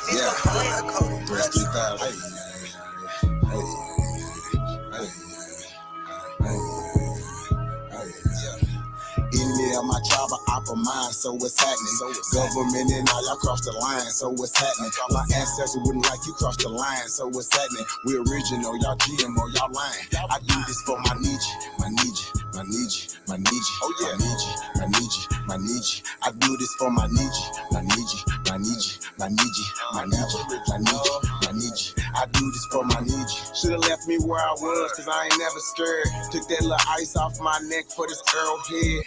Yeah, 3,000. Enemy of my tribe, I opt for mine, so what's happening? Government and all, y'all cross the line, so what's happening? My ancestors wouldn't like you cross the line, so what's happening? We original, y'all GMO, y'all lying. I do this for my Nietzsche, my Nietzsche, my Nietzsche, my Nietzsche, oh yeah, my Nietzsche, my Nietzsche, my Nietzsche. I do this for my Nietzsche, my Nietzsche, my Nietzsche, my Nietzsche, my Nietzsche, my Nietzsche, my Nietzsche. I do this for my Nietzsche. Should've left me where I was, cause I ain't never scared. Took that little ice off my neck for this arrowhead.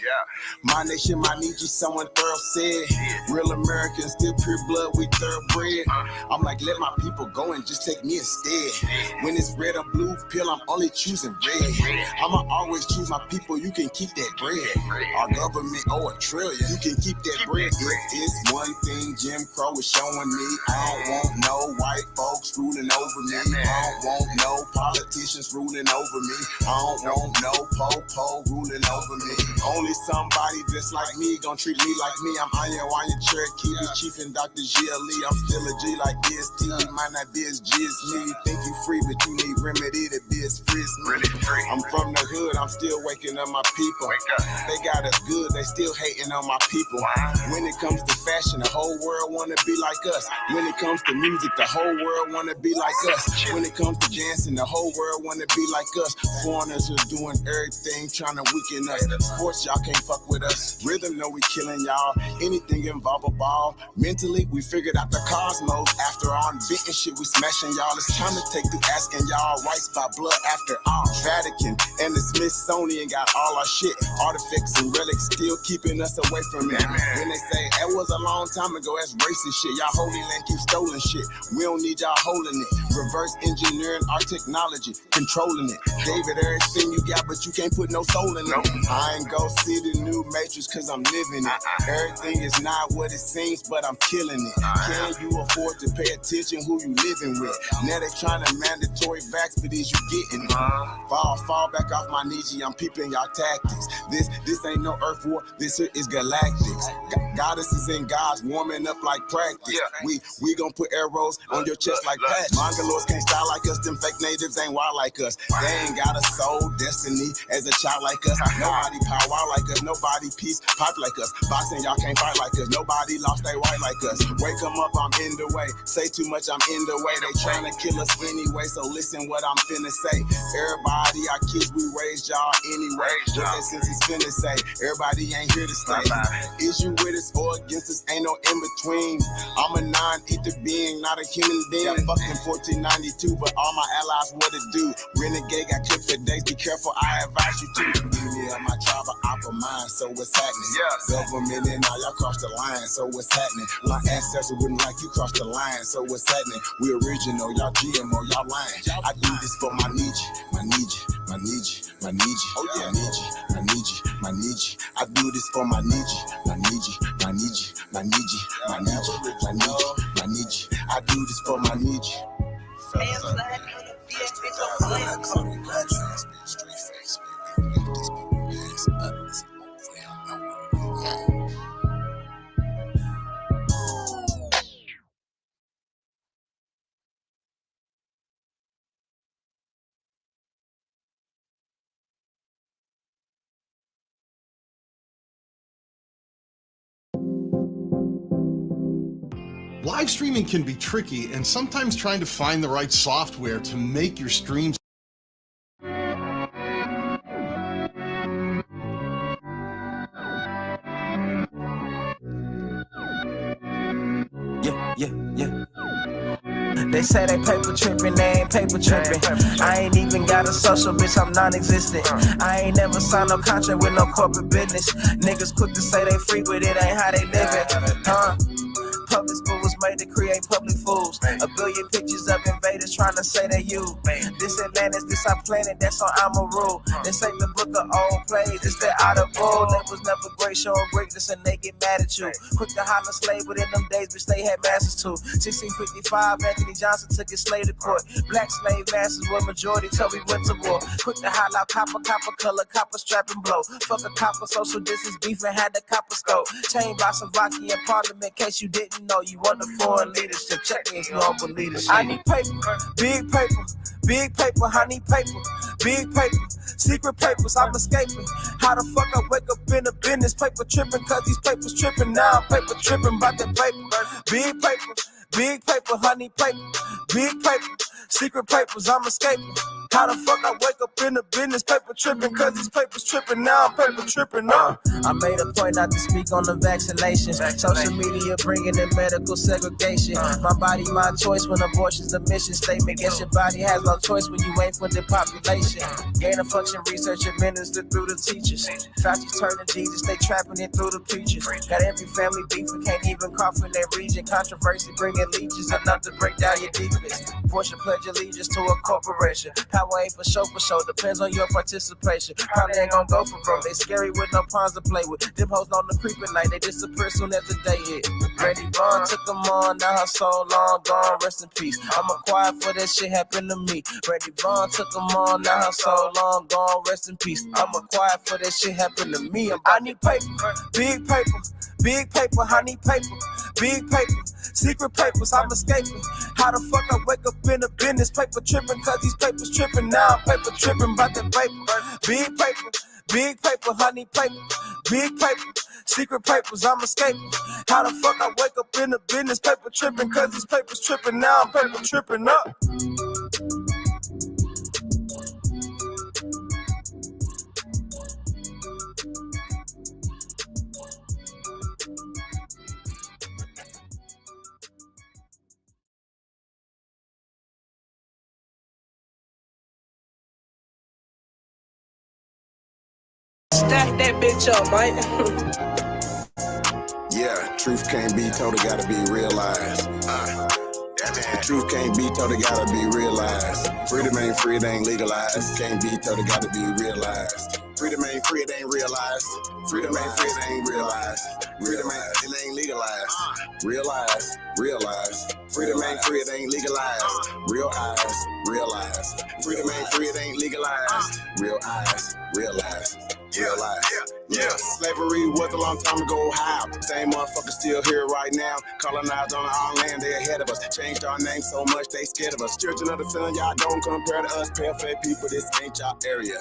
My nation, my Nietzsche, someone thorough said. Real Americans, still pure blood, we thoroughbred. I'm like, let my people go and just take me instead. When it's red or blue pill, I'm only choosing red. I'ma always choose my people, you can keep that bread. Our government owe $1 trillion, you can keep that bread. If it's one thing Jim Crow is showing me, I don't want no white folks ruling over me. I don't want no politicians ruling over me. I don't want no po-po ruling over me. Only somebody just like me gon' treat me like me. I'm Iron Cherokee, the chief and Dr. G.L.E. I'm still a G like DST. You might not be as G as me. You think you free, but you need remedy to be as free as me. I'm from the hood, I'm still waking up my people. They got us good, they still hating on my people. When it comes to fashion, the whole world wanna be like us. When it comes to music, the whole world wanna be like us. When it comes to dancing, the whole world wanna be like us. Foreigners are doing everything, trying to weaken us. Sports, y'all can't fuck with us. Rhythm, know we killing y'all. Anything involve a ball. Mentally, we figured out the cosmos. After all, beating shit, we smashing y'all. It's time to take through asking y'all rights by blood after all. Vatican and the Smithsonian got all our shit. Artifacts and relics still keeping us away from it. When they say it was a long time ago, that's racist shit. Y'all holy land keep stolen shit. We don't need y'all holding it. Reverse engineering our technology, controlling it. Gave it everything you got, but you can't put no soul in it. I ain't go see the new Matrix cause I'm living it. Everything is not what it seems, but I'm killing it. Can you afford to pay attention who you living with? Now they trying to mandatory vax, but is you getting it? Fall back off my Nietzsche, I'm peeping y'all tactics. This ain't no earth war, this here is galactics. Goddesses and gods warming up like practice. We gon' put arrows on your chest like patches. Mongoloids can't style like us, them fake natives ain't wild like us. They ain't got a soul, destiny as a child like us. Nobody power like us, nobody peace pipe like us. Boxing, y'all can't fight like us, nobody lost they right like us. Wake them up, I'm in the way. Say too much, I'm in the way. They tryna kill us anyway, so listen what I'm finna say. Everybody, our kids, we raised y'all anyway. What that sense is finna say, everybody ain't here to stay. Is you with us or against us, ain't no in between. I'm a non-ether being, not a human being. Fucking 1492, but all my allies what it do. Renegade got clipped for days, be careful, I advise you to. Enemy of my tribe, I opt for mine, so what's happening? Government and all, y'all cross the line, so what's happening? My ancestors wouldn't like you cross the line, so what's happening? We original, y'all GMO, y'all lying. I do this for my Nietzsche, my Nietzsche, my Nietzsche, my Nietzsche, oh yeah, Nietzsche, my Nietzsche, my Nietzsche. I do this for my Nietzsche, my Nietzsche, my Nietzsche, my Nietzsche, my Nietzsche, my Nietzsche, my Nietzsche. I do this for my Nietzsche. Live streaming can be tricky, and sometimes trying to find the right software to make your streams They say they paper tripping, they ain't paper tripping. I ain't even got a social, bitch, I'm non-existent. I ain't never signed no contract with no corporate business. Niggas quick to say they free, but it ain't how they living. Public school was made to create public fools. A billion pictures of invaders trying to say that you. This Atlantis, this our planet, that's on Amaru. This ain't the book of old plays, it's that out of bull. They was never great, showing greatness, and they get mad at you. Quick to holler slave, but in them days, bitch, they had masters too. 1655, Anthony Johnson took his slave to court. Black slave masters were majority till we went to war. Quick to holler out copper, copper color, copper strap and blow. Fuck a copper, social distance beef and had the copper stove. Chain by Slovakia Parliament, in case you didn't know. You want the foreign leadership, check me if you don't believe it. I need paper, big paper, big paper, I need paper, big paper, secret papers, I'm escaping. How the fuck I wake up in the business? Paper tripping, cause these papers tripping. Now I'm paper tripping about that paper. Big paper, honey paper, big paper, secret papers, I'm escaping. How the fuck I wake up in the business? Paper tripping, cause these papers tripping. Now I'm paper tripping. I made a point not to speak on the vaccinations. Social media bringing in medical segregation. My body, my choice when abortion's the mission statement. Guess your body has no choice when you wait for the population. Gain of function research administered through the teachers. Fauci turning Jesus, they trapping it through the preachers. Got every family beef, we can't even cough in their region. Controversy bringing leeches enough to break down your defense. Force your pledge allegiance to a corporation. Power ain't for show, depends on your participation. Probably ain't gonna go for broke. They scary with no pawns to play with. Them hoes on the creeping like they disappear soon as the day hit. Randy Vaughn took them on, now her soul long gone, rest in peace. I'm quiet for that shit happened to me. Randy Vaughn took them on, now her soul long gone, rest in peace. I'm quiet for that shit happened to me. I need paper, big paper, big paper, I need paper, big paper, secret papers, I'm escaping. How the fuck I wake up in the business? Paper tripping, cause these papers tripping. Now I'm paper tripping about that paper. Big paper, honey paper, big paper, secret papers, I'm escaping. How the fuck I wake up in the business? Paper tripping, cause these papers tripping. Now I'm paper tripping up. Stack that bitch up, man. Yeah, truth can't be told, it gotta be realized. The truth can't be told, it gotta be realized. Freedom ain't free, it ain't legalized. Can't be told, it gotta be realized. Freedom ain't free, it ain't realized. Freedom ain't free, it ain't realized. Freedom ain't, it ain't legalized. Realize. Freedom ain't free, it ain't legalized. Realize. Freedom ain't free, it ain't legalized. Realize. Yeah. Slavery was a long time ago. How? Same motherfuckers still here right now. Colonized on our land, they ahead of us. Changed our name so much, they scared of us. Children of the sun, y'all don't compare to us. Pale-faced people, this ain't y'all area.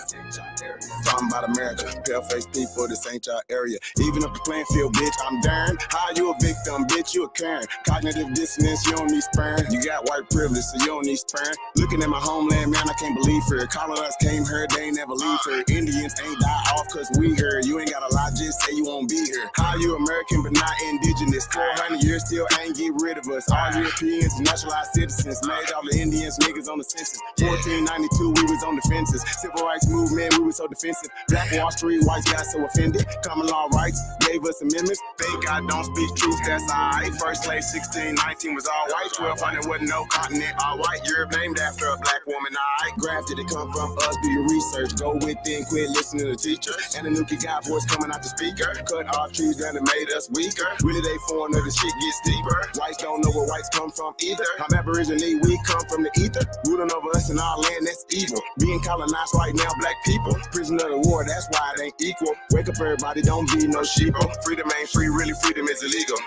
Talking about America, pale-faced people, this ain't y'all area. Even up the playing field, bitch, I'm darn. How you a victim, bitch, you a Karen. Cognitive dissonance, you don't need sparing. You got white privilege, so you don't need sparing. Looking at my homeland, man, I can't believe her. Colonized came here, they ain't never leave her. Indians ain't die off cause we here. You ain't gotta lie, just say you won't be here. How you American but not indigenous? 400 years still ain't get rid of us. All Europeans, naturalized citizens, made all the Indians niggas on the census. 1492, we was on the fences. Civil rights movement, we was so defensive. Black Wall Street, whites got so offended. Common law rights, gave us amendments. Thank God don't speak truth, that's alright. First slave 1619 was all white. 1200 wasn't no continent, all white. Europe named after a black woman, alright. Grafted, it come from us, do your research. Go within, quit listening to the teacher. And the nuki got voice coming out the speaker. Cut off trees down and made us weaker. Really they foreigner, the shit gets deeper. Whites don't know where whites come from either. I'm Aboriginal, we come from the ether. Ruling over us in our land, that's evil. Being colonized right now, black people. Prisoner of the war, that's why it ain't equal. Wake up everybody, don't be no sheeple. Freedom ain't free, really freedom is illegal.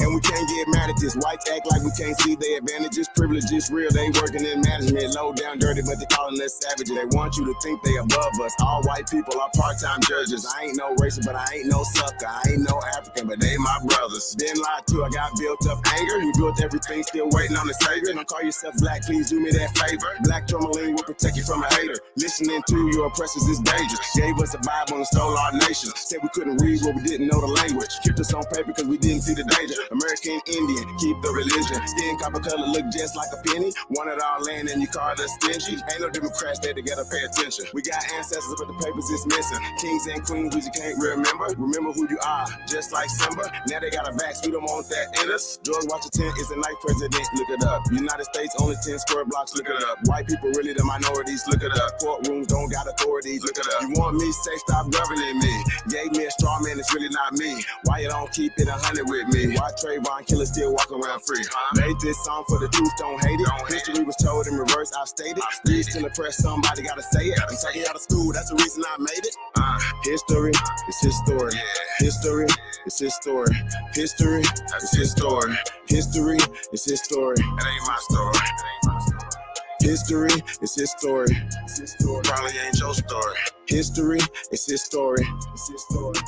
And we can't get mad at this. Whites act like we can't see their advantages. Privileges real, they working in management. Low down dirty, but they calling us savages. They want you to think they above us. All white people are part-time judges. I ain't no racist, but I ain't no sucker. I ain't no African, but they my brothers. Been lied to, I got built up anger. You built everything, still waiting on the savior. Don't call yourself black, please do me that favor. Black tourmaline will protect you from a hater. Listening to your oppressors is dangerous. Gave us a Bible and stole our nation. Said we couldn't read what we didn't know the language. Kept us on paper because we didn't see the danger. American Indian, keep the religion. Skin copper color look just like a penny. Want it all land and you call us stingy. Ain't no Democrats there together, pay attention. We got ancestors, but the papers is missing. Kings and queens, we just can't remember. Remember who you are, just like Simba. Now they got a vax, we don't want that in us. George Washington is the ninth president, look it up. United States, only 10 square blocks, look it up. White people really the minorities, look it up. Courtrooms don't got authorities, look it up. You want me, say stop governing me. Gave me a straw man, it's really not me. Why you don't keep it 100 with me? Why Trayvon Killer still walk around free? Made this song for the truth, don't hate it. History was told in reverse, I've stated. Read to the press, somebody gotta say it. I'm taking out of school, that's the reason I made it. History is his story. History is his story. History is his story. History is his story. It ain't my story. History is his story. Probably ain't your story. History is his story. It's his story.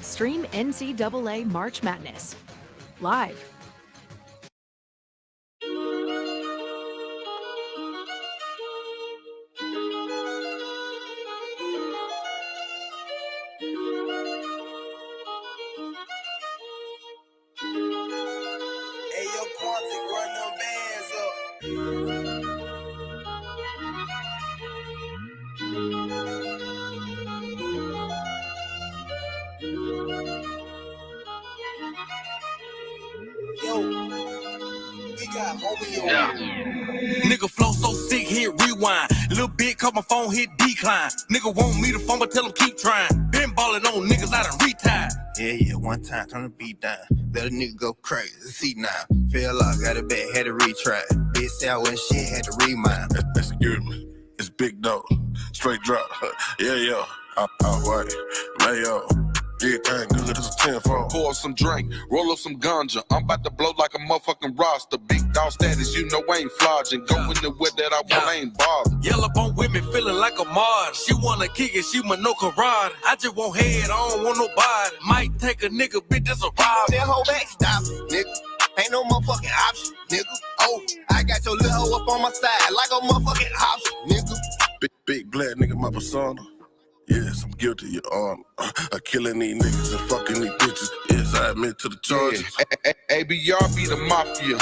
Stream NCAA March Madness live. Hey, yo, Quantic, run them bands up. Yo, we got homie on. Nigga flow so sick, hit rewind. Little bit, caught my phone, hit decline. Nigga want me to phone, but tell him keep trying. Been ballin' on niggas, I done retired. Yeah, one time, turn the beat down. Let a nigga go crazy, see now. Fell off, got it back, had to retry. Bitch said I wasn't shit, had to remind. Excuse me, it's big dog, straight drop. Yeah, I'm white, mayo. Everything good as a 10-4. Pour some drink, roll up some ganja. I'm about to blow like a motherfucking roster. Big dog status, you know I ain't flogging. Go in the way that I want, I ain't bothered. Yell up on women feeling like a mod. She wanna kick it, she want no karate. I just want head, I don't want nobody. Might take a nigga, bitch, that's a rob. That whole back stop, nigga. Ain't no motherfucking option, nigga. Oh, I got your little hoe up on my side like a motherfucking option, nigga. Big black nigga, my persona. Yes, I'm guilty, your honor. Of killing these niggas and fucking these bitches. Yes, I admit to the charges. ABR be the mafia.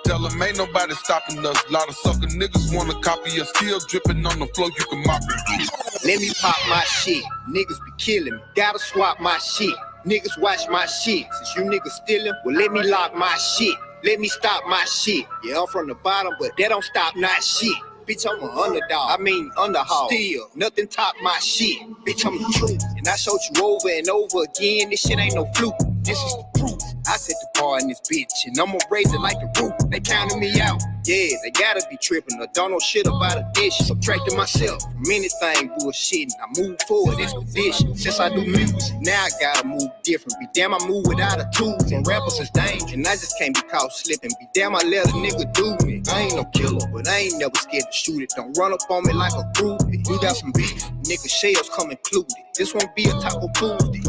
Tell them ain't nobody stopping us. Lot of sucker niggas wanna copy us. Still dripping on the floor, you can mop it. Let me pop my shit. Niggas be killing me. Gotta swap my shit. Niggas watch my shit. Since you niggas stealing, well, let me lock my shit. Let me stop my shit. Yeah, I'm from the bottom, but that don't stop not shit. Bitch, I'm an underdog. I mean, underhog. Still, nothing top my shit. Bitch, I'm the truth. And I showed you over and over again. This shit ain't no fluke. This is the proof. I set the bar in this bitch, and I'ma raise it like the roof. They counting me out. Yeah, they gotta be tripping. I don't know shit about addition. Subtracting myself from anything bullshitting. I move forward, expedition. Since I do music, now I gotta move different. Be damn, I move without a tool. From rappers is danger, and I just can't be caught slipping. Be damn, I let a nigga do me. I ain't no killer, but I ain't never scared to shoot it. Don't run up on me like a groupie. You got some beef, nigga, shells come included. This won't be a Taco Tuesday.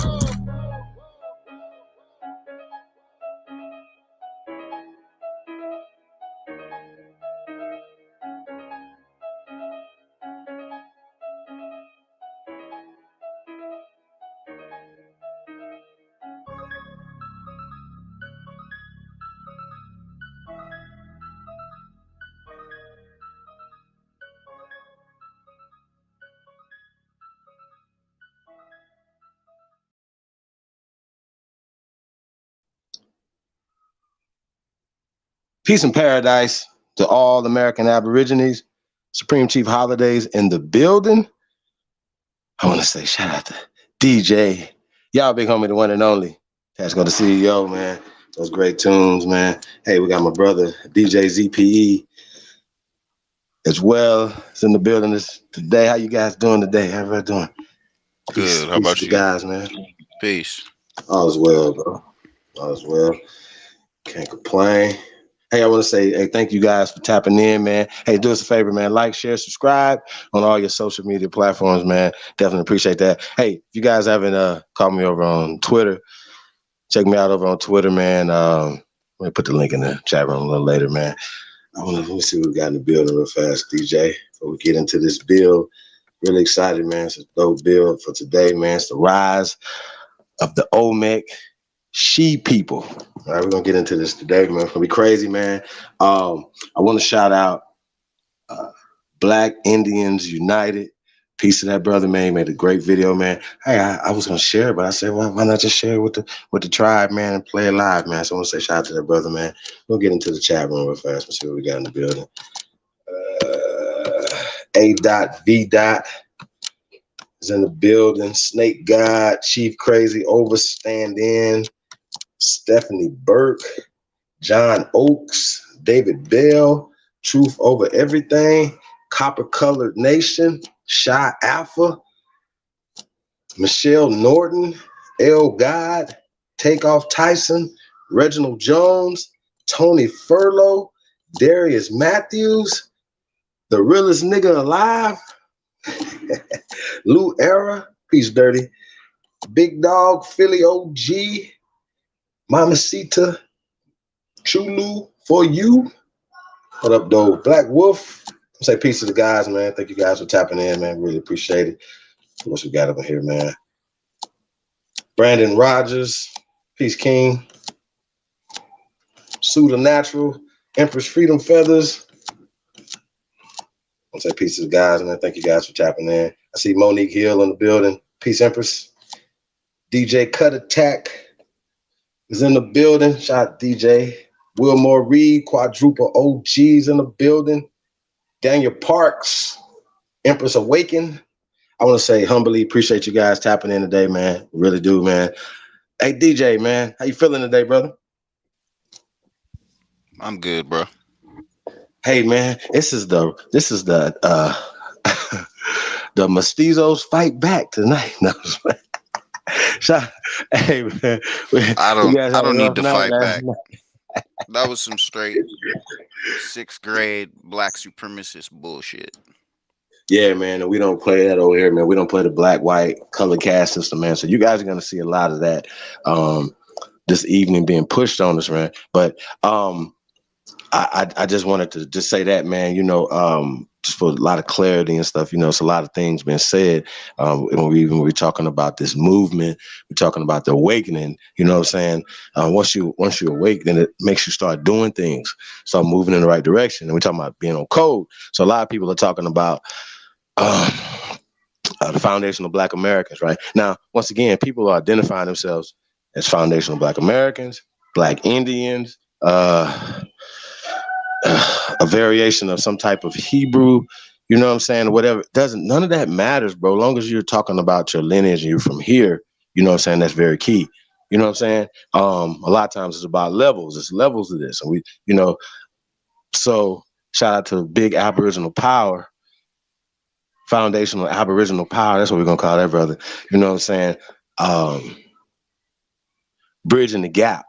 Peace and paradise to all American Aborigines, Supreme Chief Holidays in the building. I want to say shout out to DJ. Y'all big homie, the one and only. That's got the CEO, man. Those great tunes, man. Hey, we got my brother, DJ ZPE, as well. It's in the building this today. How you guys doing today? How everybody doing? Good. How about you guys, man? Peace. All is well, bro. All is well. Can't complain. Hey, I want to say, hey, thank you guys for tapping in, man. Hey, do us a favor, man. Like, share, subscribe on all your social media platforms, man. Definitely appreciate that. Hey, if you guys haven't called me over on Twitter, Check me out over on Twitter, man. Let me put the link in the chat room a little later, man. Let me see what we got in the building real fast, DJ, before we get into this build. Really excited, man. It's a dope build for today, man. It's the rise of the Olmec she people. All right, we're going to get into this today, man. It's going to be crazy, man. I want to shout out Black Indians United. Peace to that brother, man. He made a great video, man. Hey, I was gonna share it, but I said, well, why not just share it with the tribe, man, and play it live, man. So I want to say shout out to that brother, man. We'll get into the chat room real fast and see what we got in the building. A.V. is in the building. Snake God, Chief Crazy, Overstand In, Stephanie Burke, John Oakes, David Bell, Truth Over Everything, Copper Colored Nation, Shy Alpha, Michelle Norton, L. God, Takeoff Tyson, Reginald Jones, Tony Furlow, Darius Matthews, the realest nigga alive, Lou Era, Peace Dirty, Big Dog, Philly OG, Mamacita, Chulu, For You, what up, though? Black Wolf, say peace to the guys, man. Thank you guys for tapping in, man. Really appreciate it. What we got over here, man? Brandon Rogers, Peace King, Suda Natural, Empress Freedom Feathers. I'll say peace to the guys, man. Thank you guys for tapping in. I see Monique Hill in the building. Peace, Empress. DJ Cut Attack is in the building. Shout out DJ. Wilmore Reed, Quadruple OGs in the building. Daniel Parks, Empress Awaken. I want to say humbly appreciate you guys tapping in today, man. Really do, man. Hey, DJ, man, how you feeling today, brother? I'm good, bro. Hey, man, this is the the mestizos fight back tonight. No, hey, man, I don't need to fight back. That was some straight 6th grade black supremacist bullshit. Yeah, man, and we don't play that over here, man. We don't play the black-white color caste system, man. So you guys are gonna see a lot of that this evening being pushed on us, man. But I just wanted to just say that, man, you know, just for a lot of clarity and stuff, you know, it's a lot of things being said. When we're talking about this movement, we're talking about the awakening, you know what I'm saying? Once you awake, then it makes you start doing things, start moving in the right direction. And we're talking about being on code. So a lot of people are talking about the foundational Black Americans, right? Now, once again, people are identifying themselves as foundational Black Americans, Black Indians, a variation of some type of Hebrew, you know what I'm saying? Whatever. None of that matters, bro. As long as you're talking about your lineage and you're from here, you know what I'm saying? That's very key. You know what I'm saying? A lot of times it's about levels. It's levels of this. And we, you know, so shout out to Big Aboriginal Power, foundational Aboriginal Power. That's what we're going to call that, brother. You know what I'm saying? Bridging the gap.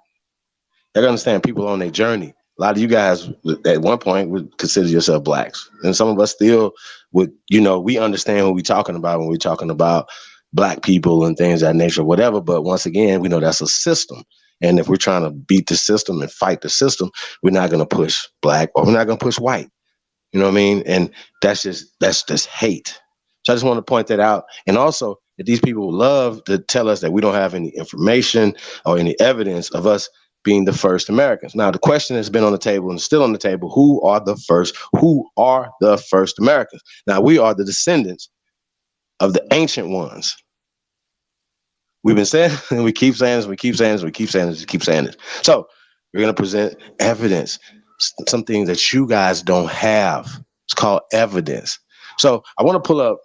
You gotta understand, people on their journey. A lot of you guys at one point would consider yourself blacks. And some of us still would, you know, we understand what we're talking about when we're talking about Black people and things of that nature, whatever. But once again, we know that's a system. And if we're trying to beat the system and fight the system, we're not going to push Black or we're not going to push white. You know what I mean? And that's just hate. So I just want to point that out. And also that these people love to tell us that we don't have any information or any evidence of us being the first Americans. Now, the question has been on the table and still on the table: who are the first Americans? Now, we are the descendants of the ancient ones. We've been saying, and we keep saying this, we keep saying this, we keep saying this, we keep saying this. So we're going to present evidence, some things that you guys don't have. It's called evidence. So I want to pull up,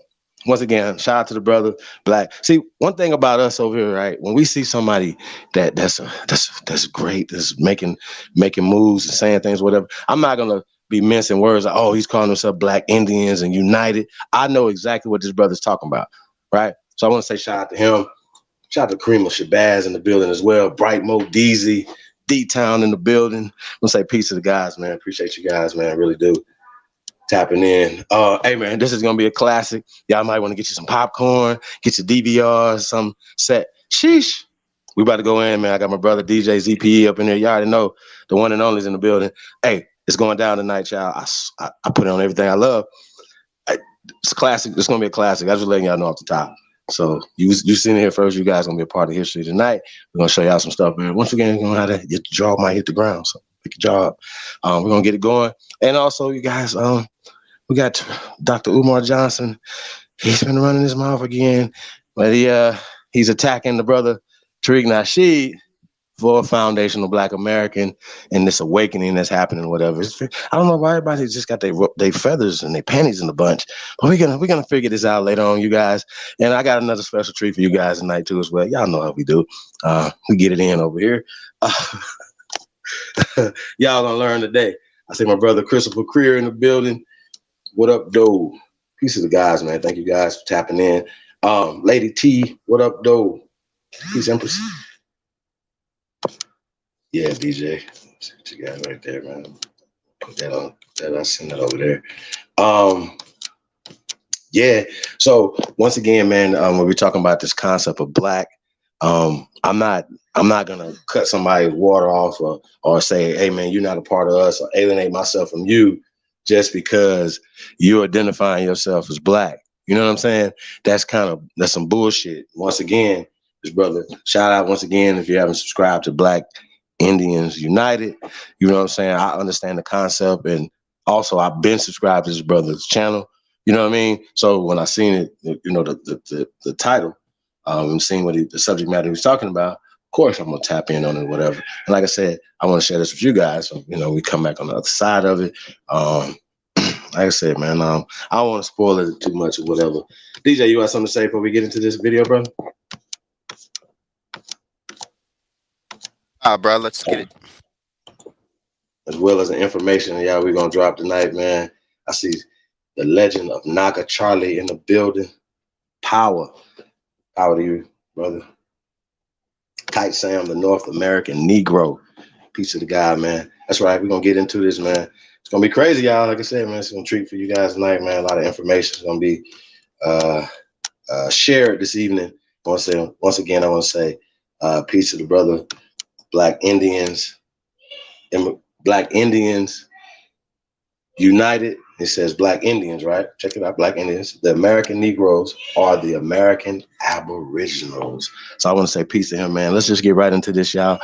once again, shout out to the brother Black. See, one thing about us over here, right? When we see somebody that's great, that's making moves and saying things, whatever, I'm not gonna be mincing words like, oh, he's calling himself Black Indians and United. I know exactly what this brother's talking about, right? So I want to say shout out to him. Shout out to Kareem Shabazz in the building as well. Bright Mo Deezy, D-Town in the building. I'm gonna say peace to the guys, man. Appreciate you guys, man. I really do. Tapping in. Hey man, this is gonna be a classic. Y'all might want to get you some popcorn, get your DVRs, some set. Sheesh. We about to go in, man. I got my brother DJ ZPE up in there. You already know the one and only's in the building. Hey, it's going down tonight, y'all. I put it on everything I love. It's a classic. It's gonna be a classic. I was just letting y'all know off the top. So you sitting here first. You guys gonna be a part of history tonight. We're gonna show y'all some stuff, man. Once again, you're gonna know how to get the jaw might hit the ground. So pick your jaw up. We're gonna get it going. And also, you guys, we got Dr. Umar Johnson. He's been running his mouth again, but he's attacking the brother Tariq Nasheed for a foundational Black American and this awakening that's happening, whatever. I don't know why everybody just got their feathers and their panties in the bunch, but we're gonna figure this out later on, you guys. And I got another special treat for you guys tonight too as well. Y'all know how we do. We get it in over here. Y'all gonna learn today. I see my brother Christopher Creer in the building. What up, Doe? Peace to the guys, man. Thank you guys for tapping in. Lady T, what up, Doe? Peace, Empress. Yeah, DJ. See you guys right there, man. Put that on. I send that over there. Yeah. So once again, man, when we're talking about this concept of Black, I'm not gonna cut somebody's water off or say, hey man, you're not a part of us, or alienate myself from you just because you're identifying yourself as Black. You know what I'm saying? That's some bullshit. Once again, this brother, shout out once again if you haven't subscribed to Black Indians United. You know what I'm saying? I understand the concept, and also I've been subscribed to this brother's channel. You know what I mean? So when I seen it, you know, the title, and seeing what the subject matter he was talking about, of course I'm gonna tap in on it, whatever. And like I said, I want to share this with you guys. So, you know, we come back on the other side of it. Like I said, man, I don't want to spoil it too much or whatever. DJ, you have something to say before we get into this video, brother? Bro, let's get it. As well as the information, y'all, we're gonna drop tonight, man. I see the legend of Naga Charlie in the building. Power to you, brother. Kite Sam, the North American Negro. Peace to the guy, man. That's right. We're gonna get into this, man. It's gonna be crazy, y'all. Like I said, man, it's gonna treat for you guys tonight, man. A lot of information is gonna be shared this evening. Once again, I want to say peace to the brother. Black Indians United. It says Black Indians, right? Check it out, Black Indians. The American Negroes are the American Aboriginals. So I want to say peace to him, man. Let's just get right into this, y'all.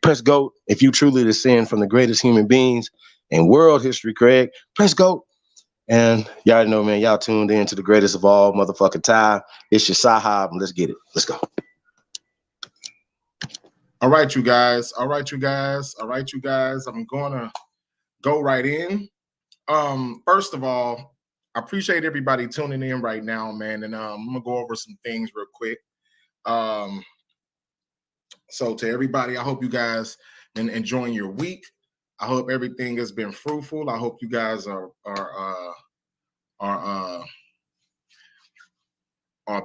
Press GOAT if you truly descend from the greatest human beings in world history, Craig. Press GOAT. And y'all already know, man, y'all tuned in to the greatest of all motherfucking time. It's your Sahab. Let's get it. Let's go. All right, you guys. I'm gonna go right in. First of all, I appreciate everybody tuning in right now, man. And I'm gonna go over some things real quick. So to everybody, I hope you guys been enjoying your week. I hope everything has been fruitful. I hope you guys are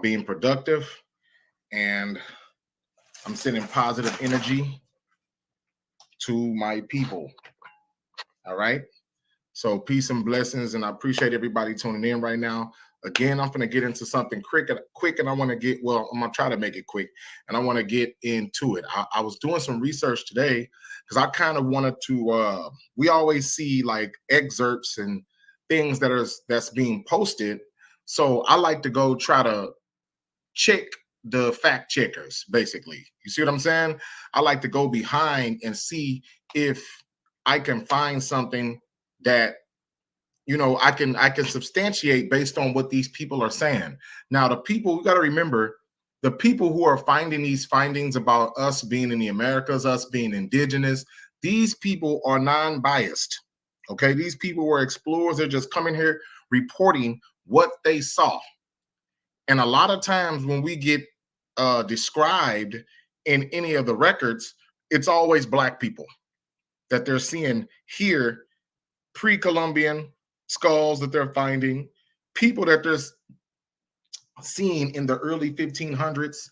being productive, and I'm sending positive energy to my people. All right. So peace and blessings, and I appreciate everybody tuning in right now. Again, I'm going to get into something quick, and I'm going to try to make it quick, and I want to get into it. I was doing some research today because I kind of wanted to, we always see like excerpts and things that's being posted. So I like to go try to check the fact checkers, basically. You see what I'm saying? I like to go behind and see if I can find something that, you know, I can substantiate based on what these people are saying. Now, the people, we got to remember, the people who are finding these findings about us being in the Americas, us being indigenous, these people are non-biased. Okay, these people were explorers. They're just coming here reporting what they saw. And a lot of times when we get described in any of the records, it's always Black people that they're seeing here, pre-Columbian skulls that they're finding, people that they're seeing in the early 1500s.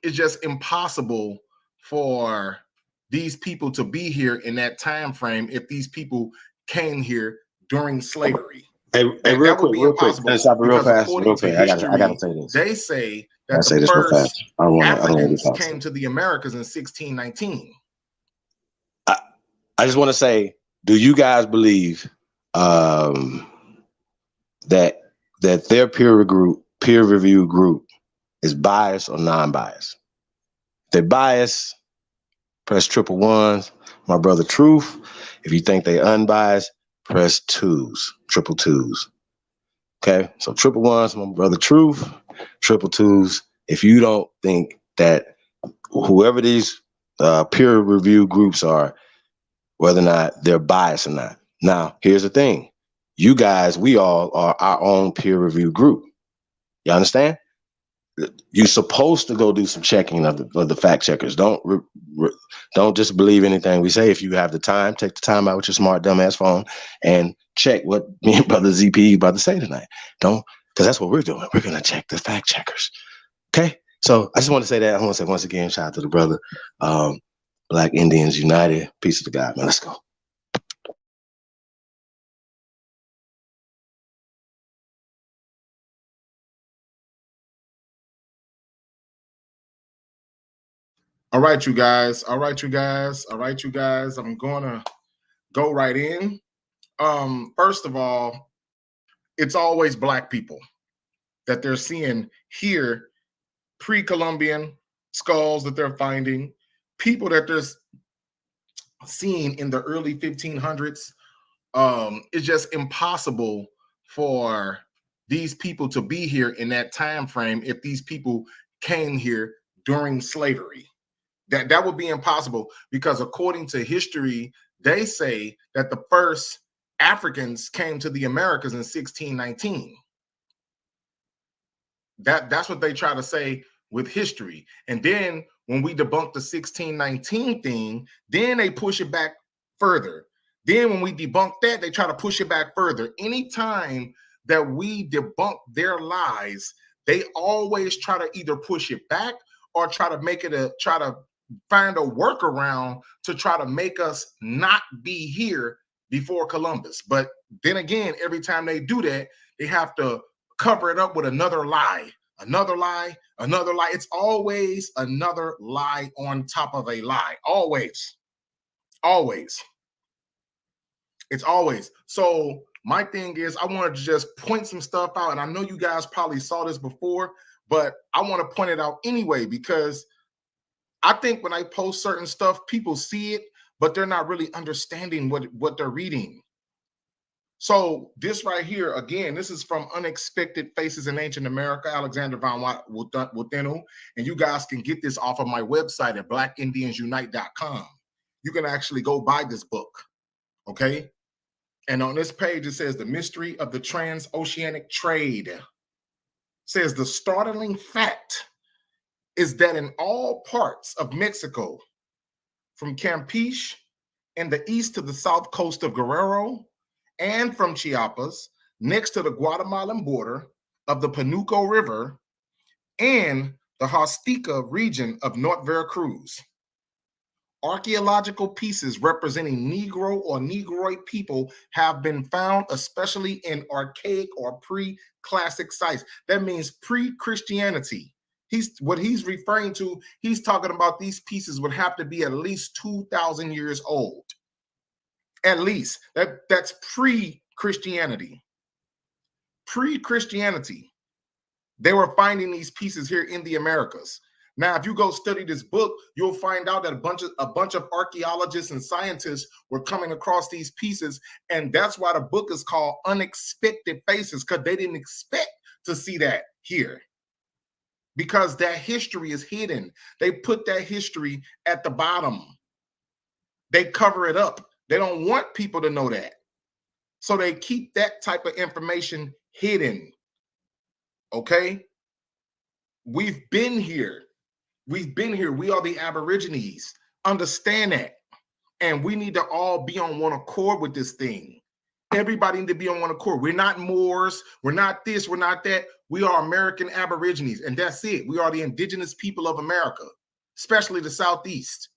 It's just impossible for these people to be here in that time frame if these people came here during slavery. Hey, real quick. Stop it real fast. Real quick. I gotta say this. They say that say the this real first fast. I don't want Africans to came to the Americas in 1619. I just want to say, do you guys believe that their peer review group is biased or non-biased? If they're biased, press 111s. My brother Truth. If you think they unbiased, press 2s, 222s. Okay, so 111s, my brother Truth, 222s. If you don't think that whoever these peer review groups are, whether or not they're biased or not. Now, here's the thing. You guys, we all are our own peer review group. You understand? You're supposed to go do some checking of the fact checkers. Don't just believe anything we say. If you have the time, take the time out with your smart dumbass phone and check what me and brother ZP is about to say tonight. Don't, because that's what we're doing. We're gonna check the fact checkers. Okay. So I just want to say that. I want to say once again, shout out to the brother. Black Indians United. Peace to God, man. Let's go. All right, you guys. I'm gonna go right in. First of all, it's always Black people that they're seeing here, pre-Columbian skulls that they're finding, people that they're seeing in the early 1500s. It's just impossible for these people to be here in that time frame if these people came here during slavery. That would be impossible, because according to history, they say that the first Africans came to the Americas in 1619. That's what they try to say with history. And then when we debunk the 1619 thing, then they push it back further. Then when we debunk that, they try to push it back further. Anytime that we debunk their lies, they always try to either push it back or try to find a workaround to try to make us not be here before Columbus. But then again, every time they do that, they have to cover it up with another lie, another lie, another lie. It's always another lie on top of a lie. Always. It's always. So my thing is, I wanted to just point some stuff out. And I know you guys probably saw this before, but I want to point it out anyway, because I think when I post certain stuff, people see it, but they're not really understanding what they're reading. So this right here, again, this is from Unexpected Faces in Ancient America, Alexander von Wuthenu, and you guys can get this off of my website at blackindiansunite.com. You can actually go buy this book, okay? And on this page, it says the mystery of the transoceanic trade. It says the startling fact is that in all parts of Mexico, from Campeche in the east to the south coast of Guerrero, and from Chiapas, next to the Guatemalan border of the Panuco River, and the Huasteca region of North Veracruz, archaeological pieces representing Negro or Negroid people have been found, especially in archaic or pre-classic sites. That means pre-Christianity. What he's referring to, he's talking about these pieces would have to be at least 2,000 years old. At least. That's pre-Christianity. Pre-Christianity. They were finding these pieces here in the Americas. Now, if you go study this book, you'll find out that a bunch of archaeologists and scientists were coming across these pieces, and that's why the book is called Unexpected Faces, because they didn't expect to see that here. Because that history is hidden. They put that history at the bottom. They cover it up. They don't want people to know that. So they keep that type of information hidden. Okay? We've been here. We've been here. We are the Aborigines. Understand that. And we need to all be on one accord with this thing. Everybody need to be on one accord. We're not Moors. We're not this. We're not that. We are American Aborigines, and that's it. We are the indigenous people of America, especially the Southeast.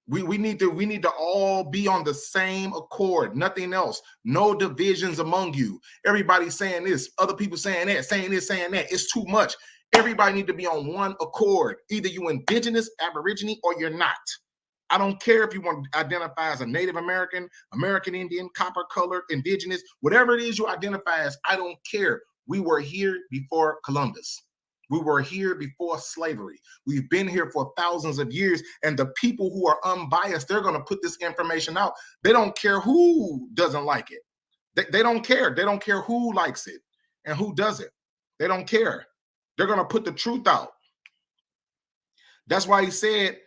We need to all be on the same accord, nothing else. No divisions among you. Everybody saying this, other people saying that, saying this, saying that. It's too much. Everybody need to be on one accord. Either you indigenous, Aborigine, or you're not. I don't care if you want to identify as a Native American, American Indian, copper colored, indigenous, whatever it is you identify as, I don't care. We were here before Columbus. We were here before slavery. We've been here for thousands of years, and the people who are unbiased, they're going to put this information out. They don't care who doesn't like it. They don't care. They don't care who likes it and who doesn't. They don't care. They're going to put the truth out. That's why he said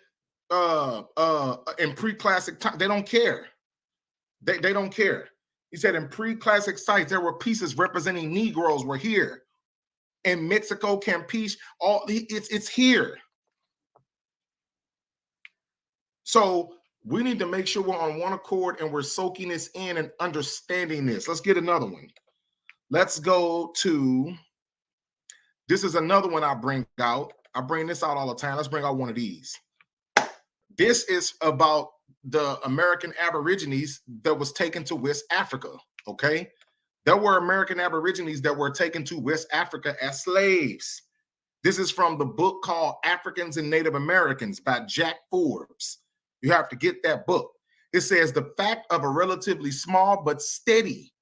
in pre-classic time, they don't care. They don't care. He said in pre-classic sites, there were pieces representing Negroes were here. In Mexico, Campeche, it's here. So we need to make sure we're on one accord and we're soaking this in and understanding this. Let's get another one. Let's go to, this is another one I bring out. I bring this out all the time. Let's bring out one of these. This is about the American Aborigines that was taken to West Africa, okay? There were American Aborigines that were taken to West Africa as slaves. This is from the book called Africans and Native Americans by Jack Forbes. You have to get that book. It says the fact of a relatively small but steady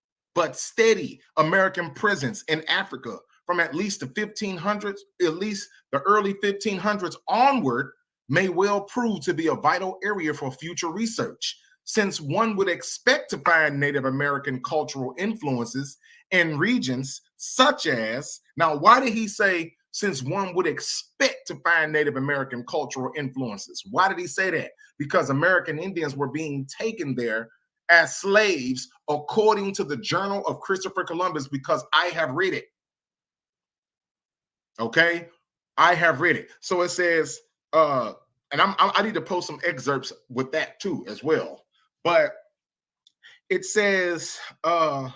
American presence in Africa from at least the 1500s, at least the early 1500s onward, may well prove to be a vital area for future research, since one would expect to find Native American cultural influences in regions such as, now why did he say since one would expect to find Native American cultural influences? Why did he say that? Because American Indians were being taken there as slaves according to the Journal of Christopher Columbus, because I have read it. Okay, I have read it. So it says, and I need to post some excerpts with that too as well. But it says the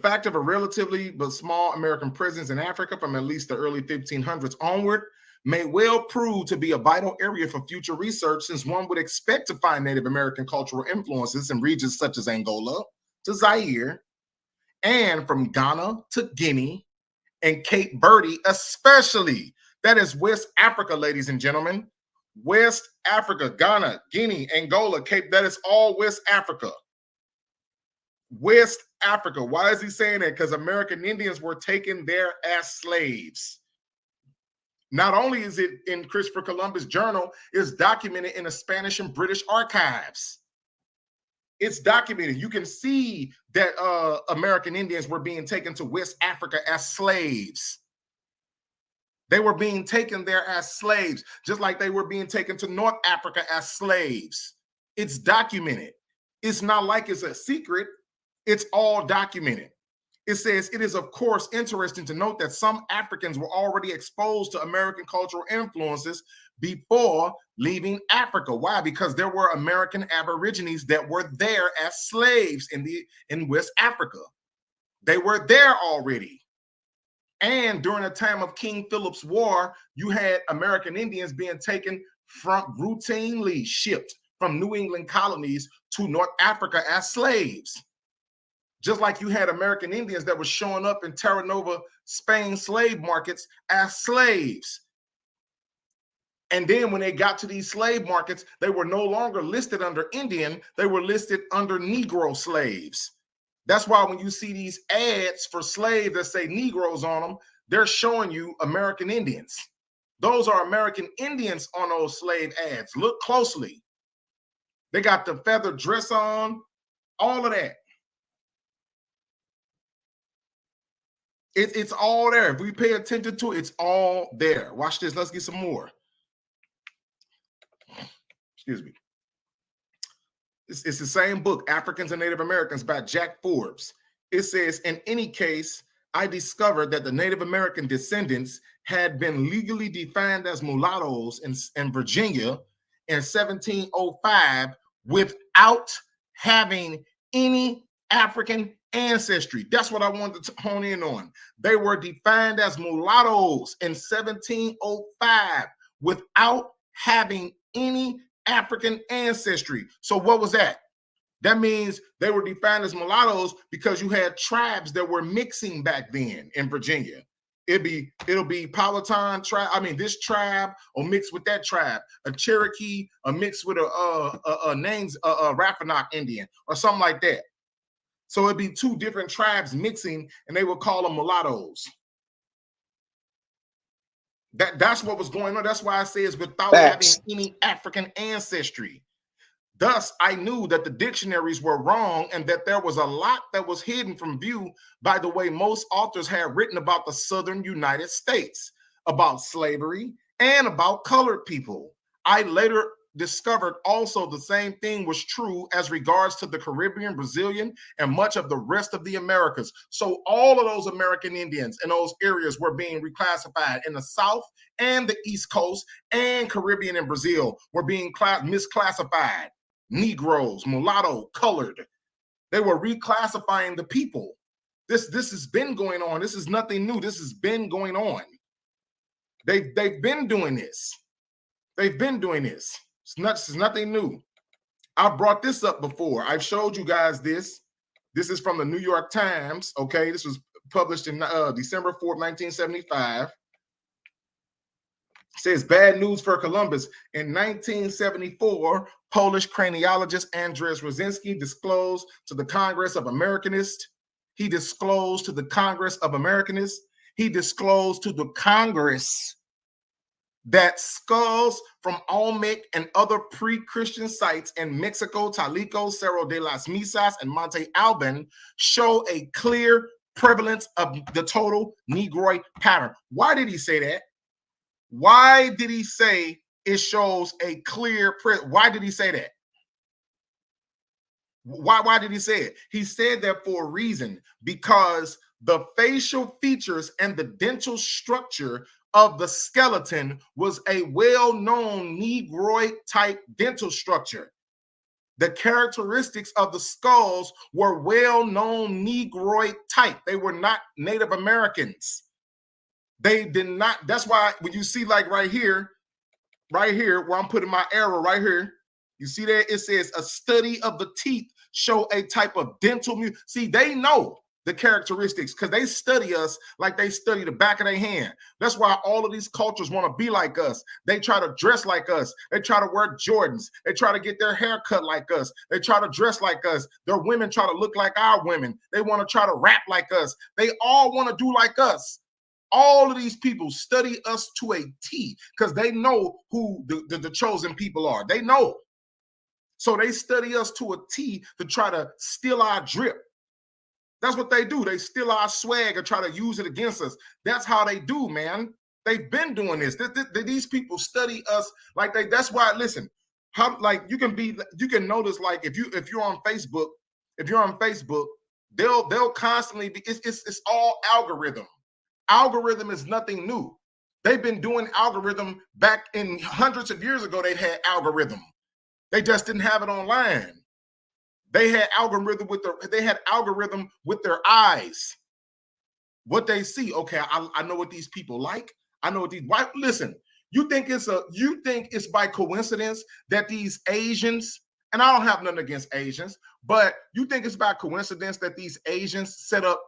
fact of a relatively but small American presence in Africa from at least the early 1500s onward may well prove to be a vital area for future research, since one would expect to find Native American cultural influences in regions such as Angola to Zaire, and from Ghana to Guinea and Cape Verde especially. That is West Africa, ladies and gentlemen. West Africa, Ghana, Guinea, Angola, Cape, that is all West Africa. West Africa. Why is he saying that? Because American Indians were taken there as slaves. Not only is it in Christopher Columbus' journal, it's documented in the Spanish and British archives. It's documented. You can see that American Indians were being taken to West Africa as slaves. They were being taken there as slaves, just like they were being taken to North Africa as slaves. It's documented. It's not like it's a secret. It's all documented. It says, it is, of course, interesting to note that some Africans were already exposed to American cultural influences before leaving Africa. Why? Because there were American Aborigines that were there as slaves in West Africa. They were there already. And during the time of King Philip's War, you had American Indians being taken routinely shipped from New England colonies to North Africa as slaves. Just like you had American Indians that were showing up in Terra Nova, Spain slave markets as slaves. And then when they got to these slave markets, they were no longer listed under Indian, they were listed under Negro slaves. That's why when you see these ads for slaves that say Negroes on them, they're showing you American Indians. Those are American Indians on those slave ads. Look closely. They got the feather dress on, all of that. It's all there. If we pay attention to it, it's all there. Watch this. Let's get some more. Excuse me. It's the same book, Africans and Native Americans by Jack Forbes. It says, in any case, I discovered that the Native American descendants had been legally defined as mulattoes in Virginia in 1705 without having any African ancestry. That's what I wanted to hone in on. They were defined as mulattoes in 1705 without having any African ancestry. So what was that? That means they were defined as mulattoes because you had tribes that were mixing back then in Virginia. It'll be Powhatan tribe. I mean, this tribe or mixed with that tribe, a Cherokee or mixed with a names Rappahannock Indian or something like that. So it'd be two different tribes mixing, and they would call them mulattoes. That's what was going on. That's why I say it's without having any African ancestry. Thus, I knew that the dictionaries were wrong and that there was a lot that was hidden from view by the way most authors had written about the Southern United States, about slavery, and about colored people. I later discovered also the same thing was true as regards to the Caribbean, Brazilian, and much of the rest of the Americas. So all of those American Indians in those areas were being reclassified in the South and the East Coast, and Caribbean and Brazil were being misclassified. Negroes, mulatto, colored. They were reclassifying the people. This has been going on. This is nothing new. This has been going on. They've been doing this. They've been doing this. This is nothing new. I brought this up before. I've showed you guys this. This is from the New York Times. Okay, this was published in December 4th, 1975. Says bad news for Columbus. In 1974, Polish craniologist Andrzej Rosinski disclosed to the Congress of Americanists. He disclosed to the Congress of Americanists. He disclosed to the Congress that skulls from Olmec and other pre-Christian sites in Mexico, Talico, Cerro de las Misas, and Monte Alban show a clear prevalence of the total Negroid pattern. Why did he say that? Why did he say it shows a clear why did he say that? Why did he say it? He said that for a reason, because the facial features and the dental structure of the skeleton was a well-known Negroid type dental structure. The characteristics of the skulls were well-known Negroid type. They were not Native Americans. They did not. That's why when you see like right here where I'm putting my arrow right here, you see that it says a study of the teeth show a type of dental See, they know the characteristics because they study us like they study the back of their hand. That's why all of these cultures want to be like us. They try to dress like us. They try to wear Jordans. They try to get their hair cut like us. They try to dress like us. Their women try to look like our women. They want to try to rap like us. They all want to do like us. All of these people study us to a T because they know who the chosen people are. They know. So they study us to a T to try to steal our drip. That's what they do. They steal our swag and try to use it against us. That's how they do, man. They've been doing this. These people study us like they. That's why. Listen, how like you can notice like if you're on Facebook, they'll constantly be. It's all algorithm. Algorithm is nothing new. They've been doing algorithm back in hundreds of years ago. They had algorithm. They just didn't have it online. They had algorithm with their eyes. What they see. Okay, I know what these people like. I know what these. Why? Listen, you think it's by coincidence that these Asians, and I don't have nothing against Asians, but you think it's by coincidence that these Asians set up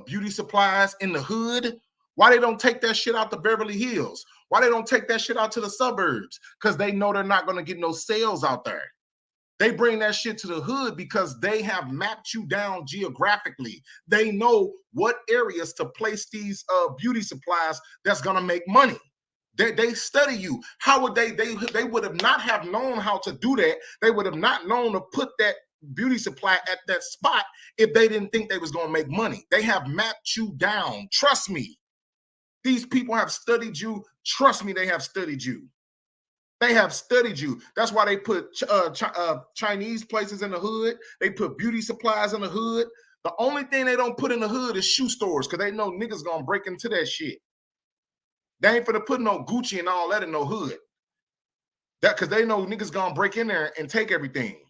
beauty supplies in the hood? Why they don't take that shit out to Beverly Hills? Why they don't take that shit out to the suburbs? Because they know they're not going to get no sales out there. They bring that shit to the hood because they have mapped you down geographically. They know what areas to place these beauty supplies that's going to make money. They study you. How would they would have not have known how to do that. They would have not known to put that beauty supply at that spot if they didn't think they was going to make money. They have mapped you down. Trust me. These people have studied you. Trust me, they have studied you. They have studied you. That's why they put Chinese places in the hood. They put beauty supplies in the hood. The only thing they don't put in the hood is shoe stores because they know niggas going to break into that shit. They ain't finna put no Gucci and all that in no hood. That because they know niggas going to break in there and take everything.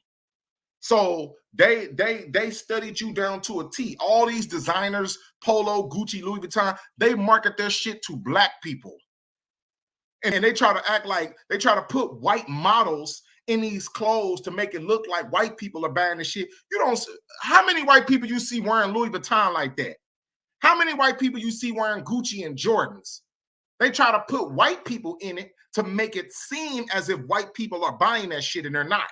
So they studied you down to a T. All these designers, Polo, Gucci, Louis Vuitton, they market their shit to black people. And they try to act like, they try to put white models in these clothes to make it look like white people are buying the shit. You don't, how many white people you see wearing Louis Vuitton like that? How many white people you see wearing Gucci and Jordans? They try to put white people in it to make it seem as if white people are buying that shit, and they're not.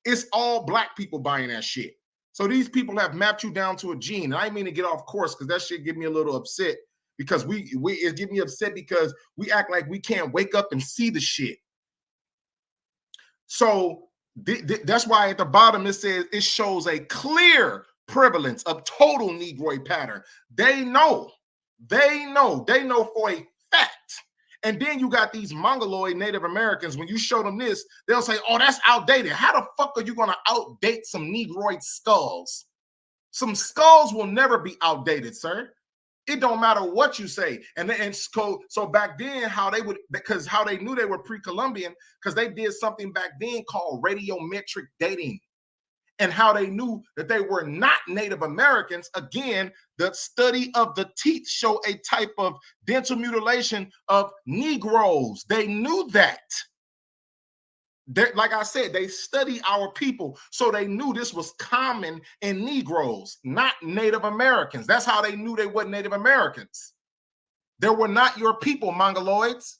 It's all black people buying that shit. So these people have mapped you down to a gene. And I didn't mean to get off course because that shit get me a little upset, because it get me upset because we act like we can't wake up and see the shit. So that's why at the bottom it says it shows a clear prevalence of total Negroid pattern. They know for a fact. And then you got these Mongoloid Native Americans, when you show them this, they'll say, oh, that's outdated. How the fuck are you going to outdate some Negroid skulls? Some skulls will never be outdated, sir. It don't matter what you say. And so back then, how they knew they were pre-Columbian, because they did something back then called radiometric dating. And how they knew that they were not Native Americans. Again, the study of the teeth show a type of dental mutilation of Negroes. They knew that. Like I said, they study our people, so they knew this was common in Negroes, not Native Americans. That's how they knew they weren't Native Americans. They were not your people, Mongoloids.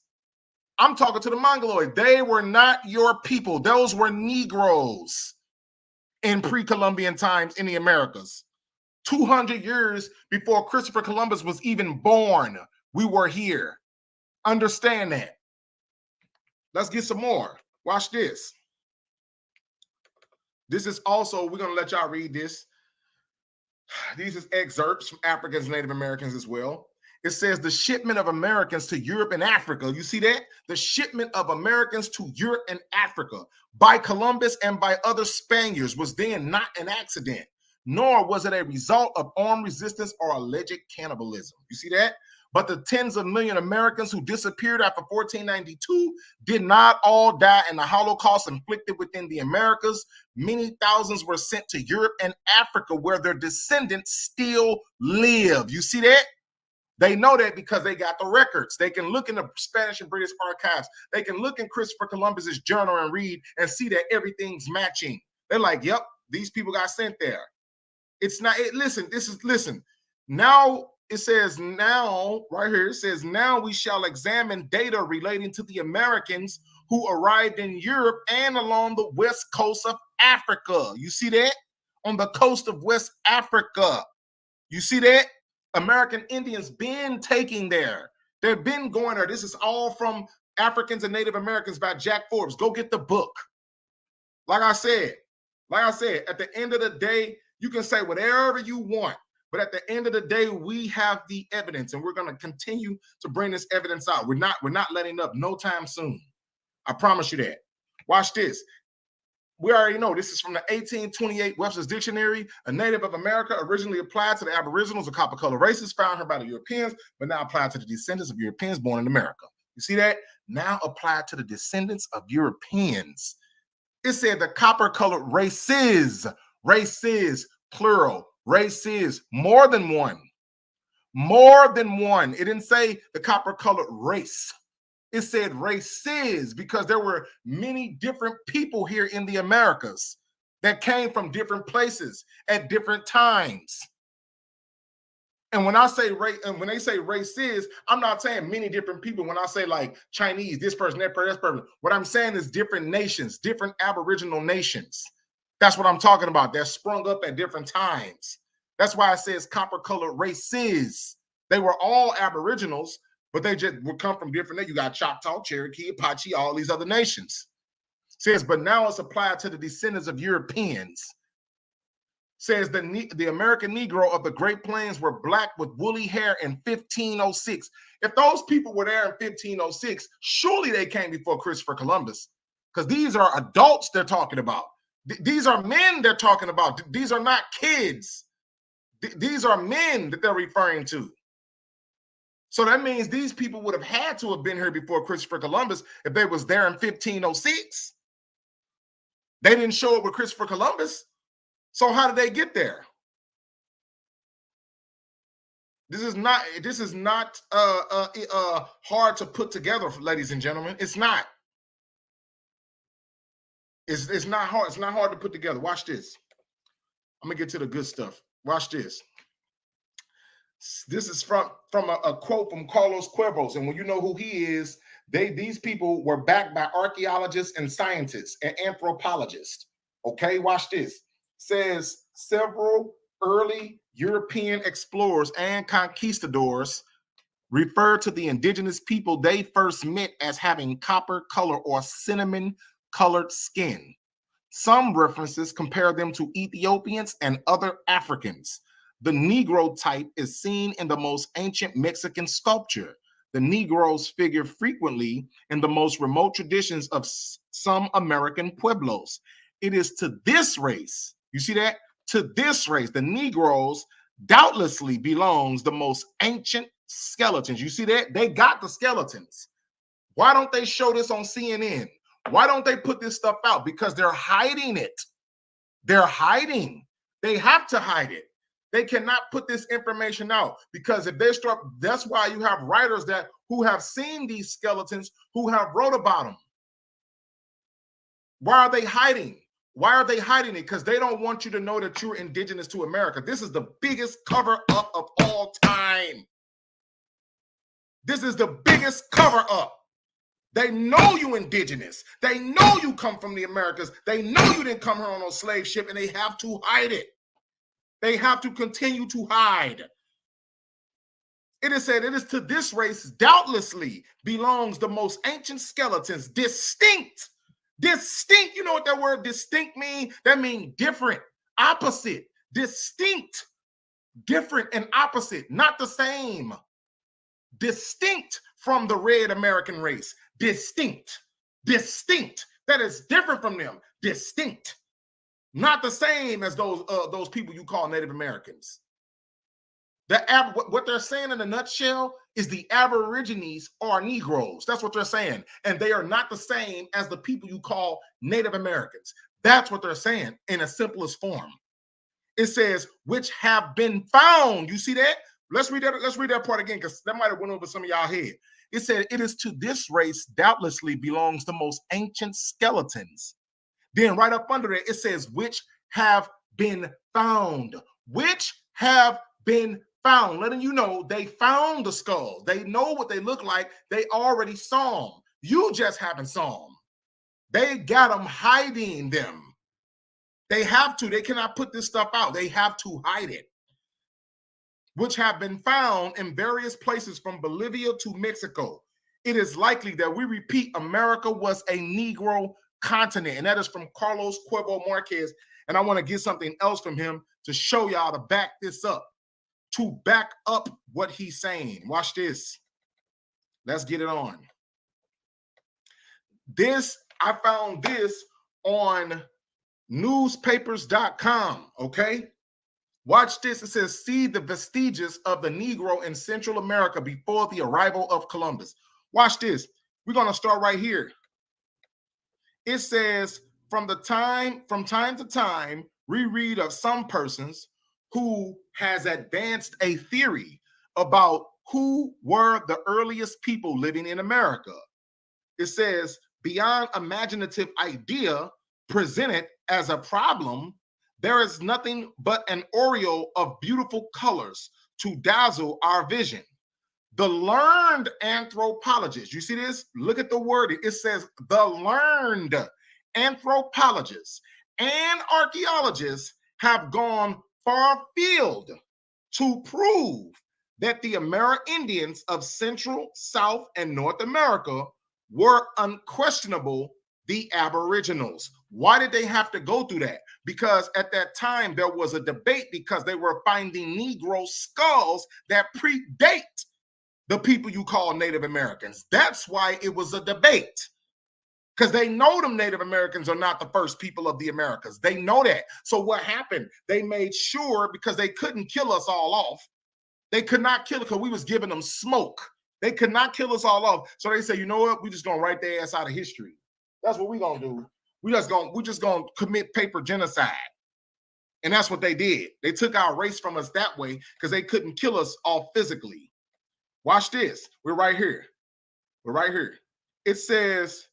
I'm talking to the Mongoloid. They were not your people. Those were Negroes in pre-Columbian times in the Americas. 200 years before Christopher Columbus was even born, we were here. Understand that. Let's get some more. Watch this. This is also, we're going to let y'all read this. These is excerpts from Africans and Native Americans as well. It says the shipment of Americans to Europe and Africa. You see that? The shipment of Americans to Europe and Africa by Columbus and by other Spaniards was then not an accident, nor was it a result of armed resistance or alleged cannibalism. You see that? But the tens of million Americans who disappeared after 1492 did not all die in the Holocaust inflicted within the Americas. Many thousands were sent to Europe and Africa, where their descendants still live. You see that? They know that because they got the records. They can look in the Spanish and British archives. They can look in Christopher Columbus's journal and read and see that everything's matching. They're like, yep, these people got sent there. It's not, listen. Now it says now, right here, it says now we shall examine data relating to the Americans who arrived in Europe and along the west coast of Africa. You see that? On the coast of West Africa. You see that? American Indians been taking there. They've been going there. This is all from Africans and Native Americans by Jack Forbes. Go get the book. Like I said, at the end of the day, you can say whatever you want, but at the end of the day, we have the evidence, and we're going to continue to bring this evidence out. We're not letting up no time soon. I promise you that. Watch this. We already know this is from the 1828 Webster's Dictionary. A native of America, originally applied to the Aboriginals or copper-colored races found here by the Europeans, but now applied to the descendants of Europeans born in America. You see that? Now applied to the descendants of Europeans. It said the copper-colored races, plural, races, more than one. It didn't say the copper-colored race. It said races, because there were many different people here in the Americas that came from different places at different times. And when I say race, and when they say races, I'm not saying many different people. When I say like Chinese, this person, that person, that person, what I'm saying is different nations, different Aboriginal nations. That's what I'm talking about. They're sprung up at different times. That's why it says copper-colored races. They were all Aboriginals, but they just would come from different. You got Choctaw, Cherokee, Apache, all these other nations. Says, but now it's applied to the descendants of Europeans. Says the American Negro of the Great Plains were black with woolly hair in 1506. If those people were there in 1506, surely they came before Christopher Columbus, because these are adults they're talking about. These are men they're talking about. These are not kids. These are men that they're referring to. So that means these people would have had to have been here before Christopher Columbus if they was there in 1506. They didn't show up with Christopher Columbus. So how did they get there? This is not hard to put together, ladies and gentlemen. It's not. It's not hard. It's not hard to put together. Watch this. I'm gonna get to the good stuff. Watch this. This is from a quote from Carlos Cuervos. And when you know who he is, these people were backed by archaeologists and scientists and anthropologists. Okay, watch this. Says several early European explorers and conquistadors refer to the indigenous people they first met as having copper color or cinnamon colored skin. Some references compare them to Ethiopians and other Africans. The Negro type is seen in the most ancient Mexican sculpture. The Negroes figure frequently in the most remote traditions of some American pueblos. It is to this race, you see that? To this race, the Negroes doubtlessly belongs the most ancient skeletons. You see that? They got the skeletons. Why don't they show this on CNN? Why don't they put this stuff out? Because they're hiding it. They're hiding. They have to hide it. They cannot put this information out because if they start, that's why you have writers who have seen these skeletons, who have wrote about them. Why are they hiding? Why are they hiding it? Because they don't want you to know that you're indigenous to America. This is the biggest cover up of all time. This is the biggest cover up. They know you indigenous. They know you come from the Americas. They know you didn't come here on no slave ship, and they have to hide it. They have to continue to hide. It is said, it is to this race doubtlessly belongs the most ancient skeletons, distinct. Distinct, you know what that word distinct means? That means different, opposite, distinct, different and opposite, not the same. Distinct from the red American race. Distinct. Distinct. That is different from them. Distinct. Not the same as those people you call Native Americans. What they're saying in a nutshell is the Aborigines are Negroes. That's what they're saying. And they are not the same as the people you call Native Americans. That's what they're saying in a simplest form. It says, which have been found. You see that? Let's read that part again, because that might have went over some of y'all head. It said, it is to this race doubtlessly belongs the most ancient skeletons. Then right up under it, it says, which have been found. Which have been found. Letting you know they found the skulls. They know what they look like. They already saw them. You just haven't saw them. They got them hiding them. They have to. They cannot put this stuff out. They have to hide it. Which have been found in various places from Bolivia to Mexico. It is likely that we repeat America was a Negro continent. And that is from Carlos Cuervo Marquez. And I want to get something else from him to show y'all to back this up. To back up what he's saying. Watch this. Let's get it on. I found this on newspapers.com, okay? Watch this. It says, see the vestiges of the Negro in Central America before the arrival of Columbus. Watch this. We're going to start right here. It says, from time to time, reread of some persons who has advanced a theory about who were the earliest people living in America. It says, beyond imaginative idea presented as a problem, there is nothing but an aureole of beautiful colors to dazzle our vision. The learned anthropologists, you see this? Look at the wording. It says the learned anthropologists and archaeologists have gone far afield to prove that the Amerindians of Central, South, and North America were unquestionable the Aboriginals. Why did they have to go through that? Because at that time there was a debate because they were finding Negro skulls that predate the people you call Native Americans. That's why it was a debate. Because they know them Native Americans are not the first people of the Americas. They know that. So what happened? They made sure, because they couldn't kill us all off. They could not kill us because we was giving them smoke. They could not kill us all off. So they say, you know what? We're just going to write their ass out of history. That's what we're going to do. We're just going to commit paper genocide. And that's what they did. They took our race from us that way because they couldn't kill us all physically. Watch this. We're right here. We're right here. It says,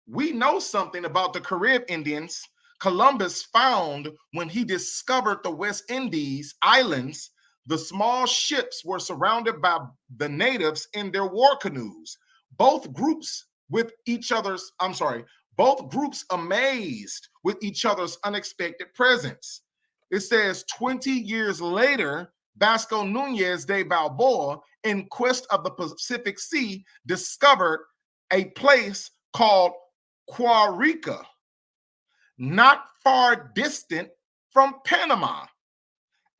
we know something about the Carib Indians Columbus found when he discovered the West Indies islands. The small ships were surrounded by the natives in their war canoes. Both groups amazed with each other's unexpected presence. It says 20 years later, Vasco Núñez de Balboa, in quest of the Pacific Sea, discovered a place called Quarrica, not far distant from Panama,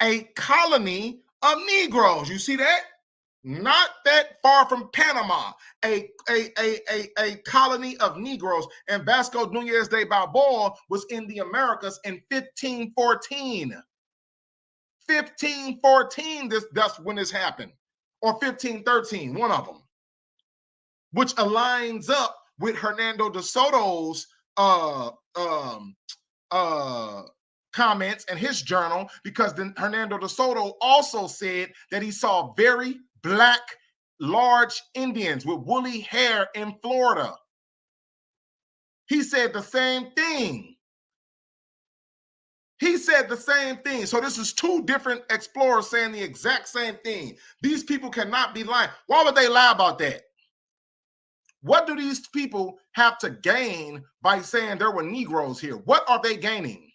a colony of Negroes. You see that? Not that far from Panama, a colony of Negroes. And Vasco Núñez de Balboa was in the Americas in 1514. 1514, that's when this happened. Or 1513, one of them. Which aligns up with Hernando de Soto's comments in his journal, because then Hernando de Soto also said that he saw very black, large Indians with woolly hair in Florida. He said the same thing. He said the same thing. So this is two different explorers saying the exact same thing. These people cannot be lying. Why would they lie about that? What do these people have to gain by saying there were Negroes here? What are they gaining?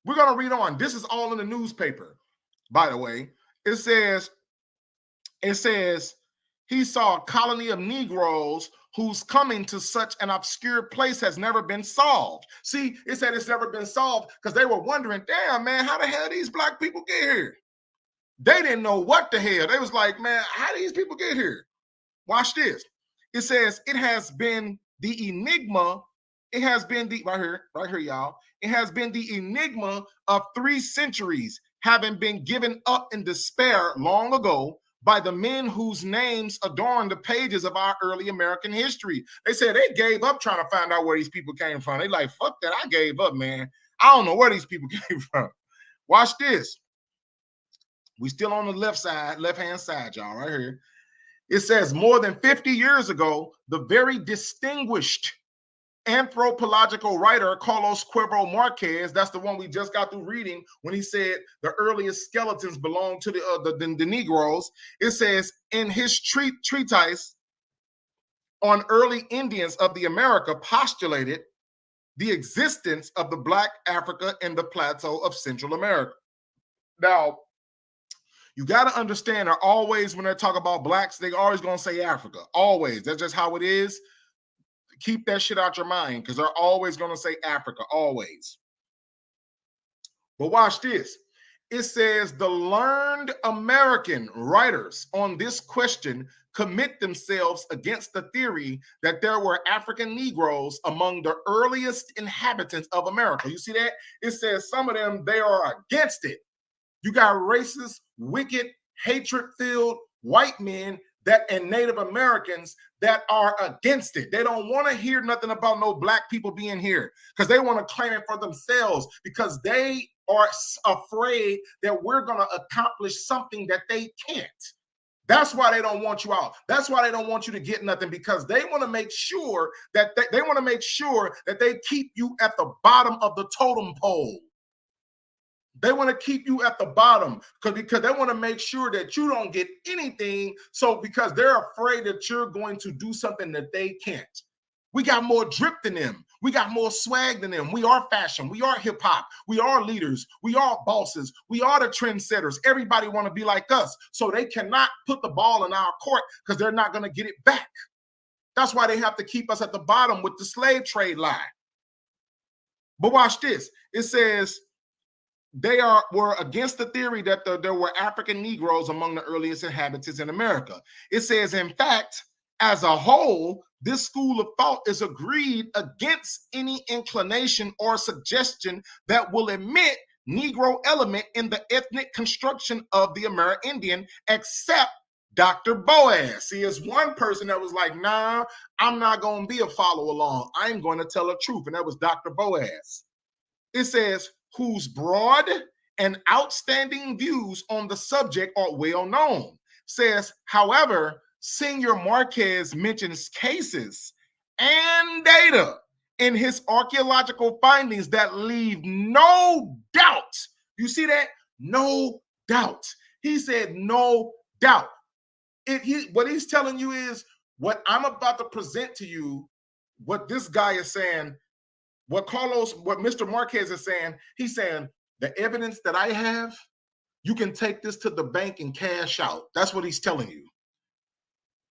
We're going to read on. This is all in the newspaper, by the way. It says, he saw a colony of Negroes whose coming to such an obscure place has never been solved. See, it said it's never been solved because they were wondering, damn, man, how the hell these black people get here? They didn't know what the hell. They was like, man, how do these people get here? Watch this. It says it has been the enigma. It has been the, right here, y'all. It has been the enigma of 3 centuries, having been given up in despair long ago by the men whose names adorn the pages of our early American history. They said they gave up trying to find out where these people came from. They like, fuck that, I gave up, man. I don't know where these people came from. Watch this. We still on the left-hand side, y'all, right here. It says more than 50 years ago, the very distinguished anthropological writer Carlos Cuervo Marquez, that's the one we just got through reading when he said the earliest skeletons belong to the Negroes. It says in his treatise on early Indians of the America postulated the existence of the Black Africa and the plateau of Central America. Now, you got to understand, they're always, when they talk about blacks, they're always going to say Africa. Always. That's just how it is. Keep that shit out your mind, because they're always going to say Africa. Always. But watch this. It says the learned American writers on this question commit themselves against the theory that there were African Negroes among the earliest inhabitants of America. You see that? It says some of them, they are against it. You got racist, wicked, hatred-filled white men and Native Americans that are against it. They don't want to hear nothing about no black people being here because they want to claim it for themselves, because they are afraid that we're going to accomplish something that they can't. That's why they don't want you out. That's why they don't want you to get nothing, because they want to make sure that they keep you at the bottom of the totem pole. They want to keep you at the bottom because they want to make sure that you don't get anything. So because they're afraid that you're going to do something that they can't. We got more drip than them. We got more swag than them. We are fashion. We are hip hop. We are leaders. We are bosses. We are the trendsetters. Everybody want to be like us. So they cannot put the ball in our court because they're not going to get it back. That's why they have to keep us at the bottom with the slave trade lie. But watch this. It says, they were against the theory that there were African Negroes among the earliest inhabitants in America. It says, in fact, as a whole, this school of thought is agreed against any inclination or suggestion that will admit Negro element in the ethnic construction of the Amerindian, except Dr. Boaz. See, it's one person that was like, nah, I'm not going to be a follow along. I'm going to tell the truth. And that was Dr. Boaz. It says, whose broad and outstanding views on the subject are well known. Says, however, Senor Marquez mentions cases and data in his archaeological findings that leave no doubt. You see that? No doubt. He said, no doubt. What he's telling you is what I'm about to present to you, what this guy is saying, what Mr. Marquez is saying, he's saying, the evidence that I have, you can take this to the bank and cash out. That's what he's telling you.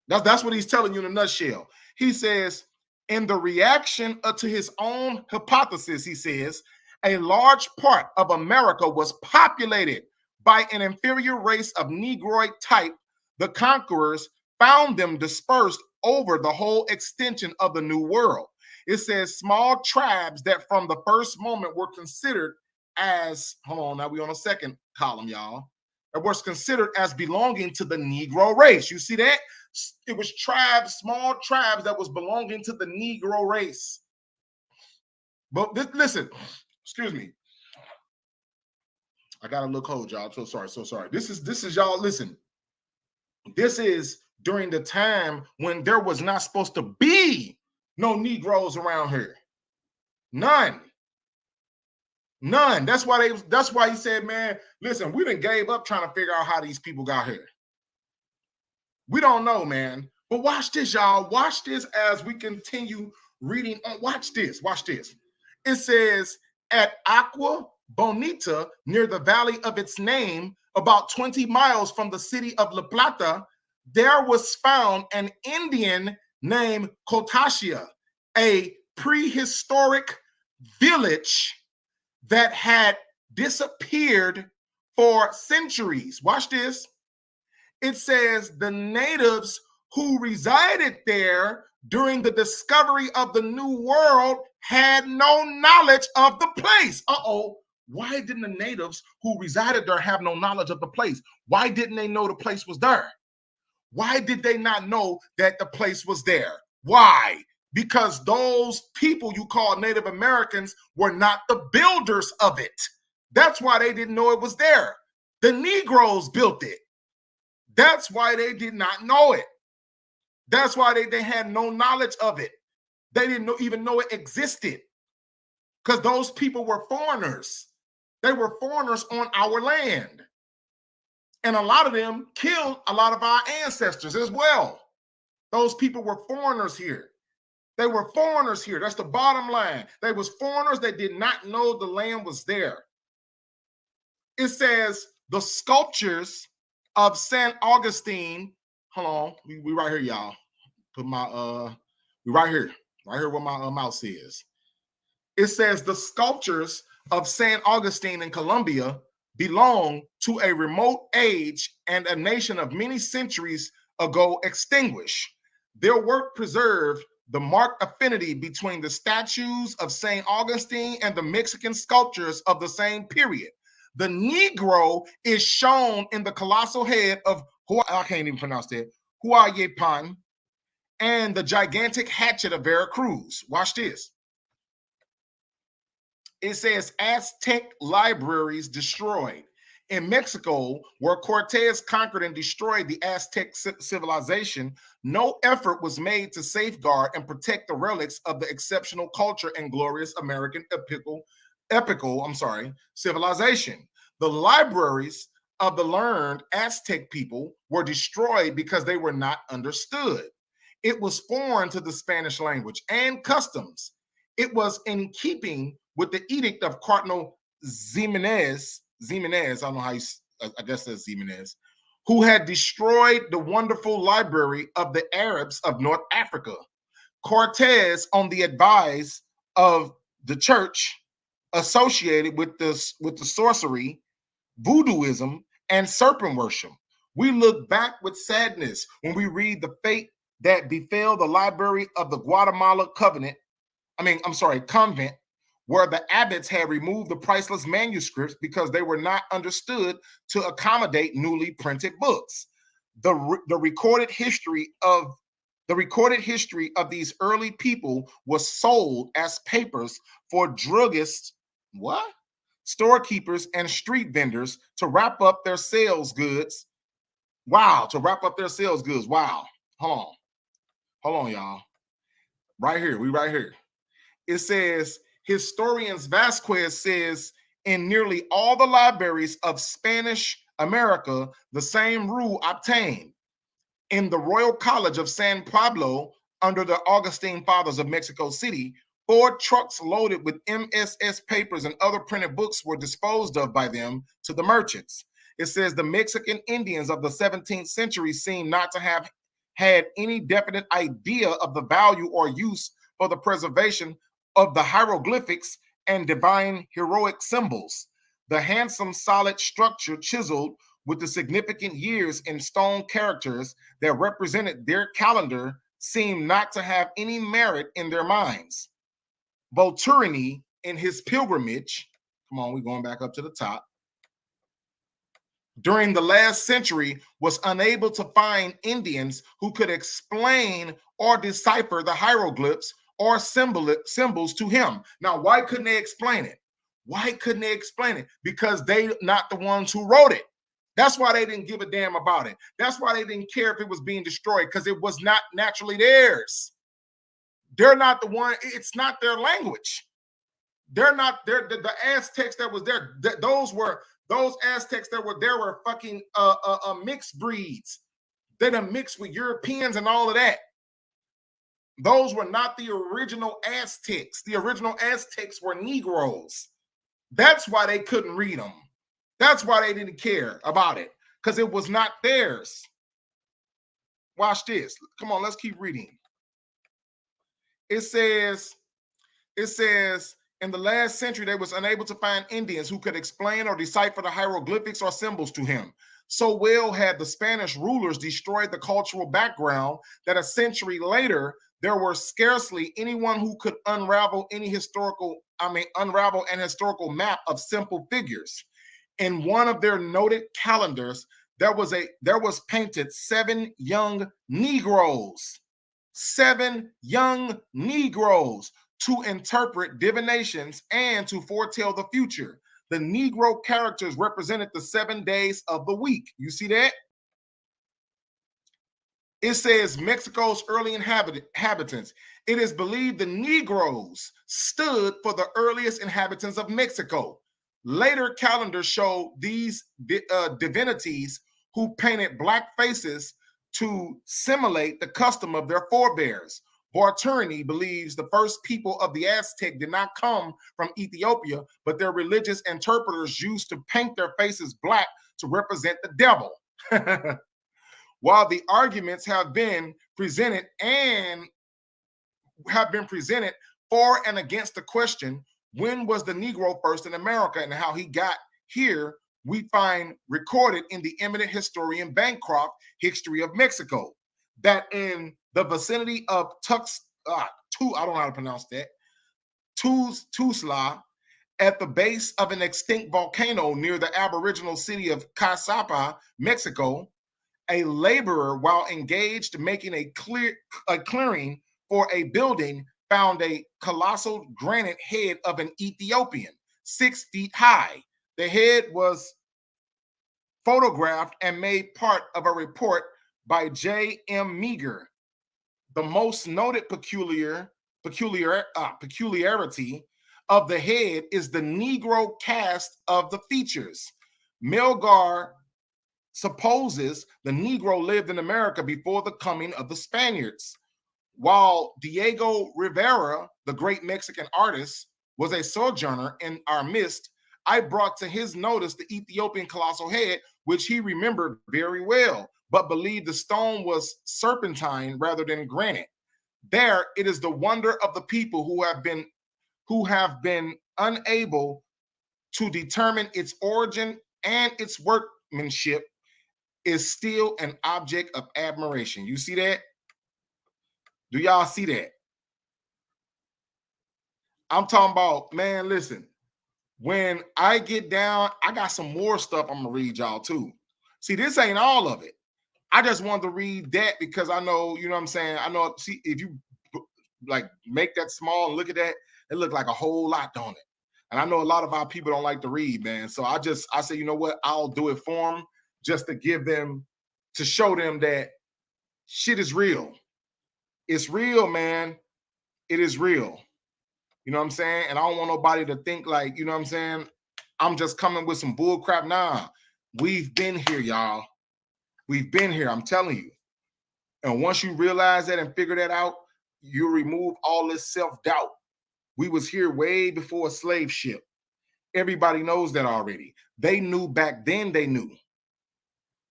That's what he's telling you in a nutshell. He says, in the reaction to his own hypothesis, he says, a large part of America was populated by an inferior race of Negroid type. The conquerors found them dispersed over the whole extension of the New World. It says small tribes that from the first moment were considered as, hold on, now we're on a second column, y'all. It was considered as belonging to the Negro race. You see that? It was tribes, small tribes that was belonging to the Negro race. But listen, excuse me. I got a little cold, y'all. So sorry. This is y'all, listen. This is during the time when there was not supposed to be no Negroes around here. None. That's why he said, man, listen, we done gave up trying to figure out how these people got here. We don't know, man. But watch this, y'all. Watch this as we continue reading. Watch this. It says, at Aqua Bonita, near the valley of its name, about 20 miles from the city of La Plata, there was found an Indian named Cotashia, a prehistoric village that had disappeared for centuries. Watch this. It says the natives who resided there during the discovery of the New World had no knowledge of the place. Why didn't the natives who resided there have no knowledge of the place? Why didn't they know the place was there? Why did they not know that the place was there? Why? Because those people you call Native Americans were not the builders of it. That's why they didn't know it was there. The Negroes built it. That's why they did not know it. That's why they had no knowledge of it. They didn't even know it existed. Because those people were foreigners. They were foreigners on our land. And a lot of them killed a lot of our ancestors as well. Those people were foreigners here. They were foreigners here. That's the bottom line. They was foreigners that did not know the land was there. It says the sculptures of St. Augustine. Hold on, we right here, y'all. Put my we right here where my mouse is. It says the sculptures of St. Augustine in Colombia belong to a remote age and a nation of many centuries ago extinguished. Their work preserved the marked affinity between the statues of St. Augustine and the Mexican sculptures of the same period. The Negro is shown in the colossal head of, I can't even pronounce that, Huayepan, and the gigantic hatchet of Veracruz. Watch this. It says Aztec libraries destroyed. In Mexico, where Cortez conquered and destroyed the Aztec civilization, no effort was made to safeguard and protect the relics of the exceptional culture and glorious American epical civilization. The libraries of the learned Aztec people were destroyed because they were not understood. It was foreign to the Spanish language and customs. It was in keeping with the edict of Cardinal Ximenes, I don't know how I guess that's Ximenes, who had destroyed the wonderful library of the Arabs of North Africa. Cortez, on the advice of the church associated with the sorcery, voodooism, and serpent worship. We look back with sadness when we read the fate that befell the library of the Guatemala convent, where the abbots had removed the priceless manuscripts because they were not understood to accommodate newly printed books. The recorded history of these early people was sold as papers for druggists, storekeepers, and street vendors to wrap up their sales goods. Wow, to wrap up their sales goods. Wow. Hold on, y'all. Right here, we right here. It says, historians Vasquez says In nearly all the libraries of Spanish America, the same rule obtained. In the Royal College of San Pablo, under the Augustine Fathers of Mexico City, 4 trucks loaded with MSS papers and other printed books were disposed of by them to the merchants. It says the Mexican Indians of the 17th century seem not to have had any definite idea of the value or use for the preservation of the hieroglyphics and divine heroic symbols. The handsome, solid structure chiseled with the significant years in stone characters that represented their calendar seemed not to have any merit in their minds. Volturini, in his pilgrimage, come on, we're going back up to the top, during the last century was unable to find Indians who could explain or decipher the hieroglyphs or symbols to him. Now, why couldn't they explain it? Why couldn't they explain it? Because they not the ones who wrote it. That's why they didn't give a damn about it. That's why they didn't care if it was being destroyed, because it was not naturally theirs. They're not the one, it's not their language. They're not the Aztecs that was there. Those Aztecs that were there were fucking mixed breeds. They done mixed with Europeans and all of that. Those were not the original Aztecs. The original Aztecs were Negroes. That's why they couldn't read them. That's why they didn't care about it, because it was not theirs. Watch this. Come on, let's keep reading. It says, in the last century, they was unable to find Indians who could explain or decipher the hieroglyphics or symbols to him. So well had the Spanish rulers destroyed the cultural background that a century later, there were scarcely anyone who could unravel an historical map of simple figures. In one of their noted calendars, there was painted 7 young Negroes. 7 young Negroes to interpret divinations and to foretell the future. The Negro characters represented the 7 days of the week. You see that? It says Mexico's early inhabitants. It is believed the Negroes stood for the earliest inhabitants of Mexico. Later calendars show these divinities who painted black faces to simulate the custom of their forebears. Volturini believes the first people of the Aztec did not come from Ethiopia, but their religious interpreters used to paint their faces black to represent the devil. While the arguments have been presented for and against the question, when was the Negro first in America and how he got here, we find recorded in the eminent historian Bancroft, History of Mexico, that in the vicinity of Tuzla, at the base of an extinct volcano near the aboriginal city of Casapa, Mexico, a laborer, while engaged making a clearing for a building, found a colossal granite head of an Ethiopian, 6 feet high. The head was photographed and made part of a report by J.M. Meager. The most noted peculiarity of the head is the Negro cast of the features. Melgar supposes the Negro lived in America before the coming of the Spaniards. While Diego Rivera, the great Mexican artist, was a sojourner in our midst, I brought to his notice the Ethiopian colossal head, which he remembered very well, but believed the stone was serpentine rather than granite. There it is the wonder of the people who have been unable to determine its origin, and its workmanship is still an object of admiration. You see that? Do y'all see that? I'm talking about, man, listen, when I get down, I got some more stuff I'm gonna read y'all too. See, this ain't all of it. I just wanted to read that because I know, you know what I'm saying? I know, see, if you like make that small and look at that, it look like a whole lot, don't it? And I know a lot of our people don't like to read, man. So I say, you know what? I'll do it for them just to give them, to show them that shit is real. It's real, man. It is real. You know what I'm saying? And I don't want nobody to think like, you know what I'm saying? I'm just coming with some bull crap. Nah, we've been here, y'all. We've been here, I'm telling you. And once you realize that and figure that out, you remove all this self-doubt. We was here way before a slave ship. Everybody knows that already. They knew back then, they knew.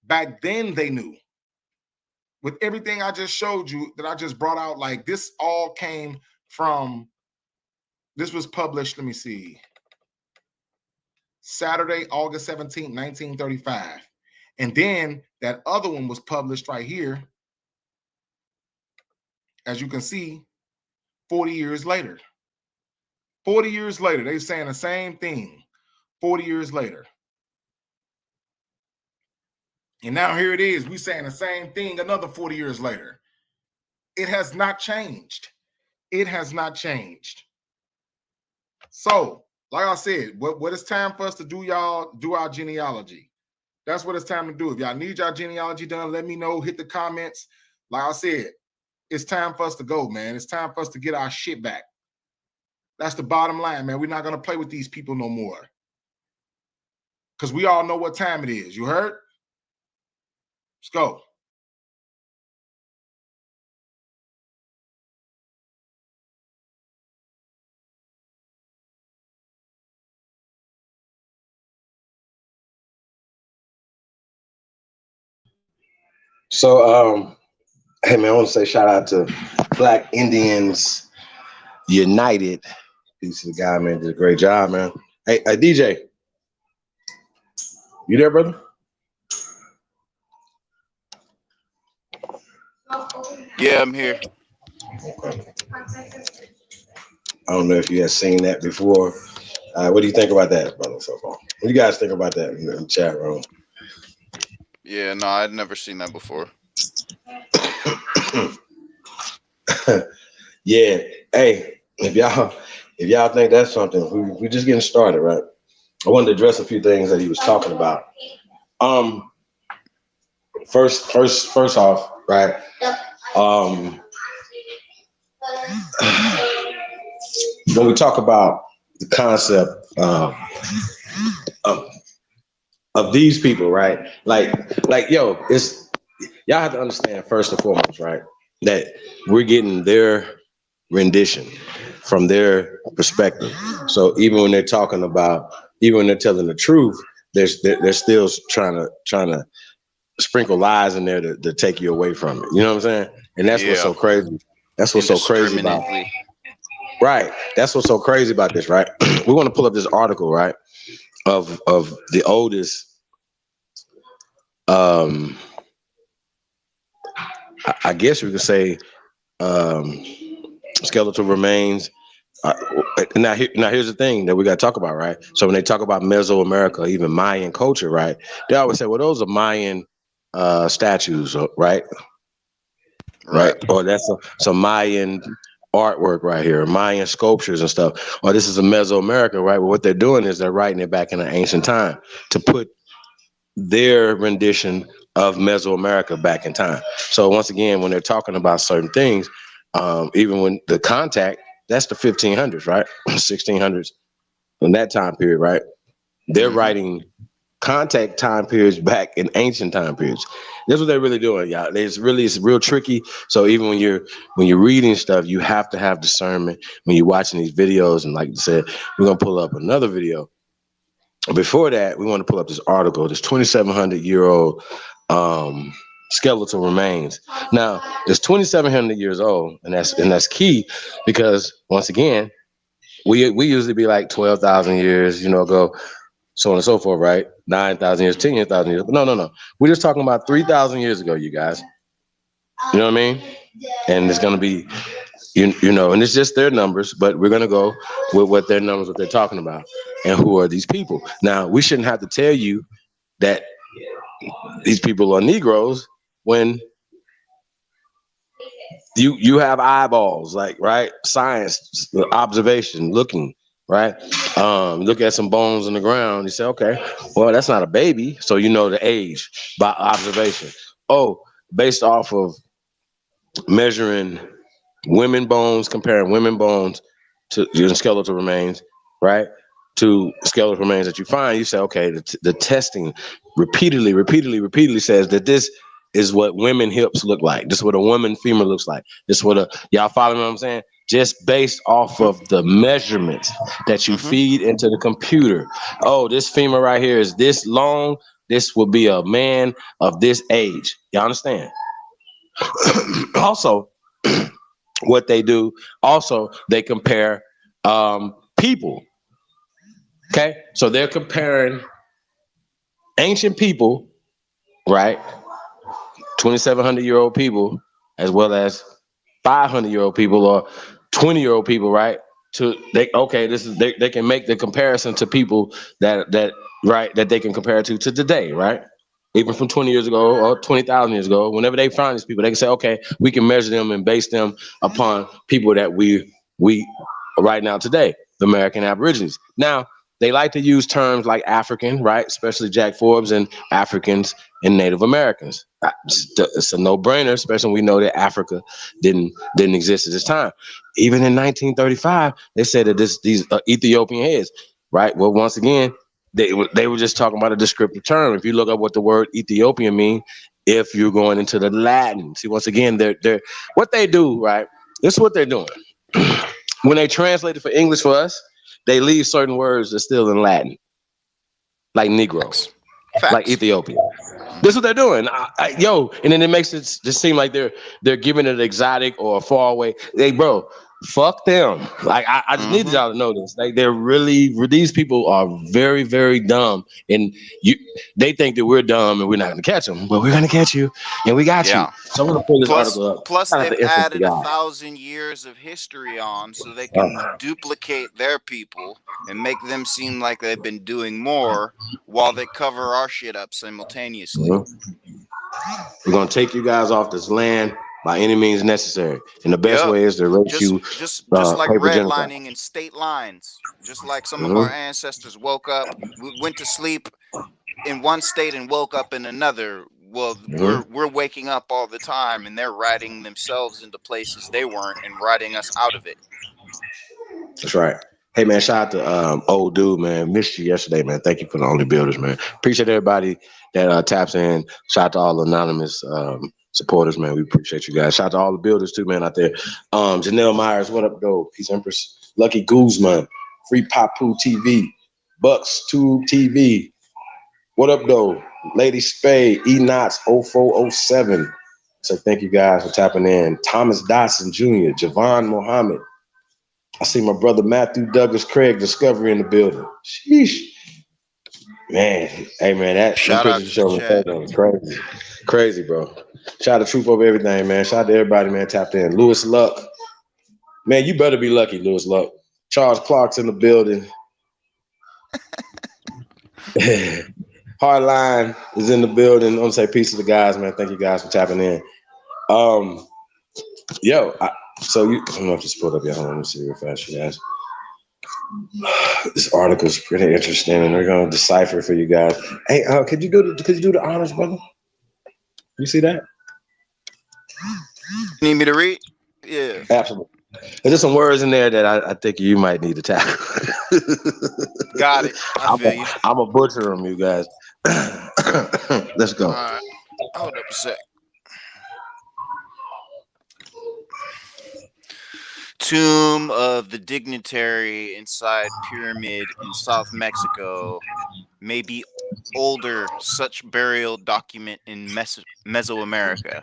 Back then, they knew. With everything I just showed you that I just brought out, like this all came from, this was published, let me see, Saturday, August 17th, 1935. And then that other one was published right here, as you can see, 40 years later. 40 years later, they're saying the same thing 40 years later. And now here it is, we saying the same thing another 40 years later. It has not changed. It has not changed. So, like I said, what it's time for us to do, y'all, do our genealogy. That's what it's time to do. If y'all need y'all genealogy done, let me know, hit the comments. Like I said, it's time for us to go, man. It's time for us to get our shit back. That's the bottom line, man. We're not going to play with these people no more. Because we all know what time it is. You heard? Let's go. So, hey man, I want to say shout out to Black Indians United. Piece of the guy, man, did a great job, man. Hey, DJ, you there, brother? Yeah, I'm here. Okay. I don't know if you have seen that before. What do you think about that, brother, so far? What do you guys think about that in the chat room? Yeah, no, I'd never seen that before. Yeah. Hey, if y'all think that's something, we're just getting started, right? I wanted to address a few things that he was talking about. First off, right? When we talk about the concept of these people, right? Like, yo, it's y'all have to understand first and foremost, right? That we're getting their rendition from their perspective. So even when they're talking about, even when they're telling the truth, they're still trying to sprinkle lies in there to take you away from it. You know what I'm saying? And that's what's so crazy. That's what's so crazy about. Right. That's what's so crazy about this, right? We want to pull up this article, right? Of the oldest I guess we could say skeletal remains. Now here's the thing that we got to talk about, right? So when they talk about Mesoamerica, even Mayan culture, right? They always say, well, those are Mayan statues, right? Right. Or that's some Mayan artwork right here, Mayan sculptures and stuff. Or this is a Mesoamerica, right? But what they're doing is they're writing it back in an ancient time to put their rendition of Mesoamerica back in time. So once again, when they're talking about certain things, even when the contact, that's the 1500s, right? 1600s, in that time period, right? They're writing contact time periods back in ancient time periods. That's what they're really doing, y'all. It's real tricky. So even when you're reading stuff, you have to have discernment when you're watching these videos. And like you said, we're gonna pull up another video. Before that, we want to pull up this article, this 2,700-year-old skeletal remains. Now, it's 2,700 years old, and that's key because once again, we usually be like 12,000 years, ago, so on and so forth, right? 9,000 years, 10,000 years. But no. We're just talking about 3,000 years ago, you guys. You know what I mean? And it's gonna be, and it's just their numbers, but we're gonna go with what their numbers, what they're talking about, and who are these people. Now, we shouldn't have to tell you that these people are Negroes when you have eyeballs, like, right? Science, observation, looking, right? Look at some bones in the ground. You say, okay, well, that's not a baby, so you know the age by observation. Oh, based off of measuring women bones, comparing women bones to skeletal remains, right? to skeletal remains that you find, you say, okay, the testing repeatedly says that this is what women hips look like. This is what a woman femur looks like. This is what y'all follow me what I'm saying? Just based off of the measurements that you feed into the computer. Oh, this femur right here is this long. This will be a man of this age. You understand? Also, what they do, also, they compare people. Okay, so they're comparing ancient people, right? 2,700-year-old people, as well as 500-year-old people or 20-year-old people, right? They can make the comparison to people that they can compare to today, right? Even from 20 years ago or 20,000 years ago, whenever they find these people, they can say, okay, we can measure them and base them upon people that we right now today, the American Aborigines. Now, they like to use terms like African, right? Especially Jack Forbes and Africans and Native Americans. It's a no-brainer, especially when we know that Africa didn't exist at this time. Even in 1935, they said that these Ethiopian heads, right? Well, once again, they were just talking about a descriptive term. If you look up what the word Ethiopian means, if you're going into the Latin, see, once again, they're what they do, right? This is what they're doing. When they translate it for English for us, they leave certain words that's still in Latin, like Negro, like Ethiopian. This is what they're doing. And then it makes it just seem like they're giving it exotic or far away. Bro, fuck them. Like I just need y'all to know this. Like these people are very, very dumb, and they think that we're dumb and we're not gonna catch them, but we're gonna catch you, and we got you. So I'm gonna pull this article up. Plus, they've added 1,000 years of history on, so they can duplicate their people and make them seem like they've been doing more, while they cover our shit up simultaneously. We're gonna take you guys off this land by any means necessary, and the best way is to rape you. Just like redlining and state lines. Just like some of our ancestors woke up, went to sleep in one state and woke up in another. Well, we're waking up all the time, and they're writing themselves into places they weren't and writing us out of it. That's right. Hey man, shout out to old dude, man. Missed you yesterday, man. Thank you for the only builders, man. Appreciate everybody that taps in. Shout out to all the anonymous supporters, man. We appreciate you guys. Shout out to all the builders too, man, out there. Janelle Myers, what up, though? Peace Empress. Lucky Guzman, Free Papu TV, Bucks Tube TV. What up, though? Lady Spade, Knots 0407. So thank you guys for tapping in. Thomas Dotson Jr., Javon Mohammed. I see my brother Matthew Douglas Craig Discovery in the building. Sheesh. Man, hey man, that shout out to show crazy. Crazy, bro. Shout out to Truth Over Everything, man. Shout out to everybody, man, tapped in. Lewis Luck. Man, you better be lucky, Lewis Luck. Charles Clark's in the building. Hardline is in the building. I'm gonna say peace to the guys, man. Thank you guys for tapping in. So you, I don't know if this pulled up yet. Hold on, let me see real fast, you guys. This article is pretty interesting, and we're gonna decipher for you guys. Hey, could you do the honors, brother? You see that? Need me to read? Yeah, absolutely. There's just some words in there that I think you might need to tackle. Got it. I feel you. I'm a butcher them, you guys. Let's go. All right. Hold up a sec. Tomb of the dignitary inside pyramid in South Mexico may be older such burial document in Mesoamerica.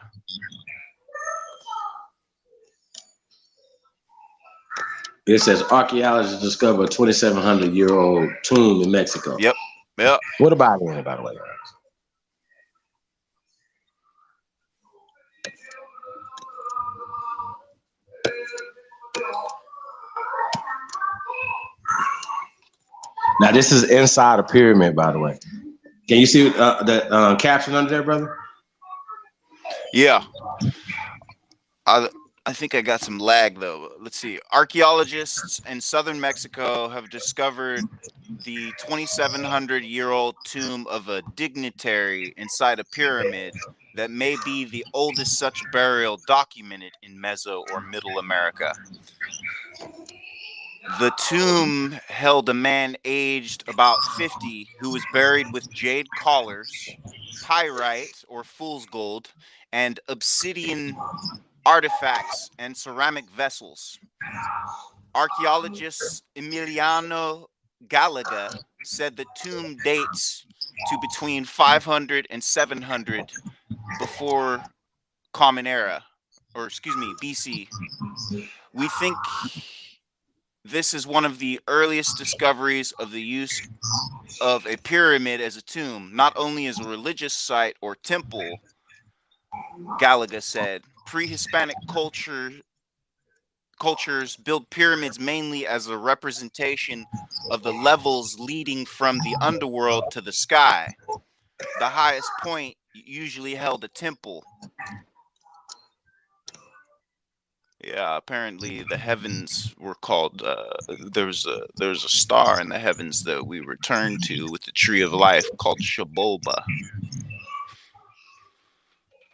It says archaeologists discover a 2,700-year-old tomb in Mexico. Yep. What about it, by the way? Now, this is inside a pyramid, by the way. Can you see the caption under there, brother? Yeah. I think I got some lag, though. Let's see. Archaeologists in southern Mexico have discovered the 2,700-year-old tomb of a dignitary inside a pyramid that may be the oldest such burial documented in Meso or Middle America. The tomb held a man aged about 50 who was buried with jade collars, pyrite or fool's gold, and obsidian artifacts and ceramic vessels. Archaeologist Emiliano Gallagher said the tomb dates to between 500 and 700 before Common Era, or excuse me, BC. We think this is one of the earliest discoveries of the use of a pyramid as a tomb, not only as a religious site or temple. Gallagher said, pre-Hispanic cultures built pyramids mainly as a representation of the levels leading from the underworld to the sky. The highest point usually held a temple. Yeah, apparently the heavens were called. There's a star in the heavens that we return to with the tree of life called Shaboba.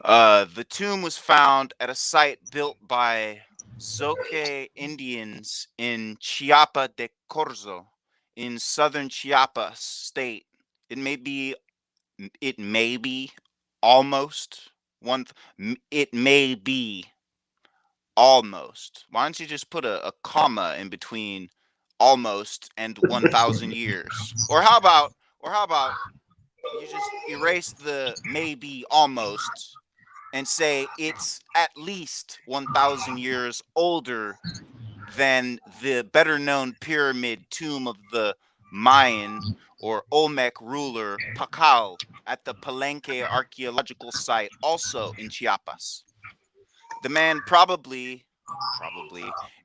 The tomb was found at a site built by Zoque Indians in Chiapa de Corzo in southern Chiapas state. It may be almost one. It may be almost. Why don't you just put a comma in between almost and 1,000 years? Or how about you just erase the maybe almost and say it's at least 1,000 years older than the better known pyramid tomb of the Mayan or Olmec ruler Pakal at the Palenque archaeological site, also in Chiapas. The man probably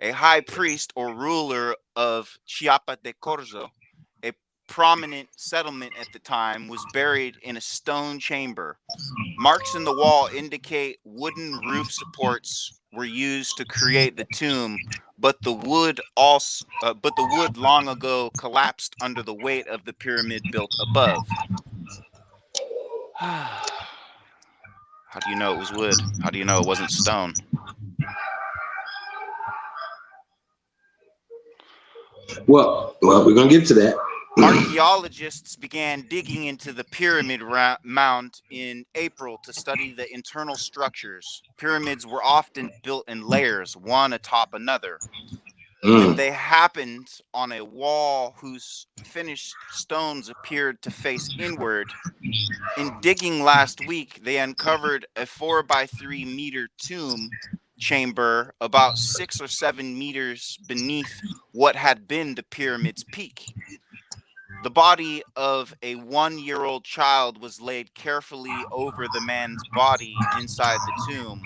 a high priest or ruler of Chiapa de Corzo, a prominent settlement at the time, was buried in a stone chamber. Marks in the wall indicate wooden roof supports were used to create the tomb, but the wood long ago collapsed under the weight of the pyramid built above. How do you know it was wood? How do you know it wasn't stone? Well, we're gonna get to that. Archaeologists began digging into the pyramid mound in April to study the internal structures. Pyramids were often built in layers, one atop another. When they happened on a wall whose finished stones appeared to face inward, in digging last week, they uncovered a 4x3 meter tomb chamber about 6 or 7 meters beneath what had been the pyramid's peak. The body of a 1-year-old child was laid carefully over the man's body inside the tomb,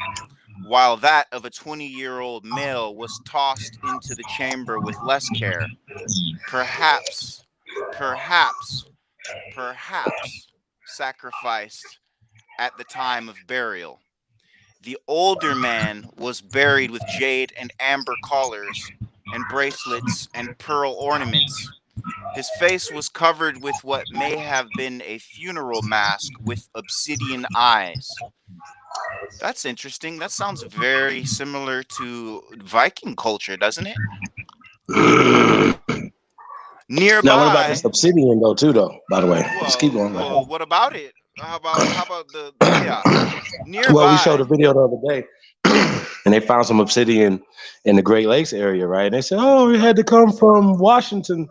while that of a 20-year-old male was tossed into the chamber with less care. Perhaps sacrificed at the time of burial. The older man was buried with jade and amber collars and bracelets and pearl ornaments. His face was covered with what may have been a funeral mask with obsidian eyes. That's interesting. That sounds very similar to Viking culture, doesn't it? Nearby. Now, what about this obsidian though, by the way? Just keep going. Well, what about it? How about the nearby? Well, we showed a video the other day, and they found some obsidian in the Great Lakes area, right? And they said, "Oh, it had to come from Washington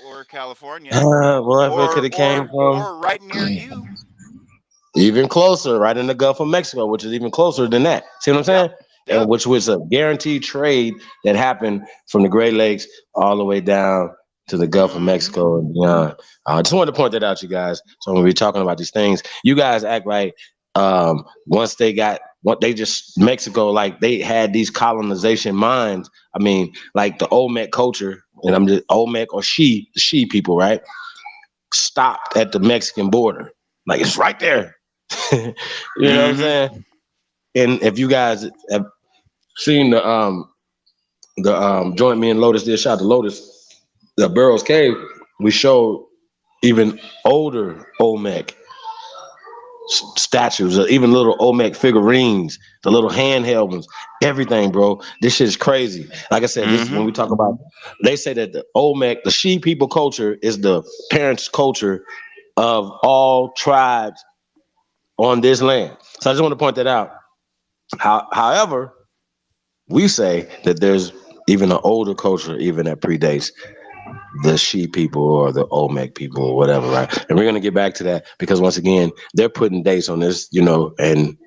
or California, well, it could have came from or right near you, even closer, right in the Gulf of Mexico, which is even closer than that. See what I'm saying? Yep. And which was a guaranteed trade that happened from the Great Lakes all the way down to the Gulf of Mexico and beyond. I just wanted to point that out, you guys. So when we're talking about these things, you guys act like once they got Mexico, like they had these colonization minds. I mean, like the Olmec culture, and I'm just Olmec or the She people, right? Stopped at the Mexican border. Like it's right there. You know what I'm saying? And if you guys have seen the joint me and Lotus did, shout to Lotus, the Burroughs Cave, we showed even older Olmec statues, or even little Olmec figurines, the little handheld ones, everything, bro. This shit is crazy. Like I said, this is when we talk about, they say that the Olmec, the She people culture is the parents' culture of all tribes on this land. So I just want to point that out. However, we say that there's even an older culture, even that predates the She people or the Olmec people or whatever, right? And we're gonna get back to that because once again, they're putting dates on this, you know, and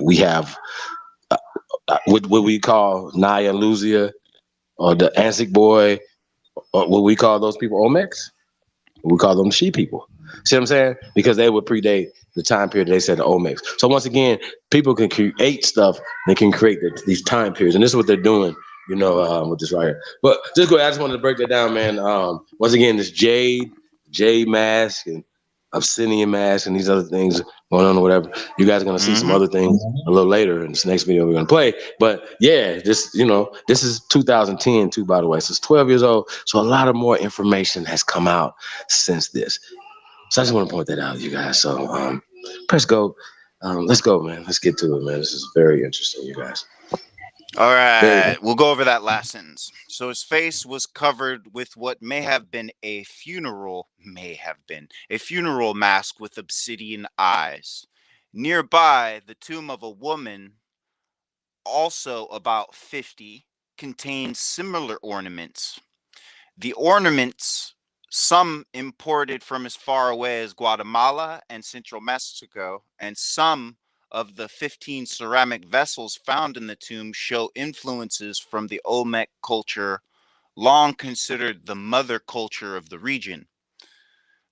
we have what we call Naya Luzia or the Anzic boy, or what we call those people Olmecs. We call them She people. See what I'm saying? Because they would predate the time period they said the Olmecs. So once again, people can create stuff. They can create these time periods, and this is what they're doing. You know, with this right here. But just go. I just wanted to break that down, man. Once again, this jade mask and obsidian mask and these other things going on or whatever. You guys are gonna see some other things a little later in this next video we're gonna play. But yeah, this, you know, this is 2010 too, by the way. So it's 12 years old. So a lot of more information has come out since this. So I just want to point that out, you guys. So press go. Let's go, man. Let's get to it, man. This is very interesting, you guys. All right, we'll go over that last sentence. So his face was covered with what may have been a funeral mask with obsidian eyes. Nearby, the tomb of a woman, also about 50, contained similar ornaments. The ornaments, some imported from as far away as Guatemala and central Mexico, and some of the 15 ceramic vessels found in the tomb show influences from the Olmec culture, long considered the mother culture of the region.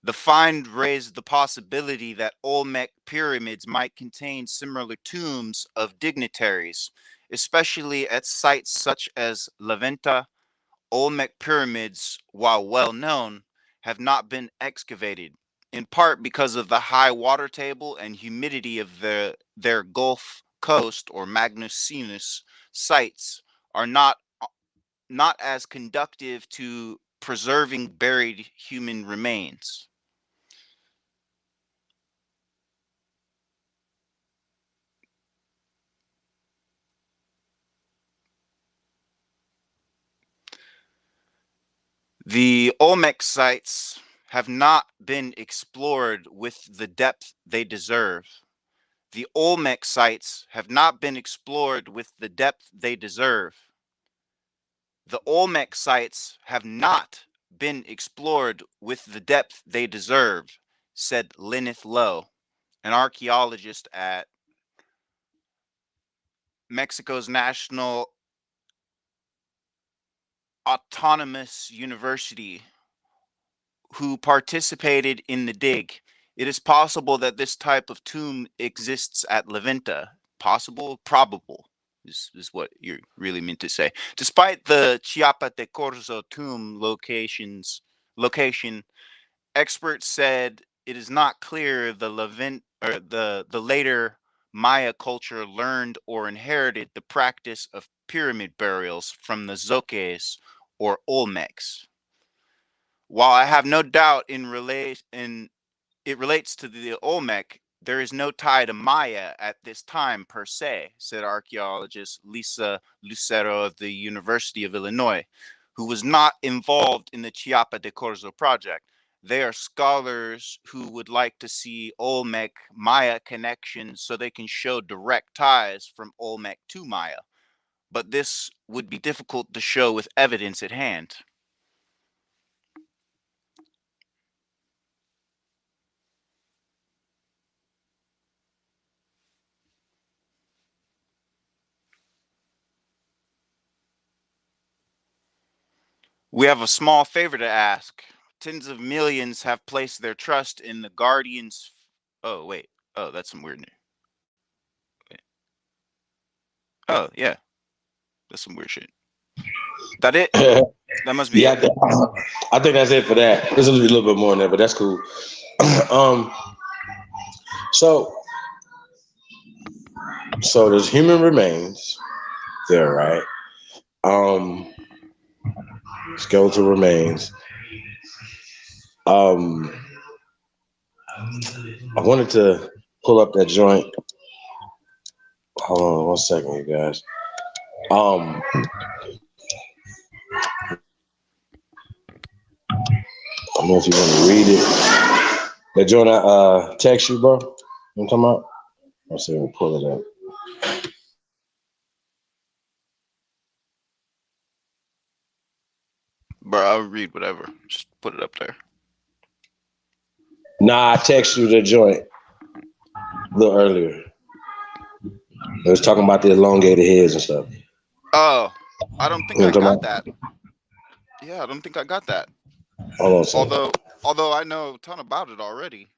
The find raised the possibility that Olmec pyramids might contain similar tombs of dignitaries, especially at sites such as La Venta. Olmec pyramids, while well known, have not been excavated, in part because of the high water table and humidity of their Gulf Coast or Magnus Sinus sites are not as conducive to preserving buried human remains. The Olmec sites have not been explored with the depth they deserve. The Olmec sites have not been explored with the depth they deserve. The Olmec sites have not been explored with the depth they deserve, said Lyneth Lowe, an archaeologist at Mexico's National Autonomous University, who participated in the dig. It is possible that this type of tomb exists at La Venta. Possible, probable is what you're really meant to say. Despite the Chiapa de Corzo tomb location, experts said it is not clear the later Maya culture learned or inherited the practice of pyramid burials from the Zoques or Olmecs. While I have no doubt it relates to the Olmec, there is no tie to Maya at this time per se, said archaeologist Lisa Lucero of the University of Illinois, who was not involved in the Chiapa de Corzo project. They are scholars who would like to see Olmec Maya connections so they can show direct ties from Olmec to Maya. But this would be difficult to show with evidence at hand. We have a small favor to ask. Tens of millions have placed their trust in the guardians. Oh, wait. Oh, that's some weird news. Wait. Oh, yeah. That's some weird shit. That it? That must be it. I think that's it for that. There's a little bit more in there, but that's cool. So there's human remains there, right? Skeletal remains. I wanted to pull up that joint. Hold on 1 second, you guys. I don't know if you want to read it. That joint I text you, bro. You know what I'm talking about? Let's see if we pull it up. Bro, I'll read whatever. Just put it up there. Nah, I text you the joint a little earlier. I was talking about the elongated heads and stuff. Oh, I don't think I got that. Yeah, I don't think I got that. Hold on. Although I know a ton about it already.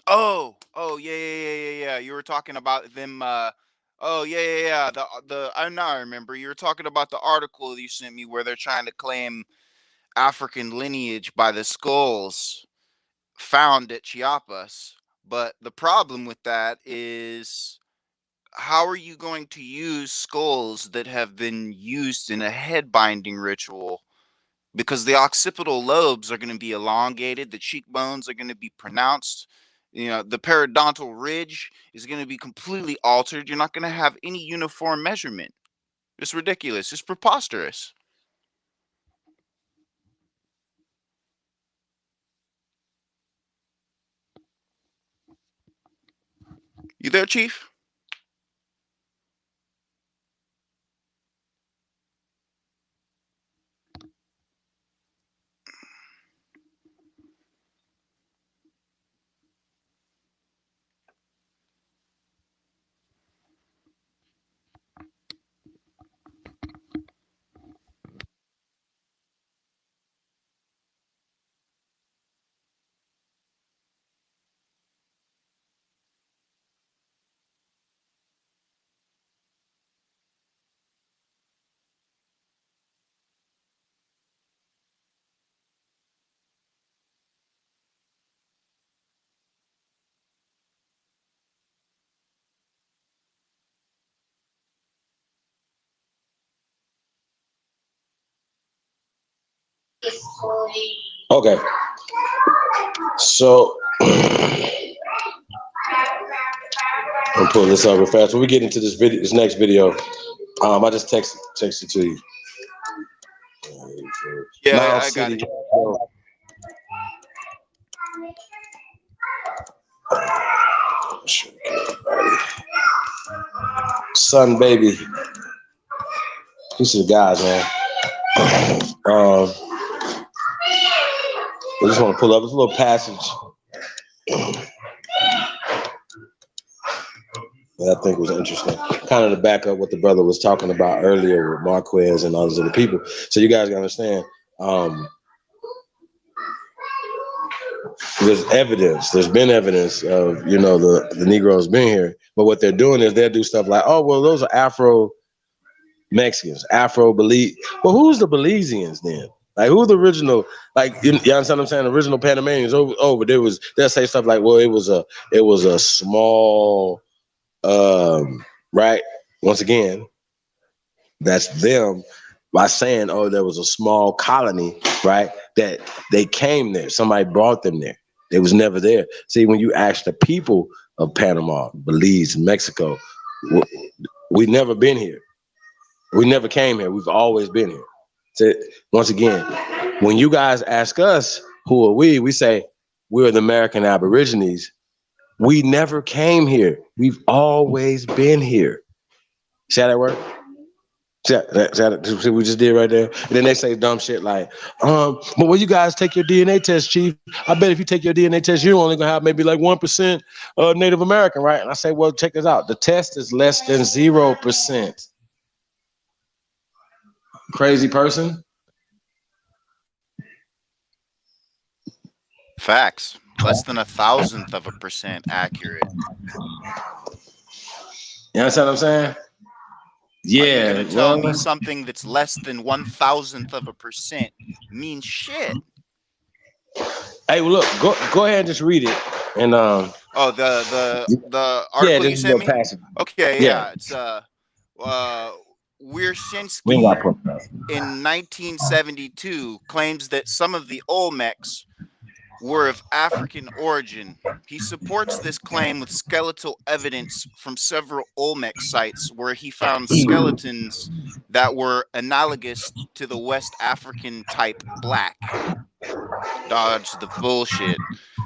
Oh, yeah. You were talking about them. Oh, yeah. Now I remember. You were talking about the article you sent me where they're trying to claim African lineage by the skulls found at Chiapas. But the problem with that is, how are you going to use skulls that have been used in a head binding ritual? Because the occipital lobes are going to be elongated, the cheekbones are going to be pronounced, the periodontal ridge is going to be completely altered. You're not going to have any uniform measurement. It's ridiculous. It's preposterous. You there, Chief? Okay. So I'll pull this up real fast. When we get into this next video, I just texted to you. Yeah, Mound I got City. Son, baby. These are the guys, man. I just want to pull up this little passage that I think was interesting. Kind of to back up what the brother was talking about earlier with Marquez and others of the people. So you guys can understand. There's evidence. There's been evidence of, the Negroes being here. But what they're doing is they'll do stuff like, oh, well, those are Afro-Mexicans, Afro-Belize. Well, who's the Belizeans then? Like, who's the original? Like, you understand what I'm saying? Original Panamanians. But they'll say stuff like, well, it was a small, right? Once again, that's them by saying, oh, there was a small colony, right? That they came there. Somebody brought them there. They was never there. See, when you ask the people of Panama, Belize, Mexico, we never been here. We never came here. We've always been here. So once again, when you guys ask us, who are we? We say, we're the American Aborigines. We never came here. We've always been here. See how that work? See what we just did right there? And then they say dumb shit like, but when you guys take your DNA test, Chief, I bet if you take your DNA test, you're only gonna have maybe like 1% Native American, right? And I say, well, check this out. The test is less than 0%. Crazy person. Facts. Less than 1,000% accurate. You understand what I'm saying? Yeah. Are you gonna tell me something that's less than 1,000% means shit? Hey, well, look, go ahead and just read it. And the article you sent me? Passage. Okay, yeah. It's Wierzynski in 1972 claims that some of the Olmecs were of African origin. He supports this claim with skeletal evidence from several Olmec sites where he found skeletons that were analogous to the West African type black. Dodge the bullshit.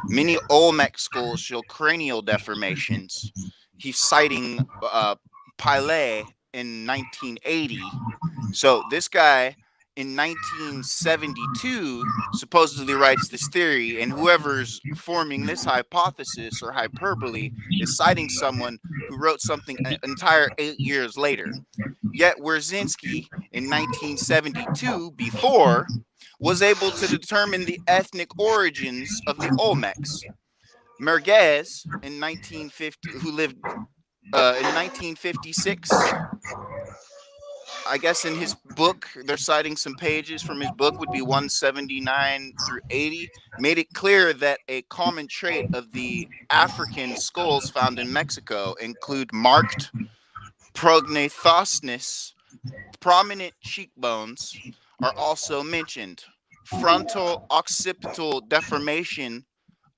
Many Olmec skulls show cranial deformations. He's citing Pile in 1980. So this guy in 1972 supposedly writes this theory, and whoever's forming this hypothesis or hyperbole is citing someone who wrote something an entire 8 years later. Yet Wierzynski in 1972, before, was able to determine the ethnic origins of the Olmecs. Merguez in 1950, who lived in 1956, I guess in his book, they're citing some pages from his book, would be 179 through 80, made it clear that a common trait of the African skulls found in Mexico include marked prognathousness. Prominent cheekbones are also mentioned. Frontal occipital deformation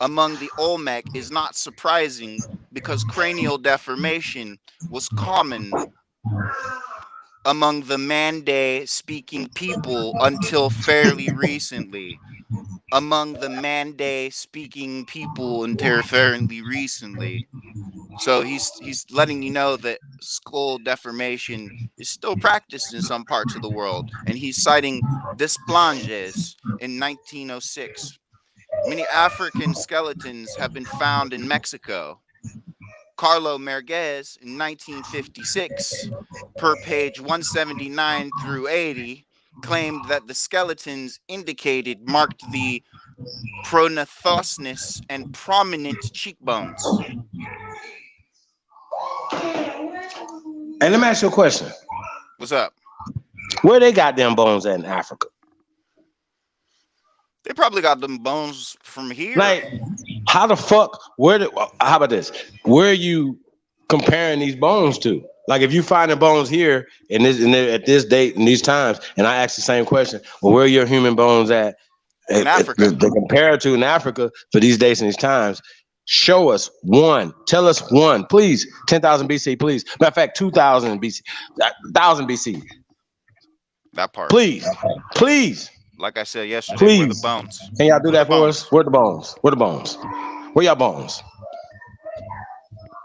among the Olmec is not surprising because cranial deformation was common among the Mande speaking people until fairly recently. Among the Mande speaking people until fairly recently. So he's letting you know that skull deformation is still practiced in some parts of the world, and he's citing Desplanges in 1906. Many African skeletons have been found in Mexico. Carlo Merguez in 1956, per page 179 through 80, claimed that the skeletons indicated marked the prognathousness and prominent cheekbones. And let me ask you a question. What's up? Where they got them bones at in Africa? They probably got them bones from here. Like, how the fuck? How about this? Where are you comparing these bones to? Like, if you find the bones here and at this date and these times, and I ask the same question, well, where are your human bones at? In Africa. They compare to in Africa for these dates and these times. Show us one. Tell us one, please. 10,000 BC, please. Matter of fact, 2,000 BC, 1,000 BC. That part. Please. Like I said yesterday, please. Where the bones? Can y'all do that for us? Where the bones? Where the bones? Where y'all bones?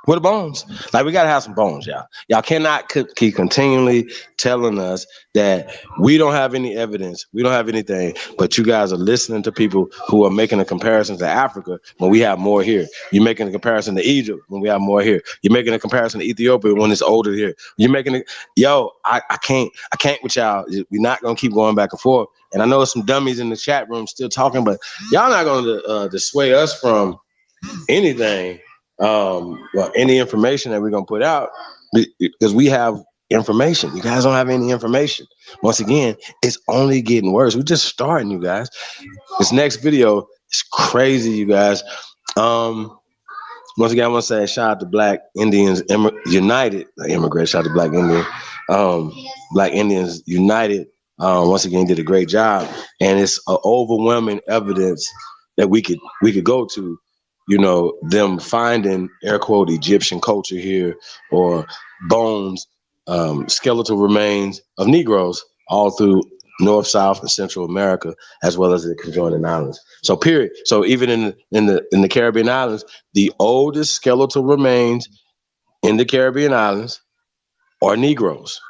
Where the bones? Like, we gotta have some bones, y'all. Y'all cannot keep continually telling us that we don't have any evidence, we don't have anything, but you guys are listening to people who are making a comparison to Africa when we have more here. You're making a comparison to Egypt when we have more here. You're making a comparison to Ethiopia when it's older here. You're making it. I can't with y'all. We're not gonna keep going back and forth. And I know some dummies in the chat room still talking, but y'all not gonna dissuade us from anything. Any information that we're gonna put out, because we have information. You guys don't have any information. Once again, it's only getting worse. We're just starting, you guys. This next video is crazy, you guys. Once again, I want to say shout out to Black Indians United immigrants. Shout out to Black Indians, Black Indians United. Once again, did a great job, and it's overwhelming evidence that we could go to. You know, them finding, air quote, Egyptian culture here, or bones, skeletal remains of Negroes all through North, South, and Central America, as well as the conjoining islands. So period. So even in the Caribbean islands, the oldest skeletal remains in the Caribbean islands are Negroes.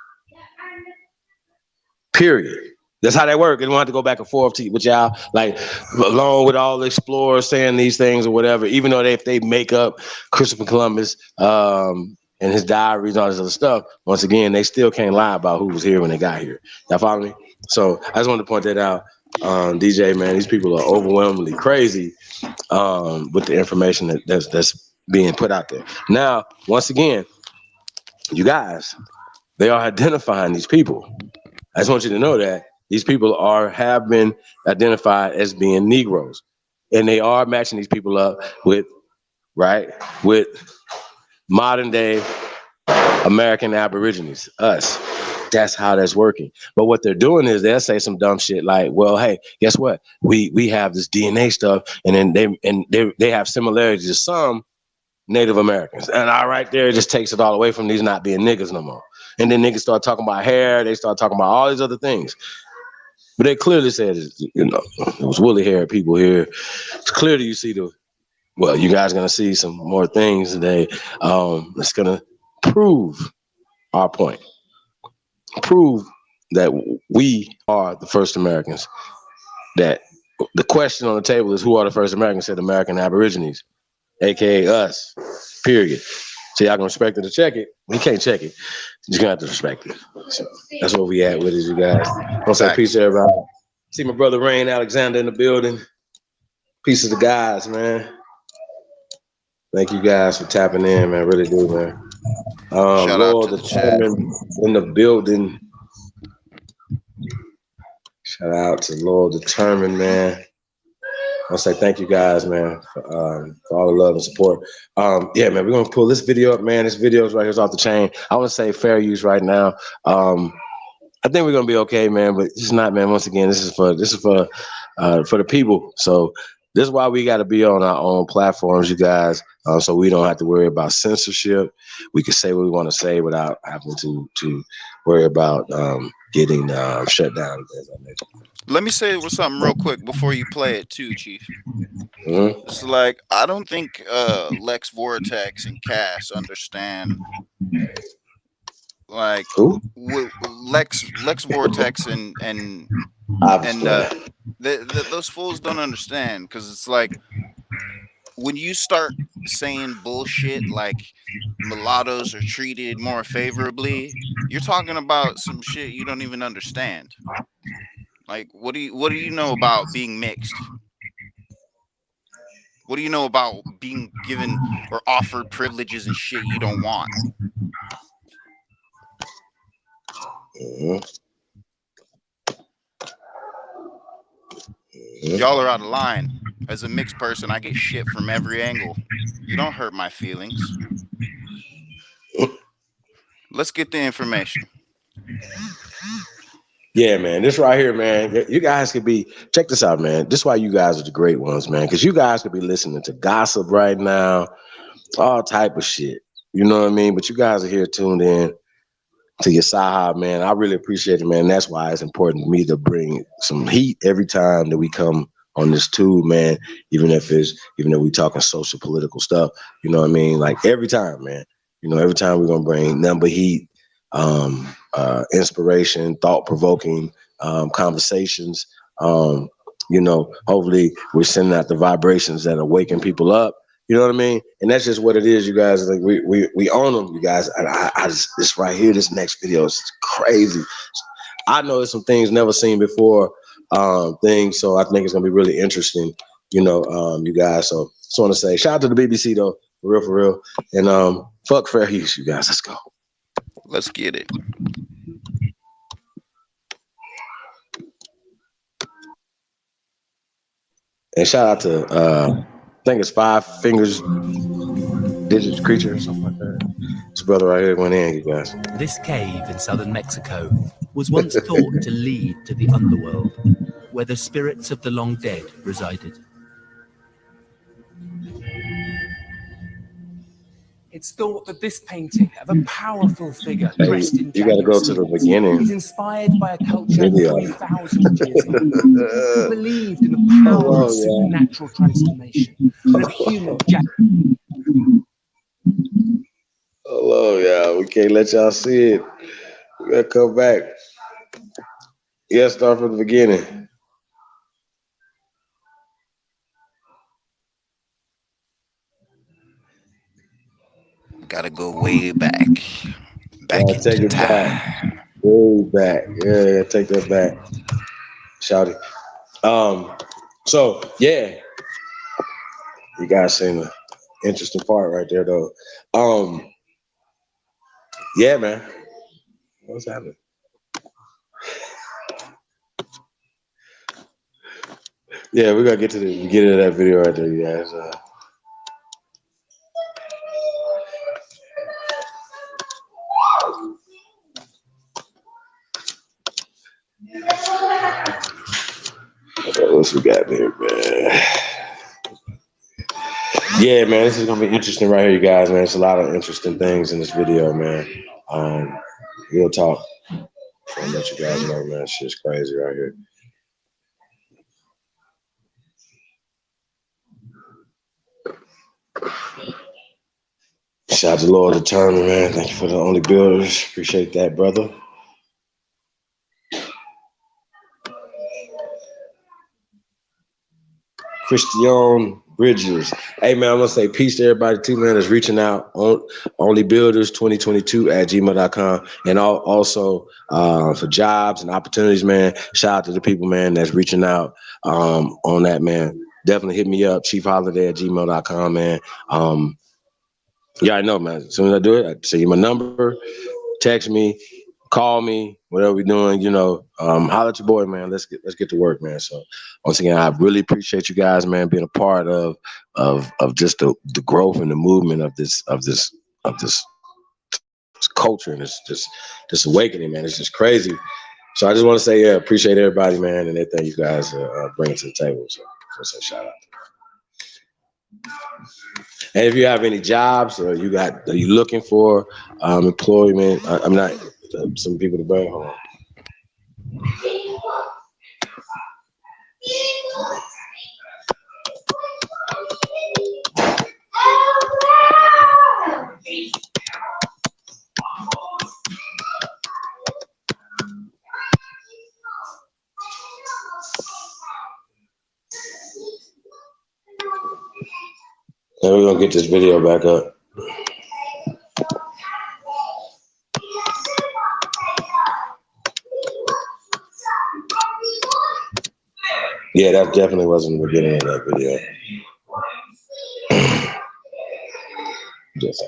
Period. That's how they work. They don't have to go back and forth with y'all, like, along with all the explorers saying these things or whatever, even though if they make up Christopher Columbus and his diaries and all this other stuff, once again, they still can't lie about who was here when they got here. Y'all follow me? So I just wanted to point that out. DJ, man, these people are overwhelmingly crazy with the information that's being put out there. Now, once again, you guys, they are identifying these people. I just want you to know that these people have been identified as being Negroes, and they are matching these people up with modern day American Aborigines, us. That's how that's working. But what they're doing is they'll say some dumb shit like, well, hey, guess what? We have this DNA stuff, and then they have similarities to some Native Americans. And right there, it just takes it all away from these not being niggas no more. And then niggas start talking about hair, they start talking about all these other things. But they clearly said, you know, it was woolly haired people here. It's clear that you see well, you guys are gonna see some more things today. It's gonna prove our point. Prove that we are the first Americans. That the question on the table is, who are the first Americans? Said American Aborigines, aka us. Period. So y'all gonna respect it to check it. We can't check it. You're gonna have to respect it. So that's what we at with it, you guys. I'll say peace to everybody. See my brother Rain Alexander in the building. Peace to the guys, man. Thank you guys for tapping in, man. Really do, man. Shout out to the chat. In the building. Shout out to Lord Determined, man. I'll say thank you guys, man, for all the love and support. Yeah, man, we're gonna pull this video up, man. This video is right here, off the chain. I want to say fair use right now. I think we're gonna be okay, man, but it's not, man. Once again, this is for the people. So this is why we got to be on our own platforms, you guys, so we don't have to worry about censorship. We can say what we want to say without having to worry about getting shut down. Let me say something real quick before you play it too, Chief. Mm-hmm. It's like, I don't think Lex Vortex and Cass understand. Like, Lex Vortex and those fools don't understand, because it's like, when you start saying bullshit like mulattoes are treated more favorably, you're talking about some shit you don't even understand. Like, what do you know about being mixed? What do you know about being given or offered privileges and shit you don't want? Y'all are out of line. As a mixed person, I get shit from every angle. You don't hurt my feelings. Let's get the information. Yeah, man. This right here, man. You guys could be, check this out, man. This is why you guys are the great ones, man. Because you guys could be listening to gossip right now, all type of shit. You know what I mean? But you guys are here tuned in to your Sahab, man. I really appreciate it, man. That's why it's important to me to bring some heat every time that we come on this tube, man. Even if we talking social political stuff, you know what I mean? Like every time, man. You know, every time we're gonna bring number heat, inspiration, thought-provoking conversations. You know, hopefully we're sending out the vibrations that awaken people up. You know what I mean? And that's just what it is, you guys. Like we own them, you guys. And I just, this right here, this next video is crazy. I know there's some things never seen before, things. So I think it's gonna be really interesting, you know, you guys. So just want to say shout out to the BBC though, for real. And fuck fair use, you guys. Let's go. Let's get it. And shout out to I think it's 5 Fingers Digits Creature or something like that. This brother right here went in, you guys. This cave in southern Mexico was once thought to lead to the underworld, where the spirits of the long dead resided. It's thought that this painting of a powerful figure dressed in you gotta go to the beginning. is inspired by a culture 3,000 years old who believed in the power of supernatural transformation and of human Hello, y'all. We can't let y'all see it. We gotta come back. You gotta start from the beginning. Gotta go way back. Back into time. Back. Way back. Yeah, take that back. Shout it. So yeah. You guys seen the interesting part right there though. Yeah, man. What's happening? Yeah, we gotta get to the beginning of that video right there, you guys. Yeah, man, this is gonna be interesting right here, you guys, man. There's a lot of interesting things in this video, man. Real talk. I'll let you guys know, man. Shit's crazy right here. Shout out to Lord Determined, man. Thank you for the only builders. Appreciate that, brother. Christian Bridges. Hey, man, I'm going to say peace to everybody, too, man, that's reaching out. Onlybuilders2022@gmail.com. And also for jobs and opportunities, man, shout out to the people, man, that's reaching out on that, man. Definitely hit me up, chiefholiday@gmail.com, man. Yeah, I know, man. As soon as I do it, I send you my number, text me, call me, whatever we're doing, you know, holler at your boy, man. Let's get to work, man. So once again, I really appreciate you guys, man, being a part of just the growth and the movement of this culture and this awakening, man. It's just crazy. So I just want to say, yeah, appreciate everybody, man, and everything you guys bring to the table. So just say shout out. And if you have any jobs or are you looking for employment, I'm not some people to bring home. And we're gonna get this video back up. Yeah, that definitely wasn't the beginning of that video. Just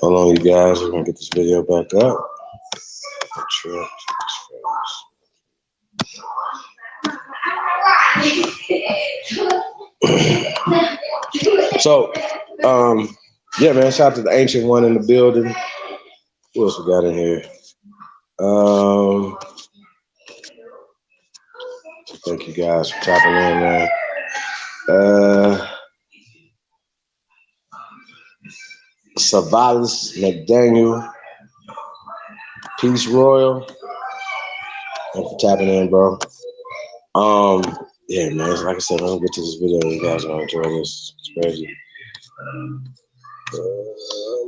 hold on, you guys. We're gonna get this video back up. So, yeah, man. Shout out to the Ancient One in the building. Who else we got in here? Thank you guys for tapping in, man. Savalis McDaniel, Peace Royal. Thanks for tapping in, bro. Yeah, man. Like I said, I'm gonna get to this video. You guys are gonna enjoy this. It's crazy.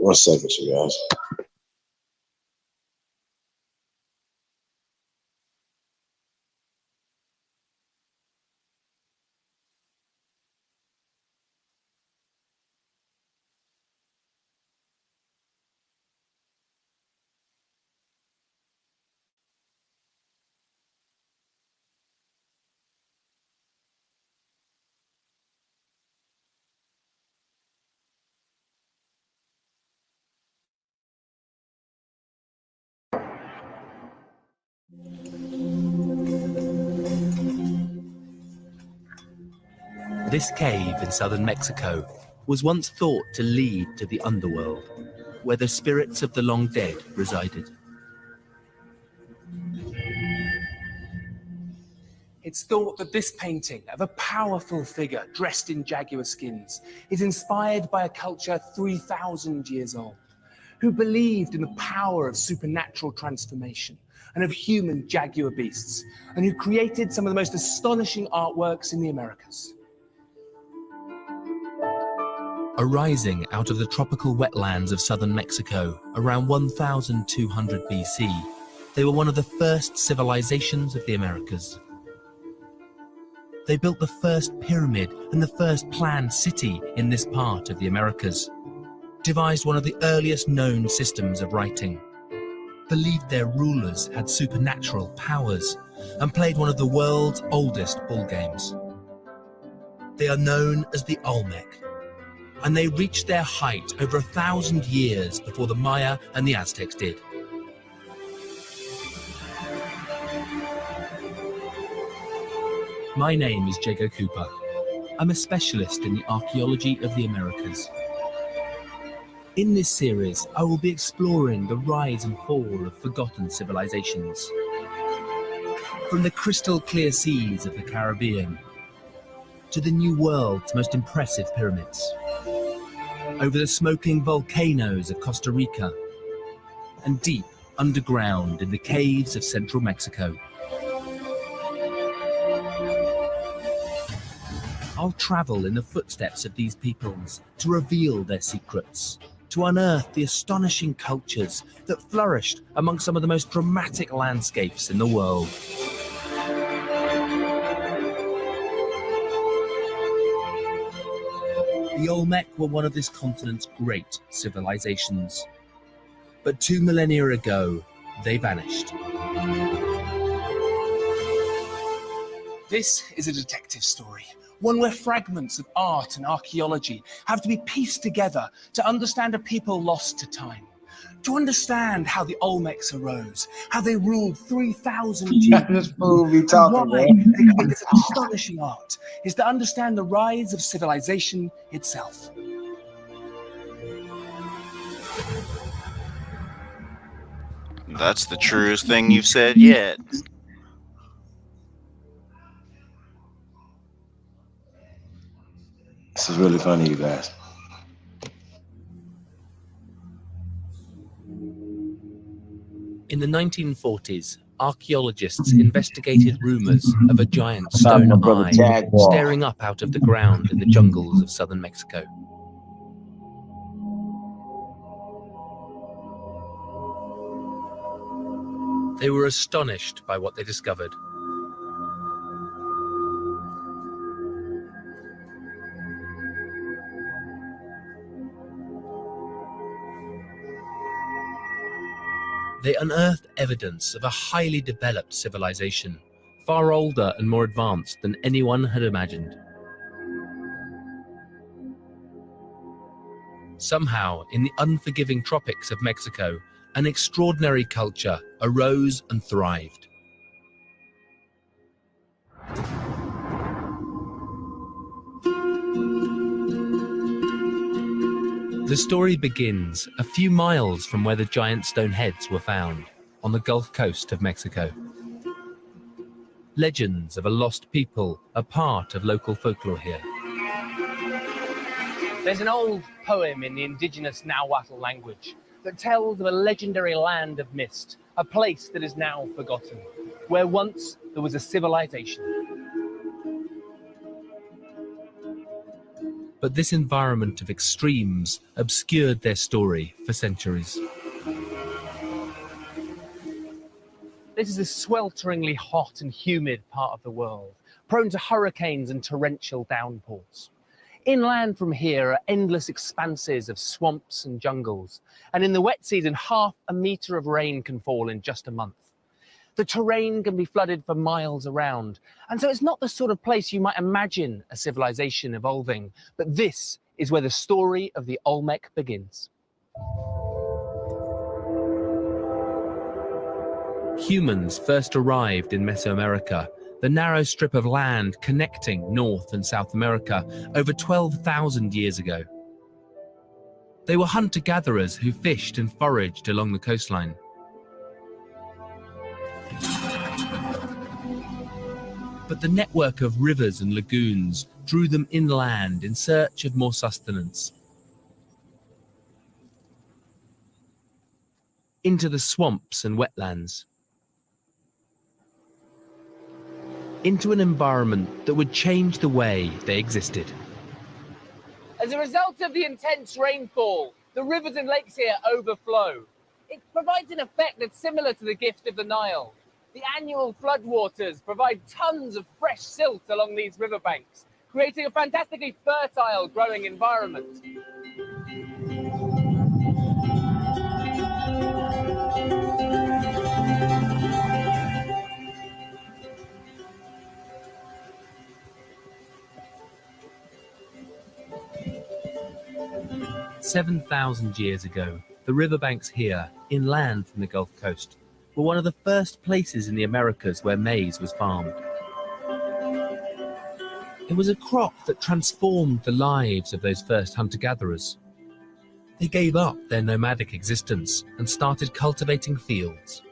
1 second, you guys. This cave in southern Mexico was once thought to lead to the underworld, where the spirits of the long dead resided. It's thought that this painting of a powerful figure dressed in jaguar skins is inspired by a culture 3,000 years old, who believed in the power of supernatural transformation and of human jaguar beasts, and who created some of the most astonishing artworks in the Americas. Arising out of the tropical wetlands of southern Mexico around 1200 BC, they were one of the first civilizations of the Americas. They built the first pyramid and the first planned city in this part of the Americas, devised one of the earliest known systems of writing, believed their rulers had supernatural powers, and played one of the world's oldest bull games. They are known as the Olmec, and they reached their height over 1,000 years before the Maya and the Aztecs did. My name is Jago Cooper. I'm a specialist in the archaeology of the Americas. In this series, I will be exploring the rise and fall of forgotten civilizations. From the crystal clear seas of the Caribbean to the New World's most impressive pyramids, over the smoking volcanoes of Costa Rica, and deep underground in the caves of central Mexico. I'll travel in the footsteps of these peoples to reveal their secrets, to unearth the astonishing cultures that flourished among some of the most dramatic landscapes in the world. The Olmec were one of this continent's great civilizations. But 2 millennia ago, they vanished. This is a detective story, one where fragments of art and archaeology have to be pieced together to understand a people lost to time, to understand how the Olmecs arose, how they ruled 3,000 years, This fool be talking, why man. they created this astonishing art, is to understand the rise of civilization itself. That's the truest thing you've said yet. This is really funny, you guys. In the 1940s, archaeologists investigated rumors of a giant stone eye staring up out of the ground in the jungles of southern Mexico. They were astonished by what they discovered. They unearthed evidence of a highly developed civilization, far older and more advanced than anyone had imagined. Somehow, in the unforgiving tropics of Mexico, an extraordinary culture arose and thrived. The story begins a few miles from where the giant stone heads were found, on the Gulf Coast of Mexico. Legends of a lost people are part of local folklore here. There's an old poem in the indigenous Nahuatl language that tells of a legendary land of mist, a place that is now forgotten, where once there was a civilization. But this environment of extremes obscured their story for centuries. This is a swelteringly hot and humid part of the world, prone to hurricanes and torrential downpours. Inland from here are endless expanses of swamps and jungles, and in the wet season, 1/2 meter of rain can fall in just a month. The terrain can be flooded for miles around, and so it's not the sort of place you might imagine a civilization evolving, but this is where the story of the Olmec begins. Humans first arrived in Mesoamerica, the narrow strip of land connecting North and South America, over 12,000 years ago. They were hunter-gatherers who fished and foraged along the coastline. But the network of rivers and lagoons drew them inland in search of more sustenance. Into the swamps and wetlands. Into an environment that would change the way they existed. As a result of the intense rainfall, the rivers and lakes here overflow. It provides an effect that's similar to the gift of the Nile. The annual floodwaters provide tons of fresh silt along these riverbanks, creating a fantastically fertile growing environment. "7,000 years ago, the riverbanks here, inland from the Gulf Coast, were one of the first places in the Americas where maize was farmed. It was a crop that transformed the lives of those first hunter-gatherers. They gave up their nomadic existence and started cultivating fields.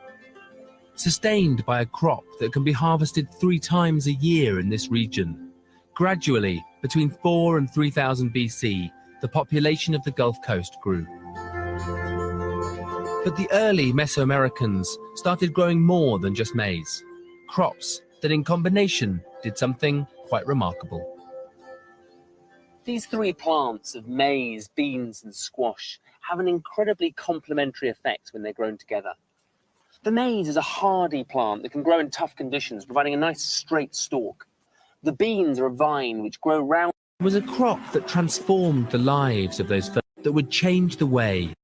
Sustained by a crop that can be harvested 3 times a year in this region, gradually, between 4 and 3000 BC, the population of the Gulf Coast grew. But the early Mesoamericans started growing more than just maize, crops that in combination did something quite remarkable. These 3 plants of maize, beans, and squash have an incredibly complementary effect when they're grown together. The maize is a hardy plant that can grow in tough conditions, providing a nice straight stalk. The beans are a vine which grow round. It was a crop that transformed the lives of those first, that would change the way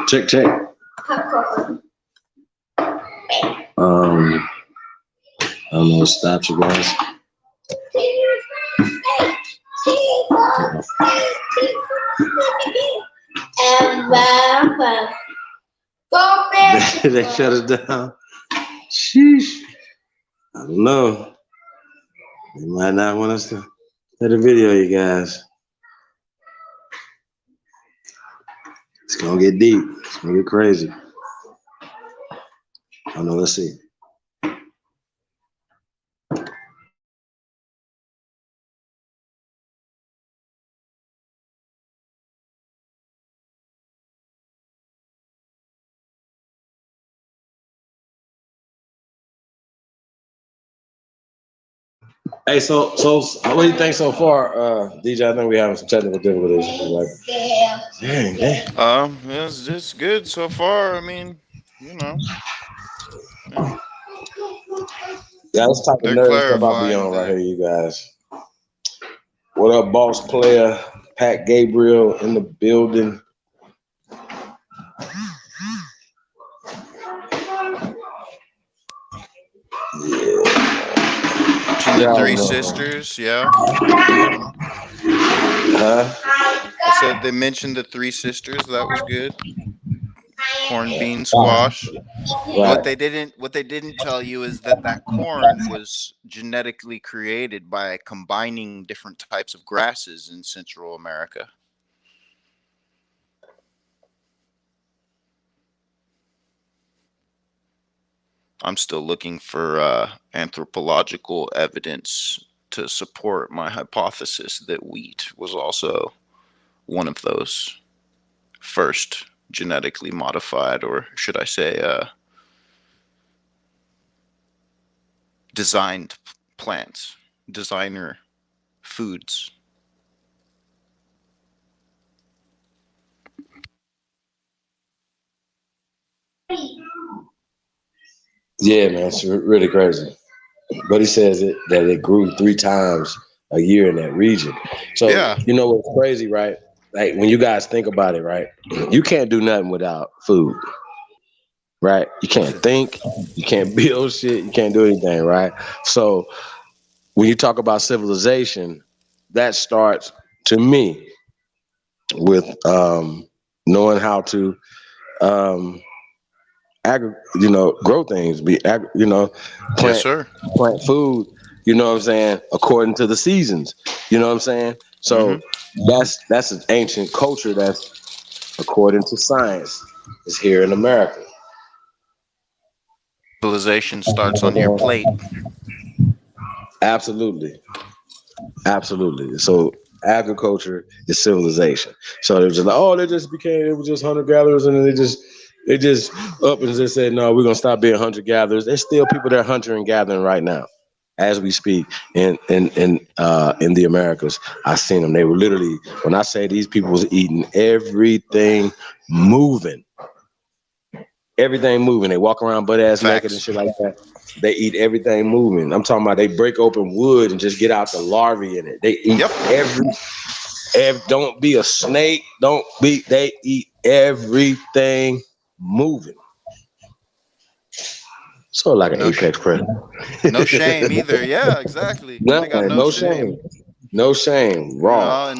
Check, check. I don't know what stops you guys. They shut us down. Sheesh. I don't know. They might not want us to play the video, you guys. It's gonna get deep. It's gonna get crazy. I don't know. Let's see. Hey, so what do you think so far, DJ? I think we're having some technical difficulties. Like, dang. It's good so far. I mean, you know. Yeah, let's talk the nerdy stuff I'll be on right here, you guys. What up, boss player? Pat Gabriel in the building. The 3 sisters, yeah. I said they mentioned the 3 sisters. That was good. Corn, bean, squash. What they didn't tell you is that corn was genetically created by combining different types of grasses in Central America. I'm still looking for anthropological evidence to support my hypothesis that wheat was also one of those first genetically modified, or should I say designed plants, designer foods. Yeah, man, it's really crazy. But he says that it grew 3 times a year in that region. So, You know what's crazy, right? Like, when you guys think about it, right? You can't do nothing without food, right? You can't think, you can't build shit, you can't do anything, right? So, when you talk about civilization, that starts, to me, with knowing how to grow things, plant food, you know what I'm saying, according to the seasons, you know what I'm saying? So that's an ancient culture that's, according to science, is here in America. Civilization starts on your plate. Absolutely. So agriculture is civilization. So they're just like, it was just hunter-gatherers, and then they just up and just said, no, we're gonna stop being hunter-gatherers. There's still people that are hunter and gathering right now, as we speak, in the Americas. I seen them. They were literally, when I say these people was eating everything moving. Everything moving. They walk around butt ass naked and shit like that. They eat everything moving. I'm talking about they break open wood and just get out the larvae in it. They eat don't be a snake. They eat everything moving. Sort of like an apex predator. No shame either. Yeah, exactly. They got no shame. No shame. Raw.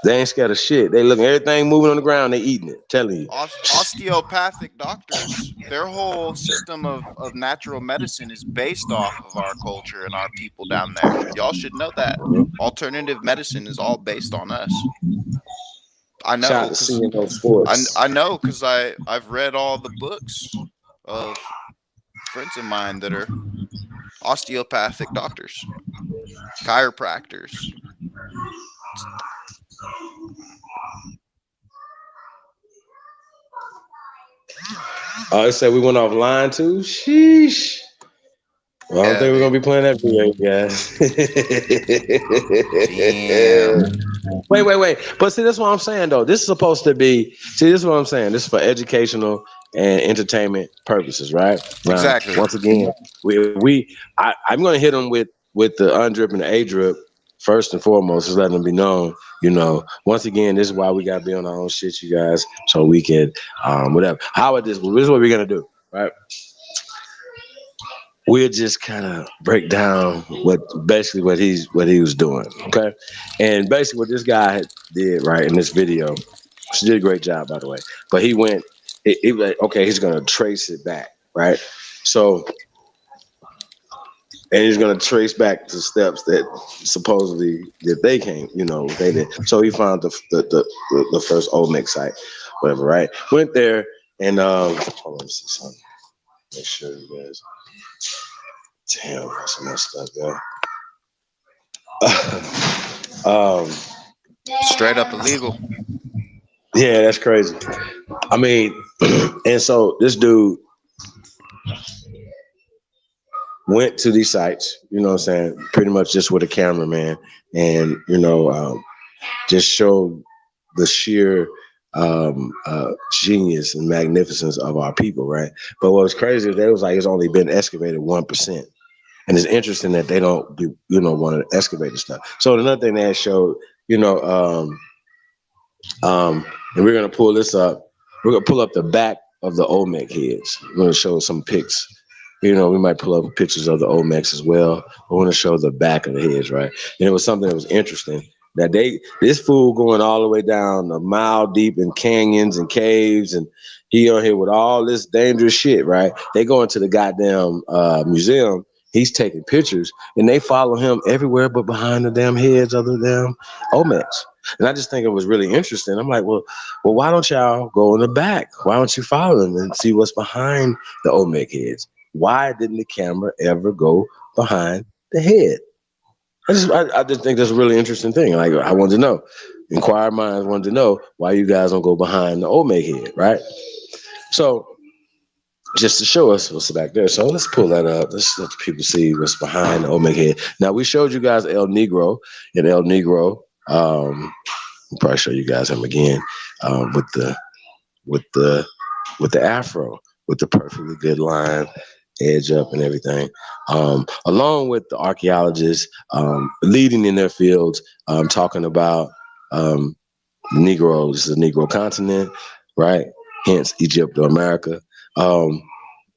They ain't scared of shit. They look at everything moving on the ground. They eating it. Telling you. Osteopathic doctors, their whole system of natural medicine is based off of our culture and our people down there. Y'all should know that. Alternative medicine is all based on us. I know because I've read all the books of friends of mine that are osteopathic doctors, chiropractors. Oh, they said we went offline too? Sheesh. Well, I don't think we're going to be playing that video, guys. Damn. Wait. But see, that's what I'm saying, though. This is supposed to be, this is what I'm saying. This is for educational and entertainment purposes, right? Exactly. Once again, I'm going to hit them with the undrip and the A-drip first and foremost, is letting them be known, once again, this is why we got to be on our own shit, you guys, so we can, whatever. This is what we're going to do, right? We'll just kind of break down what he was doing, okay? And basically what this guy did, right, in this video, she did a great job, by the way, but he went, okay, he's going to trace it back, right? So, and he's going to trace back the steps that supposedly that they came, they did. So he found the first Olmec site, whatever, right? Went there and, hold on, let me see something. Make sure you guys. Damn, that's messed up, yo. Straight up illegal. Yeah, that's crazy. I mean, and so this dude went to these sites, you know what I'm saying, pretty much just with a cameraman, and just showed the sheer genius and magnificence of our people, right? But what was crazy is that it was like it's only been excavated 1%. And it's interesting that they don't do, want to excavate the stuff. So another thing that showed, and we're gonna pull this up. We're gonna pull up the back of the Olmec heads. We're gonna show some pics. We might pull up pictures of the Olmecs as well. We want to show the back of the heads, right? And it was something that was interesting. That this fool going all the way down a mile deep in canyons and caves, and he on here with all this dangerous shit, right? They go into the goddamn museum. He's taking pictures, and they follow him everywhere but behind the damn heads of the damn Olmecs. And I just think it was really interesting. I'm like, well, why don't y'all go in the back? Why don't you follow them and see what's behind the Olmec heads? Why didn't the camera ever go behind the head? I just think that's a really interesting thing. Like, I wanted to know. Inquired minds wanted to know why you guys don't go behind the Olmec head, right? So, just to show us what's back there. So let's pull that up. Let's let people see what's behind the Olmec head. Now, we showed you guys El Negro, and El Negro, we'll probably show you guys him again, with the afro, with the perfectly good line, edge up and everything, along with the archaeologists leading in their fields, talking about Negroes, the Negro continent, right? Hence Egypt or America.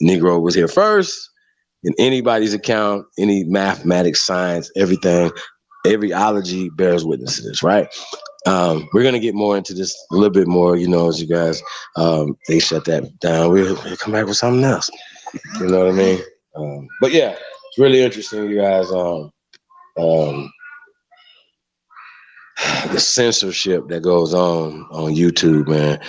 Negro was here first in anybody's account, any mathematics, science, everything, every ology bears witness to this, right? We're going to get more into this a little bit more, as you guys, they shut that down. We'll come back with something else. You know what I mean? But yeah, it's really interesting, you guys. The censorship that goes on YouTube, man.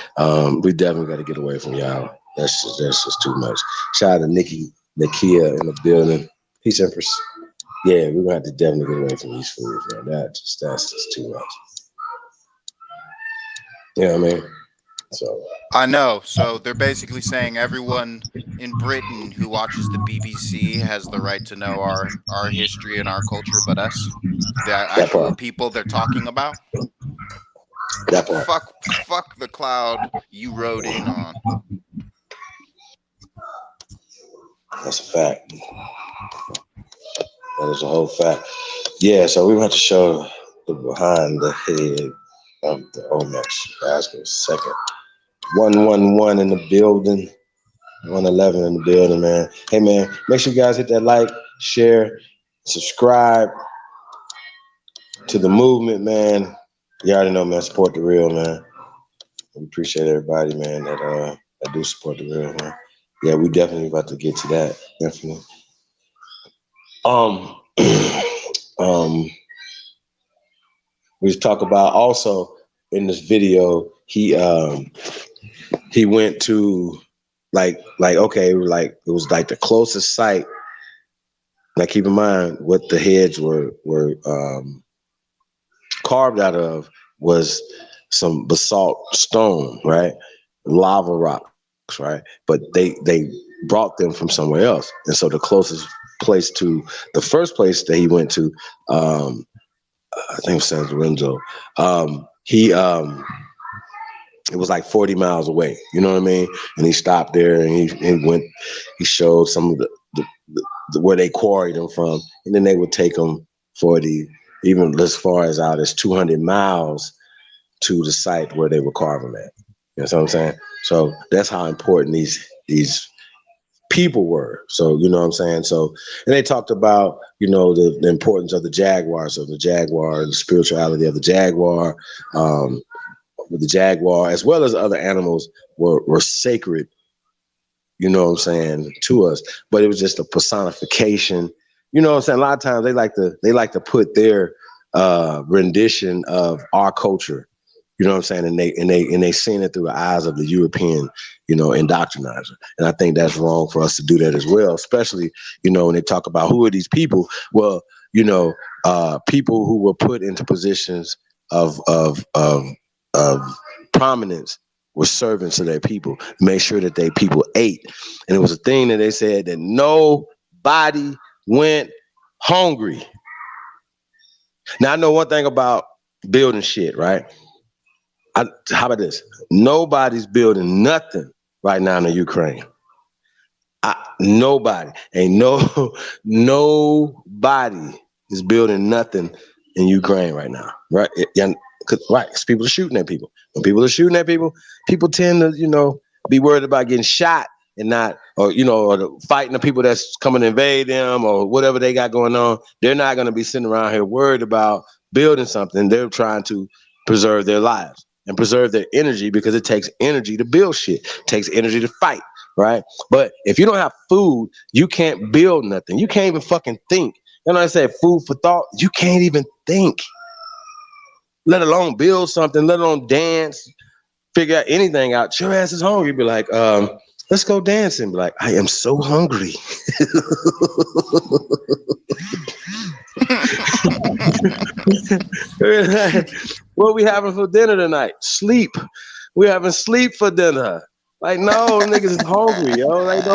We definitely got to get away from y'all. That's just too much. Shout out to Nakia in the building. Peace and yeah, we're gonna have to definitely get away from these foods, man. That's just too much. You know what I mean? So I know. So they're basically saying everyone in Britain who watches the BBC has the right to know our history and our culture, but us, the actual people they're talking about. Fuck the cloud you rode in on. That's a fact. That is a whole fact. Yeah, so we want to show the behind the head of the Olmec. Ask me a second. 111 in the building. 111 in the building, man. Hey, man, make sure you guys hit that like, share, subscribe to the movement, man. You already know, man. Support the real, man. We appreciate everybody, man, that do support the real, man. Yeah, we definitely about to get to that. Definitely. We talk about also in this video, he went to like okay, like it was like the closest site. Like keep in mind what the heads were carved out of was some basalt stone, right? Lava rocks, right? But they brought them from somewhere else. And so the closest place to the first place that he went to, I think it was San Lorenzo, it was like 40 miles away, you know what I mean? And he stopped there and he showed some of the where they quarried them from, and then they would take them for even as far as out as 200 miles to the site where they would carve them at. You know what I'm saying? So that's how important these people were. So, you know what I'm saying? So, and they talked about, you know, the importance of the jaguar. So the jaguar, the spirituality of the jaguar, the jaguar, as well as other animals were sacred, you know what I'm saying, to us. But it was just a personification. You know what I'm saying? A lot of times they like to put their rendition of our culture, you know what I'm saying, and they seen it through the eyes of the European, you know, indoctrinizer. And I think that's wrong for us to do that as well, especially, you know, when they talk about who are these people. Well, you know, people who were put into positions of prominence were servants to their people, made sure that their people ate. And it was a thing that they said that nobody went hungry. Now, I know one thing about building shit, right? How about this? Nobody's building nothing right now in the Ukraine. Nobody. Nobody is building nothing in Ukraine right now, right? Right, because people are shooting at people. When people are shooting at people, people tend to, you know, be worried about getting shot and not, or, you know, or fighting the people that's coming to invade them or whatever they got going on. They're not going to be sitting around here worried about building something. They're trying to preserve their lives and preserve their energy, because it takes energy to build shit. It takes energy to fight, right? But if you don't have food, you can't build nothing. You can't even fucking think. You know what I said? Food for thought. You can't even think, let alone build something, let alone dance, figure out anything out. Your ass is hungry. Be like, let's go dancing. Be like, I am so hungry. What we having for dinner tonight? Sleep. We having sleep for dinner. Like, no, niggas is hungry, yo. Ain't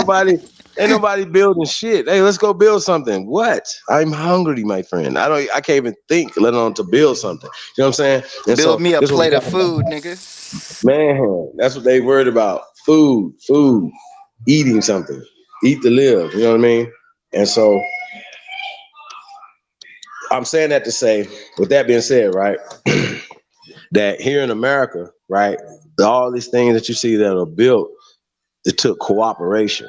nobody building shit. Hey, let's go build something. What? I'm hungry, my friend. I can't even think, let alone to build something. You know what I'm saying? And Build so me a this plate of was food, nigga. man, that's what they worried about. Food, eating something, eat to live. You know what I mean? And so I'm saying that to say, with that being said, right, that here in America, right, all these things that you see that are built, it took cooperation.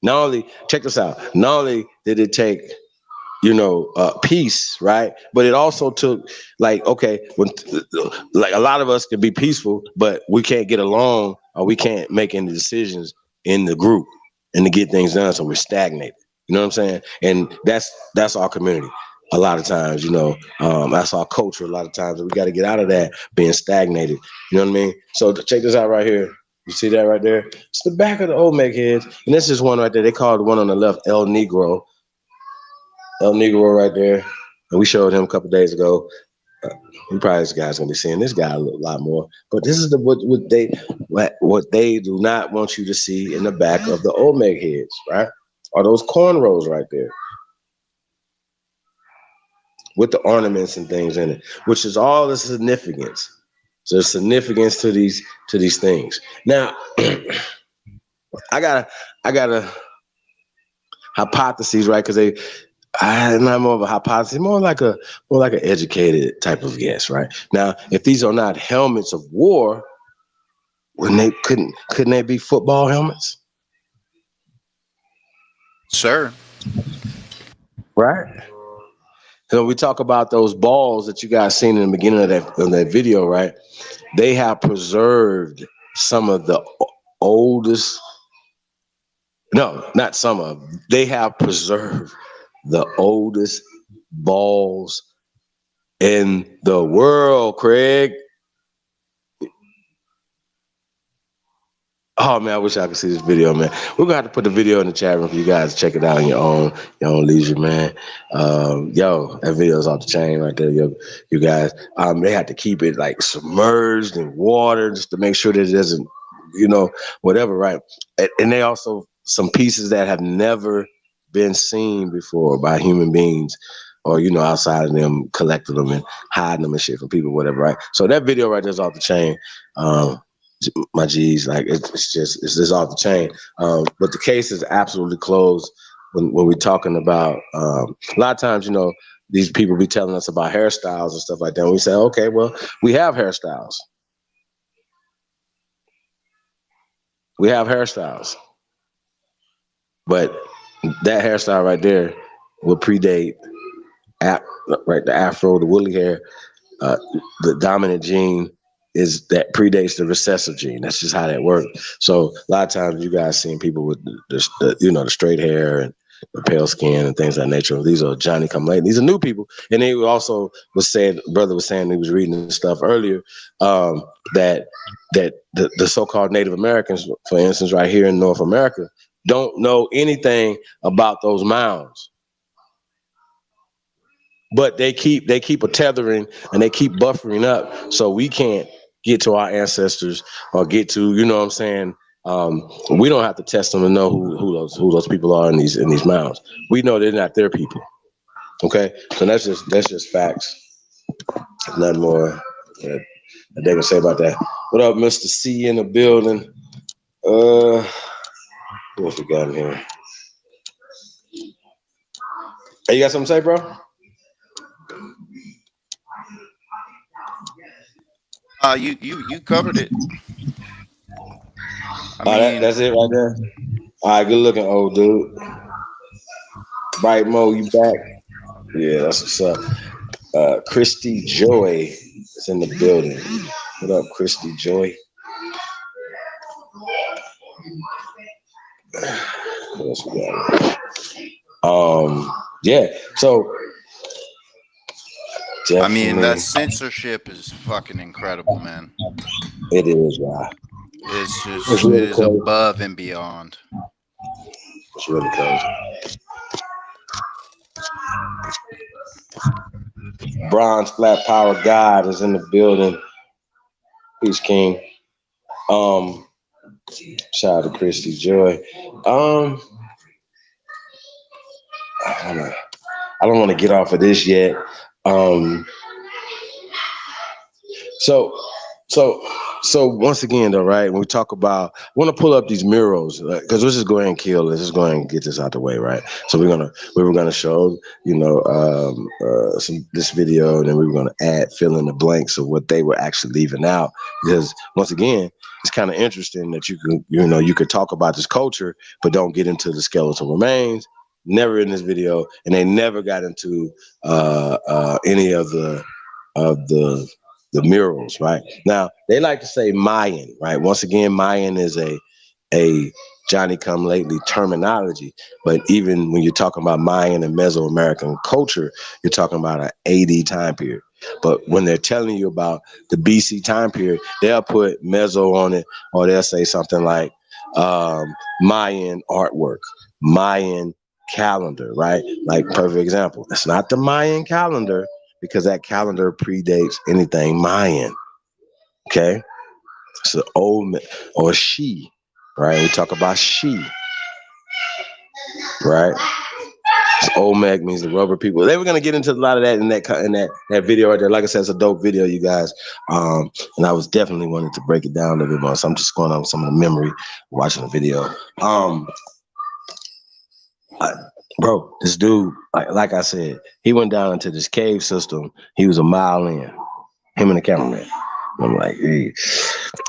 Not only, check this out, not only did it take, you know, peace, right, but it also took, like, okay, when like a lot of us can be peaceful, but we can't get along or we can't make any decisions in the group and to get things done, so we're stagnated. You know what I'm saying? And that's our community. A lot of times, you know, that's our culture. A lot of times, we got to get out of that being stagnated. You know what I mean? So check this out right here. You see that right there? It's the back of the Olmec heads, and this is one right there. They call the one on the left El Negro. El Negro right there, and we showed him a couple days ago. You probably this guy's gonna be seeing this guy a lot more. But this is what they do not want you to see in the back of the Olmec heads, right? Are those cornrows right there with the ornaments and things in it, which is all the significance. So there's significance to these things. Now, I gotta hypotheses, right? Because I'm not more of a hypothesis, more like an educated type of guess, right? Now, if these are not helmets of war, couldn't they be football helmets? Sir. Right. So we talk about those balls that you guys seen in the beginning of that video, right? They have preserved some of the oldest. No, not some of. They have preserved the oldest balls in the world, Craig. Oh man, I wish I could see this video, man. We're gonna have to put the video in the chat room for you guys to check it out in your own leisure, man. Yo, that video is off the chain right there, yo. You guys, they had to keep it like submerged in water just to make sure that it doesn't, whatever, right? And they also some pieces that have never been seen before by human beings, or outside of them collecting them and hiding them and shit from people, whatever, right? So that video right there is off the chain. My G's, like it's just off the chain. But the case is absolutely closed when we're talking about a lot of times, these people be telling us about hairstyles and stuff like that. And we say, okay, well, we have hairstyles. We have hairstyles. But that hairstyle right there will predate the afro, the woolly hair, the dominant gene is that predates the recessive gene. That's just how that works. So a lot of times you guys seeing people with the straight hair and the pale skin and things of that nature. These are Johnny come late. These are new people. And they also brother was saying, he was reading this stuff earlier, that the so-called Native Americans, for instance, right here in North America, don't know anything about those mounds. But they keep a tethering and they keep buffering up so we can't get to our ancestors or get to, we don't have to test them to know who those people are in these mounds. We know they're not their people. Okay, so that's just facts. Nothing more that they can say about that. What up, Mr. C in the building? What else we got in here? Hey, you got something to say, bro? You covered it. That's it right there. All right, good looking, old dude. Bright Mo, you back? Yeah, that's what's up. Christy Joy is in the building. What up, Christy Joy? What else we got? Yeah. So, definitely. That censorship is fucking incredible, man. It is, yeah. It is above and beyond. It's really crazy. Bronze Flat Power God is in the building. Peace King. Shout out to Christy Joy. I don't want to get off of this yet. So once again, though, right? When we talk about, I want to pull up these murals because let's just go ahead and kill this. Let's go ahead and get this out the way, right? So we were gonna show, this video, and then we were gonna fill in the blanks of what they were actually leaving out. Because once again, it's kind of interesting that you could talk about this culture, but don't get into the skeletal remains. Never in this video, and they never got into any of the murals, right? Now, they like to say Mayan, right? Once again, Mayan is a Johnny-come-lately terminology, but even when you're talking about Mayan and Mesoamerican culture, you're talking about an AD time period. But when they're telling you about the BC time period, they'll put Meso on it, or they'll say something like Mayan artwork, Mayan calendar, right? Like, perfect example. It's not the Mayan calendar, because that calendar predates anything Mayan. Okay? So Olmec or she, right? We talk about she, right? So Olmec means the rubber people. They were gonna get into a lot of that in that video right there. Like I said, it's a dope video, you guys. And I was definitely wanting to break it down a little bit more. So I'm just going on some of the memory watching the video. Bro, this dude, like I said, he went down into this cave system. He was a mile in, him and the cameraman. I'm like, hey.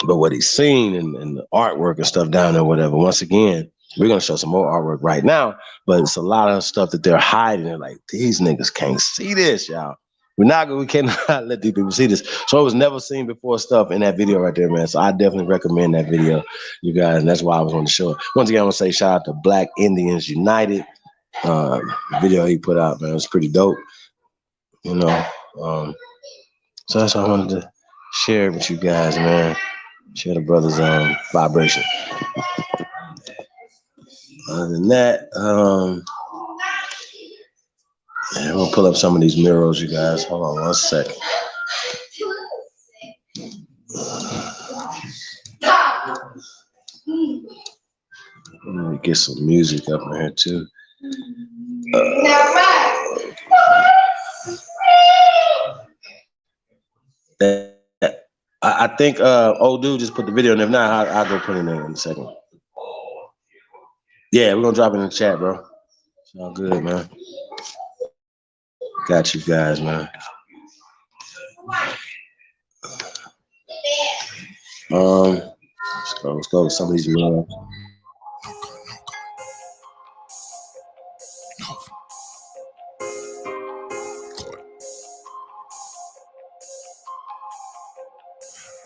But what he's seen and the artwork and stuff down there, whatever. Once again, we're gonna show some more artwork right now, but it's a lot of stuff that they're hiding. They're like, these niggas can't see this, y'all. We cannot let these people see this. So it was never seen before stuff in that video right there, man. So I definitely recommend that video, you guys, and that's why I was on the show. Once again, I want to say shout out to Black Indians United. Video he put out, man, it was pretty dope. You know, so that's what I wanted to share with you guys, man. Share the brothers' vibration. Other than that, I'm gonna pull up some of these murals, you guys. Hold on 1 second. Let me get some music up in here too. I think old dude just put the video in. If not, I'll go put it in a second. Yeah, we're gonna drop it in the chat, bro. It's all good, man. Got you guys, man. Let's go with some of these murals.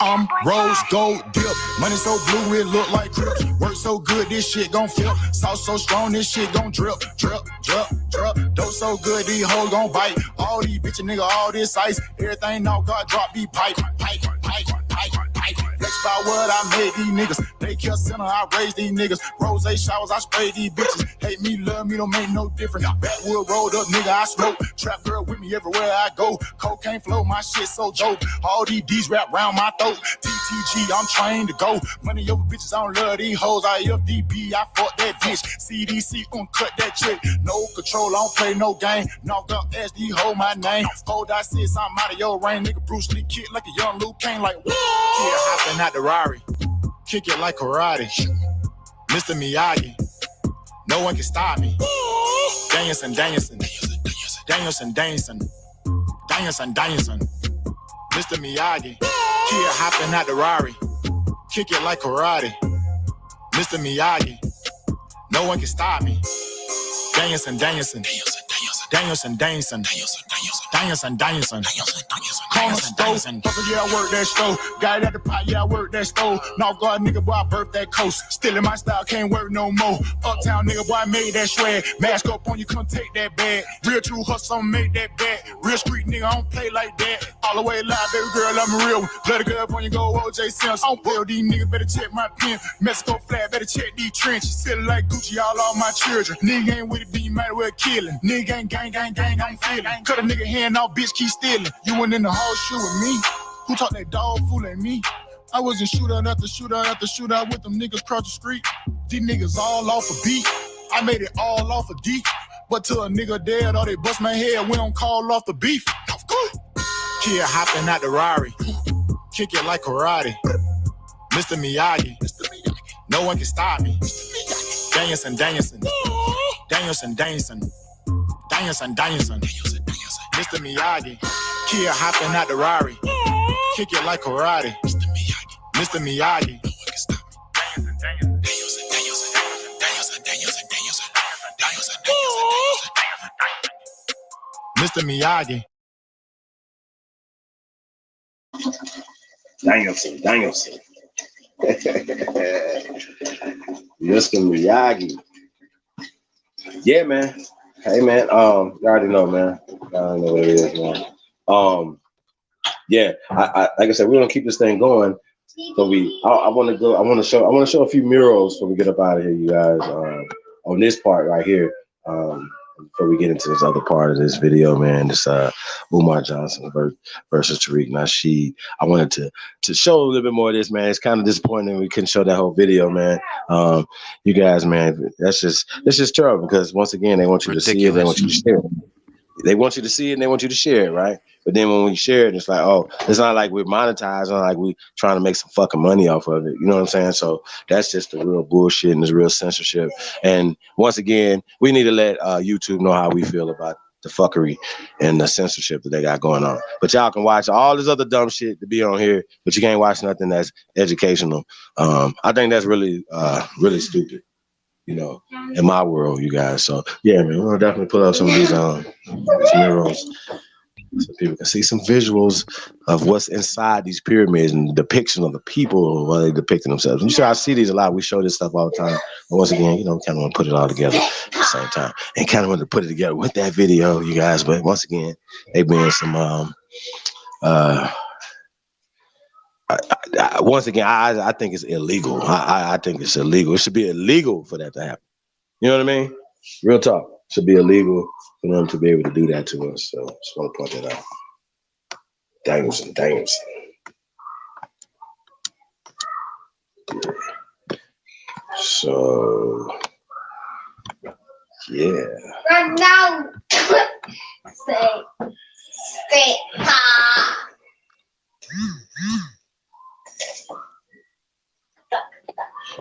I'm rose gold dip, money so blue it look like Crips. Work so good this shit gon' flip. Sauce so strong this shit gon' drip, drip, drip, drip. Dope so good these hoes gon' bite. All these bitches nigga, all this ice. Everything now God drop these pipe, pipe, pipe, pipe, pipe. Flex by what I made these niggas. They kill center, I raise these niggas. Rose showers, I spray these bitches. Hate me, love me, don't make no difference. Backwood rolled up, nigga, I smoke. Trap girl with me everywhere I go. Cocaine flow, my shit so dope. All these D's wrap round my throat. TTG, I'm trained to go. Money over bitches, I don't love these hoes. I FDB, I fuck that bitch. CDC, cut that chick. No control, I don't play no game. Knock up SD, hold my name. 4.6, I'm out of your range. Nigga Bruce Lee kick like a young Luke Kane, like, woo! Yeah, hopping out the Rari. Kick it like karate. Mr. Miyagi. No one can stop me. Dancing, dancing. Dancing, dancing. Dancing, dancing. Mr. Miyagi. Kid hopping out the Rari. Kick it like karate. Mr. Miyagi. No one can stop me. Dancing, dancing. Dancing, dancing. Dancing, dancing. Corner stove. Yeah, I work that stove. Got it at the pot, yeah, I work that stove. North Guard nigga, boy, I birthed that coast. Still in my style, can't work no more. Uptown nigga, boy, I made that swag. Mask up on you, come take that bag. Real true hustle, make that bag. Real street nigga, I don't play like that. All the way live, baby girl, I'm a real one. Bloody girl up on you, go OJ Simpson. I don't play with these niggas, better check my pen. Mexico flat, better check these trenches. Feeling like Gucci, all my children. Nigga ain't with it, then you might as well kill him. Nigga ain't gang, I'm feeling. Cut a nigga hand off, bitch, keep stealing. You went in the horseshoe with me. Who taught that dog fooling me? I wasn't shootout after shootout after shootout with them niggas across the street. These niggas all off a beat. I made it all off a D. But till a nigga dead or they bust my head, we don't call off the beef. Kid hopping out the Rari. Kick it like karate. Mr. Miyagi. No one can stop me. Dancing, dancing. Dancing, dancing. Dancing, dancing. Mr. Miyagi. Kid hopping out the Rari. Kick it like karate. Mr. Miyagi. Mr. Miyagi. Danielson. Mr. Miyagi. Yeah, man. Hey, man. You already know, man. I don't know what it is, man. Yeah. I like I said, we're gonna keep this thing going. So I want to show a few murals before we get up out of here, you guys. On this part right here. Before we get into this other part of this video, man, this Umar Johnson versus Tariq Nasheed. I wanted to show a little bit more of this, man. It's kind of disappointing we couldn't show that whole video, man. You guys, man, it's just terrible because once again they want you to see it, they want you to share it. they want you to see it and they want you to share it, right? But then when we share it, it's like, oh, it's not like we're monetized, not like we trying to make some fucking money off of it. You know what I'm saying? So that's just the real bullshit and the real censorship. And once again, we need to let YouTube know how we feel about the fuckery and the censorship that they got going on. But y'all can watch all this other dumb shit to be on here, but you can't watch nothing that's educational. I think that's really, really stupid, you know, in my world, you guys. So yeah, man, we'll definitely put up some of these murals so people can see some visuals of what's inside these pyramids and the depiction of the people while they depicting themselves. And you see, I see these a lot. We show this stuff all the time. But once again, you know, kind of want to put it all together at the same time, and kind of want to put it together with that video, you guys. But once again, they been some once again, I think it's illegal. I think it's illegal. It should be illegal for that to happen. You know what I mean? Real talk. It should be illegal for them to be able to do that to us. So just want to point that out. Danielson. So yeah. Right now. Say ha.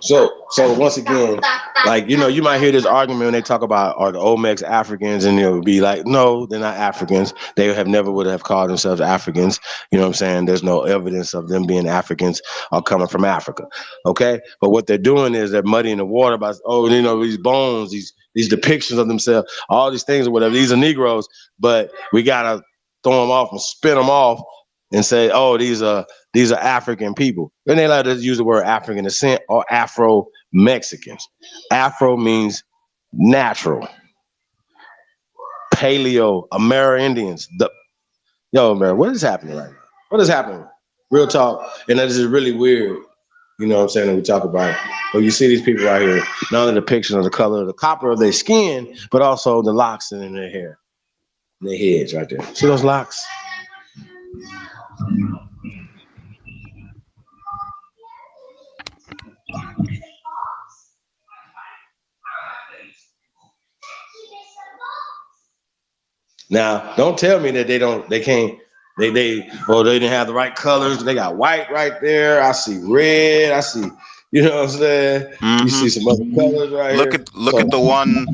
So once again, like, you know, you might hear this argument when they talk about, are the Olmecs Africans? And they'll be like, no, they're not Africans. They have never would have called themselves Africans. You know what I'm saying? There's no evidence of them being Africans or coming from Africa. Okay. But what they're doing is they're muddying the water by, oh, you know, these bones, these depictions of themselves, all these things or whatever. These are Negroes, but we got to throw them off and spin them off and say, oh, these are African people. Then they like to use the word African descent or Afro-Mexicans. Afro means natural. Paleo, Amerindians. Yo, man, what is happening right now? What is happening? Real talk. And that is really weird. You know what I'm saying? When we talk about it. But you see these people right here, not only the depiction of the color of the copper of their skin, but also the locks in their hair, in their heads right there. See those locks? Now, don't tell me that they didn't have the right colors. They got white right there. I see red. I see, you know what I'm saying? Mm-hmm. You see some other colors right here. Look at the one,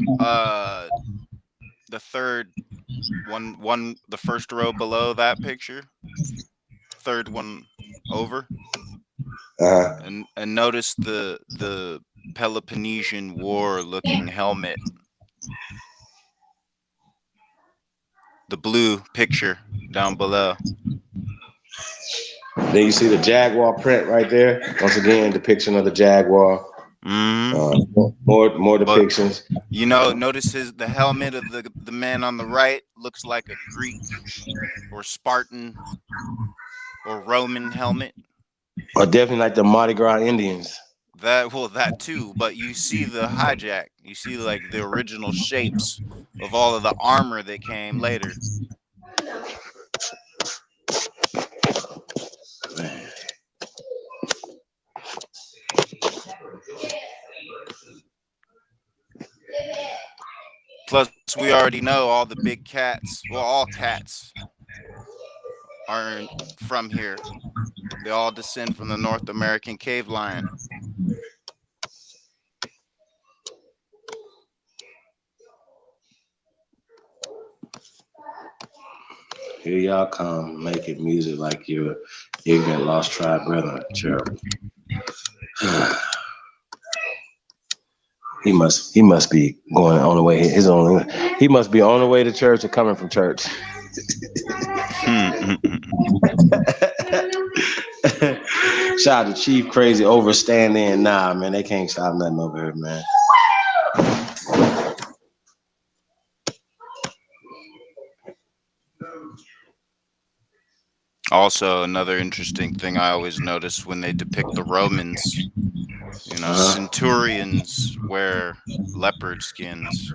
the third one, the first row below that picture. Third one over. And notice the Peloponnesian War looking helmet. The blue picture down below. Then you see the jaguar print right there. Once again, depiction of the jaguar. More depictions. But, you know, notice the helmet of the man on the right looks like a Greek or Spartan or Roman helmet. Or definitely like the Mardi Gras Indians. That too, but you see the hijack. You see like the original shapes of all of the armor that came later. Man. Plus, we already know all the big cats. Well, all cats aren't from here. They all descend from the North American cave lion. Here y'all come making music like your ignorant lost tribe brethren. Terrible. He must be going on the way. He must be on the way to church or coming from church. Shout out to Chief Crazy overstanding. Nah, man, they can't stop nothing over here, man. Also, another interesting thing I always notice when they depict the Romans, you know, centurions wear leopard skins.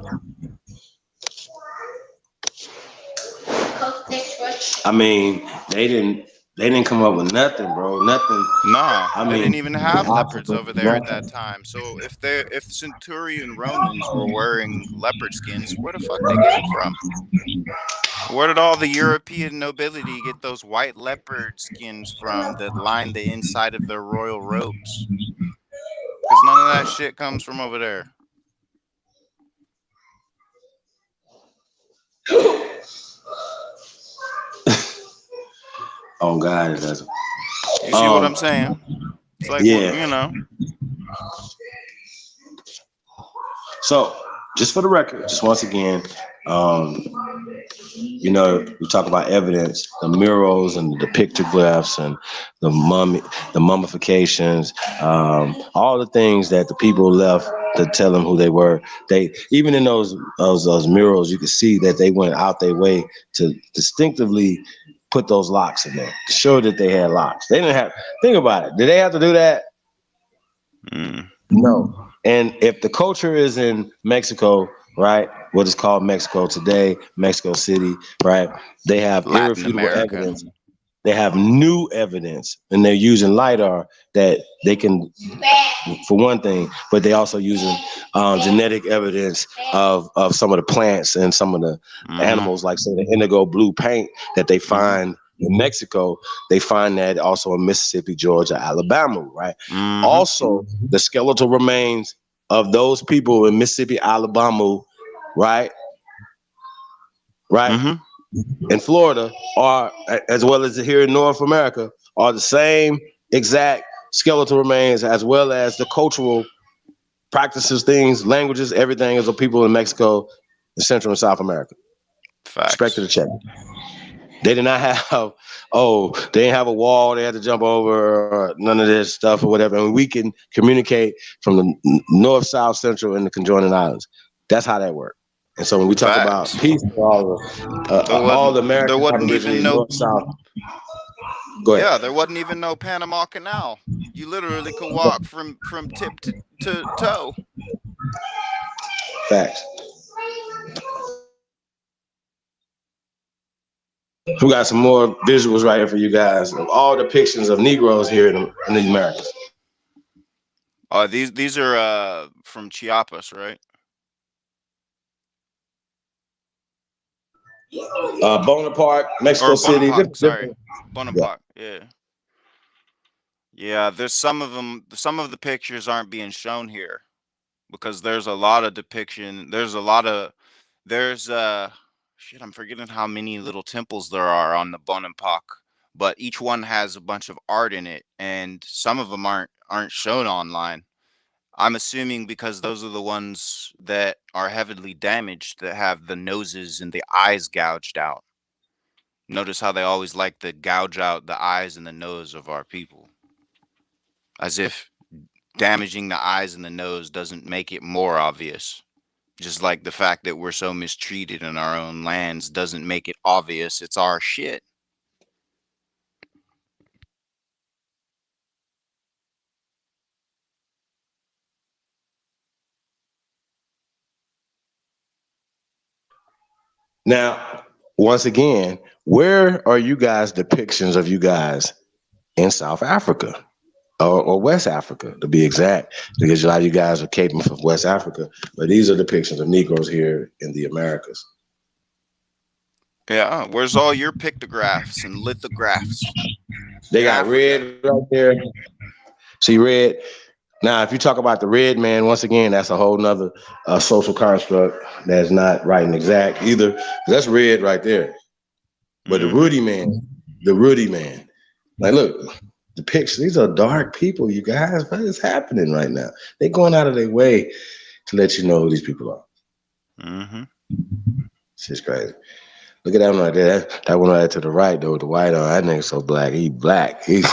I mean, they didn't. They didn't come up with nothing, bro. Nothing. Nah, I they mean, didn't even have leopards Africa, over there at that nothing. time. So if Centurion Romans were wearing leopard skins, where the fuck they get them from? Where did all the European nobility get those white leopard skins from that line the inside of their royal robes? Because none of that shit comes from over there. Oh God, it doesn't. You see what I'm saying? It's like, yeah. you know. So, just for the record, just once again, you know, we talk about evidence, the murals and the pictographs and the mummifications, all the things that the people left to tell them who they were. They even in those murals, you can see that they went out their way to distinctively put those locks in there to show that they had locks. They didn't have. Think about it. Did they have to do that? No. And if the culture is in Mexico, right, what is called Mexico today, Mexico City, right, they have Latin irrefutable America. evidence. They have new evidence, and they're using LiDAR that they can, for one thing, but they also using genetic evidence of some of the plants and some of the animals, like say the indigo blue paint that they find in Mexico. They find that also in Mississippi, Georgia, Alabama, right? Also, the skeletal remains of those people in Mississippi, Alabama, right? In Florida, are, as well as here in North America, are the same exact skeletal remains, as well as the cultural practices, things, languages, everything as the people in Mexico, Central and South America. Respect to the check. They did not have, they didn't have a wall they had to jump over, or none of this stuff or whatever. And we can communicate from the north, south, central, and the conjoining islands. That's how that worked. And so when we talk about peace for all the American Aborigines, north, south. Go ahead. Yeah, there wasn't even no Panama Canal. You literally could walk from tip to toe. Facts. We got some more visuals right here for you guys of all depictions of Negroes here in the Americas. Oh, these are from Chiapas, right? Bonaparte, Mexico City. Sorry, Bonaparte. Yeah. Yeah, there's some of them. Some of the pictures aren't being shown here because there's a lot of depiction. There's shit. I'm forgetting how many little temples there are on the Bonaparte, but each one has a bunch of art in it, and some of them aren't shown online. I'm assuming because those are the ones that are heavily damaged, that have the noses and the eyes gouged out. Notice how they always like to gouge out the eyes and the nose of our people. As if damaging the eyes and the nose doesn't make it more obvious. Just like the fact that we're so mistreated in our own lands doesn't make it obvious it's our shit. Now, once again, where are you guys' depictions of you guys in South Africa or West Africa, to be exact? Because a lot of you guys are caping from West Africa, but these are depictions of Negroes here in the Americas. Yeah, where's all your pictographs and lithographs? They got red right there. See red. Now, if you talk about the red man, once again, that's a whole nother social construct that's not right and exact either. That's red right there. But the Rudy man, like, look, the pictures, these are dark people, you guys. What is happening right now? They're going out of their way to let you know who these people are. It's just crazy. Look at that one right there. That one right to the right, though, with the white on. That nigga's so black. He black. He's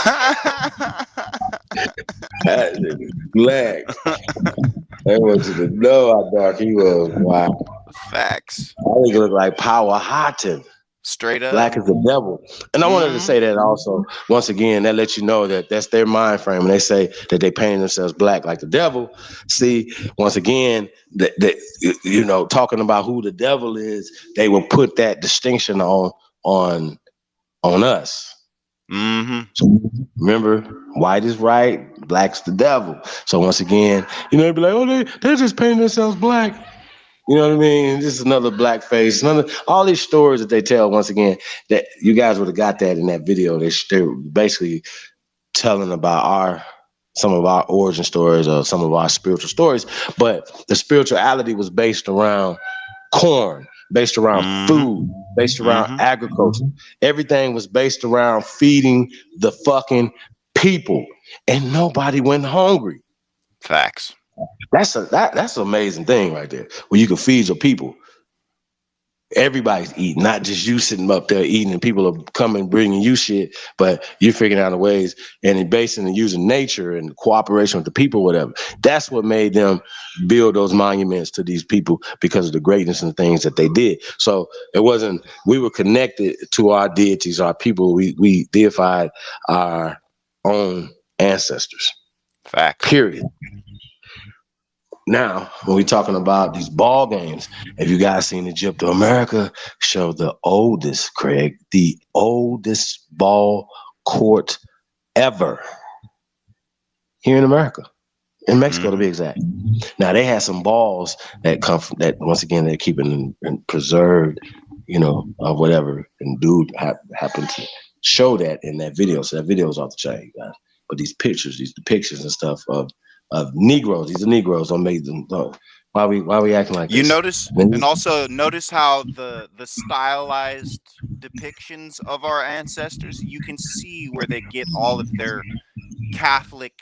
that nigga black. I want you to know how dark he was. Wow. Facts. I think he look like Power Houghton. Straight up. Black as the devil. And I wanted to say that also. Once again, that lets you know that that's their mind frame. And they say that they paint themselves black like the devil. See, once again, that you know, talking about who the devil is, they will put that distinction on us. So remember, white is right, black's the devil. So once again, they'd be like, oh, they're just painting themselves black. You know what I mean? This is another black face. All these stories that they tell, once again, that you guys would have got that in that video. They're basically telling about some of our origin stories or some of our spiritual stories. But the spirituality was based around corn, based around food, based around agriculture. Everything was based around feeding the fucking people, and nobody went hungry. Facts. That's an amazing thing right there, where you can feed your people. Everybody's eating, not just you sitting up there eating and people are coming bringing you shit, but you're figuring out ways and basing and using nature and cooperation with the people, whatever. That's what made them build those monuments to these people, because of the greatness and things that they did. So it wasn't, we were connected to our deities, our people. We deified our own ancestors. Facts. Period. Now, when we're talking about these ball games, have you guys seen Egypto America show the oldest, Craig, the oldest ball court ever here in America, in Mexico to be exact. Now, they had some balls that come from that, once again, they're keeping and preserved, or whatever. And dude happened to show that in that video. So that video is off the chain, guys. But these pictures, these depictions and stuff of Negroes. These are Negroes. Don't make them. Why we acting like this? You notice, and also notice how the stylized depictions of our ancestors. You can see where they get all of their Catholic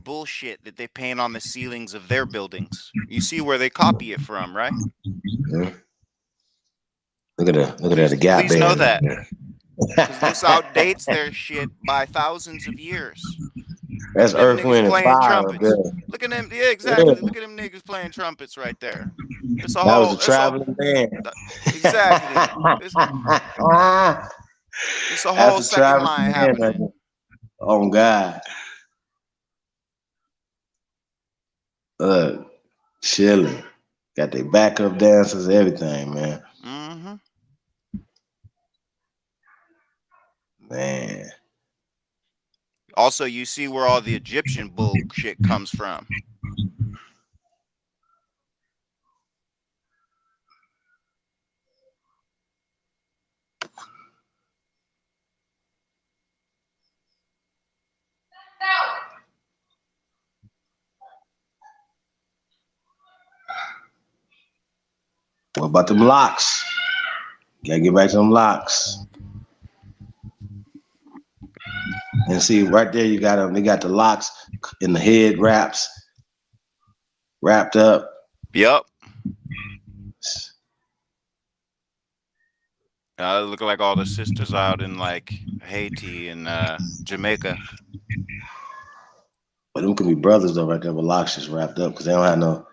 bullshit that they paint on the ceilings of their buildings. You see where they copy it from, right? Yeah. Look at that. The gap. Please know that, because this outdates their shit by thousands of years. That's Earth, Wind, and Fire. Look at them. Yeah, exactly. Yeah. Look at them niggas playing trumpets right there. It's a that was a traveling band. Exactly. It's a whole second line happening. Oh God. Chilling. Got their backup dancers, everything, man. Man. Also, you see where all the Egyptian bullshit comes from. What about them locks? Gotta get back to them locks. And see, right there, you got them. They got the locks in the head wrapped up. Yep. Look like all the sisters out in like Haiti and Jamaica. But them could be brothers though, right there, with locks just wrapped up because they don't have no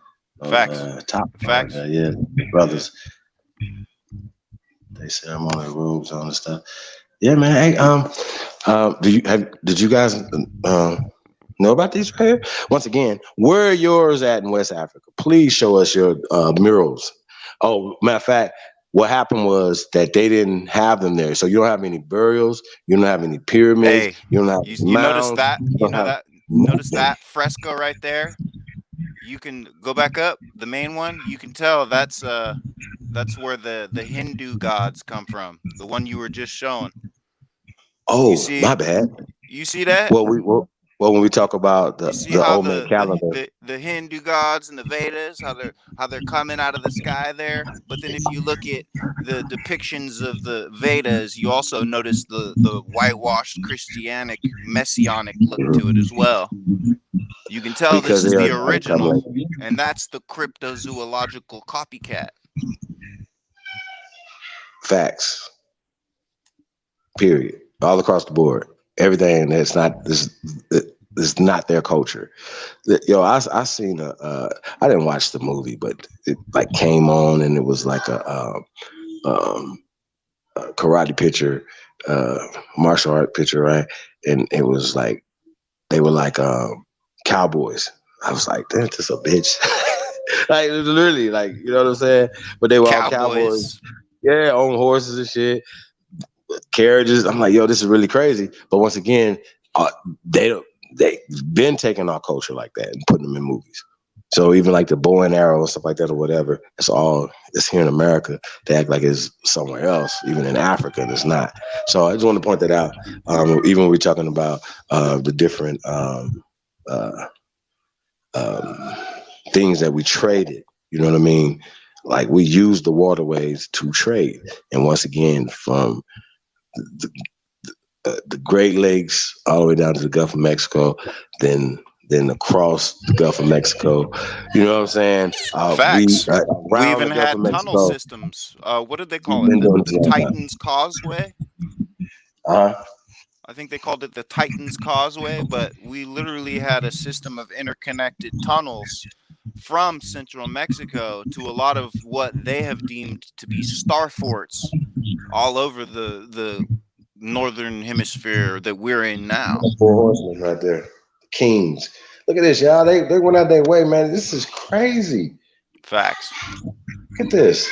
top. Facts. Yeah, brothers. They ceremonial robes on and stuff. Yeah, man. Hey, did you guys know about these right here? Once again, where are yours at in West Africa? Please show us your murals. Oh, matter of fact, what happened was that they didn't have them there. So you don't have any burials. You don't have any pyramids. Hey, you don't have you notice that? Notice that fresco right there? You can go back up, the main one. You can tell that's where the Hindu gods come from. The one you were just showing. Oh, my bad. You see that? Well, when we talk about the Olmec calendar, the Hindu gods and the Vedas, how they're coming out of the sky there. But then if you look at the depictions of the Vedas, you also notice the whitewashed Christianic messianic look to it as well. You can tell because this is the original, and that's the cryptozoological copycat. Facts. Period. All across the board. Everything that's not this is not their culture. Yo, I seen I didn't watch the movie, but it like came on and it was like a karate picture, martial art picture, right? And it was like they were like cowboys. I was like, that's just a bitch. Like it was literally like, you know what I'm saying? But they were all cowboys. Yeah, on horses and shit. carriages. I'm like, yo, this is really crazy. But once again, they've been taking our culture like that and putting them in movies. So even like the bow and arrow and stuff like that or whatever, it's here in America. They act like it's somewhere else, even in Africa, and it's not. So I just want to point that out. Even when we're talking about the different things that we traded, you know what I mean? Like we use the waterways to trade. And once again, from the Great Lakes all the way down to the Gulf of Mexico, then across the Gulf of Mexico, you know what I'm saying? Facts. We even the Gulf had of Mexico, tunnel systems. What did they call it? The Titan's Causeway? I think they called it the Titan's Causeway, but we literally had a system of interconnected tunnels from central Mexico to a lot of what they have deemed to be star forts all over the northern hemisphere that we're in now. The Four Horsemen right there, the Kings. Look at this, y'all. They went out their way, man. This is crazy. Facts. Look at this.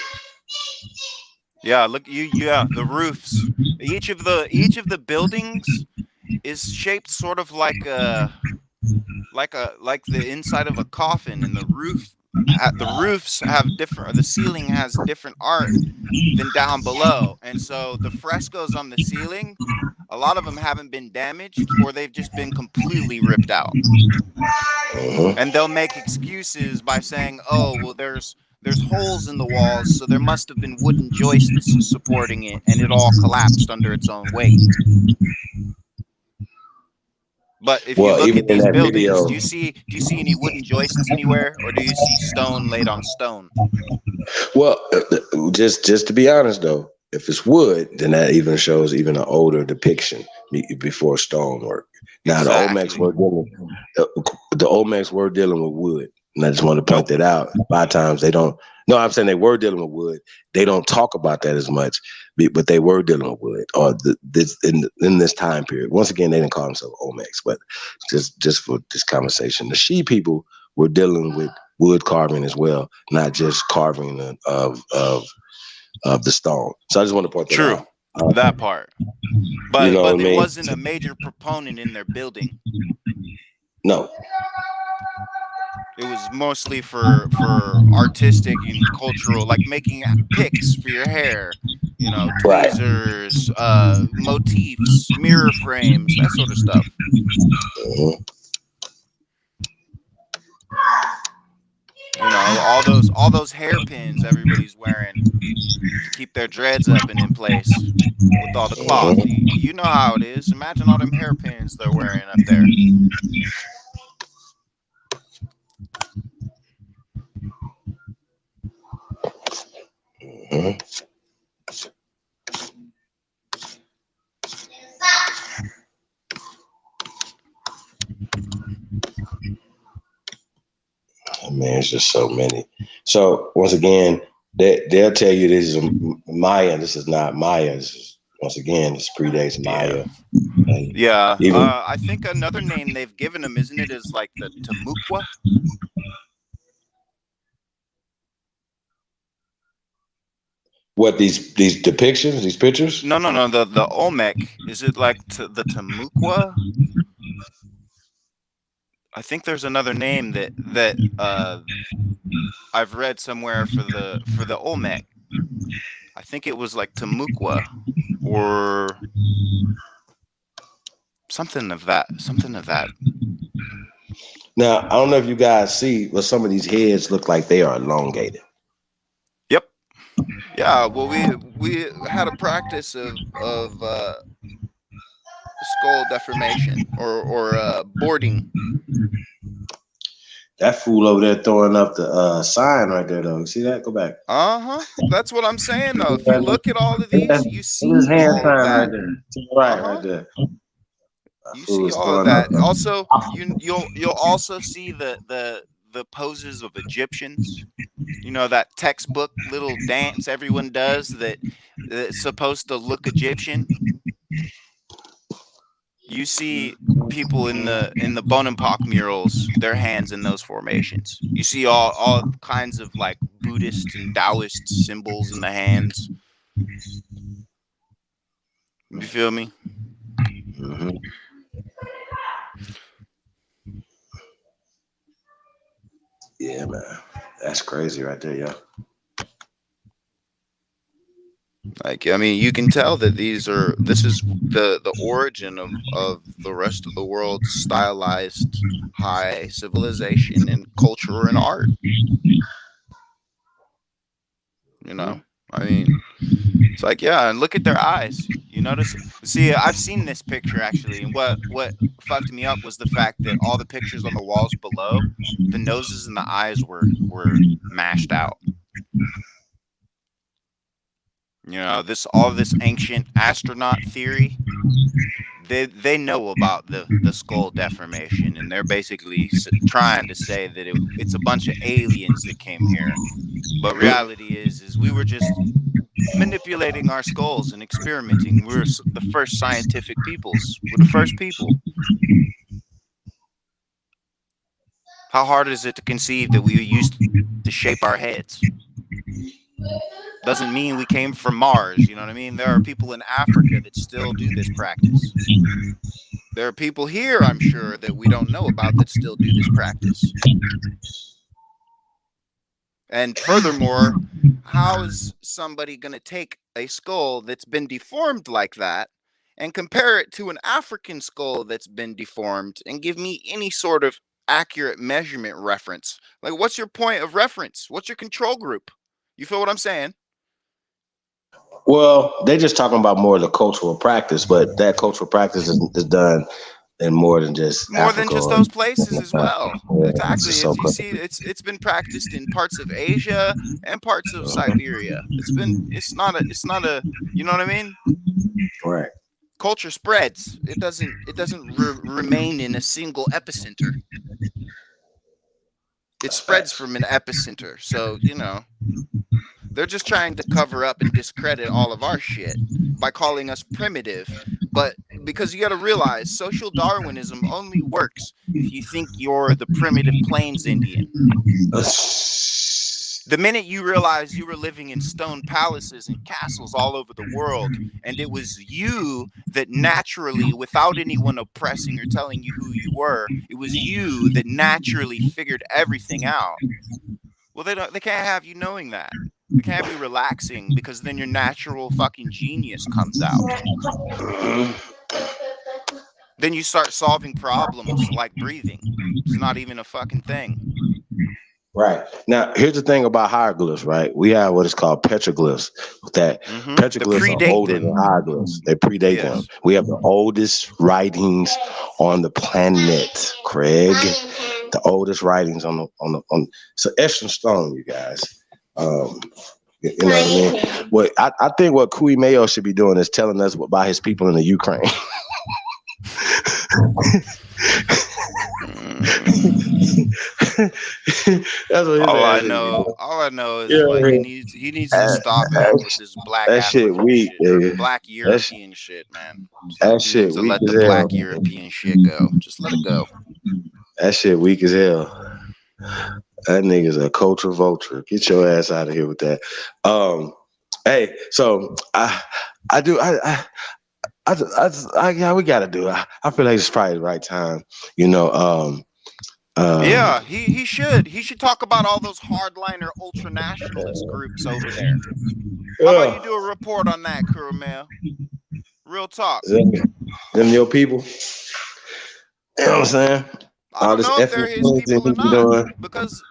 Yeah, look, the roofs. Each of the buildings is shaped sort of like the inside of a coffin, and the roofs have different. The ceiling has different art than down below, and so the frescoes on the ceiling, a lot of them haven't been damaged, or they've just been completely ripped out. And they'll make excuses by saying, "Oh, well, there's holes in the walls, so there must have been wooden joists supporting it, and it all collapsed under its own weight." But if you look at these buildings, do you see any wooden joists anywhere, or do you see stone laid on stone? Well, just to be honest though, if it's wood, then that even shows even an older depiction before stonework. Now exactly. the Olmecs were dealing with wood, and I just want to point that out. A lot of times they don't. No, I'm saying they were dealing with wood. They don't talk about that as much, but they were dealing with wood, or in this time period. Once again, they didn't call themselves Olmecs, but just for this conversation, the She people were dealing with wood carving as well, not just carving of the stone. So I just want to point that out. That part. But you know but what I it mean? wasn't a major proponent in their building. No. It was mostly for artistic and cultural, like making picks for your hair, you know, tweezers, motifs, mirror frames, that sort of stuff. You know, all those hairpins everybody's wearing to keep their dreads up and in place with all the cloth. You know how it is. Imagine all them hairpins they're wearing up there. Man, it's just so many. So once again, they'll tell you this is Maya. This is not Maya. Once again, this predates Maya. Yeah. I think another name they've given them, isn't it, is like the Timucua? What, these depictions, these pictures? No. The Olmec. Is it like the Timucua? I think there's another name that I've read somewhere for the Olmec. I think it was like Timucua or something of that. Now, I don't know if you guys see, but some of these heads look like they are elongated. Yep. Yeah. Well, we had a practice of skull deformation or boarding. That fool over there throwing up the sign right there, though. See that? Go back. That's what I'm saying, though. If you look at all of these, you see his hand all of that. right there. Right there. You see all of that. Also, you'll also see the poses of Egyptians. You know, that textbook little dance everyone does that's supposed to look Egyptian. You see people in the Bonaparte murals, their hands in those formations. You see all kinds of like Buddhist and Taoist symbols in the hands. You feel me? Mm-hmm. Yeah, man. That's crazy right there, yeah. Like, I mean, you can tell that this is the origin of the rest of the world's stylized high civilization and culture and art. You know, I mean, it's like, yeah, and look at their eyes. You notice? See, I've seen this picture actually, and what fucked me up was the fact that all the pictures on the walls below, the noses and the eyes were mashed out. You know, all this ancient astronaut theory. They know about the skull deformation, and they're basically trying to say that it's a bunch of aliens that came here. But reality is we were just manipulating our skulls and experimenting. We're the first scientific peoples. We're the first people. How hard is it to conceive that we used to shape our heads? Doesn't mean we came from Mars, you know what I mean? There are people in Africa that still do this practice. There are people here, I'm sure, that we don't know about that still do this practice. And furthermore, how is somebody going to take a skull that's been deformed like that and compare it to an African skull that's been deformed and give me any sort of accurate measurement reference? Like, what's your point of reference? What's your control group? You feel what I'm saying? Well, they're just talking about more of the cultural practice, but that cultural practice is done in more than just those places as well. Yeah, exactly. So As you see, it's been practiced in parts of Asia and parts of Siberia. It's not a you know what I mean? Right. Culture spreads. It doesn't remain in a single epicenter. It spreads from an epicenter. So, you know, they're just trying to cover up and discredit all of our shit by calling us primitive. But because you got to realize social Darwinism only works if you think you're the primitive Plains Indian. The minute you realize you were living in stone palaces and castles all over the world, and it was you that naturally, without anyone oppressing or telling you who you were, it was you that naturally figured everything out. Well, they can't have you knowing that. They can't have you relaxing, because then your natural fucking genius comes out. Then you start solving problems like breathing. It's not even a fucking thing. Right. Now, here's the thing about hieroglyphs, right? We have what is called petroglyphs. That petroglyphs are older than hieroglyphs. They predate them. We have the oldest writings on the planet, Craig. The oldest writings on so etched in stone, you guys. You know what I mean? What I think what Kui Mayo should be doing is telling us about his people in the Ukraine. That's what all I know is like he needs to stop it with this black African shit, black European shit, man. That shit weak let as the hell. Black European shit go. Just let it go. That shit weak as hell. That nigga's a culture vulture. Get your ass out of here with that. Hey, so yeah, we gotta do it. I feel like it's probably the right time. You know, yeah, he should talk about all those hardliner ultra nationalist groups over there. How about you do a report on that, Kuramel? Real talk. Them your people. You know what I'm saying? I don't know if they're his people or not, because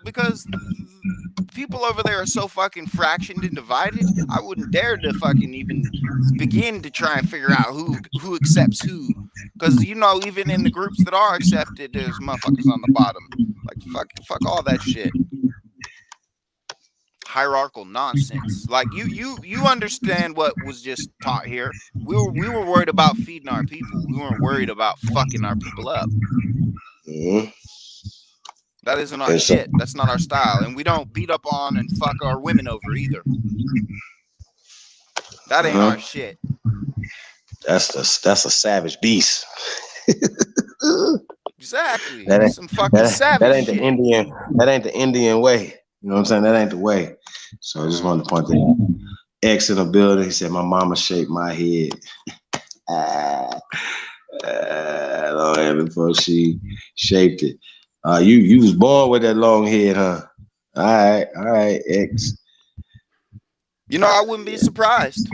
people over there are so fucking fractioned and divided. I wouldn't dare to fucking even begin to try and figure out who accepts who, because you know, even in the groups that are accepted, there's motherfuckers on the bottom. Like fuck all that shit. Hierarchical nonsense. Like you understand what was just taught here. We were worried about feeding our people. We weren't worried about fucking our people up. That isn't our shit. That's not our style. And we don't beat up on and fuck our women over either. That ain't our shit. That's a savage beast. Exactly. Some fucking savage that ain't shit. the Indian. That ain't the Indian way. You know what I'm saying? That ain't the way. So I just wanted to point that out. X in the building. He said, "My mama shaped my head." Lord heaven, before she shaped it. You was born with that long head, huh? All right, X. You know, I wouldn't be surprised.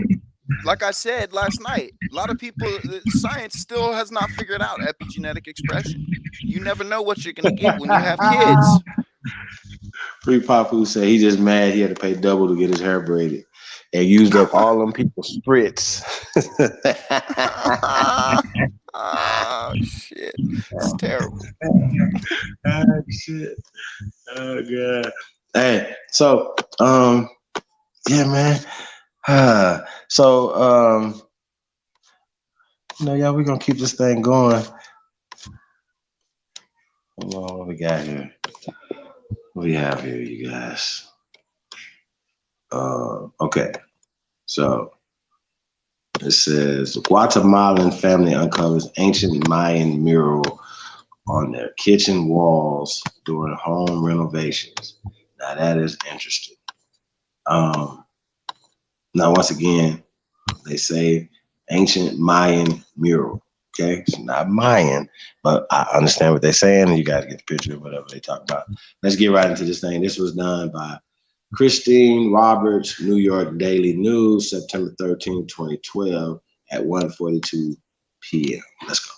Like I said last night, a lot of people, science still has not figured out epigenetic expression. You never know what you're gonna get when you have kids. Free Papu said he just mad he had to pay double to get his hair braided and used up all them people's spritz. Oh shit, it's terrible. Oh shit. Oh god. Hey, so yeah, man. So you know, y'all, we're gonna keep this thing going. Hold on, what we got here? What we have here, you guys? Okay, so it says Guatemalan family uncovers ancient Mayan mural on their kitchen walls during home renovations. Now that is interesting. Now once again, they say ancient Mayan mural. Okay, it's not Mayan, but I understand what they're saying, and you got to get the picture of whatever they talk about. Let's get right into this thing. This was done by Christine Roberts, New York Daily News, September 13, 2012 at 1:42 p.m. Let's go.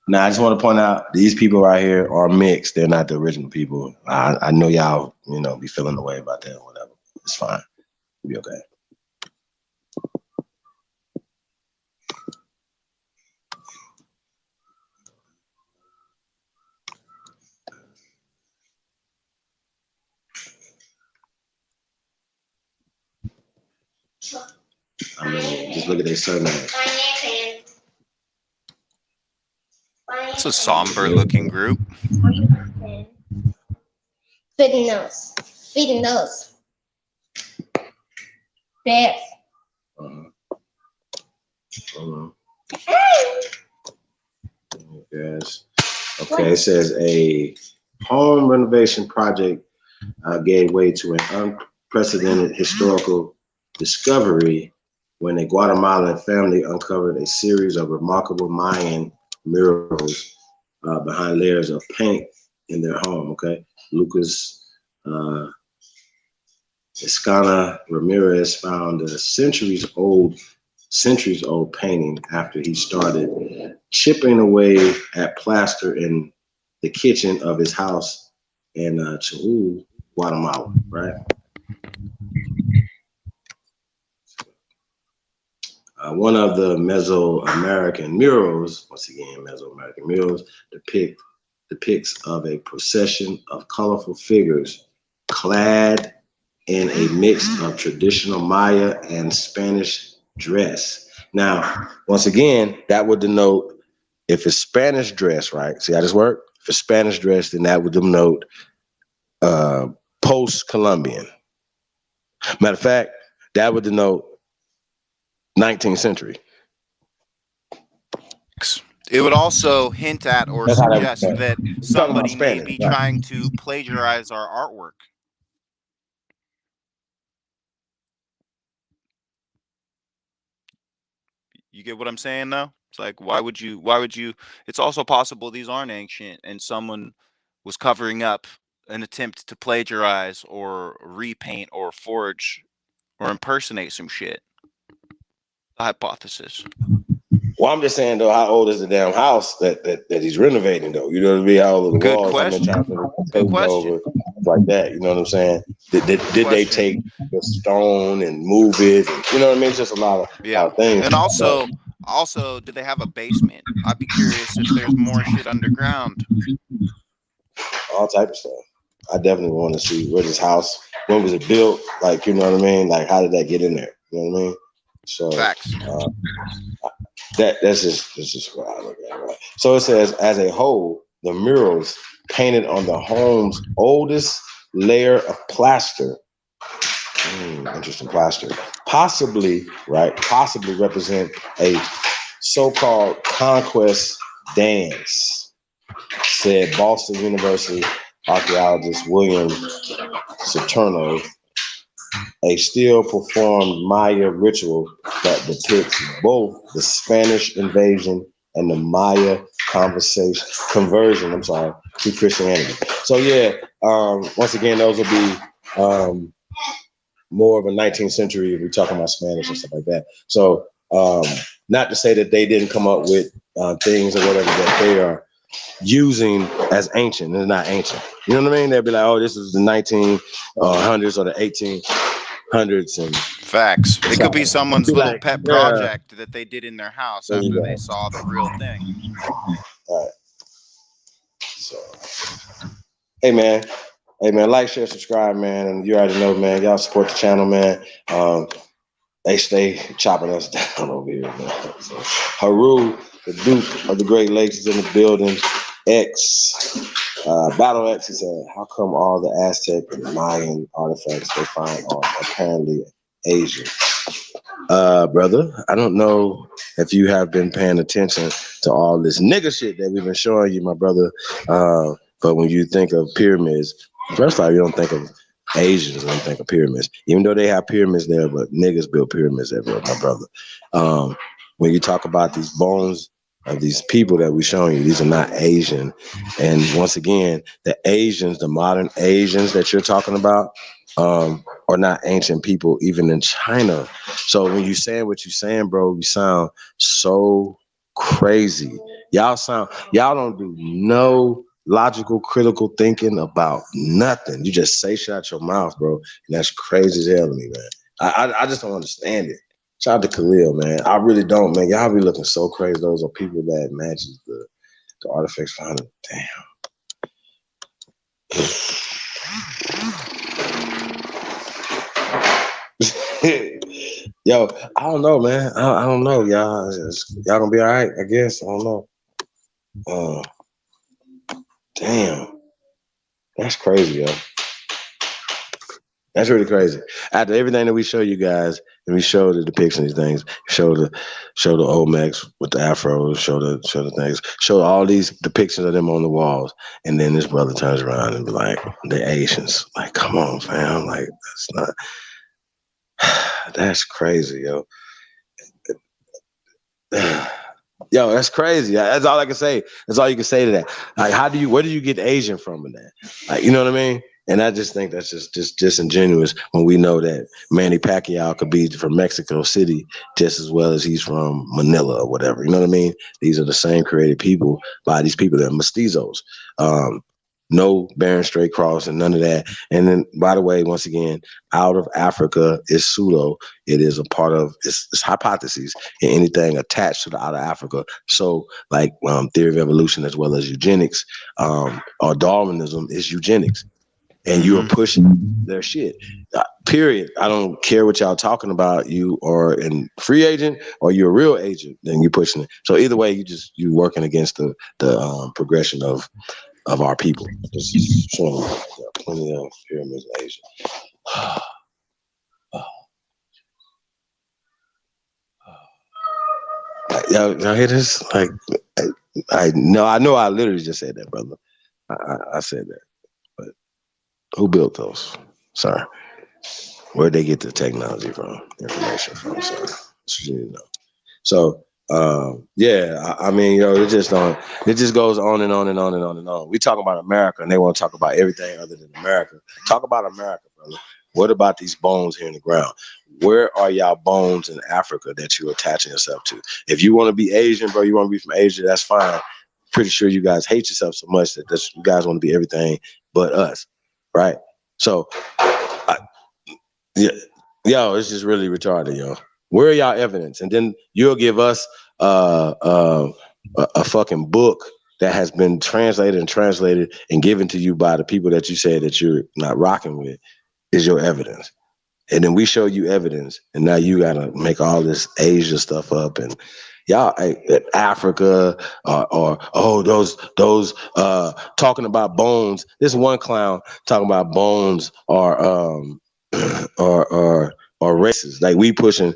Now, I just want to point out these people right here are mixed. They're not the original people. I know y'all, you know, be feeling the way about that or whatever. It's fine. It'll be okay. I mean, just look at their surname. It's a somber looking group. Feeding nose. Feeding nose. Yes. Yes. Okay, it says a home renovation project gave way to an unprecedented historical discovery when a Guatemalan family uncovered a series of remarkable Mayan murals behind layers of paint in their home. Okay, Lucas Escana Ramirez found a centuries old painting after he started chipping away at plaster in the kitchen of his house in Chihuahua, Guatemala, right? One of the Mesoamerican murals, once again, Mesoamerican murals, depicts of a procession of colorful figures clad in a mix of traditional Maya and Spanish dress. Now, once again, that would denote if it's Spanish dress, right? See how this work? If it's Spanish dress, then that would denote post-Columbian. Matter of fact, that would denote 19th century. It would also hint at or suggest that somebody may be trying to plagiarize our artwork. You get what I'm saying though? It's like, why would you, it's also possible these aren't ancient and someone was covering up an attempt to plagiarize or repaint or forge or impersonate some shit. The hypothesis. Well, I'm just saying though, how old is the damn house that he's renovating though? You know what I mean? How old are the walls? Question. Good question. Over, like that. You know what I'm saying? Did they take the stone and move it? And, you know what I mean? It's just a lot of things. And also, do they have a basement? I'd be curious if there's more shit underground. All type of stuff. I definitely want to see where this house, when was it built? Like, you know what I mean? Like, how did that get in there? You know what I mean? So facts. That's just what I look at. Right? So it says, as a whole, the murals painted on the home's oldest layer of plaster. Interesting, plaster. Possibly represent a so-called conquest dance, said Boston University archaeologist William Saturno a still performed Maya ritual that depicts both the Spanish invasion and the Maya conversion, to Christianity. So yeah, once again, those will be more of a 19th century if we're talking about Spanish and stuff like that. So not to say that they didn't come up with things or whatever that they are using as ancient. They're not ancient. You know what I mean? They'll be like, oh, this is the 1900s or the 1800s. And facts. It could be someone's little like, pet project that they did in their house after they saw the real thing. All right. So, hey man, like, share, subscribe, man, and you already know, man. Y'all support the channel, man. They stay chopping us down over here, man. So, Haru, the Duke of the Great Lakes, is in the building. X, Battle X, he said, how come all the Aztec and Mayan artifacts they find are apparently Asian? Brother, I don't know if you have been paying attention to all this nigga shit that we've been showing you, my brother. But when you think of pyramids, first off, you don't think of Asians when you think of pyramids, even though they have pyramids there, but niggas built pyramids everywhere, my brother. When you talk about these bones of these people that we're showing you, these are not Asian. And once again, the Asians, the modern Asians that you're talking about, are not ancient people, even in China. So when you saying what you're saying, bro, you sound so crazy. Y'all don't do no logical, critical thinking about nothing. You just say shit out your mouth, bro. And that's crazy as hell to me, man. I just don't understand it. Shout out to Khalil, man. I really don't, man. Y'all be looking so crazy. Those are people that matches the artifacts found. Damn. Yo, I don't know, man. I don't know, y'all. Y'all gonna be all right, I guess. I don't know. Damn. That's crazy, yo. That's really crazy. After everything that we show you guys, and we show the depiction of these things, show the Olmecs with the afros, show the things, show all these depictions of them on the walls, and then this brother turns around and be like, "They're Asians." Like, come on, fam. Like, that's not. That's crazy, yo. Yo, that's crazy. That's all I can say. That's all you can say to that. Like, where do you get Asian from in that? Like, you know what I mean? And I just think that's just disingenuous when we know that Manny Pacquiao could be from Mexico City just as well as he's from Manila or whatever. You know what I mean? These are the same created people by these people that are mestizos. No Barren Strait cross and none of that. And then, by the way, once again, out of Africa is pseudo. It is a part of it's hypotheses and anything attached to the out of Africa. So, like theory of evolution as well as eugenics or Darwinism is eugenics. And you are pushing their shit. Period. I don't care what y'all talking about. You are a free agent or you're a real agent, then you're pushing it. So either way, you working against the progression of our people. This is showing plenty of pyramids in Asia. Y'all hear this? Like, I know I literally just said that, brother. I said that. But who built those? Sorry. Where'd they get the technology from? Information from? Sorry. So, you know. So yeah, I mean, it just goes on and on and on and on and on. We talk about America and they want to talk about everything other than America. Talk about America, brother. What about these bones here in the ground? Where are y'all bones in Africa that you're attaching yourself to? If you want to be Asian, bro, you want to be from Asia, that's fine. Pretty sure you guys hate yourself so much that you guys want to be everything but us, right? So, it's just really retarded, yo. Where are y'all evidence? And then you'll give us a fucking book that has been translated and given to you by the people that you said that you're not rocking with is your evidence. And then we show you evidence, and now you gotta make all this Asia stuff up and y'all Africa or those talking about bones. This one clown talking about bones or racist. Like we pushing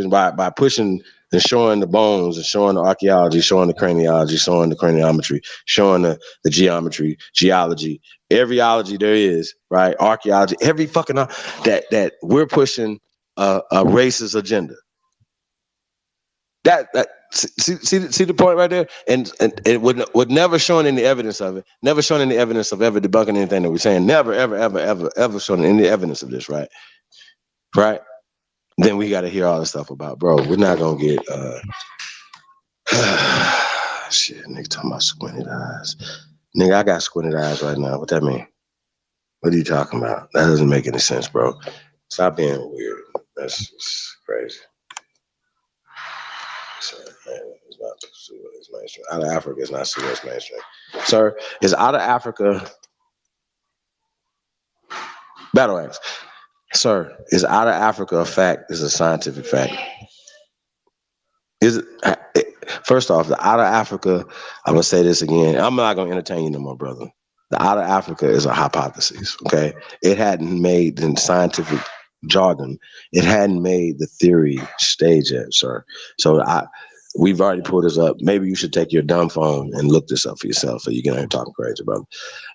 by pushing and showing the bones and showing the archaeology, showing the craniology, showing the craniometry, showing the geometry, geology, every ology there is, right? Archaeology, every fucking that we're pushing a racist agenda. That see the point right there, and it would never showing any evidence of it, never showing any evidence of ever debunking anything that we're saying, never ever showing any evidence of this, right? Then we got to hear all the stuff about, bro. We're not gonna get shit. Nigga talking about squinted eyes. Nigga, I got squinted eyes right now. What that mean? What are you talking about? That doesn't make any sense, bro. Stop being weird. That's just crazy. Sorry, man, it's not it's mainstream. Out of Africa, it's not pseudo, it's mainstream. Sir, is out of Africa battle axe? Sir, is out of Africa a fact? Is a scientific fact? Is it, first off, the out of Africa, I'm gonna say this again. I'm not gonna entertain you no more, brother. The out of Africa is a hypothesis, okay? It hadn't made in scientific jargon, it hadn't made the theory stage yet, sir. So we've already pulled this up. Maybe you should take your dumb phone and look this up for yourself so you can hear talking crazy, brother.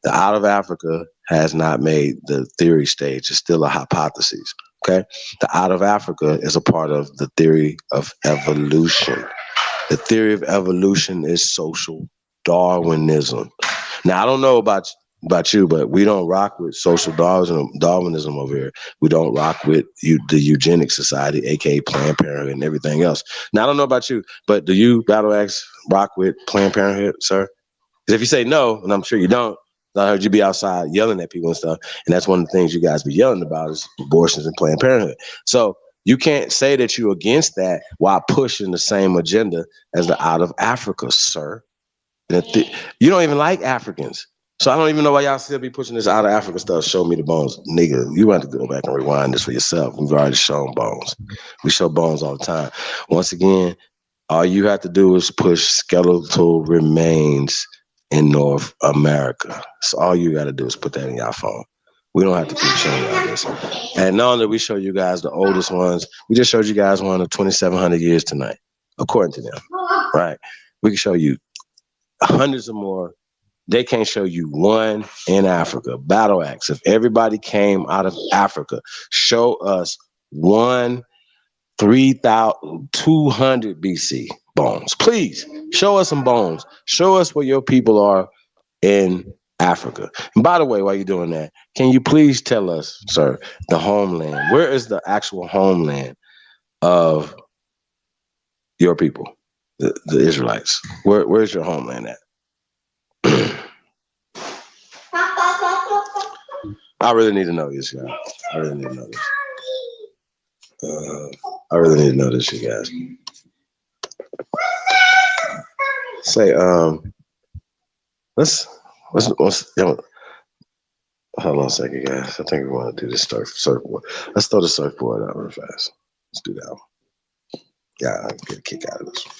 The out of Africa has not made the theory stage. It's still a hypothesis, okay? The out of Africa is a part of the theory of evolution. The theory of evolution is social Darwinism. Now, I don't know about you, but we don't rock with social Darwinism over here. We don't rock with the Eugenics Society, aka Planned Parenthood, and everything else. Now, I don't know about you, but do you, Battle Axe, rock with Planned Parenthood, sir? Because if you say no, and I'm sure you don't, I heard you be outside yelling at people and stuff, and that's one of the things you guys be yelling about is abortions and Planned Parenthood. So you can't say that you're against that while pushing the same agenda as the out of Africa, sir. You don't even like Africans. So I don't even know why y'all still be pushing this out of Africa stuff. Show me the bones. Nigga, you have to go back and rewind this for yourself. We've already shown bones. We show bones all the time. Once again, all you have to do is push skeletal remains in North America. So all you got to do is put that in your phone. We don't have to keep showing y'all this. And not only we show you guys the oldest ones, we just showed you guys one of 2,700 years tonight, according to them, right? We can show you hundreds of more. They can't show you one in Africa. Battle Axe, if everybody came out of Africa, show us one 3,200 BC bones. Please, show us some bones. Show us where your people are in Africa. And by the way, while you're doing that, can you please tell us, sir, the homeland? Where is the actual homeland of your people, the Israelites? Where's your homeland at? I really need to know this, guys. I really need to know this. I really need to know this, you guys. Say, let's hold on a second, guys. I think we want to do this surfboard. Let's throw the surfboard out real fast. Let's do that one. Yeah, I get a kick out of this one.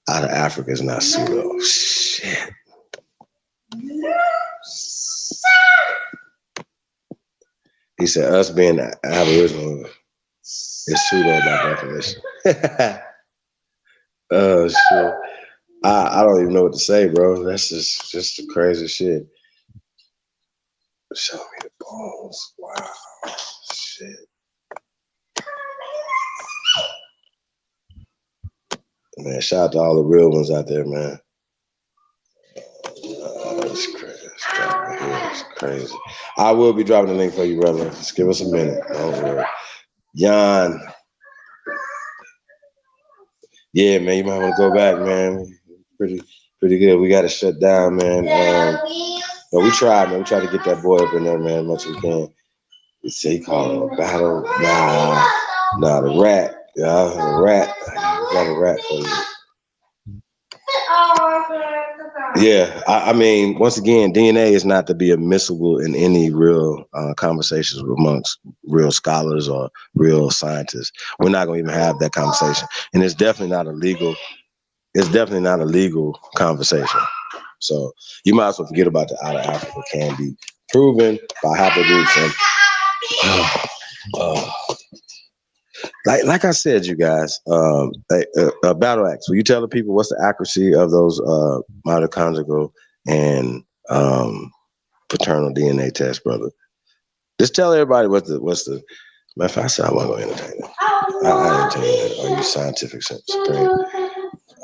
Out of Africa is not pseudo. Shit. He said us being Aboriginal is pseudo by definition. Oh shit. I don't even know what to say, bro. That's just the crazy shit. Show me the balls. Wow. Shit. Man, shout out to all the real ones out there, man. That's crazy. It's crazy. I will be dropping the link for you, brother. Just give us a minute. Don't worry. Jan. Yeah, man, you might want to go back, man. Pretty good. We got to shut down, man. But we tried, man. We tried to get that boy up in there, man, as much as we can. He called him a battle. Nah, the rat. Yeah, the rat. I got a rat for you. Yeah, I mean, once again, DNA is not to be admissible in any real conversations amongst real scholars or real scientists. We're not going to even have that conversation, and it's definitely not a legal. It's definitely not a legal conversation. So you might as well forget about the out of Africa can be proven by haplogroups and like I said, you guys, battle axe. Will you tell the people what's the accuracy of those mitochondrial and paternal DNA tests, brother? Just tell everybody what's the. Matter of fact, I said I wasn't going to entertain it. I entertain it. Are you scientific supreme?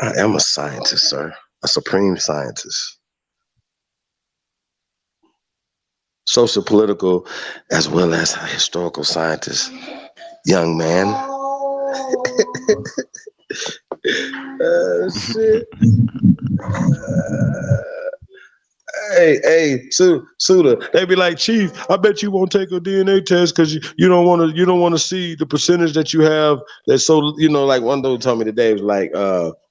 I am a scientist, sir. A supreme scientist. Social, political, as well as a historical scientist. Young man. Shit. Hey, Suda. They be like, Chief, I bet you won't take a DNA test because you don't want to see the percentage that you have. That's so, like one dude told me today was like,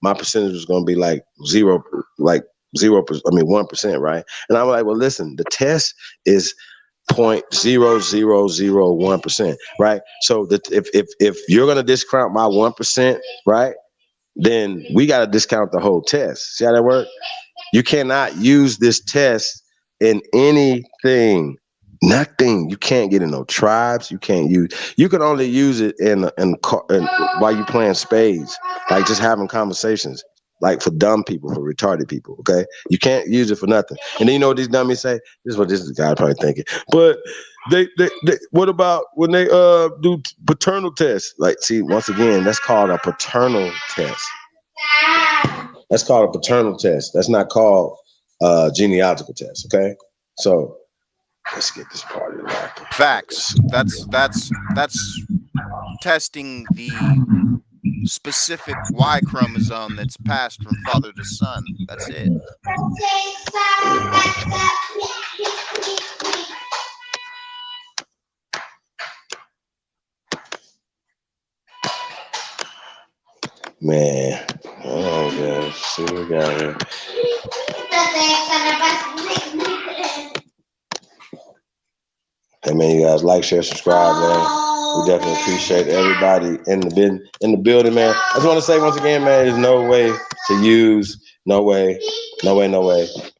my percentage was gonna be like 0%, 1%, right? And I'm like, well, listen, the test is 0.0001%, right? So that if you're gonna discount my 1%, right, then we gotta discount the whole test. See how that works? You cannot use this test in anything, nothing. You can't get in no tribes. You can only use it in while you playing spades, like just having conversations, like for dumb people, for retarded people. Okay, you can't use it for nothing. And then you know what these dummies say? This is what this guy probably thinking. But they what about when they do paternal tests? Like, see, once again, that's called a paternal test. That's called a paternal test. That's not called a genealogical test. Okay, so let's get this party rocking. Facts. That's testing the specific Y chromosome that's passed from father to son. That's it. Man, oh gosh, see what we got here. Hey man, you guys like, share, subscribe, man. We definitely appreciate everybody in the building, man. I just want to say once again, man, there's no way to use to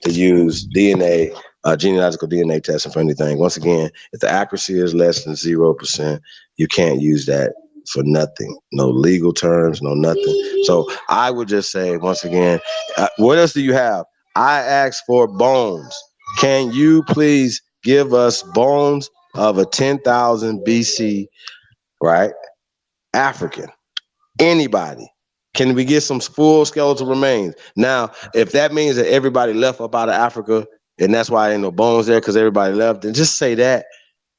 use DNA, genealogical DNA testing for anything. Once again, if the accuracy is less than 0%, you can't use that for nothing. No legal terms, no nothing. So I would just say, once again, what else do you have? I asked for bones. Can you please give us bones of a 10,000 BC, right? African. Anybody. Can we get some full skeletal remains? Now, if that means that everybody left up out of Africa and that's why ain't no bones there because everybody left, then just say that.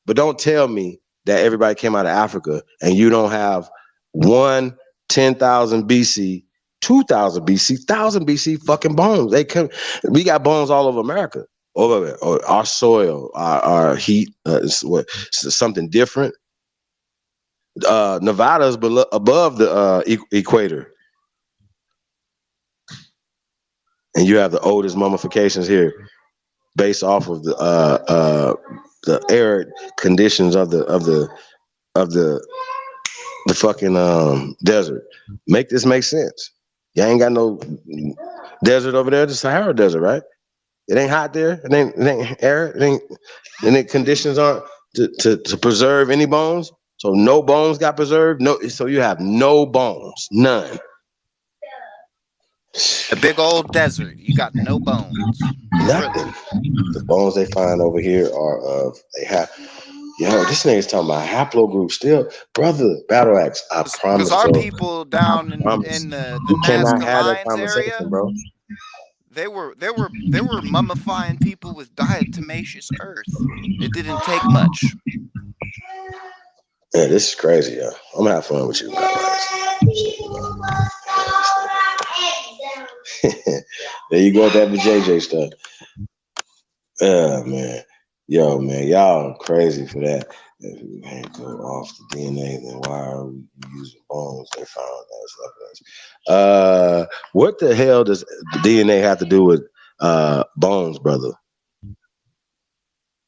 But don't tell me that everybody came out of Africa and you don't have 10,000 BC, 2,000 BC, 1,000 BC fucking bones. We got bones all over America. Or our soil, our heat, something different. Nevada is above the equator. And you have the oldest mummifications here based off of the arid conditions of the fucking desert. Make this make sense. You ain't got no desert over there, the Sahara Desert, right? It ain't hot there. It ain't arid. It ain't conditions aren't to preserve any bones. So no bones got preserved. No, so you have no bones, none. A big old desert. You got no bones. Nothing. The bones they find over here are of this nigga's talking about haplogroup still, brother. Battle axe. I promise. Because our people down in the Nazca Lines area, bro. They were mummifying people with diatomaceous earth. It didn't take much. Yeah, this is crazy, yo. I'm gonna have fun with you, guys. There you go with that JJ stuff. Man. Yo, man, y'all crazy for that. If we can't go off the DNA, then why are we using bones they found as evidence? What the hell does the DNA have to do with bones, brother?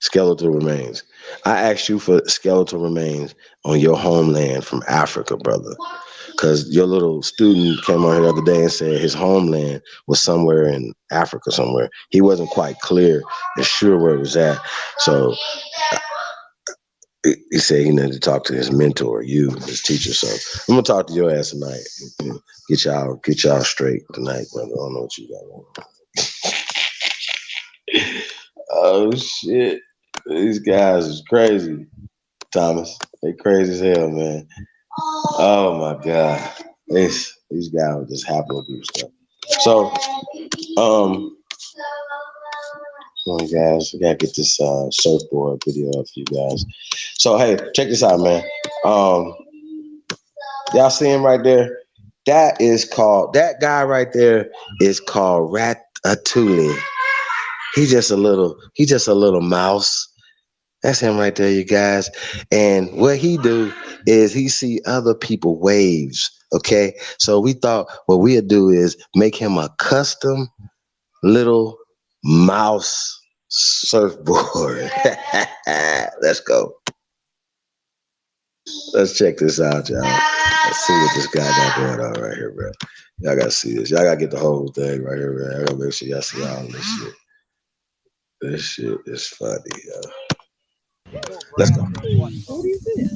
Skeletal remains. I asked you for skeletal remains on your homeland from Africa, brother. Because your little student came on here the other day and said his homeland was somewhere in Africa somewhere. He wasn't quite clear and sure where it was at. So he said he needed to talk to his mentor, you, his teacher. So I'm gonna talk to your ass tonight. Get y'all straight tonight, brother. I don't know what you got on. Oh shit. These guys is crazy, Thomas. They crazy as hell, man. Oh my God. These guys are just happy to do stuff. So, come on, guys. We gotta get this surfboard video up for you guys. So, hey, check this out, man. Y'all see him right there? That guy right there is called Ratatouille. He's just a little mouse. That's him right there, you guys. And what he do is he see other people waves. Okay, so we thought what we'd do is make him a custom little mouse surfboard. Let's go. Let's check this out, y'all. Let's see what this guy got going on right here, bro. Y'all gotta see this. Y'all gotta get the whole thing right here, man. I gotta make sure y'all see all this shit. This shit is funny, yo. Let's go. What is it?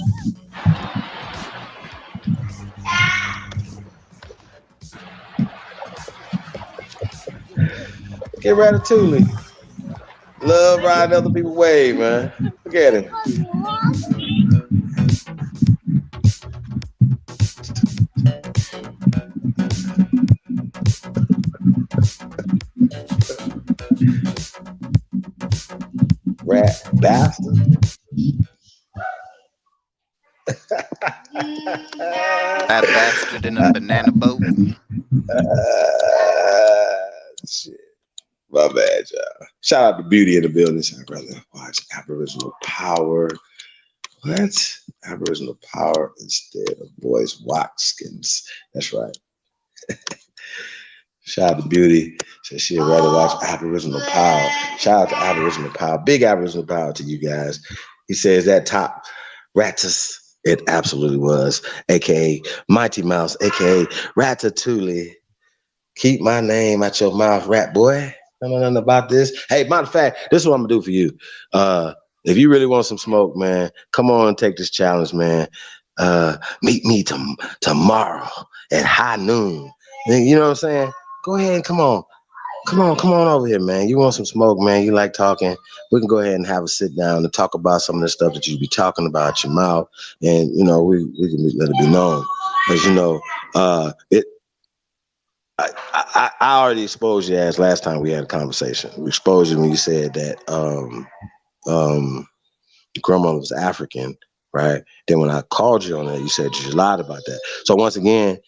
Get Ratatouille. Love riding other people's wave, man. Look at him. Rat bastard. That bastard in a banana boat. Shit. My bad, y'all. Shout out to Beauty in the building. Shout brother. Watch Aboriginal Power. What? Aboriginal Power instead of boys Watkins. That's right. Shout out to Beauty. Said she'd rather watch Aboriginal Power. Shout out to Aboriginal Power. Big Aboriginal Power to you guys. He says that top Ratus. It absolutely was. AKA Mighty Mouse. AKA Ratatouille. Keep my name out your mouth, rat boy. I don't know nothing about this. Hey, matter of fact, this is what I'm gonna do for you. If you really want some smoke, man, come on and take this challenge, man. Meet me tomorrow at high noon. You know what I'm saying? Go ahead and come on over here, man. You want some smoke, man? You like talking? We can go ahead and have a sit down and talk about some of the stuff that you be talking about your mouth, and you know we can let it be known, because you know I already exposed your ass last time we had a conversation. We exposed you when you said that your grandmother was African, right? Then when I called you on that, you said you lied about that. So once again,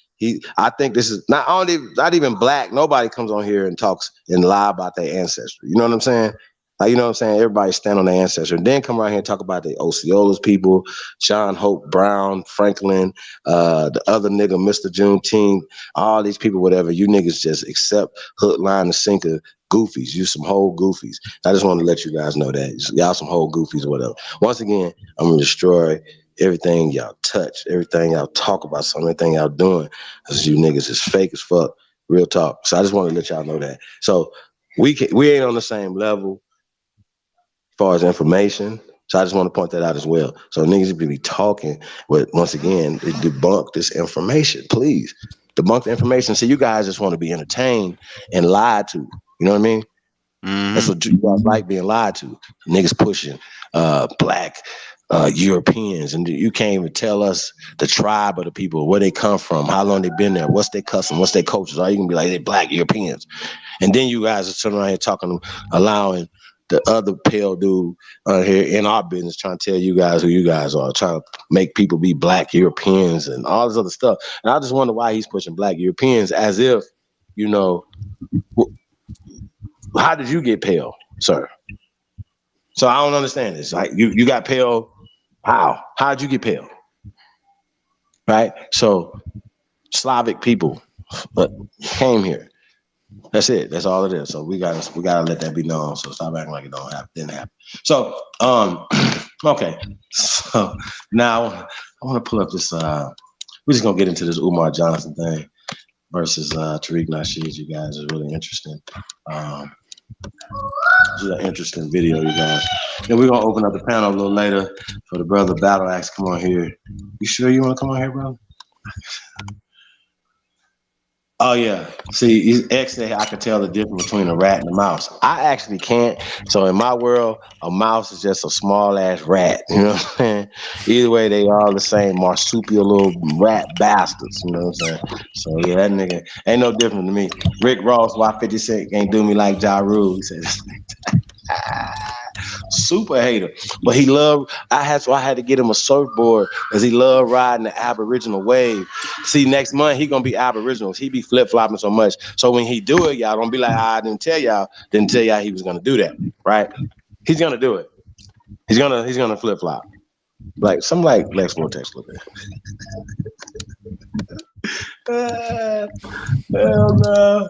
I think this is not even black. Nobody comes on here and talks and lie about their ancestry. You know what I'm saying? Like, you know what I'm saying? Everybody stand on their ancestry. And then come around here and talk about the Osceola's people, John Hope Brown, Franklin, the other nigga, Mr. Juneteenth, all these people, whatever. You niggas just accept hook, line, and sinker goofies. You some whole goofies. I just want to let you guys know that. Y'all some whole goofies or whatever. Once again, I'm going to destroy everything y'all touch, everything y'all talk about, everything y'all doing. Because you niggas is fake as fuck. Real talk. So I just want to let y'all know that. So we ain't on the same level as far as information. So I just want to point that out as well. So niggas be talking, but once again, debunk this information. Please debunk the information. So you guys just want to be entertained and lied to. You know what I mean? That's what you guys like, being lied to. Niggas pushing black Europeans, and you can't even tell us the tribe of the people, where they come from, how long they been there, what's their custom, what's their cultures. All you can be like, they black Europeans. And then you guys are sitting around here talking, allowing the other pale dude here in our business trying to tell you guys who you guys are, trying to make people be black Europeans and all this other stuff. And I just wonder why he's pushing black Europeans, as if, you know, how did you get pale, sir? So I don't understand this. Like, you got pale. How'd you get pale? Right? So Slavic people came here. That's it. That's all it is. So we gotta let that be known. So stop acting like it didn't happen. So okay. So now I want to pull up this. We're just gonna get into this Umar Johnson thing versus Tariq Nasheed. You guys is really interesting. This is an interesting video, you guys. Then we're gonna open up the panel a little later for the brother Battle Axe. Come on here. You sure you want to come on here, bro? Oh yeah. See, X said I could tell the difference between a rat and a mouse. I actually can't. So in my world, a mouse is just a small ass rat. You know what I'm saying? Either way, they all the same marsupial little rat bastards. You know what I'm saying? So yeah, that nigga ain't no different to me. Rick Ross, why 50 Cent can't do me like Ja Rule? He said, super hater, but he loved. I had to get him a surfboard because he loved riding the Aboriginal wave. See, next month he gonna be Aboriginals. He be flip flopping so much. So when he do it, y'all don't be like, I didn't tell y'all he was gonna do that, right? He's gonna do it. He's gonna flip flop, like some like Lex Vortex a little bit. Hell no,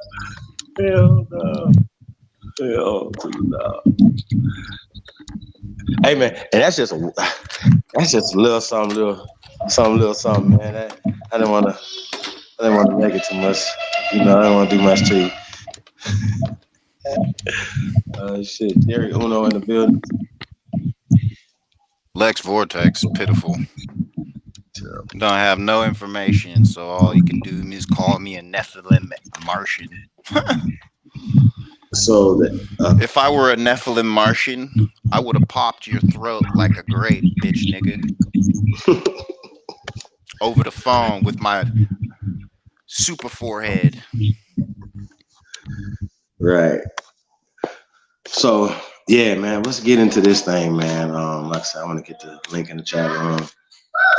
hell no, hell no. Hey man, and that's just a little something, man. I didn't want to make it too much. You know, I don't want to do much to you. Shit, Jerry Uno in the building. Lex Vortex, pitiful. Don't have no information, so all you can do is call me a Nephilim Martian. So if I were a Nephilim Martian, I would have popped your throat like a grape, bitch nigga. Over the phone with my super forehead. Right. So yeah, man, let's get into this thing, man. Like I said, I want to get the link in the chat room.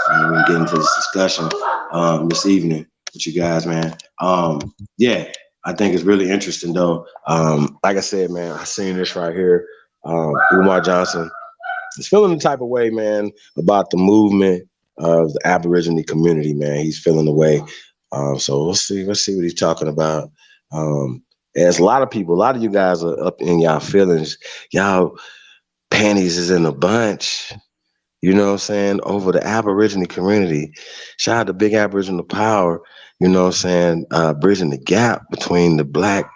And we can get into this discussion this evening with you guys, man. Yeah, I think it's really interesting though. Like I said, man, I seen this right here. Umar Johnson is feeling the type of way, man, about the movement of the Aborigine community, man. He's feeling the way. So let's see what he's talking about. There's a lot of people, a lot of you guys are up in y'all feelings. Y'all panties is in a bunch. You know what I'm saying? Over the Aborigine community. Shout out to Big Aboriginal Power, you know what I'm saying? Bridging the gap between the blacks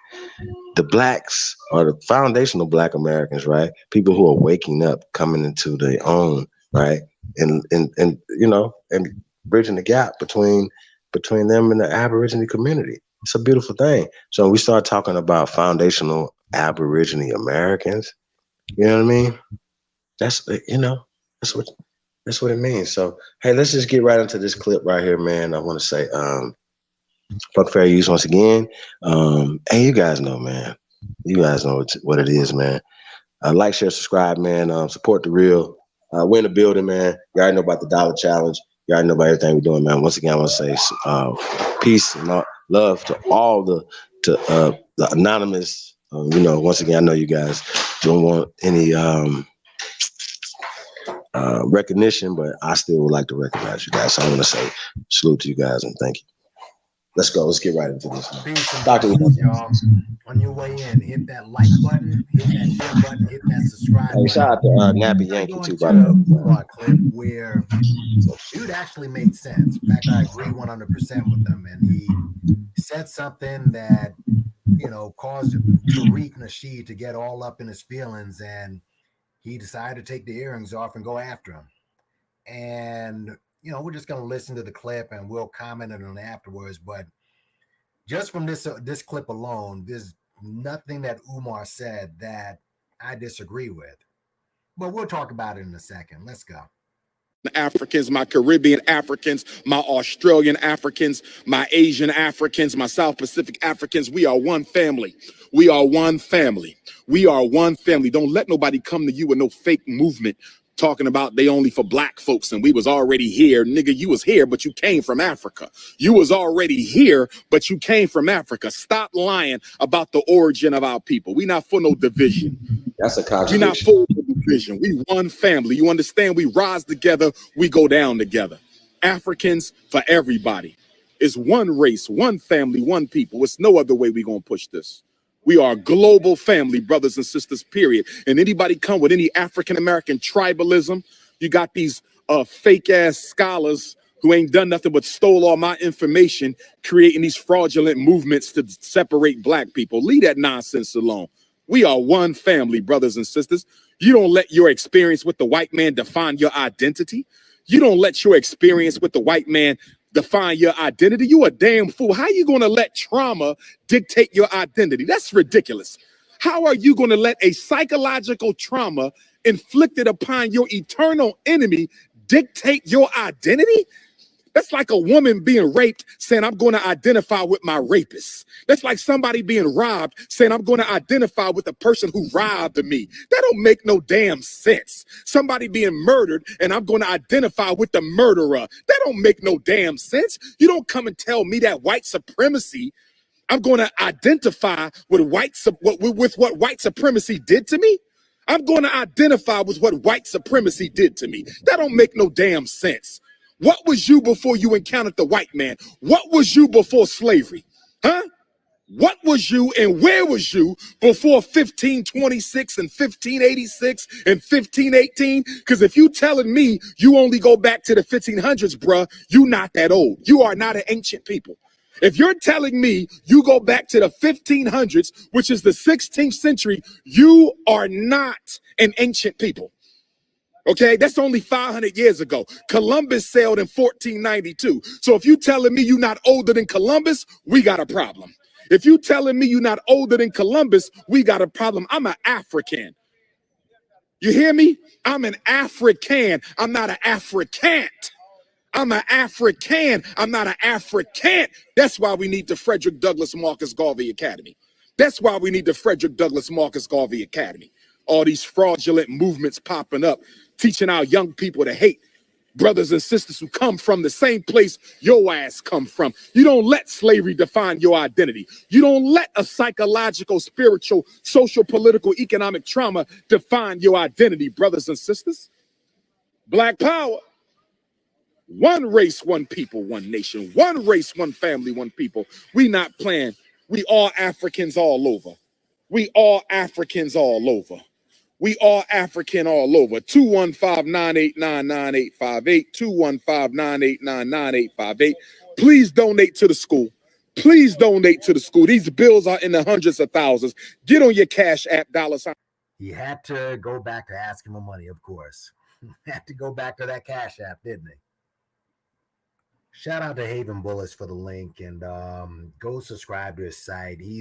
or the foundational Black Americans, right? People who are waking up, coming into their own, right? And you know, and bridging the gap between them and the Aborigine community. It's a beautiful thing. So we start talking about foundational Aborigine Americans, you know what I mean? That's, you know, that's what it means. So, hey, let's just get right into this clip right here, man. I want to say, fuck fair use once again. Hey, you guys know, man. You guys know what it is, man. Like, share, subscribe, man. Support the real. We're in the building, man. You already know about the dollar challenge. You already know about everything we're doing, man. Once again, I want to say peace and love to all the anonymous. You know, once again, I know you guys don't want any recognition, but I still would like to recognize you guys. So I want to say salute to you guys and thank you. Let's go. Let's get right into this. Dr. Y'all, on your way in, hit that like button, hit that share button, hit that subscribe button. Shout out to Nappy Yankee too, by the way. Clip where dude actually made sense. In fact, I agree 100% with him, and he said something that, you know, caused Tariq Nasheed to get all up in his feelings, and he decided to take the earrings off and go after him. And you know, we're just going to listen to the clip and we'll comment on it afterwards. But just from this clip alone, there's nothing that Umar said that I disagree with. But we'll talk about it in a second. Let's go. Africans, my Caribbean Africans, my Australian Africans, my Asian Africans, my South Pacific Africans, we are one family. We are one family. We are one family. Don't let nobody come to you with no fake movement talking about they only for black folks and we was already here. Nigga, you was here, but you came from Africa. You was already here, but you came from Africa. Stop lying about the origin of our people. We not for no division. That's a contradiction. We not for division. We one family. You understand? We rise together. We go down together. Africans for everybody. It's one race, one family, one people. It's no other way we gonna push this. We are a global family, brothers and sisters, period. And anybody come with any African-American tribalism, you got these fake-ass scholars who ain't done nothing but stole all my information, creating these fraudulent movements to separate black people. Leave that nonsense alone. We are one family, brothers and sisters. You don't let your experience with the white man define your identity. You don't let your experience with the white man define your identity. You a damn fool. How are you going to let trauma dictate your identity? That's ridiculous. How are you going to let a psychological trauma inflicted upon your eternal enemy dictate your identity? That's like a woman being raped saying, I'm going to identify with my rapist. That's like somebody being robbed saying, I'm going to identify with the person who robbed me. That don't make no damn sense. Somebody being murdered and I'm going to identify with the murderer. That don't make no damn sense. You don't come and tell me that white supremacy, I'm going to identify with what white supremacy did to me. I'm going to identify with what white supremacy did to me. That don't make no damn sense. What was you before you encountered the white man? What was you before slavery? Huh? What was you and where was you before 1526 and 1586 and 1518? Because if you telling me you only go back to the 1500s, bruh, you not that old. You are not an ancient people. If you're telling me you go back to the 1500s, which is the 16th century, you are not an ancient people. Okay, that's only 500 years ago. Columbus sailed in 1492. So if you telling me you're not older than Columbus, we got a problem. If you telling me you're not older than Columbus, we got a problem. I'm an African. You hear me? I'm an African. I'm not an Africant. I'm an African. I'm not an Africant. That's why we need the Frederick Douglass Marcus Garvey Academy. That's why we need the Frederick Douglass Marcus Garvey Academy. All these fraudulent movements popping up, teaching our young people to hate brothers and sisters who come from the same place your ass come from. You don't let slavery define your identity. You don't let a psychological, spiritual, social, political, economic trauma define your identity, brothers and sisters. Black power. One race, one people, one nation. One race, one family, one people. We not playing. We all Africans all over. We all Africans all over. We are African all over. 215-989-9858. 215-989-9858. Please donate to the school. Please donate to the school. These bills are in the hundreds of thousands. Get on your Cash App, $. He had to go back to asking for money, of course. Had to go back to that Cash App, didn't he? Shout out to Haven Bullets for the link, and go subscribe to his site. He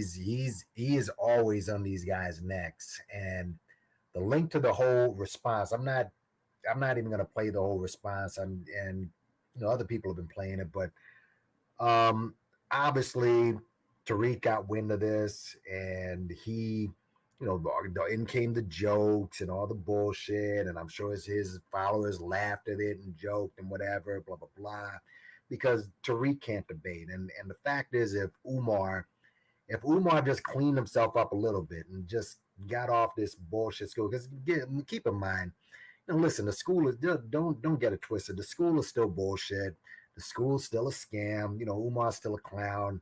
is always on these guys' necks, and the link to the whole response. I'm not even going to play the whole response. And you know, other people have been playing it, but obviously Tariq got wind of this, and he, you know, in came the jokes and all the bullshit, and I'm sure his followers laughed at it and joked and whatever, blah blah blah, because Tariq can't debate. And the fact is, if Umar just cleaned himself up a little bit and just got off this bullshit school, because keep in mind, and listen, the school is, don't get it twisted. The school is still bullshit. The school's still a scam. You know, Umar's still a clown.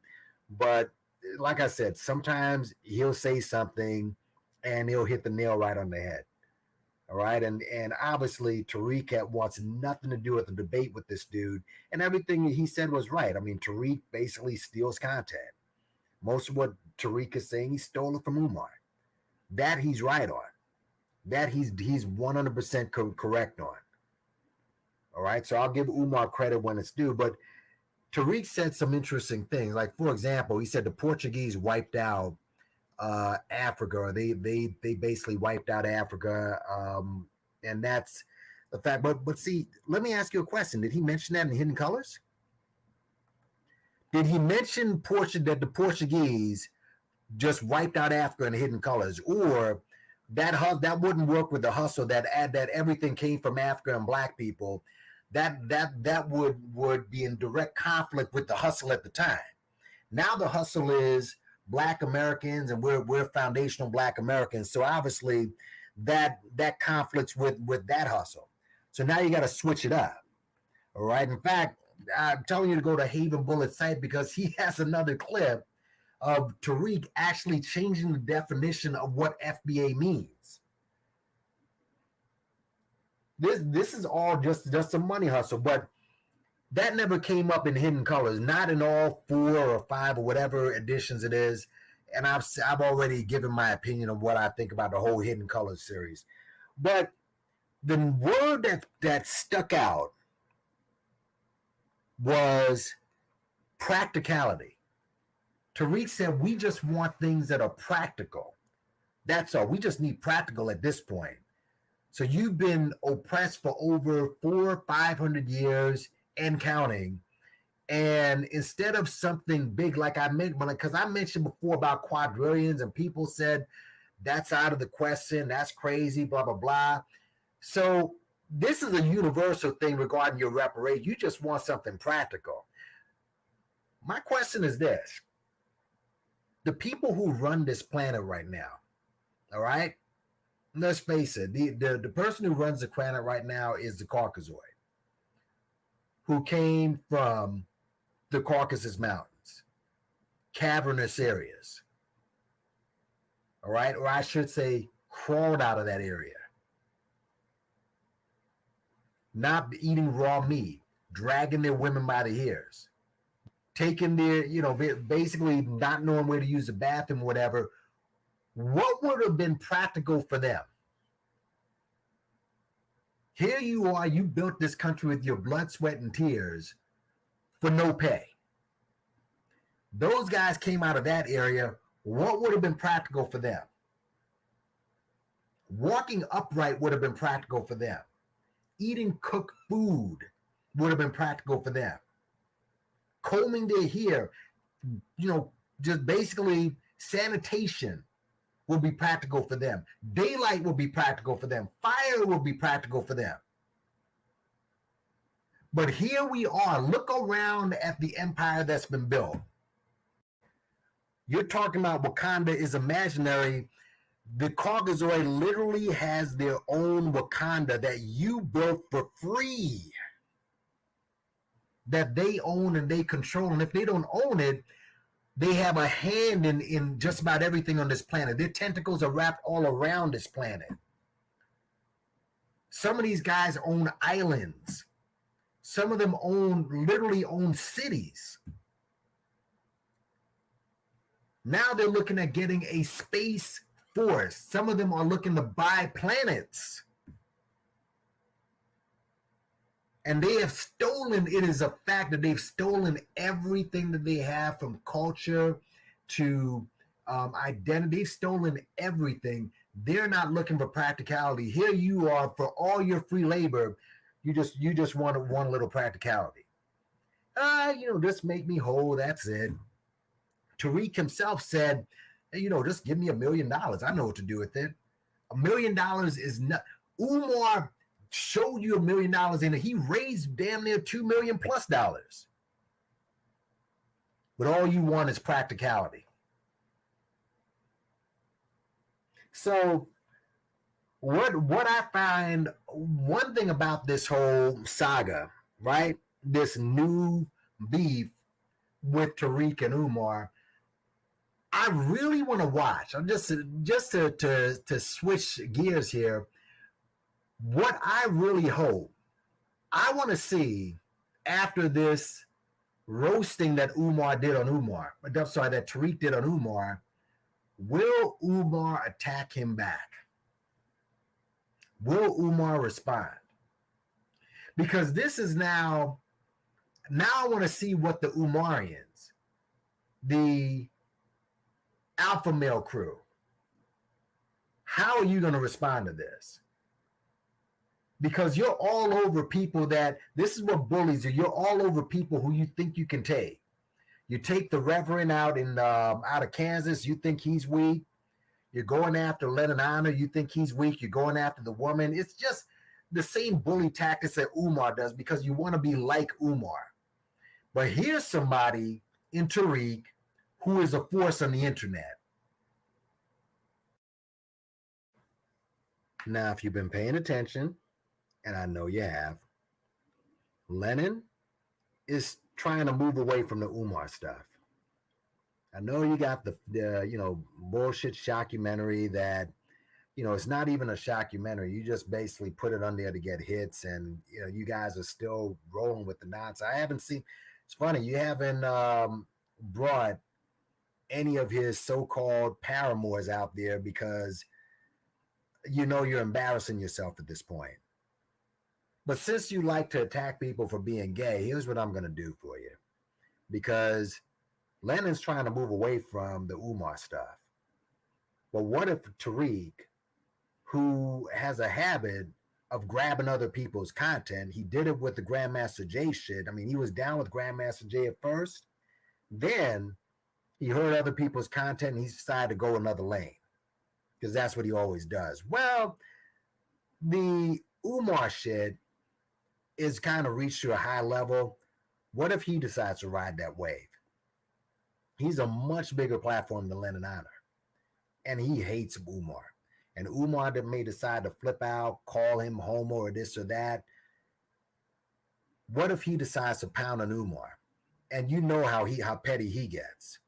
But like I said, sometimes he'll say something and he'll hit the nail right on the head. All right. And obviously Tariq wants nothing to do with the debate with this dude. And everything he said was right. I mean, Tariq basically steals content. Most of what Tariq is saying, he stole it from Umar. That he's right on. That he's 100% correct on. All right. So I'll give Umar credit when it's due. But Tariq said some interesting things. Like, for example, he said the Portuguese wiped out Africa, or they basically wiped out Africa. And that's the fact. But see, let me ask you a question. Did he mention that in Hidden Colors? Did he mention that the Portuguese just wiped out Africa in Hidden Colors, or that wouldn't work with the hustle that everything came from Africa and black people? That would be in direct conflict with the hustle at the time. Now the hustle is Black Americans, and we're foundational Black Americans. So obviously that conflicts with that hustle. So now you got to switch it up. All right. In fact, I'm telling you to go to Haven Bullet's site, because he has another clip of Tariq actually changing the definition of what FBA means. This is all just a money hustle, but that never came up in Hidden Colors, not in all 4 or 5 or whatever editions it is. and I've already given my opinion of what I think about the whole Hidden Colors series. But the word that stuck out was practicality. Tariq said, we just want things that are practical. That's all. We just need practical at this point. So you've been oppressed for over 400 or 500 years and counting. And instead of something big, like I meant, because I mentioned before about quadrillions, and people said that's out of the question, that's crazy, blah, blah, blah. So this is a universal thing regarding your reparation. You just want something practical. My question is this. The people who run this planet right now, all right, let's face it, the person who runs the planet right now is the Caucasoid, who came from the Caucasus Mountains, cavernous areas, all right, or I should say crawled out of that area, not eating raw meat, dragging their women by the ears, taking their, basically not knowing where to use the bathroom, whatever. What would have been practical for them? Here you are, you built this country with your blood, sweat, and tears for no pay. Those guys came out of that area. What would have been practical for them? Walking upright would have been practical for them. Eating cooked food would have been practical for them. Combing their hair, just basically sanitation will be practical for them. Daylight will be practical for them. Fire will be practical for them. But here we are. Look around at the empire that's been built. You're talking about Wakanda is imaginary. The Caucasoid literally has their own Wakanda that you built for free, that they own and they control. And if they don't own it, they have a hand in just about everything on this planet. Their tentacles are wrapped all around this planet. Some of these guys own islands. Some of them literally own cities. Now they're looking at getting a space force. Some of them are looking to buy planets. And they have stolen, it is a fact that they've stolen everything that they have, from culture to identity. They've stolen everything. They're not looking for practicality. Here you are, for all your free labor, you just want one little practicality. Just make me whole, that's it. Tariq himself said, hey, just give me $1 million. I know what to do with it. $1 million is not. Umar showed you $1 million and he raised damn near $2 million plus. But all you want is practicality. So what I find, one thing about this whole saga, right? This new beef with Tariq and Umar, I really want to watch. I'm just to switch gears here. What I really hope, I want to see after this roasting that Umar did on Umar, that Tariq did on Umar, will Umar attack him back? Will Umar respond? Because this is now I want to see what the Umarians, the alpha male crew, how are you going to respond to this? Because you're all over people this is what bullies are. You're all over people who you think you can take. You take the Reverend out of Kansas, you think he's weak. You're going after Lennon Honor, you think he's weak. You're going after the woman. It's just the same bully tactics that Umar does because you want to be like Umar. But here's somebody in Tariq who is a force on the internet. Now, if you've been paying attention, and I know you have, Lennon is trying to move away from the Umar stuff. I know you got the bullshit shockumentary that, it's not even a shockumentary. You just basically put it on there to get hits, and you guys are still rolling with the nonsense. I haven't seen. It's funny you haven't brought any of his so-called paramours out there because you know you're embarrassing yourself at this point. But since you like to attack people for being gay, here's what I'm going to do for you. Because Lennon's trying to move away from the Umar stuff. But what if Tariq, who has a habit of grabbing other people's content, he did it with the Grandmaster Jay shit. I mean, he was down with Grandmaster Jay at first. Then he heard other people's content and he decided to go another lane. Because that's what he always does. Well, the Umar shit is kind of reached to a high level. What if he decides to ride that wave? He's a much bigger platform than Lennon Honor. And he hates Umar. And Umar may decide to flip out, call him homo or this or that. What if he decides to pound on Umar? And you know how petty he gets.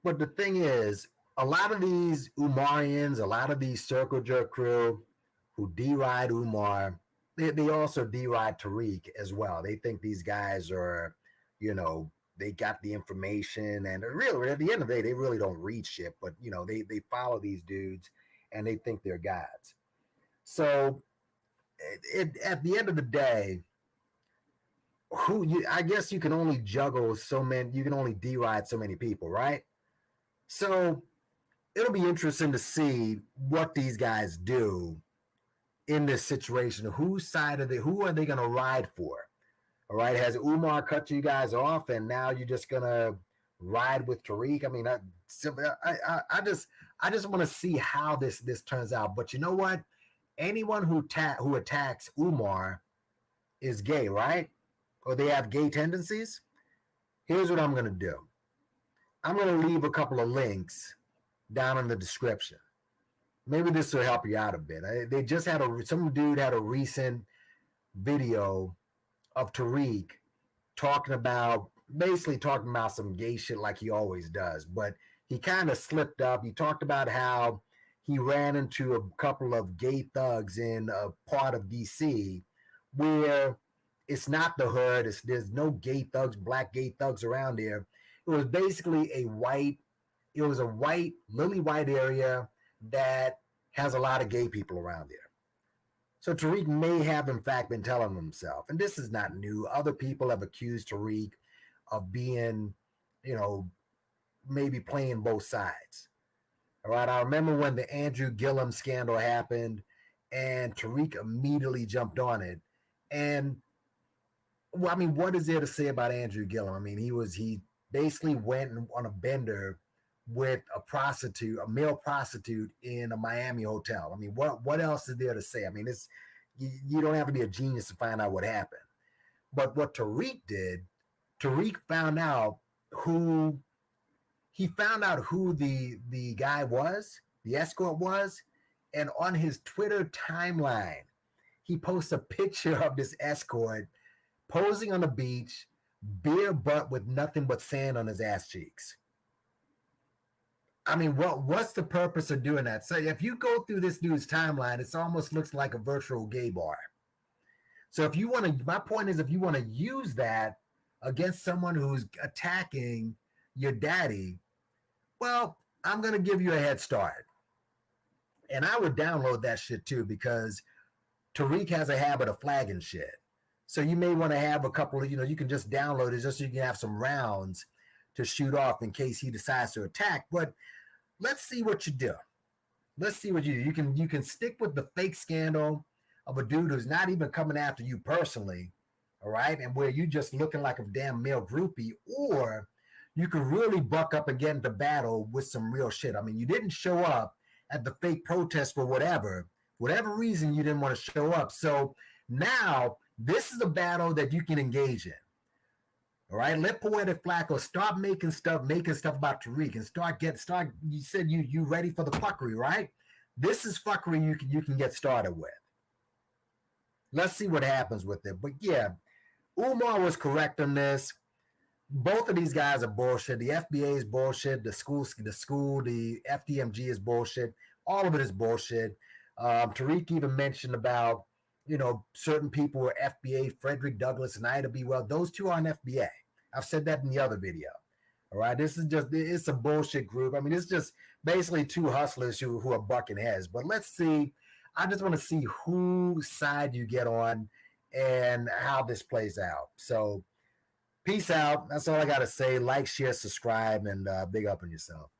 But the thing is, a lot of these Umarians, a lot of these circle jerk crew who deride Umar, they also deride Tariq as well. They think these guys are, you know, they got the information, and really, at the end of the day, they really don't read shit, but, you know, they follow these dudes and they think they're gods. So at the end of the day, I guess you can only juggle so many, you can only deride so many people, right? So it'll be interesting to see what these guys do in this situation. Whose side of who are they going to ride for? All right, has Umar cut you guys off, and now you're just gonna ride with Tariq? I mean, I just want to see how this turns out. But you know what? Anyone who attacks Umar is gay, right? Or they have gay tendencies. Here's what I'm gonna do. I'm gonna leave a couple of links down in the description. Maybe this will help you out a bit. They just had some dude had a recent video of Tariq basically talking about some gay shit like he always does, but he kind of slipped up. He talked about how he ran into a couple of gay thugs in a part of DC where it's not the hood. There's no gay thugs, black gay thugs around there. It was basically a white lily white area that has a lot of gay people around there. So Tariq may have, in fact, been telling himself, and this is not new. Other people have accused Tariq of being, you know, maybe playing both sides. All right, I remember when the Andrew Gillum scandal happened, and Tariq immediately jumped on it. And, well, I mean, what is there to say about Andrew Gillum? I mean, he basically went on a bender with a male prostitute in a Miami hotel. I mean, what else is there to say? I mean, you don't have to be a genius to find out what happened. But what Tariq did, Tariq found out who the guy was, the escort was, and on his Twitter timeline, he posts a picture of this escort posing on the beach, bare butt with nothing but sand on his ass cheeks. I mean, what's the purpose of doing that? So if you go through this dude's timeline, it almost looks like a virtual gay bar. So if you want to, my point is, if you want to use that against someone who's attacking your daddy, well, I'm going to give you a head start. And I would download that shit too, because Tariq has a habit of flagging shit. So you may want to have a couple of, you can just download it just so you can have some rounds to shoot off in case he decides to attack. But let's see what you do. Let's see what you do. You can stick with the fake scandal of a dude who's not even coming after you personally, all right, and where you just looking like a damn male groupie, or you can really buck up and get into battle with some real shit. I mean, you didn't show up at the fake protest for whatever reason you didn't want to show up. So now this is a battle that you can engage in. All right, let Poetic Flacco start making stuff about Tariq and start. You said you ready for the fuckery, right? This is fuckery you can get started with. Let's see what happens with it. But yeah, Umar was correct on this. Both of these guys are bullshit. The FBA is bullshit. The school, the FDMG is bullshit. All of it is bullshit. Tariq even mentioned about, certain people were FBA, Frederick Douglass and Ida B. Well, those two aren't FBA. I've said that in the other video. All right, this is just, it's a bullshit group. I mean, it's just basically two hustlers who are bucking heads. But let's see. I just want to see whose side you get on and how this plays out. So peace out. That's all I got to say. Like, share, subscribe, and big up on yourself.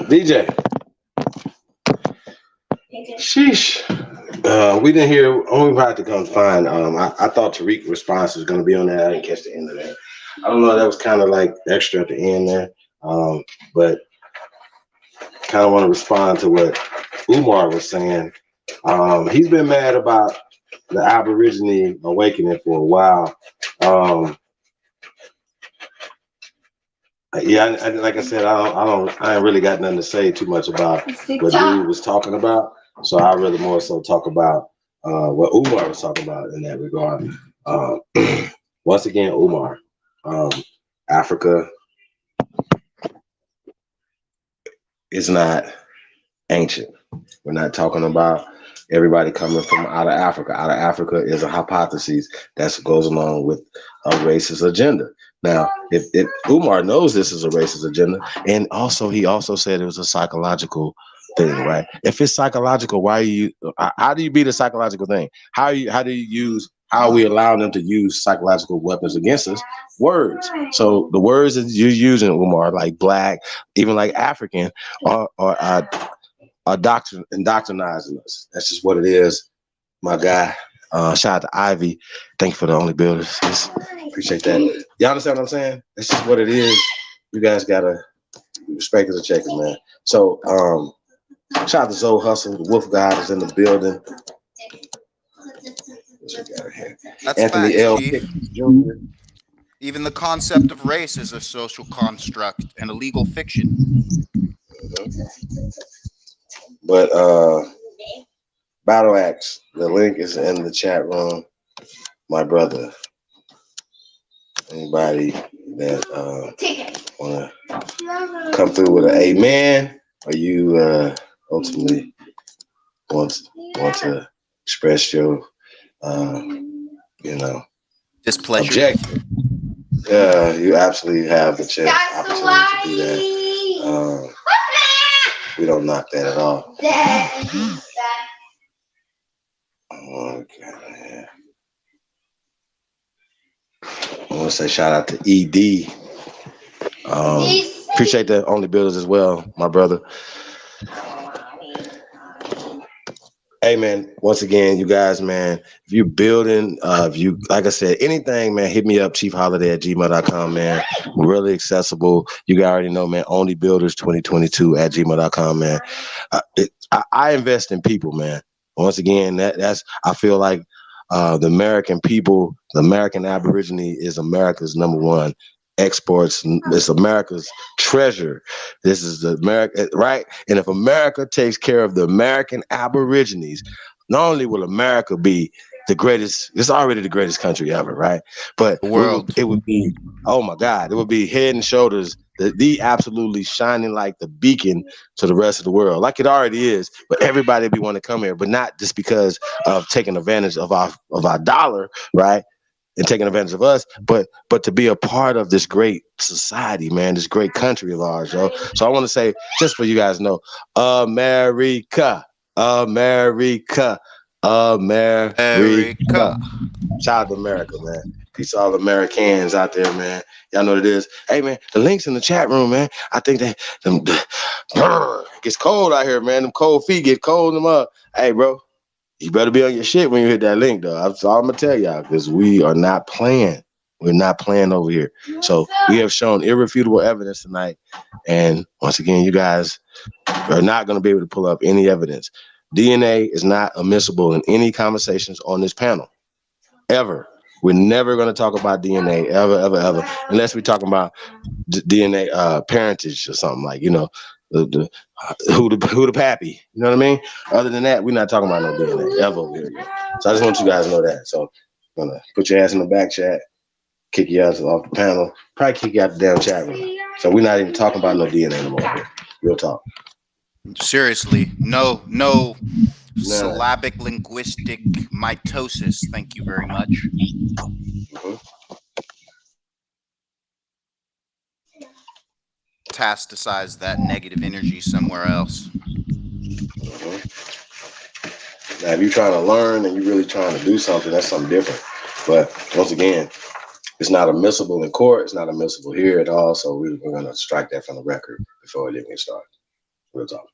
DJ. Sheesh. We didn't hear. Only had to come find. I thought Tariq's response was going to be on that. I didn't catch the end of that. I don't know. That was kind of like extra at the end there. But kind of want to respond to what Umar was saying. He's been mad about the Aborigine awakening for a while. Yeah, like I said, I ain't really got nothing to say too much about what dude was talking about. So I really more so talk about what Umar was talking about in that regard. Once again, Umar, Africa is not ancient. We're not talking about everybody coming from out of Africa. Out of Africa is a hypothesis that goes along with a racist agenda. Now, if Umar knows this is a racist agenda, and also he also said it was a psychological thing, right? If it's psychological, how do you beat a psychological thing? How are we allowing them to use psychological weapons against us? Words. So the words that you're using, Umar, like black, even like African, are indoctrinizing us. That's just what it is, my guy. Shout out to Ivy. Thank you for the only builders. Appreciate that. Y'all understand what I'm saying? That's just what it is. You guys gotta respect the checkers, man. So shout out to Zoe Hustle. The Wolf God is in the building. That's Anthony facts, L. Chief. Jr. Even the concept of race is a social construct and a legal fiction. But Battle Axe, the link is in the chat room. My brother. Anybody that wanna come through with an amen, or you ultimately want to express your displeasure, objection, you absolutely have the opportunity to do that. We don't knock that at all. Okay. I want to say shout out to ED. Appreciate the only builders as well, my brother. Hey man, once again, you guys, man, if you're building, if you, like I said, anything, man, hit me up, chiefholiday@gmail.com, man. We're really accessible. You already know, man, onlybuilders2022@gmail.com, man. I invest in people, man. Once again, that's I feel like the American people, the American Aborigine is America's #1 exports. It's America's treasure. This is the America, right? And if America takes care of the American Aborigines, not only will America be the greatest, it's already the greatest country ever, right? But it would be, oh my God, it would be head and shoulders, the absolutely shining like the beacon to the rest of the world, like it already is. But everybody be want to come here, but not just because of taking advantage of our dollar, right? And taking advantage of us, but to be a part of this great society, man, this great country of ours, yo. So I want to say, just for you guys to know, America, America, America. Shout out to America, man. Peace to all Americans out there, man. Y'all know what it is. Hey, man, the links in the chat room, man. I think that it gets cold out here, man. Them cold feet get cold them up. Hey, bro. You better be on your shit when you hit that link, though. That's all I'm gonna tell y'all, because we are not playing. We're not playing over here. So we have shown irrefutable evidence tonight. And once again, you guys are not gonna be able to pull up any evidence. DNA is not admissible in any conversations on this panel, ever. We're never gonna talk about DNA, ever, ever, ever, unless we're talking about DNA parentage or something like, who the pappy, you know what I mean? Other than that, we're not talking about no DNA ever over here. So I just want you guys to know that. So I'm gonna put your ass in the back chat, kick you out off the panel, probably kick you out the damn chat room. So we're not even talking about no DNA no more. Real talk. Seriously, no syllabic linguistic mitosis. Thank you very much. Metastasize that negative energy somewhere else. Now, if you're trying to learn and you're really trying to do something, that's something different. But once again, it's not admissible in court. It's not admissible here at all. So we're going to strike that from the record before we even get started. Real talk.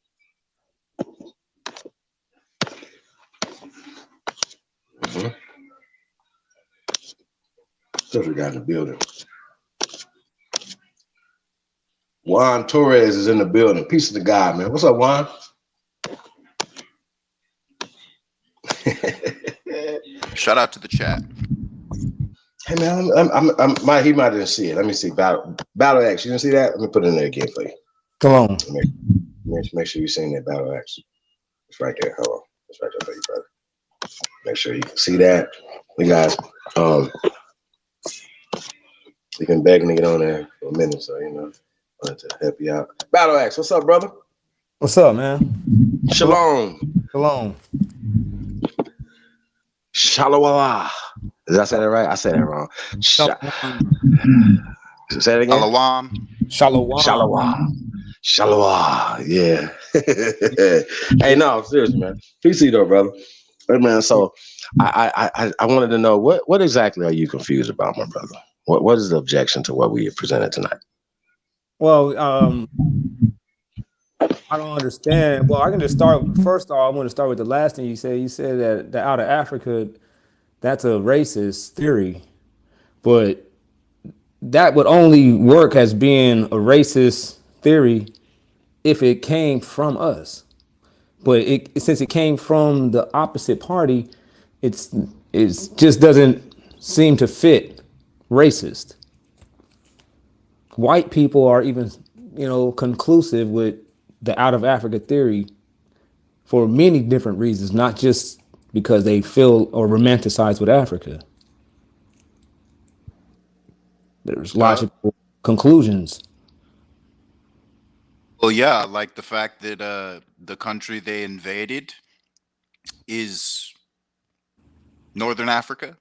So we got in the building. Juan Torres is in the building. Peace of the God, man. What's up, Juan? Shout out to the chat. Hey man, he might didn't see it. Let me see. Battle X. You didn't see that? Let me put it in there again for you. Come on. Make sure you're seeing that Battle X. It's right there. Hold on. It's right there for you, brother. Make sure you can see that. You guys, we've been begging to get on there for a minute, so you know, I wanted to help you out. Battle X, what's up, brother? What's up, man? Shalom. Shalom. Shalom. Did I say that right? I said that wrong. Say that again. Shalom. Shalom. Yeah. Hey, no, seriously, man. PC though, brother. Hey, man. So I wanted to know what exactly are you confused about, my brother? What is the objection to what we have presented tonight? Well, I don't understand. Well, I can just start. First off, I want to start with the last thing you said. You said that the out of Africa, that's a racist theory, but that would only work as being a racist theory if it came from us. But since it came from the opposite party, it just doesn't seem to fit racist. White people are even, conclusive with the out of Africa theory for many different reasons, not just because they feel or romanticize with Africa. There's logical conclusions. Well, yeah, like the fact that the country they invaded is Northern Africa.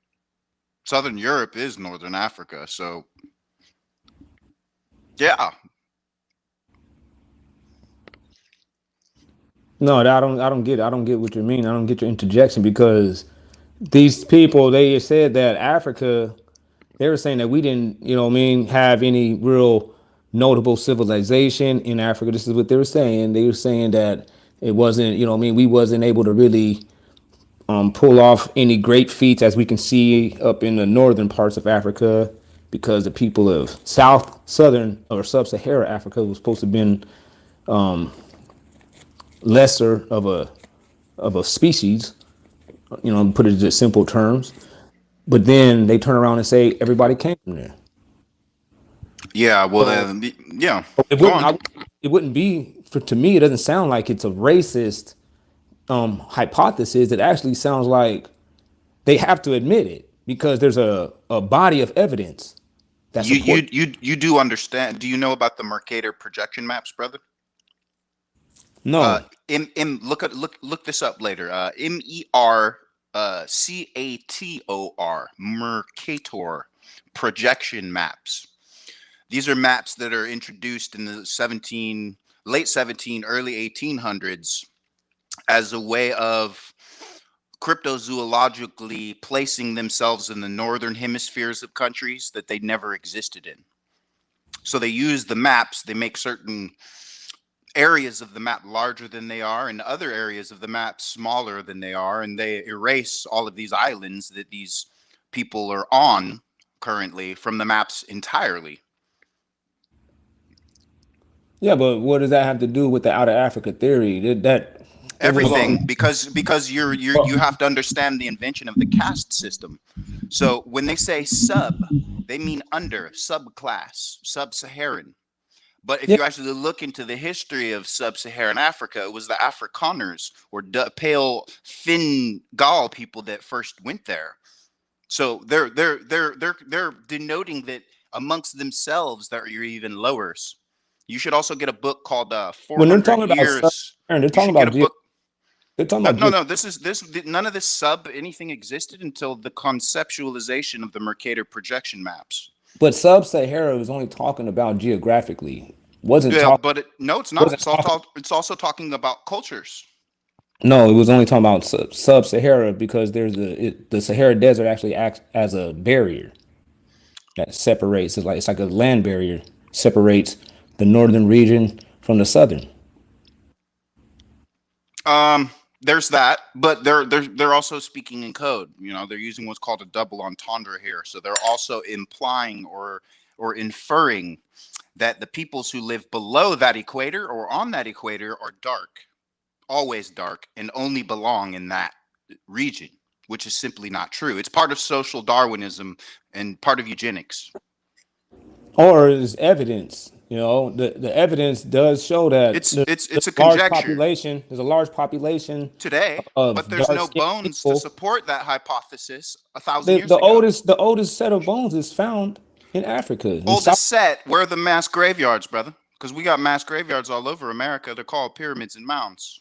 Southern Europe is Northern Africa, so yeah. No, I don't get it. I don't get what you mean. I don't get your interjection, because these people, they said that Africa, they were saying that we didn't, have any real notable civilization in Africa. This is what they were saying. They were saying that it wasn't, we wasn't able to really pull off any great feats as we can see up in the northern parts of Africa, because the people of southern or sub-Saharan Africa was supposed to have been lesser of a species, put it in simple terms. But then they turn around and say everybody came from there. Yeah, well, yeah. It wouldn't be, to me, it doesn't sound like it's a racist hypothesis. It actually sounds like they have to admit it, because there's a body of evidence that supports. You do understand? Do you know about the Mercator projection maps, brother? No. Look this up later. MERCATOR, Mercator projection maps. These are maps that are introduced in the late 17, early 1800s as a way of cryptozoologically placing themselves in the northern hemispheres of countries that they never existed in. So they use the maps, they make certain areas of the map larger than they are and other areas of the map smaller than they are, and they erase all of these islands that these people are on currently from the maps entirely. Yeah, but what does that have to do with the out of Africa theory? Everything, because you have to understand the invention of the caste system. So when they say sub, they mean under, subclass, sub-Saharan. But if you actually look into the history of sub-Saharan Africa, it was the Afrikaners or pale Fingal people that first went there. So they're denoting that amongst themselves that you're even lowers. You should also get a book called When they're 400 talking about Years. they're talking about they're talking about No. None of this anything existed until the conceptualization of the Mercator projection maps. But sub-Sahara was only talking about geographically. Wasn't Yeah, talking. but no, it's not. It's also talking about cultures. No, it was only talking about sub-Sahara because there's the Sahara Desert actually acts as a barrier that separates. It's like a land barrier, separates the northern region from the southern. There's that, but they're also speaking in code. You know, they're using what's called a double entendre here. So they're also implying or inferring that the peoples who live below that equator or on that equator are dark, always dark, and only belong in that region, which is simply not true. It's part of social Darwinism and part of eugenics. Or is evidence. You know, the evidence does show that it's a large conjecture. population. There's a large population today, but there's no bones to support that hypothesis 1,000 years ago. The oldest set of bones is found in Africa. Oldest set? Where are the mass graveyards, brother? Because we got mass graveyards all over America. They're called pyramids and mounds.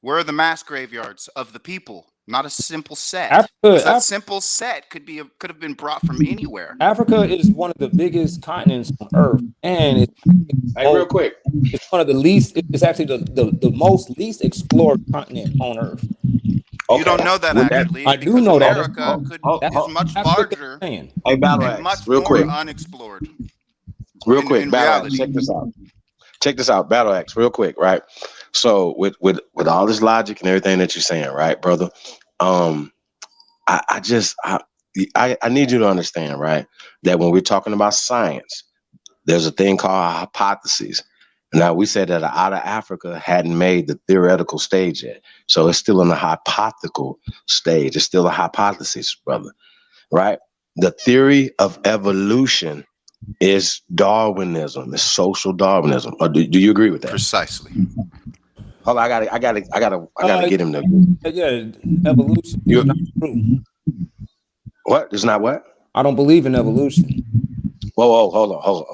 Where are the mass graveyards of the people? Not a simple set. That simple set could have been brought from anywhere. Africa is one of the biggest continents on Earth, and it's real quick. It's one of the least. It's actually the most least explored continent on Earth. Okay. You don't know that actually. I do know that. America is much larger and much real more quick. unexplored. Real quick, Battle Axe, check this out. Check this out, Battle Axe, real quick, right? So with all this logic and everything that you're saying, right, brother? I need you to understand, right, that when we're talking about science, there's a thing called hypotheses. Now, we said that out of Africa hadn't made the theoretical stage yet. So it's still in the hypothetical stage. It's still a hypothesis, brother, right? The theory of evolution is Darwinism. It's social Darwinism. Or do you agree with that? Precisely. Hold on, I gotta get him to. Yeah, evolution is not true. What? It's not what? I don't believe in evolution. Whoa, hold on.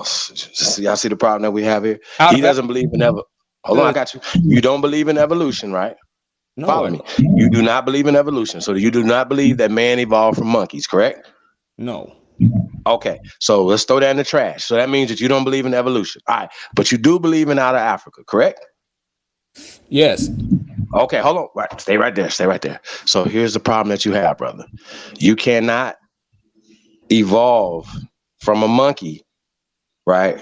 Y'all see the problem that we have here? He doesn't believe in evolution. Hold on, I got you. You don't believe in evolution, right? No. Follow me. You do not believe in evolution. So you do not believe that man evolved from monkeys, correct? No. Okay, so let's throw that in the trash. So that means that you don't believe in evolution. All right, but you do believe in out of Africa, correct? Yes. Okay, hold on. Right, stay right there. So here's the problem that you have, brother. You cannot evolve from a monkey, right,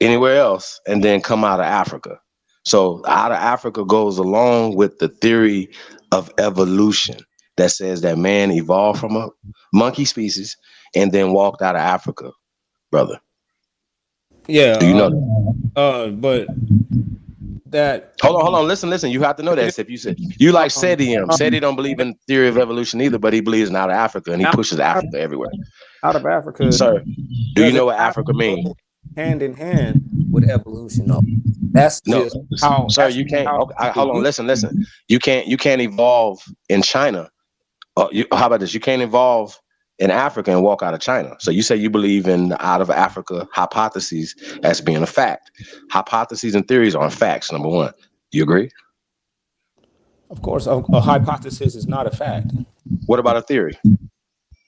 anywhere else, and then come out of Africa. So out of Africa goes along with the theory of evolution that says that man evolved from a monkey species and then walked out of Africa, brother. Yeah. Do you know that? But that. Hold on. Listen. You have to know that. If you said you like Seti don't believe in theory of evolution either, but he believes in out of Africa and he pushes Africa everywhere. Out of Africa, sir. Do you know what Africa means? Hand in hand with evolution, though. That's just how. Sir, you can't. Hold on. Listen. You can't evolve in China. How about this? You can't evolve in Africa and walk out of China. So you say you believe in out of Africa hypotheses as being a fact. Hypotheses and theories aren't facts. Number one. Do you agree? Of course, a hypothesis is not a fact. What about a theory?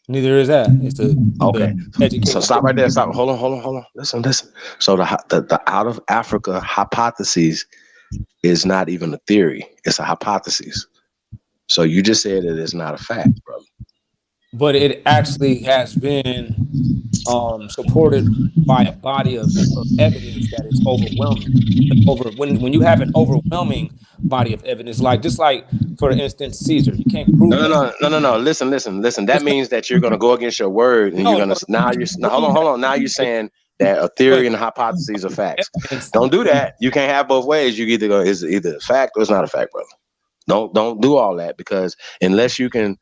Neither is that. It's okay. So stop right there. Stop. Hold on. Listen. So the out of Africa hypotheses is not even a theory. It's a hypothesis. So you just said that it's not a fact, brother. But it actually has been supported by a body of evidence that is overwhelming. When you have an overwhelming body of evidence, just like for instance Caesar, you can't prove. No. Listen. That means that you're going to go against your word, and you're going to hold on. Now you're saying that a theory and a hypothesis are facts. Don't do that. You can't have both ways. You either go is either a fact or it's not a fact, brother. Don't do all that, because unless you can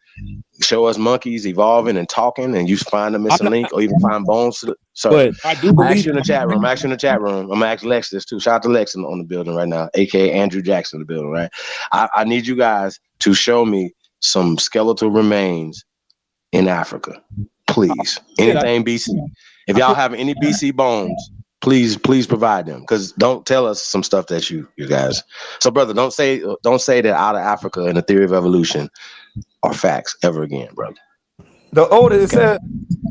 show us monkeys evolving and talking, and you find a missing link or even find bones. So I do believe. I'm actually in the chat room. I'm gonna ask Lex this too. Shout out to Lex on the building right now, aka Andrew Jackson in the building. Right. I need you guys to show me some skeletal remains in Africa, please. Anything BC. If y'all have any BC bones, Please provide them, because don't tell us some stuff that you guys. So, brother, don't say that Out of Africa and the Theory of Evolution are facts ever again, brother. The older it said,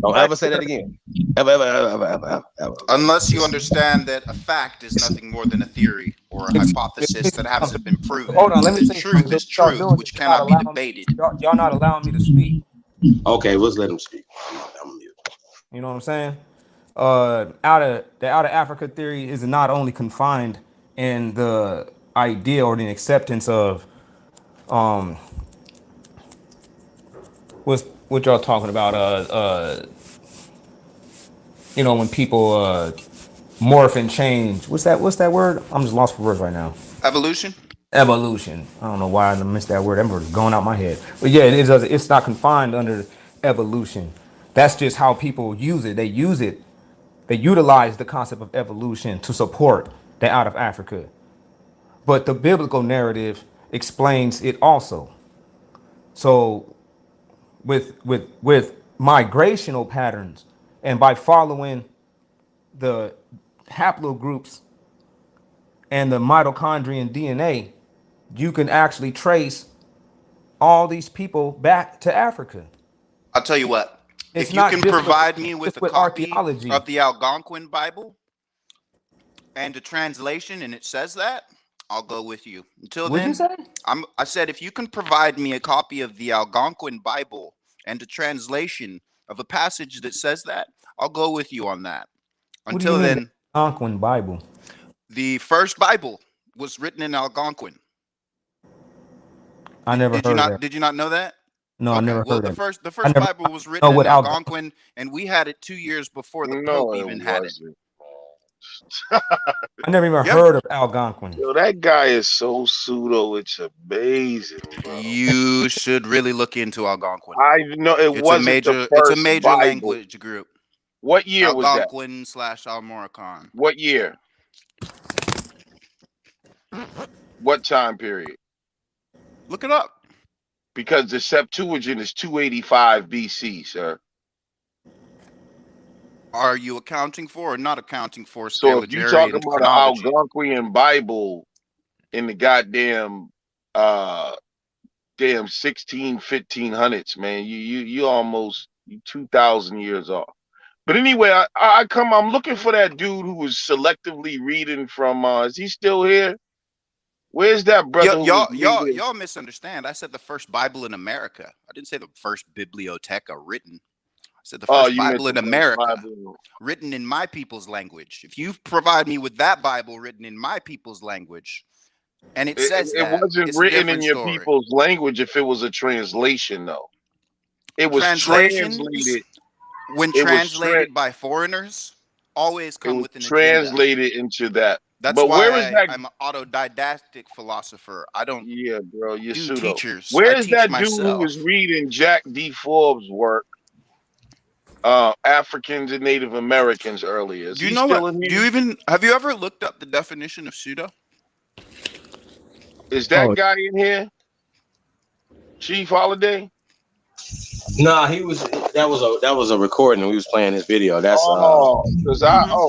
don't ever say that again. Ever. Unless you understand that a fact is nothing more than a theory or a hypothesis that hasn't been proven. Hold on, let me say Truth something. is truth, which cannot be debated. Y'all not allowing me to speak. Okay, let's let him speak. You know what I'm saying? Out of Africa theory is not only confined in the idea or the acceptance of what y'all talking about, you know, when people morph and change. What's that word? I'm just lost for words right now. Evolution. I don't know why I missed that word. That word is going out my head. But yeah, it's not confined under evolution. That's just how people use it. They use it. They utilize the concept of evolution to support the Out of Africa. But the biblical narrative explains it also. So with migrational patterns and by following the haplogroups and the mitochondrial DNA, you can actually trace all these people back to Africa. I'll tell you what. It's if you not can just provide with, me with just a with copy archaeology. of the Algonquin Bible and a translation, and it says that, I'll go with you. Until What'd you then, say? I said if you can provide me a copy of the Algonquin Bible and a translation of a passage that says that, I'll go with you on that. What do you Until mean then, the Algonquin Bible? the first Bible was written in Algonquin. I never heard of that. Did you not know that? No, I Okay, never well, heard the of first it. Bible was written know in what Algonquin, and we had it 2 years before the Pope No, it even had it. wasn't. I never even Yeah. heard of Algonquin. Yo, that guy is so pseudo. It's amazing, bro. You should really look into Algonquin. I know it wasn't the It's a first major Bible. language group. What year was that? Algonquin/Almorican. What year? What time period? Look it up. Because the Septuagint is 285 BC, sir. Are you accounting for or not accounting for So if you talk Scalagerian about an chronology? Algonquian Bible in the goddamn 1500s, man, you almost 2,000 years off. But anyway, I'm looking for that dude who was selectively reading from is he still here? Where's that brother who was reading? Y'all misunderstand. I said the first Bible in America. I didn't say the first biblioteca written. I said the first Bible in America, written in my people's language. If you provide me with that Bible written in my people's language, and it says it wasn't written in your people's language if it was a translation, though. It was translated. When translated by foreigners, always come with an translated into that. That's but why where is that? I'm an autodidactic philosopher. I don't. Yeah, bro, you're do pseudo. teachers. Where I is teach that myself. dude who was reading Jack D. Forbes' work, Africans and Native Americans earlier? Do you know what? Have you ever looked up the definition of pseudo? Is that guy in here? Chief Holiday? Nah, that was a recording. We was playing this video. That's oh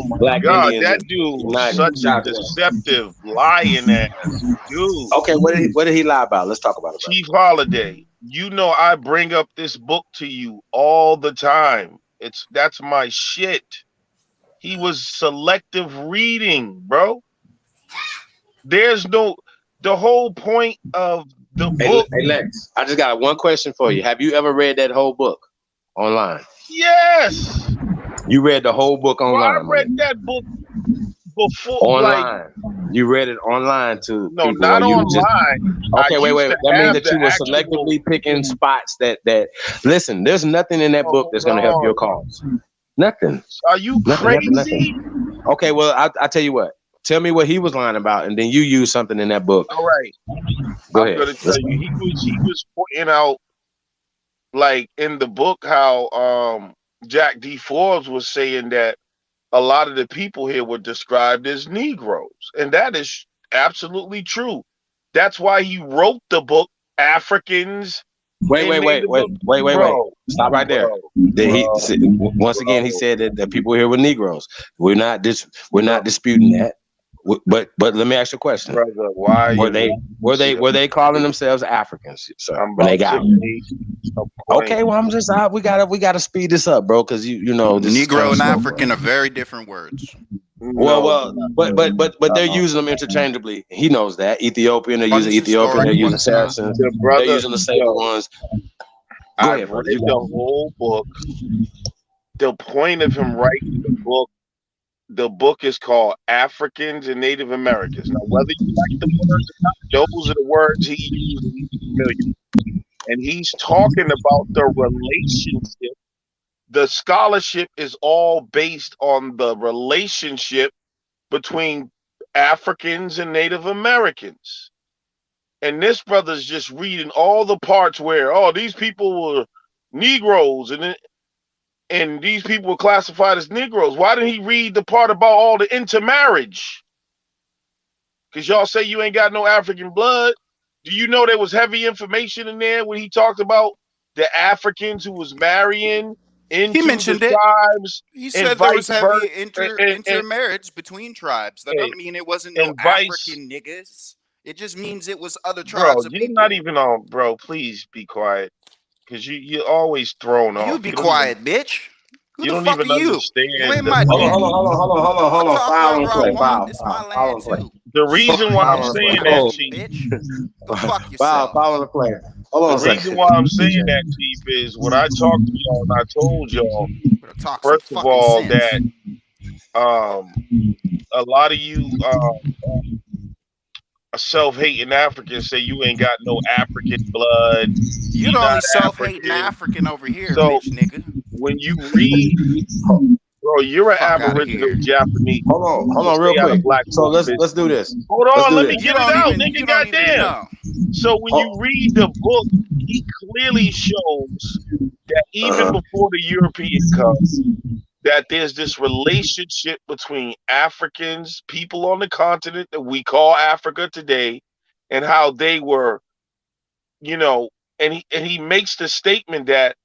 my Black God, Indians that dude was such a deceptive, lying ass dude. Okay, what did he lie about? Let's talk about it. Chief Holiday, you know I bring up this book to you all the time. That's my shit. He was selective reading, bro. There's no the whole point of the book. Hey Lex, I just got one question for you. Have you ever read that whole book online? Yes. You read the whole book online? Well, I read that book before. Online. You read it online too? No, not online. Okay, wait. That means that you were selectively picking spots that. Listen, there's nothing in that book that's going to help your cause. Nothing. Are you crazy? Nothing. Okay, well, I'll tell you what. Tell me what he was lying about, and then you use something in that book. All right. Go ahead. I'm gonna tell you, he was pointing out, like in the book, how Jack D. Forbes was saying that a lot of the people here were described as Negroes, and that is absolutely true. That's why he wrote the book Africans Wait. Stop right there. Once again, he said that people here were Negroes. We're not disputing that. But let me ask you a question. Brother, why were they calling themselves Africans, sir? When they got okay, well, we gotta speed this up, bro, because you know this Negro is and slow, African bro. are very different words. But they're using them interchangeably. He knows that. Ethiopian, they're using Ethiopian, they're using Saracens, they're using the same ones. Go ahead, brother. Read the whole book. The point of him writing the book is called Africans and Native Americans. Now, whether you like the words or not, those are the words he used and he's familiar. And he's talking about the relationship. The scholarship is all based on the relationship between Africans and Native Americans. And this brother's just reading all the parts where, these people were Negroes and these people were classified as Negroes. Why didn't he read the part about all the intermarriage? Because y'all say you ain't got no African blood. Do you know there was heavy information in there when he talked about the Africans who was marrying into the tribes? He said there was heavy intermarriage between tribes. That doesn't mean it wasn't no African niggas. It just means it was other tribes of people. You're not even on, bro. Please be quiet. Because you're always thrown off. You be quiet, bitch. Who the fuck are you? Understand. You ain't my dick. Hold on. Foul and play. It's my land too. The reason why I'm saying that, Chief, bitch. Go fuck yourself. Foul and play. Hold on. The reason why I'm saying that, Chief, is when I talked to y'all and I told y'all, first of all, that a lot of you self-hating Africans say you ain't got no African blood. You're the only self-hating African over here, bitch, nigga. When you read, bro, you're an Aboriginal Japanese. Hold on, real quick. So let's do this. Hold on, let me get it out, nigga. Goddamn. So when you read the book, he clearly shows that even before the European comes, that there's this relationship between Africans, people on the continent that we call Africa today, and how they were, and he makes the statement that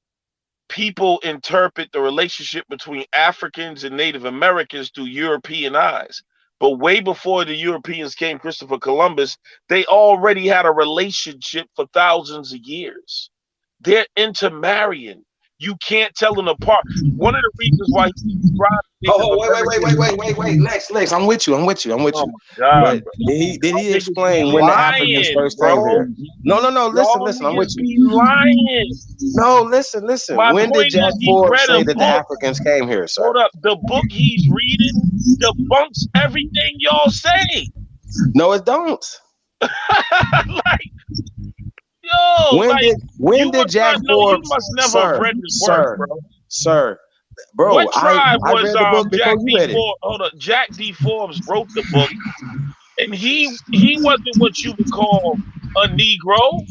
people interpret the relationship between Africans and Native Americans through European eyes. But way before the Europeans came, Christopher Columbus, they already had a relationship for thousands of years. They're intermarrying. You can't tell them apart. One of the reasons why he wait, Lex, I'm with you. Oh my God, but did he explain when the Africans first came here? No. Listen, I'm with you. Lying. No, listen. When did Jack Forbes say that the Africans came here, sir? Hold up. The book he's reading debunks everything y'all say. No, it don't. When did Jack Forbes? You must never have read his work, bro. What tribe I was read the book Jack before you D. read it. Hold on, Jack D. Forbes wrote the book, and he wasn't what you would call a Negro.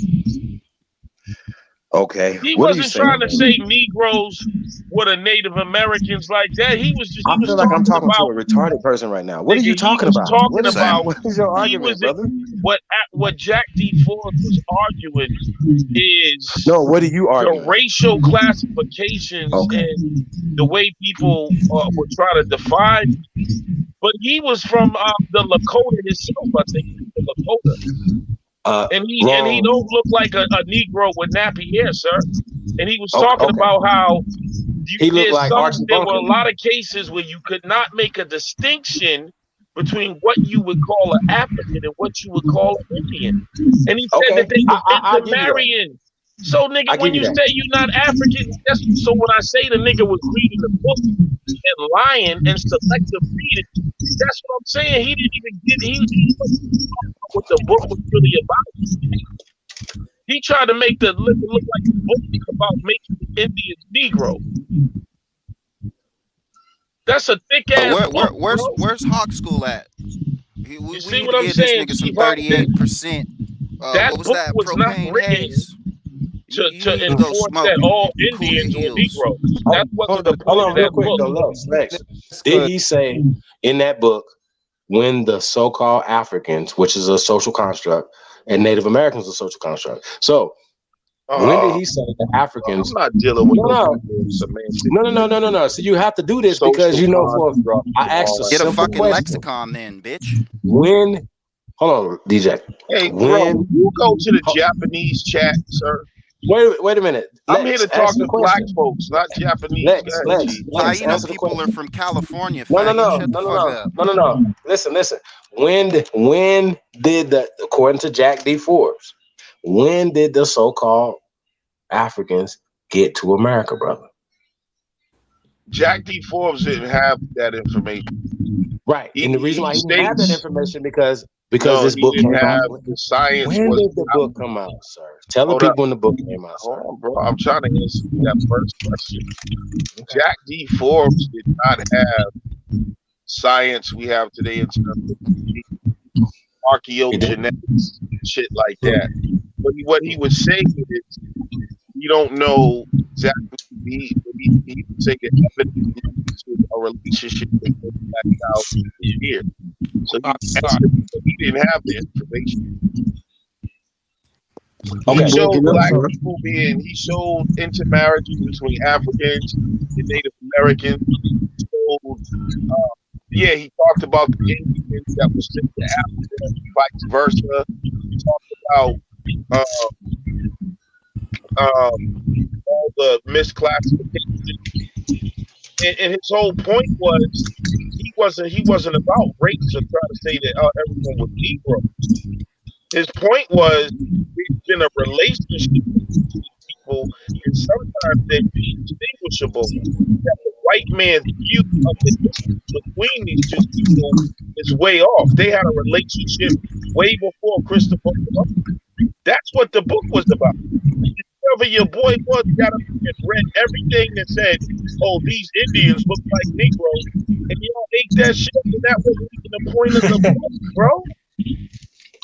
Okay. He wasn't trying to say Negroes were the Native Americans like that. He was just. I feel like I'm talking to a retarded person right now. What are you talking about? What is your argument, brother? What Jack D. Forbes was arguing is what are you arguing? The racial classifications and the way people were trying to define. But he was from the Lakota himself, I think, the Lakota. And he don't look like a Negro with nappy hair, sir. And he was talking about how there were a lot of cases where you could not make a distinction between what you would call an African and what you would call an Indian. And he said that they were intermarrying. So, nigga, when you say you're not African, so when I say the nigga was reading the book and lying and selective reading, that's what I'm saying. He didn't even he what the book was really about. He tried to make the look like the book about making the Indians Negro. That's a thick ass book. Where's Hawk School at? We see need what to I'm give saying? this nigga some 38%. That what was book that? was not Propane written haze? to enforce that all Indians were Negroes. That wasn't the point of that book. Lex, did he say in that book when the so-called Africans, which is a social construct, and Native Americans are a social construct? So When did he say the Africans? I'm not dealing with No. So you have to do this because you know. I asked a Get a simple fucking question. lexicon, then, bitch. When? Hold on, DJ. Hey, bro, you go to the Japanese chat, sir. Wait a minute. I'm here to talk to black folks, not Japanese. Lex, Taino answer the people question. are from California. No. Shut the fuck up. No. Listen. When did according to Jack D. Forbes, when did the so-called Africans get to America, brother? Jack D. Forbes didn't have that information. Right. And the reason why he didn't have that information because no, this book came out. The science when was did the book come out, sir? Tell the people when the book came out, sir. Hold on, bro. I'm trying to answer that first question. Jack D. Forbes did not have science we have today in terms of archaeogenetics, shit like that. But what he was saying is, you don't know exactly. He would say the evidence to a relationship that goes back 1,000 years. So he didn't have the information. He showed black people he showed intermarriages between Africans and Native Americans. He talked about the Indians that were sent to Africa and vice versa. He talked about all the misclassification. And his whole point was he wasn't about race or trying to say that everyone was Negro. His point was there's been a relationship between people, and sometimes they're indistinguishable. That the white man's view of the distance between these two people is way off. They had a relationship way before Christopher Columbus. That's what the book was about. Whoever your boy was, got up and read everything that said, "Oh, these Indians look like Negroes," and y'all ate that shit, and that wasn't even the point of the book, bro.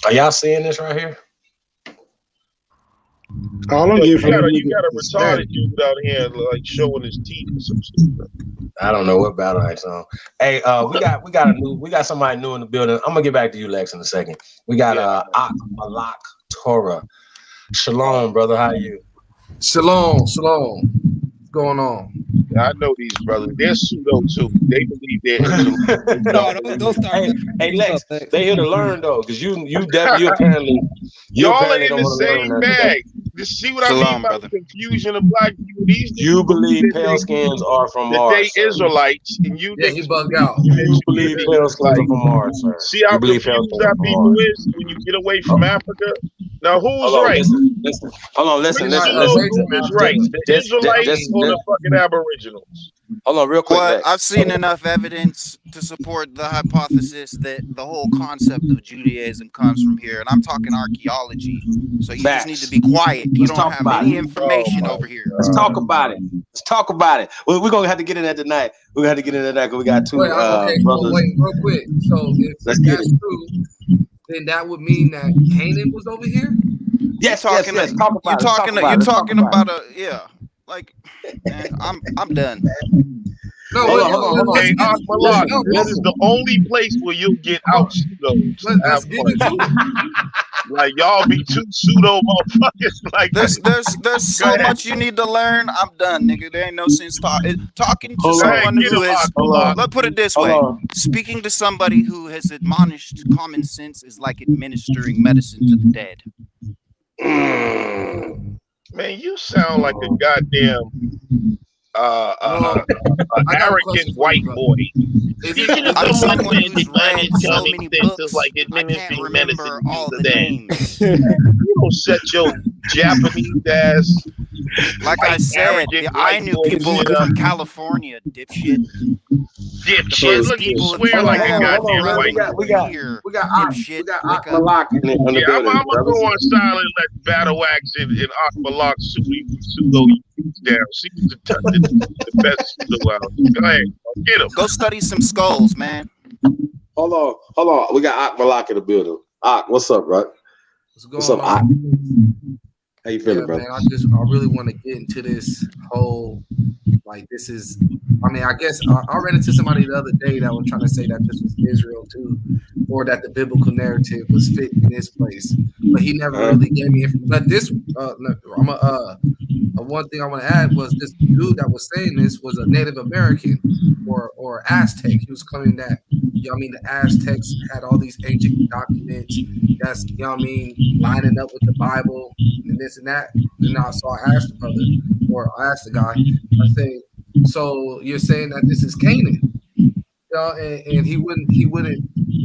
Are y'all seeing this right here? You got a retarded dude out here like showing his teeth or some shit. I don't know what battle axe on. Hey, we got somebody new in the building. I'm gonna get back to you, Lex, in a second. We got Malak Torah. Shalom, brother. How are you? Shalom. What's going on? I know these brothers. They're pseudo too. They believe they're don't start. Hey, Lex, they here to learn though, because you apparently y'all are in the same bag. You see what I mean by the confusion of black people? You believe pale skins are from Mars. They Israelites, and you he bugged out. You believe pale skins are from Mars, sir. See how confused that people is when you get away from Africa? Now who's right? Listen. Hold on, listen. Who's right? The Israelites or the fucking Aboriginals? Hold on, real quick. Well, I've seen enough evidence to support the hypothesis that the whole concept of Judaism comes from here, and I'm talking archaeology. So you just need to be quiet. You don't have any information over here. Let's talk about it. Well, we're gonna have to get in that tonight. We're gonna have to get into that because we got two brothers. Wait, real quick. So if that's true, then that would mean that Canaan was over here? Yes. You're talking about like, man, I'm done. No, hold on. Hey, Malak, this is the only place where you'll get out pseudo. Like y'all be too pseudo motherfuckers. Like there's so much you need to learn. I'm done, nigga. There ain't no sense talking to someone who is. Let's put it this way: speaking to somebody who has admonished common sense is like administering medicine to the dead. Man, you sound like a goddamn arrogant white boy. I'm someone who's read so many books, like I can't remember all the names. You don't set your Japanese ass. Like I said, the Ainu people are from California, dipshit. Dipshit, look, you swear like a goddamn white. We got Malak in the building. I'm gonna go on silent and let Battle Axe and Malak pseudo down. She's the best pseudo out. Go ahead, get him. Go study some skulls, man. Hold on. We got Malak in the building. What's up, bro? What's up, Ak? How you feeling, brother? Man, I really want to get into this whole, like, this is I mean, I guess I read it to somebody the other day that was trying to say that this was Israel too, or that the biblical narrative was fit in this place, but he never really gave me. But this, one thing I want to add was this dude that was saying this was a Native American or Aztec. He was claiming that, you know what I mean, the Aztecs had all these ancient documents that's, you know what I mean, lining up with the Bible and this and that. And so I asked the brother, or I asked the guy, I say, so you're saying that this is Canaan? You know, and he wouldn't, you know what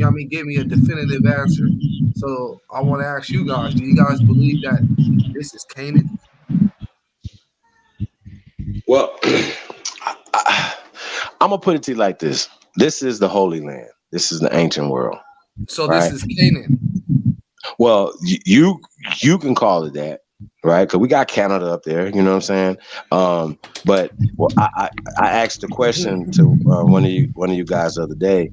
I mean, give me a definitive answer. So I want to ask you guys, do you guys believe that this is Canaan? Well, I'm gonna put it to you like this: this is the Holy Land. This is the ancient world. So right? This is Canaan. Well, you can call it that, right? Because we got Canada up there. You know what I'm saying? But well, I asked the question to one of you guys the other day,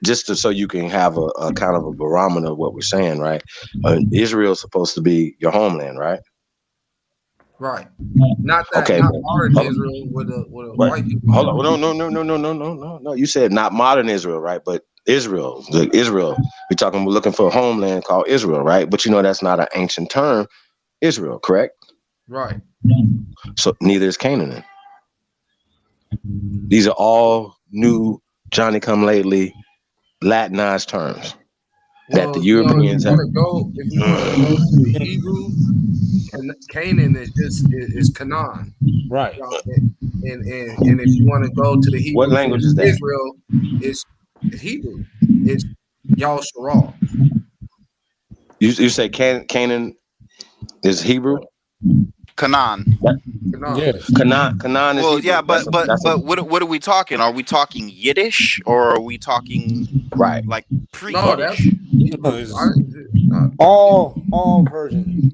just so you can have a kind of a barometer of what we're saying, right? Israel's supposed to be your homeland, right? Right. Not that. Okay, Not modern Israel with a white people. Hold on. No. You said not modern Israel, right? But Israel. We're looking for a homeland called Israel, right? But you know that's not an ancient term, Israel, correct? Right. So neither is Canaan. These are all new Johnny come lately Latinized terms that the Europeans have. If you want to go to the Hebrew, Canaan is Canaan. Right. And if you want to go to the Hebrew, what language is that? Israel is Hebrew. It's Yal-Sharal. You say Canaan is Hebrew? Canaan. Yes. Canaan is well, Hebrew. yeah, but what are we talking? Are we talking Yiddish or are we talking like pre-Yiddish? All versions.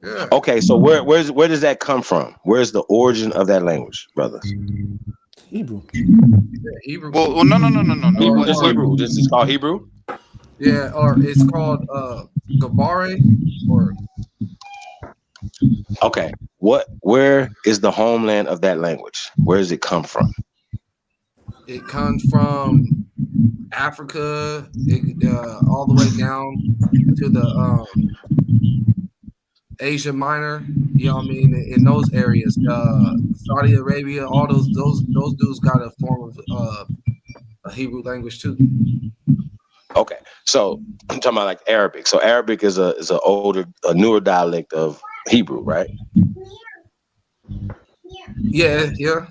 Yeah. Okay, so where does that come from? Where's the origin of that language, brothers? Hebrew. Hebrew. Well, no. Hebrew, just Hebrew. This is called Hebrew. Yeah, or it's called Gabare, or okay. Where is the homeland of that language? Where does it come from? It comes from Africa, all the way down to the Asia Minor. You know what I mean? In those areas, Saudi Arabia, all those dudes got a form of a Hebrew language too. Okay, so I'm talking about like Arabic. So Arabic is a newer dialect of Hebrew, right? Yeah.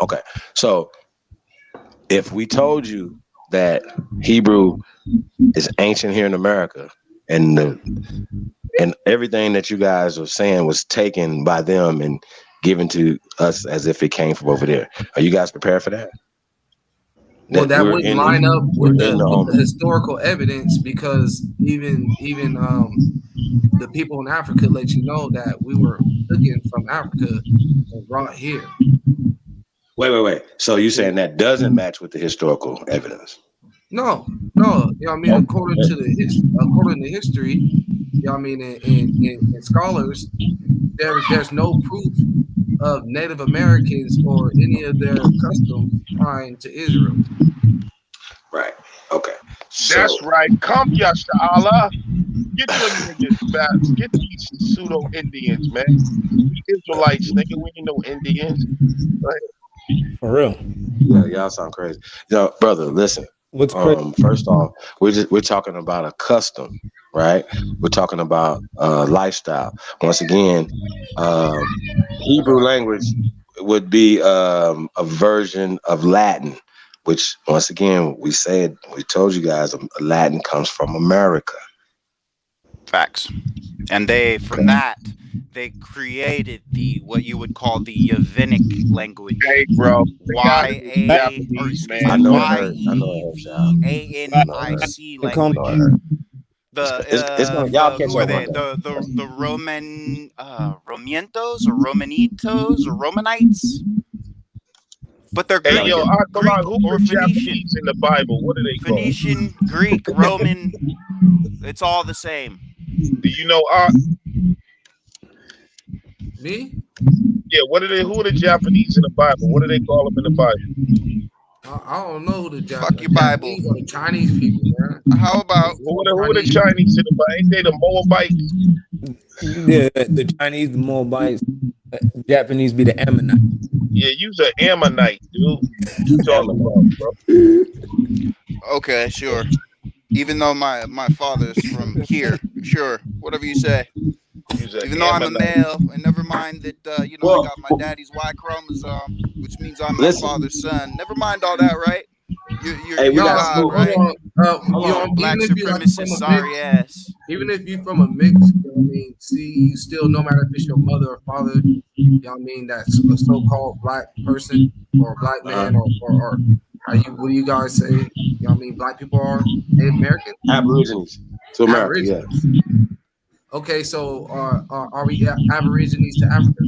Okay, so if we told you that Hebrew is ancient here in America, and everything that you guys are saying was taken by them and given to us as if it came from over there, are you guys prepared for that? Well, that wouldn't line up with the historical evidence, because even the people in Africa let you know that we were taken from Africa and brought here. Wait. So you saying that doesn't match with the historical evidence? No. You know what I mean? According to history, you know what I mean, and scholars, there's no proof of Native Americans or any of their customs tying to Israel. Right. Okay. That's right. Come, Yasha Allah. Get them niggas back. Get these pseudo Indians, man. We Israelites, nigga. We ain't no Indians. Right? For real. Yeah, y'all sound crazy. Yo, brother, listen. What's crazy? First off, we're talking about a custom, right? We're talking about lifestyle. Once again, Hebrew language would be a version of Latin, which once again we told you guys Latin comes from America. Facts. And they created what you would call the Yavinic language. Hey, bro. Y-A-V-A-N-I-C language. Y'all catch who are on they? The Roman Romientos or Romanitos or Romanites? But they're Greek, hey, yo, Greek who or the Phoenician. Japanese in the Bible? What are they called? Phoenician, Greek, Roman. It's all the same. Do you know Me? Yeah, what are they? Who are the Japanese in the Bible? What do they call them in the Bible? I don't know who the Fuck your Bible. Japanese or the Chinese people, man. How about Who are the Chinese in the Bible? Ain't they the Moabites? Yeah, the Chinese, the Moabites, Japanese be the Ammonite. Yeah, you's an Ammonite, dude. What you talking about, bro? okay, sure. Even though my father's from here, sure, whatever you say. Even though I'm a male, and never mind that I got my daddy's Y chromosome, which means I'm my father's son. Never mind all that, right? You're God, right? Black supremacist, sorry ass. Even if you're from a mix, you know what I mean? See, you still, no matter if it's your mother or father, you know what I mean, that's a so-called black person or a black man or what do you guys say? You know what I mean? Black people are Native American? Aborigines to America, yeah. Okay, so are we Aborigines to Africa?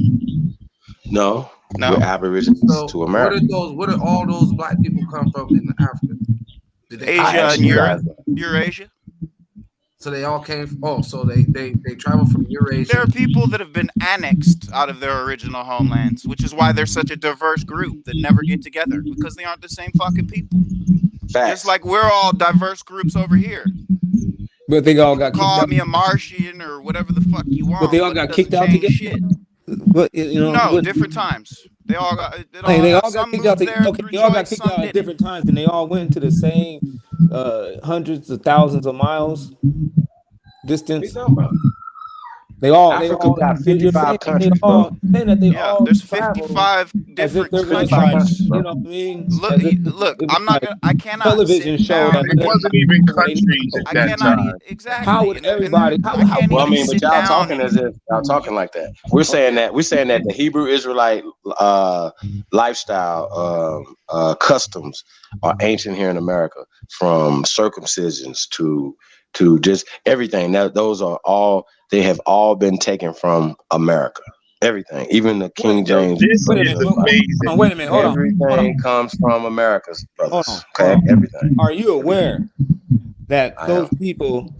No, we're Aborigines to America. Where did all those black people come from in Africa? Asia and Europe. Eurasia. So they all came so they traveled from Eurasia. There are people that have been annexed out of their original homelands, which is why they're such a diverse group that never get together, because they aren't the same fucking people. Facts. Just like we're all diverse groups over here. But they all got call me a Martian or whatever the fuck you want. But they all got kicked out together. Shit. But different times. They all got. They all got kicked out. They all got kicked out at different times, and they all went to the same hundreds of thousands of miles distance. They all got 55 countries, bro. There's 55 different countries. You know what I mean? Look, I'm not gonna. I cannot. Television show that it wasn't even countries at that time. Exactly. How would everybody? Well, I mean, but y'all talking as if y'all talking like that. We're saying that the Hebrew Israelite lifestyle customs are ancient here in America, from circumcisions to just everything. Now, those are all. They have all been taken from America. Everything, even the King James. Wait a minute. Hold on. Everything comes from America's brothers. Okay, everything. Are you aware that those people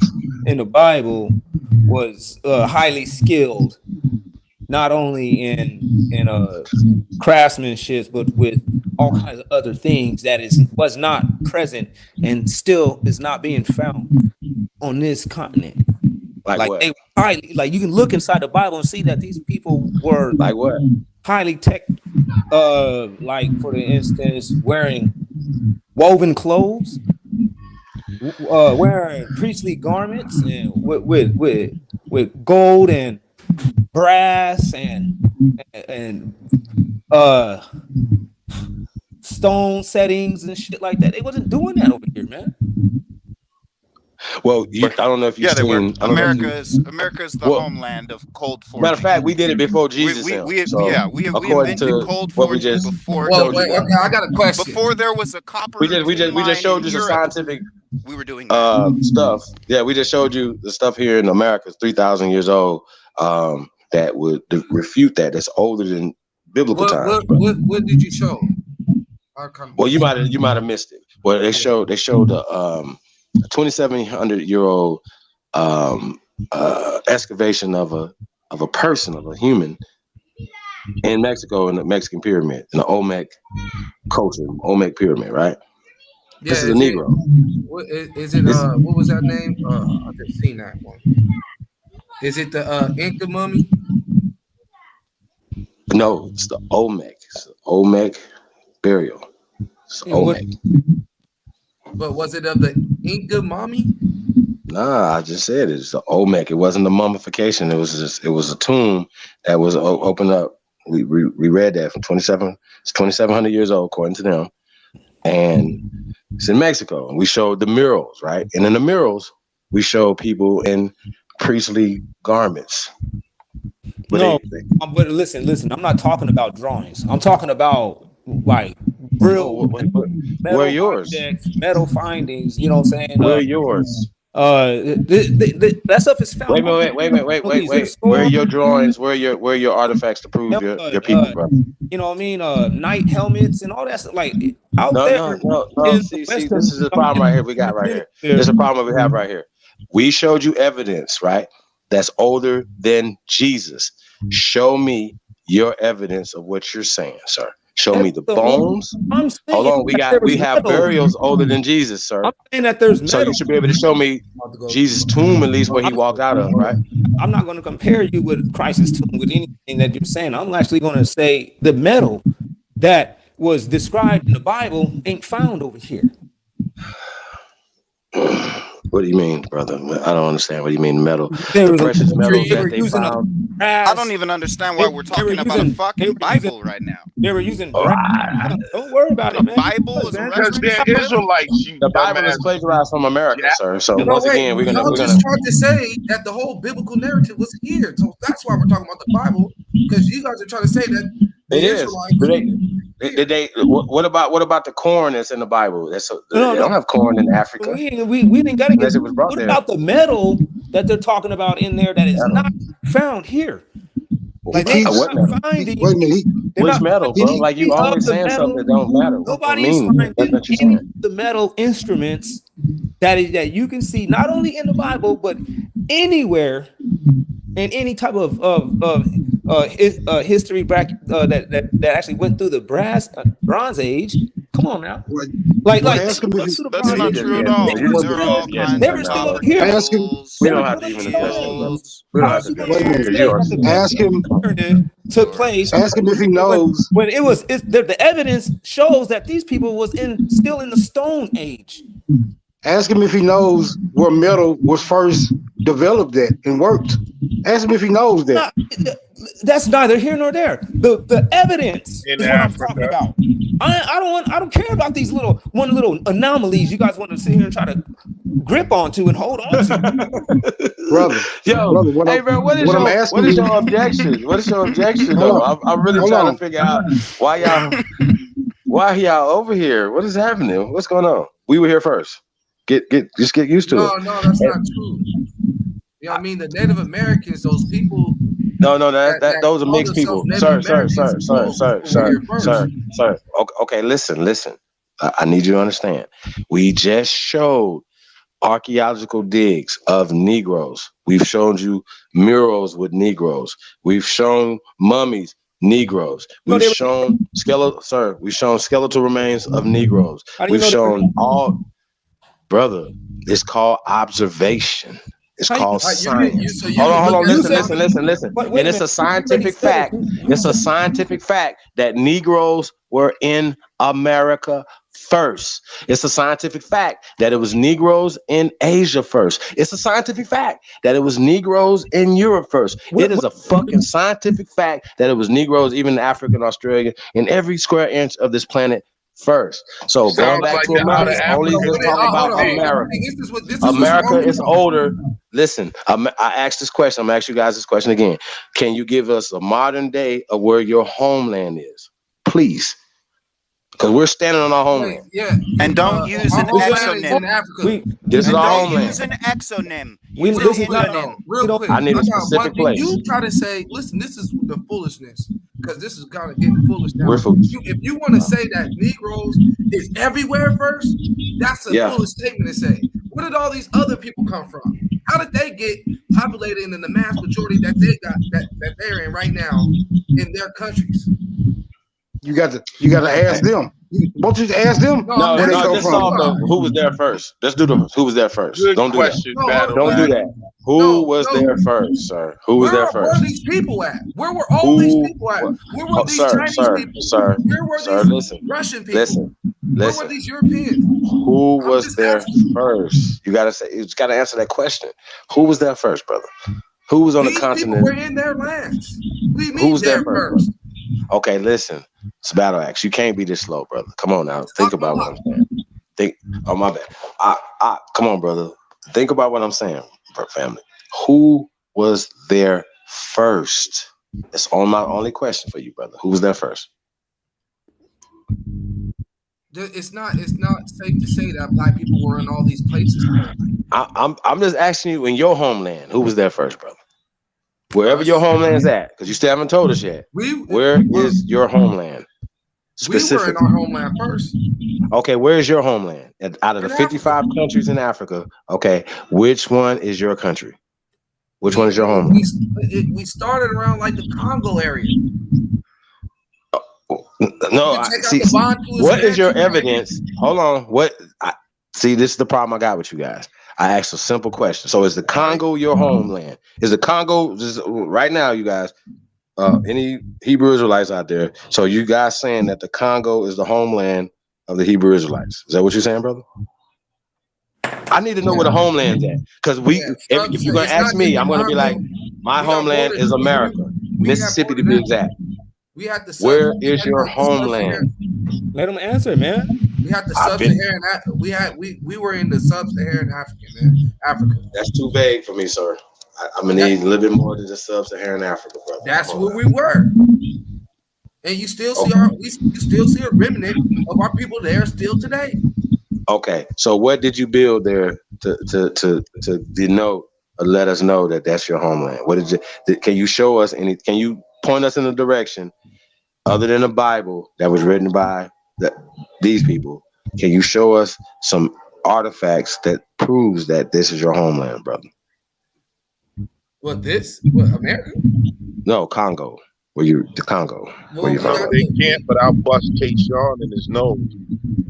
in the Bible was highly skilled, not only in craftsmanship, but with all kinds of other things that was not present and still is not being found on this continent? Like what? They were highly, like you can look inside the Bible and see that these people were like what? Highly tech, like for instance, wearing woven clothes, wearing priestly garments, and with gold and brass and stone settings and shit like that. They wasn't doing that over here, man. Well, I don't know if you've seen. America's the homeland of cold forging. Matter of fact, we did it before Jesus. We invented cold forging before. I got a question. Before there was a copper. We just showed you some scientific. We were doing stuff. Yeah, we just showed you the stuff here in America is 3,000 years old. That would refute that. That's older than biblical times. What did you show? Well, you might have missed it. Well, they showed a 2,700-year-old excavation of a person, of a human in Mexico, in the Mexican pyramid, in the Olmec culture, Olmec pyramid, right? Yeah, this is a Negro. What was that name? I just seen that one. Is it the Inca mummy? No, it's the Olmec. It's the Olmec burial. It's Olmec. But was it of the Inca mummy? Nah, I just said it's the Olmec. It wasn't the mummification. It was a tomb that was opened up. We read that from 2,700 years old, according to them. And it's in Mexico. And we showed the murals, right? And in the murals, we show people in priestly garments. But listen, I'm not talking about drawings. I'm talking about like real where yours? Metal findings, you know what I'm saying? Where yours? That stuff is found. Wait. Where are your drawings? Where are your artifacts to prove your people, bro? You know what I mean? Night helmets and all that stuff. Like out there. No. See, this is the problem right here. We got right here. There's a problem we have right here. We showed you evidence, right? That's older than Jesus. Show me your evidence of what you're saying, sir. Show me the So bones. I'm Hold saying on, we that there's have metal. burials older than Jesus, sir. I'm saying that there's So you metal. should be able to show me Jesus' tomb, at least where he walked out of, right? I'm not going to compare you with Christ's tomb with anything that you're saying. I'm actually going to say the metal that was described in the Bible ain't found over here. What do you mean, brother? I don't understand. What do you mean, metal? There The was precious metals they that were they using found. I don't even understand why we're talking about a fucking Bible right now. They were using brass. Don't worry about it, man. Bible is a Because reference. they're Israelites, you The Bible is dumbass. plagiarized from America, sir. So No, once wait, again, we're y'all gonna just tried to say that the whole biblical narrative was here. So that's why we're talking about the Bible, because you guys are trying to say that the It is. Israelites. Did they? What about the corn that's in the Bible? They No. don't have corn in Africa. We didn't gotta get. Unless it was brought What there. about the metal that they're talking about in there that is not found here? Like they're What not metal? finding. Wait a minute. Which metal, bro? Like you always saying something that don't matter. What mean? That's what you're saying. The metal instruments that you can see not only in the Bible but anywhere in any type of history bracket that actually went through the Bronze Age. Come on now, like ask him if That's not true at all. There are all kinds they of were still over knowledge. here. Ask him. We don't have to even address that, bro. We don't have to address Wait a that. minute. You are Ask him. Took place. Ask him if he knows. When the evidence shows that these people was still in the Stone Age. Ask him if he knows where metal was first developed at and worked. Ask him if he knows that. That's neither here nor there. The evidence In is what I'm talking about. I don't care about these little anomalies you guys want to sit here and try to grip onto and hold on to. Brother, Hey, bro, what is your objection? What is your objection, though? I'm really trying to figure out why y'all over here. What is happening? What's going on? We were here first. Just get used to it. No, that's not true. You know what I mean? The Native Americans, those people. No, those are mixed people. Sir. Okay, listen. I need you to understand. We just showed archaeological digs of Negroes. We've shown you murals with Negroes. We've shown mummies, Negroes. We've shown skeletal remains of Negroes. We've shown all. Brother, it's called observation. It's called science. Hold on. Listen. And it's a scientific fact. It's a scientific fact that Negroes were in America first. It's a scientific fact that it was Negroes in Asia first. It's a scientific fact that it was Negroes in Europe first. It is a fucking scientific fact that it was Negroes even in Africa and Australia, in every square inch of this planet first. So going back to America, only just talk about America. America is older. Listen, I asked this question. I'm gonna ask you guys this question again. Can you give us a modern day of where your homeland is, please? Because we're standing on our homeland. Yeah. And don't use an exonym. This is our homeland. Use an exonym. Real quick. I need a specific place. When you try to say, listen, this is the foolishness, because this is kind of getting foolish now. We're foolish. If you want to say that Negroes is everywhere first, that's a foolish statement to say. Where did all these other people come from? How did they get populated in the mass majority that they got that they're in right now in their countries? You got to ask them. Won't you ask them? No, just solve the who was there first. Let's do the who was there first. Good Don't do question, that. Don't do that. Who was there first, sir? Who was there first? Where are these people at? Where were all these people at? Where were these Chinese people? Where were these Russian people? Where were these Europeans? Who was there first? You gotta answer that question. Who was there first, brother? Who was on the continent? Were in their lands. What do you mean Who was there first? Okay, listen. It's battle axe. You can't be this slow, brother. Come on now. Think about what I'm saying. Oh, my bad. Come on, brother. Think about what I'm saying, family. Who was there first? It's my only question for you, brother. Who was there first? It's not safe to say that black people were in all these places. I'm just asking you, in your homeland, who was there first, brother? Wherever your homeland is at, because you still haven't told us yet. Where is your homeland? We were in our homeland first. Okay, where is your homeland? Out of the 55 countries in Africa, okay, which one is your country? Which one is your homeland? We started around like the Congo area. No, what is your evidence? Hold on. See, this is the problem I got with you guys. I asked a simple question. So is the Congo your homeland? Is the Congo right now, you guys? Any Hebrew Israelites out there? So you guys saying that the Congo is the homeland of the Hebrew Israelites? Is that what you're saying, brother? I need to know where the homeland's at, because if you're gonna ask me, I'm gonna be like, my homeland is America, Mississippi to be exact. We had the Where is your homeland? Let them answer, man. We had the sub-Saharan. We were in the sub-Saharan Africa. That's too vague for me, sir. I'm gonna need a little bit more than just sub-Saharan Africa, brother. That's where we were. And you still see you still see a remnant of our people there still today. Okay, so what did you build there to denote or let us know that that's your homeland? What did you? Can you show us any? Can you point us in a direction other than the Bible that was written by these people? Can you show us some artifacts that proves that this is your homeland, brother? What America? No, Congo. The Congo? Well, where you from? They can't, but I'll bust Tayshawn in his nose.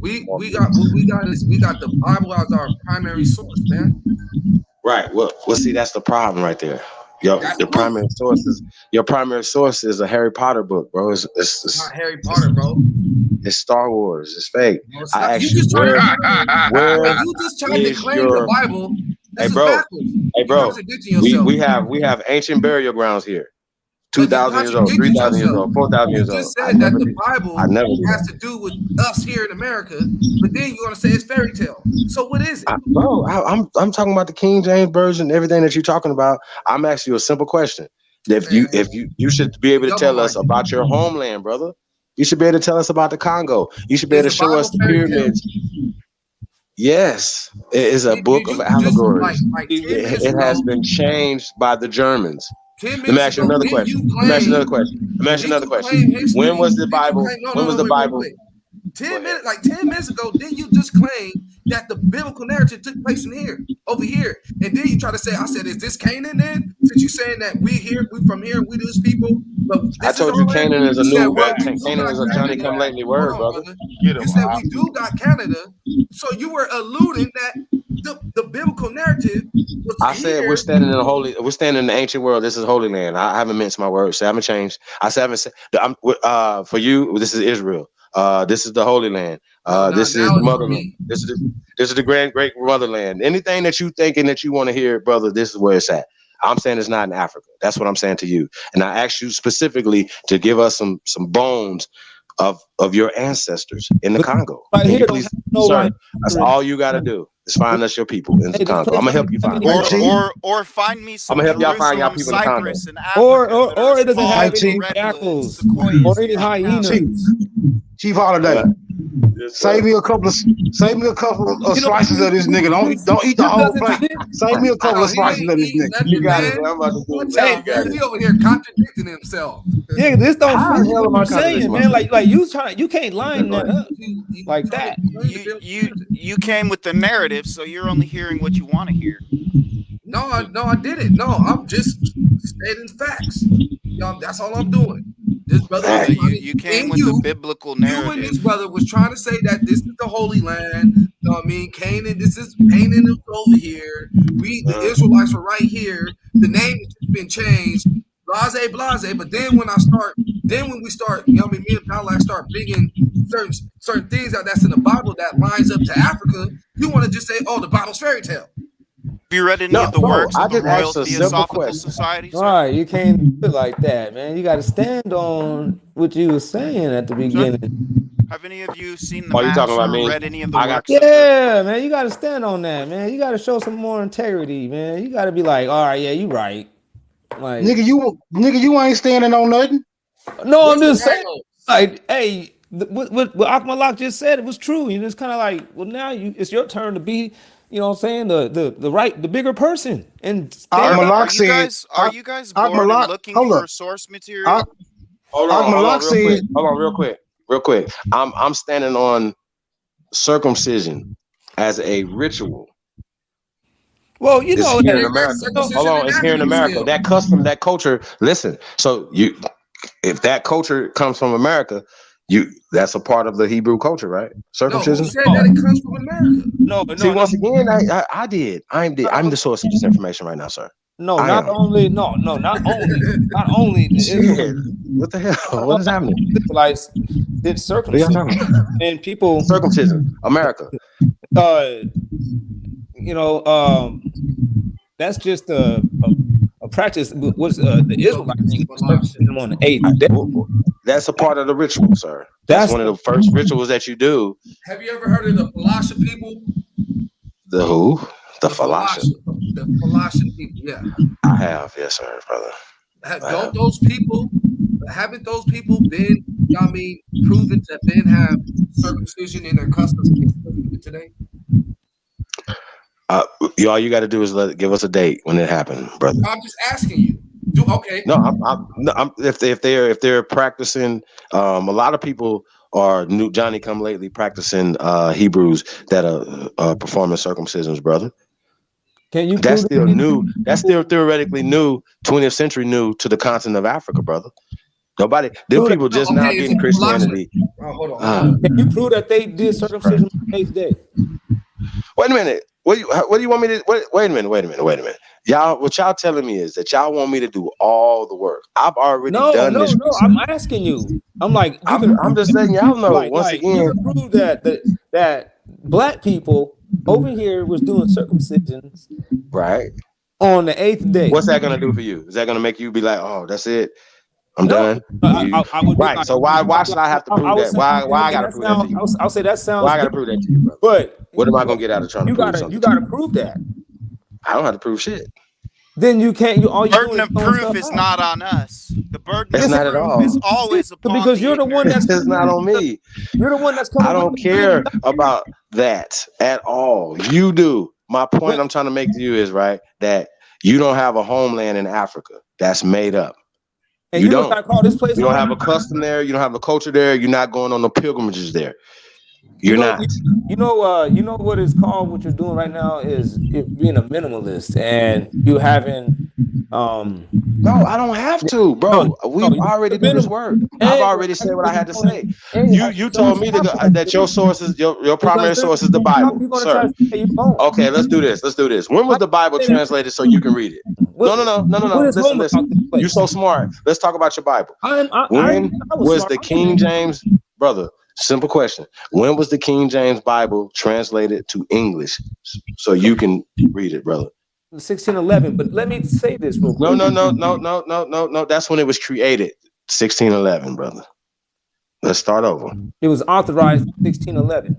We got the Bible as our primary source, man. Right. Well, see, that's the problem right there. Your primary source is a Harry Potter book, bro. It's not Harry Potter, bro. It's Star Wars. It's fake. No, it's you just tried to claim the Bible. This is backwards. Hey, bro. We have ancient burial grounds here. 2,000 years old, 3,000 years old, 4,000 years old. You just said that the Bible has to do with us here in America, but then you're gonna say it's fairy tale. So what is it, bro? I'm talking about the King James version, everything that you're talking about. I'm asking you a simple question. If you should be able to tell us about your homeland, brother. You should be able to tell us about the Congo. You should be able to show us the pyramids. Yes, it is a book of allegories. It has been changed by the Germans. Let me ask you another question. When was the Bible? When was the Bible? 10 minutes ago, didn't you just claim that the biblical narrative took place over here? And then you try to say, I said, is this Canaan then? Since you saying that we from here, we these people. But I told you Canaan is a Canaan is a Johnny come lately word, brother. You said we do got Canada, so you were alluding that the biblical narrative was I said we're standing in the ancient world. This is Holy Land. I haven't minced my words. So I haven't changed. For you, this is Israel. This is the Holy Land. This is the motherland. This is the great motherland. Anything that you thinking that you want to hear, brother, this is where it's at. I'm saying it's not in Africa. That's what I'm saying to you. And I asked you specifically to give us some bones of your ancestors in the Congo. That's all you got to do. Is find us your people in the Congo. I'm gonna help you find or find me some. I'm gonna help y'all find y'all people in the Congo. Or it doesn't have any jackals or any hyenas. Chief Holiday, save me a couple of slices of this nigga. Don't eat the whole plate. Save me a couple of slices of this nigga. You got it. I'm about to do it. He over here contradicting himself. Yeah, this don't fit what I'm saying, man. Like you can't line that up like that. You came with the narrative, so you're only hearing what you want to hear. No, I didn't. No, I'm just stating facts. That's all I'm doing. This brother, you came with the biblical narrative. You and this brother was trying to say that this is the Holy Land. You know what I mean? Canaan is over here. We, the Israelites, are right here. The name has been changed. Blase. But then when we start, you know what I mean? Me and Palax start bringing certain things out that's in the Bible that lines up to Africa. You want to just say, oh, the Bible's fairy tale. Have you read any of the works of the Royal Theosophical Society? All right, you can't do it like that, man. You got to stand on what you were saying at the beginning. Have any of you seen the maps or read any of the works? Yeah, man, you got to stand on that, man. You got to show some more integrity, man. You got to be like, all right, yeah, you right. Like, nigga, you ain't standing on nothing. No, I'm just saying, like, hey, what Akmalak just said, it was true. You just kind of like, well, now it's your turn to be. You know what I'm saying? The bigger person. And are you guys bored and looking for source material? Hold on, real quick. I'm standing on circumcision as a ritual. Well, you It's know, here in hey, America. circumcision Hold on, in it's here in Africa America. still. That custom, that culture. Listen, so if that culture comes from America, that's a part of the Hebrew culture, right? No, who Circumcision. said that it comes from America? See, once again, I did. I'm the source of this information right now, sir. No, I not am. only, not only the Shit. What the hell? What is happening? Israelites did What y'all circumcision, talking about? and people, Circumcision, America. You know, that's just a practice. Was the Israelites did circumcision on the 8th day? That's a part of the ritual, sir. That's one of the first rituals that you do. Have you ever heard of the Falasha people? The who? The Falasha. The Falasha people, yeah. I have, yes, sir, brother. Haven't those people been, I mean, proven to then have circumcision in their customs today? All you got to do is give us a date when it happened, brother. I'm just asking you. Okay. No, I'm if they're practicing, a lot of people are new Johnny come lately practicing Hebrews that are performing circumcisions, brother. Can you? That's still new. That's still theoretically new, 20th century new to the continent of Africa, brother. Nobody, them people just now getting Christianity. Hold on. Can you prove that they did circumcision on the 8th day? Wait a minute. What do you want me to? Wait a minute. Y'all, what y'all telling me is that y'all want me to do all the work. I've already done this. No. I'm asking you. I'm like, I'm just letting y'all know. Once again, you can prove that black people over here was doing circumcisions, right, on the 8th day. What's that gonna do for you? Is that gonna make you be like, oh, that's it? I'm done. I would right. Like, so why should I have to prove that? Why I gotta prove that to you? I'll say that sounds. Why I gotta prove that to you, brother? But what am I gonna get out of trying to prove something? You gotta prove that. I don't have to prove shit. Then you can't. All you burden of proof is not on us. The burden it's of not proof at all. is always upon because you're the one that's it's not on me. You're the one that's coming. I don't care about that at all. You do. My point I'm trying to make to you is right that you don't have a homeland in Africa. That's made up. And you don't. Call this place you don't have a custom there. You don't have a culture there. You're not going on the pilgrimages there. You're not. You know what it's called. What you're doing right now is being a minimalist, and you having. No, I don't have to, bro. We've already done this work. I've already said what I had to say. You told me that your sources, your primary source is the Bible, sir. Okay, let's do this. When was the Bible translated so you can read it? No. Listen. You're so smart. Let's talk about your Bible. When was the King James, brother? Simple question. When was the King James Bible translated to English so you can read it, brother? 1611. But let me say this real quick. No. That's when it was created. 1611, brother. Let's start over. It was authorized in 1611.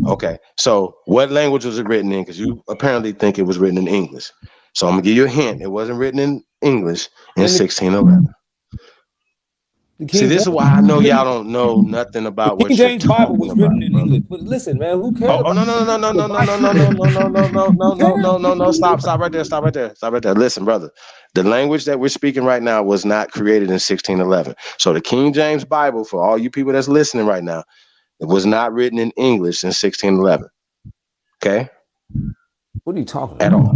Okay. So what language was it written in? Because you apparently think it was written in English. So I'm gonna give you a hint. It wasn't written in English in 1611. See, this is why I know y'all don't know nothing about what King James you're Bible was written in bro. English. But listen, man, who cares? No. Stop right there. Listen, brother. The language that we're speaking right now was not created in 1611. So the King James Bible, for all you people that's listening right now, it was not written in English in 1611. Okay? What are you talking about? At all.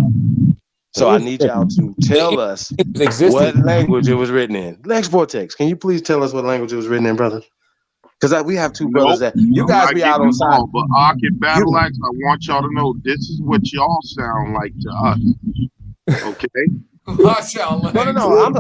So I need y'all to tell us what language it was written in. Lex Vortex, can you please tell us what language it was written in, brother? Because we have two brothers that you guys be out on side. But Ark and Battle Axe, I want y'all to know this is what y'all sound like to us. Okay? No.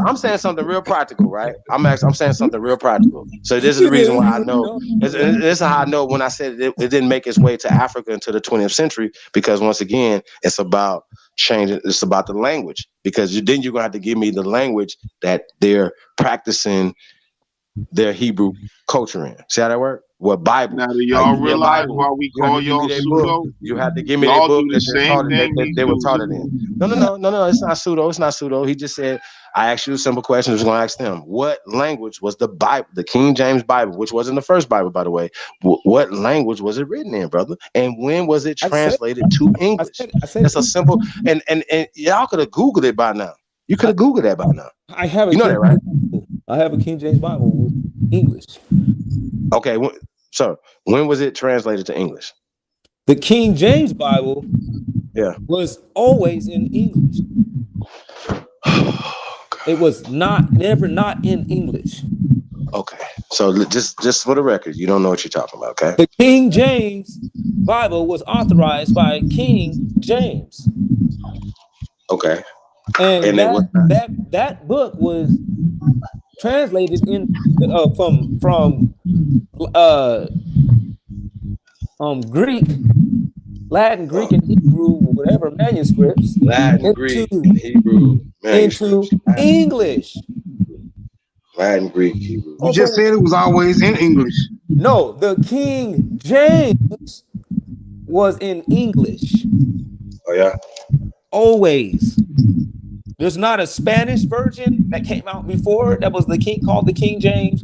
I'm saying something real practical, right? I'm saying something real practical. So this is the reason why I know. This is how I know when I said it didn't make its way to Africa until the 20th century, because once again, it's about changing. It's about the language, because then you're gonna have to give me the language that they're practicing their Hebrew culture in. See how that works? What Bible? Now, do y'all realize why we call y'all pseudo? You have to give me their book that they were taught it in. No. It's not pseudo. It's not pseudo. He just said, I asked you a simple question. I was going to ask them, what language was the Bible, the King James Bible, which wasn't the first Bible, by the way. What language was it written in, brother? And when was it translated to English? It's a simple, and y'all could have Googled it by now. You could have Googled that by now. I have you know that, right? I have a King James Bible with English. Okay, so when was it translated to English? The King James Bible. Yeah. was always in English. It was never not in English. Okay. So just for the record, you don't know what you're talking about, okay? The King James Bible was authorized by King James. Okay. And it was that book was translated in from Greek, Latin, Greek, and Hebrew, whatever manuscripts, Latin, Greek, and Hebrew manuscripts. into English. Latin, Greek, Hebrew. You just said it was always in English. No, the King James was in English. Oh yeah. Always. There's not a Spanish version that came out before that was called the King James.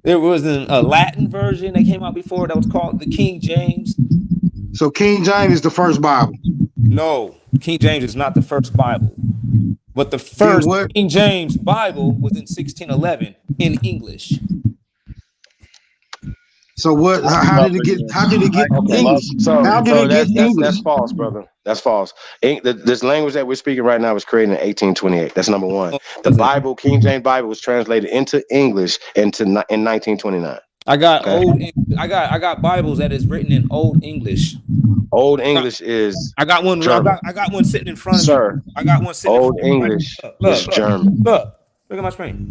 There wasn't a Latin version that came out before that was called the King James. So King James is the first Bible. No, King James is not the first Bible. But the first King James Bible was in 1611 in English. So what? How did it get English? How did it get English? That's false, brother. That's false. This language that we're speaking right now was created in 1828. That's number one. The Bible, King James Bible, was translated into English in 1929. I got I got Bibles that is written in Old English. Old English is I got one. German. I got one sitting in front of Sir, me. I got one sitting. Old English is German. Look at my screen.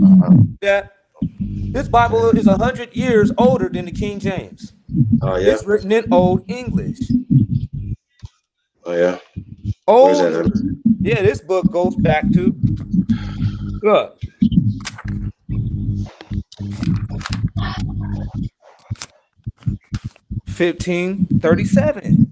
Yeah, this Bible is 100 years older than the King James. Oh yeah. It's written in Old English. Oh yeah. Older. Yeah, this book goes back to look. $1537.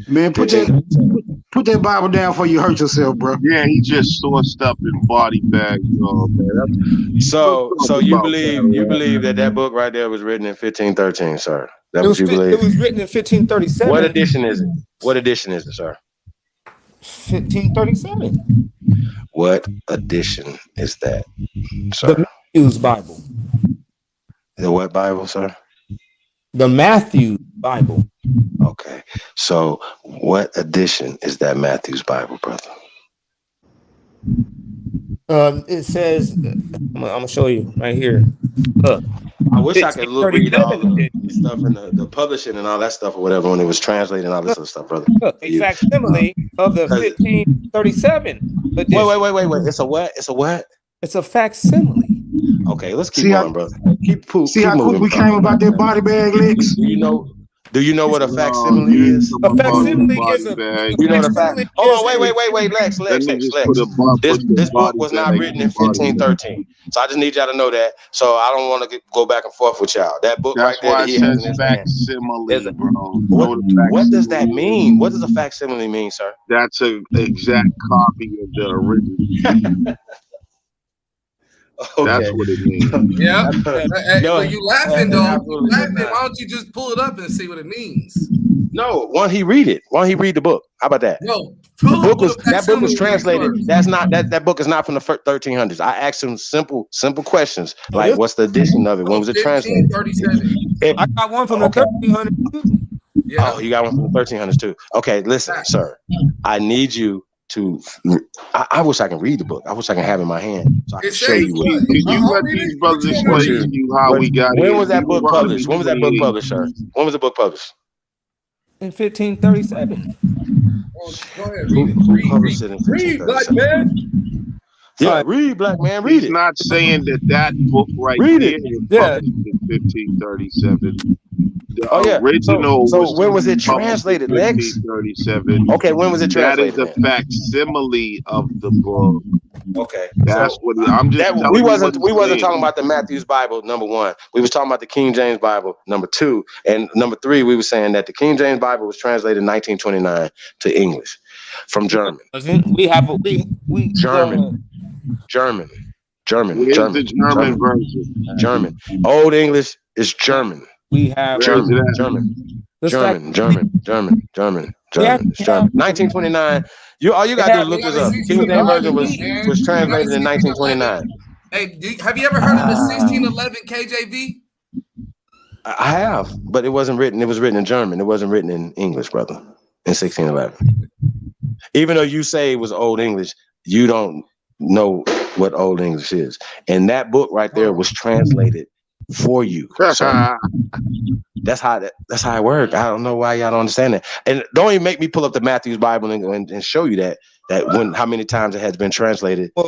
Man, put that Bible down before you hurt yourself, bro. Yeah, he just sourced up in body bags, man. So you believe that book right there was written in 1513, sir? That what you believe? It was written in 1537. What edition is it? What edition is it, sir? 1537. What edition is that, sir? The Matthew's Bible. The what Bible, sir? The Matthew Bible. Okay. So what edition is that Matthew's Bible, brother? It says, I'm gonna show you right here. Look. I wish I could read all the stuff in the publishing and all that stuff or whatever when it was translated and all this other stuff, brother. Look, a facsimile of the 1537 edition. Wait. It's a what? It's a what? It's a facsimile. Okay, let's keep going, brother. See how quick we came about that body bag, Lex? Do you know what a facsimile is? A facsimile is a you know the fact. Hold on, wait, Lex. This book was not written in 1513. So I just need y'all to know that. So I don't want to go back and forth with y'all. That book right there that he has in his hand. What does that mean? What does a facsimile mean, sir? That's an exact copy of the original. Okay. That's what it means. Yeah. Well, you laughing though. Why don't you just pull it up and see what it means? No, why don't he read it? Why don't he read the book? How about that? No, that book was translated. That's not that book is not from the 1300s. I asked him simple questions like, what's the edition of it? When was it translated? I got one from the 1300s. Yeah. Oh, you got one from the 1300s too. Okay, listen, sir. I need you to. I wish I can read the book. I wish I can have it in my hand so I can show you. Can you let these brothers explain to you how we got it? When was that book published? When was that book published, sir? When was the book published? In 1537. Go ahead, Who published it in 1537? Read, black man. Yeah, read, black man. Read it. He's not saying that book right read there it. was published in 1537. The original. So when was it translated, Lex? 1537. Okay, when was it translated? That is a facsimile of the book. Okay, that's what I'm just. We wasn't talking about the Matthew's Bible, number one. We was talking about the King James Bible, number two, and number three. We were saying that the King James Bible was translated in 1929 to English from German. We German. Where's the German version? German. Old English is German. We have German. 1929. All you gotta do is look this up. King James version was translated in 1929. Hey, have you ever heard of the 1611 KJV? I have, but it wasn't written. It was written in German. It wasn't written in English, brother. In 1611. Even though you say it was Old English, you don't know what Old English is. And that book right there was translated for you. So that's how it works. I don't know why y'all don't understand that. And don't even make me pull up the Matthew's Bible and show you that when how many times it has been translated to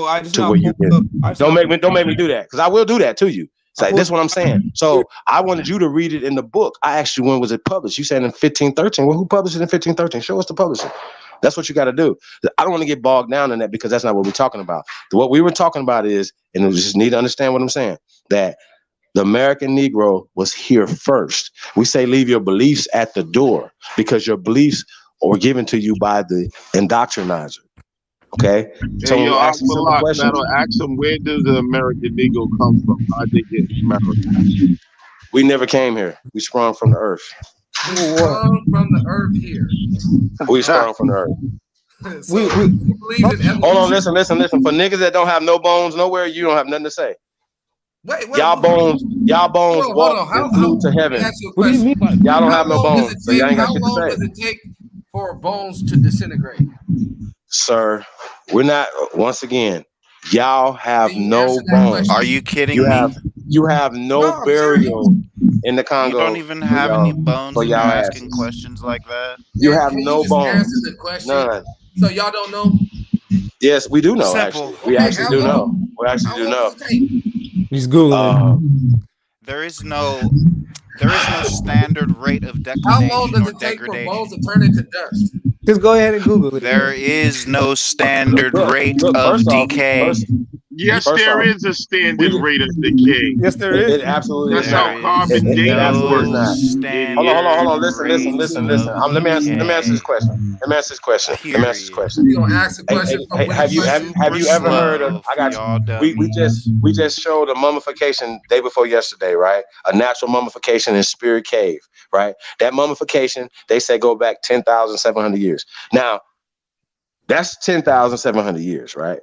where you can. Don't make me do that, because I will do that to you. So this is what I'm saying. So I wanted you to read it in the book. I asked you, when was it published? You said in 1513. Well, who published it in 1513? Show us the publisher. That's what you got to do. I don't want to get bogged down in that, because that's not what we're talking about. What we were talking about is, and you just need to understand what I'm saying, that the American Negro was here first. We say leave your beliefs at the door, because your beliefs are given to you by the indoctrinizer. Okay? So Hey, yo, ask a simple question. ask them, where does the American Negro come from? How'd they get in America? We never came here. We sprung from the earth. We sprung from the earth here. We sprung from the earth. So you believe in evolution? Hold on, listen. For niggas that don't have no bones nowhere, you don't have nothing to say. Wait, y'all bones walk and flew to heaven. What do you mean? Y'all don't have no bones, so y'all ain't got shit to How long say. does it take for bones to disintegrate? Sir, we're not. Once again, y'all have no bones. Are you kidding me? You have no burial in the Congo. You don't even have any bones and you're asking questions like that? You have Can no you just bones. answer the question? None. So y'all don't know? Yes, we do know. Simple. Actually, we actually do know. We actually do know. He's Googling. There is no standard rate of How declination long does or it take for degradation. bones to turn into dust? Just go ahead and Google it. There is no standard rate of first off, decay. Yes, First there off, is a standard rate of decay. Yes, there is. It absolutely That's is how not. carbon It dating absolutely works. is not. Hold on. Listen. Let me answer this question. Let me answer this question. You gonna ask a question from Have you ever heard of? I got you. We just showed a mummification day before yesterday, right? A natural mummification in Spirit Cave, right? That mummification, they say, go back 10,700 years. Now, that's 10,700 years, right?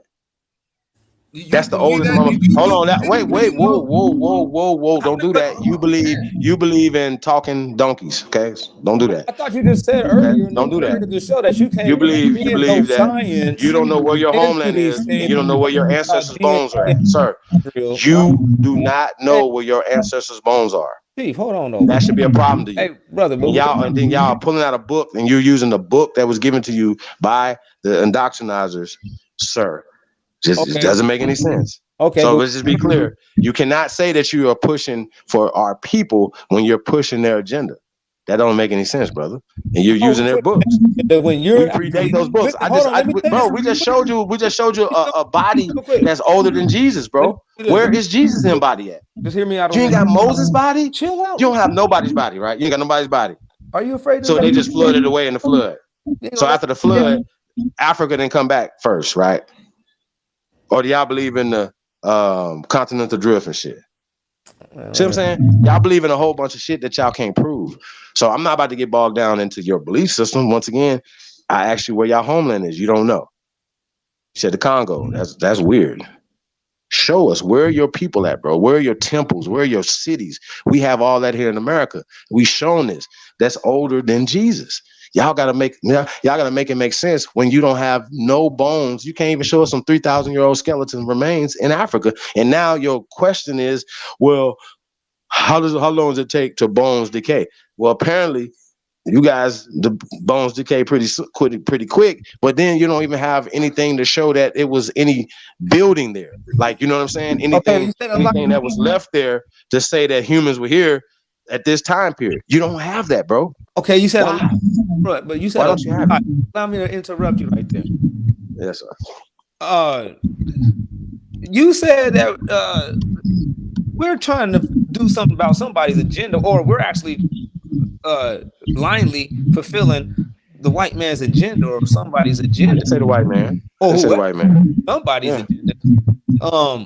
That's the oldest mummification. Hold on, wait, whoa! Don't do that. You believe in talking donkeys, okay? Don't do that. I thought you just said earlier in Don't do that. the show that you can't You believe no that science. you don't know where your homeland is, and you don't know where your ancestors' bones are at, sir. You do not know where your ancestors' bones are. Chief, hold on though. That should be a problem to you. Hey, brother, And then y'all pulling out a book, and you're using the book that was given to you by the indoctrinizers, sir. It doesn't make any sense. Okay. So let's just be clear. You cannot say that you are pushing for our people when you're pushing their agenda. That don't make any sense, brother. And you're using their books. When you're we predate those books. We just showed you a body that's older than Jesus, bro. Where is Jesus in body at? Just hear me out. You ain't got Moses' body? Chill out. You don't have nobody's body, right? You ain't got nobody's body. Are you afraid? So they just flooded away in the flood. So after the flood, Africa didn't come back first, right? Or do y'all believe in the continental drift and shit? See what I'm saying? Y'all believe in a whole bunch of shit that y'all can't prove. So I'm not about to get bogged down into your belief system. Once again, I asked you where y'all homeland is. You don't know. You said the Congo. That's weird. Show us, where are your people at, bro? Where are your temples? Where are your cities? We have all that here in America. We shown this. That's older than Jesus. Y'all gotta make it make sense when you don't have no bones. You can't even show us some 3,000-year-old skeleton remains in Africa. And now your question is, well, how long does it take to bones decay? Well, apparently, you guys, the bones decay pretty quick, but then you don't even have anything to show that it was any building there. Like, you know what I'm saying? Anything that was left there to say that humans were here at this time period. You don't have that, bro. Okay, you said but you said, why don't you have it? Allow me to interrupt you right there. Yes, sir. You said that we're trying to do something about somebody's agenda, or we're actually blindly fulfilling the white man's agenda or somebody's agenda. I didn't say the white man. Oh, the white man. Somebody's agenda.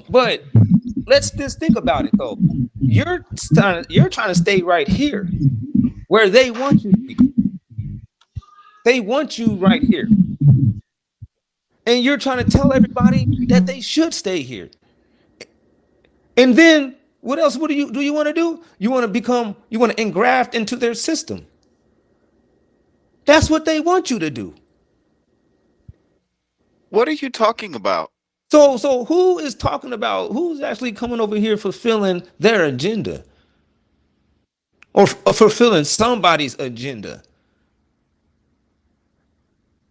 But let's just think about it though. You're trying to stay right here where they want you to be. They want you right here. And you're trying to tell everybody that they should stay here. And then what else do you want to do? You want to engraft into their system. That's what they want you to do. What are you talking about? So who is talking about? Who's actually coming over here fulfilling their agenda, or fulfilling somebody's agenda?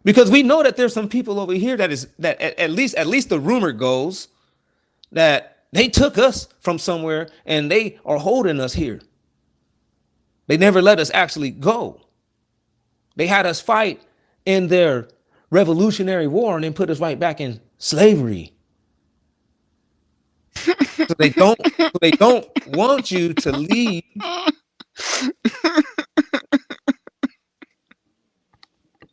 Because we know that there's some people over here that at least the rumor goes that they took us from somewhere and they are holding us here. They never let us actually go. They had us fight in their Revolutionary War and then put us right back in slavery. So they don't want you to leave.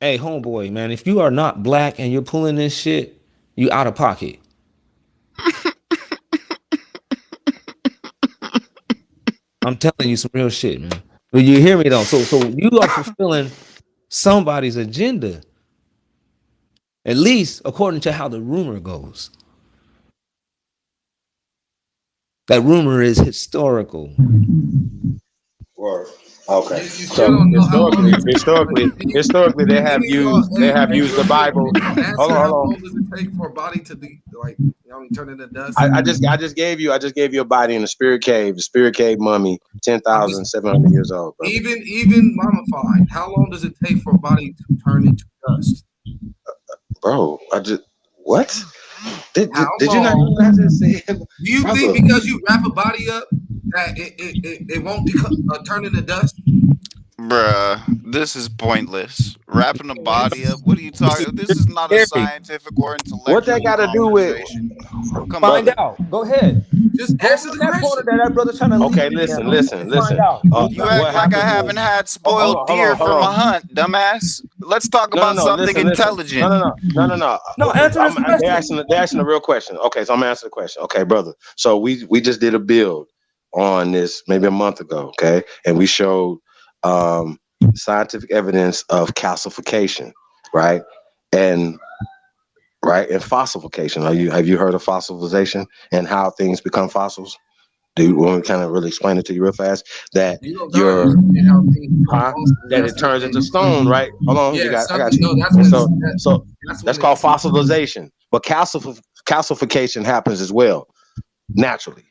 Hey, homeboy, man, if you are not black and you're pulling this shit, you out of pocket. I'm telling you some real shit, man. But you hear me though? So you are fulfilling somebody's agenda. At least according to how the rumor goes. That rumor is historical. Word. Okay. So historically, they have used the Bible. Hold on. How long does it take for a body to be like, turn into dust? I just gave you a body in the spirit cave. The spirit cave mummy, 10,700 years old. Bro. Even mummified. How long does it take for a body to turn into dust? Bro, what? Did you not say? Do you think because you wrap a body up that it won't turn into dust? Bruh, this is pointless. Wrapping a body up. What are you talking? This is not a scientific or intellectual. What that got to do with? Come Find on. out. Go ahead. Just answer the question. That brother trying to. Okay, listen. You act like I haven't had spoiled deer from a hunt, dumbass. Let's talk about something intelligent. No, answer this question. They're asking a real question. Okay, so I'm answering the question. Okay, brother. So we just did a build on this maybe a month ago. Okay, and we showed scientific evidence of calcification, right? And fossilification. Have you heard of fossilization and how things become fossils? Do you want me to kind of really explain it to you real fast? That that it turns into stone, right? Hold on, I got you. So that's called fossilization. But calcification happens as well, naturally.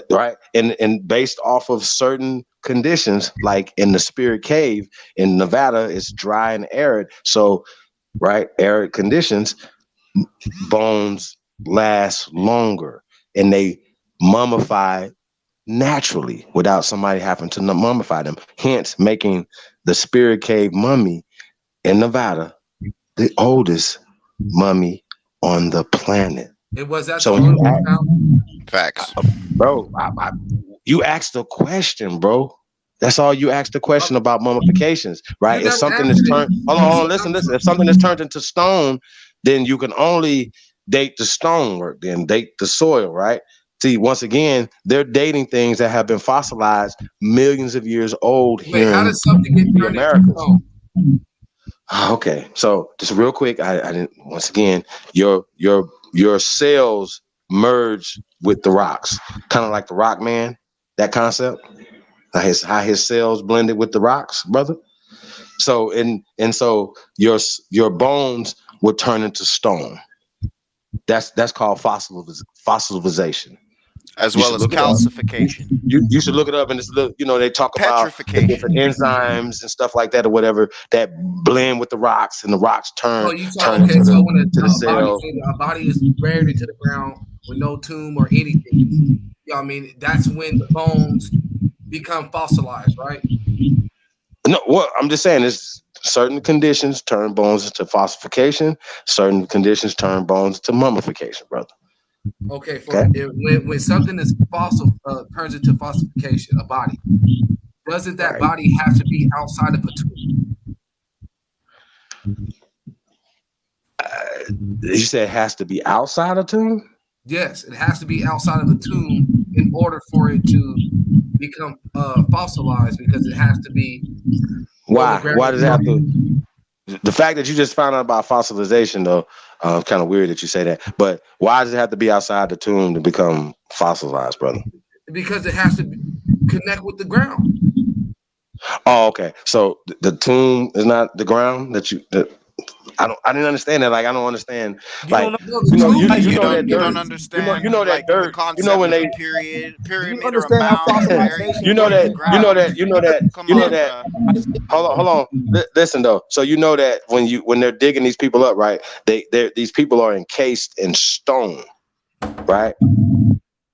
Right, and based off of certain conditions, like in the spirit cave in Nevada, it's dry and arid. So, arid conditions, bones last longer, and they mummify naturally without somebody having to mummify them. Hence, making the spirit cave mummy in Nevada the oldest mummy on the planet. It was that so facts, bro. You asked a question, bro. That's all you asked the question about mummifications, right? If something is turned, hold on, listen. If something is turned into stone, then you can only date the stonework, then date the soil, right? See, once again, they're dating things that have been fossilized millions of years old. Wait, how does something get turned into stone? Okay, so just real quick, I didn't. Once again, your cells merge with the rocks, kind of like the rock man, that concept. How his cells blended with the rocks, brother. So so your bones would turn into stone. That's called fossilization. As well as calcification. You should look it up, and it's they talk about the different enzymes and stuff like that or whatever that blend with the rocks, and the rocks turn. When a body is buried into the ground with no tomb or anything, that's when the bones become fossilized, right? No, well, I'm just saying is certain conditions turn bones into fossilification. Certain conditions turn bones to mummification, brother. Okay, when something is fossil turns into fossilification, a body, doesn't that body have to be outside of a tomb? You said it has to be outside a tomb? Yes, it has to be outside of a tomb in order for it to become fossilized, because it has to be. Why? Why does it have to? The fact that you just found out about fossilization, though, kind of weird that you say that. But why does it have to be outside the tomb to become fossilized, brother? Because it has to connect with the ground. Oh, okay. So the tomb is not the ground that you. I didn't understand that. Like, I don't understand. You Like, don't know, you know that You dirt. don't understand You know that like the dirt. You know concept when of they. a pyramid or a understand how mound buried fossilization You know in that. the ground. Come You know on, that. bruh. Hold on. Listen though. So you know that when they're digging these people up, right? These people are encased in stone, right?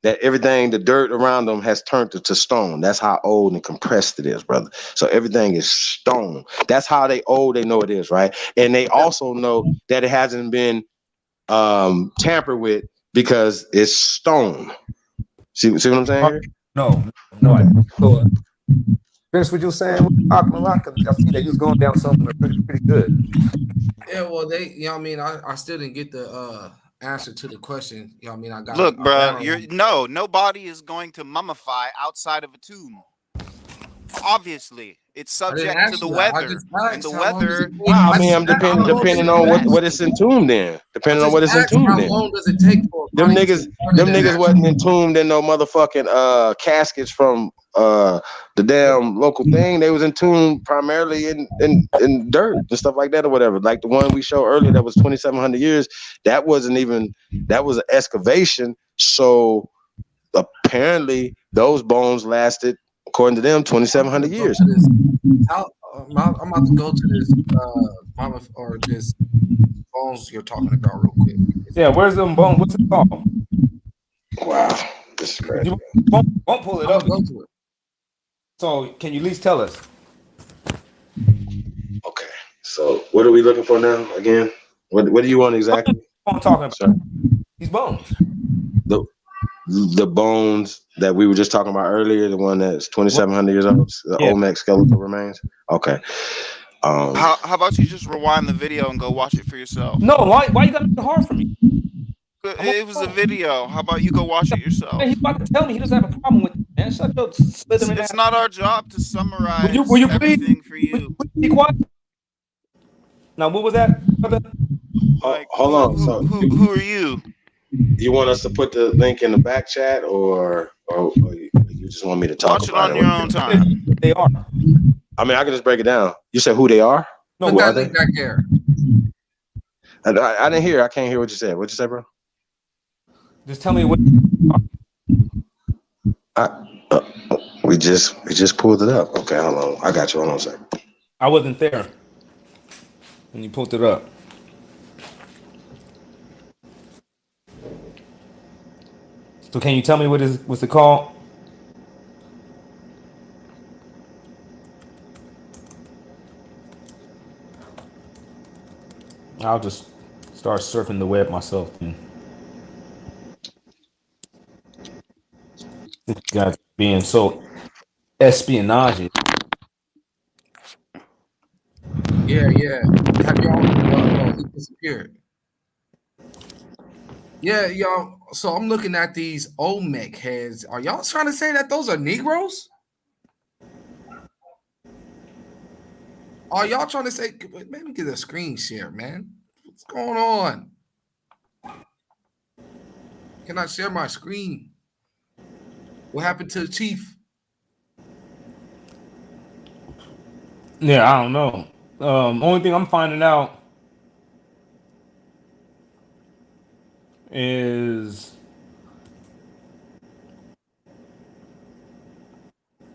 That everything, the dirt around them has turned to stone. That's how old and compressed it is, brother. So everything is stone. That's how old they know it is, right? And they also know that it hasn't been tampered with because it's stone. See what I'm saying here? No. So, finish what you were saying. I see that you was going down something pretty good. Yeah, well, I mean, I still didn't get the answer to the question. I mean, I got Look, a bruh, no body is going to mummify outside of a tomb. Obviously, it's I didn't subject to ask the you that. I weather, just and the asked how long does it weather take. I I mean, just I'm asked how long does depending it on last. what it's entombed in. I Depending on just what it's asked entombed how in. long does it take for a Them body to niggas, turn into ash? wasn't entombed in no motherfucking caskets from the damn local thing. They was entombed primarily in dirt and stuff like that or whatever. Like the one we showed earlier that was 2,700 years. That was an excavation. So apparently those bones lasted, according to them, 2,700 years. I'm about to go to this mama or this bones you're talking about real quick. Yeah, where's them bones? What's it called? Wow, this is crazy. You won't pull it I'm up. gonna go to it. So can you at least tell us? Okay, so what are we looking for now? Again, what do you want exactly? I'm talking about. Sorry. These bones. The bones that we were just talking about earlier, the one that's 2,700 years old, the Olmec skeletal remains. Okay. How about you just rewind the video and go watch it for yourself? No, why you gotta make it hard for me? It was a video. How about you go watch it yourself? He's about to tell me he doesn't have a problem with it, man. Shut your slithering It's ass. not our job to summarize Will you everything for you. be quiet? Now, what was that, brother? Like, hold on. So who are you? You want us to put the link in the back chat, or you just want me to talk Watch it about on your own time. They are. I mean, I can just break it down. You said who they are? Put that link back there. I didn't hear. I can't hear what you said. What'd you say, bro? Just tell me what. We just pulled it up. Okay, hold on. I got you. Hold on a second. I wasn't there when you pulled it up. So can you tell me what's it called? I'll just start surfing the web myself. This guy's being so espionage. Yeah. Have y'all? He disappeared. Yeah, y'all. So I'm looking at these Olmec heads. Are y'all trying to say that those are Negroes? Are y'all trying to say? Let me get a screen share, man. What's going on? Can I share my screen? What happened to the chief? Yeah, I don't know. Only thing I'm finding out is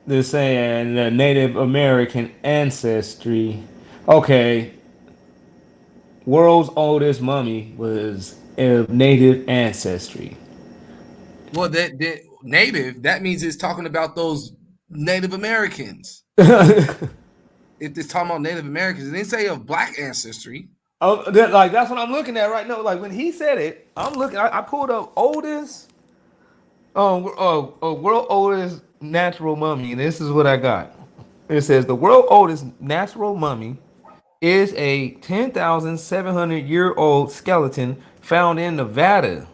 they're saying the Native American ancestry. Okay, world's oldest mummy was of Native ancestry. Well, that native. That means it's talking about those Native Americans. If it's talking about Native Americans, it didn't say of Black ancestry. Oh, that's what I'm looking at right now. Like when he said it, I'm looking. I pulled up oldest, world oldest natural mummy, and this is what I got. It says the world oldest natural mummy is a 10,700-year-old skeleton found in Nevada.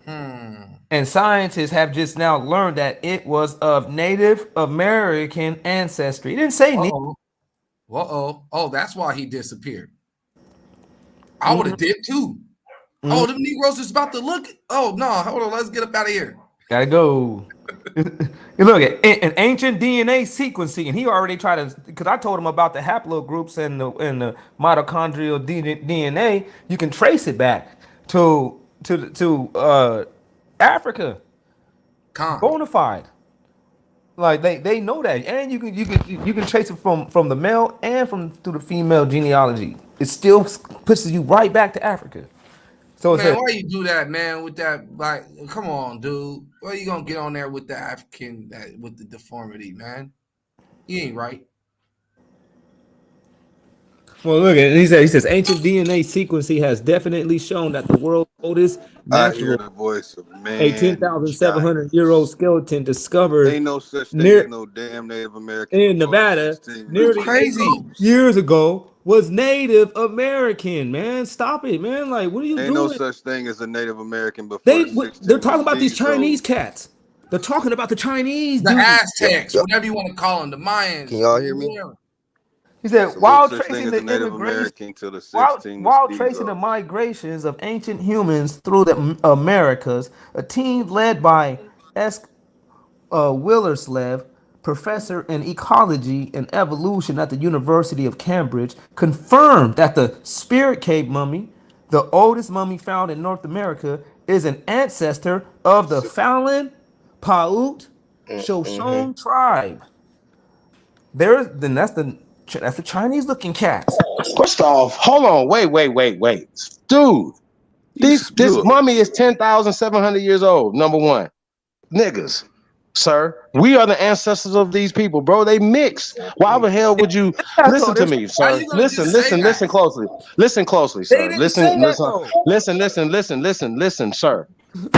And scientists have just now learned that it was of Native American ancestry. It didn't say Oh, that's why he disappeared. I would have dipped too. Oh, them Negroes is about to look. Oh no, hold on, let's get up out of here. Gotta go. Look at an ancient DNA sequencing, and he already tried to. Because I told him about the haplogroups and the mitochondrial DNA. You can trace it back to Africa. Bona fide. Like they know that, and you can trace it from the male and through the female genealogy. It still pushes you right back to Africa. So Man, why you do that, man? With that, like, come on, dude. Why you gonna get on there with the African with the deformity, man? You ain't right. Well, look at he says ancient DNA sequencing has definitely shown that the world's oldest I hear natural, the voice of a man 10,700-year-old skeleton discovered Ain't no such thing as near no damn Native American in before the Nevada 16 nearly crazy. years ago was Native American. Man, stop it, man! Like, what are you Ain't no doing? such thing as a Native American before the They're 16 talking about these BC. Chinese cats. They're talking about the Chinese The dudes. Aztecs, whatever you want to call them, the Mayans. Can y'all hear me? whatever. He said, There's no while such thing tracing as a the Native immigration, American till the 16 while Mestizo. tracing the migrations of ancient humans through the Americas, a team led by S. Willerslev, professor in ecology and evolution at the University of Cambridge, confirmed that the Spirit Cave mummy, the oldest mummy found in North America, is an ancestor of the Falun Paut Shoshone tribe. That's the Chinese looking cats. First off, hold on, wait, dude. This mummy is 10,700 years old. Number one, niggas, sir, we are the ancestors of these people, bro. They mix. Why the hell would you listen to me, sir? Listen closely, sir. Listen, sir.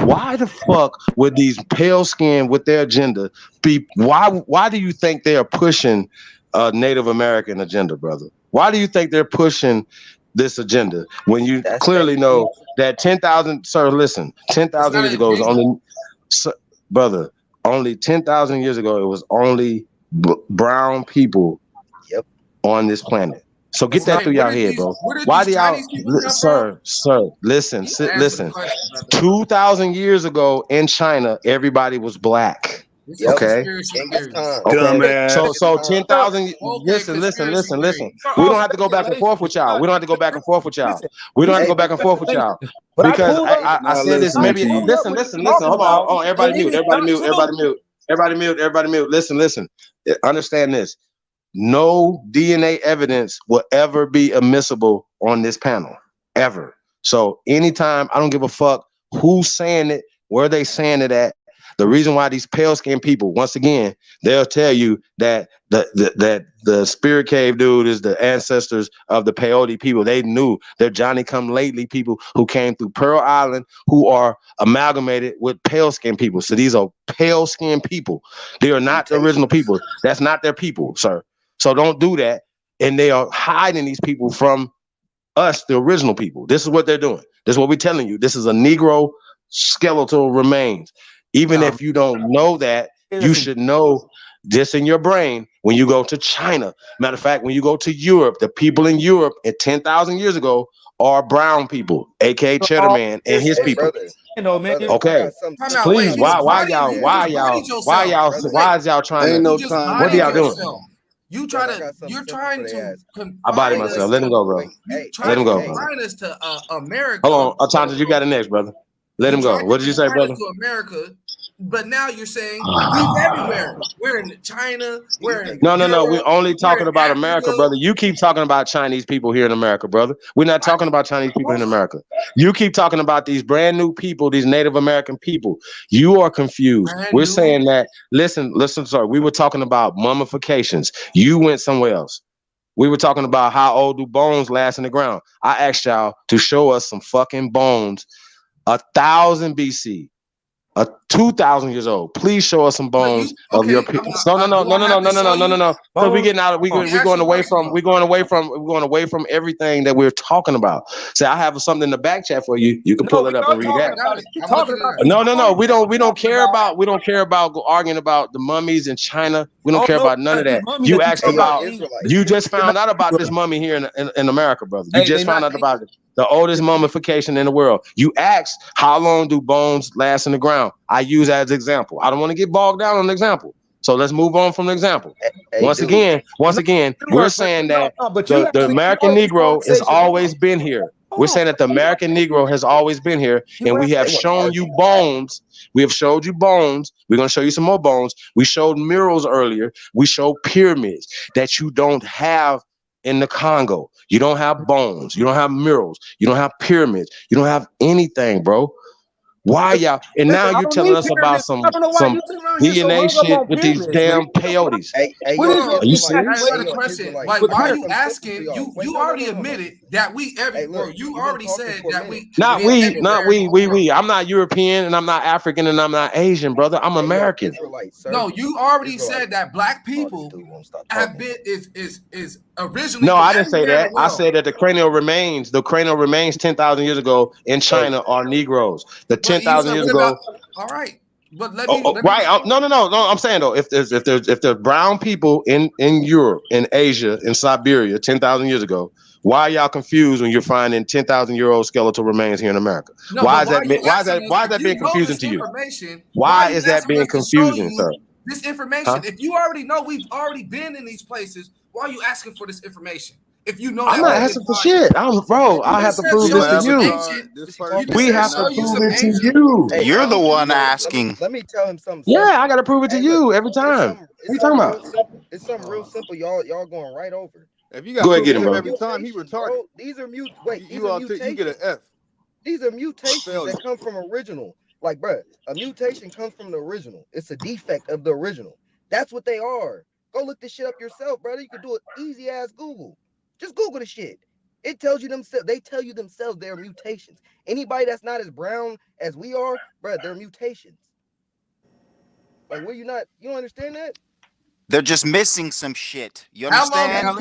Why the fuck would these pale skin with their agenda be? Why do you think they are pushing a Native American agenda, brother? Why do you think they're pushing this agenda when you clearly know that 10,000? Sir, listen, 10,000 years ago was only, brother, only 10,000 years ago it was only brown people on this planet. So get that through your head, bro. Why do y'all, sir, listen. 2,000 years ago in China, everybody was black. Okay. So 10,000. Listen. We don't have to go back and forth with y'all. Because I said this. Maybe listen. Hold on. Everybody mute. Listen. Understand this. No DNA evidence will ever be admissible on this panel, ever. So anytime, I don't give a fuck who's saying it, where they saying it at. The reason why these pale skinned people, once again, they'll tell you that the Spirit Cave dude is the ancestors of the peyote people. They knew they're Johnny come lately people who came through Pearl Island who are amalgamated with pale skinned people. So these are pale skinned people. They are not the original people. That's not their people, sir. So don't do that. And they are hiding these people from us, the original people. This is what they're doing. This is what we're telling you. This is a Negro skeletal remains. Even if you don't know that, you should know this in your brain when you go to China. Matter of fact, when you go to Europe, the people in Europe at 10,000 years ago are brown people, aka Cheddar Man and his people. Okay, please. Why is y'all trying to? What are y'all doing? You're trying to. I body myself. Let him go, bro. Let him go, bro. Confine us to America. Hold on, Alfonso, you got it next, brother. Let him go. What did you say, brother? To America, but now you're saying we're everywhere. We're in China. We're in No. We're only talking about America, brother. You keep talking about Chinese people here in America, brother. We're not talking about Chinese people in America. You keep talking about these brand new people, these Native American people. You are confused. We're saying that. Listen, sir. We were talking about mummifications. You went somewhere else. We were talking about how old do bones last in the ground. I asked y'all to show us some fucking bones. 1,000 BC, 2,000 years old. Please show us some bones of your people. No. So we're getting out. We're going away from everything that we're talking about. Say, I have something in the back chat for you. You can pull it up and read that. No. We don't care about arguing about the mummies in China. We don't care about none of that. You asked about. You just found out about this mummy here in America, brother. You just found out about it. The oldest mummification in the world. You asked, how long do bones last in the ground? I use that as an example. I don't want to get bogged down on an example. So let's move on from the example. Once again, we're saying that the American Negro has always been here. We're saying that the American Negro has always been here, and we have shown you bones. We have showed you bones. We're going to show you some more bones. We showed murals earlier. We showed pyramids that you don't have in the Congo. You don't have bones. You don't have murals. You don't have pyramids. You don't have anything, bro. Why y'all? And now you're telling us about some DNA shit with these damn peyotes. Are you serious? I got a question. Like, why are you asking? You already admitted that you already said that we. Not we. I'm not European and I'm not African and I'm not Asian, brother. I'm American. No, you already said that black people have been is originally. No, I didn't say that. I said that the cranial remains 10,000 years ago in China are Negroes. The 10,000 years ago. All right, but let me. No. I'm saying though, if there's brown people in Europe, in Asia, in Siberia, 10,000 years ago, why are y'all confused when you're finding 10,000-year-old skeletal remains here in America? No, why is that being confusing to you? Why is that being confusing, sir? This information, if you already know we've already been in these places, why are you asking for this information? If you know, I'm not asking for shit. I have to prove this to you. We have to prove it to you. You're the one asking. Let me tell him something. Yeah, I got to prove it to you every time. What are you talking about? It's something real simple. Y'all going right over. If you got go ahead, get him, bro. Every time he retarded. These are you get an F. These are mutations that come from original. Like, bruh, a mutation comes from the original. It's a defect of the original. That's what they are. Go look this shit up yourself, brother. You can do it easy as Google. Just Google the shit. It tells you themselves. They tell you themselves they're mutations. Anybody that's not as brown as we are, bruh, they're mutations. Like, you don't understand that? They're just missing some shit. You understand?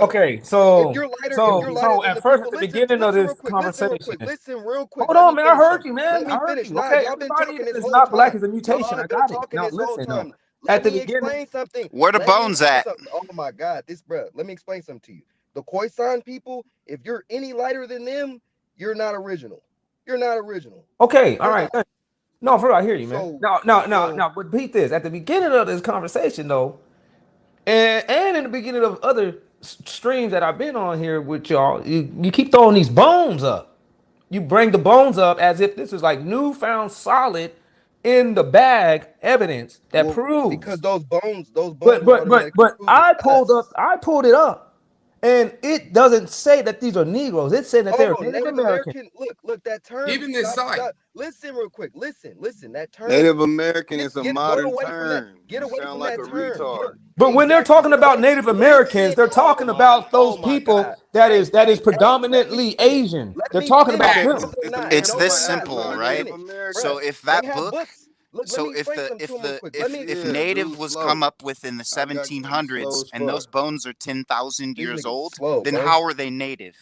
Okay, so at first, at the beginning of this conversation, listen real quick. Hold on, man. I heard you, man. I heard you. Okay, everybody is not black is a mutation. I got it. Now listen. At the beginning, where the bones at? Oh my God, let me explain something to you. The Khoisan people, if you're any lighter than them, you're not original. You're not original. Okay, all right. No, for real, I hear you, man. Now, but repeat this. At the beginning of this conversation, though, and in the beginning of other streams that I've been on here with y'all, you keep throwing these bones up. You bring the bones up as if this is like newfound solid in the bag evidence that proves. Because those bones. But I pulled it up. And it doesn't say that these are Negroes. It's saying that they're Native American. Look, that term. Even this side. Listen real quick. Listen. That term. Native American is a modern term. Get away from that term. Retard. But when they're talking about Native Americans, they're talking about those people that is predominantly Asian. They're talking about them. It's this simple, right? So if that book. So if native was come up with in the 1700s and those bones are 10,000 years old, then how are they native?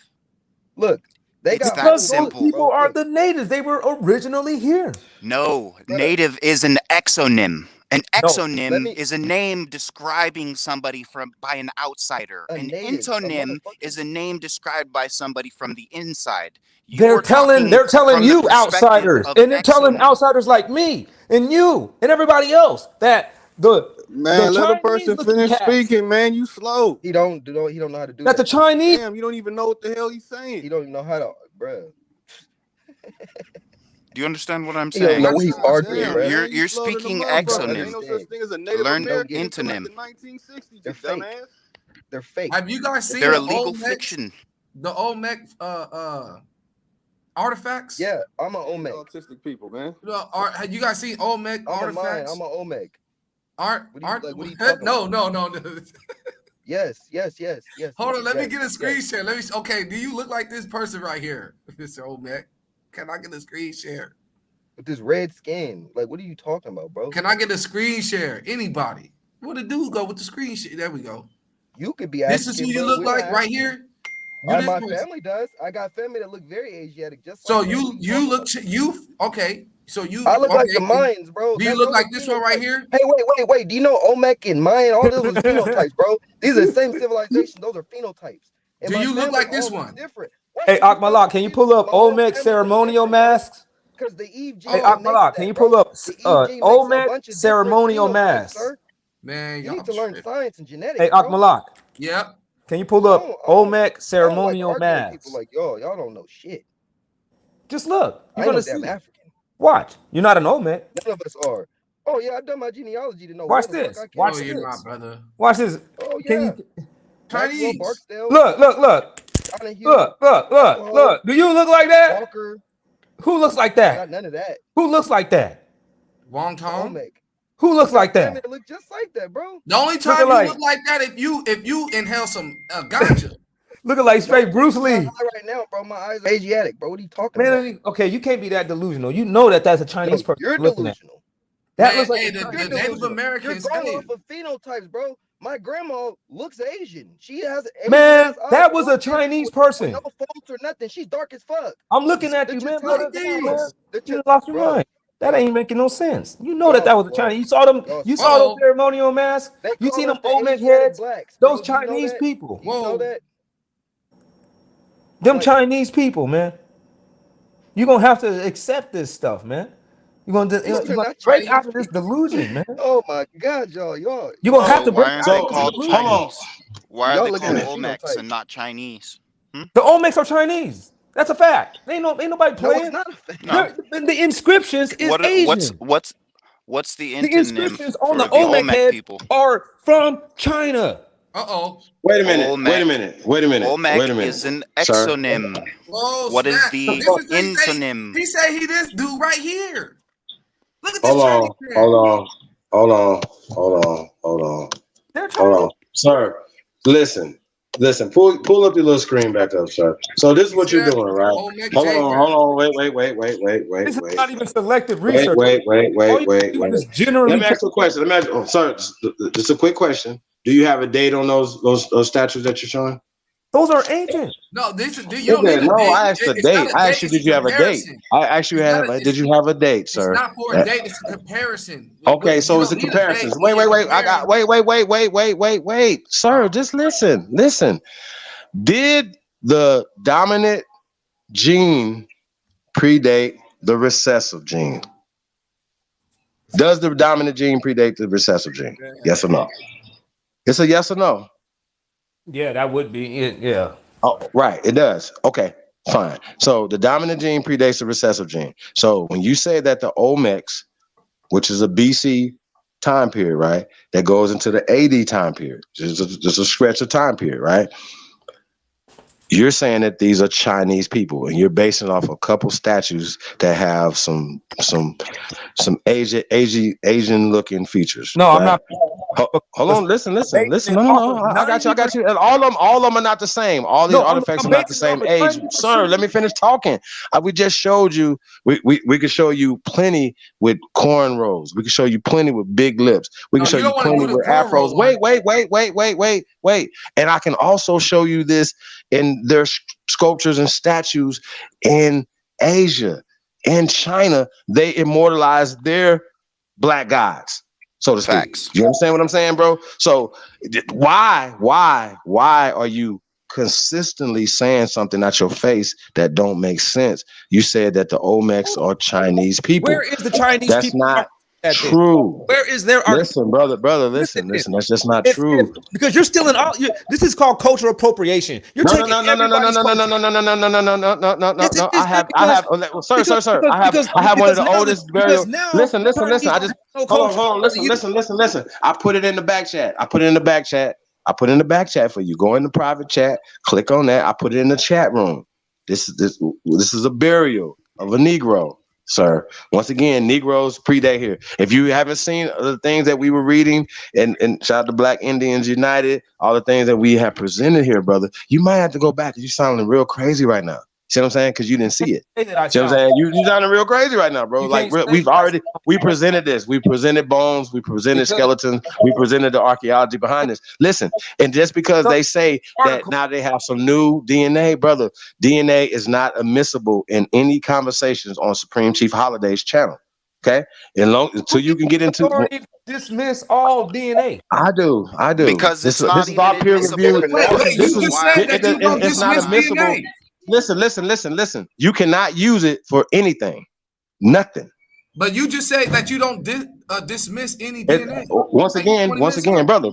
Look, it's that simple. Those people are the natives. They were originally here. No, native is an exonym. An exonym is a name describing somebody by an outsider. An intonym is a name described by somebody from the inside. They're telling you outsiders, and they're telling outsiders like me and you and everybody else that let a person finish speaking, man. You slow. He don't know how to do that. The Chinese, damn, you don't even know what the hell he's saying. He don't even know how to, bro. Do you understand what I'm saying? No, he's arguing, bro. You're speaking exonym. Learn intonym. They're fake. They're fake. Have you guys seen? They're a legal fiction. The Olmec artifacts? Yeah, I'm an Olmec. Autistic people, man. Have you guys seen Olmec artifacts? I'm an Olmec. No. Yes. Hold on, let me get a screen share. Okay, do you look like this person right here, Mr. Olmec? Can I get a screen share? With this red skin, like, what are you talking about, bro? Can I get a screen share? Anybody? What the dude go with the screen share? There we go. You could be. This is who you look like right here. My family does. I got family that look very Asiatic. Just so like you look okay. So I look like the Mayans, bro. Do you look like this one right here? Hey, wait. Do you know Olmec and Mayan? All those are phenotypes, bro. These are the same civilization. Those are phenotypes. And do you look like this one? Different. Hey, Akmalak, can you pull up Olmec ceremonial masks? Because the Eve gene Hey, makes Akmalak, that, can you bro. pull up The Eve gene makes a Olmec bunch of different ceremonial phenotypes, masks? sir. Man, You need to learn science and genetics, Hey, bro. Akmalak. Yep. Can you pull I up Olmec don't like ceremonial arguing with people masks? like y'all. Y'all don't know shit. Just look. I You're ain't gonna no see. damn African. Watch. You're not an Olmec. None of us are. Oh yeah, I done my genealogy to know Watch where the fuck this. I came Watch No, from. you're this. not, brother. Watch this. Oh Can yeah, you Maxwell, Chinese. Barksdale, look? Donahue, Look. Alcohol, Do you look like that? Walker. Who looks like Not that? none of that. Who looks like that? Wong The Tong. Olmec. Who looks like Damn that? it, look just like that, bro. The only time you look like that if you inhale some ganja. Looking like straight Bruce Lee. Right now, bro, my eyes are Asiatic, bro. What are you talking Man, okay, you can't be that delusional. You know that that's a Chinese person You're looking at. delusional. That Man, looks like hey, a the Chinese Native person. You're Americans, going hey, off of phenotypes, bro. My grandma looks Asian. She has Asian Man, ass eyes. that was a dark hair, Chinese with person. no folds or nothing. She's dark as fuck. I'm looking at The you, man, brother. Come on, man. The You done lost your bro, mind. That bro. ain't making no sense. You know that was a Chinese. You saw them. y'all You slow. saw those ceremonial masks. They You call seen us them the Olmec Asiatic heads. blacks, bro. Those Do you know Chinese that? people. Do you know that? Them Like- Chinese people, man. You're gonna have to accept this stuff, man. You're gonna break out of this delusion, man. Oh my God, y'all. You're gonna have So to break why aren't out they of this called delusion. Chinese? Why are Y'all they looking called at Olmecs phenotypes. and not Chinese? The Olmecs are Chinese. That's a fact. Ain't nobody playing. No, it's not a fact. No. The inscriptions is Asian. What's the The antonym inscriptions on for the the Olmec Olmec heads people? are from China. Wait a minute. Olmec. Wait a minute. Olmec is an exonym. Oh, What is snap. the This is what he say. intonym? He say he this dude right here. Look at this Hold Chinese on. man. Hold on. Sir, listen. Pull up your little screen back up, sir. So this is what you're doing, right? Hold on. Wait. This is not even selective Wait. research. All you Wait. do is generally. Let me ask you a question. Sir, just a quick question. Do you have a date on those statues that you're showing? Those are ancient. No, this is you don't need a No, date. I asked the It's not date. a I date. asked you, It's a did you have a date? comparison. I asked you, did you have a date, sir? It's not for a date. It's a comparison. Okay, so You it's a don't need comparison. date Wait. when you're I got wait. Sir, just listen. Did the dominant gene predate the recessive gene? Does the dominant gene predate the recessive gene? Yes or no? It's a yes or no. Yeah, that would be it. Yeah. Oh, right. It does. Okay, fine. So the dominant gene predates the recessive gene. So when you say that the Olmecs, which is a BC time period, right, that goes into the AD time period, just a stretch of time period, right? You're saying that these are Chinese people, and you're basing it off a couple statues that have some Asian looking features. No, right? I'm not. Hold on, listen. No. I got you. And all of them are not the same. All these artifacts are not the same age. Sir, let me finish talking. We just showed you. We could show you plenty with cornrows. We could show you plenty with big lips. We can show you plenty with afros. Wait. And I can also show you this in their sculptures and statues in Asia, in China. They immortalize their black gods, so to speak. Facts. You understand what I'm saying, bro? So why are you consistently saying something at your face that don't make sense? You said that the Olmecs are Chinese people. Where is the Chinese That's people? not true. Where is their Listen, brother, listen. That's just not true. Because you're still in all. This is called cultural appropriation. You're taking everybody's culture. No. I have, sir. I have one of the oldest burial. Listen. I just hold on. Listen. I put it in the back chat. I put it in the back chat for you. Go in the private chat. Click on that. I put it in the chat room. This is a burial of a Negro. Sir, once again, Negroes predate here. If you haven't seen the things that we were reading, and shout out to Black Indians United, all the things that we have presented here, brother, you might have to go back because you're sounding real crazy right now. See what I'm saying? Because you didn't see it. See what I'm saying? You sounding real crazy right now, bro. Like we presented this. We presented bones. We presented skeletons. We presented the archaeology behind this. Listen, and just because they say that now they have some new DNA, brother, DNA is not admissible in any conversations on Supreme Chief Holiday's channel. Okay, until you can get into. Dismiss all DNA. I do. Because this it's not is all peer reviewed. You just said that you don't It's not dismiss admissible. DNA. listen. You cannot use it for anything. Nothing. But you just say that you don't dismiss any DNA. Once again, brother.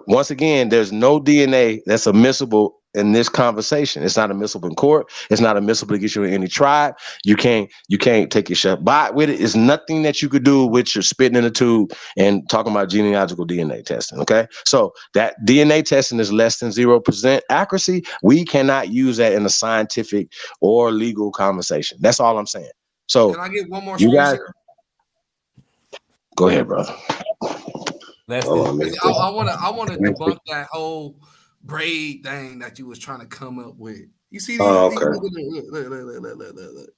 Once again, there's no DNA that's admissible in this conversation. It's not admissible in court. It's not admissible to get you in any tribe. You can't take your Shabbat with it. It's nothing that you could do with your spitting in a tube and talking about genealogical DNA testing. Okay, so that DNA testing is less than 0% accuracy. We cannot use that in a scientific or legal conversation. That's all I'm saying. So can I get one more? You guys, go ahead, brother. I want to debunk that whole braid thing that you was trying to come up with. You see these? Okay. Look.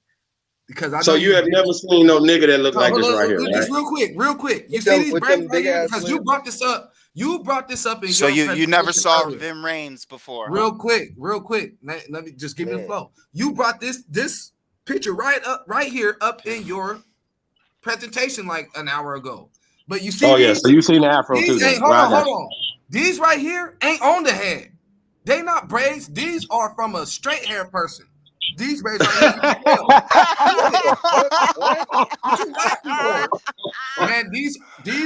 Because I so you have never seen no nigga that look like this right here, right? Just real quick. You see these braids right here? Because you brought this up. You brought this up in so your you never saw earlier. Vim Raines before. Real quick. Let me just give me the flow. You brought this picture right here up in your presentation like an hour ago. But you see, so you seen the afro too. Hold on. These right here ain't on the head. They not braids. Are from a straight hair person. These braids right here. Man, these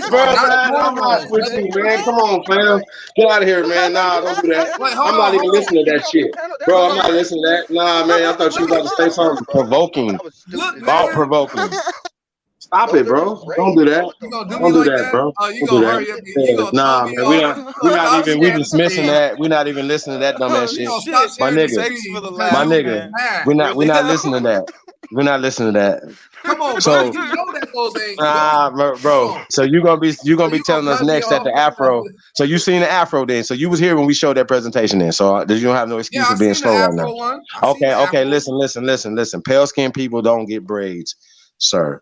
bro, are I'm not with you, man. Come on, fam. Get out of here, man. Nah, don't do that. I'm not even listening to that shit. Bro, I'm not listening to that. Nah, man, I thought you was about to say something provoking. Thought-provoking. Stop it, bro. Don't do that. Don't do that, bro. You gonna hurry up? Nah, man. We dismissing that. We're not even listening to that dumbass shit. My nigga. We're not listening to that. We're not listening to that. Come on, so, bro. You know that those ain't. Bro. So you gonna be telling us next that the afro. So you seen the afro then? So you was here when we showed that presentation then. So you don't have no excuse for being slow right now. Okay. Listen. Pale skinned people don't get braids, sir.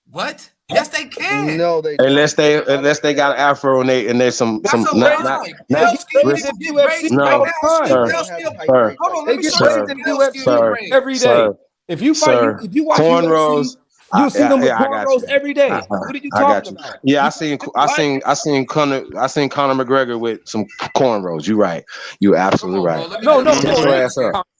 What? Yes, they can. No, they unless they got an afro and there's some sir. Every day. If you watch cornrows, you'll see them with cornrows every day. What are you talking about? Yeah, I seen Conor McGregor with some cornrows. You right. You absolutely right. No.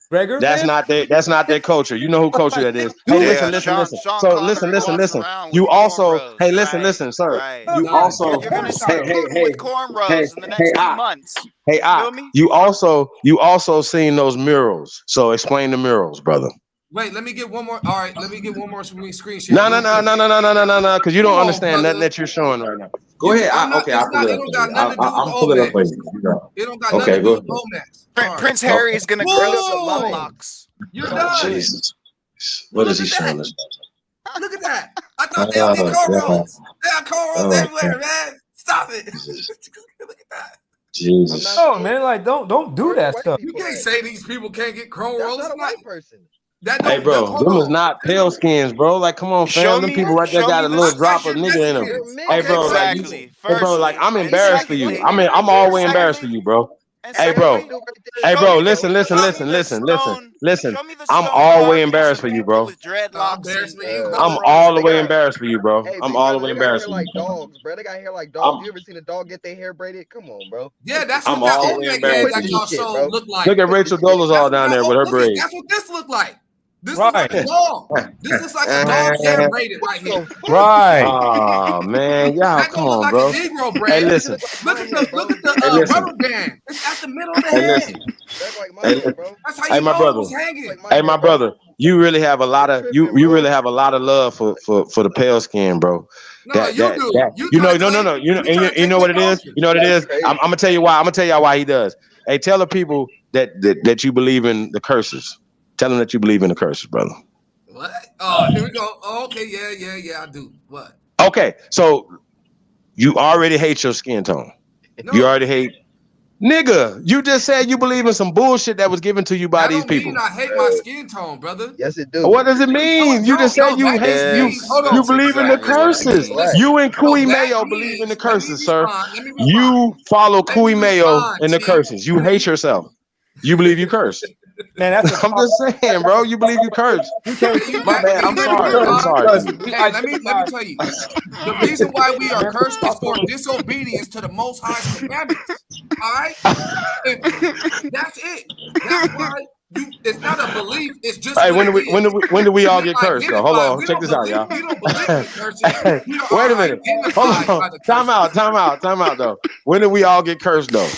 Gregor, that's not their culture. You know who culture that is. Hey, listen. So listen. You also, hey, listen, sir. You also, with cornrows in the next 2 months. Hey, you also seen those murals. So explain the murals, brother. Wait, let me get one more. All right, let me get one more screen share. No, because you don't understand nothing that you're showing right now. Go ahead. I'll pull it up for you. It don't got nothing to do with Olmec. Prince Harry is gonna grow some locks. You're done. Jesus. What is he showing us? Look at that. I thought they all get cornrows. They got cornrows everywhere, man. Stop it. Look at that. Jesus. No, man, like don't do that stuff. You can't say these people can't get cornrows. That's not a white person. Hey, bro, them is not pale skins, bro. Like, come on, fam. Them people right there got a little drop of nigga in them. Hey, bro, like, I'm embarrassed for you. I'm always embarrassed for you, bro. Hey, bro, listen. I'm always embarrassed for you, bro. I'm all the way embarrassed for you, bro. I'm all the way embarrassed for you. Dogs, bro. They got hair like dogs. You ever seen a dog get their hair braided? Come on, bro. Yeah, that's I'm what all that the way Olmec head embarrassed that y'all showed look like. Look at Rachel Dolezal down there with her braids. That's what this look like. This looks like a dog. This looks like a dog hair braided right here. Right. Oh man, y'all come on, like bro. Hey, listen. Look at the rubber band. It's at the middle of the head. That's how you know it was hanging. Hey, my brother. You really have a lot of you really have a lot of love for the pale skin, bro. No, you do. You know what it is. You know what it is. I'm gonna tell you why. I'm gonna tell y'all why he does. Hey, tell the people that you believe in the curses. Tell them that you believe in the curses, brother. What? Oh, here we go. Oh, okay, yeah, I do. What? Okay, so you already hate your skin tone. No. You already hate. Nigga, you just said you believe in some bullshit that was given to you by these people. I hate my skin tone, brother. Yes, it do. What does it mean? You just said you hate you believe in the curses. Right. You and Kui Mayo believe in the curses, sir. You follow Kui Mayo in the curses. You hate yourself. You believe you curse. Man, that's I'm just saying, bro. You believe you curse. My bad. I'm sorry. Hey, let me tell you. The reason why we are cursed is for disobedience to the Most High's commandments. All right, that's it. That's why. belief is just Hey, what it is. when do we all We get cursed though? Hold on, check this out, y'all. We don't believe in curses. Hey, We wait are a minute. Hold identified on. by the Time curses. out though. When did we all get cursed though?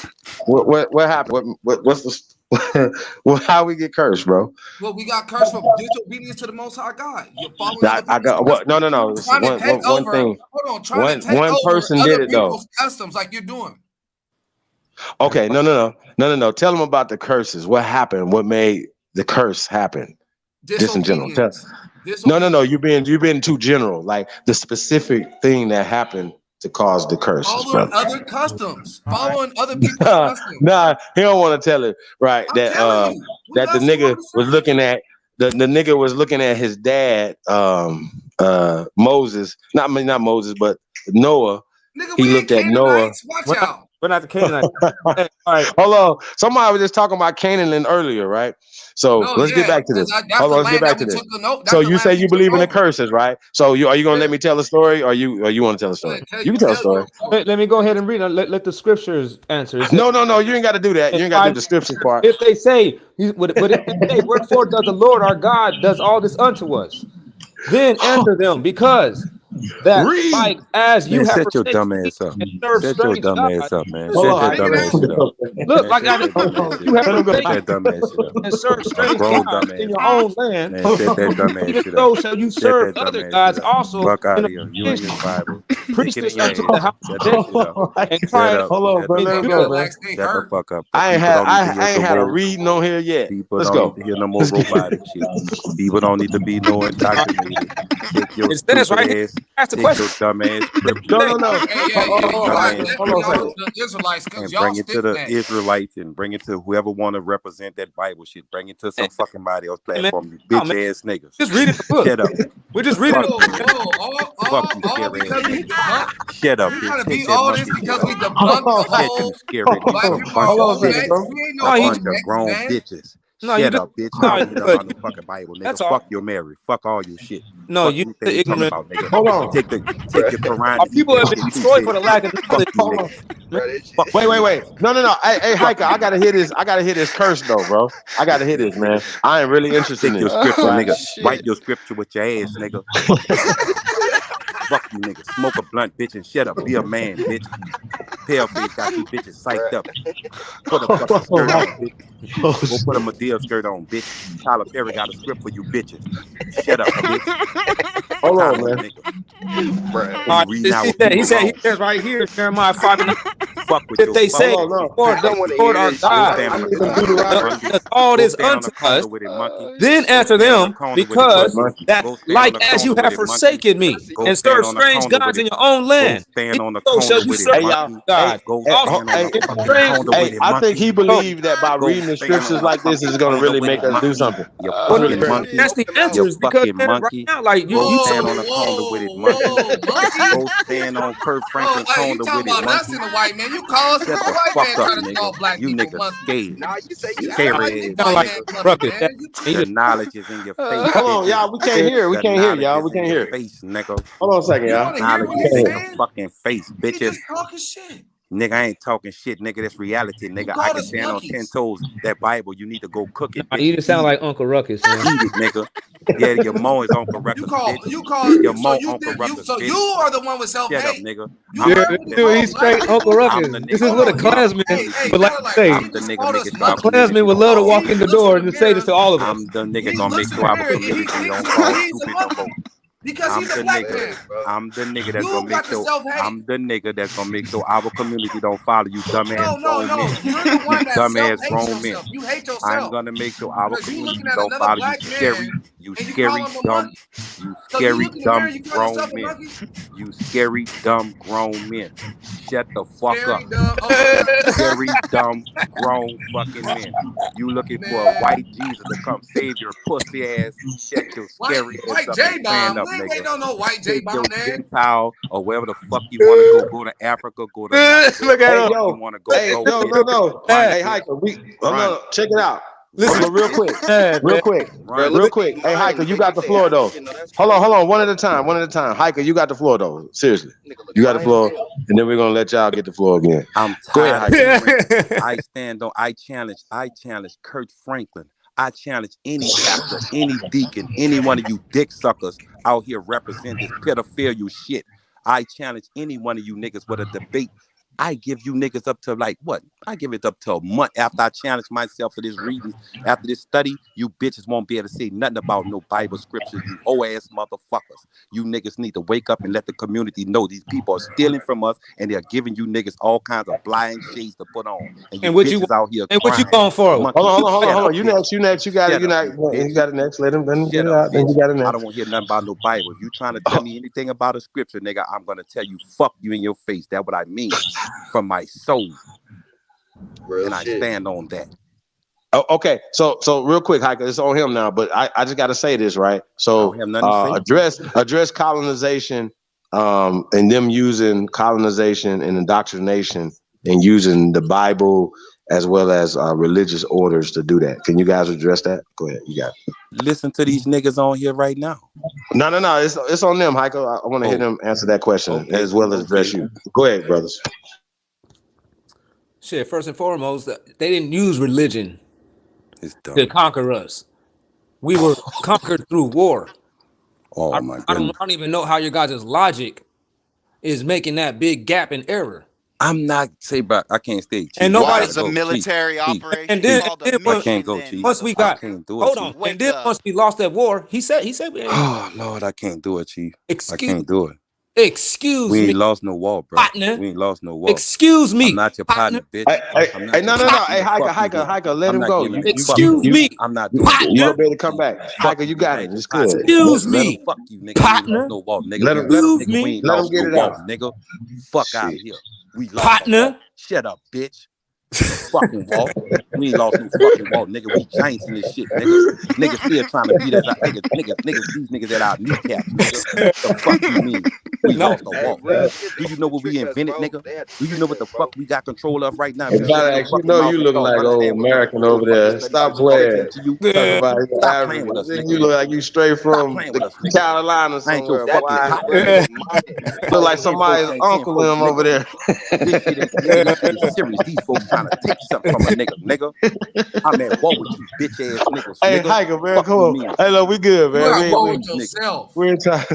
What happened? What's the how we get cursed, bro? Well, we got cursed for disobedience to the Most High God. You're following other I people's got what? customs. No. Trying to take One over. thing. Hold on, trying to take One over person did other it though. people's customs like you're doing. Okay, no. Tell them about the curses. What happened? What made the curse happen? Just in general. No. You're being too general. Like the specific thing that happened to cause the curses. Following other customs. Following other people's customs. Nah, he don't want to tell it. Right. I'm That telling you. that the nigga was looking at the nigga was looking at his dad, Moses. Not Moses, but Noah. Nigga, He looked at Noah. Watch out. We're not the Canaanites. Hey, all right. Hold on. Somebody was just talking about Canaan earlier, right? So let's get back to this. Hold on, let's get back to this. So you say you believe in the curses, right? So are you gonna let me tell a story, or you want to tell a story? You can tell a story. Let me go ahead and read. Let the scriptures answer. No. You ain't got to do that. You ain't got to do the scriptures part. If they say, but if they say, wherefore does the Lord our God does all this unto us? Then answer them, because that like as you have set your dumb ass up. Set your dumb ass up, man. Set that dumb ass shit up. Look, like you have that dumb ass shit up. and serve strange gods in your own land. Man, set that dumb ass shit So up. shall you serve other gods also. Fuck out of here. You and your Bible. Priestess unto the house of Jacob and Shut cried. up. Hold on, bro. Let him go, bro. Shut the fuck up. I ain't had a reading on here yet. People Let's don't go. need to hear no more robotic shit. People don't need to be no indoctrinated. Take your stupid ass. Ask the Take question. your dumb ass scripture. No. Hold on a second. And bring it to the Israelites and bring it to whoever want to represent that Bible shit. Bring it to some fucking body else platform. You bitch ass niggas. Just read it. Shut up. We're just reading. Fuck you, scary ass. Shut up, bitch. Take that all this monkey because shit we off. debunked the Shut whole you, scary niggas. Bunch of grown bitches. Shut up, bitch. I don't know about no fucking Bible, nigga. Fuck your Mary. Fuck all your shit. No, fuck you the ignorant. About, nigga. Hold on. Take your Quran. Our people have been destroyed for the lack of knowledge. Wait. No. Hey, Hiker, I gotta hear this. I gotta hear this curse though, bro. I gotta hear this, man. I am really interested in your this. scripture, nigga. Write your scripture with your ass, nigga. Fuck you, nigga. Smoke a blunt, bitch, and shut up. Be a man, bitch. Paleface got you bitches psyched up. Put a fucking skirt on, bitch. Go put a Medea skirt on, bitch. Tyler Perry got a script for you bitches. Shut up, bitch. Hold on, man. He says right here, Jeremiah 5:9. Fuck with if they say, Lord our God, does all this unto us, then answer them, because that like as you have forsaken me and served strange gods in your own land, so shall you serve God. I think he believed that by reading the scriptures like this is going to really make us do something. That's the answers, because right now, like you stand on the corner with it, monkey. Go stand on Kurt Franklin's corner with it, monkey. The white man, you call us the white man trying to call black you people niggas scared. Nah, you say you scary. The knowledge is in your face. Hold on, y'all. We can't hear. We can't hear, y'all. We can't hear. Face, nigga. Hold on a second, y'all. Knowledge is in your fucking face, bitches. Just talking shit. Nigga, I ain't talking shit, nigga. That's reality, nigga. I can stand on 10 toes. That Bible, you need to go cook it. You just sound like Uncle Ruckus, man. Eat it, nigga. Yeah, your mo is Uncle Ruckus. You call your mo Uncle Ruckus. So you are the one with self-hate. Shut up, nigga. He's straight Uncle Ruckus. This is what a clansman would like to say. I'm the nigga. A clansman would love to walk in the door and say this to all of us. I'm the nigga gonna make sure our community don't fall stupid no more. Because he's a black man. I'm the nigga that's gonna make sure. I'm the nigga that's gonna make sure our community don't follow you, dumbass grown men. You're the one that dumbass grown men. You hate yourself. I'm gonna make sure our community don't follow you, scary. You scary dumb. You scary dumb grown men. You scary dumb grown men. Shut the fuck up. Scary dumb grown fucking men. You looking for a white Jesus to come save your pussy ass? Shut your scary ass up and stand up, nigga. Ain't no white J-bomb there. Gentile or wherever the fuck you want to go to Africa, go to look at him. You want to go? Hey, no. Hey, Hiker, check it out. Listen, real quick. Hey, Hiker, you got the floor though. Hold on. One at a time. Hiker, you got the floor though. Seriously, you got the floor, and then we're gonna let y'all get the floor again. I'm tired. I challenge Kurt Franklin. I challenge any pastor, any deacon, any one of you dick suckers out here represent this pedophilia shit. I challenge any one of you niggas with a debate. I give you niggas up to like what? I give it up to a month after I challenge myself for this reading. After this study, you bitches won't be able to say nothing about no Bible scriptures, you whole ass motherfuckers. You niggas need to wake up and let the community know these people are stealing from us and they're giving you niggas all kinds of blind shades to put on. And you And what you bitches out here and what you crying. going for? Monkey, Hold shut on. up, You bitch. next. You got it. Shut You up, not. you bitch. You got it next. Let him get Shut it up, out. Then bitch. you got it I next. don't want to hear nothing about no Bible. If you trying to tell me anything about a scripture, nigga, I'm gonna tell you fuck you in your face. That's what I mean from my soul. Real And I shit. stand on that. Oh, okay, so real quick, Hiker, it's on him now, but I just got to say this, right? So I don't have nothing to say. address colonization, and them using colonization and indoctrination and using the Bible as well as religious orders to do that. Can you guys address that? Go ahead, you got it. Listen to these niggas on here right now. No, it's on them, Hiker. I want to hear them answer that question as well as address you. Go ahead, brothers. Shit, first and foremost, they didn't use religion to conquer us. We were conquered through war. Oh my I goodness. don't even know how your guys' logic is making that big gap in error. I'm not say, but I can't stay. Chief. And nobody Was a military operation and then called a I mission. can't go, then, Chief. once we I got can't do it. hold Chief. on, and then once we lost that war, he said, Oh Lord, I can't do it, Chief. I can't do it. Excuse we me. ain't lost no war, bro. Partner. We ain't lost no war. Excuse me. I'm not your partner, bitch. I'm not Hey, no. Hey, Fuck you, Hiker, let I'm him not go. getting Excuse me. I'm not doing that. You gonna be able to come back. Hiker, you got it. It's good. Excuse me. Fuck you, nigga. We ain't lost no war, nigga. Let him We ain't let him lost get no it war, out. nigga. Fuck out of here. We lost Partner. a war. Shut up, bitch. Fucking wall. We ain't lost no fucking wall, nigga. We giants in this shit, nigga. Niggas still trying to beat us out. Niggas, these niggas at our kneecaps, nigga. The fuck you mean? We lost a wall. Do you know what we invented, nigga? Do you know what the fuck we got control of right now? Hey, Badax, you know you looking like old American over there. Stop playing. Talk about Africa. With us, nigga. You look like you straight from Carolina I ain't your somewhere, fucking boy. Look like somebody's uncle him over there. This shit is serious. These folks trying to take something from a nigga. I'm at war with you, bitch ass niggas. Hey, nigga. Hiker, man, Fuck come you on. mean? Hey, look, we good, man. You got war with yourself. We're in time.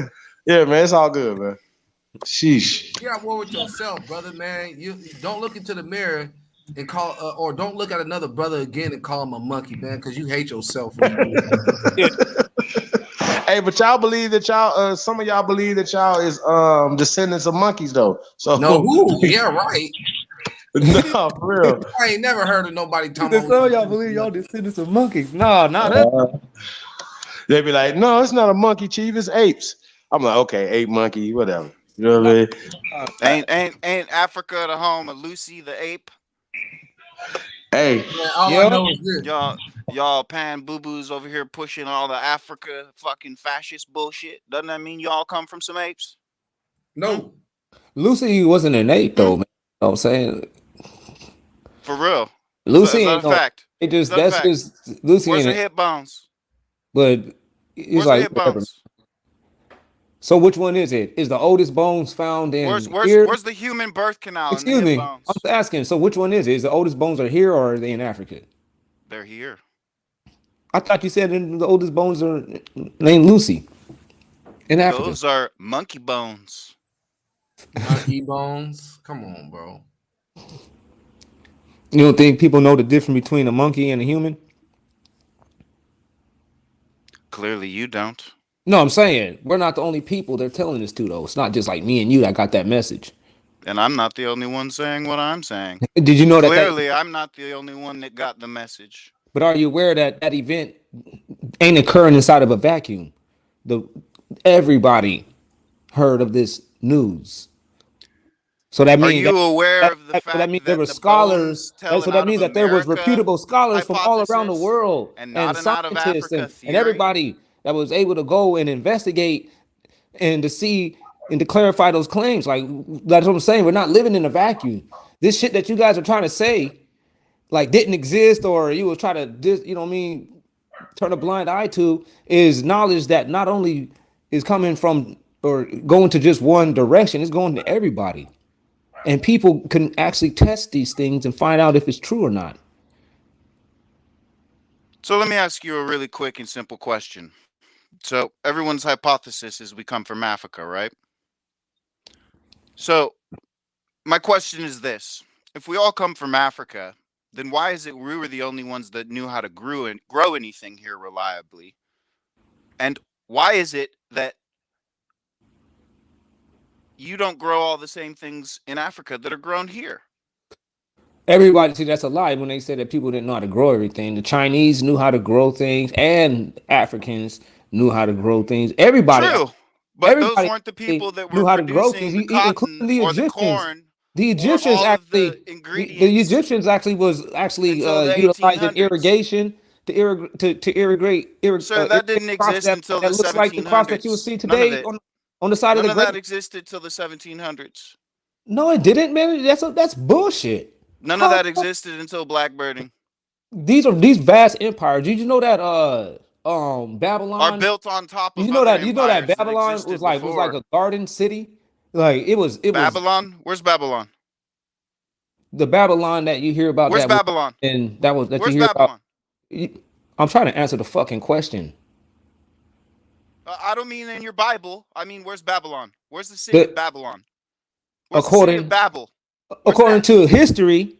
Yeah, man, it's all good, man. Sheesh. You got war with yourself, brother, man. You don't look into the mirror and call, or don't look at another brother again and call him a monkey, man, because you hate yourself. Hey, but y'all believe that y'all, some of y'all believe that y'all is descendants of monkeys, though. So no, who? Yeah, right. No, for real. I ain't never heard of nobody talking about. Some of y'all believe y'all descendants of monkeys. No, not us. They be like, no, it's not a monkey, Chief. It's apes. I'm like, okay, ape, monkey, whatever. You know what I mean? Ain't Africa the home of Lucy the ape? Hey, man, all I know is this. Y'all pan boo boos over here pushing all the Africa fucking fascist bullshit. Doesn't that mean y'all come from some apes? No. Lucy wasn't an ape though, man. You know what I'm saying? For real. Lucy is that ain't a fact? It just Is that a that's fact? just Lucy Where's ain't her hip bones? But it's Where's like the hip whatever. bones? So which one is it? Is the oldest bones found in here? Where's the human birth canal and the Excuse hip me. bones? I'm just asking. So which one is it? Is the oldest bones are here or are they in Africa? They're here. I thought you said the oldest bones are named Lucy in Africa. Those are monkey bones. Monkey bones? Come on, bro. You don't think people know the difference between a monkey and a human? Clearly you don't. No, I'm saying we're not the only people they're telling this to, though. It's not just like me and you that got that message. And I'm not the only one saying what I'm saying. Did you know that? Clearly, I'm not the only one that got the message. But are you aware that that event ain't occurring inside of a vacuum? Everybody heard of this news. So that means are you aware of the fact that means there were the scholars. bones So that means that there was America reputable scholars from all around the hypothesis world and not an out of scientists Africa and theory? everybody that was able to go and investigate and to see and to clarify those claims. Like that's what I'm saying. We're not living in a vacuum. This shit that you guys are trying to say, like didn't exist, or you will try to, you know what I mean, turn a blind eye to, is knowledge that not only is coming from or going to just one direction, it's going to everybody. And people can actually test these things and find out if it's true or not. So let me ask you a really quick and simple question. So everyone's hypothesis is we come from Africa, right? So my question is this: if we all come from Africa, then why is it we were the only ones that knew how to grow anything here reliably? And why is it that you don't grow all the same things in Africa that are grown here? Everybody, see, that's a lie when they say that people didn't know how to grow everything. The Chinese knew how to grow things, and Africans knew how to grow things. True, but those Everybody weren't the people that were knew how to grow producing things, the including cotton the or the Egyptians. corn The or Egyptians all of the actually, the ingredients Egyptians actually was until the utilizing 1800s. irrigation to irrigate Sir, that irrigate didn't crops exist that, until the that looks like the crops that you will 1700s. see None of today it. on the side of None the of that great. existed till the 1700s. No, it didn't, man. That's bullshit. None of How that existed until blackbirding. these vast empires? Did you know that Are Babylon? built on top Did of you know other that empires that Babylon existed was like before. a garden city? Like it was Babylon? Where's Babylon? the Babylon that you hear about Where's that was Babylon? and that you Where's hear about. Babylon? I'm trying to answer the fucking question. I don't mean in your Bible. I mean, where's Babylon? Where's the city of The Babylon? Where's the city of according Babel? Where's according that? to history,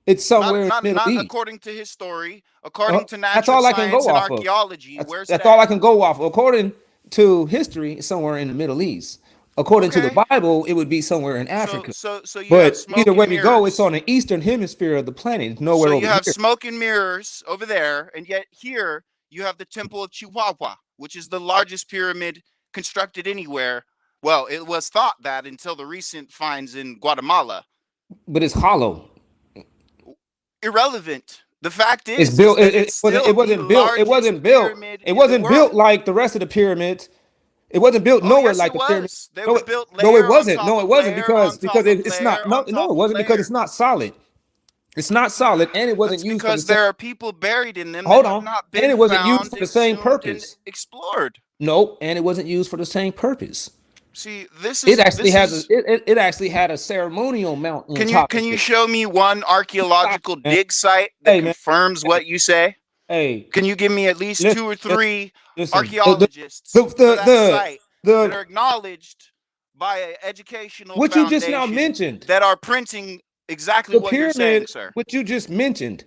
it's somewhere in the Middle Not East. according to history. According to That's natural all I can science go and off of. archaeology, where's That's all that? I can go off of. According to history, it's somewhere in the Middle East. According to the Okay. Bible, it would be somewhere in So Africa. so you have But either smoke way and we go, it's mirrors. on the eastern hemisphere of the planet. It's So nowhere you over have here. smoke and mirrors over there, and yet here you have the Temple of Chihuahua, which is the largest pyramid constructed anywhere. Well, it was thought that until the recent finds in Guatemala. But it's hollow. Irrelevant. The fact It's is built. that it's still It the wasn't built. It largest wasn't built. pyramid It in the wasn't built world. like the rest of the pyramids. It wasn't built Oh, nowhere yes, like it the pyramid. was. They No, were built no, it layer on wasn't. top No, it of wasn't layer because on top of it's layer not. No, on no, top it of wasn't because layer. it's not solid. It's not solid, and it wasn't That's used for the because same. there are people buried in them that Hold have on, not and been it wasn't used found, for the same exhumed, and purpose. explored. No, and it wasn't used for the same purpose. See, this It is actually this has is. it actually had a ceremonial mount on Can you top can of you it. show me one Stop, archaeological man. dig site that Hey, man. confirms what you say? Hey, Can you give me at least listen, 2 or 3 listen. archaeologists for that site that The are acknowledged by an educational what you just now foundation mentioned, that are printing exactly the what you're saying, pyramid, sir? what you just mentioned,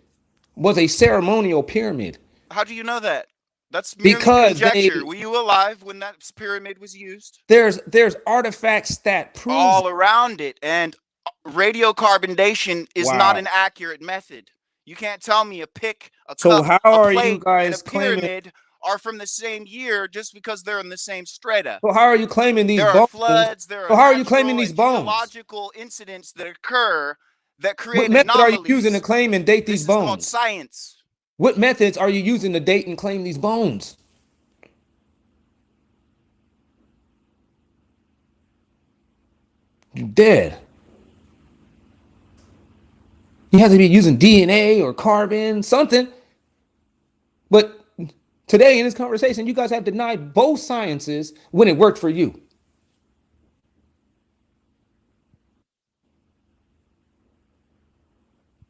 was a ceremonial pyramid How do you know that? That's merely because conjecture. Were you alive when that pyramid was used? there's artifacts that proves. All around it, and radiocarbon dating is not Wow. an accurate method. You can't tell me a pick, a So cup, how a are you plate, and a guys claiming? pyramid are from the same year just because they're in the same strata. So how are you claiming these There are bones? floods, there are So how are you claiming natural these and bones? geological incidents that occur that What create method are you using to anomalies. claim and date these This is called bones? science. What methods are you using to date and claim these bones? You dead. You have to be using DNA or carbon, something. But today in this conversation, you guys have denied both sciences when it worked for you.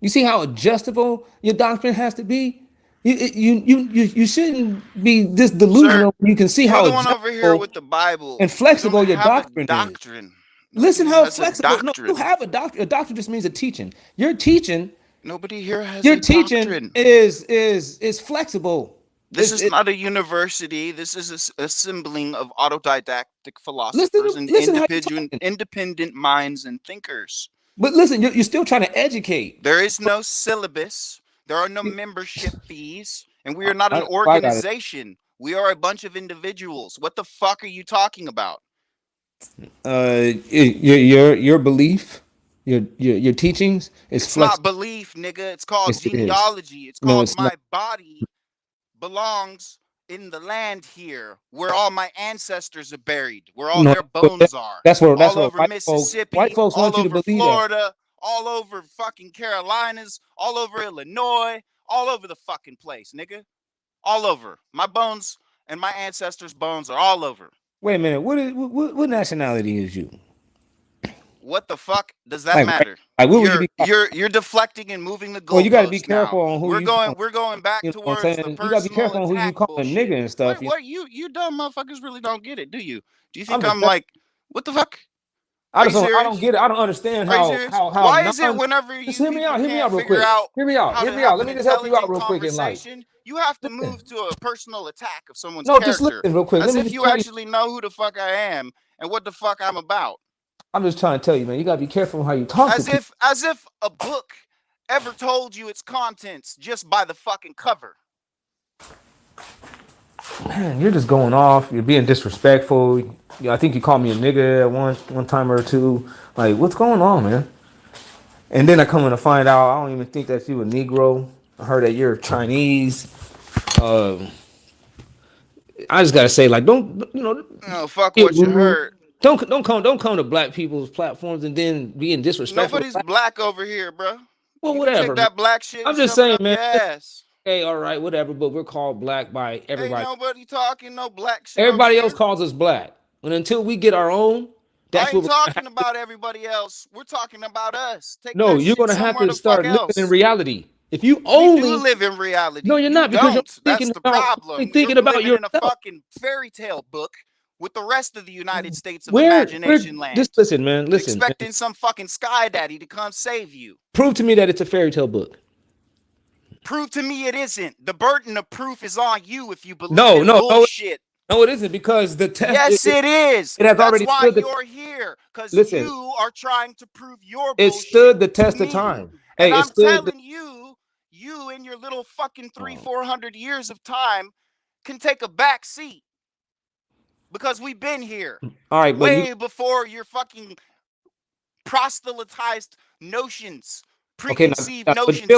You see how adjustable your doctrine has to be? You shouldn't be this Sir, delusional when you can see you're how the one over here adjustable with the Bible. and You don't flexible your have a doctrine is. doctrine. Listen Nobody how has a flexible. No, you doctrine. have a doctrine. A doctrine just means a teaching. Your teaching, Nobody here has your a teaching doctrine. is flexible. This is not a university. This is a assembling of autodidactic philosophers and Listen how you're talking. independent minds and thinkers. But listen, you're still trying to educate. There is no syllabus. There are no membership fees. And we are not an I got it. organization. We are a bunch of individuals. What the fuck are you talking about? Your belief, your teachings is It's not flexible. belief, nigga. It's called Yes, it is. genealogy. It's No, called it's my not. body belongs in the land here where all my ancestors are buried, where all No, their bones are. that's All where over white Mississippi, folks all want you to over believe that. Florida, all over fucking Carolinas, all over Illinois, all over the fucking place, nigga. All over. My bones and my ancestors' bones are all over. Wait a minute. What nationality is you? What the fuck does that matter? Like what would you be? You're deflecting and moving the goalposts. Well, you got to be careful now. on who We're you. going back You know what I'm towards the saying? You got to be personal careful on who you attack call a bullshit. nigga and stuff. What you dumb motherfuckers really don't get it, do you? Do you think I'm I'm like, what the fuck? I don't get it. I don't understand how Why is it whenever you just hear me out real figure quick. out Hear me out. how Hear to me out. have Let an me just help you out intelligent real quick in life. conversation, you have to move to a personal attack of someone's No, just character, listen real quick. as Let me if just you tell you. actually know who the fuck I am and what the fuck I'm about. I'm just trying to tell you, man. You gotta be careful how you talk to people. As if a book ever told you its contents just by the fucking cover. Man, you're just going off. You're being disrespectful. I think you called me a nigga one time or two. Like, what's going on, man? And then I come in to find out, I don't even think that you a Negro. I heard that you're Chinese. I just gotta say, like, don't fuck what you heard. Don't come to black people's platforms and then being disrespectful. Nobody's black over here, bro. Well, you whatever. Take that black shit. I'm just saying, man. Your ass. Hey, all right, whatever. But we're called black by everybody. Ain't nobody talking no black shit. Everybody else calls us black. And until we get our own, that's I ain't what talking about everybody else. We're talking about us. No, you're gonna have to start living in reality. If you only we do live in reality. No, you're not because you're thinking That's the problem. You're thinking about living yourself. in a fucking fairy tale book with the rest of the United States of imagination land. Just listen, man. Listen. Expecting some fucking sky daddy to come save you. Prove to me that it's a fairy tale book. Prove to me it isn't. The burden of proof is on you if you believe in bullshit. No, it isn't because the test. Yes, it is. It has already why stood you're here, because you are trying to prove your bullshit. It stood the test of time. Hey, and I'm telling you, you in your little fucking 300-400 years of time can take a back seat because we've been here. All right, way before your fucking proselytized notions, preconceived notions,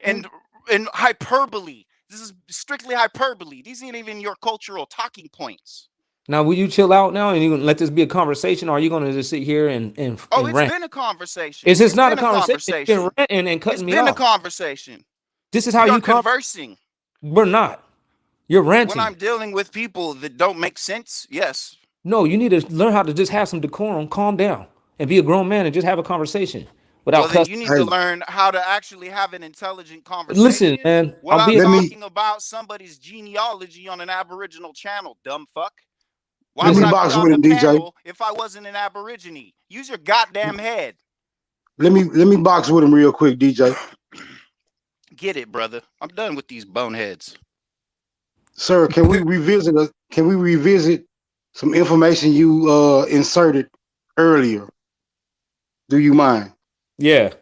and hyperbole. This is strictly hyperbole. These ain't even your cultural talking points. Now, will you chill out now and you gonna let this be a conversation, or are you gonna just sit here and it's rant? Been a conversation. It's not a conversation. You're ranting and cutting me off. It's been a conversation. This is how you conversing. We're not. You're ranting. When I'm dealing with people that don't make sense, yes. No, you need to learn how to just have some decorum, calm down, and be a grown man and just have a conversation. Well, then you need to learn how to actually have an intelligent conversation. Listen, man. I'm talking about somebody's genealogy on an Aboriginal channel, dumb fuck. Why would I be on the panel if I wasn't an Aborigine? Use your goddamn head. Let me box with him real quick, DJ. Get it, brother. I'm done with these boneheads. Sir, can we revisit some information you inserted earlier? Do you mind? Yeah.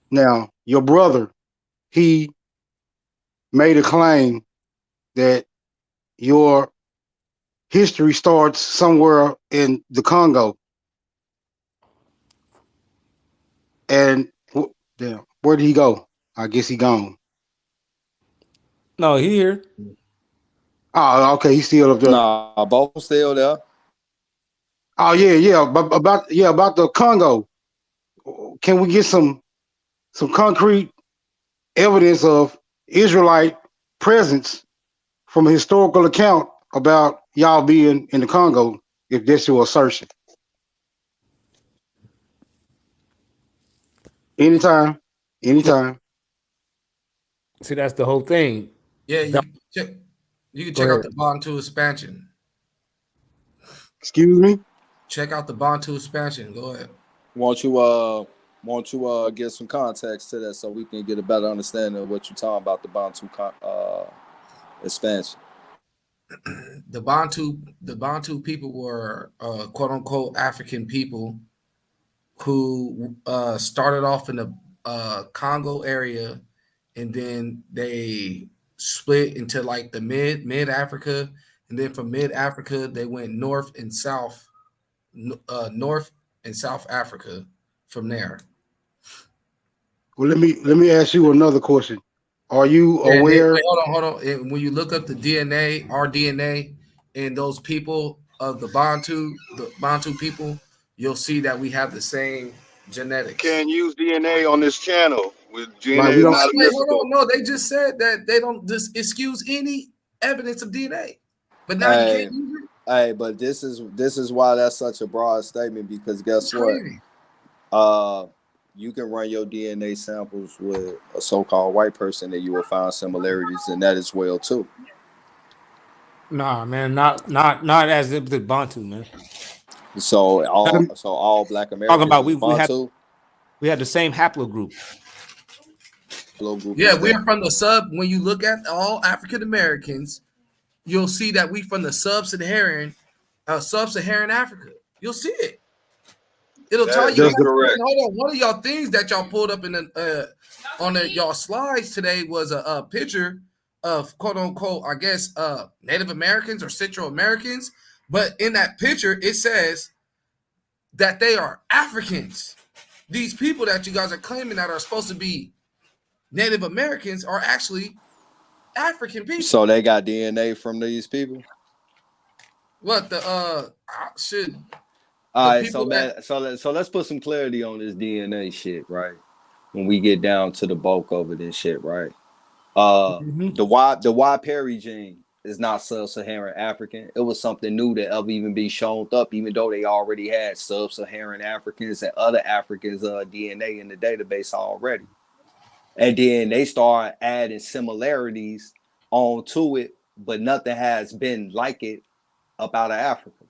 Now, your brother, he made a claim that your history starts somewhere in the Congo. And damn, where did he go? I guess he gone. No, he here. Oh, okay, he's still up there. Nah, both still there. Oh yeah. About the Congo. Can we get some concrete evidence of Israelite presence from a historical account about y'all being in the Congo, if that's your assertion? Anytime. See, that's the whole thing. Yeah, you can check out the Bantu expansion. Excuse me? Check out the Bantu expansion. Go ahead. Won't you get some context to that so we can get a better understanding of what you're talking about, the Bantu expansion? The Bantu people were quote unquote African people who started off in the Congo area, and then they split into like the mid Africa, and then from mid Africa they went north and south Africa from there. Well, let me ask you another question. Are you aware? Hold on. And when you look up the DNA, our DNA, and those people of the Bantu people, you'll see that we have the same genetics. Can't use DNA on this channel. With DNA Right, is not hold on. No, they just said that they don't excuse any evidence of DNA. But now you can't use it. Hey, but this is why that's such a broad statement, because guess what? You can run your DNA samples with a so-called white person and you will find similarities in that as well too. Nah, man, not as if the Bantu, man. So all black Talking Americans about is Bantu. we had the same haplogroup. Yeah, we're from the sub. When you look at all African Americans, you'll see that we from the sub-Saharan Africa. You'll see it. It'll tell you. That's correct. Hold on, one of y'all things that y'all pulled up in the on y'all slides today was a picture of quote unquote, I guess, Native Americans or Central Americans. But in that picture, it says that they are Africans. These people that you guys are claiming that are supposed to be Native Americans are actually African people. So they got DNA from these people. What the shit? All right, so let's put some clarity on this DNA shit, right? When we get down to the bulk of it and shit, right? The Y Perry gene is not sub-Saharan African. It was something new that ever even be shown up, even though they already had sub-Saharan Africans and other Africans DNA in the database already. And then they start adding similarities onto it, but nothing has been like it up out of Africa.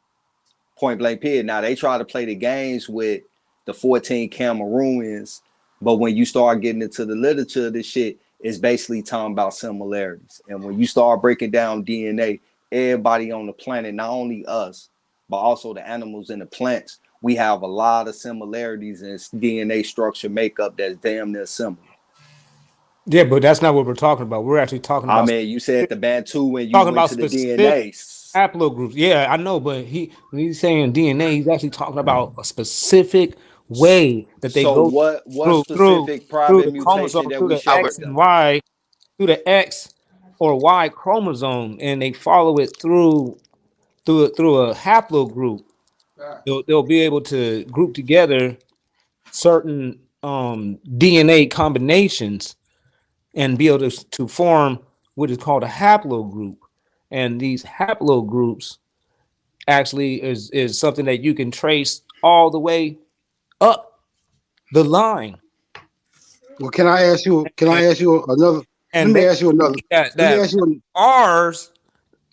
Point blank period. Now they try to play the games with the 14 Cameroonians, but when you start getting into the literature of this shit, it's basically talking about similarities. And when you start breaking down DNA, everybody on the planet, not only us, but also the animals and the plants, we have a lot of similarities in DNA structure makeup that's damn near similar. Yeah, but that's not what we're talking about. We're actually talking about. I mean, you said the Bantu when you went to the DNA haplogroups. Yeah, I know, but when he's saying DNA, he's actually talking about a specific way that they go what through specific private the mutation chromosome, that through we the share X with and them? Y, through the X or Y chromosome, and they follow it through a haplogroup. They'll be able to group together certain DNA combinations and be able to form what is called a haplogroup. And these haplogroups actually is something that you can trace all the way up the line. Well, can I ask you another? And Let me ask you another. Let me ask you. Ours,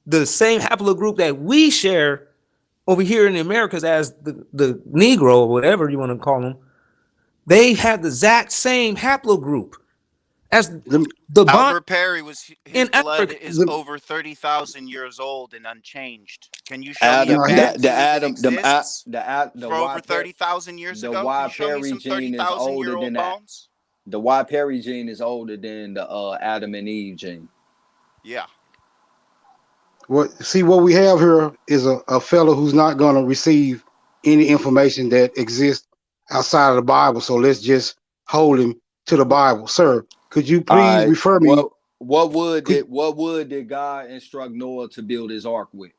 the same haplogroup that we share over here in the Americas as the Negro or whatever you want to call them, they have the exact same haplogroup as the Albert Perry was his blood Africa. is over 30,000 years old and unchanged. Can you show me a Bantu that exists for over 30,000 years ago? Can you show me some 30,000-year-old bones? The Y Perry gene is older than the Adam and Eve gene. Yeah. What we have here is a fellow who's not going to receive any information that exists outside of the Bible. So let's just hold him to the Bible, sir. Could you please refer me? What wood did God instruct Noah to build his ark with?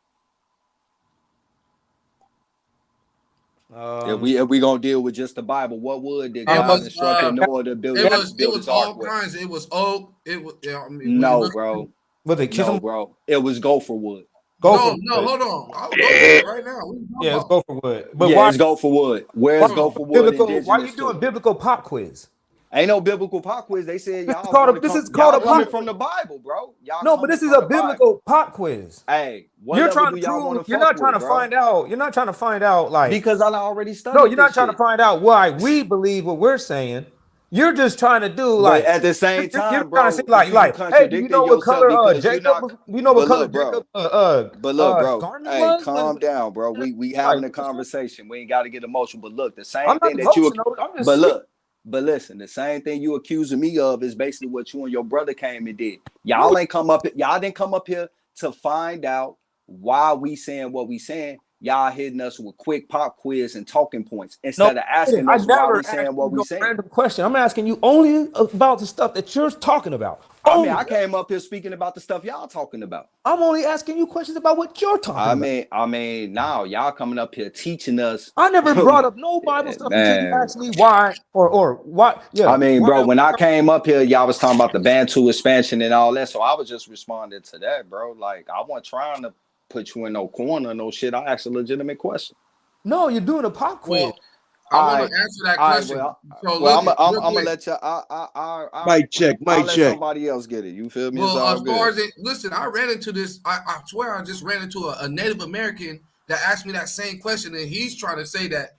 If we gonna deal with just the Bible, what wood did God instruct Noah to build his ark with? It was all kinds. It was oak. It was. I mean, no, bro. No, bro. It was gopher wood. No, hold on. I'll go for it right now. Yeah, it's gopher wood. But it's gopher wood. Where's gopher wood indigenous? Why are you doing biblical pop quiz? Ain't no biblical pop quiz. They said y'all coming from the Bible, bro. No, but this is a biblical pop quiz. Hey, you're trying to prove. You're not trying to find out. You're not trying to find out like because I already studied. No, you're not trying to find out why we believe what we're saying. You're just trying to do like at the same time, you're bro. Trying to say like, hey, do you know what color Jacob? You know what color Jacob? But look, bro. Garment Hey, was? calm down, bro. We having a conversation. We ain't got to get emotional. But look, the same I'm thing not that you. emotional, I'm just But look. But listen, the same thing you accusing me of is basically what you and your brother came and did. Y'all didn't come up here to find out why we saying what we saying. Y'all hitting us with quick pop quiz and talking points instead of asking us why we saying what we saying. Random question. I'm asking you only about the stuff that you're talking about. I mean, I came up here speaking about the stuff y'all talking about. I'm only asking you questions about what you're talking about. I mean, now y'all coming up here teaching us. I never brought up no Bible stuff until you asked me why or what. Yeah. I mean, bro, when I came up here, y'all was talking about the Bantu expansion and all that, so I was just responding to that, bro. Like, I wasn't trying to put you in no corner, no shit. I asked a legitimate question. No, you're doing a pop quiz. I want to answer that question. I'm gonna let you. Mic check. I'll let somebody else get it. You feel me? Well, it's all as good. far as it, listen, I ran into this. I swear, I just ran into a Native American that asked me that same question, and he's trying to say that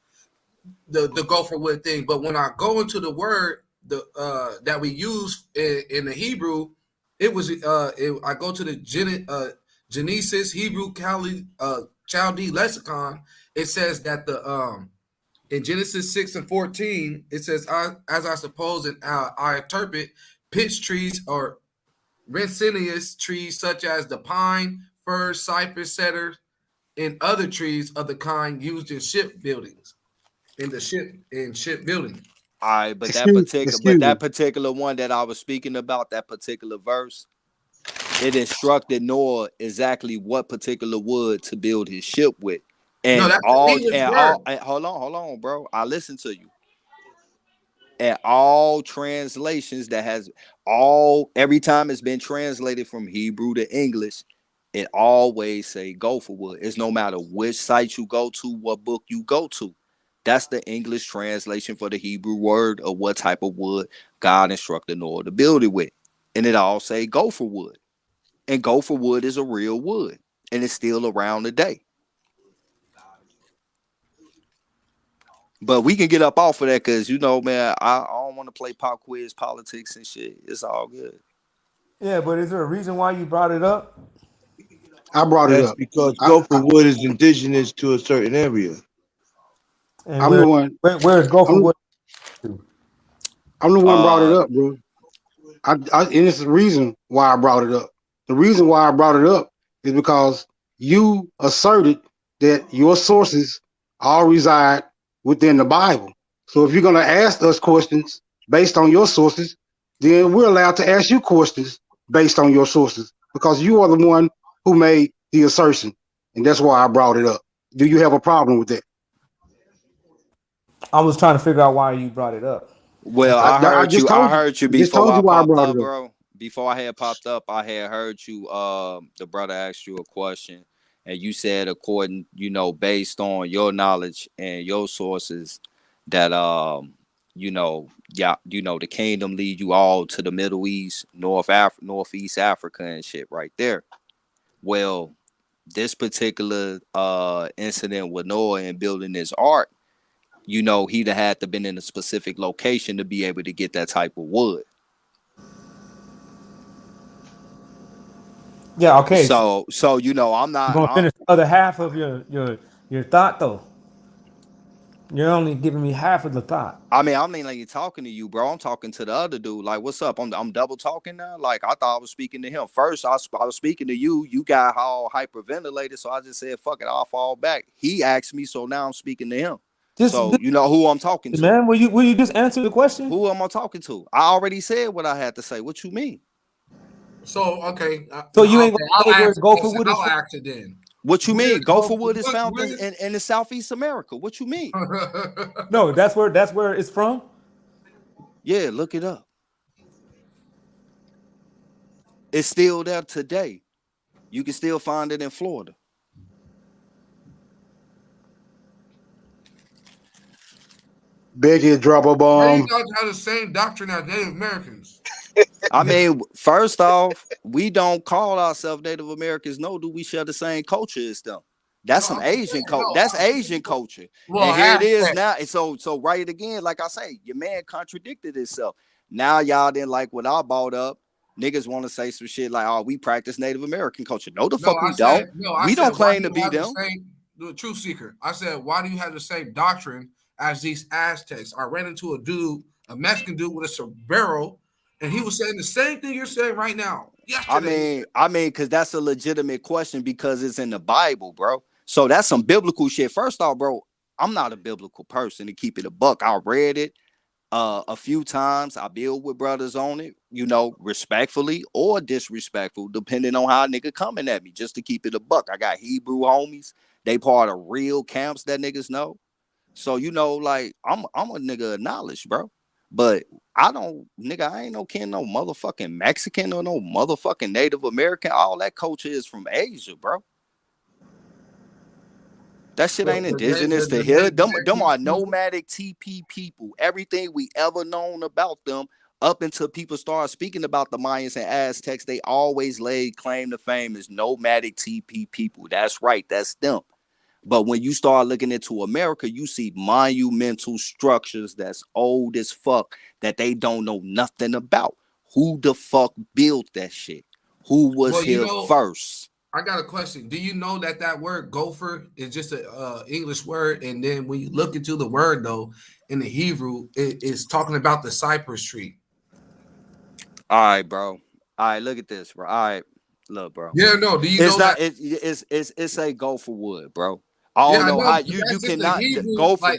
the go for wood thing. But when I go into the word that we use in the Hebrew, it was I go to the Genesis Hebrew Chaldee lexicon. It says that in Genesis 6:14, it says, as I suppose and I interpret, pitch trees or resinous trees such as the pine, fir, cypress, cedar, and other trees of the kind used in shipbuildings. Shipbuilding. All right, but that particular one that I was speaking about, that particular verse, it instructed Noah exactly what particular wood to build his ship with. And hold on, bro. I listen to you. And all translations that has every time it's been translated from Hebrew to English, it always say go for wood. It's no matter which site you go to, what book you go to. That's the English translation for the Hebrew word of what type of wood God instructed Noah to build it with. And it all say go for wood. And go for wood is a real wood. And it's still around today. But we can get up off of that because, man, I don't want to play pop quiz politics and shit. It's all good. Yeah, but is there a reason why you brought it up? I brought it up because gopher wood is indigenous to a certain area. And I'm the one. Where's gopher wood? I'm the one brought it up, bro. And it's the reason why I brought it up. The reason why I brought it up is because you asserted that your sources all reside within the Bible. So if you're going to ask us questions based on your sources, then we're allowed to ask you questions based on your sources because you are the one who made the assertion. And that's why I brought it up. Do you have a problem with that? I was trying to figure out why you brought it up. Well, I heard you before I popped up, bro. Before I had popped up, I had heard you. The brother asked you a question, and you said, according, based on your knowledge and your sources, that the kingdom lead you all to the Middle East, Northeast Africa, and shit right there. Well, this particular incident with Noah and building this ark, he'd have had to been in a specific location to be able to get that type of wood. Yeah, okay. So I'm not. You're gonna finish the other half of your thought though. You're only giving me half of the thought. I mean, I'm like talking to you, bro. I'm talking to the other dude. Like, what's up? I'm double talking now. Like, I thought I was speaking to him first. I was speaking to you. You got all hyperventilated, so I just said, "Fuck it, I'll fall back." He asked me, so now I'm speaking to him. You know who I'm talking to, man. Will you just answer the question? Who am I talking to? I already said what I had to say. What you mean? So okay. So you ain't gonna say where gopher wood is? I'll ask it then. What you mean? Gopher wood is found in the Southeast America. What you mean? No, that's where it's from. Yeah, look it up. It's still there today. You can still find it in Florida. Becky drop a bomb. You guys have the same doctrine as Native Americans. I mean, first off, we don't call ourselves Native Americans. No, do we share the same culture as them? That's some Asian culture. That's Asian culture. Well, and here it is now. And so right again, like I say, your man contradicted himself. Now y'all didn't like what I brought up. Niggas want to say some shit like, "Oh, we practice Native American culture." No, fuck we don't. We don't claim to be them. The truth seeker. I said, why do you have the same doctrine as these Aztecs? I ran into a Mexican dude with a sombrero. And he was saying the same thing you're saying right now. Yesterday. I mean, because that's a legitimate question because it's in the Bible, bro. So that's some biblical shit. First off, bro, I'm not a biblical person, to keep it a buck. I read it a few times. I build with brothers on it, respectfully or disrespectful, depending on how a nigga coming at me, just to keep it a buck. I got Hebrew homies. They part of real camps that niggas know. So, like, I'm a nigga of knowledge, bro. But I ain't no kin, no motherfucking Mexican or no motherfucking Native American. All that culture is from Asia, bro. That shit ain't indigenous to here. Them are nomadic TP people. Everything we ever known about them, up until people start speaking about the Mayans and Aztecs, they always laid claim to fame as nomadic TP people. That's right. That's them. But when you start looking into America, you see monumental structures that's old as fuck that they don't know nothing about. Who the fuck built that shit? Who was here first? I got a question. Do you know that that word gopher is just a English word? And then when you look into the word, though, in the Hebrew, it's talking about the cypress tree. All right, bro. All right, look at this, bro. All right, look, bro. Yeah, no. Do you know not, that? It's a gopher wood, bro. I don't know how you cannot go for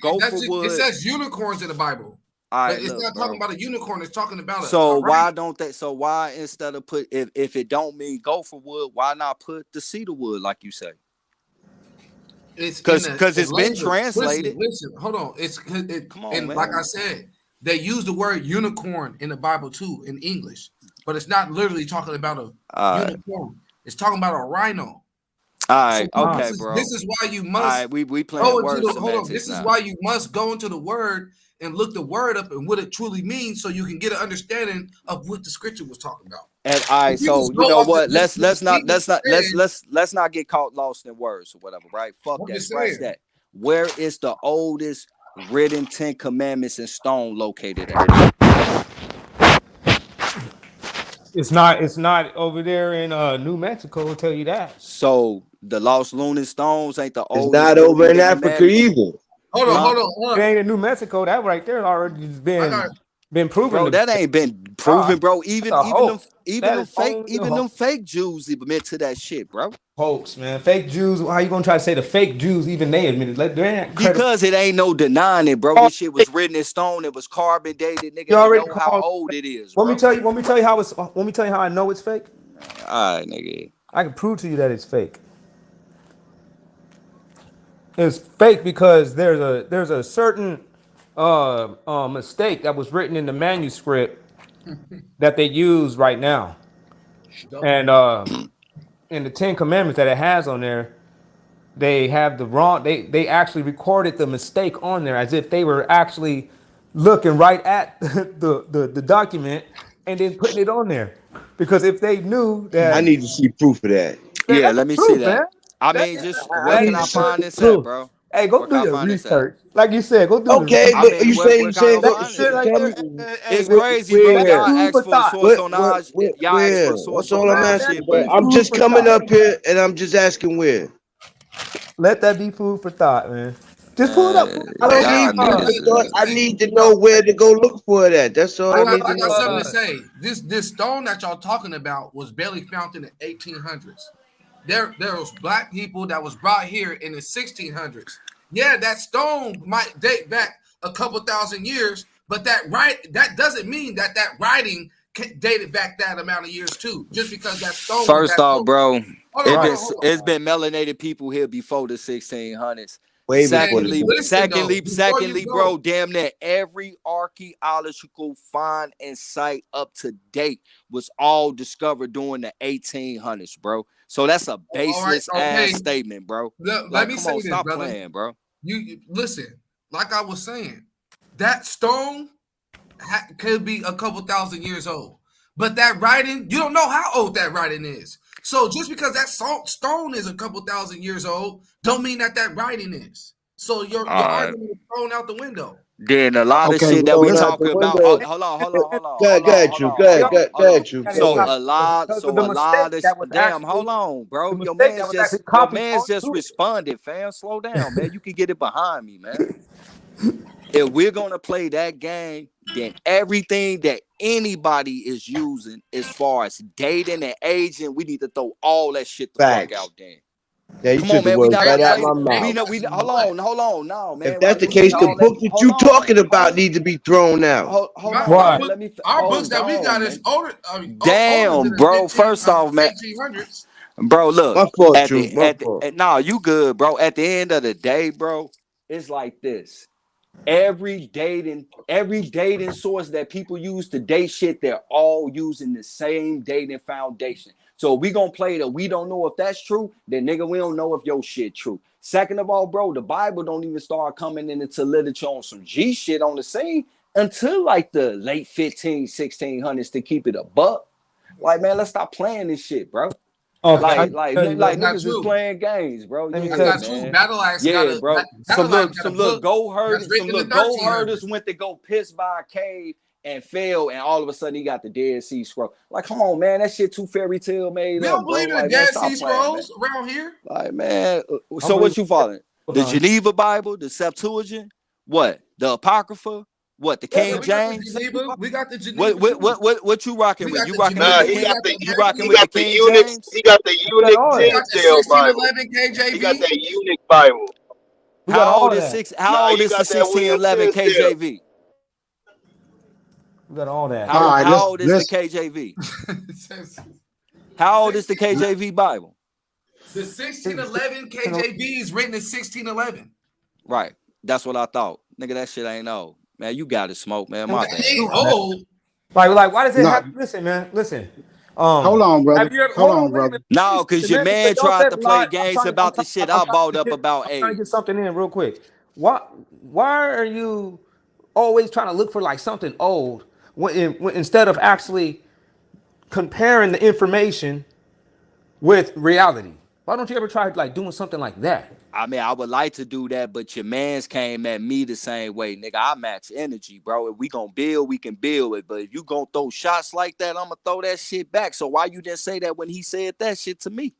wood. It says unicorns in the Bible. Right, but it's not talking about a unicorn. It's talking about why don't they? So why instead of put if it don't mean gopher wood, why not put the cedar wood like you say? It's because it's been translated. Listen, hold on. Come on, and man. like I said, they use the word unicorn in the Bible too in English, but it's not literally talking about a unicorn. It's talking about a rhino. All right, okay, bro. This is why you must. All right, we playing word semantics. Hold on. This is why you must go into the word and look the word up and what it truly means, so you can get an understanding of what the scripture was talking about. And all right, so you know what? Let's not get caught lost in words or whatever, right? Fuck that. Scratch that. Where is the oldest written 10 Commandments in stone located at? It's not over there in New Mexico, I'll tell you that. So the Lost Lunar Stones ain't the oldest. It's not over in Africa either. Hold on. It ain't in New Mexico. That right there already been proven. Bro, that ain't been proven, bro. Even them fake Jews admit to that shit, bro. Hoax, man. Fake Jews. How you gonna try to say the fake Jews? Even they admitted. Because it ain't no denying it, bro. This shit was written in stone. It was carbon dated. Nigga, you already know how old it is. Let me tell you how I know it's fake. All right, nigga. I can prove to you that it's fake. It's fake because there's a certain mistake that was written in the manuscript that they use right now, and in the 10 Commandments that it has on there, they have the wrong. They actually recorded the mistake on there as if they were actually looking right at the document and then putting it on there. Because if they knew that, I need to see proof of that. Yeah, let me see that. Man. I mean, just where can I find this at, bro? Hey, go do your research. Like you said, go do it. Okay, but you saying it's crazy, bro. Y'all ask for a source on ours. Y'all ask for a source. That's all I'm asking. I'm just coming up here and I'm just asking where. Let that be food for thought, man. Just pull it up. I need to know where to go look for that. That's all I need to know. I got something to say. This stone that y'all talking about was barely found in the 1800s. There was black people that was brought here in the 1600s. Yeah, that stone might date back a couple thousand years, but that doesn't mean that writing dated back that amount of years too. Just because that stone. First off, bro, it's been melanated people here before the 1600s. Secondly, bro, damn near every archaeological find and site up to date was all discovered during the 1800s, bro. So that's a baseless ass statement, bro. Let me say this, stop brother. Playing, bro. You listen, like I was saying, that stone could be a couple thousand years old, but that writing, you don't know how old that writing is. So just because that stone is a couple thousand years old, don't mean that writing is. So your argument is thrown out the window. Then a lot of shit that we talking about. Hold on. Go ahead. So a lot of damn. Hold on, bro. Your man's just responded, fam. Slow down, man. You can get it behind me, man. If we're gonna play that game, then everything that anybody is using as far as dating and aging, we need to throw all that shit the fuck out there. Yeah, you took the words right out my mouth. Hold on, no, man. If that's the case, the book that you talking about need to be thrown out. Hold on. Our books that we got is older. Damn, bro. First off, man. Bro, look. Nah, you good, bro. At the end of the day, bro, it's like this. Every dating source that people use to date shit, they're all using the same dating foundation. So we gonna play that we don't know if that's true, then nigga, we don't know if your shit true. Second of all, bro, the Bible don't even start coming into literature on some G shit on the scene until like the late 1600s to keep it a buck. Like, man, let's stop playing this shit, bro. Okay, Like that's not niggas is true. playing games, bro. Let me Yeah, tell you. That's not true. man. Battle Axe Yeah, bro. Some Battle Axe got a little book gold that's herders, some written in little the gold 1300s. herders went to go piss by a cave and fell, and all of a sudden he got the Dead Sea Scroll. Like, come on, man, that shit too fairy tale made We up, don't bro. believe in the Like, man, Dead stop Sea playing, man. Scrolls around here. Like, man. I'm So what you following? The on. Geneva Bible, the Septuagint, what? The Apocrypha, what? The Yeah, King we got the James. Geneva. We got the Geneva too. what you rocking We with? got You the rocking Geneva. with the We King? got the You rocking He with Masoretic. the got the King eunuch. James? He got the We got eunuch all We that. got the Tinsdale Bible. 1611 He got KJV. that eunuch Bible. We got How all old is that. How Nah, old you is the got that William 1611 Tinsdale. KJV? We got all that. All right, How old is the let's KJV? How old is the KJV Bible? The 1611 KJV is written in 1611. Right. That's what I thought. Nigga, that shit ain't old. Man, you got to smoke, man. My That bad, ain't bro. old. Like, why does it not. have? Listen, man. Listen. Hold on, brother. Have you ever? Hold Hold on. on, Wait a brother. minute. No, Listen, because your man Don't say tried a to play lot. games about the shit I brought up about I'm trying to age. get something in real quick. Why are you always trying to look for like something old when instead of actually comparing the information with reality? Why don't you ever try like doing something like that? I mean, I would like to do that, but your mans came at me the same way. Nigga, I match energy, bro. If we gonna build, we can build it. But if you gonna throw shots like that, I'm gonna throw that shit back. So why you didn't say that when he said that shit to me?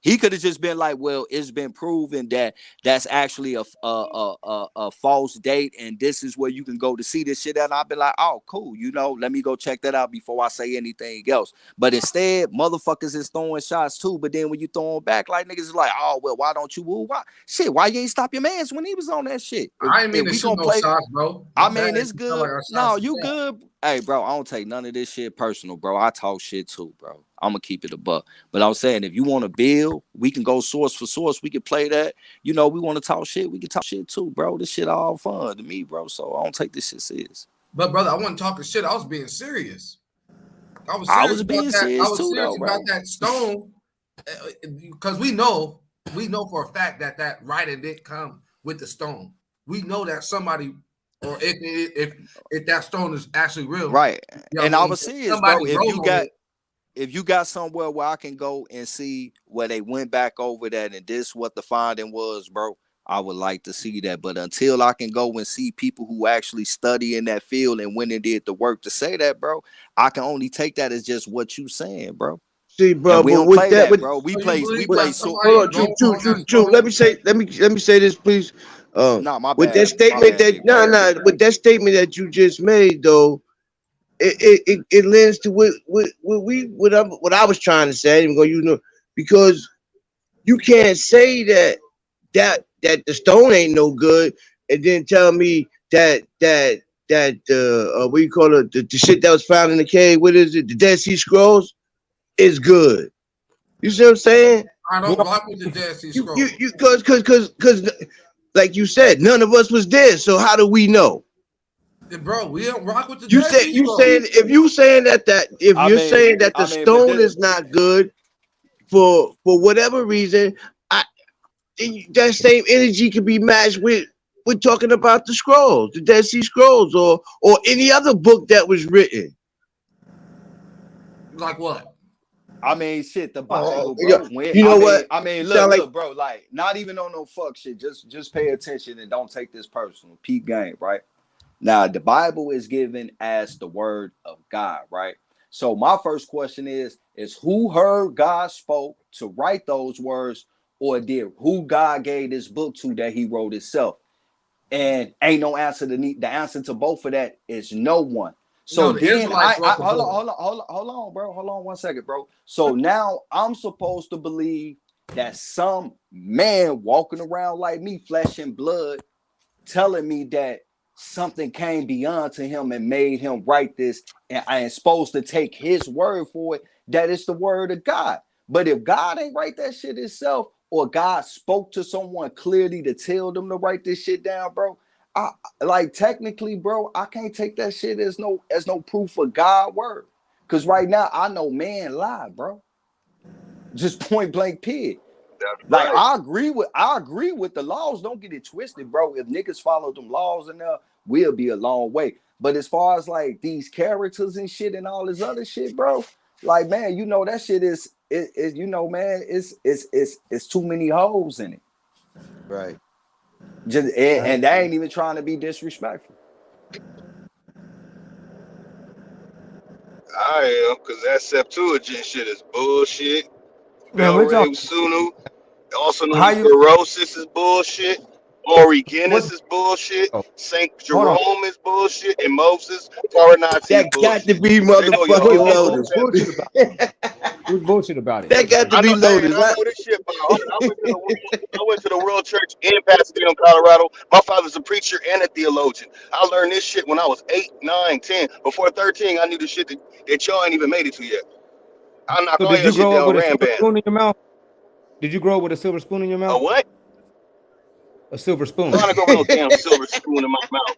He could have just been like, well, it's been proven that that's actually a false date, and this is where you can go to see this shit. And I've been like, oh, cool, let me go check that out before I say anything else. But instead, motherfuckers is throwing shots too. But then when you throw them back, like niggas is like, oh, well, why don't you? Well, why? Shit, why you ain't stop your mans when he was on that shit? I ain't mean If to we shoot gonna no play, shots, bro. I My bad. mean, it's It felt like good. I No, shot some you shots. good. Hey, bro, I don't take none of this shit personal, bro. I talk shit too, bro. I'm gonna keep it a buck. But I'm saying, if you want to build, we can go source for source. We can play that. We want to talk shit. We can talk shit too, bro. This shit all fun to me, bro. So I don't take this shit serious. But brother, I wasn't talking shit. I was being serious. I was I serious was about being that. I serious was too, serious though, about bro. that stone because we know for a fact that writing didn't come with the stone. We know that somebody, or if that stone is actually real, Right. you know And what I I mean? was serious, Somebody bro. If wrote you on got it. somewhere where I can go and see where they went back over that and this what the finding was, bro, I would like to see that. But until I can go and see people who actually study in that field and went and did the work to say that, bro, I can only take that as just what you saying, bro. See, bro, And we but don't with play that, that, with bro. We So you believe play that so hold somebody on, wrote on that true. stone? Let me say this, please. no, my With that bad. My statement bad, that big bro. with that statement that you just made, though, it lends to what I was trying to say. I'm going, because you can't say that the stone ain't no good, and then tell me that what you call it, the shit that was found in the cave. What is it? The Dead Sea Scrolls is good. You see what I'm saying? I don't rock with the Dead Sea Scrolls. Because like you said, none of us was there. So how do we know? Bro, we don't rock with the You Dead say Sea Scrolls. if you're saying that the I mean, but stone is not good for whatever reason, that same energy can be matched with talking about the scrolls, the Dead Sea Scrolls, or any other book that was written. Like what? I mean, shit, the Bible, Yeah, bro. you know what? I mean, You sound look, bro. Like, not even on no fuck shit. Just pay attention and don't take this personal. Peep game, right? Now, the Bible is given as the word of God, right? So my first question is who heard God spoke to write those words, or did who God gave this book to that he wrote himself? And ain't no answer to the answer to both of that is no one. So No, the then Israelites wrote the hold book. on, bro. Hold on 1 second, bro. So now I'm supposed to believe that some man walking around like me, flesh and blood, telling me that something came beyond to him and made him write this, and I am supposed to take his word for it, that it's the word of God. But if God ain't write that shit himself, or God spoke to someone clearly to tell them to write this shit down, bro, I like technically, bro, I can't take that shit as no proof of God word. Cause right now I know man lie, bro. Just point blank period. That's Like right. I agree with the laws. Don't get it twisted, bro. If niggas follow them laws in there, we'll be a long way. But as far as like these characters and shit and all this other shit, bro, like man, you know that shit is you know, man, it's too many holes in it. Right. Just and that ain't even trying to be disrespectful. I am, because that Septuagint shit is bullshit. Man, what y'all? Sunu, also known How as you? Berosus, is bullshit. Origenes is bullshit. Oh, Saint hold on. Jerome is bullshit. And Moses, Paranasi is That got bullshit. to be So they know your whole motherfucking Old loaded. What's bullshit Testament. about it? What's bullshit about it? That got to I be know, hey, loaded. and I know this shit, bro. I went to the World Church in Pasadena, Colorado. My father's a preacher and a theologian. I learned this shit when I was 8, 9, 10. Before 13, I knew the shit that y'all ain't even made it to yet. I knock So all did your you shit grow up down, with a silver Rambam. spoon in your mouth? Did you grow up with a silver spoon in your mouth? A what? A silver I'm spoon. trying to go with no damn silver spoon in my mouth.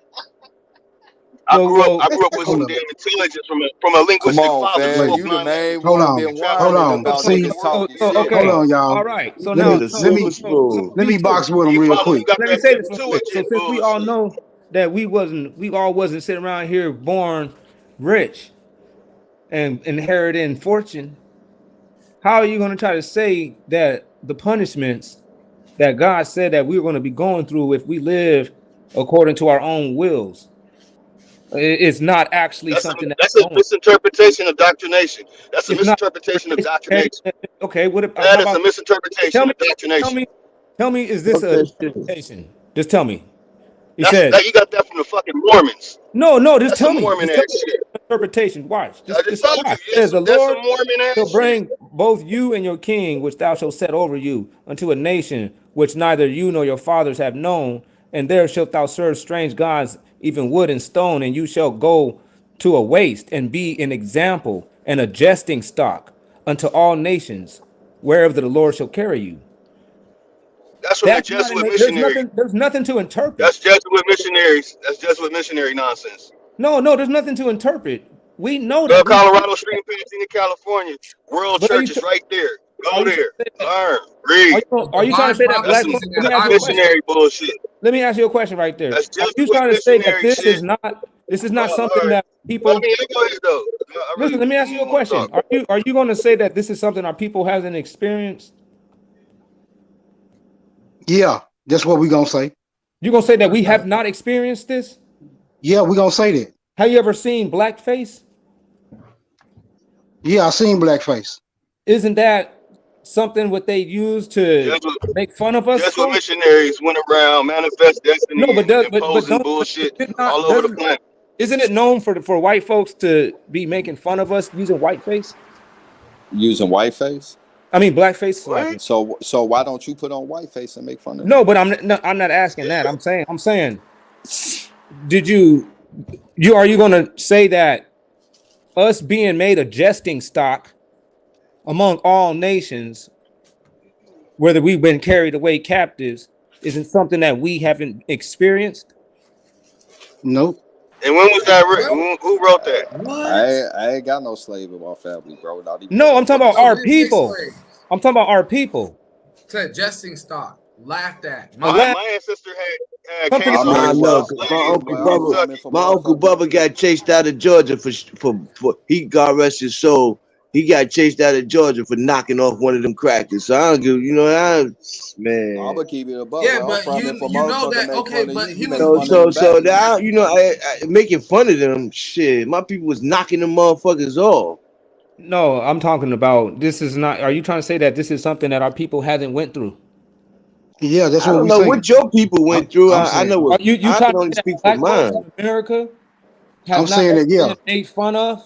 I Well, grew well, up with some Hold damn on. intelligence from a Come linguistic on, father who fam. Wait. spoke You the my main language Hold one on. been and traveled Hold the whining on. about world. See. niggas talking shit, Hold okay. bro. on, y'all. All right. So Let me now, With a let silver me so spoon. let me me too. box with him You real follow, quick. you got Let me that say this real quick. So Septuagint since we all bullshit. know that we all wasn't sitting around here born rich and inheriting fortune, how are you going to try to say that the punishments that God said that we were going to be going through if we live according to our own wills, it's not actually something that's That's a going? misinterpretation of doctrination. That's a It's not. misinterpretation of Okay. doctrination. Okay. What? That How is a about? misinterpretation Tell me. of Tell doctrination. me. Tell me. Is this Fuck a that shit. interpretation? Just tell me. He That's said, that you got that from the fucking Mormons. "No, no. Just That's some tell me. Mormon Just tell ass me shit. interpretation. Watch. I just Just told you, watch. It says the that's some Lord Mormon shall ass shit. bring both you and your king, which thou shalt set over you, unto a nation which neither you nor your fathers have known, and there shalt thou serve strange gods, even wood and stone, and you shall go to a waste and be an example and a jesting stock unto all nations, wherever the Lord shall carry you." That's from the That's not. Jesuit There's missionary. nothing. There's nothing to interpret. That's Jesuit missionaries. That's Jesuit missionary nonsense. No, no. There's nothing to interpret. We know Go that. to We. Colorado Stream, Pasadena, California. World But are Church you? is right there. Are Go you trying there. to say that? Learn. Read. Are you trying to Divine say that That's black some prophecies folks? in Let that me that's ask you a Bible. question. missionary bullshit. Let me ask you a question right there. That's Are you Jesuit trying to say that missionary this shit. is not All something right. that But I people? mean, go ahead though. I Listen, really let me ask you a want to question. talk. Are you going to say that this is something our people hasn't experienced? Yeah, that's what we gonna say. You gonna say that we have not experienced this? Yeah, we gonna say that. Have you ever seen blackface? Yeah, I seen blackface. Isn't that something what they use to Jesuit, make fun of us Jesuit for? missionaries went around manifest destiny No, but and does but imposing don't bullshit is it not all over the doesn't planet. isn't it known for white folks to be making fun of us using whiteface? Using whiteface. I mean blackface. What? Like, So why don't you put on whiteface and make fun of no, but I'm not asking that. I'm saying, did you are you going to say that us being made a jesting stock among all nations, whether we've been carried away captives, isn't something that we haven't experienced? Nope. And when was that What? written? Who wrote that? What? I ain't got no slave in my family, bro. Not even No, one. I'm talking about No, we our didn't take people. slaves. I'm talking about our people. To jesting stock, laughed at, A My mocked. laugh. my ancestor had I'm talking came I from I mean, know, well, 'cause I my slaves mean, uncle in well, Bubba, coming Kentucky. from my uncle motherfucking Bubba got chased out of Georgia for he, God rest his soul. He got chased out of Georgia for knocking off one of them crackers. So I don't give, man. I'ma keep it above Yeah, where I'm but from. If a you know motherfucker that make okay, fun of but you, he you make was So fun of he them back. making fun of them. Shit, my people was knocking them motherfuckers off. No, I'm talking about this is not. Are you trying to say that this is something that our people hasn't went through? Yeah, that's I what don't we know saying. what your people I'm, went through. I'm I saying. know Are what you I trying can to only say that speak for black folks in mine. America have I'm not saying ever that. Yeah. been made fun of?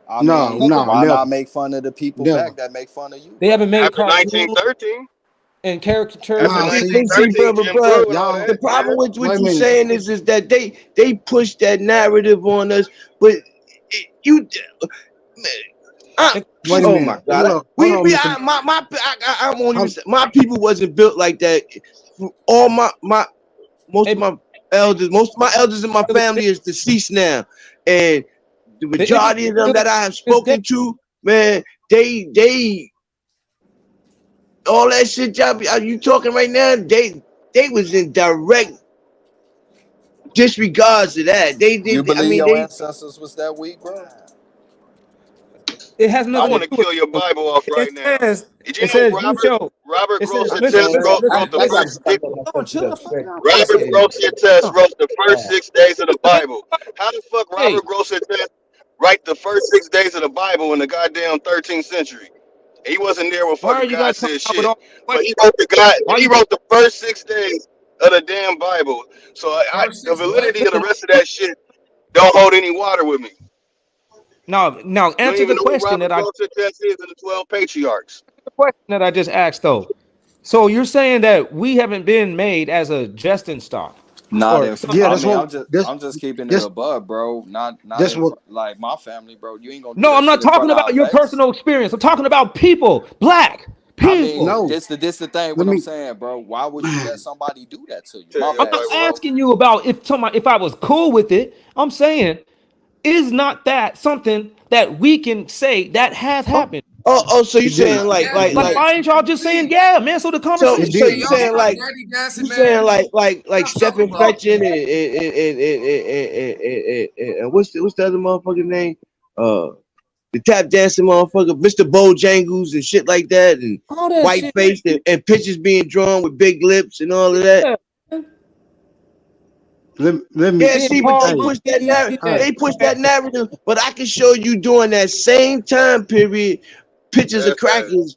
I No, mean, no, why never, not make fun of the people never. back that make fun of you, They bro? haven't made After cartoons 1913, and caricatures after Nah, and see, See, 1913, brother, Jim bro, Crow and all y'all. the that, yeah. problem with Wait what a you minute. saying is that they push that narrative on us, but you, Wait a oh my minute. God, Hold on, Mister. I won't even say my people wasn't built like that. All most hey, of my elders in my family is deceased now, and the the ignorant majority of them still that I have is dead. spoken to, man, they all that shit you talking right now, they was in direct disregards to that. They You did. I believe mean, your they. ancestors was that weak, bro? It has I nothing to want to do with kill your it. Bible off It right now. says, Did you it know says, you show. Robert It says, Grosseteste listen, wrote the first six? oh, chill the fuck out. Robert Grosseteste wrote the first 6 days of the Hey, Bible. How the fuck Robert Grosseteste write the first 6 days of the Bible in the goddamn 13th century? He wasn't there when why are fucking you God guys coming said out with shit. all But questions? Why he you? wrote the first 6 days of the damn Bible. So the validity of the Listen, rest of that shit don't hold any water with me. now You don't answer even the know who question Robert that I Grosseteste is in the 12 patriarchs. just asked though. So you're saying that we haven't been made as a jesting stock, Not or if some? I mean I'm just keeping it above, bro. Not that's in what like my family, bro. You ain't gonna do No, that I'm shit not in front talking of our about your face. personal experience. I'm talking about people, black I mean, people. this the thing. let What I'm me saying, bro. Why would you let somebody do that to you? Tell My your I'm bad, not Bible off. smoke. asking you about if I was cool with it. I'm saying, is not that something that we can say that has happened? So you it did. saying Like, why ain't y'all just saying yeah, man? So the so It conversation. so did. you saying you saying like Stephen Fletcher and what's the other motherfucking name? The tap dancing motherfucker, Mr. Bojangles and shit like that, and All that white shit. face and pictures being drawn with big lips and all of that. Yeah, Let me Yeah, being see, but they hey, called push that monkey. narrative. hey, They push that narrative, but I can show you during that same time period pictures of That's bad. crackers,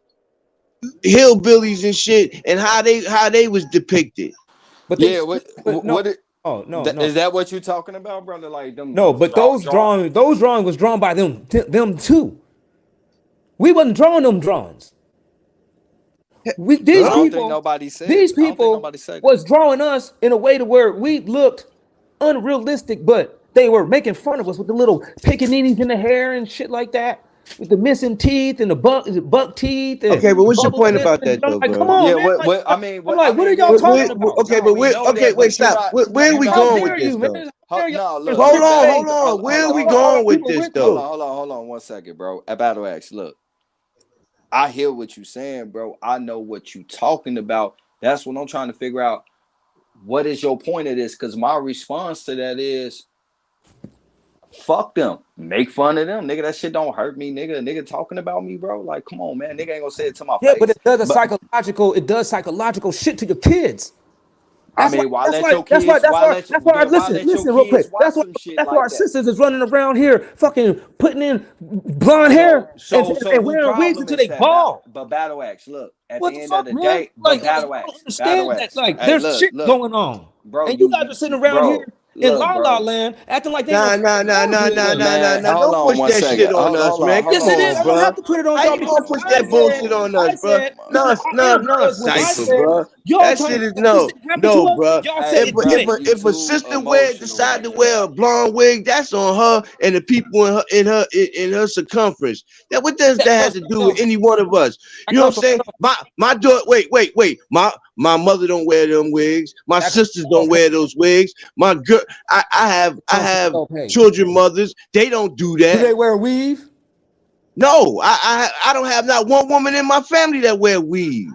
hillbillies and shit, and how they was depicted. But they Yeah. still, but no, oh no, no, Is that what you talking about, brother? Like them no. But those drawings was drawn by them too. We wasn't drawing them drawings. I don't think nobody said. These I don't think people nobody said that. was drawing us in a way to where we looked unrealistic, but they were making fun of us with the little pickaninnies in the hair and shit like that, with the missing teeth and the buck teeth and Okay, but what's your bubble point lips. about And that I'm though, like, come bro? on, Yeah. man! What? I I'm mean. like, what are y'all talking about? Okay, No, but we know okay, that, wait, but you're stop. not. Where are You're we not. How going with dare this you, though? man? How dare y'all No, just look. Hold look on, away? hold on. Where are we Fuck all going the with people this went through. though? Hold on 1 second, bro. At Battle Axe, look. I hear what you saying, bro. I know what you talking about. That's what I'm trying to figure out. What is your point of this? Because my response to that is, fuck them. Make fun of them. Nigga, that shit don't hurt me, nigga. Nigga talking about me, bro. Like, come on, man. Nigga ain't gonna say it to my Yeah, but face. But it does psychological shit to your kids. I mean, why let your That's why kids? Why let why listen, let your real kids quick. watch some shit That's why like our that? sisters is running around here fucking putting in blonde So hair so and who wearing wigs problem until is they that? bald. But Battle Axe, look, at What the the end of fuck, the man? day, but Like Battle you don't Axe, Battle understand that. Axe. Like Hey, there's look, shit look, going on. bro, And you guys are sitting around here in look, La La bro. Land acting like they Nah, gonna nah, nah, hold nah, you nah, away. nah, nah, Man, nah. hold Don't on push one that second. shit on us, Hold man. on, Come Yes, hold it on, is. on, I don't bro. have to put it on How y'all you because gonna what push I that said, bullshit on us, I bro? said, No, listen, I no, am no, because when I cipher, said bro. y'all That trying to shit is make this no, thing happen to no, us, bro. y'all said Hey, it bro, couldn't. you If a too sister emotional decide right to now. wear a blonde wig, that's on her and the people in her circumference. That what does That that have comes to from do with another. any one of us? That You know what comes I'm from saying? another. My daughter. Wait. My mother don't wear them wigs. My That comes sisters from don't self-hate. wear those wigs. My girl, I That comes from have self-hate. children mothers. They don't do Do that. they wear a weave? No, I don't have not one woman in my family that wear weave.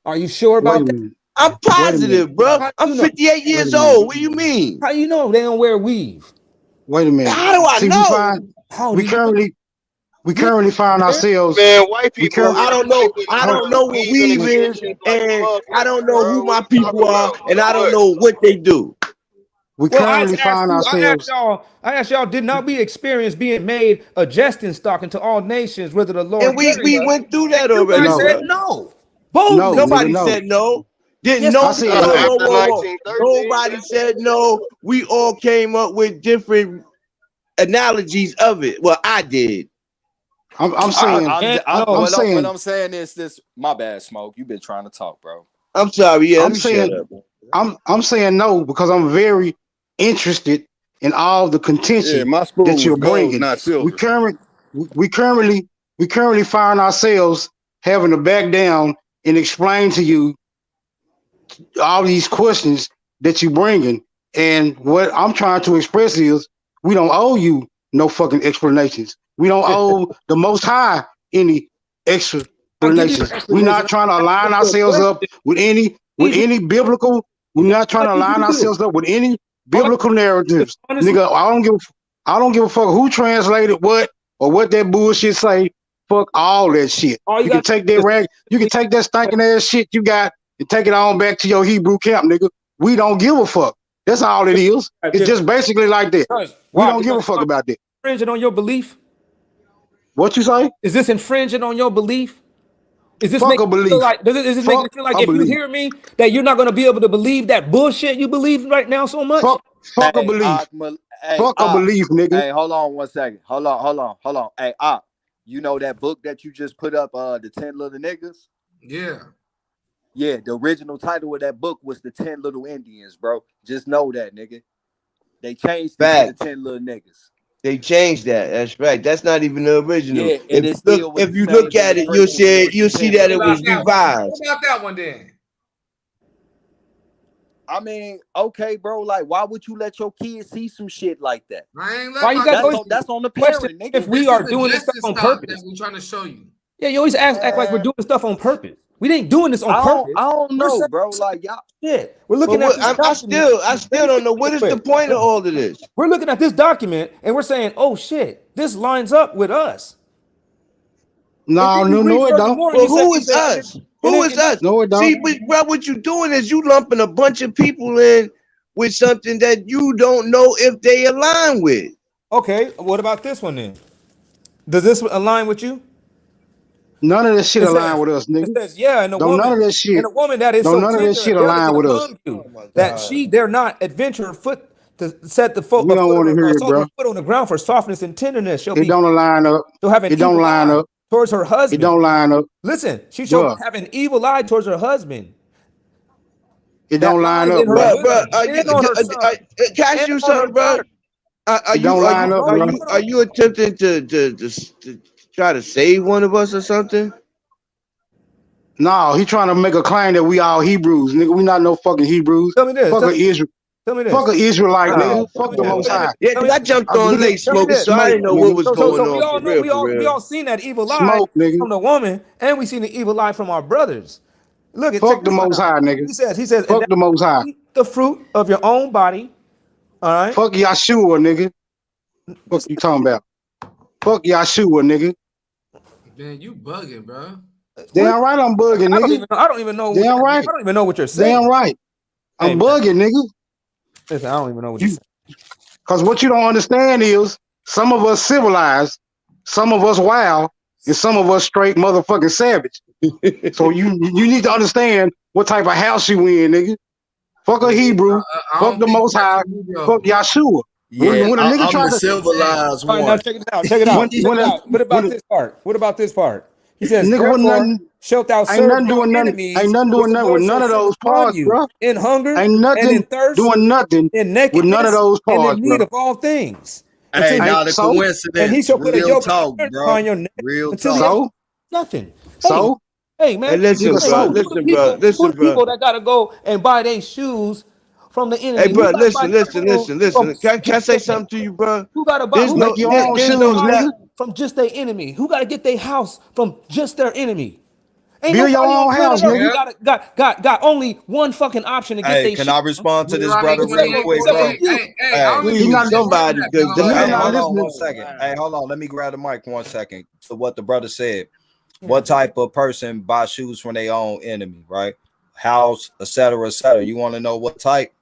Are you sure wait a about that? minute. I'm Wait a minute. positive, bro. How I'm do you know? 58 Wait a years minute. old. What do you mean? How you know they don't wear weave? Wait a minute. How do I See, know? How do we you know? currently we You currently find there? ourselves Man, white we people current I wear don't white know. women I wear don't know what weave in weave is, extensions like a and I don't motherfucker, know who bro. What my are you people talking are, about? and So I don't what? know what they do. we Well, currently find ourselves I asked y'all, did not we experience being made a jesting stock into all nations, whither the And Lord we carried we us? went through And that you already, guys no, said bro. no. no, Boldly. nigga, Nobody no. said no. Didn't Yes, I know. said no. After Whoa. 1913, Nobody said no. We all came up with different analogies of it. Well, I did. I'm saying I'm What saying I'm saying is this. My bad, Smoke. You've been trying to talk, bro. I'm sorry. Yeah, let I'm me shut saying up. I'm saying no because I'm very interested in all the yeah, contention my that spoon was you're gold, bringing. not We silver. currently we currently we currently find ourselves having to back down and explain to you all these questions that you're bringing. And what I'm trying to express is we don't owe you no fucking explanations. We don't owe the Most High any explanations. We're not trying to align ourselves up with any biblical. We're not trying to align ourselves up with any biblical narratives. Nigga, I don't give a fuck who translated what or what that bullshit say. Fuck all that shit. You can take that rag, you can take that stinking ass shit you got and take it on back to your Hebrew camp, nigga. We don't give a fuck. That's all it is. It's just basically like that. We don't give a fuck about that. Infringing on your belief? What you say? Is this infringing on your belief? Is this Fuck making a belief. you feel like? Does this make you feel like if you hear me that you're not going to be able to believe that bullshit you believe right now so much? Fuck a belief. Fuck a belief, nigga. Hey, hold on 1 second. Hold on. Hey, you know that book that you just put up, the 10 Little Niggas? Yeah. Yeah, the original title of that book was the 10 Little Indians, bro. Just know that, nigga. They changed it to the 10 Little Niggas. They changed that. That's right. That's not even the original. Yeah, and it still was if you look at it, you'll see that it was revised. What about that one then? I mean, okay, bro. Like, why would you let your kids see some shit like that? I ain't Why you got that's on the parent, nigga. If we are doing this stuff on purpose, we're trying to show you. Yeah, you always act like we're doing stuff on purpose. We ain't doing this on purpose. I don't know, bro. Like y'all, shit. We're looking at. I still don't know what is the point of all of this. We're looking at this document and we're saying, "Oh shit, this lines up with us." No, it don't. Well, who is us? Who is us? No, it don't. See, bro, what you doing is you lumping a bunch of people in with something that you don't know if they align with. Okay, what about this one then? Does this align with you? None of this shit align with us, nigga. It says, yeah, and a woman, none of that shit. And a woman that is Don't so none of tender that shit and align with us. among you, that they're not adventure foot to set the foot. We don't want to hear it, bro. Foot on the ground for softness and tenderness. It don't align up. She'll have an It don't evil line eye up. towards her husband. It don't line up. Listen, she shall Bruh. have an evil eye towards her husband. It don't line up, bro. Can I ask you something, bro? Are you attempting to try to save one of us or something? No, he trying to make a claim that we all Hebrews, nigga. We not no fucking Hebrews. Tell me this. Fuck a Israel. Tell me this. Fuck an Israelite, nigga. Fuck the Most High. Yeah, because I jumped on late smoking, so I didn't know what was going on. We all seen that evil lie Smoke, nigga. from the woman, and we seen the evil lie from our brothers. Look, fuck the Most High, nigga. He says, fuck the Most High. Eat the fruit of your own body. All right. Fuck Yahshua, nigga. Fuck you talking about? Fuck Yahshua, nigga. Man, you bugging, bro. Damn right, I'm bugging, nigga. I don't even know. Damn right. I don't even know what you're saying. Damn right. I'm bugging, nigga. Listen, I don't even know what you're saying. Because what you don't understand is some of us civilized, some of us wild, and some of us straight motherfucking savage. So you need to understand what type of house you in, nigga. Fuck a Hebrew, fuck the Most High, fuck Yahshua. Yeah, when a nigga I'm tries the civilized one. Now check it out. Check it out. What about this part? What about this part? He says, "Therefore shalt thou serve your enemies." Ain't nothing doing nothing with none of those parts, bro. In hunger, ain't nothing and in thirst, doing nothing in nakedness, with none of those parts, and in need bro. of all things. Hey, now the coincidence. And he shall put a real yoke talk, upon your neck. Real until talk. Nothing. So, hey man, hey, listen, bro. People that gotta go and buy their shoes from the enemy. Hey, bro, listen. Can I say something to you, bro? Who gotta buy? There's no shoes, from just their enemy? Who gotta get their house from just their enemy? Ain't Build your nobody own on planet house, Earth nigga. who got only one fucking option to get Hey, their can shit. I respond to this Right, brother right, real quick, right. bro? He's not somebody because the nigga not hold on listening. 1 second. Hey, hold on. Let me grab the mic 1 second to what the brother said. What type of person buy shoes from their own enemy, right? House, etc., etc. You want to know what type?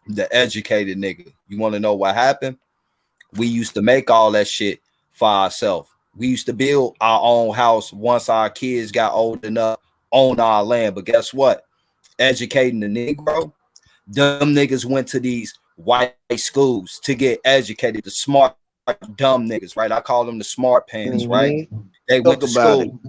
The educated nigga. You want to know what happened? We used to make all that shit for ourselves. We used to build our own house once our kids got old enough, own our land. But guess what? Educating the Negro, them niggas went to these white schools to get educated. The smart, dumb niggas, right? I call them the smart pants, right? They went to school.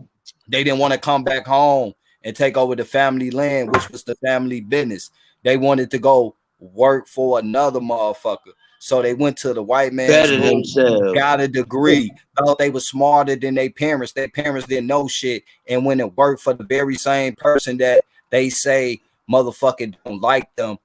They didn't want to come back home and take over the family land, which was the family business. They wanted to go work for another motherfucker. So they went to the white man's school, got a degree, thought they were smarter than their parents. Their parents didn't know shit and went and worked for the very same person that they say motherfucking don't like them.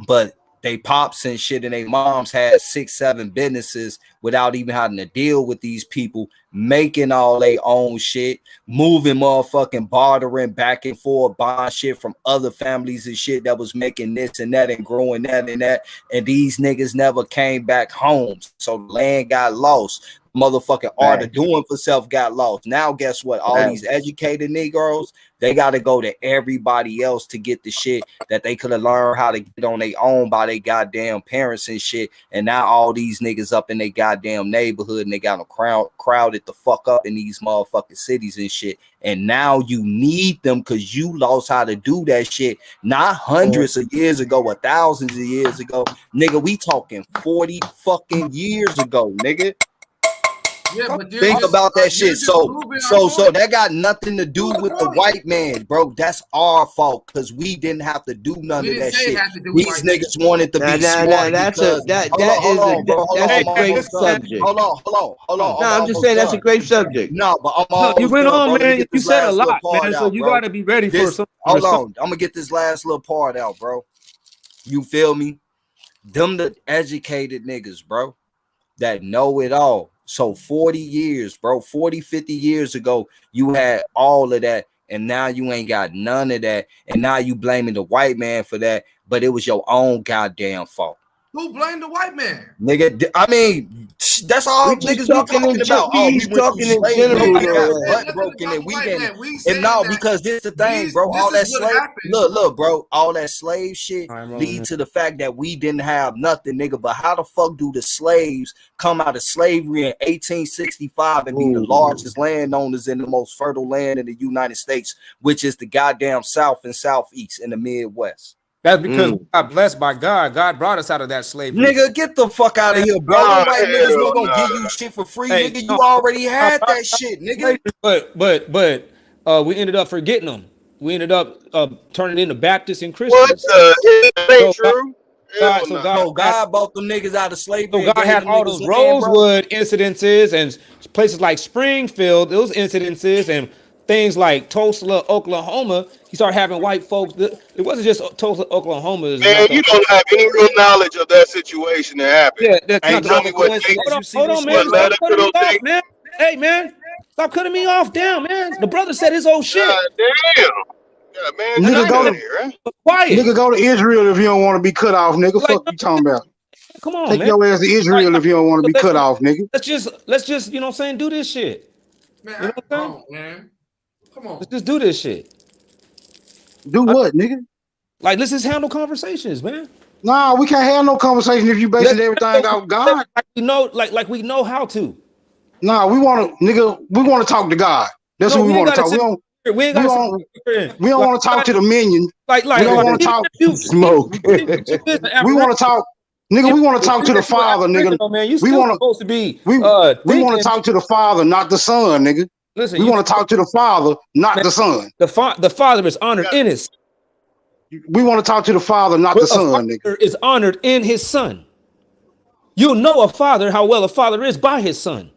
But they pops and shit and they moms had 6-7 businesses without even having to deal with these people, making all their own shit, moving motherfucking bartering back and forth, buying shit from other families and shit that was making this and that and growing that and that. And these niggas never came back home. So land got lost. Motherfucking art of doing for self got lost. Now guess what? All these educated Negroes, they got to go to everybody else to get the shit that they could have learned how to get on their own by their goddamn parents and shit. And now all these niggas up in their goddamn neighborhood and they got them crowded the fuck up in these motherfucking cities and shit. And now you need them because you lost how to do that shit not hundreds of years ago or thousands of years ago. Nigga, we talking 40 fucking years ago, nigga. Yeah, but think about that shit. So that got nothing to do with the white man, bro. That's our fault because we didn't have to do none of that shit. These niggas wanted to be smart. That's a great subject. Hold on. No, I'm just saying that's a great subject. No, but I'm all you went on, man. You said a lot, man. So you gotta be ready for some. Hold on, I'm gonna get this last little part out, bro. You feel me? Them the educated niggas, bro, that know it all. So 40 years, bro, 40, 50 years ago, you had all of that, and now you ain't got none of that, and now you blaming the white man for that, but it was your own goddamn fault. Who blamed the white man? Nigga, I mean, that's all niggas be talking about. Oh, we went through slavery, we got butt broken, and we didn't. And no, because this the thing, bro. All that slave, look, bro. All that slave shit lead to the fact that we didn't have nothing, nigga. But how the fuck do the slaves come out of slavery in 1865 and be the largest landowners in the most fertile land in the United States, which is the goddamn South and Southeast in the Midwest? That's because we got blessed by God. God brought us out of that slavery. Nigga, get the fuck out of here, bro. White niggas not gonna give you shit for free, nigga. You already had that shit, nigga. But we ended up forgetting them. We ended up turning into Baptists and Christians. What the? It ain't true. God bought them niggas out of slavery. So God had all those Rosewood incidences and places like Springfield, those incidences, and things like Tulsa, Oklahoma. He started having white folks. It wasn't just Tulsa, Oklahoma. Man, you don't have any real knowledge of that situation that happened. Yeah, that's not tell me what. Hold on, man. Stop cutting me off, man. Hey, man, stop cutting me off. Down, man. The brother said his old shit. God damn. Yeah, man, nigga, go to Israel if you don't want to be cut off, nigga. Fuck you talking about? Come on, take man. your ass to Israel if you don't want to be cut off, nigga. Let's just, you know what I'm saying, do this shit. Man, you know what I'm saying? Man. Come on. Let's just do this shit. Do what, nigga? Like, let's just handle conversations, man. Nah, we can't have no conversation if you basing everything off God. Like we know how to. Nah, we want to talk to God. That's what we want to talk. We don't want to talk to the minion. We don't want to talk smoke. We want to talk, nigga. We want to talk to the Father, nigga. We want to talk to the Father, not the Son, nigga. Listen, we want to talk to the Father, not the Son. The Father is honored in his. We want to talk to the Father, not the Son, nigga. Is honored in his Son. You'll know a father how well a father is by his son.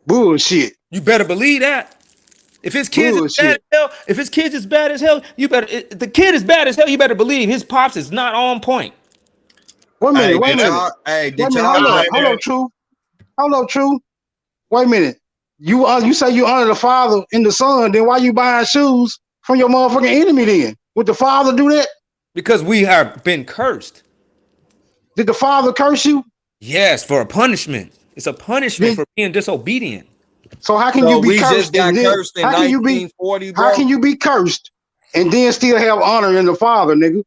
Bullshit. You better believe that. If his kids is bad as hell, you better. If the kid is bad as hell, you better believe his pops is not on point. Wait a minute. Hold on, True. Wait a minute. You say you honor the Father and the Son, then why you buying shoes from your motherfucking enemy then? Would the Father do that? Because we have been cursed. Did the Father curse you? Yes, for a punishment. It's a punishment for being disobedient. So how can you be cursed? How can you be cursed and then still have honor in the Father, nigga?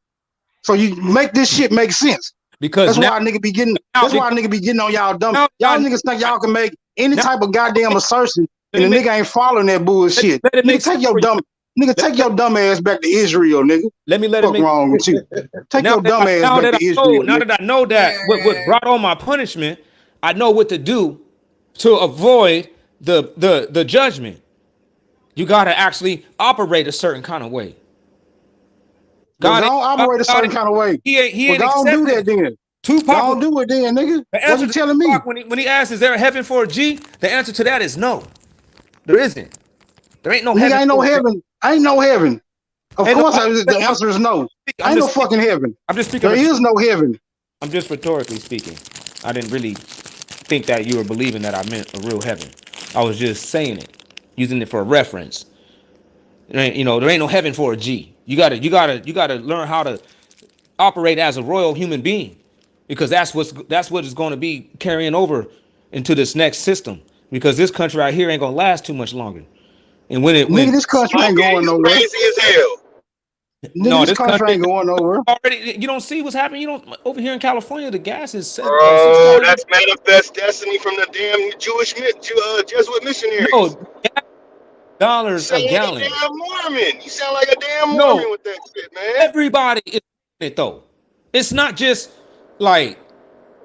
So you make this shit make sense. Because that's why nigga be getting on y'all dumb. Y'all niggas think y'all can make any type of goddamn assertion and the nigga ain't following that bullshit. Nigga, take your dumb ass back to Israel, nigga. What's wrong with you? Take your dumb ass back to Israel. Now that I know that what brought on my punishment, I know what to do to avoid the judgment. You gotta actually operate a certain kind of way. God don't operate a certain kind of way. He ain't don't do that then. Don't do it then, nigga. What you telling me? When he asks, is there a heaven for a G? The answer to that is no. There isn't. There ain't no heaven. Ain't no heaven. Of course, the answer is no. Ain't no fucking heaven. I'm just speaking. There is no heaven. I'm just rhetorically speaking. I didn't really think that you were believing that I meant a real heaven. I was just saying it, using it for a reference. There ain't no heaven for a G. You gotta learn how to operate as a royal human being, because that's what is going to be carrying over into this next system. Because this country right here ain't gonna last too much longer. And when This country ain't going nowhere. Crazy as hell. No, this country ain't going nowhere. Already, you don't see what's happening. Over here in California, the gas is Bro, that's manifest destiny from the damn Jesuit missionaries. No, dollars You a sound like a gallon. damn Mormon. You sound like a damn No, Mormon with that shit, man. everybody is it though. It's not just like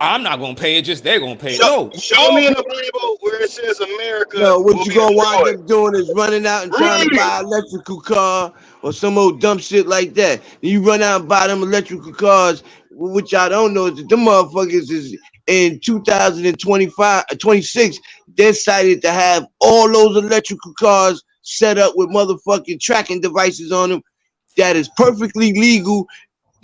I'm not gonna pay it, just they're gonna pay it. No, Show me in the Bible where it says America. No, what will you be gonna wind destroyed. up doing is running out and trying to buy an electrical car or some old dumb shit like that. And you run out and buy them electrical cars, which I don't know is that them motherfuckers is in 2025, 26, they decided to have all those electrical cars set up with motherfucking tracking devices on them that is perfectly legal,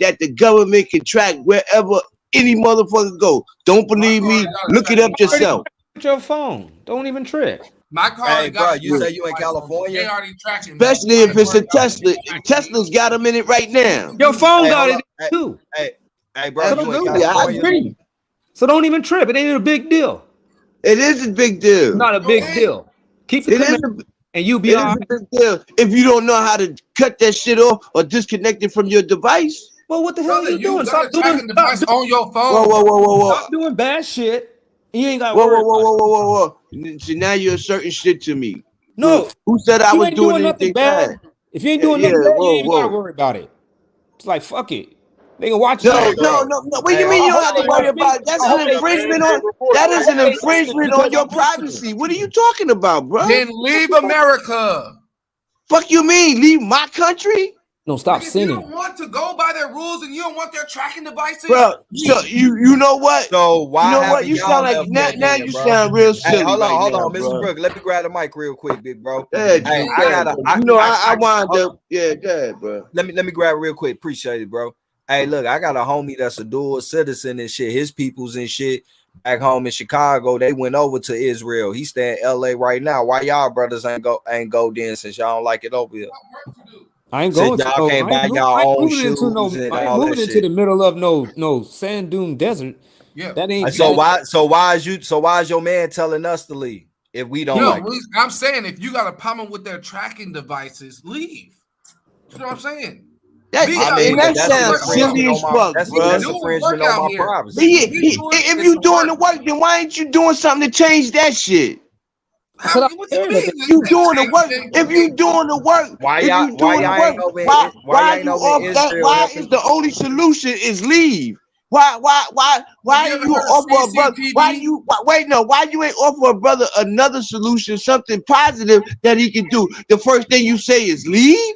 that the government can track wherever any motherfucker go. Don't believe me? Look it up yourself. with your phone. Don't even trip. My car. Hey, bro, you say you in California? They already tracking. Especially if it's a Tesla. Tesla's got them in it right now. Your phone got hold it too. Hey, bro, Absolutely, I agree. So don't even trip. It ain't a big deal. It is a big deal. Not a big deal. Keep It is and you be it all is a big deal if you don't know how to cut that shit off or disconnect it from your device. Well, what the hell are you doing? Stop doing device on your phone. Whoa. Stop doing bad shit. You ain't got whoa. So now you're asserting shit to me. No. Who said I You was ain't doing nothing anything bad. bad? If you ain't doing nothing bad, you ain't gotta Whoa. worry about it. It's like fuck it. They can watch No. it. What do you mean you don't have to worry about it? That's an infringement on your privacy. What are you talking about, bro? Then leave America. Fuck you mean? Leave my country? No, stop You sinning. don't want to go by their rules and you don't want their tracking devices. Bro, so you know what? So why you know haven't what? You y'all sound like left now, yet now then, you bro? sound real silly. Hey, hold on, bro. Mr. Brooke. Let me grab the mic real quick, big bro. Yeah, Hey, I wound up. Yeah, go ahead, bro. Let me grab real quick. Appreciate it, bro. Hey, look, I got a homie that's a dual citizen and shit. His peoples and shit back home in Chicago, they went over to Israel. He stay in LA right now. Why y'all brothers ain't go then since y'all don't like it over here? I ain't Since going to y'all can't buy y'all own shoes and all that into shit. the middle of no sand dune desert. Yeah. That ain't So why is your man telling us to leave if we don't like it? I'm saying if you got a problem with their tracking devices, leave. You know what I'm saying? That sounds silly as fuck, bro. That's infringement on my privacy. If you doing the work, then why ain't you doing something to change that shit? You doing the work. If you doing the work, why you off that? Why is the only solution is leave? Why you offer a brother? Why you ain't offer a brother another solution, something positive that he can do? The first thing you say is leave.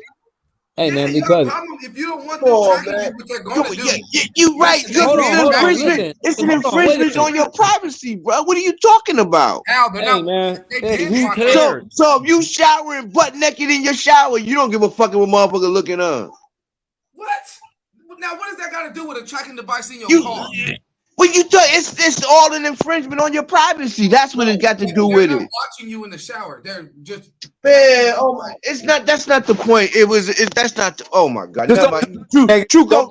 Hey man, because if you don't want them tracking what they're going to do, you right. Listen, It's an infringement on your privacy, bro. What are you talking about? Al, they're not. Man, who cares? So if you showering butt naked in your shower, you don't give a fuck what motherfucker looking on. What? Now, what does that got to do with a tracking device in your car? When you talk, it's all an infringement on your privacy. That's what it got to do with They're it. not watching you in the shower. They're just. Man, oh my! It's not. That's not the point. That's not. Oh my God! True. Go ahead. True. Go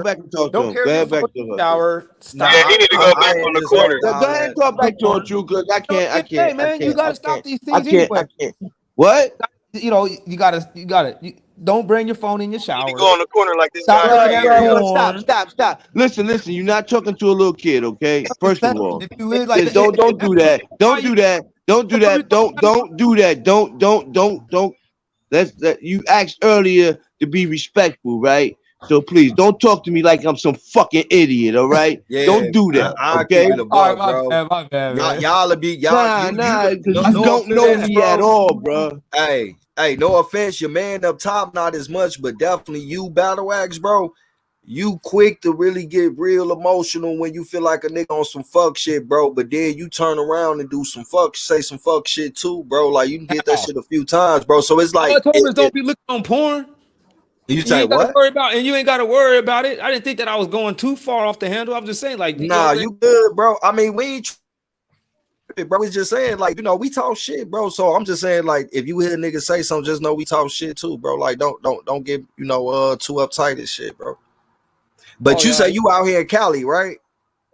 back and talk to him. Go ahead back to him. Shower. Yeah, he need to go back on the corner. Go ahead and talk back to him, True. Cause I can't. Hey man, you gotta stop these things I can't. What? You gotta. Don't bring your phone in your shower. You go on the corner like this Stop guy looking right at here. Stop. Listen. You're not talking to a little kid, okay? First of all, if you is like don't do that. Don't do that. Don't do that. Don't do that. Don't. You asked earlier to be respectful, right? So please don't talk to me like I'm some fucking idiot, all right? Yeah, don't do that, okay? My bad, man. Y'all be y'all. Nah, because you don't know me at all, bro. Hey, no offense, your man up top not as much, but definitely you, Battle Axe, bro. you quick to really get real emotional when you feel like a nigga on some fuck shit, bro. But then you turn around and do some fuck, say some fuck shit too, bro. Like you did that shit a few times, bro. So it's All I like told him is don't be looking on porn. You You say ain't gotta what? worry about, and you ain't gotta worry about it. I didn't think that I was going too far off the handle. I'm just saying, like, you know Nah, what I'm saying? you good, bro. I mean, we ain't bro. We just saying, like, you know, we talk shit, bro. So I'm just saying, like, if you hear a nigga say something, just know we talk shit too, bro. Like, don't get, you know, too uptight and shit, bro. But Oh, you yeah. say you out here in Cali, right?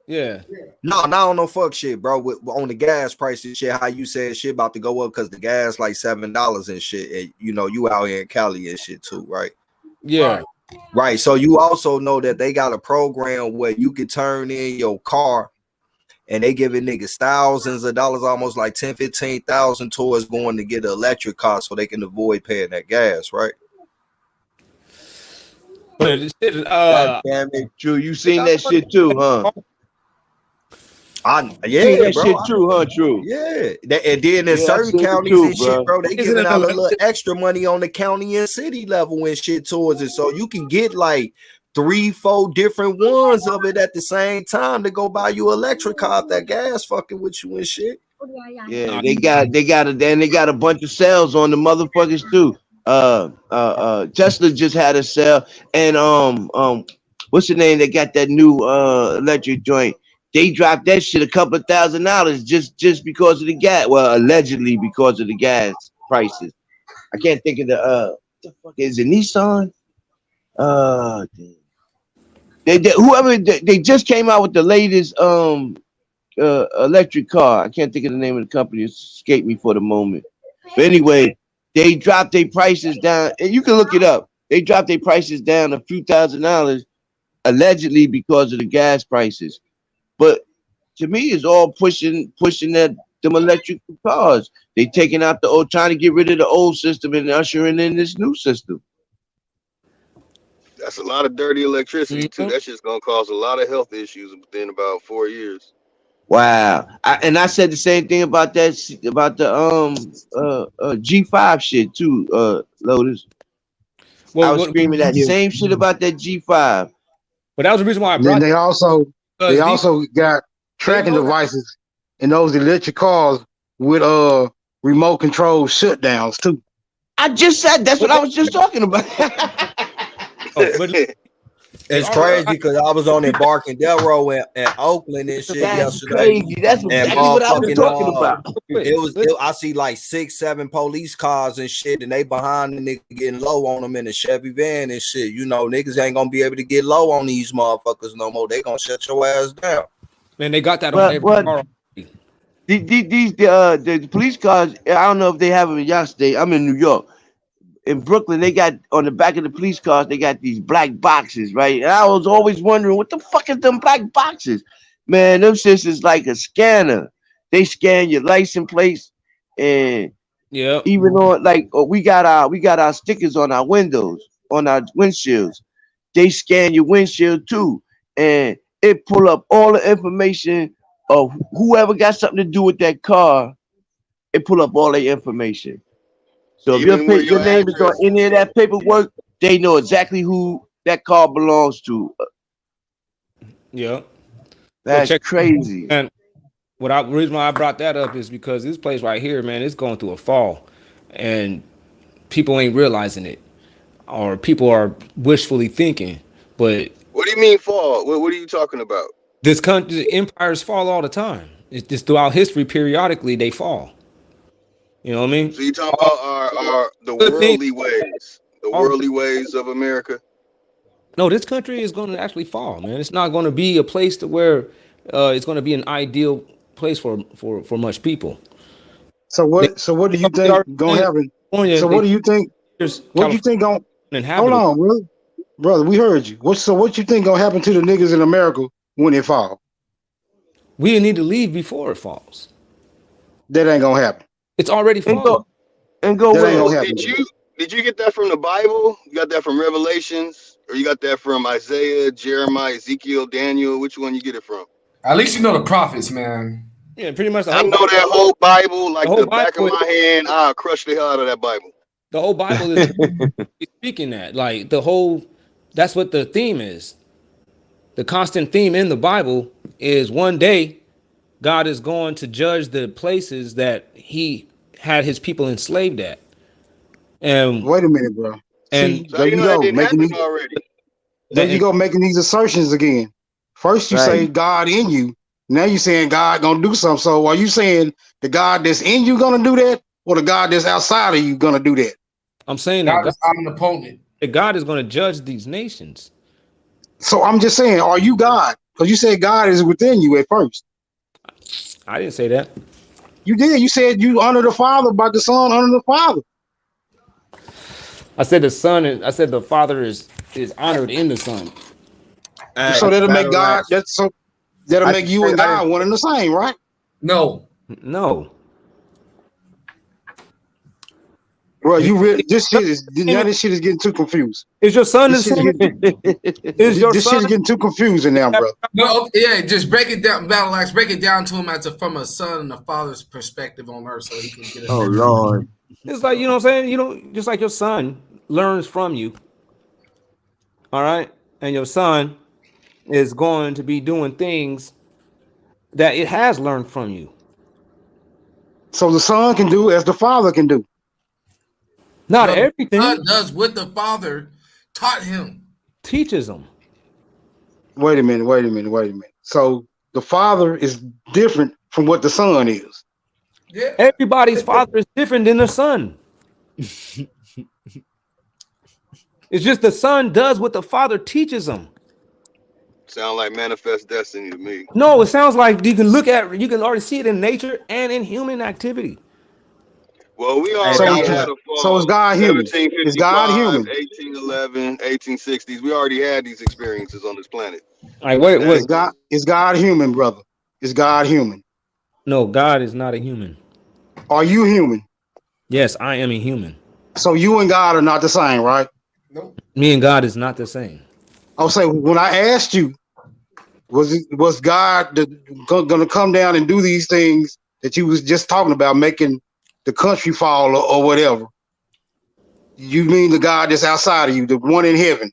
Yeah. No, not on no fuck shit, bro. On the gas prices, shit. How you said shit about to go up because the gas like $7 and shit. And you know, you out here in Cali and shit too, right? Yeah. Right. So you also know that they got a program where you can turn in your car and they giving niggas thousands of dollars, almost like 10, 15,000 towards going to get an electric car so they can avoid paying that gas, right? But this shit, God damn it, True. You seen that shit too, huh? You seen Yeah, that bro. shit true, huh? True. Yeah. And then in Yeah, I certain seen it counties too, and shit, bro, they Isn't giving it out a little extra money on the county and city level and shit towards it. So you can get like 3-4 different ones of it at the same time to go buy you electric car if that gas fucking with you and shit. Yeah, they got a bunch of sales on the motherfuckers too. Tesla just had a sale, and what's the name? They got that new electric joint. They dropped that shit a couple $1,000 just because of the gas. Well, allegedly because of the gas prices. I can't think of what the fuck is it? Nissan? They just came out with the latest electric car. I can't think of the name of the company. It escaped me for the moment. But anyway, they dropped their prices down, and you can look it up. They dropped their prices down a few $1,000s, allegedly because of the gas prices. But to me, it's all pushing them electric cars. They taking out the old, trying to get rid of the old system and ushering in this new system. That's a lot of dirty electricity too. That shit's gonna cause a lot of health issues within about 4 years. Wow. I said the same thing about the G5 shit too, Lotus. I was screaming that same shit about that G5. But that was the reason why I Then brought they also got tracking devices in those electric cars with remote control shutdowns too. I just said that's what I was just talking about. It's crazy because I was on that Embarcadero in Oakland and shit That's yesterday. crazy. That's exactly what I was talking about. I see like 6-7 police cars and shit, and they behind the nigga getting low on them in a Chevy van and shit. You know, niggas ain't gonna be able to get low on these motherfuckers no more. They gonna shut your ass down. Man, they got that on every car. The police cars, I don't know if they have them in your state. I'm in New York. In Brooklyn, they got on the back of the police cars, they got these black boxes, right? And I was always wondering, what the fuck is them black boxes? Man, them shits is like a scanner. They scan your license plates, and even on like we got our stickers on our windows, on our windshields. They scan your windshield too, and it pull up all the information of whoever got something to do with that car. It pull up all the information. So if your name is on any of that paperwork, they know exactly who that car belongs to. Yeah. That's crazy. And the reason why I brought that up is because this place right here, man, it's going through a fall. And people ain't realizing it. Or people are wishfully thinking. But What do you mean fall? What are you talking about? this country, empires fall all the time. It's just throughout history, periodically, they fall. You know what I mean? So you talking about the worldly ways, worldly ways of America? No, this country is going to actually fall, man. It's not going to be a place to where it's going to be an ideal place for much people. So what do you think gonna happen? So what do you think? What you think gonna? Hold on, brother. We heard you. What you think gonna happen to the niggas in America when it fall? We need to leave before it falls. That ain't gonna happen. It's already fallen. And go that ain't So gonna happen. did you get that from the Bible? You got that from Revelations, or you got that from Isaiah, Jeremiah, Ezekiel, Daniel? Which one you get it from? At least you know the prophets, man. Yeah, pretty much. I know that whole Bible like the back of my hand. I'll crush the hell out of that Bible. The whole Bible is speaking that. Like that's what the theme is. The constant theme in the Bible is one day God is going to judge the places that he had his people enslaved at. And wait a minute, bro. and See, So how there you you know that go, didn't making happen these, already? there you and go, making these assertions again. First you say God in you. Now you saying God gonna do something. So are you saying the God that's in you gonna do that, or the God that's outside of you gonna do that? I'm saying God that is omnipotent. God is going to judge these nations. So I'm just saying, are you God? Because you said God is within you at first. I didn't say that. You did. You said you honor the Father, but the Son honor the Father. I said the son I said the father is honored in the son. So that'll make Battle God. Axe. That's so that'll I make didn't you say and I didn't God one and the same, right? No. No. Bro, you really this shit is now this shit is getting too confused. Is your son the This shit is same? getting Is your this shit son? is getting too confusing now, bro. No, yeah, just break it down, Battle Axe. Break it down to him from a son and a father's perspective on earth, so he can get a Oh better. Lord. It's like, you know what I'm saying? You know, just like your son learns from you. All right? And your son is going to be doing things that it has learned from you. So the Son can do as the Father can do. Not No, the everything. son does what the father taught him. Teaches them. Wait a minute. So the Father is different from what the Son is. Yeah. Everybody's father is different than the son. It's just the son does what the father teaches him. Sound like manifest destiny to me. No, it sounds like you can already see it in nature and in human activity. Well, we Hey, So already Battle had Axe. a so is fall. God human? Is God 1755, human? 1811, 1860s. We already had these experiences on this planet. All right, wait. Is God human, brother? Is God human? No, God is not a human. Are you human? Yes, I am a human. So you and God are not the same, right? Nope. Me and God is not the same. I was saying when I asked you, was God gonna come down and do these things that you was just talking about, making the country fall or whatever? You mean the God that's outside of you, the one in heaven?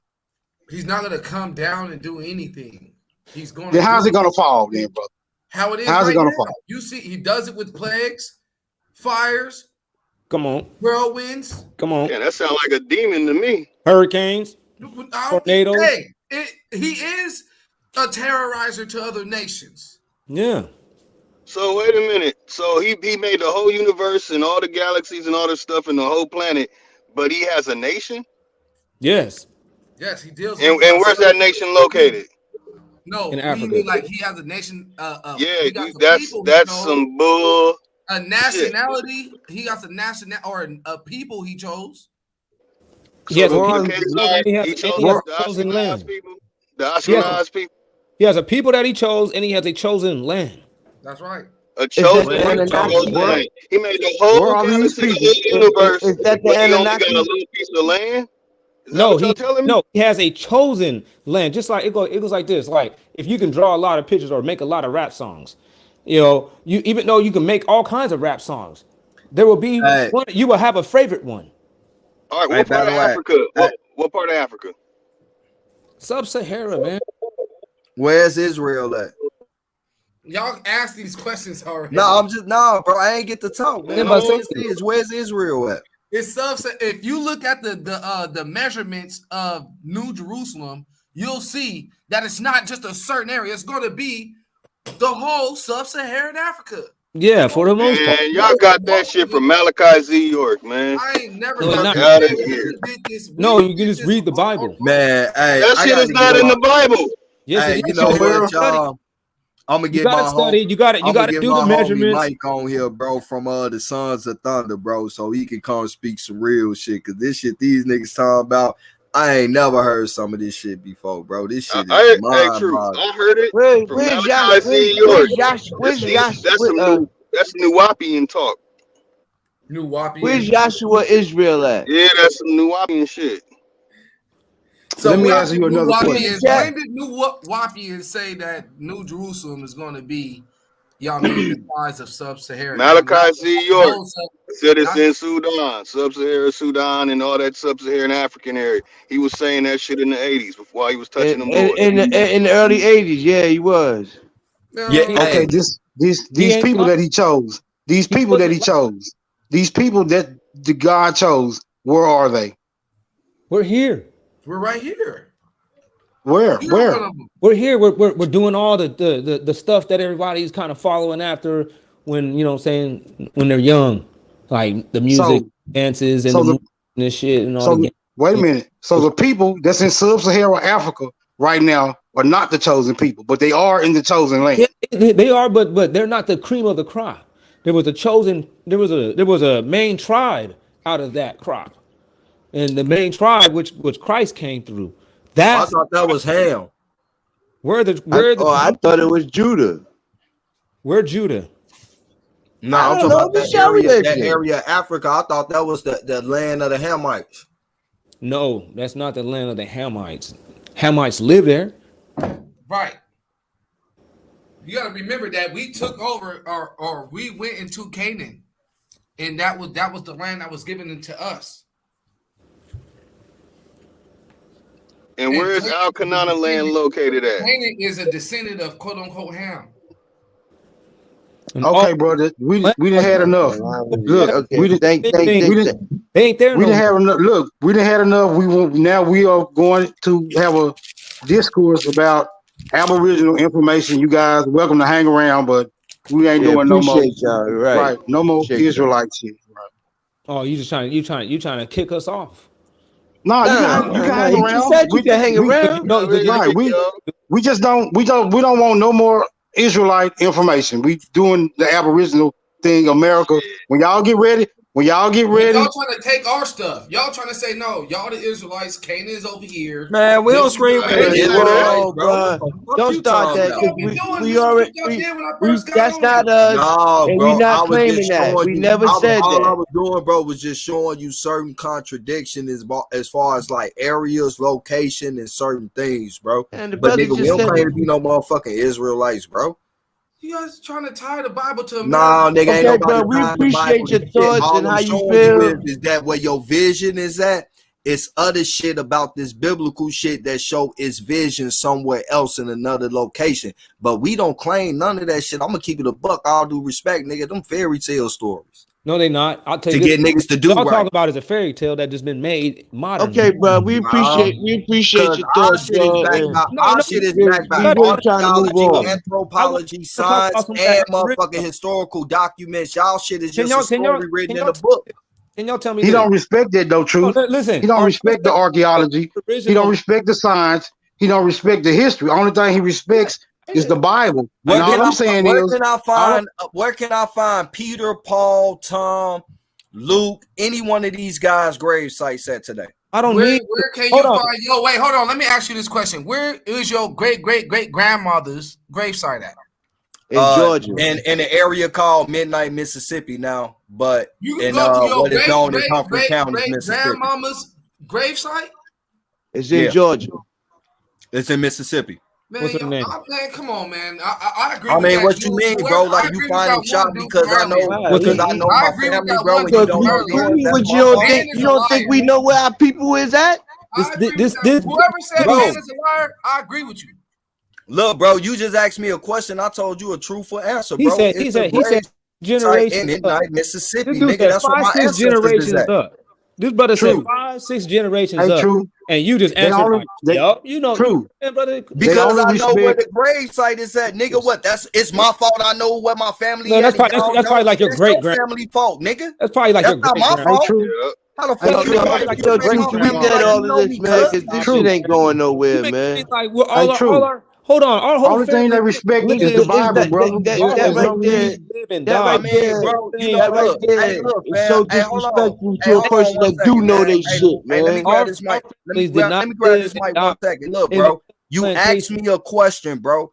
He's not going to come down and do anything. He's going to Then how's do it gonna fall, then, brother? how it is How's it right gonna now. fall? You see, he does it with plagues, fires, Come on. whirlwinds. Come on. Yeah, that sounds like a demon to me. Hurricanes, tornadoes. Hey, he is a terrorizer to other nations. Yeah. So wait a minute. So he made the whole universe and all the galaxies and all this stuff and the whole planet, but he has a nation? Yes. Yes, he deals And with where's that nation located? No, In what do you Africa. mean like he has a nation Yeah, he got some that's people he that's chose, some bull a shit. nationality, he got some national or a people he chose. He So has a the people Khazar, and he chose he has the a chosen Ashkenaz land. people? The He has Ashkenaz people? he has a people that he chose and he has a chosen land. That's right. A Is that chosen the land, a Anunnaki? chosen Where land. He made the where whole are these galaxy, the people? whole universe, Is that the but he only got a Anunnaki? little piece of land? Is that No, what y'all telling me? he has a chosen land. Just like it goes like this. Like if you can draw a lot of pictures or make a lot of rap songs, you know, you even though you can make all kinds of rap songs, there will be Hey, one you will have a favorite one. All right, hey, what part of Battle Axe. Africa? Hey, What part of Africa? Sub-Sahara, man. where's Israel at? Y'all asked these questions already. No, bro. I ain't get to talk, man. Anybody All say I'm saying is, where's Israel at? It's if you look at the measurements of New Jerusalem, you'll see that it's not just a certain area. It's going to be the whole sub-Saharan Africa. Yeah, for the most part. Man, y'all got that shit from Malachi Z. York, man. I ain't never No, it's got Fuck not. out of that. here. We did this. No, We you can did just this read the Bible. Man, hey, That I shit gotta is get not in my. the Bible. Yes, it Hey, is. you You know gotta what, study. y'all? I'm gonna You get gotta my home. study. You gotta Get do the my homie measurements. Mike on here, bro, from the Sons of Thunder, bro, so he can come speak some real shit. Cause this shit these niggas talking about, I ain't never heard some of this shit before, bro. This shit is Hey, mind truth. boggling. I heard it from Where's Malachi Z. York. That's some new. That's Nuwapian talk. New where's Wapian. Joshua Israel at? Yeah, that's some Nuwapian shit. Let So me when ask did you New another question. Wapians? When did New Wapians say that New Jerusalem is going to be, I mean, the size of sub-Saharan. Malachi Z. York said it's in Sudan, sub-Saharan Sudan, and all that sub-Saharan African area. He was saying that shit in the 80s before he was touching them boys. In the early 80s, yeah, he was. Yeah. Okay, these people that he chose, these people that the God chose, where are they? We're here. We're right here. Where? We're here. We're doing all the stuff that everybody's kind of following after when, you know what I'm saying, when they're young. Like the music, dances, and the this shit and all the wait a minute. So the people that's in sub-Saharan Africa right now are not the chosen people, but they are in the chosen land. Yeah, they are, but they're not the cream of the crop. There was a main tribe out of that crop. And the main tribe which Christ came through. I thought that was Ham. I thought it was Judah. Where Judah? No, I'm talking about that area of Africa. I thought that was the land of the Hamites. No, that's not the land of the Hamites. Hamites live there. Right. You got to remember that we took over or we went into Canaan, and that was the land that was given to us. And where is Al-Kanana land located at? Canaan is a descendant of quote unquote Ham. Okay, brother, we didn't had enough. Look, we didn't have enough. Look, we didn't had enough. We are going to have a discourse about Aboriginal information. You guys welcome to hang around, but we ain't doing no more. Y'all, right. No more Israelite shit. Right. Oh, you trying to kick us off? No, you can hang around. You said you can hang around. Right. We don't want no more Israelite information. We doing the Aboriginal thing, America. When y'all get ready. Y'all trying to take our stuff. Y'all trying to say no. Y'all the Israelites. Canaan is over here. Man, we don't scream for Israel, bro. Don't start that. We already. That's not us. No, and bro. We not claiming that. We never said that. All I was doing, bro, was just showing you certain contradictions as far as like areas, location, and certain things, bro. And but nigga, we don't claim to be no motherfucking Israelites, bro. You guys trying to tie the Bible to America? No, nigga, ain't nobody. Bro, we appreciate your thoughts and how you feel. Is that where your vision is at? It's other shit about this biblical shit that show its vision somewhere else in another location. But we don't claim none of that shit. I'm gonna keep it a buck. All due respect, nigga. Them fairy tale stories. No, they not. I'll tell you. To get niggas to do y'all right. Talk about is a fairy tale that just been made modern. Okay, bro. We appreciate your thoughts, bro. Our shit is backed by archaeology, anthropology, science, and motherfucking historical documents. Y'all shit is just a story written in a book. Can y'all tell me? He don't respect that though, Truth. Listen, he don't respect the archaeology. He don't respect the science. He don't respect the history. Only thing he respects is the Bible. And all I'm saying is, where can I find Peter, Paul, Tom, Luke, any one of these guys' grave sites at today? Where can you find? Yo, wait, hold on. Let me ask you this question: where is your great grandmother's gravesite at? In Georgia, in an area called Midnight, Mississippi. Now, but you can go to your what is known as Humphrey County, Mississippi. Grandmama's gravesite. It's in Georgia. It's in Mississippi. Man, what's her name? Man, come on, man. I agree. I mean, with what you mean, bro? Like you find shot because I know my family, bro. And you don't know yours. You don't think we know where our people is at? Whoever said man is a liar, I agree with you. Look, bro, you just asked me a question. I told you a truthful answer, bro. He said generation Midnight, Mississippi, nigga. That's what my ancestors is at. This brother said 5-6 generations up, and you just answered, "Yup, you know, true, brother." Because I know where the grave site is at, nigga. What? It's my fault. I know where my family. No, that's probably like your great family fault, nigga. That's probably like your not my fault. How the fuck you tweet that all of this, man? Because this shit ain't going nowhere, man. Like hold on. Our whole only thing they respect is the Bible, brother. That right there is so disrespectful to a person that do know they shit, man. Let me grab this mic. Let me grab this mic 1 second. Look, bro, you asked me a question, bro.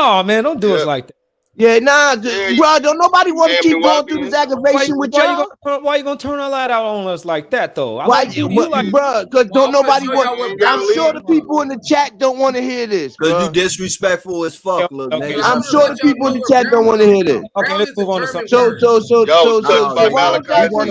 No, man, don't do us like that. Yeah, nah, bro. Don't nobody want to keep going through this aggravation with y'all. Why you gonna turn all that out on us like that though? I Why, like you like, bro? Because don't nobody want. I'm sure the people in the chat don't want to hear this, Because bro. you disrespectful as fuck, little nigga. I'm sure the people in the chat don't want to hear this. Okay, let's move on to something. So why want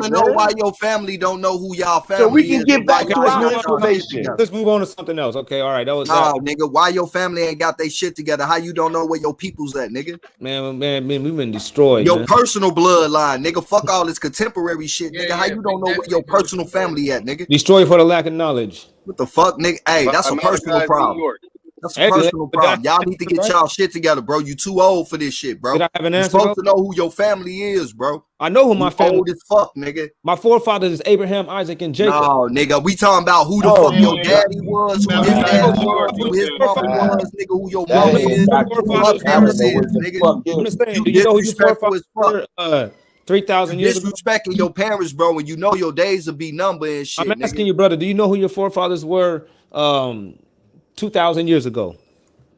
to know why your family don't know who y'all family so we can is, get back to our information. information. Let's move on to something else. Okay, all right. That was nigga. Why your family ain't got their shit together? How you don't know where your people's at, nigga? Man, we've been destroyed. Your man. personal bloodline, nigga. Fuck all this contemporary shit, nigga. How you don't know where your personal family at, nigga? Destroyed for the lack of knowledge. What the fuck, nigga? Hey, that's a personal problem. That's a personal problem. Y'all need to get y'all shit together, bro. You too old for this shit, bro. Did I have an answer? You're supposed to know who your family is, bro. I know who my family old as fuck, nigga. My forefathers is Abraham, Isaac, and Jacob. No, nigga, we talking about who the fuck your daddy was, who his daddy was, who his mama was, nigga, who your mama is, who her parents is, nigga. I'm just saying, do you know who your forefathers were 3,000 years ago? Disrespecting your parents, bro, and you know your days will be numbered and shit. I'm asking you, brother, do you know who your forefathers were 2,000 years ago?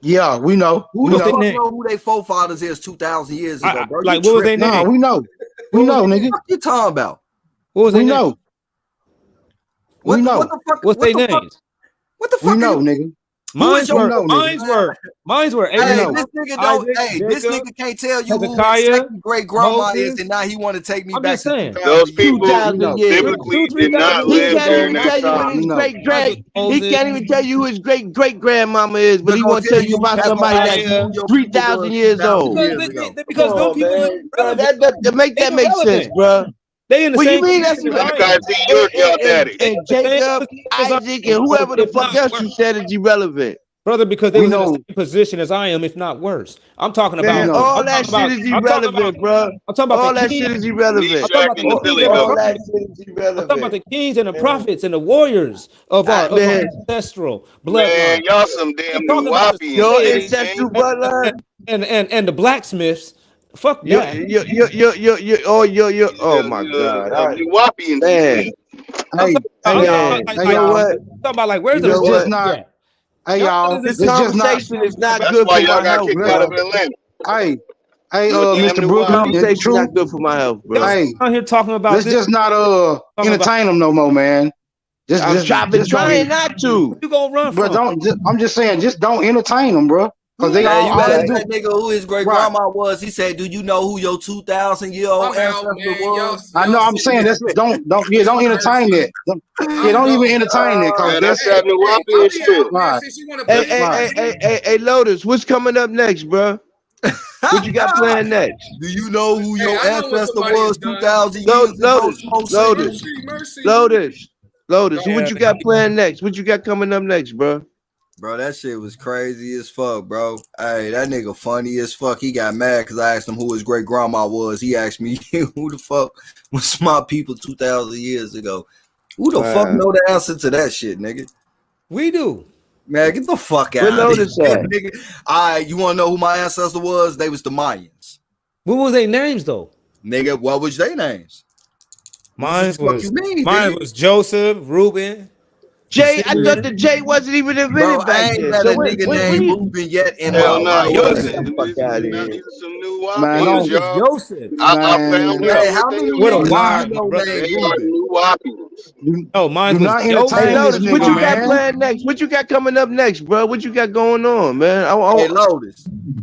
Yeah, we know. Who the fuck know who their forefathers is 2,000 years ago, bro? Like, what was their name? Nah, we know. We know, nigga. What you talking about? What was their name? Know. We know. What's their names? What the fuck? We know, nigga. Mine's were. Hey, this nigga don't. Hey, this nigga can't tell you who his second great grandma is, and now he want to take me back to those people biblically did not live during that time. He can't even tell you who his great grandmama is, but he want to tell you about somebody that's 3,000 years old. Because those people that make sense, bro. They in the same. You mean that's and Jacob, Isaac, and whoever the fuck else you said is irrelevant, brother. Because they was in the same position as I am, if not worse. I'm talking about all that shit is irrelevant, bro. I'm talking about all that shit is irrelevant. I'm talking about the kings and the prophets and the warriors of our ancestral bloodline. Man, y'all some damn Nuwapians. Your ancestral bloodline and the blacksmiths. Fuck that. Oh my God. Nuwapians. Man. Hey, y'all. You know what? Talking about like where's It's the just not. Hey y'all. This conversation is not good for my health, bro. Hey, Mr. Brooklyn, it's not good for my health, bro. Hey, I'm here talking about. Let's just not entertain them no more, man. I'm trying not to. You gonna run bro? From? I'm just saying, just don't entertain them, bro. Because they you all asked that nigga who his great grandma was. He said, "Do you know who your 2,000-year-old ancestor was?" I know. I'm saying that's don't entertain that. Don't even entertain that because that's that Nuwapian shit. Hey, Lotus, what's coming up next, bro? What you got planned next? Do you know who your ancestor was 2,000 years ago? Lotus. What you got planned next? What you got coming up next, bro? Bro, that shit was crazy as fuck, bro. Hey, that nigga funny as fuck. He got mad because I asked him who his great grandma was. He asked me who the fuck was my people 2,000 years ago. Who the fuck know the answer to that shit, nigga? We do. Man, get the fuck out of here, nigga. All right, you want to know who my ancestor was? They was the Mayans. What were their names, though? Nigga, what was their names? Mine was Joseph, Reuben. Jay, I thought the J wasn't even invented back then. So nigga named Reuben yet in Hell no, my Joseph. Some Nuwapians, y'all. Joseph. I found out how many what a niggas wild you know they are Nuwapians. No, mine was Joseph. Hey, Lotus, what you got planned next? What you got coming up next, bro? What you got going on, man?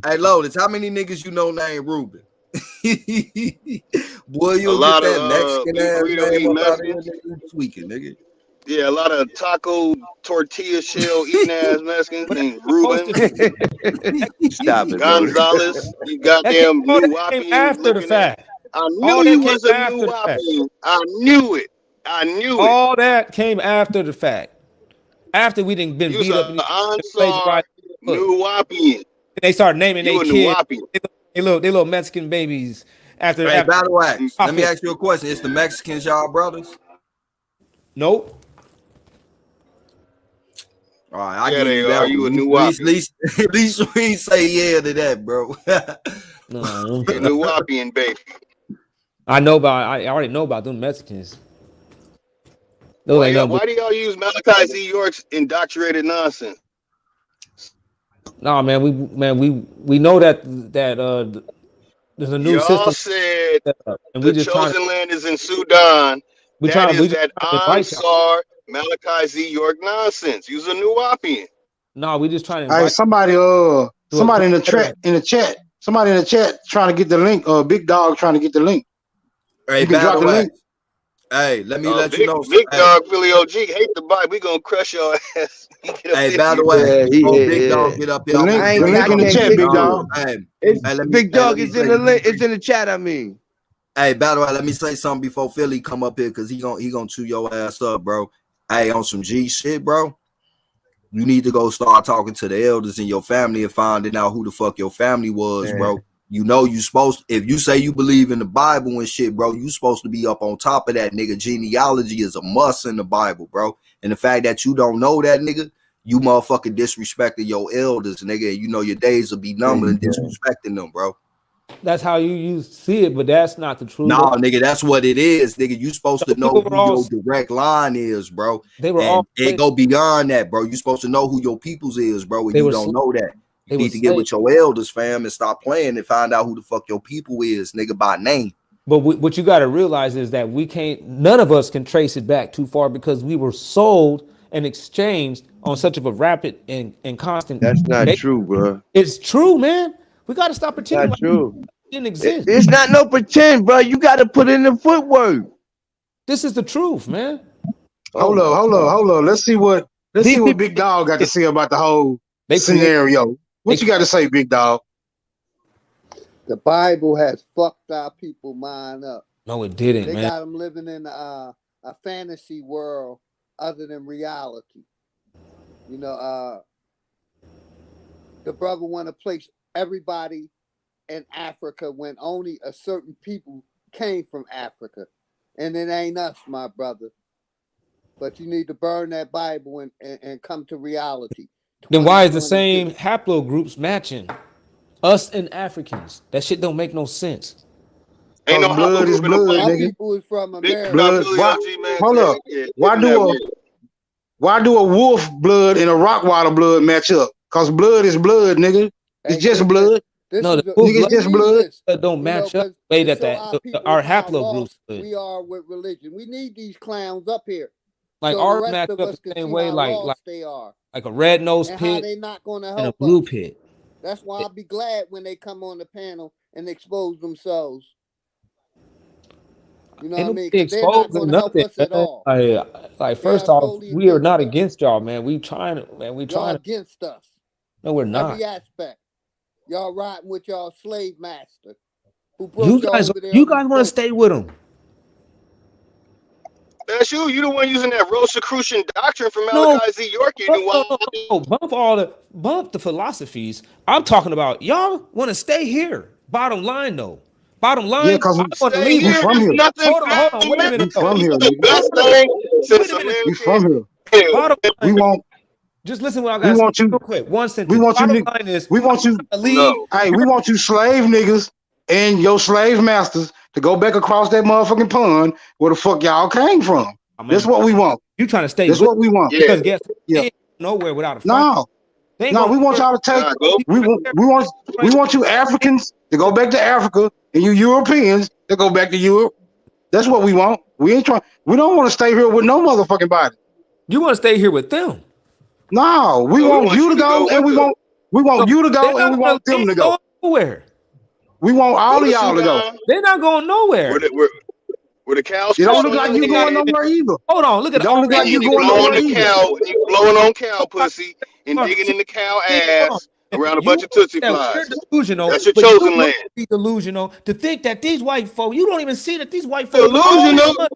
Hey, Lotus, how many niggas you know named Reuben? Boy, you'll get that Mexican ass name up out of here, tweaking, nigga. Yeah, a lot of taco tortilla shell eating ass Mexicans named Ruben. Stop it, Gonzalez. You goddamn Nuwapian. After the fact. I knew you was a Nuwapian. I knew it. All that came after the fact. After we didn't been beat up. Nuwapian. They started naming their kids. They little Mexican babies. After. Hey, by the way, let me ask you a question. Is the Mexicans y'all brothers? Nope. All right, I give you that. Are you a Nuwapian? At least we ain't say yeah to that, bro. No, Nuwapian baby. I already know about them Mexicans. Why do y'all use Malachi Z. York's indoctrinated nonsense? No, man, we know that there's a new system. Y'all said and the chosen land is in Sudan. That Ansar Malachi Z. York nonsense. You's a Nuwapian. No, we just trying to. Hey, somebody in the chat trying to get the link. Big Dog trying to get the link. Hey, drop the link. Hey, let me let you know. Big Dog Philly OG hate the bite. We gonna crush your ass. Hey, by the way, Big Dog get up here. The link in the chat, Big Dog. Big Dog is in the link. It's in the chat. I mean. Hey, by the way, let me say something before Philly come up here because he gonna chew your ass up, bro. Hey, on some G shit, bro. You need to go start talking to the elders in your family and finding out who the fuck your family was, bro. You know you supposed, if you say you believe in the Bible and shit, bro, you supposed to be up on top of that, nigga. Genealogy is a must in the Bible, bro. And the fact that you don't know that, nigga, you motherfucking disrespecting your elders, nigga. You know your days will be numbered and disrespecting them, bro. That's how you see it, but that's not the truth. Nah, nigga, that's what it is, nigga. You supposed to know who your direct line is, bro. They were all it go beyond that, bro. You supposed to know who your peoples is, bro. And you don't know that. You need to get with your elders, fam, and stop playing and find out who the fuck your people is, nigga, by name. But what you got to realize is that none of us can trace it back too far because we were sold and exchanged on such of a rapid and constant. That's not true, bro. It's true, man. We got to stop pretending like true. It didn't exist. It's not no pretend, bro. You got to put in the footwork. This is the truth, man. Hold up. Let's see what Big Dog got to say about the whole scenario. What you got to say, Big Dog? The Bible has fucked our people mind up. No, it didn't, man. They got them living in a fantasy world other than reality. You know, the brother want to place everybody in Africa when only a certain people came from Africa. And it ain't us, my brother. But you need to burn that Bible and come to reality. Then why is the same haplogroups matching? Us and Africans. That shit don't make no sense. Ain't no blood is blood, nigga. People is from America. Blood. Hold up. Why do a wolf blood and a Rottweiler blood match up? Cause blood is blood, nigga. It's just blood. No, it's just blood. That don't match up. Way that our haplogroups. We are with religion. We need these clowns up here. Like our match up the same way, like a red nose pit and a blue pit. That's why I'll be glad when they come on the panel and expose themselves. You know what I mean? They're not going to help us at all. Like first off, we are not against y'all, man. We trying to, man. Y'all against us. No, we're not. Every aspect. Y'all riding with y'all slave master. You guys want to stay with him. That's you. You the one using that Rosicrucian doctrine from Malachi Z. York. Bump the philosophies. I'm talking about y'all want to stay here. Bottom line, though. Bottom line, yeah, because want to leave here. From here. Hold on. Wait a minute. From here. We from here. Bottom line, we want. Just listen to what I got to say real quick. One sentence. We want Bottom you. Line is, we want you. Leave. Hey, we want you slave niggas and your slave masters to go back across that motherfucking pond where the fuck y'all came from. That's what we want. You trying to stay? That's what we want. Because guess nowhere without a fight. No, we want y'all to take. We want you Africans to go back to Africa, and you Europeans to go back to Europe. That's what we want. We ain't trying. We don't want to stay here with no motherfucking body. You want to stay here with them? No, we want you to go, and we want you to go, and we want them to go. Nowhere. We want all of y'all to go. They're not going nowhere. Where the cows. It don't look like you going nowhere either. Hold on, look at don't look like you going nowhere either. You blowing on cow pussy and digging in the cow ass around a bunch of Tootsie Flies. Delusional. That's your chosen land. Be delusional to think that these white folk, you don't even see that these white folk. Delusional.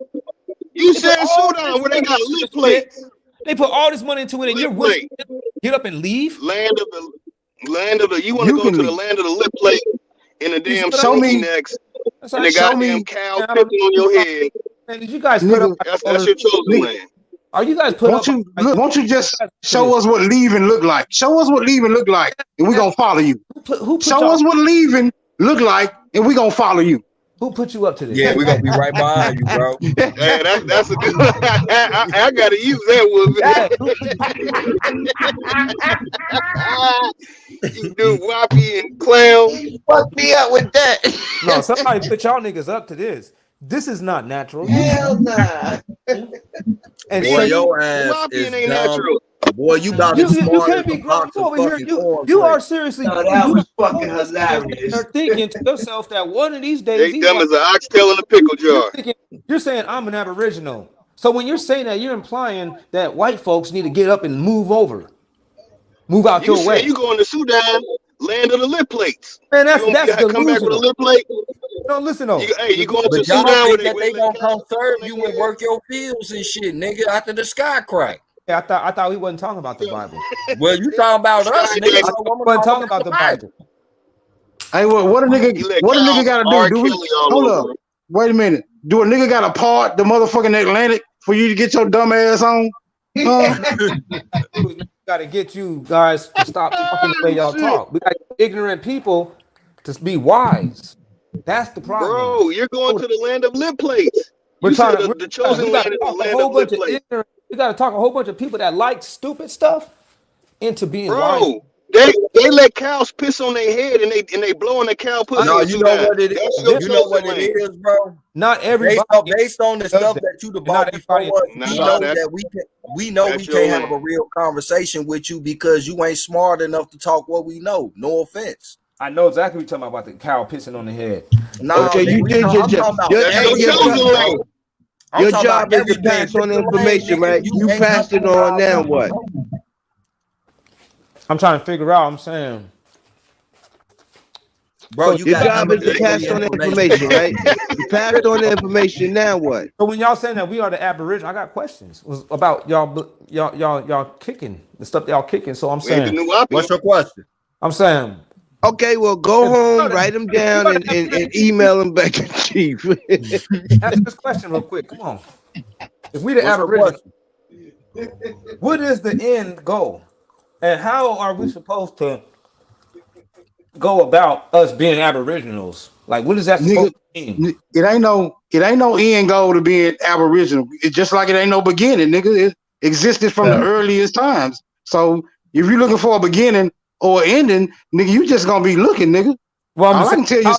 You said Sudan where they got lip plates. They put all this money into it, and you're willing to get up and leave. Land of the. You want to go to the land of the lip plate in the damn slinky necks. And they got damn cow picking on your head. And did you guys put up? That's your chosen land. Are you guys put up? Won't you just show us what leaving look like? Show us what leaving look like, and we gonna follow you. Show us what leaving look like, and we gonna follow you. Who put you up to this? Yeah, we're gonna be right behind you, bro. Yeah, that's a good one. I gotta use that one. You do Wappy and Clown. Fuck me up with that. No, somebody put y'all niggas up to this. This is not natural. Hell nah. And boy, your ass is dumb. Natural. Boy, you about to you can't be grown over here. You are seriously. No, that was fucking hilarious. You're thinking to yourself that one of these days. They dumb as an oxtail in a pickle jar. You're saying I'm an Aboriginal. So when you're saying that, you're implying that white folks need to get up and move over, move out your way. You going to Sudan, land of the lip plates? Man, that's delusional. Come back with a lip plate. No, listen though. You going to Sudan where they gonna come serve you and work your fields and shit, nigga, after the sky crack. I thought we wasn't talking about the Bible. Well, you talking about us, nigga. So I wasn't talking about the Bible. Hey, what a nigga gotta do? R. Do we Kelly all hold over up? Wait a minute. Do a nigga gotta part the motherfucking Atlantic for you to get your dumb ass on? Got to get you guys to stop talking the way y'all talk. We got ignorant people to be wise. That's the problem. Bro, you're going to the land of lip plates. We're You trying said to. the chosen land is the land of lip plates. We got to talk a whole bunch of people that like stupid stuff into being wise. Bro, they let cows piss on their head and they blowing the cow pussy. No, you know what it is. That's your You know what chosen it land. is, bro. Not everybody. Based on the stuff that you bought before us, we know that we can't have a real conversation with you because you ain't smart enough to talk what we know. No offense. I know exactly what you're talking about the cow pissing on the head. No, okay, you did your job. Your job is to pass on the information, right? You passed it on. Now what? I'm trying to figure out. I'm saying, bro, your job is to pass on the information, right? You passed on the information. Now what? So when y'all saying that we are the Aboriginal, I got questions about y'all kicking the stuff y'all kicking. So I'm saying, what's your question? I'm saying, okay, well, go home, write them down, and email them back to Chief. Answer this question real quick. Come on. If we the Aboriginal, what is the end goal, and how are we supposed to go about us being Aboriginals? Like, what is that supposed to mean? It ain't no end goal to being Aboriginal. It's just like it ain't no beginning, nigga. It existed from the earliest times. So if you're looking for a beginning or ending, nigga, you just gonna be looking, nigga. Well, all I can tell you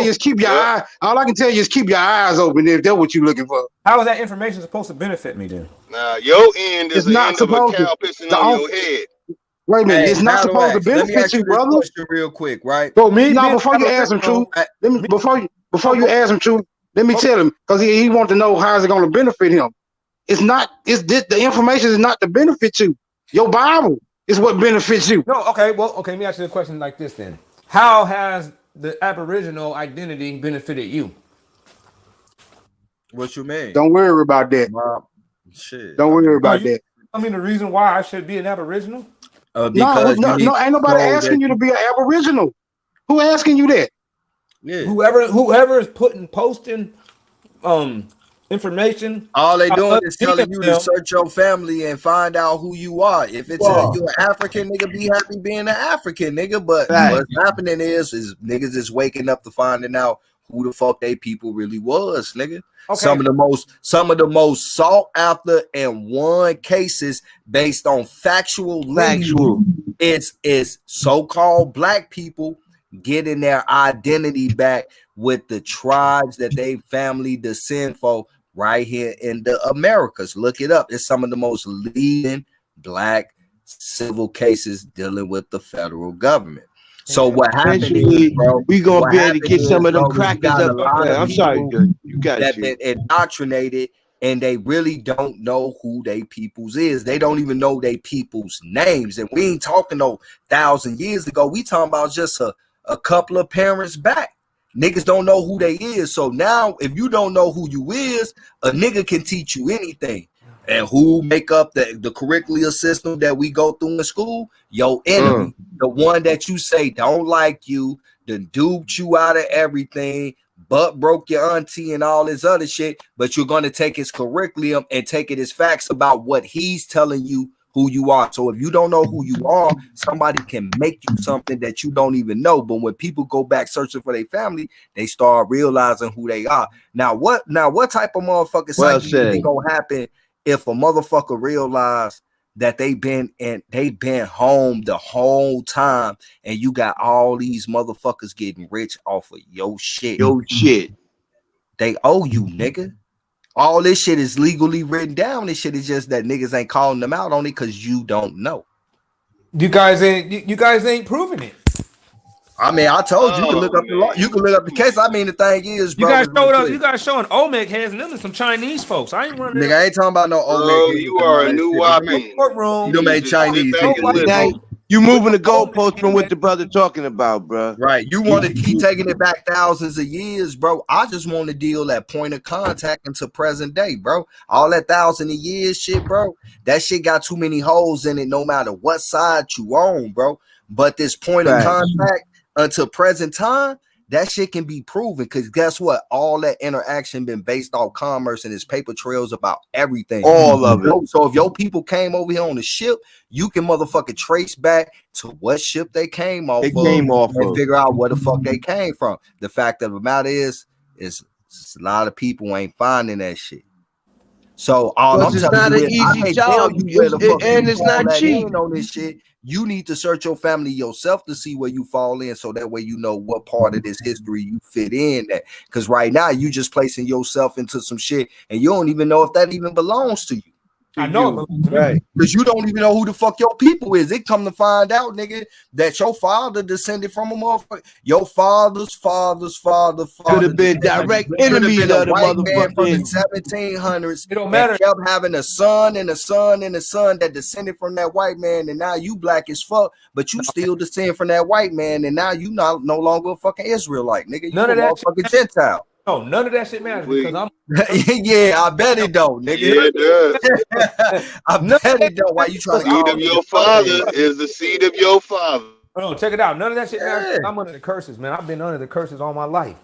is keep your eye. All I can tell you is keep your eyes open if that's what you're looking for. How is that information supposed to benefit me then? Nah, your end is the end of a cow pissing on your head. Wait a minute, it's not supposed to benefit you, brother. Real quick, right? So before you ask him, Truth, before you ask him, Truth, let me tell him, because he wants to know how is it going to benefit him. The information is not to benefit you. Your Bible is what benefits you. No, okay, let me ask you a question like this then. How has the Aboriginal identity benefited you? What you mean? Don't worry about that. Shit. Don't worry about that. I mean, the reason why I should be an Aboriginal? No, ain't nobody asking you to be an Aboriginal. Who asking you that? Yeah. Whoever is posting information. All they doing is telling you to search your family and find out who you are. If it's you're an African nigga, be happy being an African nigga. But what's happening is niggas is waking up to finding out who the fuck they people really was, nigga. Okay. Some of the most sought after and won cases based on factual is so-called black people getting their identity back with the tribes that they family descend for right here in the Americas. Look it up. It's some of the most leading black civil cases dealing with the federal government. So what happened is, bro, we gonna be able to get some of them crackers up. I'm sorry, you got that been indoctrinated, and they really don't know who they peoples is. They don't even know they people's names, and we ain't talking no 1,000 years ago. We talking about just a couple of parents back. Niggas don't know who they is. So now, if you don't know who you is, a nigga can teach you anything. And who make up the curricular system that we go through in school? Your enemy. The one that you say don't like you, then duped you out of everything, but broke your auntie and all this other shit, but you're going to take his curriculum and take it as facts about what he's telling you who you are. So if you don't know who you are, somebody can make you something that you don't even know. But when people go back searching for their family, they start realizing who they are. Now what type of motherfucking something you think gonna happen if a motherfucker realize that they been home the whole time and you got all these motherfuckers getting rich off of your shit? They owe you, nigga. All this shit is legally written down. This shit is just that niggas ain't calling them out on it because you don't know. You guys ain't proving it. I mean, I told you, you can look up the law. You can look up the case. I mean, the thing is, bro, you guys showing Olmec has them and some Chinese folks. I ain't running. Nigga, I ain't talking about no Olmec. You are a new Wapi. You made Chinese. You moving the goalpost from what the brother talking about, bro. Right. You want to keep taking it back thousands of years, bro. I just want to deal at point of contact into present day, bro. All that thousand of years shit, bro. That shit got too many holes in it no matter what side you on, bro. But this point of contact until present time, that shit can be proven because guess what? All that interaction been based off commerce and it's paper trails about everything. All of it. So if your people came over here on the ship, you can motherfucking trace back to what ship they came off and figure out where the fuck they came from. The fact of the matter is a lot of people ain't finding that shit. So all I'm telling you is I can't tell you where the fuck and it's not cheap on this shit. You need to search your family yourself to see where you fall in, so that way you know what part of this history you fit in at. Because right now you just placing yourself into some shit and you don't even know if that even belongs to you. I know, right? Because you don't even know who the fuck your people is. It come to find out, nigga, that your father descended from a motherfucker. Your father's father could have been direct enemies of the motherfucker from the 1700s. It don't matter. Kept having a son and a son and a son that descended from that white man, and now you black as fuck, but you still descend from that white man, and now you no longer a fucking Israelite, nigga. You none of that fucking Gentile. No, none of that shit matters because I'm. Yeah, I bet it don't, nigga. Yeah, it does. I bet it don't. Why you trying to seed of your father is the seed of your father. Oh, check it out. None of that shit matters. I'm under the curses, man. I've been under the curses all my life.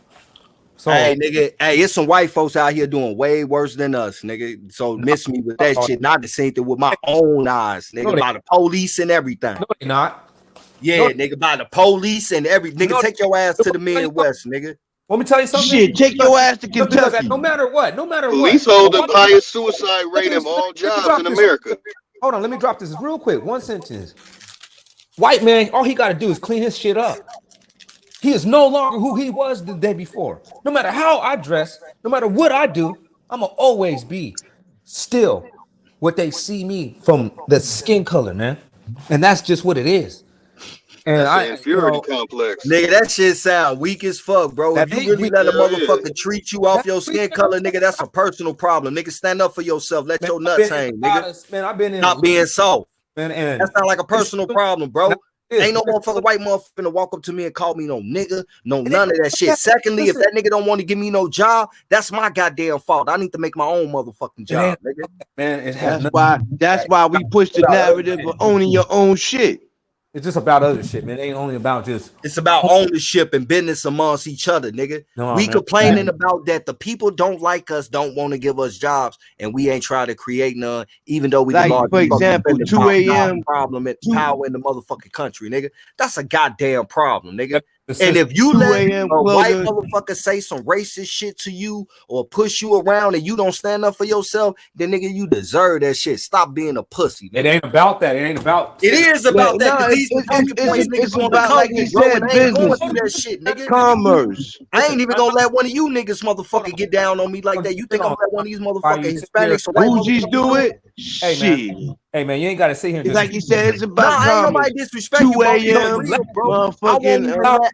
So, hey, nigga, it's some white folks out here doing way worse than us, nigga. So miss me with that shit. Not the same thing with my own eyes, nigga. By the police and everything. No, they not. Yeah, nigga, by the police and nigga, take your ass to the Midwest, nigga. Let me tell you something. Shit, take your ass to Kentucky. No matter what. Police hold the highest suicide rate of all jobs in America. Hold on, let me drop this real quick. One sentence. White man, all he got to do is clean his shit up. He is no longer who he was the day before. No matter how I dress, no matter what I do, I'm going to always be still what they see me from the skin color, man. And that's just what it is. And that's the inferiority complex. Nigga, that shit sound weak as fuck, bro. If you really let a motherfucker treat you off your skin color, nigga, that's a personal problem. Nigga, stand up for yourself. Let your nuts hang, nigga. Man, I've been in not being soft. Man, and that's not like a personal problem, bro. Ain't no motherfucker white motherfucker to walk up to me and call me no nigga, none of that shit. Secondly, if that nigga don't want to give me no job, that's my goddamn fault. I need to make my own motherfucking job, nigga. Man, that's why we push the narrative of owning your own shit. It's just about other shit, man. It ain't only about just. It's about ownership and business amongst each other, nigga. We complaining about that the people don't like us, don't want to give us jobs, and we ain't trying to create none, even though we like, for example, 2 a.m. problem and power in the motherfucking country, nigga. That's a goddamn problem, nigga. And if you let a white motherfucker say some racist shit to you or push you around and you don't stand up for yourself, then nigga, you deserve that shit. Stop being a pussy. Nigga. It ain't about that. It ain't about. It is about that. No, it's about, like you said, business, that shit, nigga. Commerce. I ain't even gonna let one of you niggas motherfucker get down on me like that. You think I'm gonna let one of these motherfucking Hispanics or white Uzi's do it? Hey man, you ain't gotta sit here. And like you said, it's about ain't nobody disrespect you, 2 a.m.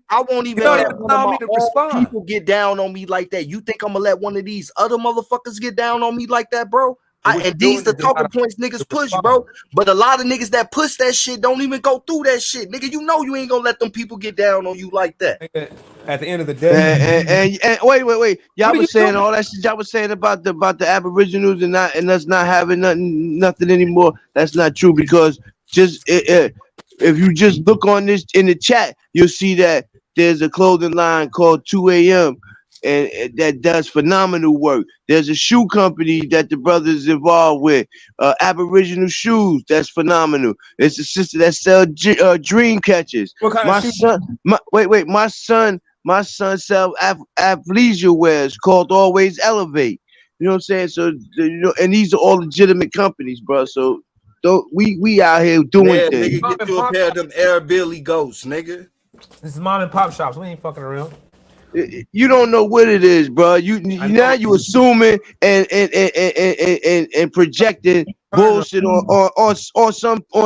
I won't even let one of my own people get down on me like that. You think I'm gonna let one of these other motherfuckers get down on me like that, bro? And these the talking points niggas push, bro. But a lot of niggas that push that shit don't even go through that shit, nigga. You know you ain't gonna let them people get down on you like that. At the end of the day, and wait, y'all was saying all that shit. Y'all was saying about the Aboriginals and us not having nothing anymore. That's not true, because just if you just look on this in the chat, you'll see that there's a clothing line called 2 a.m. and that does phenomenal work. There's a shoe company that the brothers involved with, Aboriginal shoes. That's phenomenal. It's a sister that sells dream catchers. What kind of shoes? My son sells athleisure wears called Always Elevate. You know what I'm saying? So and these are all legitimate companies, bro. So we out here doing things. Nigga, get you a pair of them Air Billy Ghosts, nigga. This is mom and pop shops. We ain't fucking around. You don't know what it is, bro. You assuming and projecting bullshit on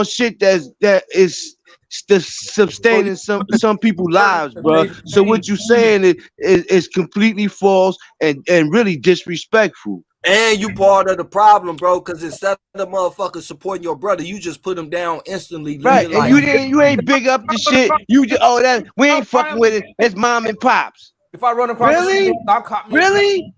shit that is sustaining some people's lives, bro. So what you saying is completely false and really disrespectful. And you part of the problem, bro, because instead of the motherfucker supporting your brother, you just put him down instantly. Right, and you ain't big up the shit. You just that we ain't fucking with it. It's mom and pops. If I run across really, really,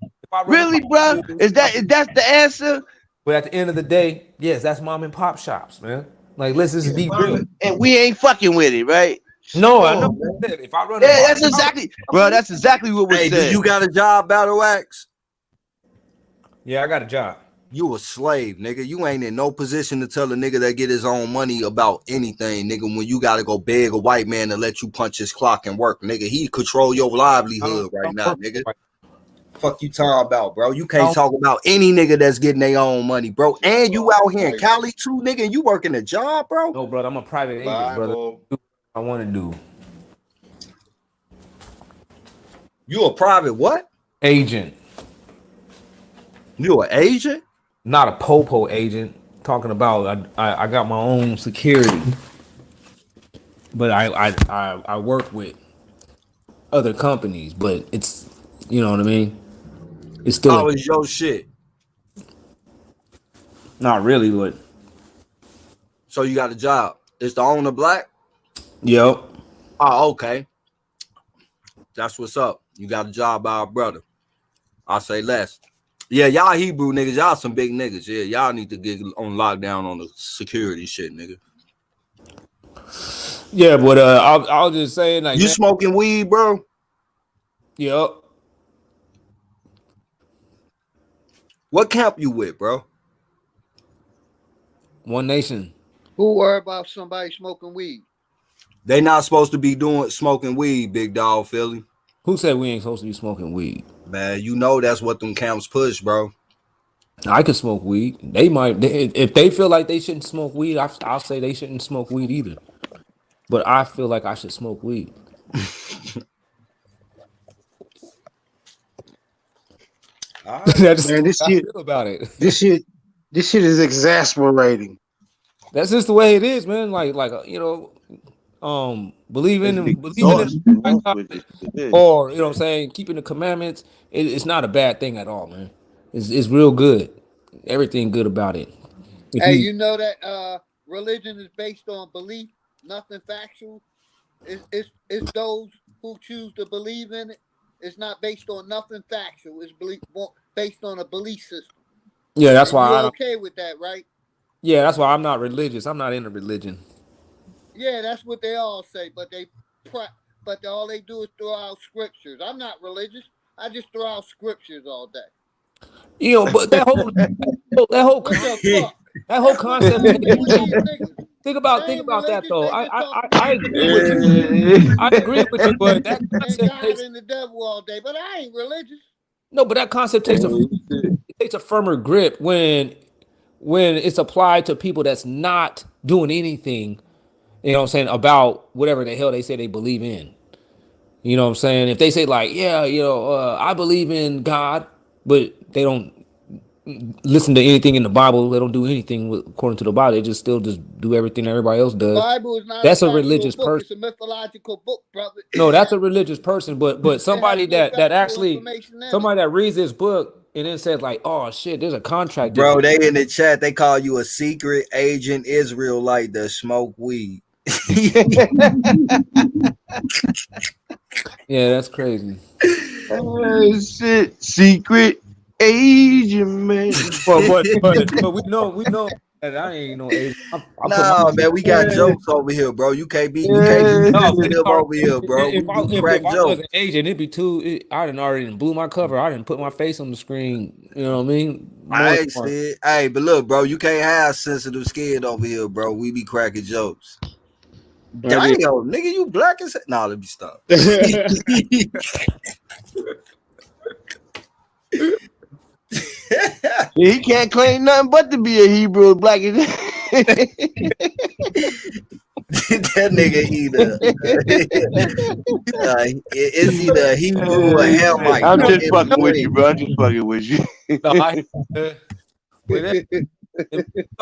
really, bro, that's the answer? But at the end of the day, yes, that's mom and pop shops, man. Like, let's just be real. And we ain't fucking with it, right? No, I know. If I run, that's exactly, bro. That's exactly what was said. Do you got a job, Battle Axe? Yeah, I got a job. You a slave, nigga. You ain't in no position to tell a nigga that get his own money about anything, nigga. When you gotta go beg a white man to let you punch his clock and work, nigga. He control your livelihood right now, nigga. Fuck you talking about, bro? You can't talk about any nigga that's getting their own money, bro. And you out here in Cali too, nigga. And you working a job, bro? No, brother. I'm a private agent, brother. Do what I want to do. You a private what? Agent. You an agent? Not a popo agent. Talking about I got my own security, but I work with other companies. But it's, you know what I mean. It's still. Oh, it's your shit. Not really, but. So you got a job. Is the owner black? Yep. Oh, okay. That's what's up. You got a job by a brother. I'll say less. Yeah, y'all Hebrew niggas, y'all some big niggas. Yeah, y'all need to get on lockdown on the security shit, nigga. Yeah, but I'll just say, like, you smoking weed, bro? Yep. What camp you with, bro? One Nation. Who worry about somebody smoking weed? They not supposed to be smoking weed, big dog Philly. Who said we ain't supposed to be smoking weed? Man, you know that's what them camps push, bro. I could smoke weed. They might, if they feel like they shouldn't smoke weed, I'll say they shouldn't smoke weed either. But I feel like I should smoke weed. That's man, this shit about it. This shit is exasperating. That's just the way it is, man. Like you know, believing in or you know what I'm saying, keeping the commandments. It's not a bad thing at all, man. It's real good. Everything good about it. You know that religion is based on belief, nothing factual. It's those who choose to believe in it. It's not based on nothing factual. It's based on a belief system. Yeah, that's why you're okay with that, right? Yeah, that's why I'm not religious. I'm not into religion. Yeah, that's what they all say, but all they do is throw out scriptures. I'm not religious. I just throw out scriptures all day. You know, but that whole concept. Think about that though. I agree with you. I agree with you, but that concept takes in the devil all day. But I ain't religious. No, but that concept takes a firmer grip when it's applied to people that's not doing anything. You know what I'm saying, about whatever the hell they say they believe in. You know what I'm saying? If they say like, yeah, you know, I believe in God, but they don't listen to anything in the Bible, they don't do anything according to the Bible, they just do everything everybody else does. The Bible is not that's a religious book. person. It's a mythological book, brother. No, that's a religious person, but somebody that actually somebody that reads this book and then says like, oh shit, there's a contract. Bro, they in the chat, they call you a secret agent Israelite that smoke weed. Yeah, that's crazy. Oh shit, secret Asian man. but we know that I ain't no Asian. Nah, man, we got jokes over here, bro. You can't be over here, bro. If I was an Asian, it'd be too. I done already blew my cover. I didn't put my face on the screen. You know what I mean? I ain't said, hey, but look, bro, you can't have sensitive skin over here, bro. We be cracking jokes. Damn, nigga, you black as hell. Nah, let me stop. He can't claim nothing but to be a Hebrew black. That nigga it's either Hebrew or Hamite. I'm just fucking with you, bro. I'm just fucking with you.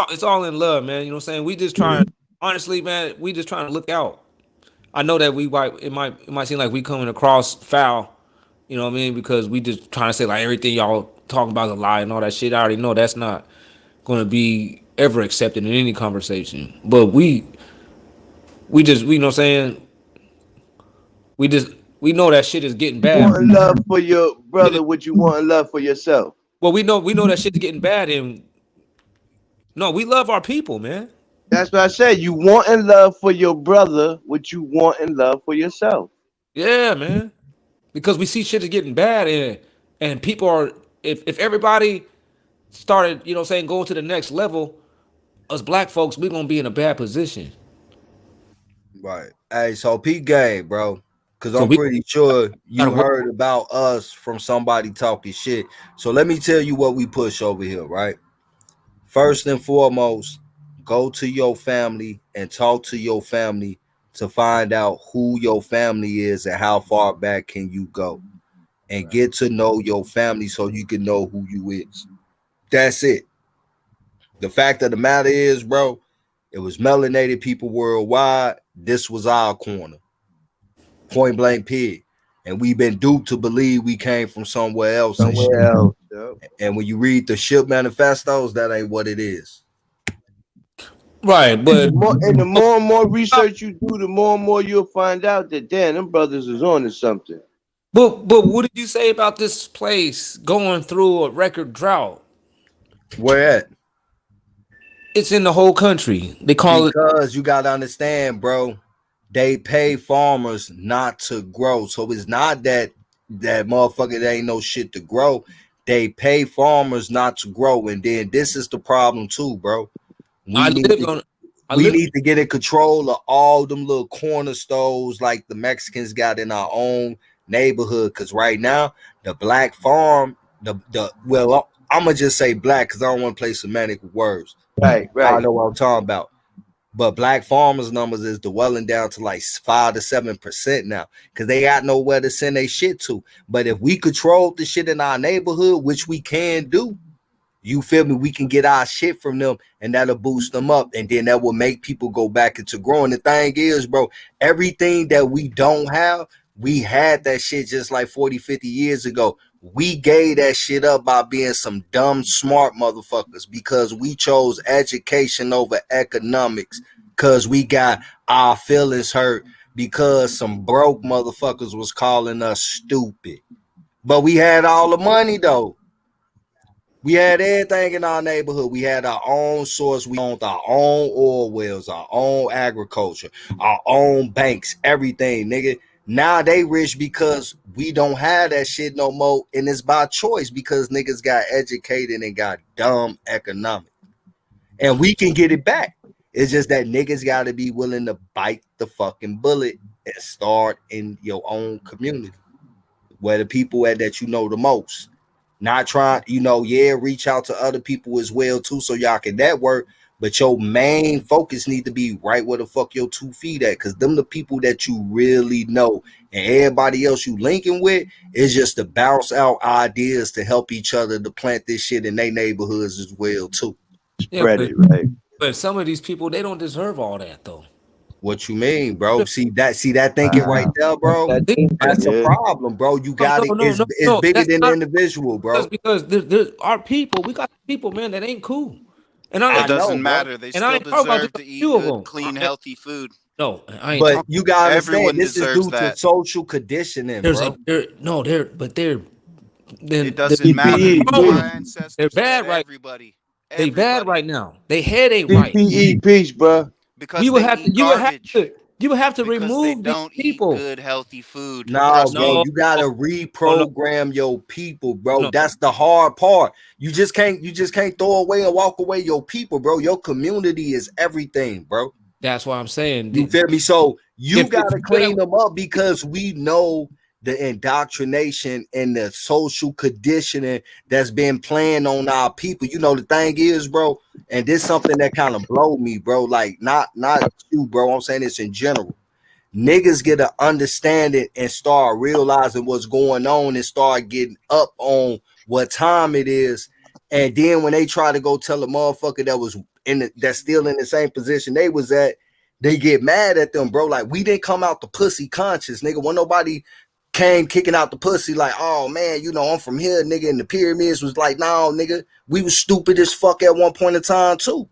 It's all in love, man. You know what I'm saying? We just trying, honestly, man. We just trying to look out. I know that it might seem like we coming across foul. You know what I mean? Because we just trying to say like everything y'all talking about the lie and all that shit. I already know that's not going to be ever accepted in any conversation. But we just, you know what I'm saying? We know that shit is getting bad. Want love for your brother, what you want love for yourself. Well, we know that shit's getting bad, and no, we love our people, man. That's what I said. You want in love for your brother, what you want in love for yourself. Yeah, man. Because we see shit is getting bad, and people are, if everybody started, you know what I'm saying, going to the next level, us black folks, we gonna be in a bad position. Right. Hey, so Pete game, bro. Cause So I'm we pretty sure gotta you work. heard about us from somebody talking shit. So let me tell you what we push over here, right? First and foremost, go to your family and talk to your family to find out who your family is and how far back can you go. And get to know your family so you can know who you is. That's it. The fact of the matter is, bro, it was melanated people worldwide. This was our corner. Point blank pig. And we've been duped to believe we came from somewhere else and shit. Somewhere else. Yep. And when you read the ship manifestos, that ain't what it is. Right, but The more and more research you do, the more and more you'll find out that damn, them brothers is on to something. but what did you say about this place going through a record drought? Where at? It's in the whole country. They call it Because you gotta understand, bro. They pay farmers not to grow. So it's not that motherfucker there ain't no shit to grow. They pay farmers not to grow. And then this is the problem too, bro. We need to get in control of all them little corner stores like the Mexicans got in our own neighborhood. Cause right now, the black farm, well, I'm gonna just say black because I don't want to play semantic words. Right. I know what I'm talking about. But black farmers numbers is dwelling down to like 5 to 7% now because they got nowhere to send their shit to. But if we control the shit in our neighborhood, which we can do, you feel me? We can get our shit from them and that'll boost them up. And then that will make people go back into growing. The thing is, bro, everything that we don't have, we had that shit just like 40, 50 years ago. We gave that shit up by being some dumb, smart motherfuckers because we chose education over economics because we got our feelings hurt because some broke motherfuckers was calling us stupid. But we had all the money, though. We had everything in our neighborhood. We had our own source. We owned our own oil wells, our own agriculture, our own banks, everything, nigga. Now they rich because we don't have that shit no more. And it's by choice because niggas got educated and got dumb economic. And we can get it back. It's just that niggas got to be willing to bite the fucking bullet and start in your own community where the people at that you know the most. Not trying, reach out to other people as well too, so y'all can network. But your main focus need to be right where the fuck your 2 feet at, because them the people that you really know, and everybody else you linking with is just to bounce out ideas to help each other to plant this shit in their neighborhoods as well too. Spread it, right? But some of these people, they don't deserve all that though. What you mean, bro? See that thinking right there, bro. That's a problem, bro. You got it. It's bigger than the individual, bro. Because there's our people. We got people, man, that ain't cool. And it doesn't matter. They still deserve to eat good, clean, healthy food. No, I ain't. But you gotta understand, everyone this is due to social conditioning, bro. It doesn't matter. Our ancestors they're bad right. Everybody. They bad right now. They head ain't right. PPE, peace, bro. Because you would have to remove they don't these people. Eat good, healthy food. No, bro, you gotta reprogram your people, bro. That's the hard part. You just can't throw away and walk away your people, bro. Your community is everything, bro. That's what I'm saying. You feel me? So you gotta clean them up because we know the indoctrination and the social conditioning that's been playing on our people. You know, the thing is, bro, and this is something that kind of blow me, bro. Like not you, bro. I'm saying this in general. Niggas get an understanding and start realizing what's going on and start getting up on what time it is. And then when they try to go tell a motherfucker that was that's still in the same position they was at, they get mad at them, bro. Like, we didn't come out the pussy conscious, nigga. When nobody came kicking out the pussy like, oh man, you know, I'm from here, nigga. And the pyramids was like, no, nigga, we was stupid as fuck at one point in time too.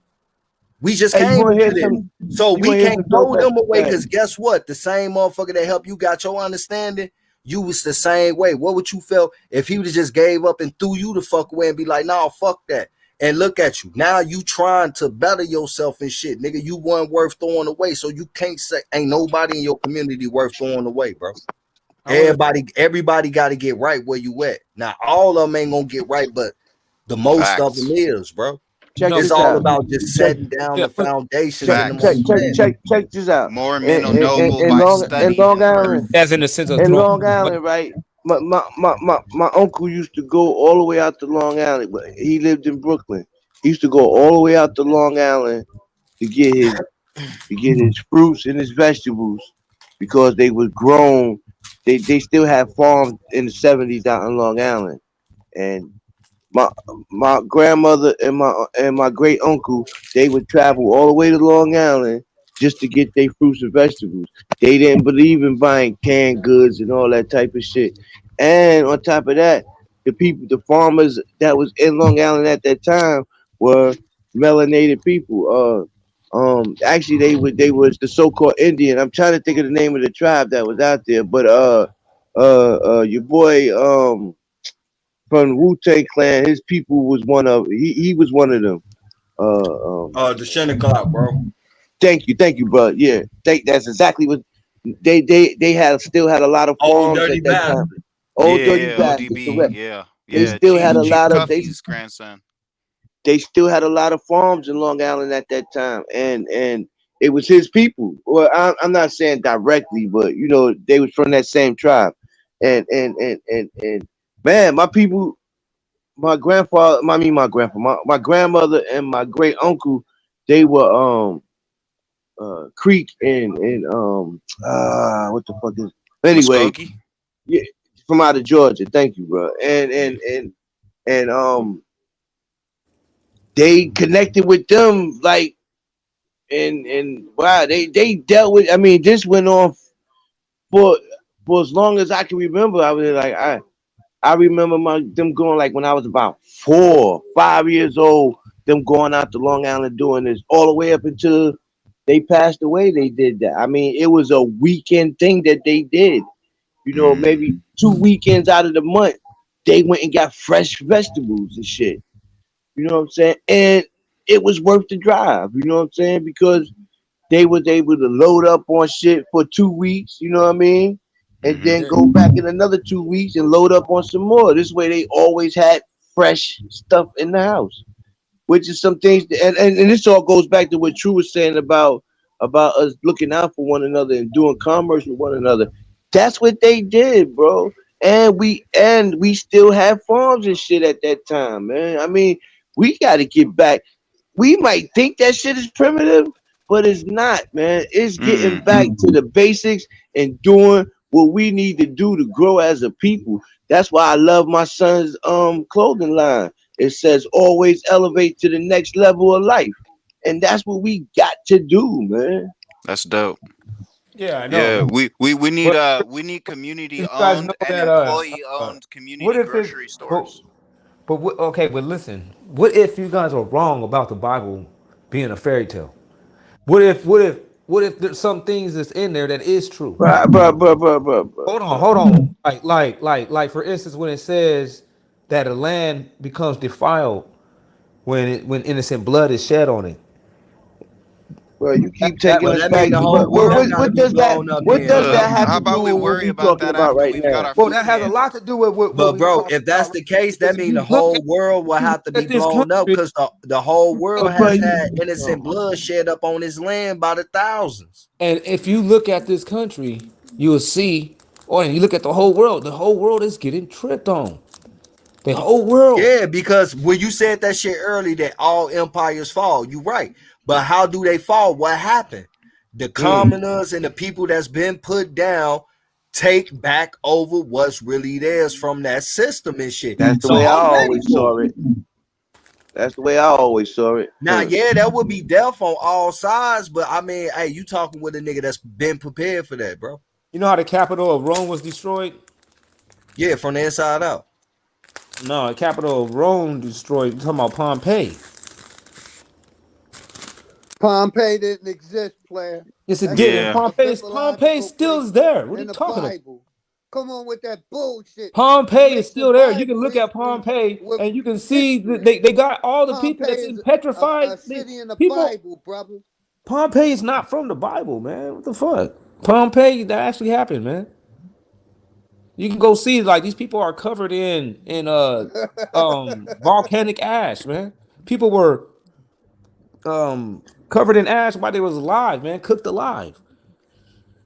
We just Hey, you came want to hear to this. some? So You we want to hear can't some throw dope? them away because guess what? The same motherfucker that helped you got your understanding, you was the same way. What would you feel if he would have just gave up and threw you the fuck away and be like, nah, fuck that. And look at you. Now you trying to better yourself and shit. Nigga, you weren't worth throwing away. So you can't say ain't nobody in your community worth throwing away, bro. Everybody got to get right where you at. Now, all of them ain't gonna get right, but the most of them is, bro. It's all about just setting down the foundations and them Check this out. More In, mental in, noble in by Long study than Island, birth. As in the sense of in throwing. Long Island, right? My uncle used to go all the way out to Long Island, but he lived in Brooklyn. He used to go all the way out to Long Island to get his fruits and his vegetables because they was grown. They still had farms in the 70s out in Long Island, and my grandmother and my great uncle, they would travel all the way to Long Island just to get their fruits and vegetables. They didn't believe in buying canned goods and all that type of shit. And on top of that, the farmers that was in Long Island at that time were melanated people. Actually, they was the so-called Indian. I'm trying to think of the name of the tribe that was out there, but your boy from Wu-Tang Clan, his people was one of he was one of them. The Shinnecock, bro. Thank you, bro. Yeah, that's exactly what they still had a lot of Old farms Dirty at that time. Bastard. Old Dirty Yeah, Bastards, ODB. correct. Yeah. They Yeah. still had a Chief lot of Cuffy's grandson. they still had a lot of farms in Long Island at that time, and it was his people. Well, I'm not saying directly, but you know they was from that same tribe, and man, my people, my grandfather, my grandpa, my grandmother and my great uncle, they were Creek and what the fuck is anyway, Muskogee? yeah, from out of Georgia. Thank you, bro. And they connected with them like and wow, they dealt with. I mean, this went on for as long as I can remember. I was like I remember them going like when I was about 4-5 years old, them going out to Long Island doing this all the way up until they passed away. They did that. I mean, it was a weekend thing that they did. You know, maybe 2 weekends out of the month, they went and got fresh vegetables and shit. You know what I'm saying? And it was worth the drive. You know what I'm saying? Because they was able to load up on shit for 2 weeks. You know what I mean? And then go back in another 2 weeks and load up on some more. This way, they always had fresh stuff in the house, which is some things. And this all goes back to what True was saying about us looking out for one another and doing commerce with one another. That's what they did, bro. And we still have farms and shit at that time, man. I mean, we got to get back. We might think that shit is primitive, but it's not, man. It's getting back to the basics and doing what we need to do to grow as a people. That's why I love my son's clothing line. It says always elevate to the next level of life. And that's what we got to do, man. That's dope. Yeah, I know. Yeah, we need You community guys know owned and that employee owned what community if it grocery stores. okay, but listen, what if you guys are wrong about the Bible being a fairy tale? What if there's some things that's in there that is true? Bro. Hold on. Like for instance, when it says that a land becomes defiled when innocent blood is shed on it. Well, you keep That taking Well, us that mean back. the whole world got to be blown up What then, does bro. that have How to about do we with what worry we about talking that about after right we've got now? our Well, food that has a canned? lot to do with what But we bro, talking if that's about. the case, that If mean you the look whole world will have to be at this blown up country, because the whole world But has had innocent blood shed up on his land by the thousands. and if you look at this country, you will see, or you look at the whole world is getting tripped on. The whole world. Yeah, because when you said that shit early that all empires fall, you right. But how do they fall? What happened? The commoners and the people that's been put down take back over what's really theirs from that system and shit. That's the So way I okay, always cool. saw it. That's the way I always saw it. Now, yeah, that would be death on all sides, but I mean, hey, you talking with a nigga that's been prepared for that, bro. You know how the capital of Rome was destroyed? Yeah, from the inside out. No, the capital of Rome destroyed. You're talking about Pompeii. Pompeii didn't exist, player. Yes, it That's did. And just Yeah. a Pompeii mythological still place is there. What are in you the talking about? Bible. Come on with that bullshit. You Pompeii is mix the still there. You can Bible look at history Pompeii with and you can see that history. they got all the people Pompeii that's in is petrified. a city in the People, Bible, brother. Pompeii is not from the Bible, man. What the fuck? Pompeii, that actually happened, man. You can go see like these people are covered in volcanic ash, man. People were covered in ash while they was alive, man, cooked alive.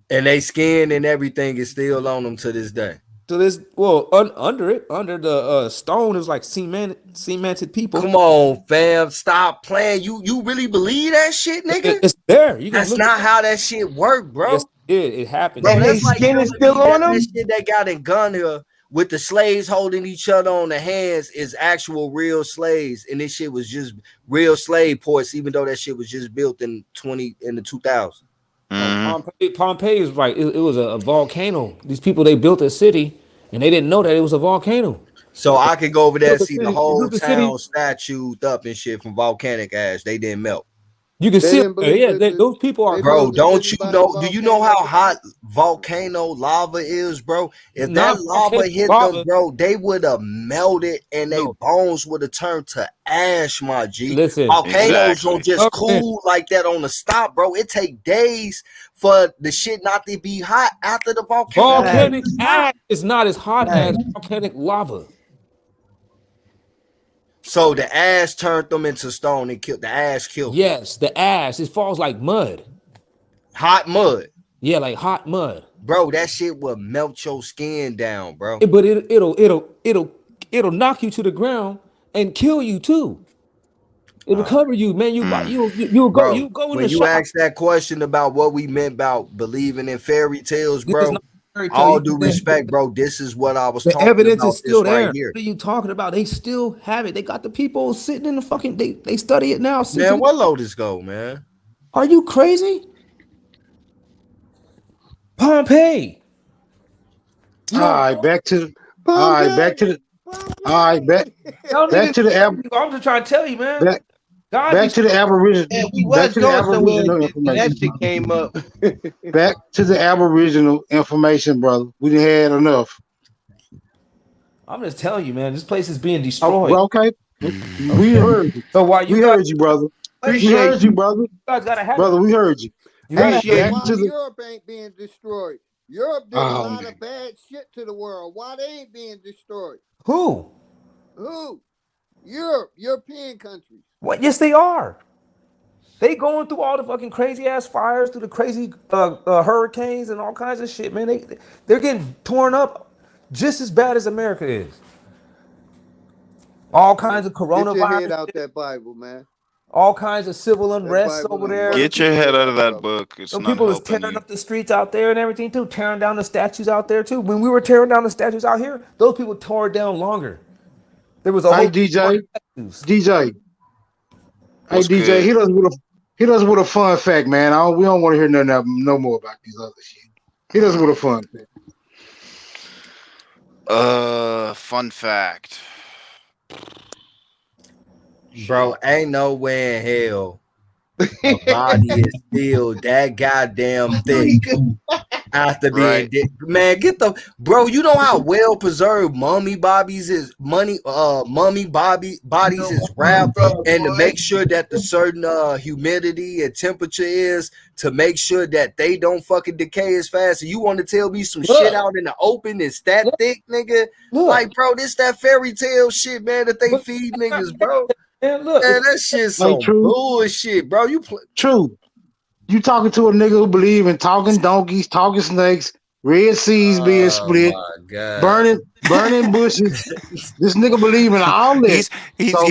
And they skin and everything is still on them to this day. So this, well, under the stone, is like cemented people. Come on, fam, stop playing. You really believe that shit, nigga? It's there. You can That's look. not how that shit work, bro. Yes, it did. It happened. Bro, And they that's like skin is telling me still on that them. shit they got in Ghana with the slaves holding each other on the hands is actual real slaves, and this shit was just real slave ports, even though that shit was just built in the 2000s. No, Mm-hmm. Pompeii is right. It was a volcano. These people, they built a city, and they didn't know that it was a volcano. So I could go over there and Built a see the city. They whole built a city. town statued up and shit from volcanic ash. They didn't melt. You can They see it. didn't believe Yeah, it. those people are They Bro, built the don't city you by the know? Do you know volcano. how hot volcano lava is, bro? If that not lava volcanic hit them, lava. bro, they would have melted and their No, bones would have turned to ash, my G. listen. Volcanoes don't Exactly. just Government, cool like that on the stop, bro. It take days for the shit not to be hot after the volcano Facts. volcanic is hot. ash is not as hot as Facts. volcanic lava. So the ash turned them into stone and killed the ash killed them. Yes, the ash. It falls like mud. Hot mud. Yeah, like hot mud. Bro, that shit will melt your skin down, bro. But it'll knock you to the ground and kill you too. It'll cover you, man. You'll Bro, go in the when you shower. asked that question about what we meant about believing in fairy tales, This is bro, not a fairy tale. all due respect, bro, this is what I was The talking evidence is about still this right there. here. What are you talking about? They still have it. They got the people sitting in the fucking. They study it now. Man, what Lotus go, man? Are you crazy? Pompeii. All right, back to all right, back to the all right, Y'all back niggas, to the I'm just trying to tell you, man. back to the Aboriginal. Yeah, we Back was to the going somewhere Aboriginal and information. that shit came up. Back to the Aboriginal information, brother. We done had enough. I'm just telling you, man. This place is being destroyed. Well, okay. We heard you. So while you We guys, heard you, brother. We Appreciate heard you, brother. you guys gotta have Brother, it. we heard you. You gotta have Hey, Back why to the Europe ain't being destroyed? Europe did a oh lot man. of bad shit to the world. Why they ain't being destroyed? who? Who? Europe, European countries. What? Yes, they are. They going through all the fucking crazy ass fires, through the crazy hurricanes and all kinds of shit, man. They're getting torn up just as bad as America is. All kinds of Get your head coronavirus, out that Bible, man. all kinds of civil That unrest Bible over don't there. work Get The your for head shit, out of that brother. book. It's Them not people is helping tearing you. up the streets out there and everything too, tearing down the statues out there too. When we were tearing down the statues out here, those people tore it down longer. There was a Hey whole DJ. statues. DJ. Hey What's DJ, good? hit us with a fun fact, man. We don't want to hear no more about these other shit. Hit us with a fun fact. Fun fact. Bro, ain't no way in hell a body is still that goddamn thick after being Right. dead. Man, get the bro. You know how well preserved mummy bodies is bodies is wrapped, and to make sure that the certain humidity and temperature is to make sure that they don't fucking decay as fast. And you want to tell me some shit out in the open is that thick, nigga? Like, bro, this that fairy tale shit, man, that they feed niggas, bro. Man, look, Man, that shit's Like some bullshit, bro. True. You talking to a nigga who believe in talking donkeys, talking snakes, red seas being split, my god, burning bushes. This nigga believe in all that. So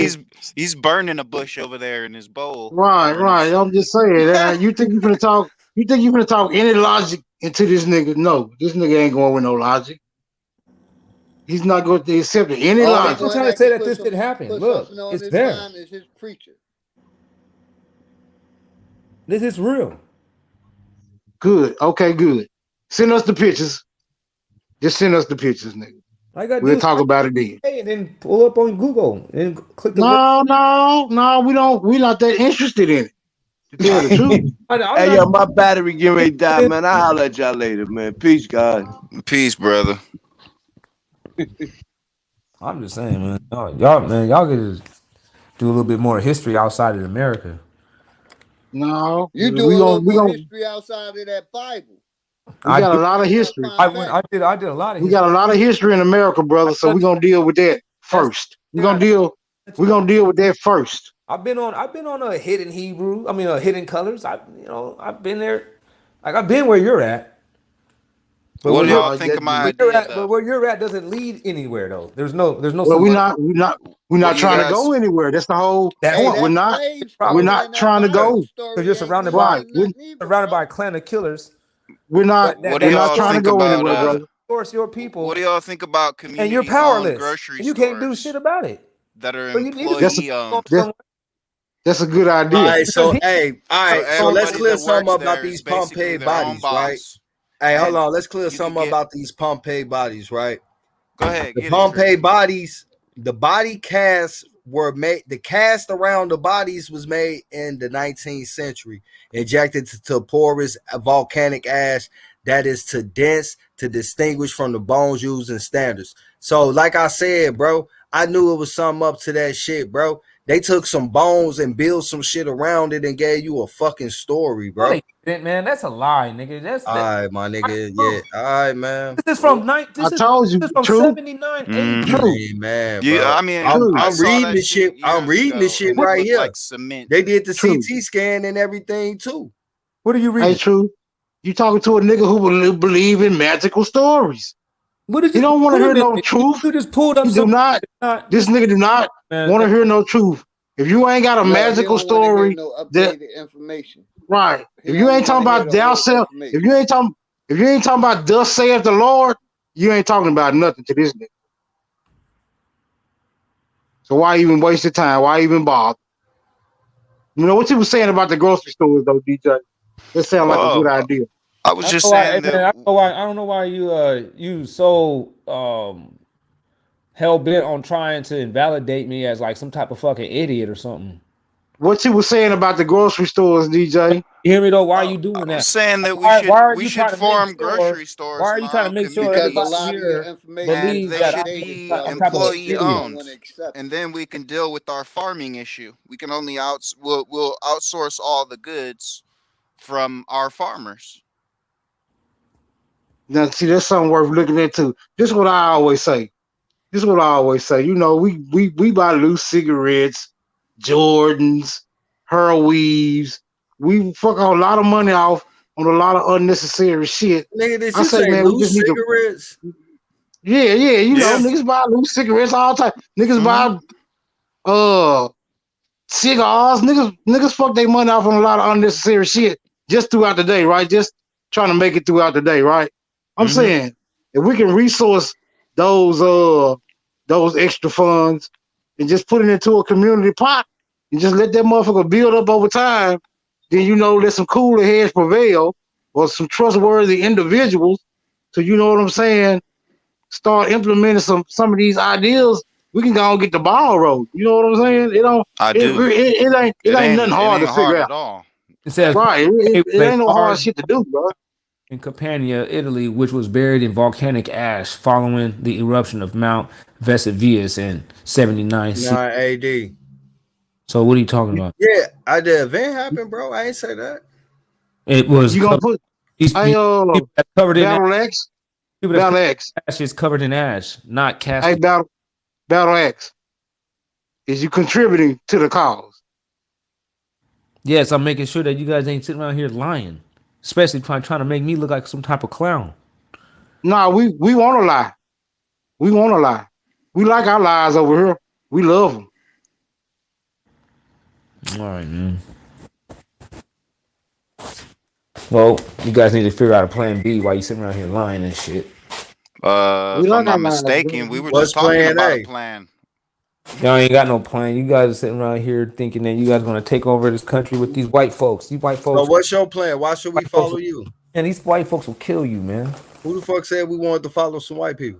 He's burning a bush over there in his bowl. right. Ernest. I'm just saying. You think you finna talk? You think you finna talk any logic into this nigga? No, this nigga ain't going with no logic. He's not going to accept any Only logic. I'm one trying to that say can that put this some didn't happen. put Look, something on it's his there. mind is his preacher. This is real. Good. Okay, good. Send us the pictures. Just send us the pictures, nigga. We'll talk about it then. Hey, and then pull up on Google and click the link. No, we don't. We're not that interested in it. To tell the truth. Hey, yo, my battery getting ready to die, man. I'll holler at y'all later, man. Peace, guys. Peace, brother. I'm just saying, man. Y'all could do a little bit more history outside of America. No, You do a little more history outside of that Bible. We got a lot of history. I did a lot of history. We got a lot of history in America, brother. So we're gonna deal with that first. We're gonna deal with that first. I've been on a hidden Hebrew. I mean, a hidden colors. I've been there. Like I've been where you're at. But what do y'all think of my idea? But where you're at doesn't lead anywhere though. There's no. Well, we're not trying to go anywhere. That's the whole point. We're not trying to go. Because you're surrounded by a clan of killers. We're not trying to go anywhere, brother. Force your people. What do y'all think about community and you're powerless. grocery and you can't do shit about it. That are employee owned? That's a good idea. All right, so so let's clear something up about these Pompeii bodies, right? Hey, hold on. Let's clear something about these Pompeii bodies, right? Go ahead. The Pompeii bodies, the body casts were made. The cast around the bodies was made in the 19th century, injected to porous volcanic ash that is too dense to distinguish from the bones used in standards. So, like I said, bro, I knew it was something up to that shit, bro. They took some bones and built some shit around it and gave you a fucking story, bro. Man, that's a lie, nigga. All right, my nigga. Yeah. All right, man. This is from I told you, this is from true. 79, 80. Man, bro. Yeah, I mean, I'm reading this shit. I'm reading this shit right here. Like cement. They did the CT scan and everything too. What are you reading? Hey, true. You talking to a nigga who believe in magical stories. What did you don't want to hear no truth. You just pulled up. This nigga do not want to hear no truth. If you ain't got a magical story, updated information. Right. If you ain't talking about thou self, if you ain't talking about thus saith the Lord, you ain't talking about nothing to this nigga. So why even waste your time? Why even bother? You know what you were saying about the grocery stores, though, DJ? That sound like a good idea. I was just saying that. I don't know why you so hell bent on trying to invalidate me as like some type of fucking idiot or something. What you were saying about the grocery stores, DJ? You hear me though? Why are you doing that? I'm saying that we should form grocery stores. Why are you trying to make sure everybody here believes they that should be employee owned, and then we can deal with our farming issue. We can only we'll outsource all the goods from our farmers. Now, see, that's something worth looking into. This is what I always say. You know, we buy loose cigarettes, Jordans, Hurl weaves. We fuck a lot of money off on a lot of unnecessary shit. Nigga, did you say loose cigarettes? Yeah, you know, niggas buy loose cigarettes all the time. Niggas buy cigars. Niggas fuck their money off on a lot of unnecessary shit just throughout the day, right? Just trying to make it throughout the day, right? I'm saying if we can resource those extra funds and just put it into a community pot and just let that motherfucker build up over time, then you know let some cooler heads prevail or some trustworthy individuals. So you know what I'm saying? Start implementing some of these ideas. We can go and get the ball rolling. You know what I'm saying? It ain't nothing hard to figure out. At all. It says right. It ain't no hard shit to do, bro. In Campania, Italy, which was buried in volcanic ash following the eruption of Mount Vesuvius in 79 AD. So what are you talking about? Yeah, the event happened, bro. I ain't say that. It was. You gonna put people that covered in Battle X? Battle X. Ash is covered in ash, not cast. Hey, Battle X. Is you contributing to the cause? Yes, I'm making sure that you guys ain't sitting around here lying. Especially trying to make me look like some type of clown. Nah, we want to lie. We want to lie. We like our lies over here. We love them. All right, man. Well, you guys need to figure out a plan B while you sitting around here lying and shit. If I'm not mistaken, we were just talking about a plan. Y'all ain't got no plan. You guys are sitting around here thinking that you guys are going to take over this country with these white folks. These white folks. So what's your plan? Why should we follow you? And these white folks will kill you, man. Who the fuck said we wanted to follow some white people?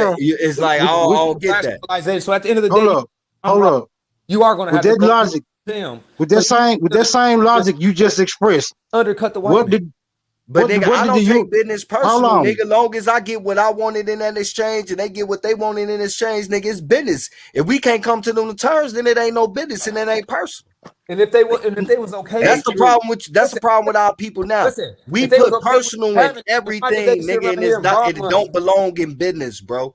there. it's like I don't get that. So at the end of the Hold day, up, hold up. You are going to with have that to go logic. him. With that same logic you just expressed. Undercut the white man. But what nigga, what I did don't you, take business hold personal, on. nigga. Long as I get what I wanted in that exchange and they get what they wanted in exchange, nigga, it's business. If we can't come to them terms, then it ain't no business and it ain't personal. And if they was okay, that's the problem with our people now. Listen, we if they was put okay with personal in having, everything, nigga, and here it's and not. borrow It money, don't belong in business, bro.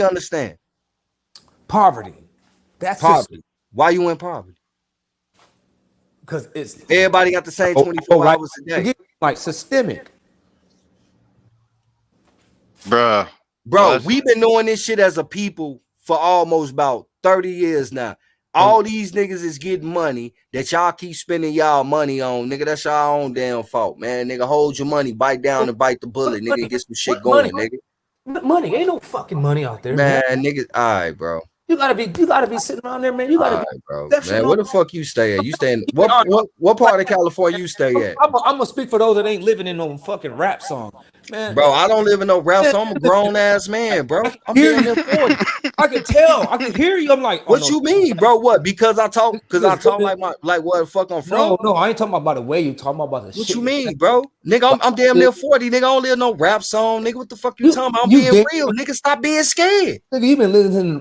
me understand. Poverty. That's poverty. Why you in poverty? Because it's everybody got the same 24 hours a day. Like systemic. Bro, we've been doing this shit as a people for almost about 30 years now. All these niggas is getting money that y'all keep spending y'all money on. Nigga, that's y'all own damn fault, man. Nigga, hold your money, bite down and bite the bullet, nigga, and get some shit going, nigga. Money ain't no fucking money out there, Man, man. niggas, all right, bro. You gotta be sitting around there, man. You gotta All be right, bro. exceptional. Man, where the fuck you stay at? You stay in what part of California you stay at? I'm gonna speak for those that ain't living in no fucking rap song, man. Bro, I don't live in no rap, so I'm a grown ass man, bro. I'm Hear damn you. near 40. I can tell. I can hear you. I'm like, oh What no. you mean, bro? What? Because I talk like what the fuck I'm from? No, I ain't talking about the way you talking about the What shit. you mean, bro? Nigga, I'm damn near 40. Nigga, I don't live no rap song. Nigga, what the fuck you talking about? I'm being real. Nigga, stop being scared. Nigga,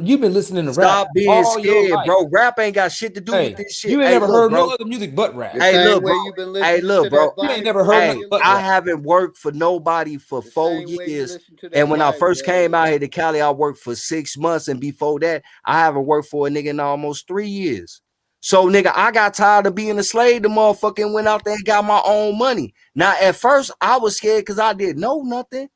you've been listening to rap Stop being all your scared, life. bro. Rap ain't got shit to do Hey, with this shit. you ain't Hey, never look, heard bro. no other music but rap. The Hey, same look, way bro. you've been Hey, listening look, to bro. that Bible. You ain't never heard nothing but I rap. haven't worked for nobody for 4 years. And when I first came out here to Cali, I worked for 6 months. And before that, I haven't worked for a nigga in almost 3 years. So, nigga, I got tired of being a slave. The motherfucking went out there and got my own money. Now, at first, I was scared because I didn't know nothing.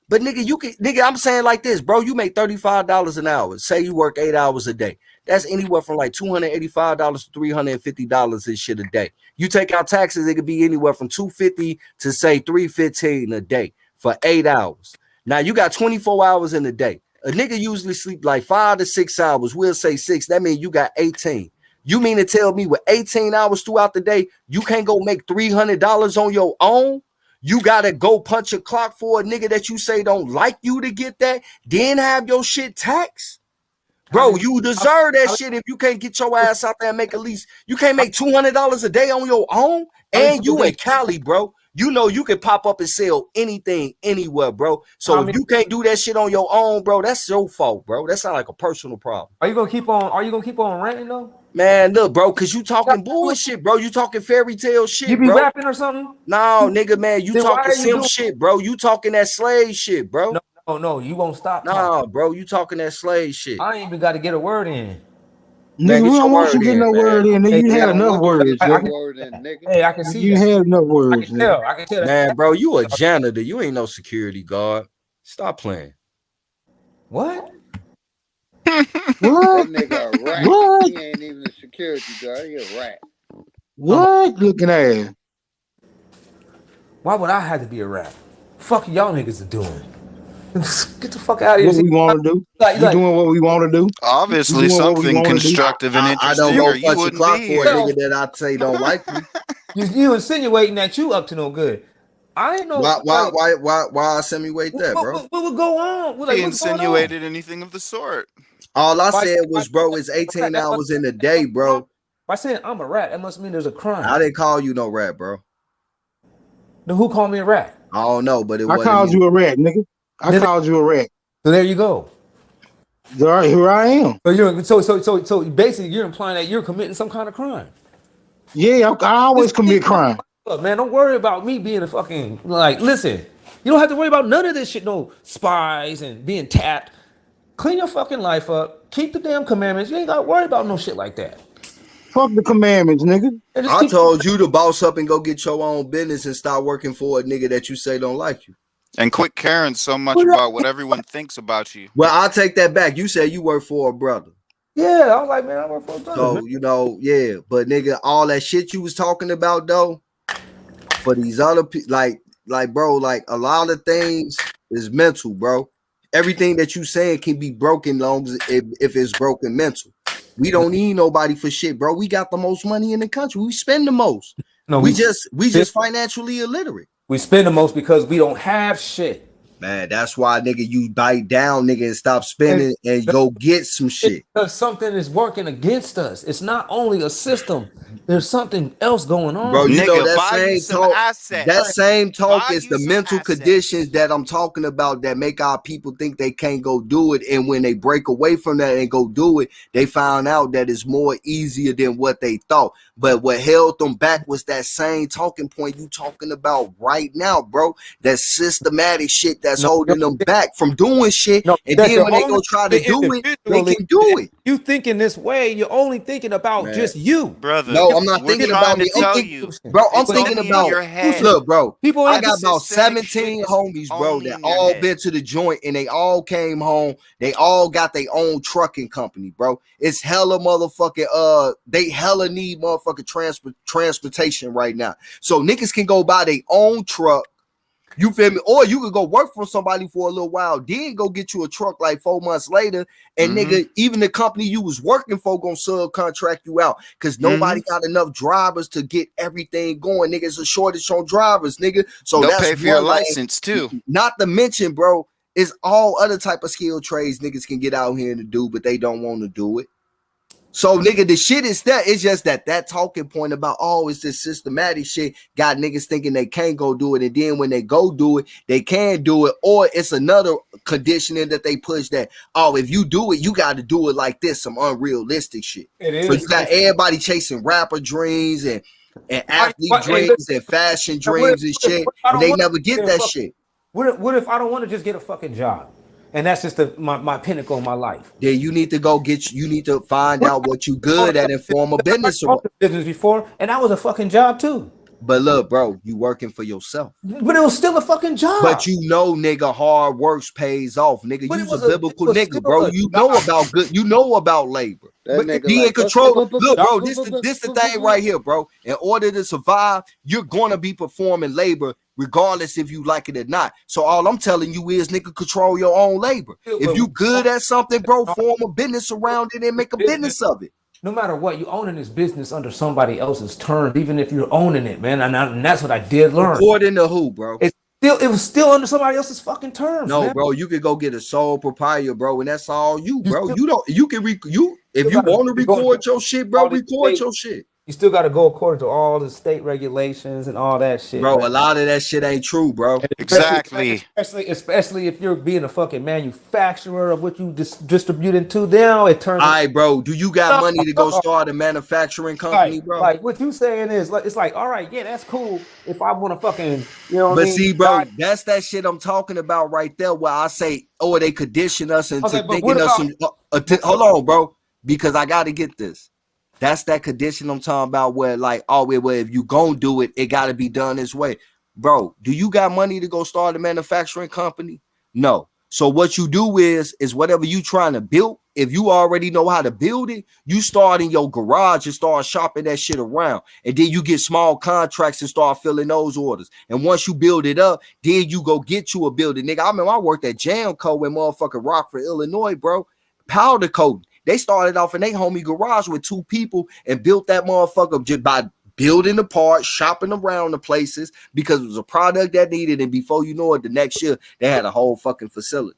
But nigga, I'm saying like this, bro. You make $35 an hour. Say you work 8 hours a day. That's anywhere from like $285 to $350 this shit a day. You take out taxes, it could be anywhere from $250 to say $315 a day for 8 hours. Now you got 24 hours in a day. A nigga usually sleep like 5 to 6 hours. We'll say 6. That means you got 18. You mean to tell me with 18 hours throughout the day, you can't go make $300 on your own? You gotta go punch a clock for a nigga that you say don't like you to get that, then have your shit taxed? Bro, you deserve that shit if you can't get your ass out there and make at least, you can't make $200 a day on your own, and you in Cali, bro. You know you can pop up and sell anything anywhere, bro. So if you can't do that shit on your own, bro, that's your fault, bro. That's not like a personal problem. Are you gonna keep on ranting though? Man, look, bro, cause you talking bullshit, bro. You talking fairy tale shit, You be bro. rapping or something? No, nigga, man, you Then why talking are you sim doing shit, bro. You talking that slave shit, bro. No, you won't stop talking. Nah, bro, you talking that slave shit. I ain't even got to get a word in. Man, Nigga, we get your don't want word you getting in, no man. word in. Nigga, Hey, you We had don't enough want you to words, get nigga. your word in, nigga. Hey, I can see You that. had enough I words, can nigga. tell. I can tell that. Man, bro, you a janitor. You ain't no security guard. Stop playing. What? What? That nigga a rat. What? He ain't even a security guard. He a rat. What? Looking at? Why would I have to be a rap? Fuck y'all niggas are doing. Get the fuck out of here. What we want to do? We doing what we want to do. We Obviously, doing what we something want to do. constructive and I don't interesting, go or you punch a wouldn't be clock for a here. nigga that I say don't like me. You insinuating that you up to no good. I ain't know. Why I insinuate that, bro? What would go on? He Like, what's going on? insinuated anything of the sort. All I said was, bro, it's 18 hours in a day, bro. By saying I'm a rat, that must mean there's a crime. I didn't call you no rat, bro. Then who called me a rat? I don't know, but it I wasn't called me. you a rat, nigga. I called you a rat. So there you go. All right, here I am. So basically you're implying that you're committing some kind of crime. Yeah, I always commit crime. Look, man, don't worry about me being a fucking listen. You don't have to worry about none of this shit, no spies and being tapped. Clean your fucking life up. Keep the damn commandments. You ain't gotta worry about no shit like that. Fuck the commandments, nigga. I told you to boss up and go get your own business and start working for a nigga that you say don't like you. And quit caring so much about what everyone thinks about you. Well, I'll take that back. You said you work for a brother. Yeah, I was like, man, I work for a brother. So, you know, yeah. But nigga, all that shit you was talking about though, for these other people, like bro, like a lot of things is mental, bro. Everything that you saying can be broken long as if it's broken mental. We don't need nobody for shit, bro. We got the most money in the country. We spend the most. No, we just financially illiterate. We spend the most because we don't have shit. Man, that's why, nigga, you bite down, nigga, and stop spending and go get some shit. Because something is working against us. It's not only a system. There's something else going on. Bro, you Nigga, know that buy you same some talk. assets. That same talk Buy is you the some mental assets. conditions that I'm talking about that make our people think they can't go do it. And when they break away from that and go do it, they found out that it's more easier than what they thought. But what held them back was that same talking point you talking about right now, bro. That systematic shit that's holding them back from doing shit. And then when they go try to do it, they can do it. You think in this way, you're only thinking about just you. Brother, No, I'm not we're thinking trying about to me. tell you. Bro, I'm It's thinking only about in your head. Look, bro. People I ain't got about Systemic 17 shit is homies, bro, only that in your all head. been to the joint and they all came home. They all got their own trucking company, bro. It's hella motherfucking they hella need motherfucking transportation right now. So niggas can go buy their own truck You feel me? Or you could go work for somebody for a little while, then go get you a truck like 4 months later. And nigga, even the company you was working for gonna subcontract you out because nobody got enough drivers to get everything going. Nigga, it's a shortage on drivers, nigga. So They'll that's pay for your one thing. license too. Not to mention, bro, it's all other type of skilled trades niggas can get out here and do, but they don't want to do it. So, nigga, the shit is that. It's just that talking point about, oh, it's this systematic shit got niggas thinking they can't go do it. And then when they go do it, they can do it. Or it's another conditioning that they push that, oh, if you do it, you got to do it like this, some unrealistic shit. It is. So you got everybody chasing rapper dreams and athlete dreams and fashion dreams and shit. And they never get that shit. What if I don't want to just get a fucking job? And that's just my pinnacle of my life. Then you need to go you need to find out what you good at and form a business. Business before, and that was a fucking job too. But look, bro, you working for yourself. But it was still a fucking job. But you know, nigga, hard work pays off. Nigga, you's a biblical nigga, bro. You know about good, you know about labor. But be in control. Look, bro, this the thing right here, bro. In order to survive, you're gonna be performing labor regardless if you like it or not. So all I'm telling you is, nigga, control your own labor. If you good at something, bro, form a business around it and make a business of it. No matter what, you owning this business under somebody else's terms, even if you're owning it, man. And that's what I did learn. According to who, bro? It was still under somebody else's fucking terms. No, man. bro, you could go get a sole proprietor, bro, and that's all you, bro. If you want to record your shit, bro, record your shit. You still got to go according to all the state regulations and all that shit, bro. Man. A lot of that shit ain't true, bro. Exactly. Especially if you're being a fucking manufacturer of what you distributing to them. It turns. All right, bro. Do you got money to go start a manufacturing company, bro? Like what you saying is, like, it's like, all right, yeah, that's cool. If I want to fucking, you know, what but I mean? See, bro, that's that shit I'm talking about right there. Where I say, oh, they condition us into thinking of some. Hold on, bro, because I got to get this. That's that condition I'm talking about where like, oh, well, if you gonna do it, it got to be done this way. Bro, do you got money to go start a manufacturing company? No. So what you do is whatever you trying to build, if you already know how to build it, you start in your garage and start shopping that shit around. And then you get small contracts and start filling those orders. And once you build it up, then you go get you a building. Nigga, I remember I worked at Jamco in motherfucking Rockford, Illinois, bro. Powder coating. They started off in their homie garage with 2 people and built that motherfucker just by building the parts, shopping around the places because it was a product that needed. And before you know it, the next year they had a whole fucking facility.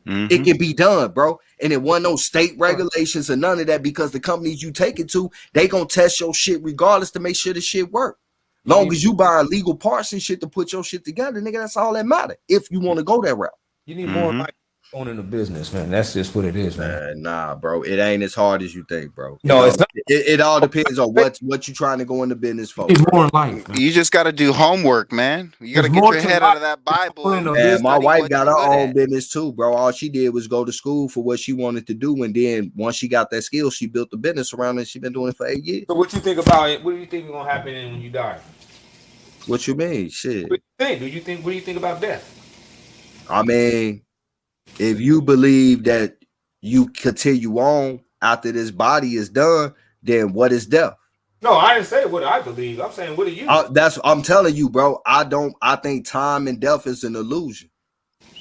It can be done, bro. And it wasn't no state regulations or none of that because the companies you take it to, they gonna test your shit regardless to make sure the shit work. Long as you buy legal parts and shit to put your shit together, nigga, that's all that matter. If you want to go that route, you need more like owning a business, man. That's just what it is, man. Nah, bro, it ain't as hard as you think, bro. No, it's not. It all depends on what you trying to go into business for. It's more in life. Man. You just got to do homework, man. You got to get your head out of that Bible. And my wife got her own business too, bro. All she did was go to school for what she wanted to do, and then once she got that skill, she built a business around it. She been doing it for 8 years. So what you think about it? What do you think is gonna happen when you die? What you mean, shit? What do you think about death? I mean, if you believe that you continue on after this body is done, then what is death? No, I didn't say what I believe. I'm saying, what do you? I'm telling you, bro. I think time and death is an illusion.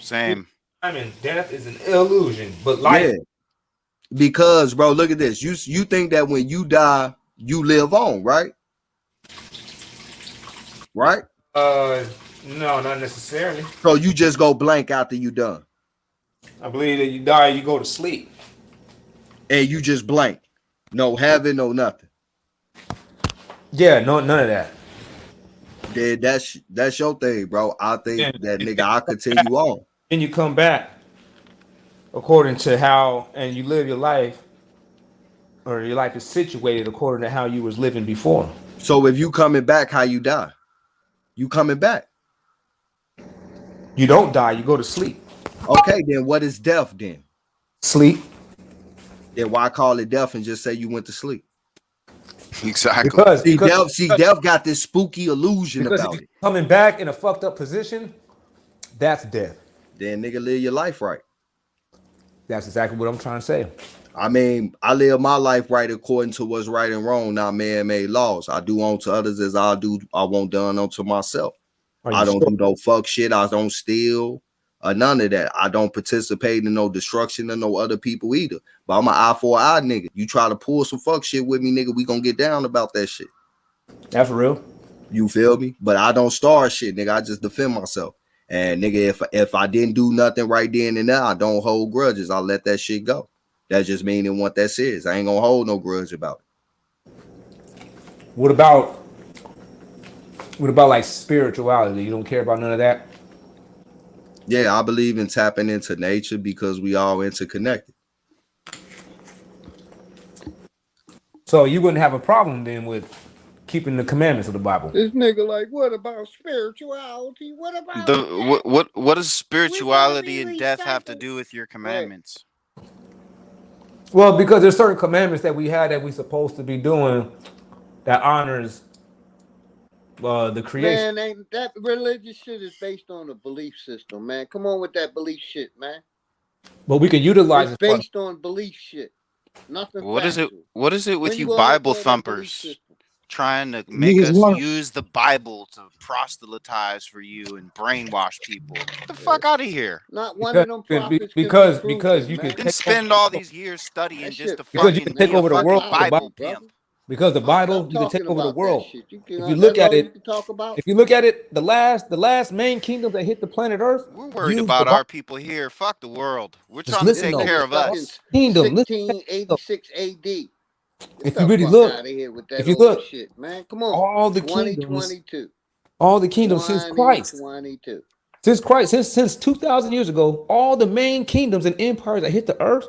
Same. Time and death is an illusion, but life. Yeah. Because, bro, look at this. You think that when you die, you live on, right? Right? No, not necessarily. So you just go blank after you done. I believe that you die, you go to sleep. And you just blank. No heaven, no nothing. Yeah, none of that. Then that's your thing, bro. I think that nigga, I continue on. Then you come back according to how, and you live your life, or your life is situated according to how you was living before. So if you coming back, how you die? You coming back. You don't die, you go to sleep. Okay, then what is death then? Sleep. Then why call it death and just say you went to sleep? Exactly. Because death got this spooky illusion about it. Coming back in a fucked up position, that's death. Then nigga, live your life right. That's exactly what I'm trying to say. I mean, I live my life right according to what's right and wrong, not man-made laws. I do unto others as I want done unto myself. I don't do no fuck shit. I don't steal. None of that. I don't participate in no destruction of no other people either. But I'm an eye for an eye nigga. You try to pull some fuck shit with me, nigga, we gonna get down about that shit. That's real. You feel me? But I don't start shit, nigga. I just defend myself. And nigga, if I didn't do nothing right then and there, I don't hold grudges. I let that shit go. That just meaning what that says. I ain't gonna hold no grudge about it. What about like spirituality? You don't care about none of that? Yeah, I believe in tapping into nature because we all interconnected. So you wouldn't have a problem then with keeping the commandments of the Bible? This nigga like, what about spirituality? What about what does spirituality and death have to do with your commandments? Well, because there's certain commandments that we had that we're supposed to be doing that honors the creation. Man, ain't that religious shit is based on a belief system, man. Come on with that belief shit, man. But we can utilize it's based on belief shit. Nothing What factual. is it? What is it with When you gonna Bible let go of that belief thumpers system? trying to make us use the Bible to proselytize for you and brainwash people? Get the fuck out of here! Not one of them prophets because you you can can spend all these years studying just to because you fucking can take be a over the fucking world. Bible pimp. Because the Bible, I'm you can take talking over the about world. that shit. If you look that's at all you it, can talk about. if you look at it, the last main kingdom that hit the planet Earth. We're worried about our people here. Fuck the world. We're trying to take care of us. Kingdom, 1686 AD. Get if the you really fuck look, out of here with that if you old look, shit, man. Come on. all the 2022. all the kingdoms since Christ. 2022. Since Christ, since 2,000 years ago, all the main kingdoms and empires that hit the earth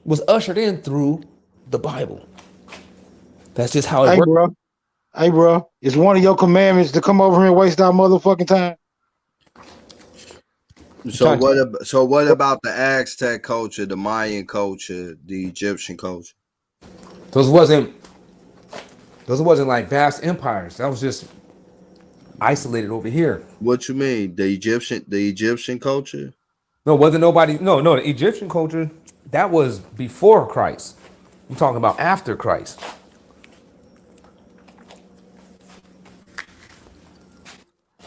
was ushered in through the Bible. That's just how it works. Hey, bro, it's one of your commandments to come over here and waste our motherfucking time. So what about the Aztec culture, the Mayan culture, the Egyptian culture? Those wasn't like vast empires. That was just isolated over here. What you mean? The Egyptian culture? No, wasn't nobody. No, the Egyptian culture, that was before Christ. I'm talking about after Christ.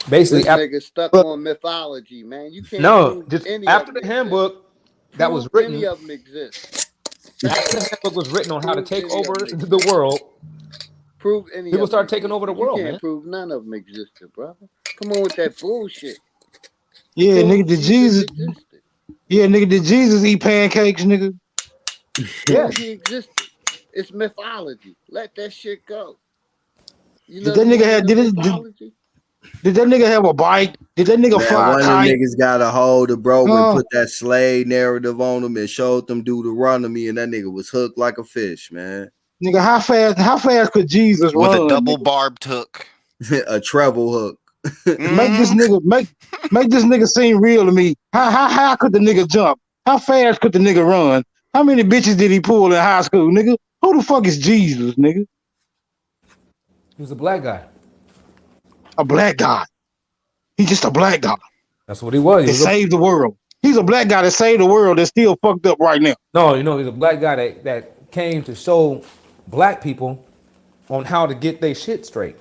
Basically, this nigga stuck on mythology, man. You can't prove just any after of the them handbook that was prove written. any of them exist. After the handbook was written on how to take over the world, prove any people of them start taking over the world, You can't man. prove none of them existed, brother. Come on with that bullshit. Yeah, nigga, did Jesus? Yeah, nigga, did Jesus eat pancakes, nigga? Yeah, he existed. It's mythology. Let that shit go. You know Did that nigga have a bike? Did that nigga fly a One of them kite? niggas got a hold of bro and put that slave narrative on him and showed them Deuteronomy, and that nigga was hooked like a fish, man. Nigga, how fast could Jesus with run? A double barbed hook. A treble hook. Make this nigga seem real to me. How could the nigga jump? How fast could the nigga run? How many bitches did he pull in high school, nigga? Who the fuck is Jesus, nigga? He was a black guy. A black guy. He's just a black guy. That's what he was. He saved the world. He's a black guy that saved the world that's still fucked up right now. No, he's a black guy that came to show black people on how to get their shit straight.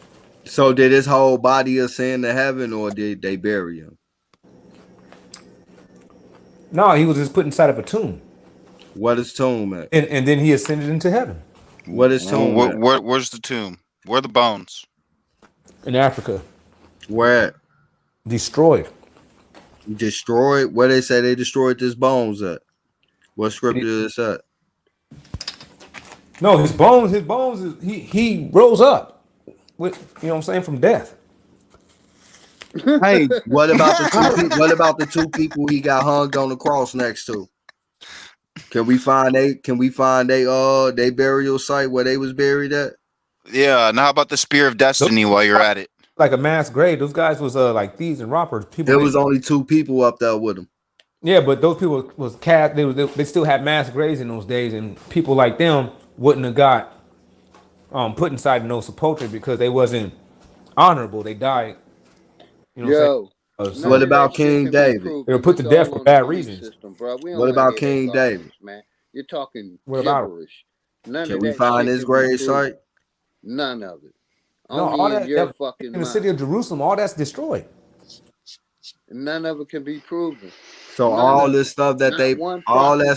So did his whole body ascend to heaven, or did they bury him? No, he was just put inside of a tomb. What is tomb at? And then he ascended into heaven. What is tomb at? Where's the tomb? Where are the bones? In Africa. Where at? Destroyed. Destroyed? Where they say they destroyed his bones at? What scripture is that? No, his bones is he rose up with, you know what I'm saying, from death. Hey, what about the two people he got hung on the cross next to? Can we find they burial site where they was buried at? Yeah, and how about the Spear of Destiny while you're at it? Like a mass grave. Those guys was like thieves and robbers. There was only two people up there with them. Yeah, but those people was cast. They still had mass graves in those days, and people like them wouldn't have got put inside no sepulcher because they wasn't honorable. They died. You know what I'm saying? What about King David? They were put to death for bad reasons. What about King David? Man, you're talking What about gibberish. None Can of we that find shit his can be grave proved. site? None of it. No, Only all in that your in fucking the mind. city of Jerusalem, all that's destroyed. None of it can be proven. So all this stuff that they, all the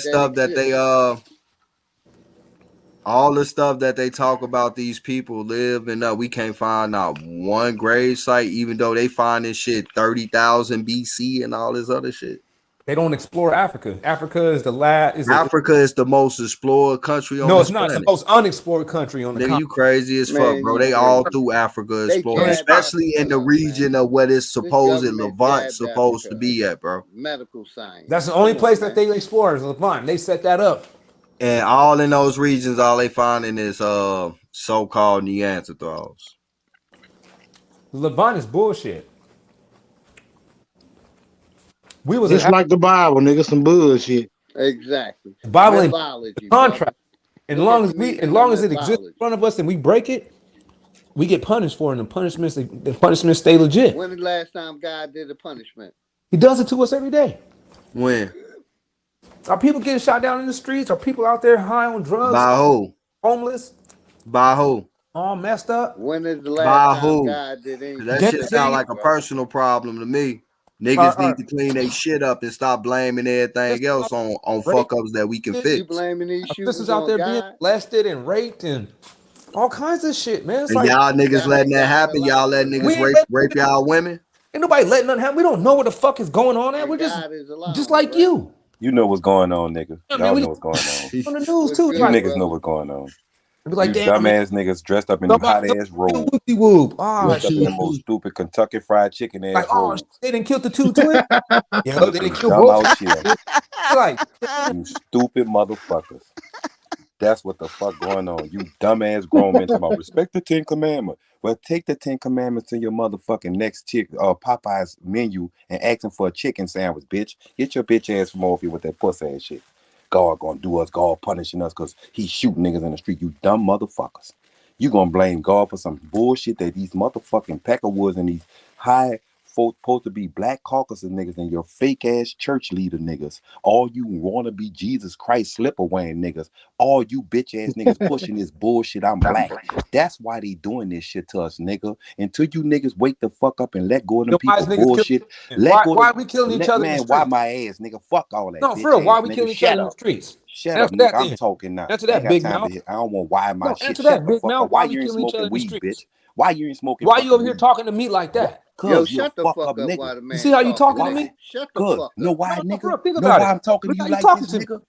stuff that they talk about, these people live and we can't find out one grave site, even though they find this shit 30,000 BC and all this other shit. They don't explore Africa. Africa is the last. Africa is the most explored country on this planet. It's the most unexplored country on the continent. You crazy as fuck, bro. They all through Africa exploring, especially in the region of where this supposed Levant supposed to be at, bro. Medical science. That's the only place that they explore is Levant. They set that up. And all in those regions, all they finding is so-called Neanderthals. Levant is bullshit. We was just like the Bible, nigga, some bullshit. Exactly. The Bible ain't contract. And long as it exists in front of us and we break it, we get punished for it. And the punishments stay legit. When the last time God did a punishment? He does it to us every day. When? Are people getting shot down in the streets? Are people out there high on drugs? By who? Homeless? By who? All messed up? When is the last time God did anything? That shit sound like a personal problem to me. Niggas need to clean their shit up and stop blaming everything else on fuck ups that we can fix. You blaming these shooters out there being molested and raped and all kinds of shit, man. It's and like, y'all niggas letting that happen. Y'all letting niggas rape y'all women. Ain't nobody letting nothing happen. We don't know what the fuck is going on there. We're just like you. You know what's going on, nigga. Y'all know what's going on. On the news too. You niggas know what's going on. Be like, you dumbass niggas dressed up in them hot ass robes. Dressed up in the most stupid Kentucky Fried Chicken ass robes. They didn't kill the two twins. Yeah, they didn't kill both. Like, you stupid motherfuckers. That's what the fuck going on. You dumbass grown men talking about respect the 10 Commandments. Well, take the 10 Commandments to your motherfucking next Popeye's menu and ask them for a chicken sandwich, bitch. Get your bitch ass from over here with that pussy ass shit. God gonna do us, God punishing us because he's shooting niggas in the street. You dumb motherfuckers. You gonna blame God for some bullshit that these motherfucking Peckerwoods and these high folks supposed to be black caucuses niggas and your fake ass church leader niggas. All you wanna be Jesus Christ slipper wearing niggas. All you bitch ass niggas pushing this bullshit. I'm black. That's why they doing this shit to us, nigga. Until you niggas wake the fuck up and let go of them people bullshit. Why are we killing each other? Man, why my ass, nigga? Fuck all that. No, for real. Why are we killing each other in the streets? Shut up, nigga. I'm talking now. Answer that, big mouth. I don't want why my shit. Answer that, big mouth. Why you ain't smoking weed, bitch? Why you ain't smoking? Why you over here talking to me like that? Yo, shut the fuck up, nigga. You see how you talking to me? Shut the fuck up. No, why, nigga? Think No, about why it. I'm talking to you like this, nigga?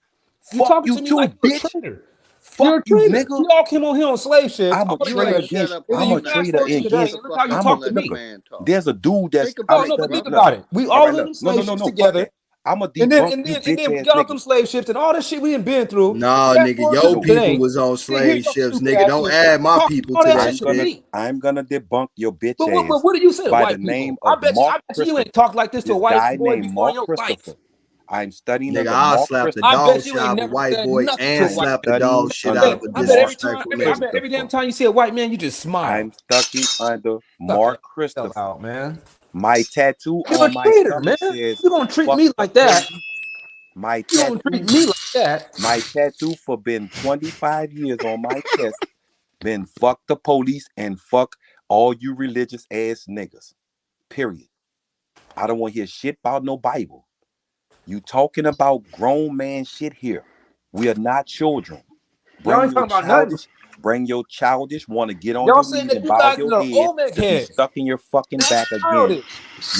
You talking to me like a traitor. Fuck you, nigga. You all came on here on slave ship. I'm a traitor against. I'm a traitor against. Look how you talk to me. There's a dude that's. Think about it. We all live in slave ships together. I'm a and then we got off them slave ships and all this shit we ain't been through. Nah, nigga, your people was on slave ships, nigga. Don't add my people to that shit. I'm gonna debunk your bitch but ass. What do you say to by white the name people? of Mark I bet you ain't talk like this to a white boy before in your life. I'm studying. Nigga, I'll slap the dog shit out of a white boy and slap the dog shit out of a disrespectful nigga. I bet every damn time you see a white man, you just smile. I'm studying under Mark Christopher. Out, man. My tattoo You're on a my traitor, stomach man. says, You gonna treat me like that? My tattoo, you don't treat me like that. My tattoo for been 25 years on my chest been fuck the police and fuck all you religious ass niggas. Period. I don't want to hear shit about no Bible. You talking about grown man shit here. We are not children. Bring your childish want to get on your knees and bow your head to be stuck in your fucking back again.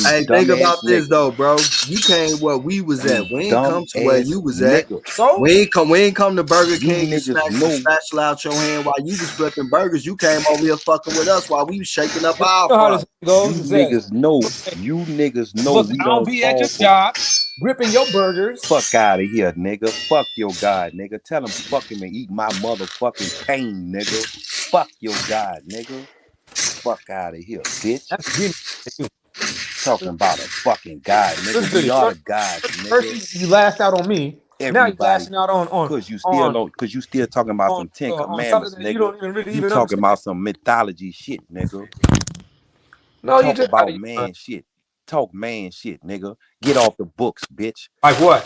Hey, think about this though, bro. You came where we was at. We ain't come to where you was at. So we ain't come to Burger King and snatch the spatula out your hand while you was flipping burgers. You came over here fucking with us while we was shaking up our fries. You niggas know. We don't be at your job. Gripping your burgers. Fuck out of here, nigga. Fuck your God, nigga. Tell him fuck him and eat my motherfucking pain, nigga. Fuck your God, nigga. Fuck out of here, bitch. Talking about a fucking God, nigga. We are the gods, nigga. First you laughed out on me. Now you lashing out on because you still talking about some 10 Commandments, nigga. You don't even really you talking about some mythology shit, nigga. No, talk about man shit. Talk man shit, nigga. Get off the books, bitch. Like what?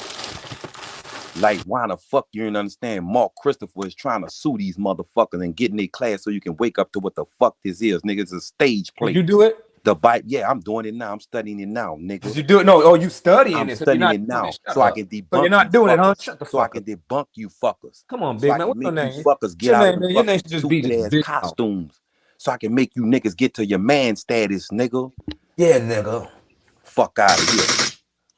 Like why the fuck you didn't understand? Mark Christopher is trying to sue these motherfuckers and get in their class so you can wake up to what the fuck this is, nigga. It's a stage play. Did you do it? The Bible, yeah, I'm doing it now. I'm studying it now, nigga. You do it? No, oh, you studying I'm it? So you're studying not it doing now, it. Shut so I up. can So you're debunk not you doing it, huh? fuckers. Shut the So I fuck can up. debunk you fuckers. Come on, So big I man. can What's your make you name? fuckers What's get your out of name, them man? Your name fucking should just be stupid just ass big mouth. costumes. So I can make you niggas get to your man status, nigga. Yeah, nigga. Fuck out of here.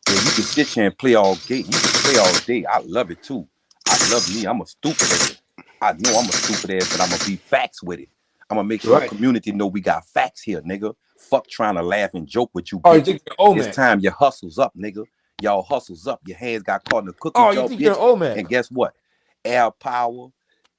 Yeah, you can sit here and play all day. You can play all day. I love it too. I love me. I'm a stupid ass. I know I'm a stupid ass, but I'm gonna be facts with it. I'm gonna make sure the community know we got facts here, nigga. Fuck trying to laugh and joke with you, Oh, you bitches. think you're Olmec? It's time your hustles up, nigga. Y'all hustles up. Your hands got caught in the cookie Oh, jar, you think bitch. you're Olmec? And guess what? Air Power,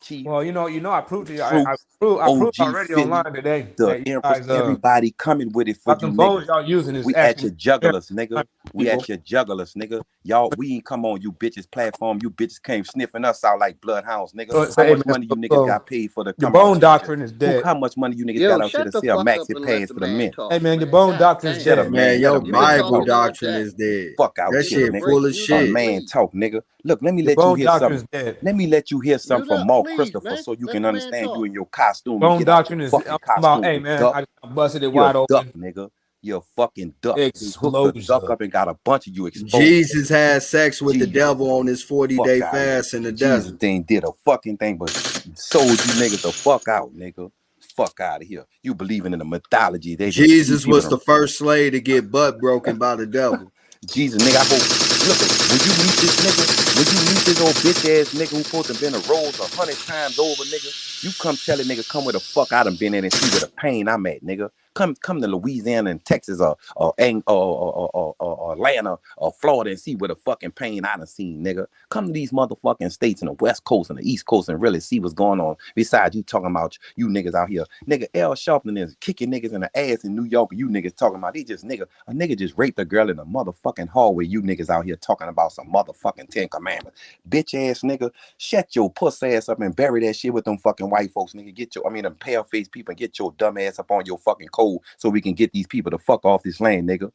Chief. Well, you know, I proved to you. I Truth, proved OG already Philly, online today the that you Empress, guys everybody coming with it for about you them bones niggas. y'all using is We at actually your jugglers, nigga. We people. at your jugglers, nigga. Y'all, we ain't come on you bitches platform. You bitches came sniffing us out like bloodhounds, nigga. So, How hey, much man, money you niggas so got paid for to your come out bone here? doctrine is dead. How much money you niggas Yo, got out here shut to the sell fuck up maxi and let pads the for the man men? talk. Hey, man, your Man. bone God doctrine is damn. Shut dead. up, man. Let Your a You been man Bible talking talk. all doctrine day. is dead. Fuck out That here, shit nigga. full of You A done shit. man please. talk, nigga. Look, let me Your let you bone hear doctrine is something. dead. Let me let you hear You something from done Mark please, Christopher man. so you Let can the man understand you talk. in your costume and Bone get out your doctrine is. fucking I'm about. costume, Hey, you man, duck. I busted it You're a wide duck, open. nigga. You're a fucking duck. They hooked the duck Explosion. up and got a bunch of you exposed. Jesus had sex with the Jesus. devil on his 40-day Fuck out of here. fast in the Jesus desert. ain't did a fucking thing but sold you niggas the fuck out, nigga. Fuck out of here. You believing in the mythology. They just feed Jesus people was to the first slave to get butt broken by the devil. Jesus, nigga, I hope. Look, when you meet this nigga, when you meet this old bitch ass nigga who supposed to been a rose 100 times over, nigga, you come tell a nigga come where the fuck I done been in and see where the pain I'm at, nigga. Come to Louisiana and Texas or Atlanta or Florida and see where the fucking pain I done seen, nigga. Come to these motherfucking states in the West Coast and the East Coast and really see what's going on. Besides you talking about you niggas out here, nigga. L. Sharpton is kicking niggas in the ass in New York. And you niggas talking about they just nigga. A nigga just raped a girl in the motherfucking hallway. You niggas out here talking about some motherfucking 10 commandments, bitch ass nigga. Shut your puss ass up and bury that shit with them fucking white folks, nigga. Them pale faced people and get your dumb ass up on your fucking code so we can get these people to fuck off this land, nigga.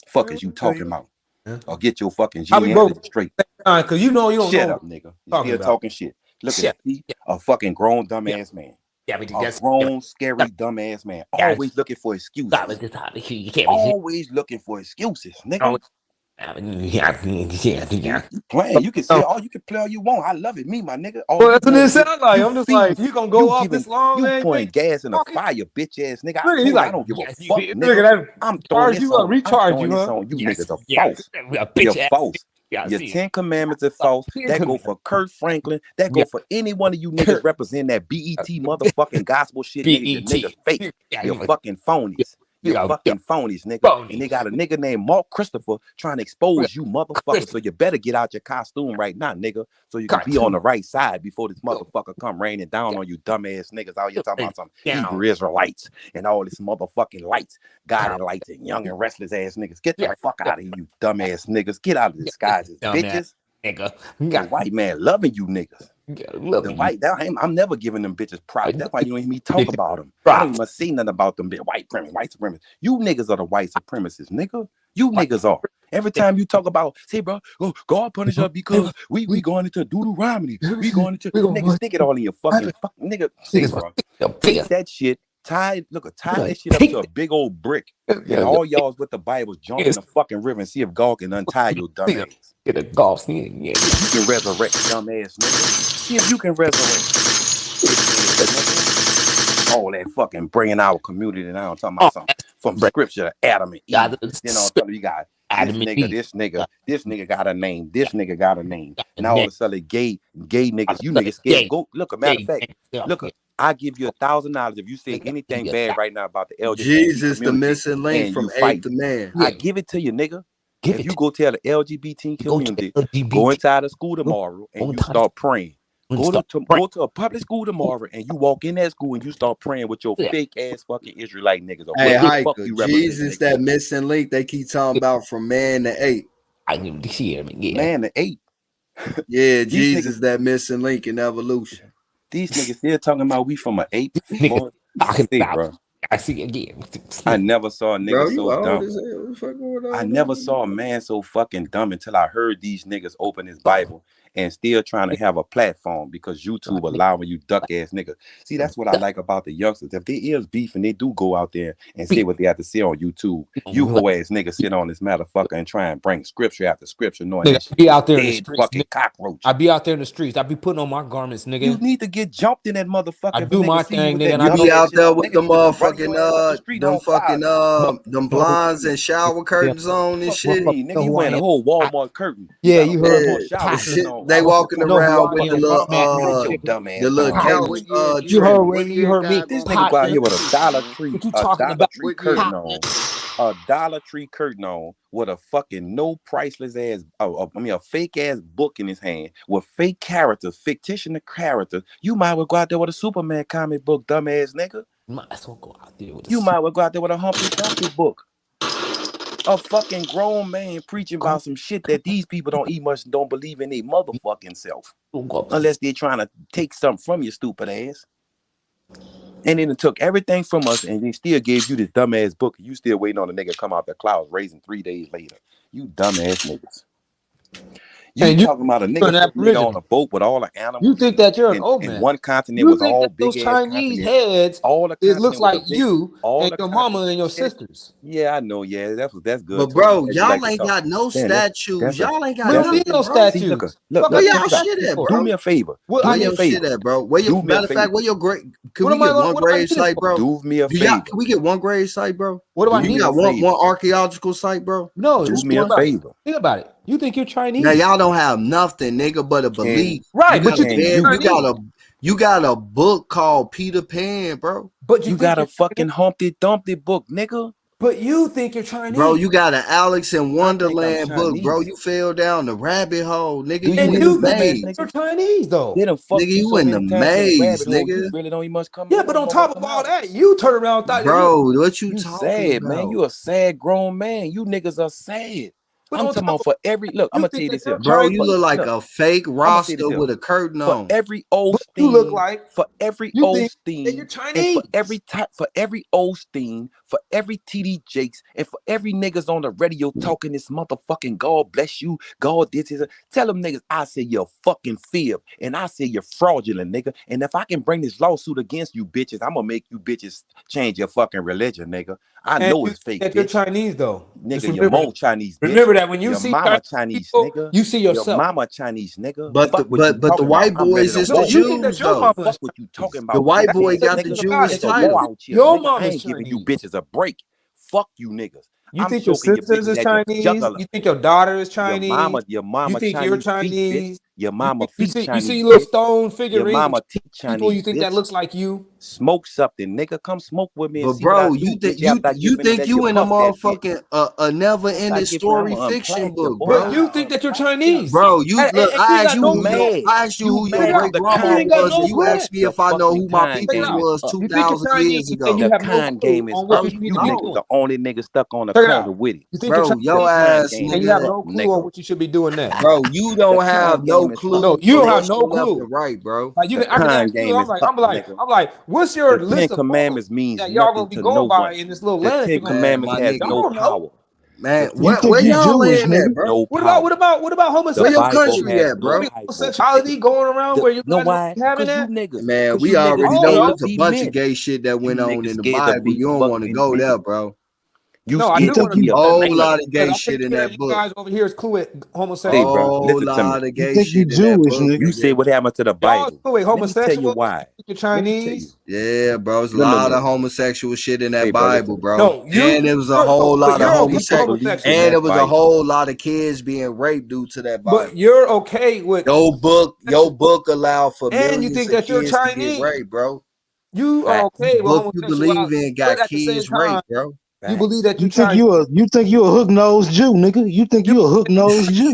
Fuck is you talking about? Or get your fucking How we both genealogy straight. because you know you don't Shut know up, what nigga. You you're talking still about. talking shit. Look at Shit. that. A fucking grown dumbass man. Yeah, but A that's grown, scary, dumbass man. Always looking for excuses. you can't Always looking for excuses, nigga. yeah. You playing. You can say all you can play all you want. I love it. Me, my nigga. All Well, you that's what doing it is sounds like. you I'm just feeding, like, you gonna go off this long, you man? pouring gas in the talking. fire, bitch ass nigga. I Look, he's told you like, I don't give a yeah, fuck, look nigga. at that. I'm throwing Charge this you up, on. I'm recharge throwing you, this huh? on. You Yes, niggas are yeah, false. a You're bitch ass. false. Yeah, I Your see 10 commandments are false. That go for Kurt Franklin. That go for any one of you niggas representing that BET motherfucking gospel shit, nigga. Your niggas fake. You're fucking phonies. You're fucking phonies, nigga. And they got a nigga named Mark Christopher trying to expose you motherfuckers. So you better get out your costume right now, nigga. So you can be on the right side before this motherfucker come raining down on you dumbass niggas out here talking about some Hebrew Israelites and all this motherfucking lights, God and lights and young and restless ass niggas. Get the fuck out of here, you dumbass niggas. Get out of the disguises, bitches. Nigga. The white man loving you niggas. The white, I'm never giving them bitches props. That's why you don't hear me talk about them. I don't even say nothing about them white supremacists. You niggas are the white supremacists, nigga. You niggas are. Every time you talk about, say, bro, oh, God punish us because we going into Deuteronomy. We going into nigga, stick it all in your fucking nigga. Say, bro, take that shit. Tie that shit up to a big old brick, and all y'all's with the Bibles jump in the fucking river and see if God can untie your dumb ass. Get a golf skin. See if you can resurrect, dumbass nigga. See if you can resurrect. All that fucking bringing our community down, talking about something from scripture to Adam and Eve. You know, you got this nigga got a name. This nigga got a name. Now all of a sudden, gay niggas, you niggas scared. Go look. A matter of fact, look. I give you $1,000 if you say anything bad right now about the LGBT Jesus, the community missing link and from you Ape fight. the Man. I give it to you, nigga. If you go tell the LGBT community, go inside a school tomorrow and you start praying. Go to a public school tomorrow and you walk in that school and you start praying with your fake ass fucking Israelite niggas or Hey, whoever the fuck Hiker, you represent. Jesus, that missing link they keep talking about from man to ape. Man to ape. Yeah, Jesus, that missing link in evolution. These niggas still talking about we from an ape. Boy, see, bro. I see again. I never saw a nigga Bro, you so old dumb. as hell. What the fuck going on? I never saw a man so fucking dumb until I heard these niggas open his Bible and still trying to have a platform because YouTube allowing you duck ass niggas. See, that's what I like about the youngsters. If there is beef and they do go out there and say what they have to say on YouTube, you hoe ass niggas sit on this motherfucker and try and bring scripture after scripture, knowing that shit be out there in the dead streets, fucking cockroach. I be out there in the streets. I be putting on my garments, nigga. You need to get jumped in that motherfucker. I do my thing, nigga. You be out there with the motherfucking them fucking them blinds and shower curtains on and shit. Nigga, you wearing a whole Walmart curtain. Yeah, you heard shower curtain on. They walking around with the little couch. You heard me. This nigga go out here with a Dollar Tree curtain on. A Dollar Tree curtain on with a fucking no priceless ass, a fake ass book in his hand with fake characters, fictitious characters. You might well go out there with a Superman comic book, dumbass nigga. You might as well go out there with a Humpty Dumpty book. A fucking grown man preaching about some shit that these people don't believe in their motherfucking self. Unless they're trying to take something from your stupid ass. And then it took everything from us and they still gave you this dumbass book. You still waiting on a nigga to come out the clouds raising 3 days later. You dumbass niggas. You talking about a nigga on a boat with all the animals. You think that you're an old man. And one continent was all big those Chinese heads, all the it looks like you and your mama and your sisters. Yeah, I know. Yeah, that's good. But bro, y'all ain't got no statues. Y'all ain't got no statues. Look, where y'all shit at, bro? Do me a favor. Where your shit at, bro? Where your matter of fact, where your grave? Can we get one grave site, bro? Do me a favor. Can we get one grave site, bro? What do I need? You got one archaeological site, bro? No, do me a favor. Think about it. You think you're Chinese? Now y'all don't have nothing, nigga, but a belief. Right, but you got a book called Peter Pan, bro. But you got a fucking Humpty Dumpty book, nigga. But you think you're Chinese, bro? You got an Alice in Wonderland book, bro. You fell down the rabbit hole, nigga. You in the maze. You're Chinese, though. Nigga, you in the maze, nigga. Really don't even much come. Yeah, but on top of all that, you turn around and thought, bro, what you talking sad, about? Man? You a sad grown man. You niggas are sad. I'm talking about for every look. I'm gonna tell you this here, bro. You look like a fake roster with a curtain on. For every Osteen, you look like for every Osteen, you're Chinese. For every Osteen, for every TD Jakes, and for every niggas on the radio talking this motherfucking God bless you, God this is. Tell them niggas I say you're fucking fib, and I say you're fraudulent, nigga. And if I can bring this lawsuit against you bitches, I'm gonna make you bitches change your fucking religion, nigga. I know it's fake. That you're Chinese though, nigga. You're more Chinese. Bitch. Remember that when you your see mama Chinese, people, nigga, you see yourself. Your mama Chinese, nigga. But the white boys is the Jews though. Fuck what you talking about? The white boy got the Jewish title. Your mama ain't giving you bitches a break. Fuck you niggas. You think your sisters is Chinese? You think your daughter is Chinese? Your mama. You think Chinese you're Chinese? Your mama feet Chinese. You see little stone figurines. Your mama teeth Chinese. People you think that looks like you? Smoke something, nigga. Come smoke with me. But bro, you think you in a motherfucking a never ending story fiction book, bro? You think that you're Chinese, bro? You look. I asked you who your great grandma was, and you asked me if I know who my people was 2,000 years ago. The con game is bro. You niggas the only nigga stuck on the corner with it, bro. Your ass, and you have no clue on what you should be doing next, bro. You don't have no clue. No, you don't have no clue, right, bro? Like you, I'm like, what's your list of commandments means that y'all gonna be going by in this little land? The 10 commandments has no power. Man, where y'all in at, bro? No what about homosexuality? Where your country at, bro? Homosexuality going around where you guys having that? Man, we already know there's a bunch of gay shit that went on in the Bible. You don't want to go there, bro. I do want to be a whole lot of gay shit in that book. You guys over here is cool with homosexuality. Hey, bro, listen to me. Of gay shit in that book. You say what happened to the Bible. Cool with homosexual. Let me tell you why. You're Chinese. Yeah, bro, there's a lot of homosexual shit in that Bible, bro. No, and it was a whole lot of homosexual, and it was a whole lot of kids being raped due to that Bible. But you're okay with your book allowed for millions and you think that you're Chinese, raped, bro? You are okay with book you believe in got kids raped, bro. You believe that you think you're a hook-nosed Jew, nigga? You think you're a hook-nosed Jew?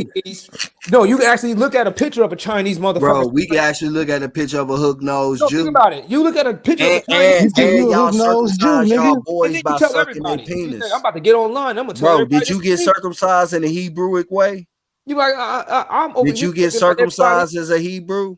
No, you can actually look at a picture of a Chinese motherfucker. Bro, we can actually look at a picture of a hook-nosed Jew. Think about it. You look at a picture of a Chinese and y'all circumcise y'all boys by sucking their penis. I'm about to get online. I'm gonna tell bro, did you get circumcised in a Hebrewic way? You like I'm over. Did you get circumcised as a Hebrew?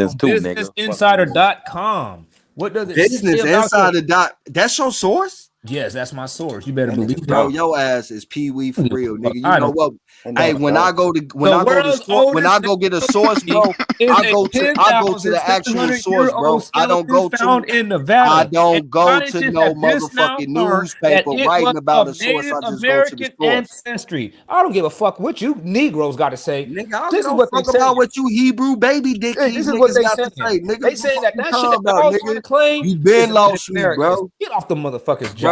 intelligence too, nigga. BusinessInsider.com. What does it say Business about your... Insider. That's your source? Yes, that's my source. You better believe that. Bro, your ass is Pee-wee for real, nigga. You know what? Hey, when I go get a source, bro, I go to the actual source, bro. I don't go found in Nevada. I don't go to no motherfucking newspaper writing about a source. I just go to the source. Ancestry. I don't give a fuck what you Negroes got to say. Nigga, I don't fuck about what you Hebrew baby dick this is what they got say. to say. Nigga, they say that shit that about, I was nigga. trying to claim. You been lost me, bro. Get off the motherfuckers, bro.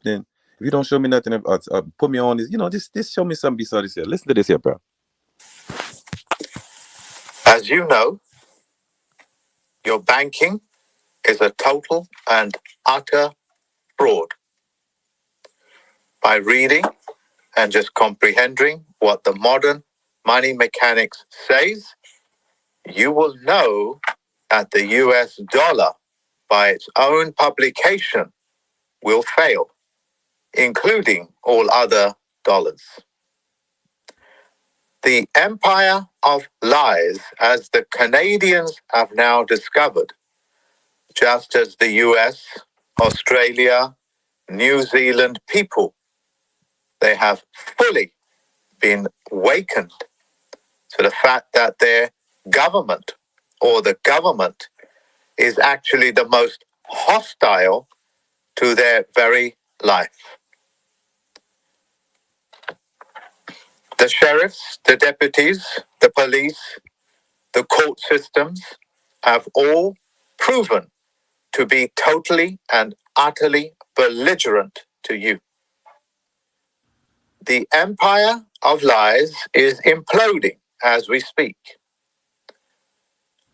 nothing, if you don't show me nothing, put me on this, just show me something besides this here. Listen to this here, bro. As you know, your banking is a total and utter fraud. By reading and just comprehending what the modern money mechanics says, you will know that the US dollar, by its own publication, will fail, including all other dollars. The empire of lies, as the Canadians have now discovered, just as the US, Australia, New Zealand people, they have fully been wakened to the fact that their government or the government is actually the most hostile to their very life. The sheriffs, the deputies, the police, the court systems have all proven to be totally and utterly belligerent to you. The empire of lies is imploding as we speak.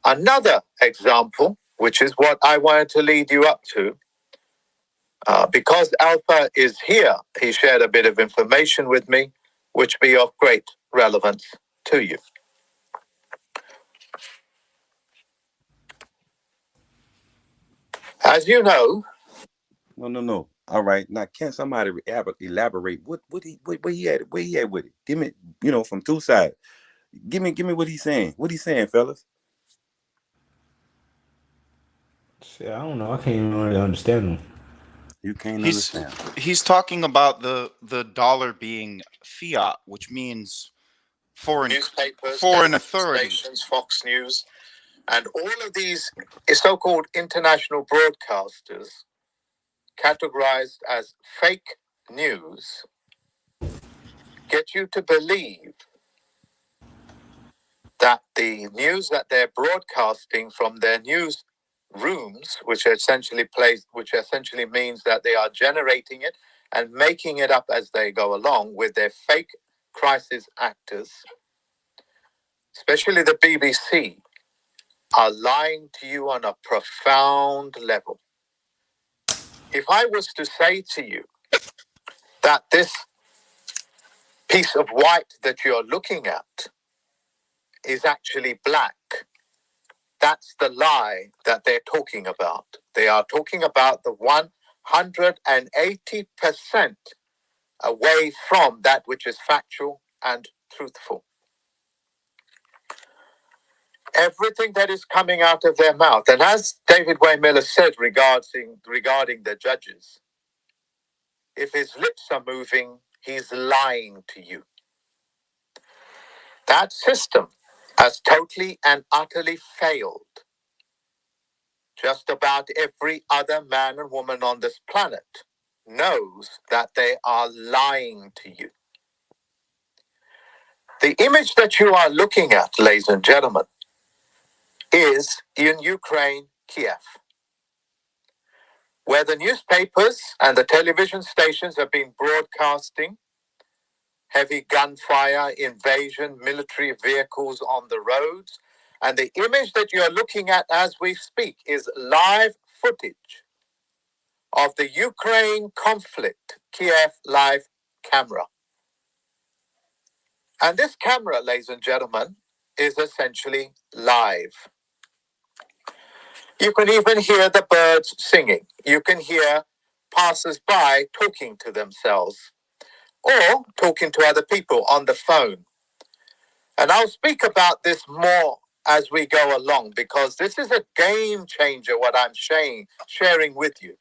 Another example, which is what I wanted to lead you up to, because Alpha is here, he shared a bit of information with me, which be of great relevance to you. As you know, No. All right, now can somebody elaborate what he had with it? Give me, from two sides. Give me what he's saying. What he's saying, fellas. Shit, I don't know. I can't even really understand him. You can't understand. He's talking about the dollar being fiat, which means foreign authority. Stations, Fox News, and all of these so-called international broadcasters categorized as fake news get you to believe that the news that they're broadcasting from their news rooms, which essentially means that they are generating it and making it up as they go along with their fake crisis actors, especially the BBC, are lying to you on a profound level. If I was to say to you that this piece of white that you're looking at is actually black, that's the lie that they're talking about. They are talking about the 180% away from that which is factual and truthful. Everything that is coming out of their mouth, and as David Way Miller said regarding the judges, if his lips are moving, he's lying to you. That system has totally and utterly failed just about every other man and woman on this planet knows that they are lying to you. The image that you are looking at, ladies and gentlemen, is in Ukraine, Kiev, where the newspapers and the television stations have been broadcasting heavy gunfire, invasion, military vehicles on the roads. And the image that you're looking at as we speak is live footage of the Ukraine conflict, Kiev live camera. And this camera, ladies and gentlemen, is essentially live. You can even hear the birds singing. You can hear passers-by talking to themselves or talking to other people on the phone. And I'll speak about this more as we go along, because this is a game changer, what I'm sharing with you.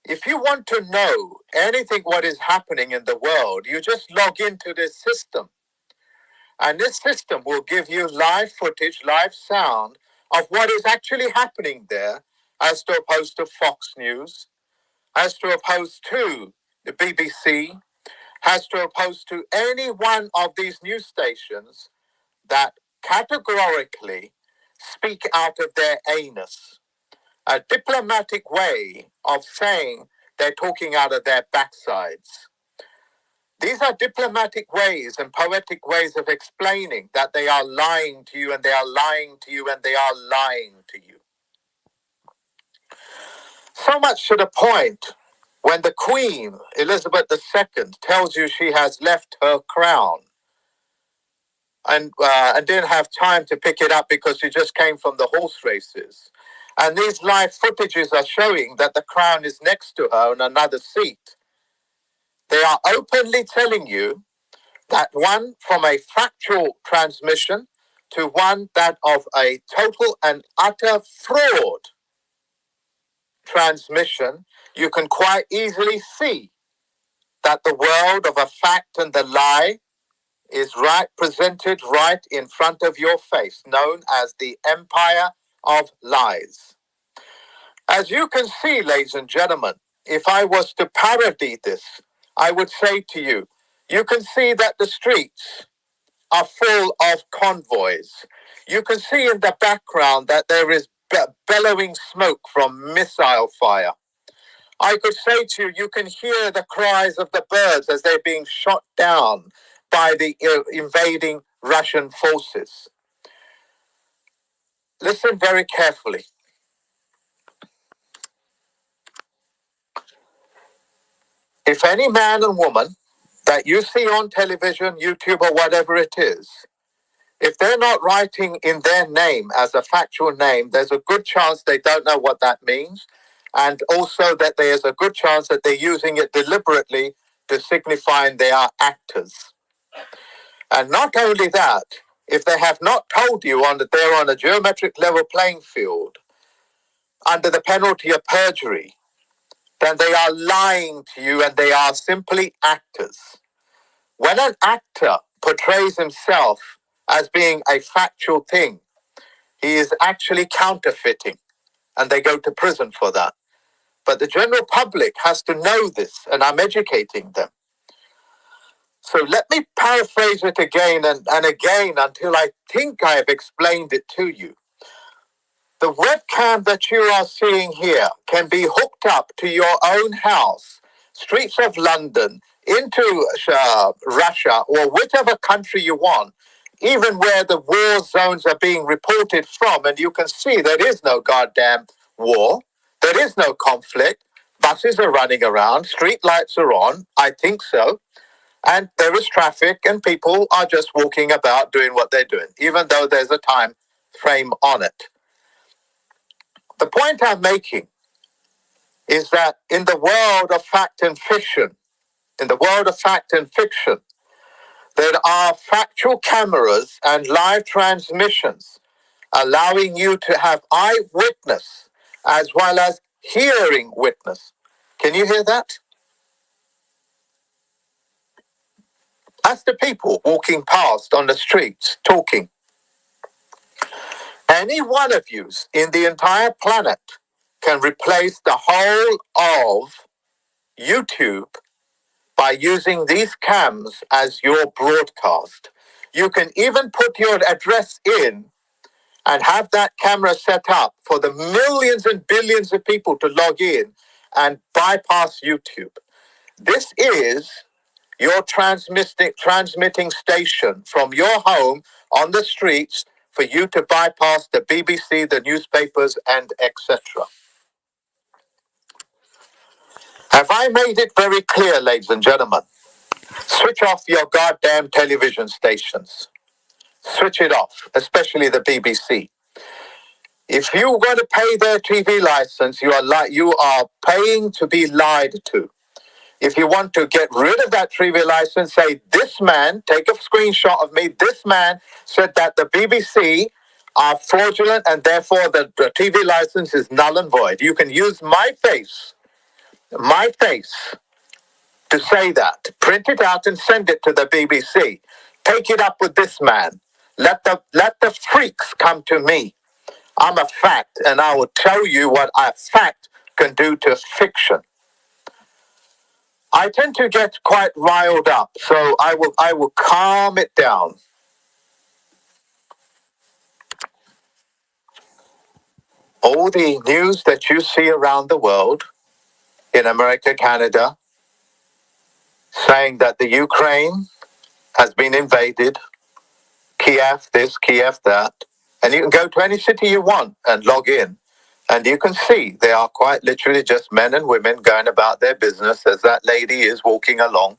If you want to know anything what is happening in the world, you just log into this system. And this system will give you live footage, live sound of what is actually happening there, as to opposed to Fox News, as to opposed to the BBC, as to opposed to any one of these news stations that categorically speak out of their anus. A diplomatic way of saying they're talking out of their backsides. These are diplomatic ways and poetic ways of explaining that they are lying to you and they are lying to you and they are lying to you. So much to the point when the Queen, Elizabeth II, tells you she has left her crown and didn't have time to pick it up because she just came from the horse races. And these live footages are showing that the crown is next to her on another seat. They are openly telling you that one from a factual transmission to one that of a total and utter fraud transmission, you can quite easily see that the world of a fact and the lie is right presented right in front of your face, known as the empire of lies. As you can see, ladies and gentlemen, if I was to parody this, I would say to you, you can see that the streets are full of convoys. You can see in the background that there is bellowing smoke from missile fire. I could say to you, you can hear the cries of the birds as they're being shot down by the invading Russian forces. Listen very carefully. If any man and woman that you see on television, YouTube, or whatever it is, if they're not writing in their name as a factual name, there's a good chance they don't know what that means. And also that there's a good chance that they're using it deliberately to signify they are actors. And not only that, if they have not told you that they're on a geometric level playing field under the penalty of perjury, then they are lying to you and they are simply actors. When an actor portrays himself as being a factual thing, he is actually counterfeiting, and they go to prison for that. But the general public has to know this, and I'm educating them. So let me paraphrase it again and again until I think I have explained it to you. The webcam that you are seeing here can be hooked up to your own house, streets of London, into Russia or whichever country you want, even where the war zones are being reported from, and you can see there is no goddamn war, there is no conflict, buses are running around, street lights are on, I think so, and there is traffic and people are just walking about doing what they're doing, even though there's a time frame on it. The point I'm making is that in the world of fact and fiction, there are factual cameras and live transmissions allowing you to have eyewitness as well as hearing witness. Can you hear that? That's the people walking past on the streets talking. Any one of you in the entire planet can replace the whole of YouTube by using these cams as your broadcast. You can even put your address in and have that camera set up for the millions and billions of people to log in and bypass YouTube. This is your transmitting station from your home on the streets for you to bypass the BBC, the newspapers, and etc. Have I made it very clear, ladies and gentlemen? Switch off your goddamn television stations. Switch it off, especially the BBC. If you're going to pay their TV license, you are paying to be lied to. If you want to get rid of that TV license, say, this man, take a screenshot of me, this man said that the BBC are fraudulent and therefore the TV license is null and void. You can use my face to say that. Print it out and send it to the BBC. Take it up with this man. Let the freaks come to me. I'm a fact, and I will tell you what a fact can do to fiction. I tend to get quite riled up, so I will calm it down. All the news that you see around the world, in America, Canada, saying that the Ukraine has been invaded, Kiev this, Kiev that, and you can go to any city you want and log in, and you can see they are quite literally just men and women going about their business as that lady is walking along,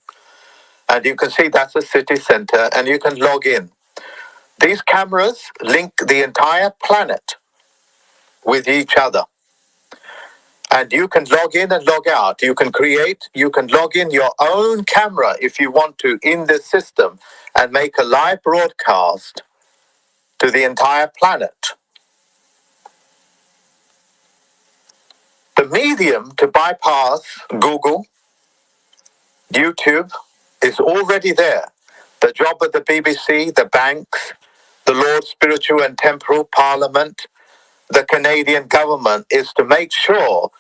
and you can see that's a city center, and you can log in. These cameras link the entire planet with each other. And you can log in and log out. You can log in your own camera if you want to in this system and make a live broadcast to the entire planet. The medium to bypass Google, YouTube is already there. The job of the BBC, the banks, the Lord Spiritual and Temporal Parliament, the Canadian government is to make sure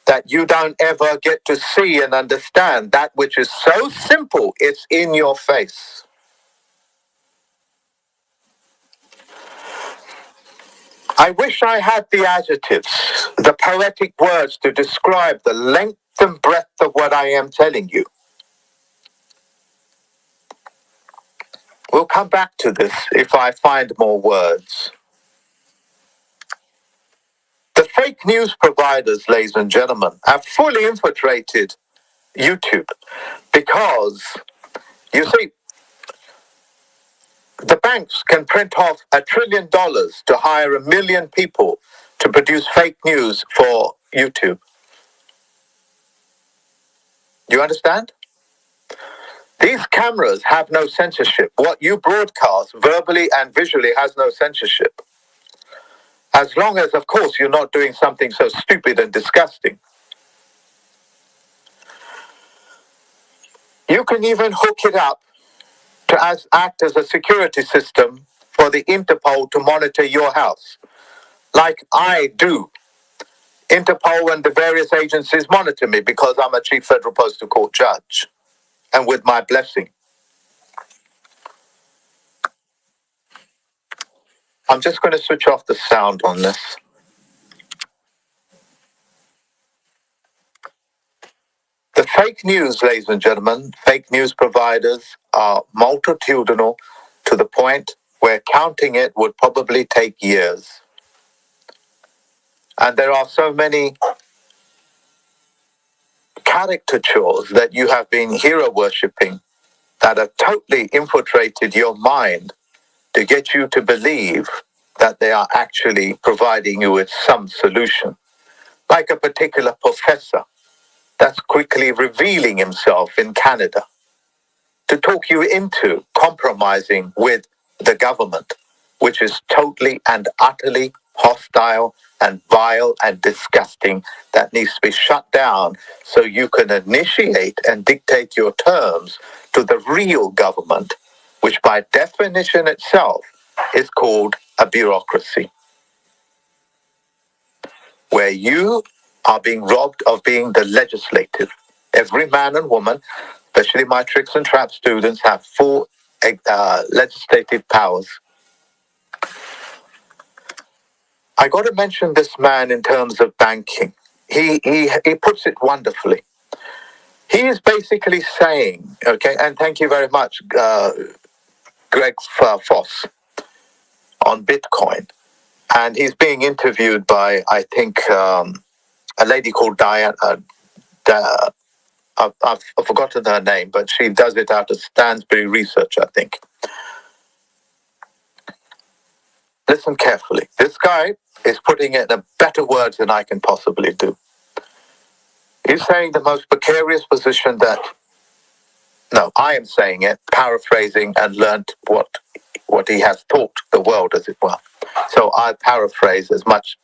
that you don't ever get to see and understand that which is so simple, it's in your face. I wish I had the adjectives, the poetic words to describe the length and breadth of what I am telling you. We'll come back to this if I find more words. The fake news providers, ladies and gentlemen, have fully infiltrated YouTube because, you see, the banks can print off $1 trillion to hire 1 million people to produce fake news for YouTube. You understand? These cameras have no censorship. What you broadcast verbally and visually has no censorship. As long as, of course, you're not doing something so stupid and disgusting. You can even hook it up to act as a security system for the Interpol to monitor your house, like I do. Interpol and the various agencies monitor me because I'm a chief federal postal court judge, and with my blessing. I'm just going to switch off the sound on this. The fake news, ladies and gentlemen, fake news providers are multitudinal to the point where counting it would probably take years. And there are so many caricatures that you have been hero worshipping that have totally infiltrated your mind to get you to believe that they are actually providing you with some solution. Like a particular professor that's quickly revealing himself in Canada to talk you into compromising with the government, which is totally and utterly hostile and vile and disgusting, that needs to be shut down so you can initiate and dictate your terms to the real government, which by definition itself is called a bureaucracy, where you are being robbed of being the legislative. Every man and woman, especially my tricks and trap students, have full legislative powers. I got to mention this man in terms of banking. He puts it wonderfully. He is basically saying, okay, and thank you very much, Greg Foss, on Bitcoin. And he's being interviewed by, I think, a lady called Diane. I've forgotten her name, but she does it out of Stansbury Research, I think. Listen carefully. This guy is putting it in better words than I can possibly do. He's saying the most precarious position that, no, I am saying it, paraphrasing and learned what he has taught the world, as it were. So I'll paraphrase as much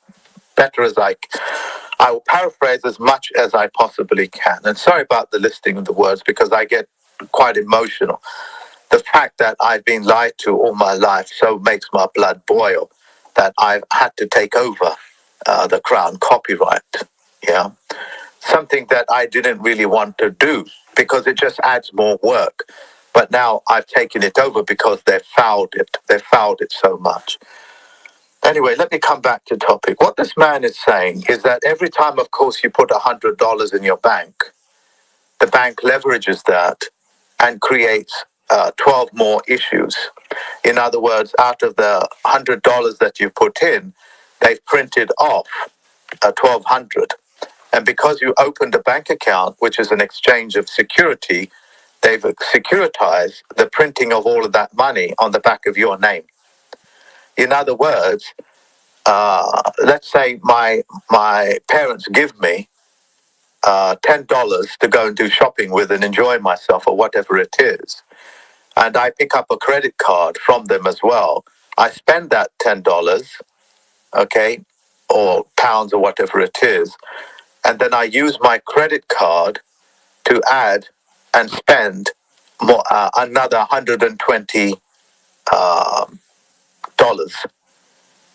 better as I will paraphrase as much as I possibly can. And sorry about the listing of the words because I get quite emotional. The fact that I've been lied to all my life so makes my blood boil that I've had to take over the Crown copyright. Yeah. Something that I didn't really want to do because it just adds more work. But now I've taken it over because they've fouled it. They've fouled it so much. Anyway, let me come back to topic. What this man is saying is that every time, of course, you put $100 in your bank, the bank leverages that and creates 12 more issues. In other words, out of the $100 that you put in, they've printed off 1,200. And because you opened a bank account, which is an exchange of security, they've securitized the printing of all of that money on the back of your name. In other words, let's say my parents give me $10 to go and do shopping with and enjoy myself or whatever it is, and I pick up a credit card from them as well. I spend that $10, okay, or pounds or whatever it is, and then I use my credit card to add and spend more, another $120.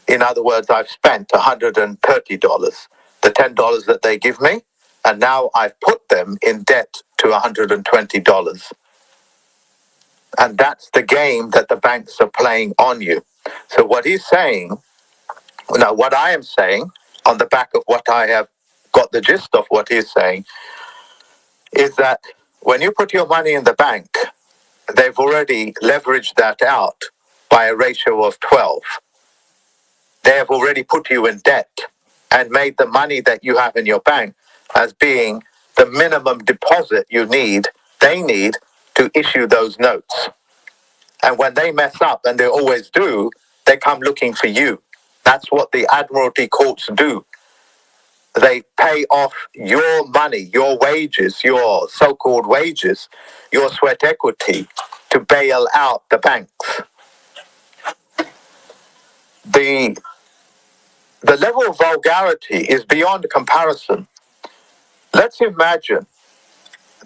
In other words, I've spent $130, the $10 that they give me, and now I've put them in debt to $120. And that's the game that the banks are playing on you. So what he's saying, now what I am saying, on the back of what I have got the gist of what he's saying, is that when you put your money in the bank, they've already leveraged that out by a ratio of 12. They have already put you in debt and made the money that you have in your bank as being the minimum deposit they need to issue those notes. And when they mess up, and they always do, they come looking for you. That's what the Admiralty courts do. They pay off your money, your wages, your so-called wages, your sweat equity to bail out the banks. The level of vulgarity is beyond comparison. Let's imagine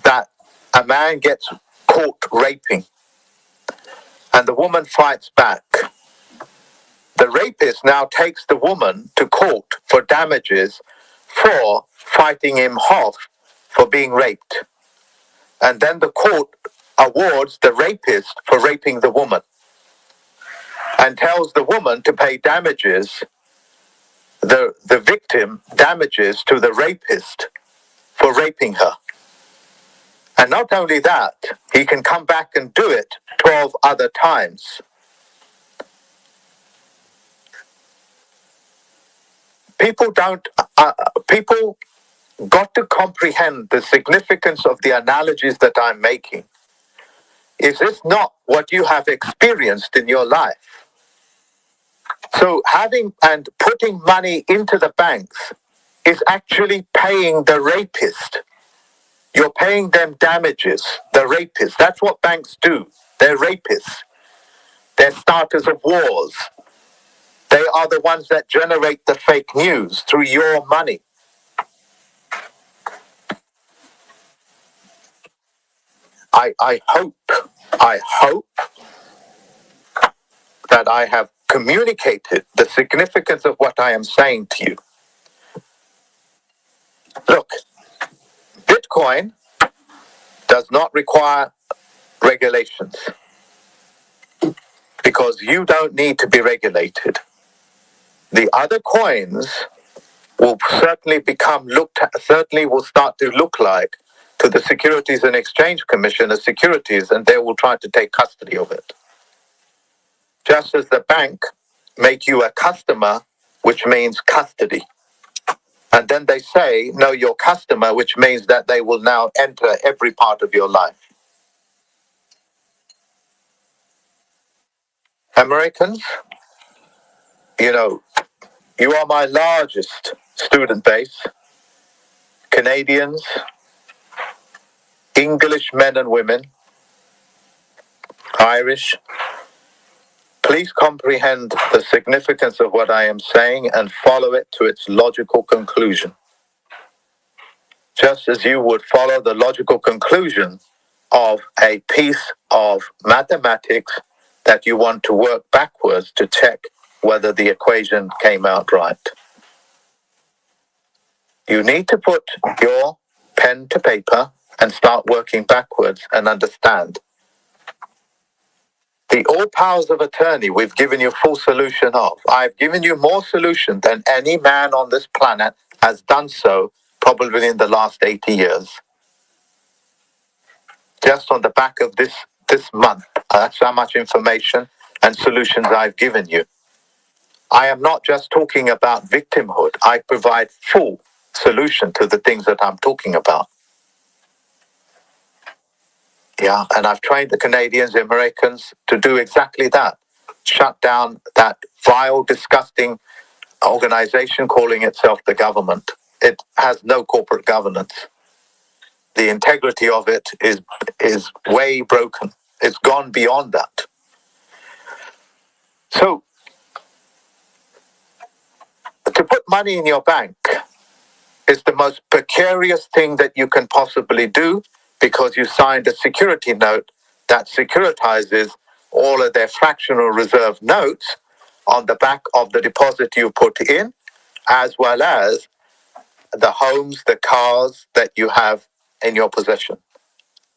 that a man gets caught raping and the woman fights back. The rapist now takes the woman to court for damages for fighting him off for being raped. And then the court awards the rapist for raping the woman and tells the woman to pay damages, the victim damages to the rapist for raping her. And not only that, he can come back and do it 12 other times. People got to comprehend the significance of the analogies that I'm making. Is this not what you have experienced in your life? So having and putting money into the banks is actually paying the rapist. You're paying them damages, the rapists. That's what banks do. They're rapists. They're starters of wars. They are the ones that generate the fake news through your money. I hope that I have communicated the significance of what I am saying to you. Look, Bitcoin does not require regulations because you don't need to be regulated. The other coins will certainly will start to look like to the Securities and Exchange Commission as securities, and they will try to take custody of it. Just as the bank make you a customer, which means custody. And then they say, no, you're customer, which means that they will now enter every part of your life. Americans, you are my largest student base. Canadians, English men and women, Irish. Please comprehend the significance of what I am saying and follow it to its logical conclusion. Just as you would follow the logical conclusion of a piece of mathematics that you want to work backwards to check whether the equation came out right. You need to put your pen to paper and start working backwards and understand. The all powers of attorney we've given you full solution of. I've given you more solution than any man on this planet has done so probably in the last 80 years. just on the back of this month. That's how much information and solutions I've given you. I am not just talking about victimhood. I provide full solution to the things that I'm talking about. Yeah, and I've trained the Canadians, the Americans to do exactly that. Shut down that vile, disgusting organization calling itself the government. It has no corporate governance. The integrity of it is way broken. It's gone beyond that. So, to put money in your bank is the most precarious thing that you can possibly do, because you signed a security note that securitizes all of their fractional reserve notes on the back of the deposit you put in, as well as the homes, the cars that you have in your possession.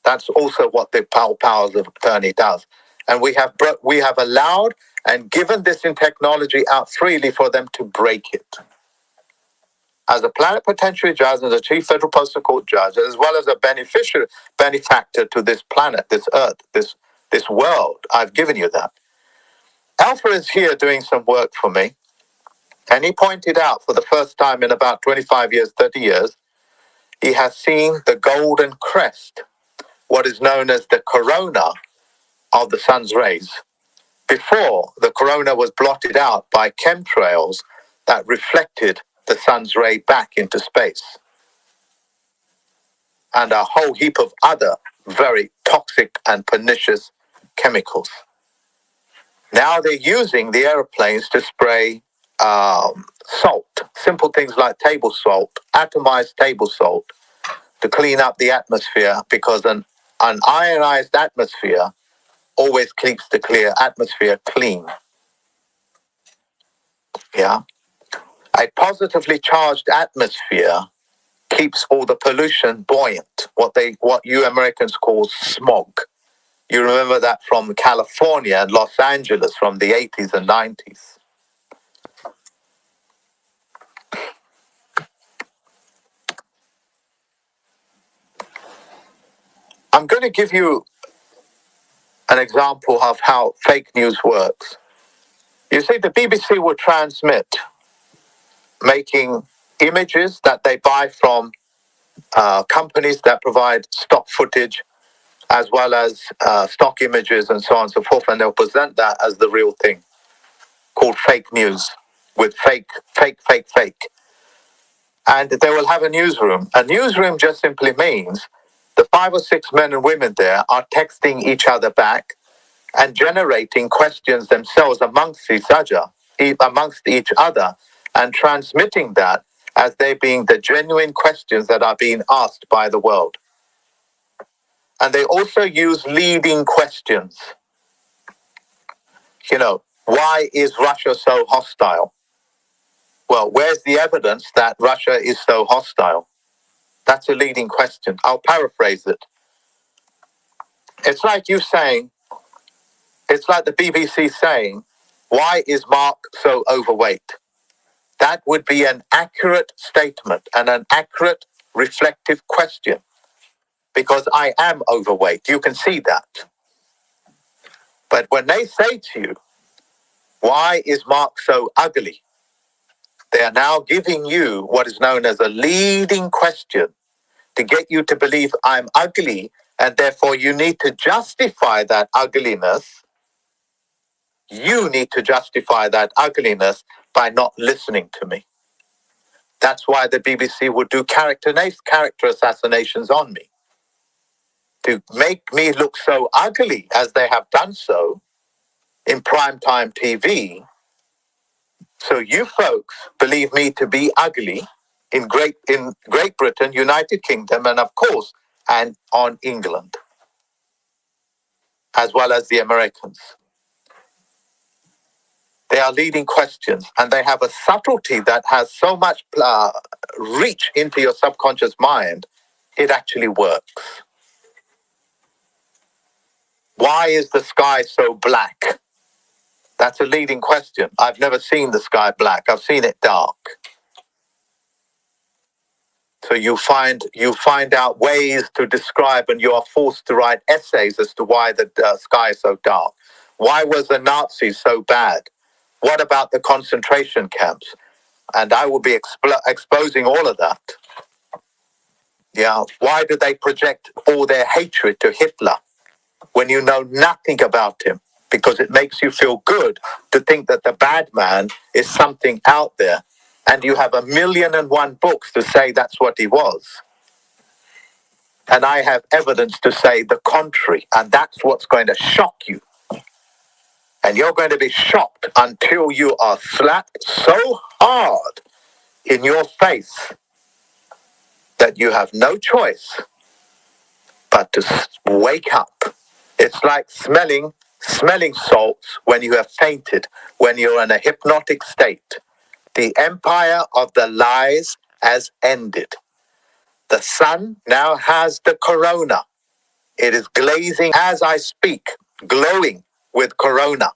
That's also what the powers of attorney does. And we have allowed and given this in technology out freely for them to break it. As a plenipotentiary judge, as a chief federal postal court judge, as well as a benefactor to this planet, this earth, this world, I've given you that. Alpha is here doing some work for me. And he pointed out for the first time in about 25 years, 30 years, he has seen the golden crest, what is known as the corona of the sun's rays. Before, the corona was blotted out by chemtrails that reflected the sun's ray back into space, and a whole heap of other very toxic and pernicious chemicals. Now they're using the airplanes to spray salt, simple things like table salt, atomized table salt, to clean up the atmosphere, because an ionized atmosphere always keeps the clear atmosphere clean. Yeah. A positively charged atmosphere keeps all the pollution buoyant, what you Americans call smog. You remember that from California and Los Angeles from the 80s and 90s. I'm going to give you an example of how fake news works. You see, the BBC will transmit making images that they buy from companies that provide stock footage, as well as stock images and so on and so forth, and they'll present that as the real thing, called fake news, with fake. And they will have a newsroom. A newsroom just simply means the 5 or 6 men and women there are texting each other back and generating questions themselves amongst each other, and transmitting that as they being the genuine questions that are being asked by the world. And they also use leading questions. You know, why is Russia so hostile? Well, where's the evidence that Russia is so hostile? That's a leading question. I'll paraphrase it. It's like it's like the BBC saying, why is Mark so overweight? That would be an accurate statement and an accurate reflective question, because I am overweight. You can see that. But when they say to you, why is Mark so ugly? They are now giving you what is known as a leading question to get you to believe I'm ugly, and therefore you need to justify that ugliness. You need to justify that ugliness by not listening to me. That's why the BBC would do character assassinations on me, to make me look so ugly, as they have done so in primetime TV. So you folks believe me to be ugly in Great Britain, United Kingdom, and of course, and on England, as well as the Americans. They are leading questions, and they have a subtlety that has so much reach into your subconscious mind, it actually works. Why is the sky so black? That's a leading question. I've never seen the sky black. I've seen it dark. So you find out ways to describe, and you are forced to write essays as to why the sky is so dark. Why was the Nazis so bad? What about the concentration camps? And I will be exposing all of that. Yeah. Why do they project all their hatred to Hitler when you know nothing about him? Because it makes you feel good to think that the bad man is something out there. And you have 1,000,001 books to say that's what he was. And I have evidence to say the contrary. And that's what's going to shock you. And you're going to be shocked until you are slapped so hard in your face that you have no choice but to wake up. It's like smelling salts when you have fainted, when you're in a hypnotic state. The empire of the lies has ended. The sun now has the corona. It is glazing as I speak, glowing with corona.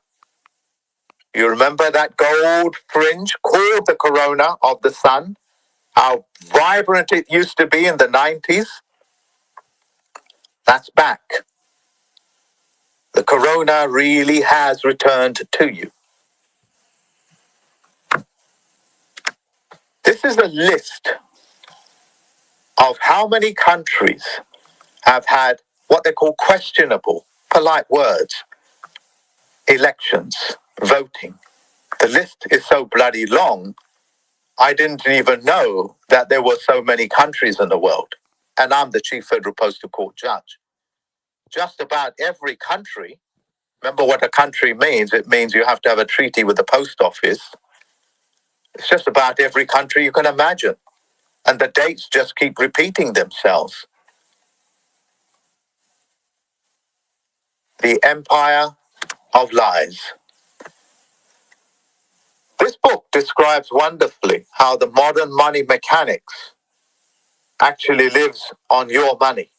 You remember that gold fringe called the corona of the sun? How vibrant it used to be in the 90s? That's back. The corona really has returned to you. This is a list of how many countries have had what they call questionable, polite words, elections, voting. The list is so bloody long, I didn't even know that there were so many countries in the world. And I'm the Chief Federal Postal Court judge. Just about every country, remember what a country means? It means you have to have a treaty with the post office. It's just about every country you can imagine. And the dates just keep repeating themselves. The Empire of Lies. This book describes wonderfully how the modern money mechanics actually lives on your money.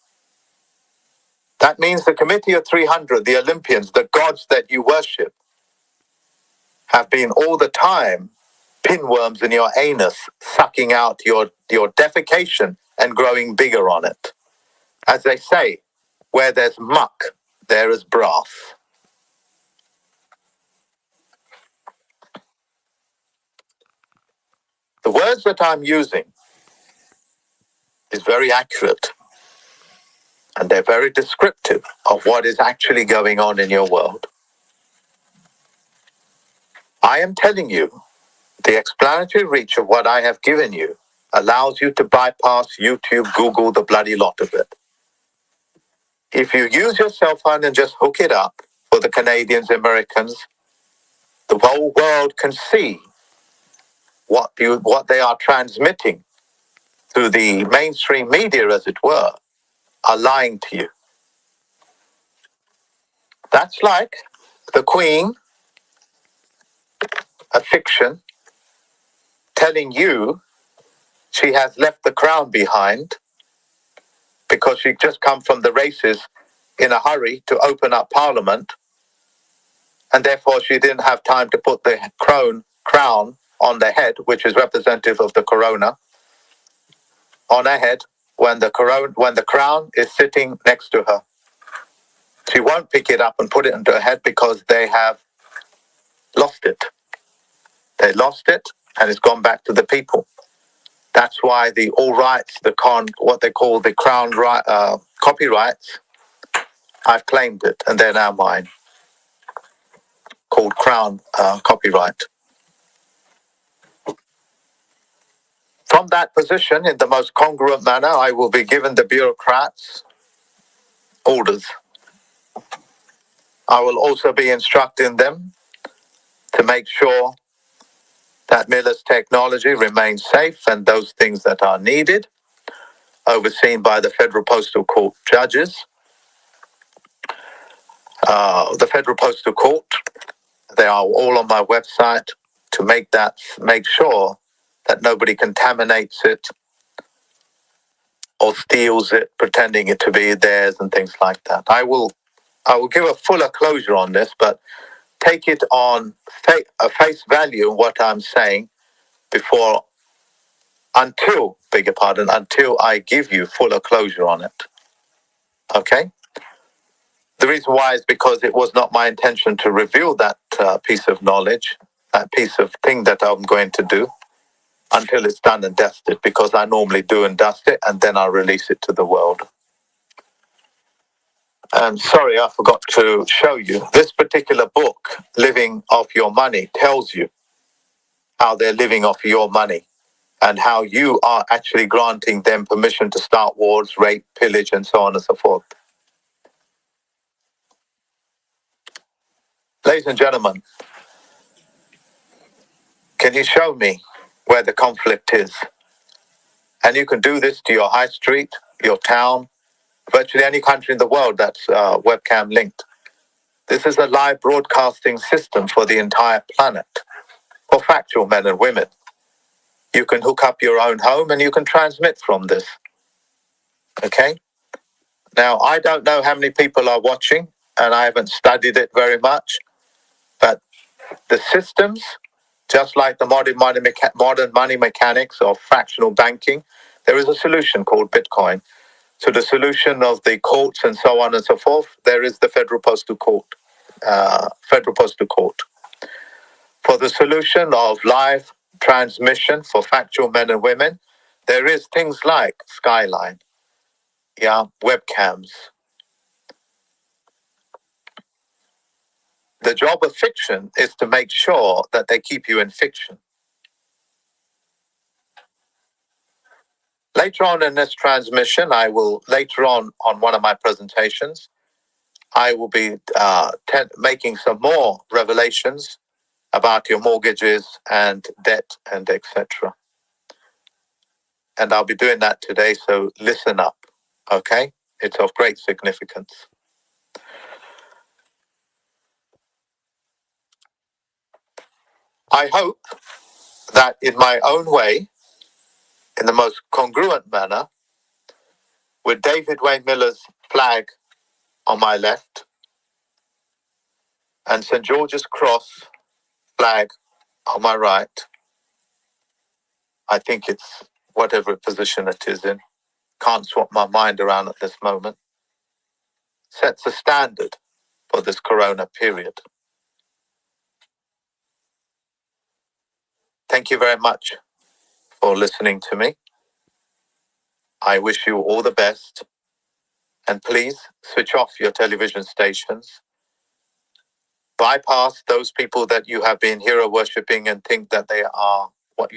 That means the Committee of 300, the Olympians, the gods that you worship, have been all the time pinworms in your anus, sucking out your defecation and growing bigger on it. As they say, where there's muck, there is broth. The words that I'm using is very accurate, and they're very descriptive of what is actually going on in your world. I am telling you, the explanatory reach of what I have given you allows you to bypass YouTube, Google, the bloody lot of it. If you use your cell phone and just hook it up for the Canadians, Americans, the whole world can see what they are transmitting through the mainstream media, as it were, are lying to you. That's like the Queen, a fiction, telling you she has left the crown behind because she just come from the races in a hurry to open up Parliament, and therefore she didn't have time to put the crown on the head, which is representative of the corona, on her head when the crown is sitting next to her. She won't pick it up and put it into her head because they have lost it. They lost it, and it's gone back to the people. That's why the all rights, what they call the crown copyrights, I've claimed it, and they're now mine, called crown copyright. From that position, in the most congruent manner, I will be giving the bureaucrats orders. I will also be instructing them to make sure that Miller's technology remains safe and those things that are needed, overseen by the Federal Postal Court judges. The Federal Postal Court, they are all on my website to make sure that nobody contaminates it or steals it, pretending it to be theirs and things like that. I will give a fuller closure on this, but take it on face value what I'm saying until beg your pardon, until I give you fuller closure on it. Okay? The reason why is because it was not my intention to reveal that piece of knowledge, that piece of thing that I'm going to do, until it's done and dusted, because I normally do and dust it, and then I release it to the world. Sorry, I forgot to show you. This particular book, Living Off Your Money, tells you how they're living off your money and how you are actually granting them permission to start wars, rape, pillage, and so on and so forth. Ladies and gentlemen, can you show me where the conflict is? And you can do this to your high street, your town, virtually any country in the world that's webcam linked. This is a live broadcasting system for the entire planet, for factual men and women. You can hook up your own home and you can transmit from this. Okay? Now, I don't know how many people are watching, and I haven't studied it very much, but the systems, just like the modern money mechanics of fractional banking, there is a solution called Bitcoin. So the solution of the courts and so on and so forth, there is the Federal Postal Court. For the solution of live transmission for factual men and women, there is things like Skyline, webcams. The job of fiction is to make sure that they keep you in fiction. Later on in this transmission, later on one of my presentations, I will be making some more revelations about your mortgages and debt and etc. And I'll be doing that today, so listen up, okay? It's of great significance. I hope that in my own way, in the most congruent manner, with David Wayne Miller's flag on my left and St. George's Cross flag on my right, I think it's whatever position it is in, can't swap my mind around at this moment, sets a standard for this corona period. Thank you very much for listening to me. I wish you all the best. And please switch off your television stations. Bypass those people that you have been hero worshipping and think that they are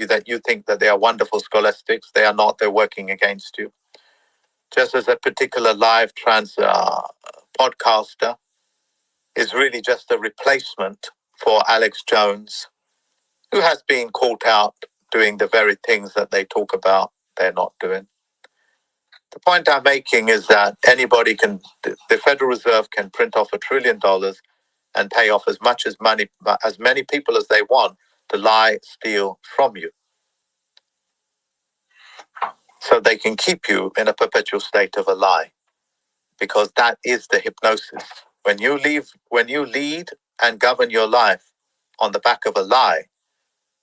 that you think that they are wonderful scholastics. They are not. They're working against you. Just as a particular live podcaster is really just a replacement for Alex Jones, who has been caught out doing the very things that they talk about they're not doing. The point I'm making is that the Federal Reserve can print off $1 trillion and pay off as many people as they want to lie, steal from you. So they can keep you in a perpetual state of a lie, because that is the hypnosis. When you lead and govern your life on the back of a lie,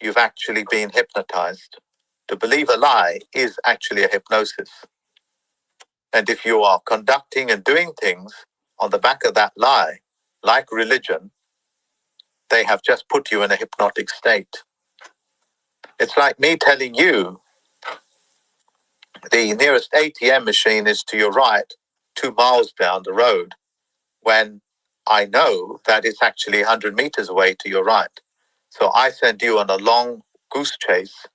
you've actually been hypnotized. To believe a lie is actually a hypnosis. And if you are conducting and doing things on the back of that lie, like religion, they have just put you in a hypnotic state. It's like me telling you the nearest ATM machine is to your right, 2 miles down the road, when I know that it's actually 100 meters away to your right. So I send you on a long goose chase,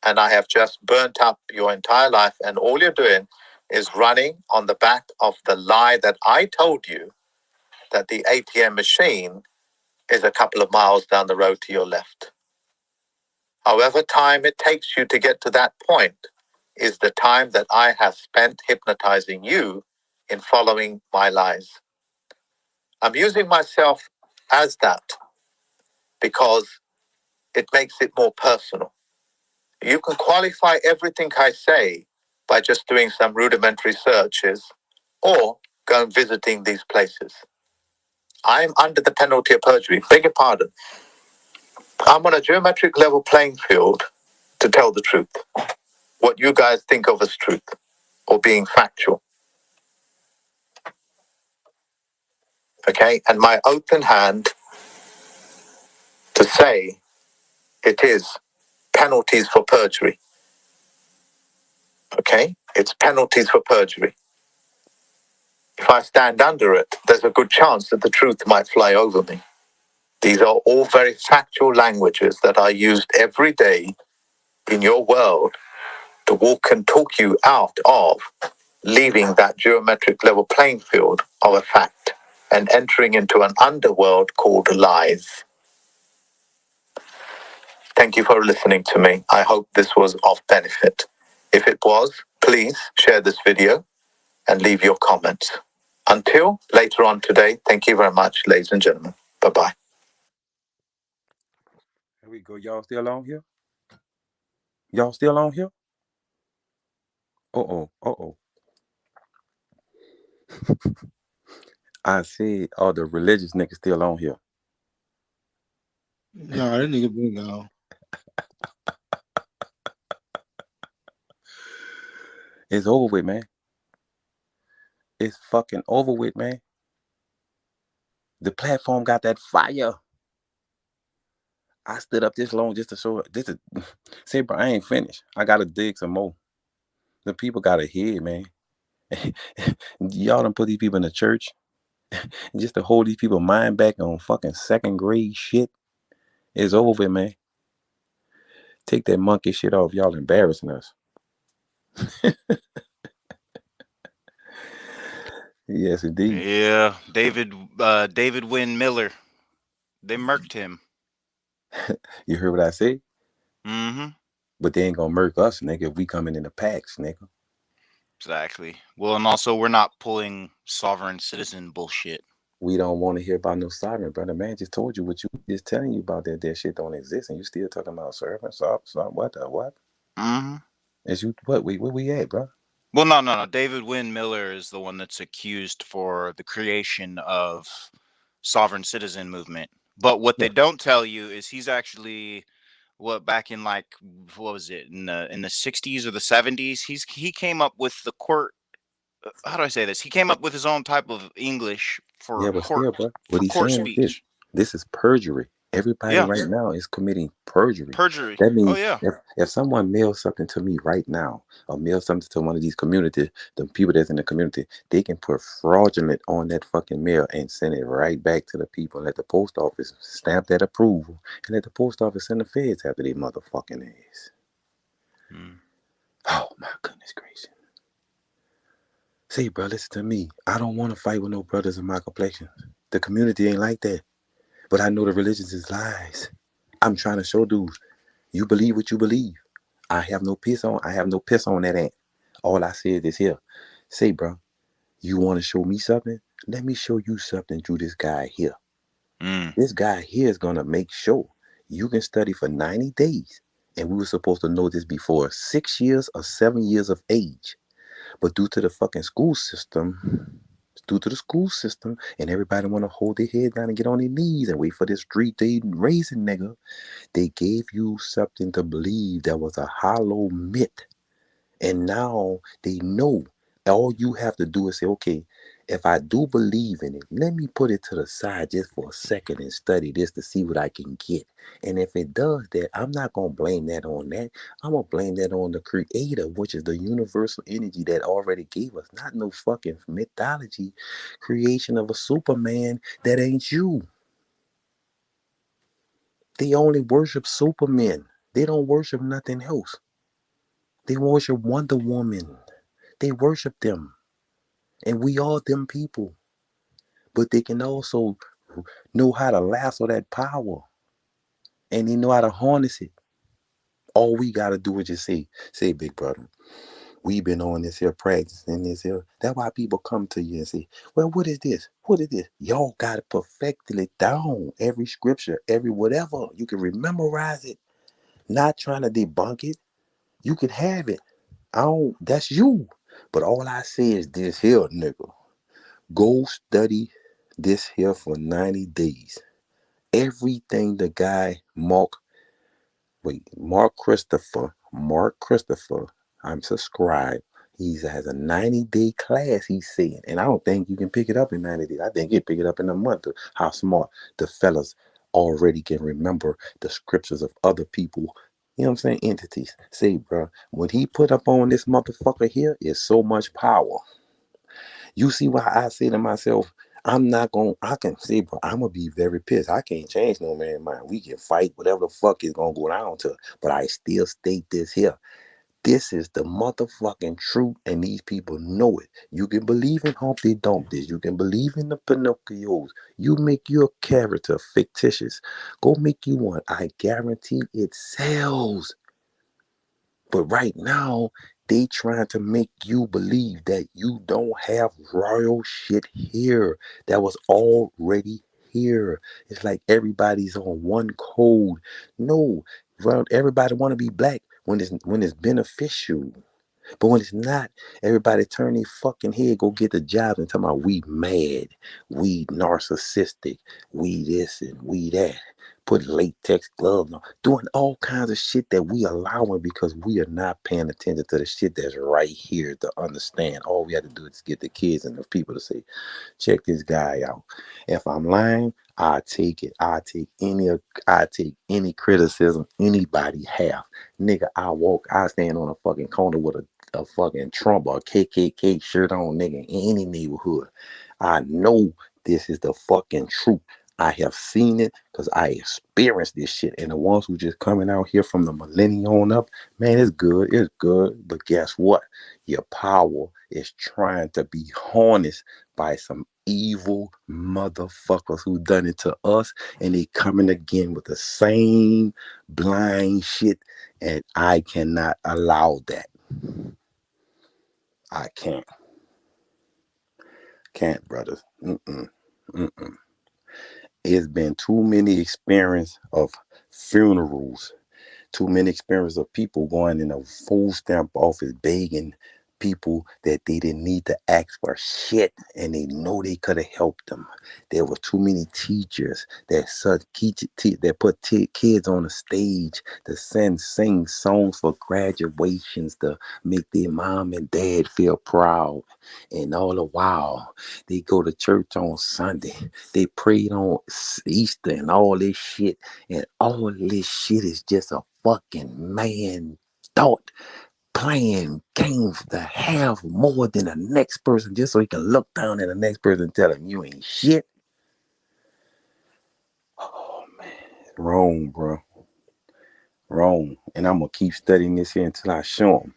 and I have just burnt up your entire life, and all you're doing is running on the back of the lie that I told you, that the ATM machine is a couple of miles down the road to your left. However time it takes you to get to that point is the time that I have spent hypnotizing you in following my lies. I'm using myself as that because it makes it more personal. You can qualify everything I say by just doing some rudimentary searches or go and visiting these places. I'm under the penalty of perjury. Beg your pardon. I'm on a geometric level playing field to tell the truth. what you guys think of as truth or being factual. Okay? And my open hand to say it is penalties for perjury. Okay? It's penalties for perjury. If I stand under it, there's a good chance that the truth might fly over me. These are all very factual languages that are used every day in your world to walk and talk you out of leaving that geometric level playing field of a fact and entering into an underworld called lies. Thank you for listening to me. I hope this was of benefit. If it was, please share this video and leave your comments. Until later on today, thank you very much, ladies and gentlemen. Bye-bye. Here we go. Y'all still on here? Y'all still on here? Uh-oh. Uh-oh. I said, oh, the religious nigga still on here. No, that nigga been gone. It's over with, man. It's fucking over with, man. The platform got that fire. I stood up this long just to show it. Say, bro, I ain't finished. I gotta dig some more. The people gotta hear, man. Y'all done put these people in the church just to hold these people mind back on fucking second grade shit. It's over with, man. Take that monkey shit off. Y'all embarrassing us. Yes, indeed. Yeah, David Wynn Miller. They murked him. You heard what I said? Mm-hmm. But they ain't gonna murk us, nigga, if we coming in the packs, nigga. Exactly. Well, and also we're not pulling sovereign citizen bullshit. We don't want to hear about no sovereign, brother. Man just told you what you just telling you about that shit don't exist, and you still talking about servant, what the what? Mm-hmm. Is you what? Where we at, bro? Well, no. David Wynn Miller is the one that's accused for the creation of sovereign citizen movement. But what they don't tell you is he's actually back in like what was it in the 60s or the 70s? He came up with the court. How do I say this? He came up with his own type of English Yeah, but still, bro, what he's court saying is speech. this is perjury. Everybody right now is committing perjury. Perjury. That means Oh yeah. if someone mails something to me right now, or mails something to one of these community, the people that's in the community, they can put fraudulent on that fucking mail and send it right back to the people. Let the post office stamp that approval, and let the post office send the feds after they motherfucking ass. Oh my goodness gracious. See, bro, listen to me. I don't want to fight with no brothers in my complexion. The community ain't like that. But I know the religions is lies. I'm trying to show dudes, you believe what you believe. I have no piss on that ant. All I said is here. Say, bro, you want to show me something? Let me show you something through this guy here. This guy here is going to make sure you can study for 90 days. And we were supposed to know this before 6 years or 7 years of age. But due to the fucking school system, and everybody want to hold their head down and get on their knees and wait for this street-day raising nigga, they gave you something to believe that was a hollow myth. And now they know. All you have to do is say, okay, if I do believe in it, let me put it to the side just for a second and study this to see what I can get. And if it does that, I'm not going to blame that on that. I'm going to blame that on the creator, which is the universal energy that already gave us, not no fucking mythology creation of a Superman that ain't you. They only worship Supermen. They don't worship nothing else. They worship Wonder Woman. They worship them. And we are them people. But they can also know how to lasso that power. And they know how to harness it. All we got to do is just say, big brother, we've been on this here practicing this here. That's why people come to you and say, well, what is this? What is this? Y'all got to perfect it down. Every scripture, every whatever. You can memorize it. Not trying to debunk it. You can have it. That's you. But all I say is this here, nigga. Go study this here for 90 days. Everything the guy Mark Christopher I'm subscribed. He has a 90-day class, he's saying. And I don't think you can pick it up in 90 days. I think you pick it up in a month. How smart the fellas already can remember the scriptures of other people. You know what I'm saying? Entities. Say, bro, when he put up on this motherfucker here is so much power. You see why I say to myself, I can say, bro, I'm gonna be very pissed. I can't change no man's mind. We can fight whatever the fuck is gonna go down to. But I still state this here. This is the motherfucking truth, and these people know it. You can believe in Humpty Dumpty. You can believe in the Pinocchios. You make your character fictitious. Go make you one. I guarantee it sells. But right now, they trying to make you believe that you don't have royal shit here that was already here. It's like everybody's on one code. No, well, everybody want to be black when it's beneficial. But when it's not, everybody turn their fucking head, go get the job and tell about we mad, we narcissistic, we this and we that. Put latex gloves on, doing all kinds of shit that we allowing because we are not paying attention to the shit that's right here to understand. All we have to do is get the kids and the people to say, check this guy out. If I'm lying, I take it. I take any criticism anybody have. Nigga, I stand on a fucking corner with a fucking Trump or KKK shirt on, nigga, in any neighborhood. I know this is the fucking truth. I have seen it because I experienced this shit. And the ones who just coming out here from the millennium on up, man, it's good. But guess what? Your power is trying to be harnessed by some evil motherfuckers who done it to us. And they coming again with the same blind shit. And I cannot allow that. I can't. Can't, brothers. It's been too many experience of funerals, too many experiences of people going in a food stamp office begging people that they didn't need to ask for shit and they know they could have helped them. There were too many teachers that put kids on the stage to sing songs for graduations to make their mom and dad feel proud. And all the while, they go to church on Sunday. They prayed on Easter and all this shit. And all this shit is just a fucking man thought playing games to have more than the next person just so he can look down at the next person and tell him you ain't shit. Oh man, wrong, bro. Wrong. And I'm gonna keep studying this here until I show him.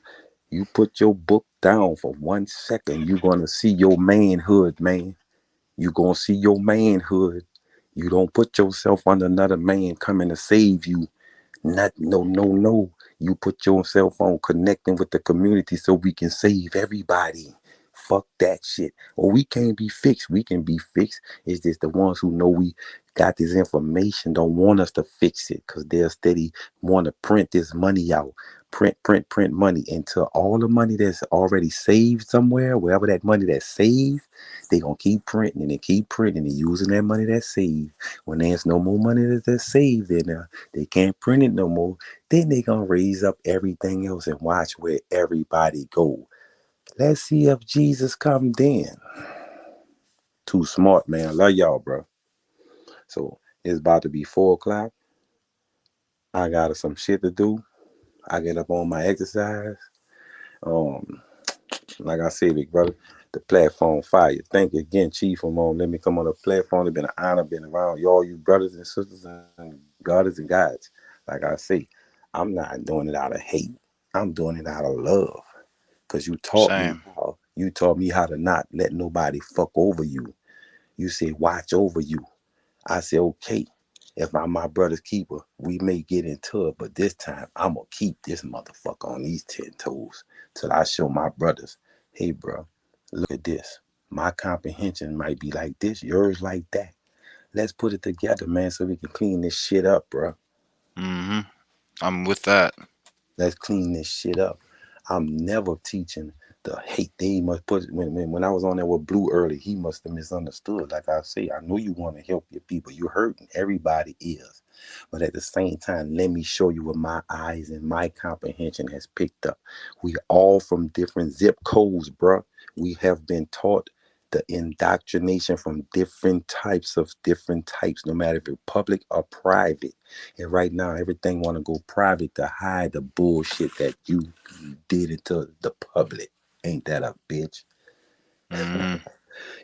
You put your book down for 1 second, you're gonna see your manhood, man. You're gonna see your manhood. You don't put yourself under another man coming to save you. No. You put yourself on connecting with the community so we can save everybody. Fuck that shit. Or we can't be fixed. We can be fixed. It's just the ones who know we got this information don't want us to fix it because they'll steady want to print this money out. Print money until all the money that's already saved somewhere, wherever that money that's saved, they gonna keep printing and using that money that's saved. When there's no more money that's saved in there, they can't print it no more. Then they gonna raise up everything else and watch where everybody go. Let's see if Jesus come then. Too smart, man. I love y'all, bro. So it's about to be 4:00. I got some shit to do. I get up on my exercise. Like I said, big brother, the platform fire. Thank you again, Chief, for letting me come on the platform. It's been an honor being around y'all, you brothers and sisters and goddess and guides. Like I say, I'm not doing it out of hate. I'm doing it out of love. Cause you taught me how to not let nobody fuck over you. You say watch over you. I say okay. If I'm my brother's keeper, we may get into it, but this time I'm gonna keep this motherfucker on these 10 toes till I show my brothers, hey bro, look at this. My comprehension might be like this, yours like that. Let's put it together, man, so we can clean this shit up, bro. I'm with that. Let's clean this shit up. I'm never teaching the hate. They must put when I was on there with Blue early, he must have misunderstood. Like I say, I know you want to help your people. You're hurting. Everybody is. But at the same time, let me show you what my eyes and my comprehension has picked up. We all from different zip codes, bro. We have been taught the indoctrination from different types, no matter if it's public or private. And right now, everything want to go private to hide the bullshit that you did it to the public. Ain't that a bitch?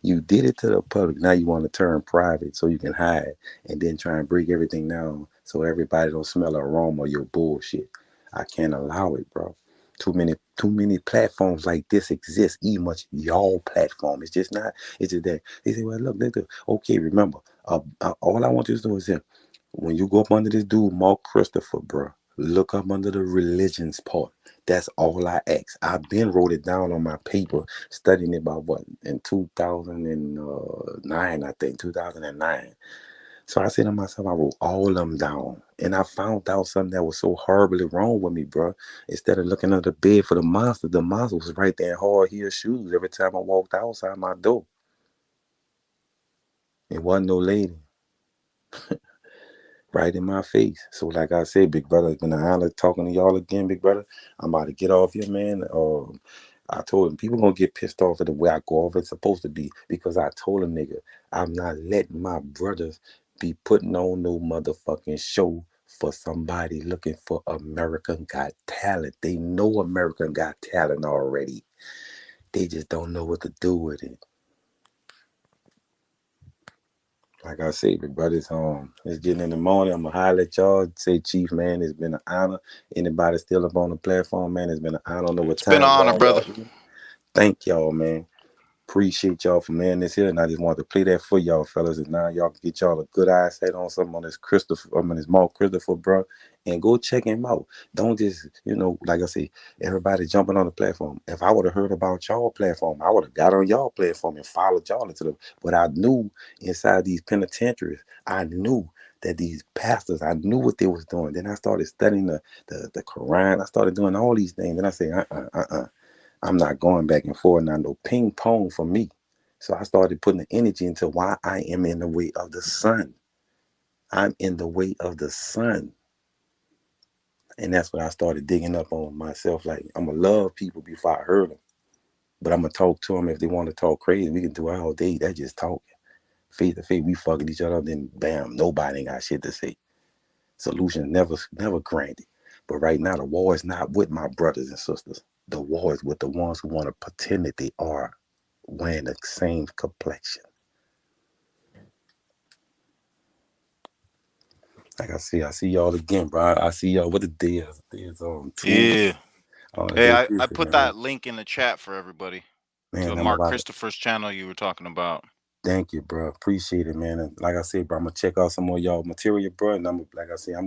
You did it to the public. Now you want to turn private so you can hide and then try and break everything down so everybody don't smell the aroma of your bullshit. I can't allow it, bro. Too many platforms like this exist. Even much y'all platform. It's just not. It's just that they say, well, look. Okay, remember. All I want you to do is that when you go up under this dude, Mark Christopher, bro, look up under the religions part. That's all I ask. I've been wrote it down on my paper, studying it about what in 2009, I think 2009. So I said to myself, I wrote all of them down, and I found out something that was so horribly wrong with me, bro. Instead of looking under the bed for the monster was right there in hard heel shoes every time I walked outside my door. It wasn't no lady. Right in my face. So like I said, big brother, it's been an honor talking to y'all again, big brother. I'm about to get off here, man. I told him people gonna get pissed off at the way I go off. It's supposed to be because I told a nigga I'm not letting my brothers be putting on no motherfucking show for somebody looking for American Got Talent. They know American Got Talent already. They just don't know what to do with it. Like I say, big brothers, it's getting in the morning. I'm gonna holler at y'all. Say, Chief, man, it's been an honor. Anybody still up on the platform, man, it's been an honor. I don't know what It's been an honor, brother. Thank y'all, man. Appreciate y'all for man this here, and I just wanted to play that for y'all, fellas. And now y'all can get y'all a good eyesight on something on this this Mark Christopher, bro, and go check him out. Don't just, like I say, everybody jumping on the platform. If I would have heard about y'all platform, I would have got on y'all platform and followed y'all into the. But I knew inside these penitentiaries, I knew that these pastors, I knew what they was doing. Then I started studying the Quran. I started doing all these things, and I say, I'm not going back and forth now, no ping pong for me. So I started putting the energy into why I am in the way of the sun. I'm in the way of the sun. And that's what I started digging up on myself. Like, I'm going to love people before I hurt them. But I'm going to talk to them if they want to talk crazy. We can do it all day. That's just talking. Face to face, we fucking each other. Then, bam, nobody ain't got shit to say. Solution never granted. But right now, the war is not with my brothers and sisters. The war is with the ones who want to pretend that they are wearing the same complexion. Like I see y'all again, bro. I see y'all. What the day is? It's Tuesday. Yeah. Hey, I put that link in the chat for everybody. Man, to Mark Christopher's channel you were talking about. Thank you, bro. Appreciate it, man. And like I said, bro, I'm gonna check out some more y'all material, bro. And I'm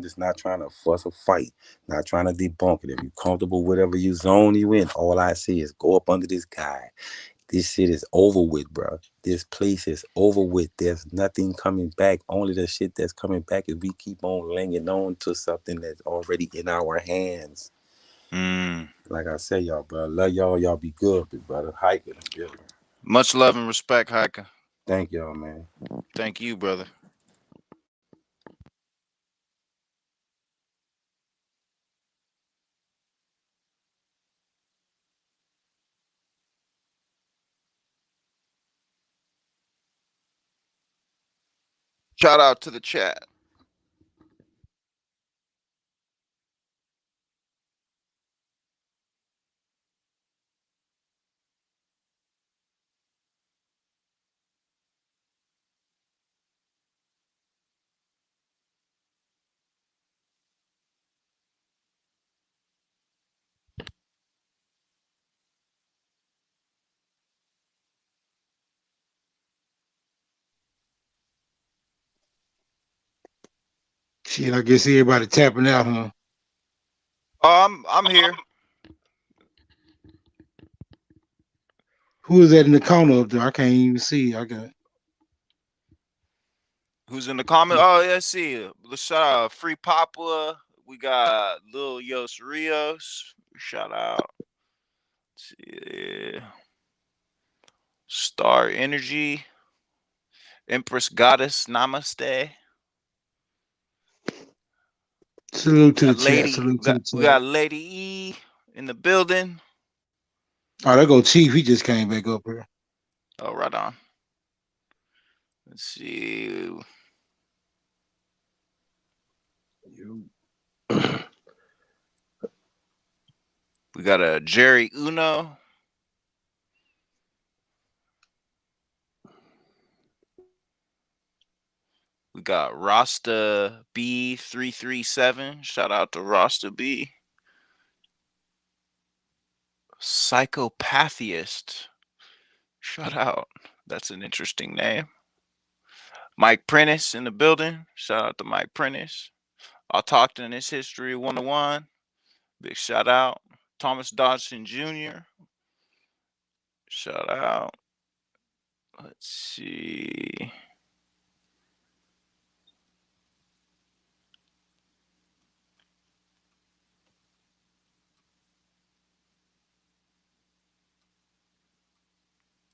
just not trying to fuss or fight, not trying to debunk it. If you're comfortable, whatever you zone you in, all I say is go up under this guy. This shit is over with, bro. This place is over with. There's nothing coming back. Only the shit that's coming back is we keep on laying on to something that's already in our hands. Like I say, y'all, bro. Love y'all. Y'all be good, big brother. Hiker. Much love and respect, Hiker. Thank y'all, man. Thank you, brother. Shout out to the chat. Shit, I guess everybody tapping out, huh? I'm here. Who is that in the corner up there? I can't even see. Who's in the comment? Oh, let's see. Let's shout out Free Papua. We got Lil Yos Rios. Shout out. Let's see. Star Energy. Empress Goddess. Namaste. Salute to the chat. Lady, Salute to the we chat. got Lady E in the building. Oh, there go Chief. He just came back up here. Oh, right on. Let's see. We got a Jerry Uno. We got Rasta B337. Shout out to Rasta B. Psychopathiest. Shout out. That's an interesting name. Mike Prentice in the building. Shout out to Mike Prentice. I'll talk to his history 101. Big shout out. Thomas Dodson Jr. Shout out. Let's see.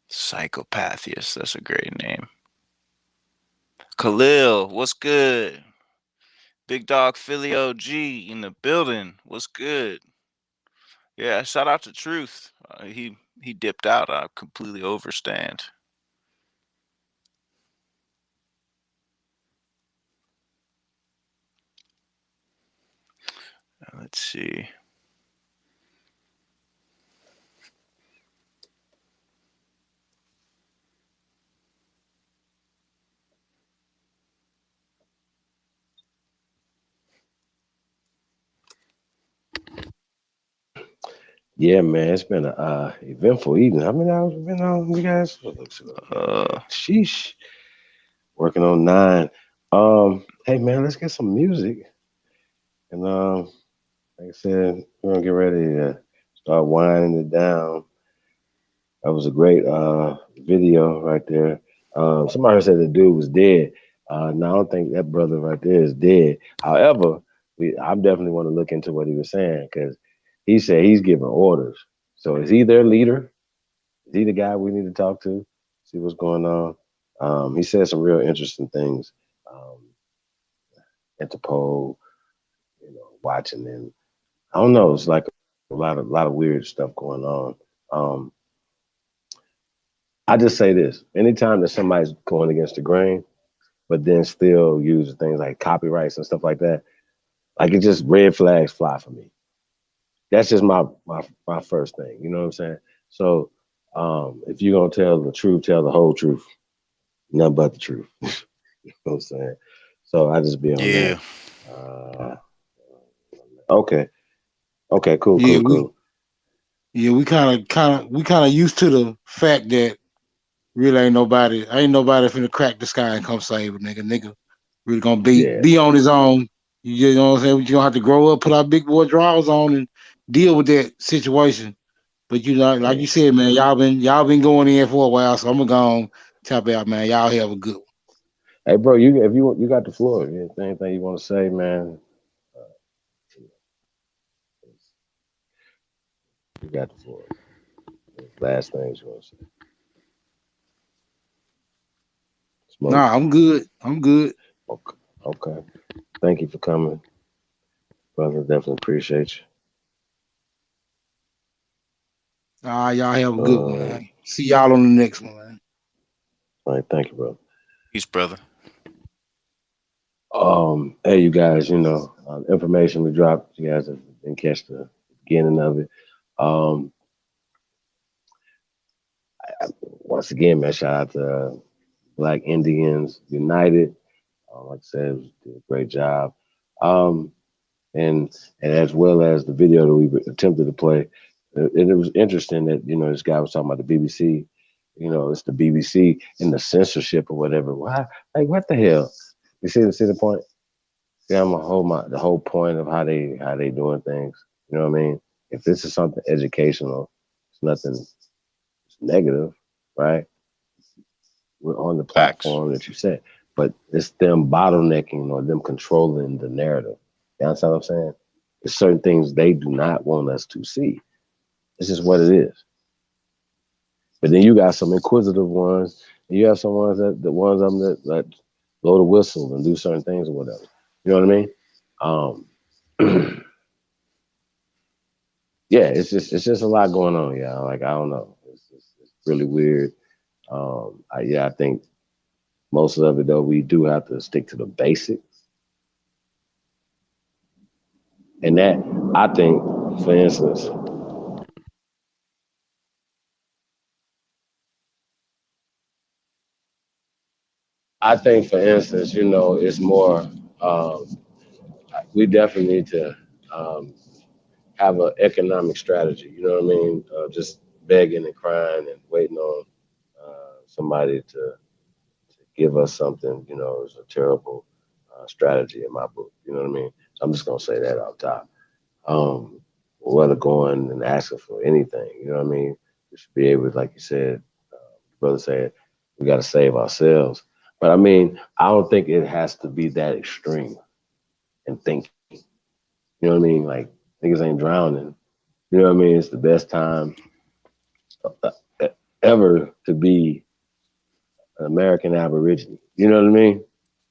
Psychopathiest. That's a great name. Khalil, what's good? Big Dog Philly OG in the building. What's good? Yeah, shout out to Truth. He dipped out. I completely overstand. Let's see. Yeah, man, it's been a eventful evening. How many hours have been on, you guys? Sheesh. Working on 9. Hey man, let's get some music. And like I said, we're gonna get ready to start winding it down. That was a great video right there. Somebody said the dude was dead. No, I don't think that brother right there is dead. However, I definitely want to look into what he was saying because he said he's giving orders. So is he their leader? Is he the guy we need to talk to? See what's going on. He said some real interesting things. Interpol, watching them. I don't know. It's like a lot of weird stuff going on. I just say this: anytime that somebody's going against the grain, but then still use things like copyrights and stuff like that, like it just red flags fly for me. That's just my first thing. You know what I'm saying? So if you're gonna tell the truth, tell the whole truth, nothing but the truth. You know what I'm saying? So I just be on that. Okay, cool. We kind of used to the fact that really ain't nobody finna crack the sky and come save a nigga. Nigga really gonna be on his own. You know what I'm saying? You gonna have to grow up, put our big boy drawers on, and deal with that situation. But you know, like you said, man, y'all been going in for a while, so I'm gonna go on tap out, man. Y'all have a good one. Hey, bro, you got the floor. If you anything you want to say, man, you got the floor. Last things you want to say. Smoke. Nah, I'm good. Okay. Thank you for coming, brother. Definitely appreciate you. Y'all have a good one, man. See y'all on the next one, man. All right, thank you, brother. Peace, brother. Hey, you guys, information we dropped, you guys didn't catch the beginning of it. Once again, man, shout out to Black Indians United. Like I said, did a great job. And as well as the video that we attempted to play, it was interesting that this guy was talking about the BBC. It's the BBC and the censorship or whatever. Why? Like, what the hell? You see the point? Yeah, I'm the whole point of how they doing things. You know what I mean? If this is something educational, it's nothing negative, right? We're on the platform that you said, but it's them bottlenecking or them controlling the narrative. You understand what I'm saying? There's certain things they do not want us to see. This is what it is. But then you got some inquisitive ones, and you have some ones that blow the whistle and do certain things or whatever. You know what I mean? yeah, it's just a lot going on, y'all. Like I don't know, it's really weird. I think most of it though we do have to stick to the basics, and that I think, for instance, it's more. Um, we definitely need to um, have an economic strategy. You know what I mean? Just begging and crying and waiting on somebody to give us something. You know, is a terrible strategy in my book. You know what I mean? So I'm just gonna say that off top. Um, whether going and asking for anything, you know what I mean? We should be able, like you said, brother said, we got to save ourselves. But I mean, I don't think it has to be that extreme in thinking. You know what I mean? Like niggas ain't drowning. You know what I mean? It's the best time ever to be an American Aborigine. You know what I mean?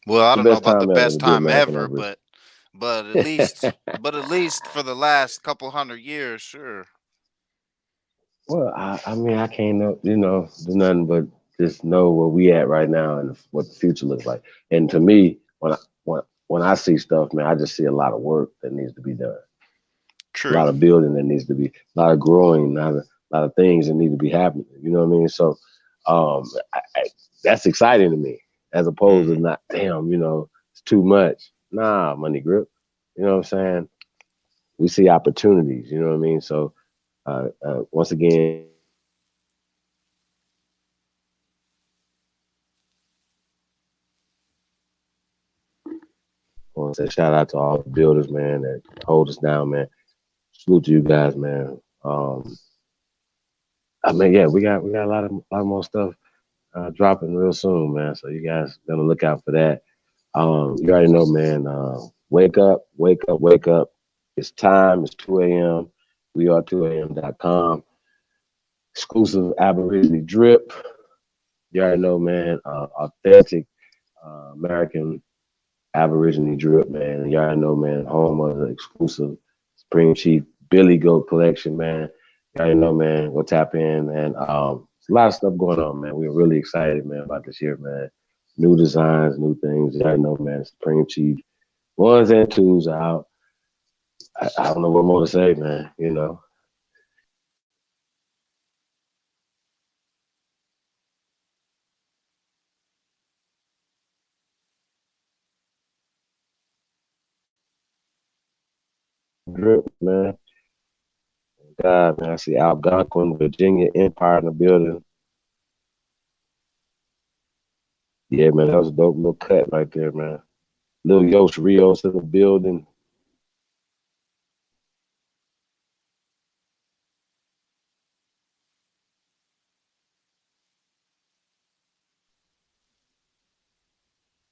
Well, I The don't know best about the time ever to best be time American ever, Aborigine. but at least for the last couple hundred years, sure. Well, I mean, I can't know, do nothing but just know where we at right now and what the future looks like. And to me, when I see stuff, man, I just see a lot of work that needs to be done, a True. lot of building that needs to be, a lot of growing, a lot of things that need to be happening. You know what I mean? So, um, that's exciting to me, as opposed to not, damn, it's too much. Nah, money grip. You know what I'm saying? We see opportunities. You know what I mean? So, once again, I want to say shout out to all the builders, man, that hold us down, man. Salute to you guys, man. I mean, yeah, we got a lot more stuff dropping real soon, man. So you guys gonna look out for that. You already know, man. Wake up, wake up, wake up. It's time. It's 2 a.m. We are 2am.com. Exclusive Aborigine drip. You already know, man. Authentic American Aborigine drip, man. And y'all know, man, home of the exclusive Spring Chief Billy Goat collection, man. Y'all know, man. Go tap in, man. There's a lot of stuff going on, man. We're really excited, man, about this year, man. New designs, new things. Y'all know, man. Spring Chief ones and twos are out. I don't know what more to say, man. Drip, man. God, man. I see Algonquin, Virginia Empire in the building. Yeah, man. That was a dope little cut right there, man. Little Yosh Rios in the building.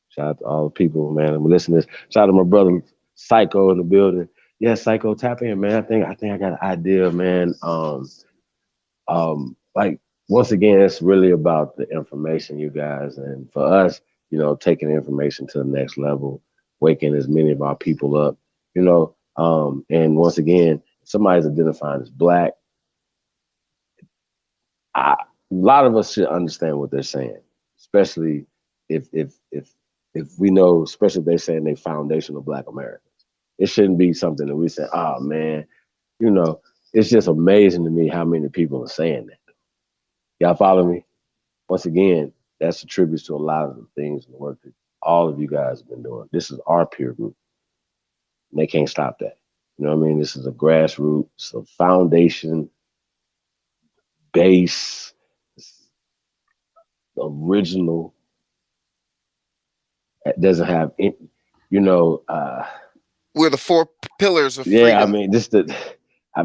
Shout out to all the people, man. I'm listening. Shout out to my brother Psycho in the building. Yeah, Psycho, tap in, man. I think I got an idea, man. Like once again, it's really about the information, you guys, and for us, taking the information to the next level, waking as many of our people up, and once again, if somebody's identifying as black, a lot of us should understand what they're saying, especially if we know, especially if they're saying they foundational Black Americans. It shouldn't be something that we say, oh man, you know, it's just amazing to me how many people are saying that. Y'all follow me? Once again, that's attributes to a lot of the things and the work that all of you guys have been doing. This is our peer group, and they can't stop that. You know what I mean? This is a grassroots, a foundation base, original. It doesn't have any, you know. We're the four pillars of Yeah, I freedom. mean,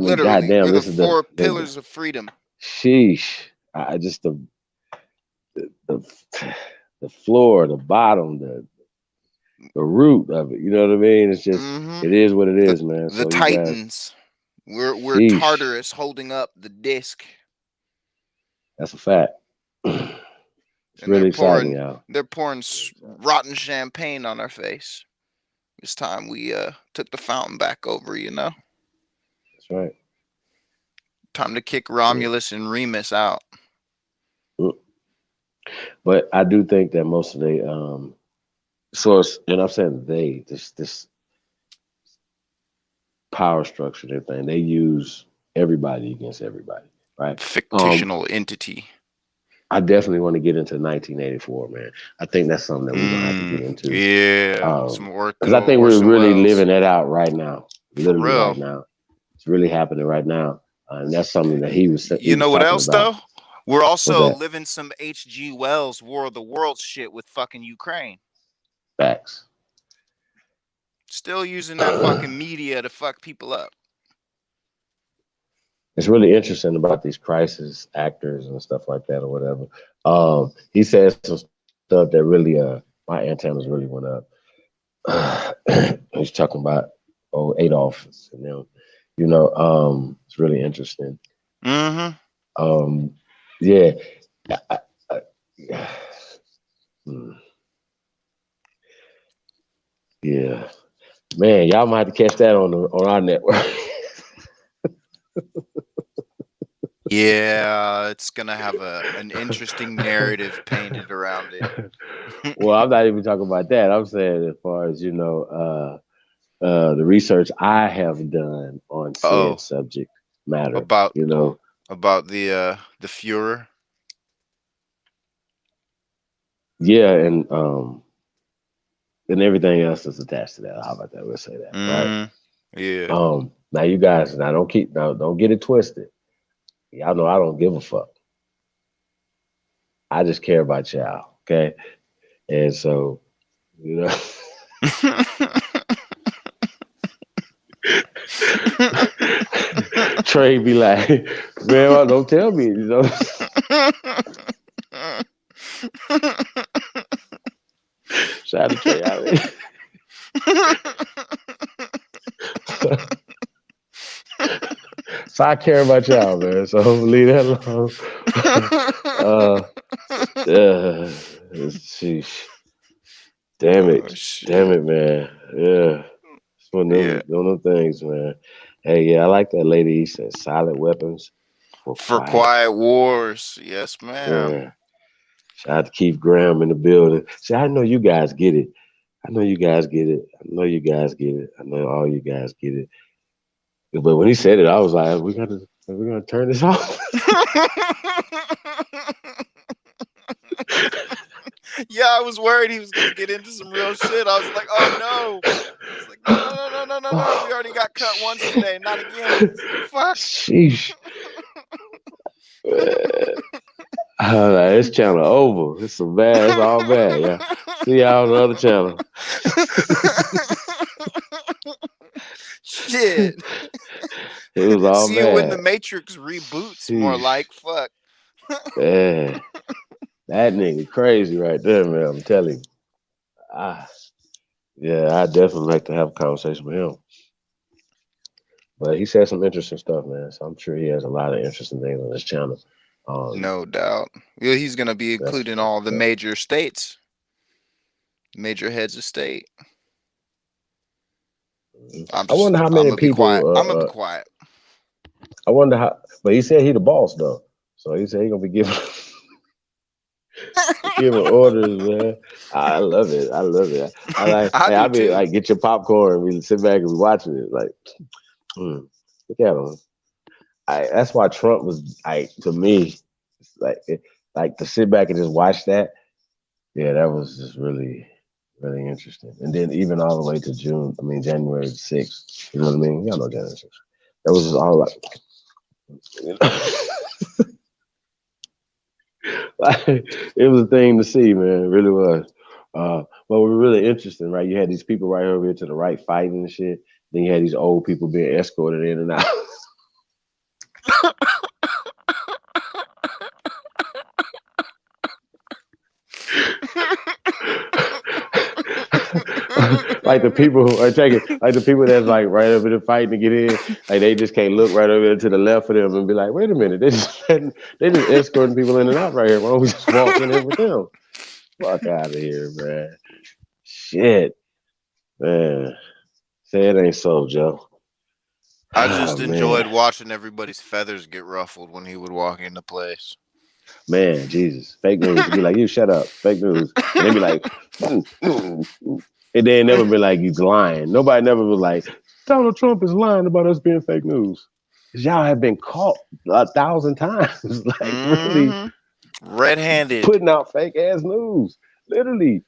Literally, goddamn, we're the this is four the pillars of freedom. sheesh. I just the the floor, the bottom, the root of it. You know what I mean? It's just it is what it is, man. The So you guys, Titans. We're sheesh, Tartarus holding up the disc. that's a fact. It's And they're really exciting, pouring y'all. rotten champagne on our face. It's time we took the fountain back over, That's right. Time to kick Romulus and Remus out. But I do think that most of the source, and I'm saying this power structure, their thing, they use everybody against everybody, right? Fictional entity. I definitely want to get into 1984, man. I think that's something that we're gonna have to get into. Yeah, some because I think we're really living it out right now, literally real. right now. It's really happening right now, and that's something that he was what else about. though? We're also living some H.G. Wells War of the Worlds shit with fucking Ukraine. Facts. Still using that fucking media to fuck people up. It's really interesting about these crisis actors and stuff like that or whatever. He said some stuff that really my antennas really went up. He's talking about Adolf and them. You know, it's really interesting. Mm-hmm. Yeah. Yeah. Man, y'all might have to catch that on our network. Yeah, it's gonna have an interesting narrative painted around it. Well, I'm not even talking about that. I'm saying as far as, you know, the research I have done on said subject matter. About you know. About the Fuhrer. Yeah, and everything else that's attached to that. How about that? We'll say that, right? Yeah. Now you guys, don't get it twisted. Y'all know I don't give a fuck. I just care about y'all, okay? And so, you know. Trey be like, man, don't tell me, you know. Shout out to Trey out there. So I care about y'all, man. So leave that alone. Sheesh. Damn it, man. Yeah. It's one of them things, man. Hey, yeah, I like that lady. He said silent weapons for quiet wars. Yes, ma'am. Yeah. Shout out to Keith Graham in the building. See, I know you guys get it. I know you guys get it. I know you guys get it. I know all you guys get it. But when he said it, I was like, we're gonna turn this off. Yeah, I was worried he was gonna get into some real shit. I was like, oh no. It's like, no. We already got cut once today, not again. Fuck. Sheesh. This channel over. It's so bad. It's all bad. Yeah. See y'all on the other channel. Shit. It was all See bad. you when the Matrix reboots. More like fuck. Yeah. That nigga crazy right there, man. I'm telling you. Yeah, I definitely like to have a conversation with him. But he said some interesting stuff, man. So I'm sure he has a lot of interesting things on his channel. No doubt. Yeah, he's gonna be including all the major states, major heads of state. I wonder how many people. I'm gonna be quiet. I wonder how. But he said he the boss though, so he said he gonna be giving orders, man. I love it. I love it. I like. I be like, get your popcorn. We sit back and we watching it. Like, look at him. That's why Trump was to me, like to sit back and just watch that. Yeah, that was just really, really interesting. And then even all the way to January 6th. You know what I mean? Y'all know January 6th. That was just all like, it was a thing to see, man. It really was. But we're really interesting, right? You had these people right over here to the right fighting and shit. Then you had these old people being escorted in and out. Like the people who are taking, like the people that's like right over there fighting to get in, like they just can't look right over there to the left of them and be like, wait a minute, they just escorting people in and out right here. Why don't we just walk in here with them? Fuck out of here, man. Shit, man. Say it ain't so, Joe. I just Man. enjoyed watching everybody's feathers get ruffled when he would walk into place. Man, Jesus. Fake news. It'd be like, you shut up. Fake news. And they'd be like, and they never be like, he's lying. Nobody never was like, Donald Trump is lying about us being fake news. Because y'all have been caught 1,000 times. Like, really red-handed putting out fake ass news. Literally.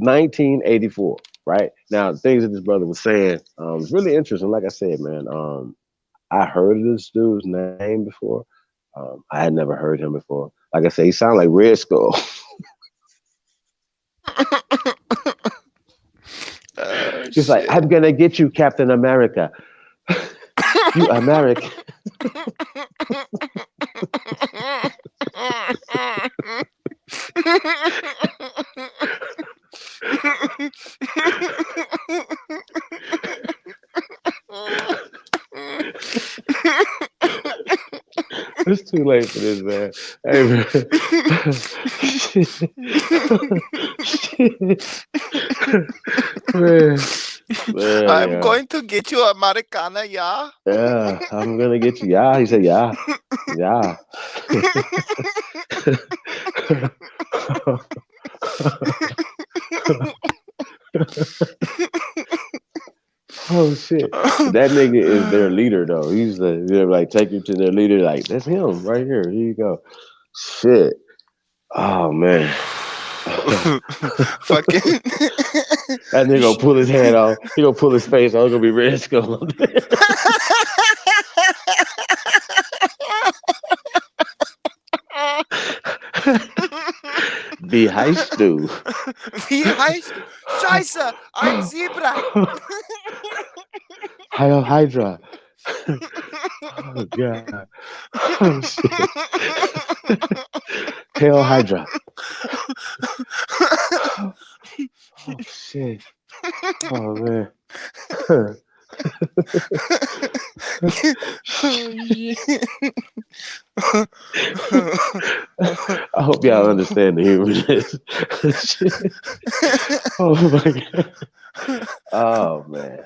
1984, right? Now, things that this brother was saying was really interesting. Like I said, man, I heard of this dude's name before. I had never heard him before. Like I said, he sounded like Red Skull. Just like, I'm gonna get you, Captain America. You American. It's too late for this, man. Hey, man. Man, I'm going to get you, Americana, yeah? Yeah, I'm gonna get you. Yeah, he said, yeah. Yeah. Oh shit! That nigga is their leader though. They're like take you to their leader. Like that's him right here. Here you go. Shit. Oh man. Fucking. That nigga gonna pull his head off. He gonna pull his face off. It's gonna be Red Skull. Wie heißt du? Wie heißt du? Scheiße, ein Zebra. Heil Hydra. Oh god. Oh shit. Hail Hydra. Oh shit. Oh man. I hope y'all understand the humor of this. Oh my god. Oh man.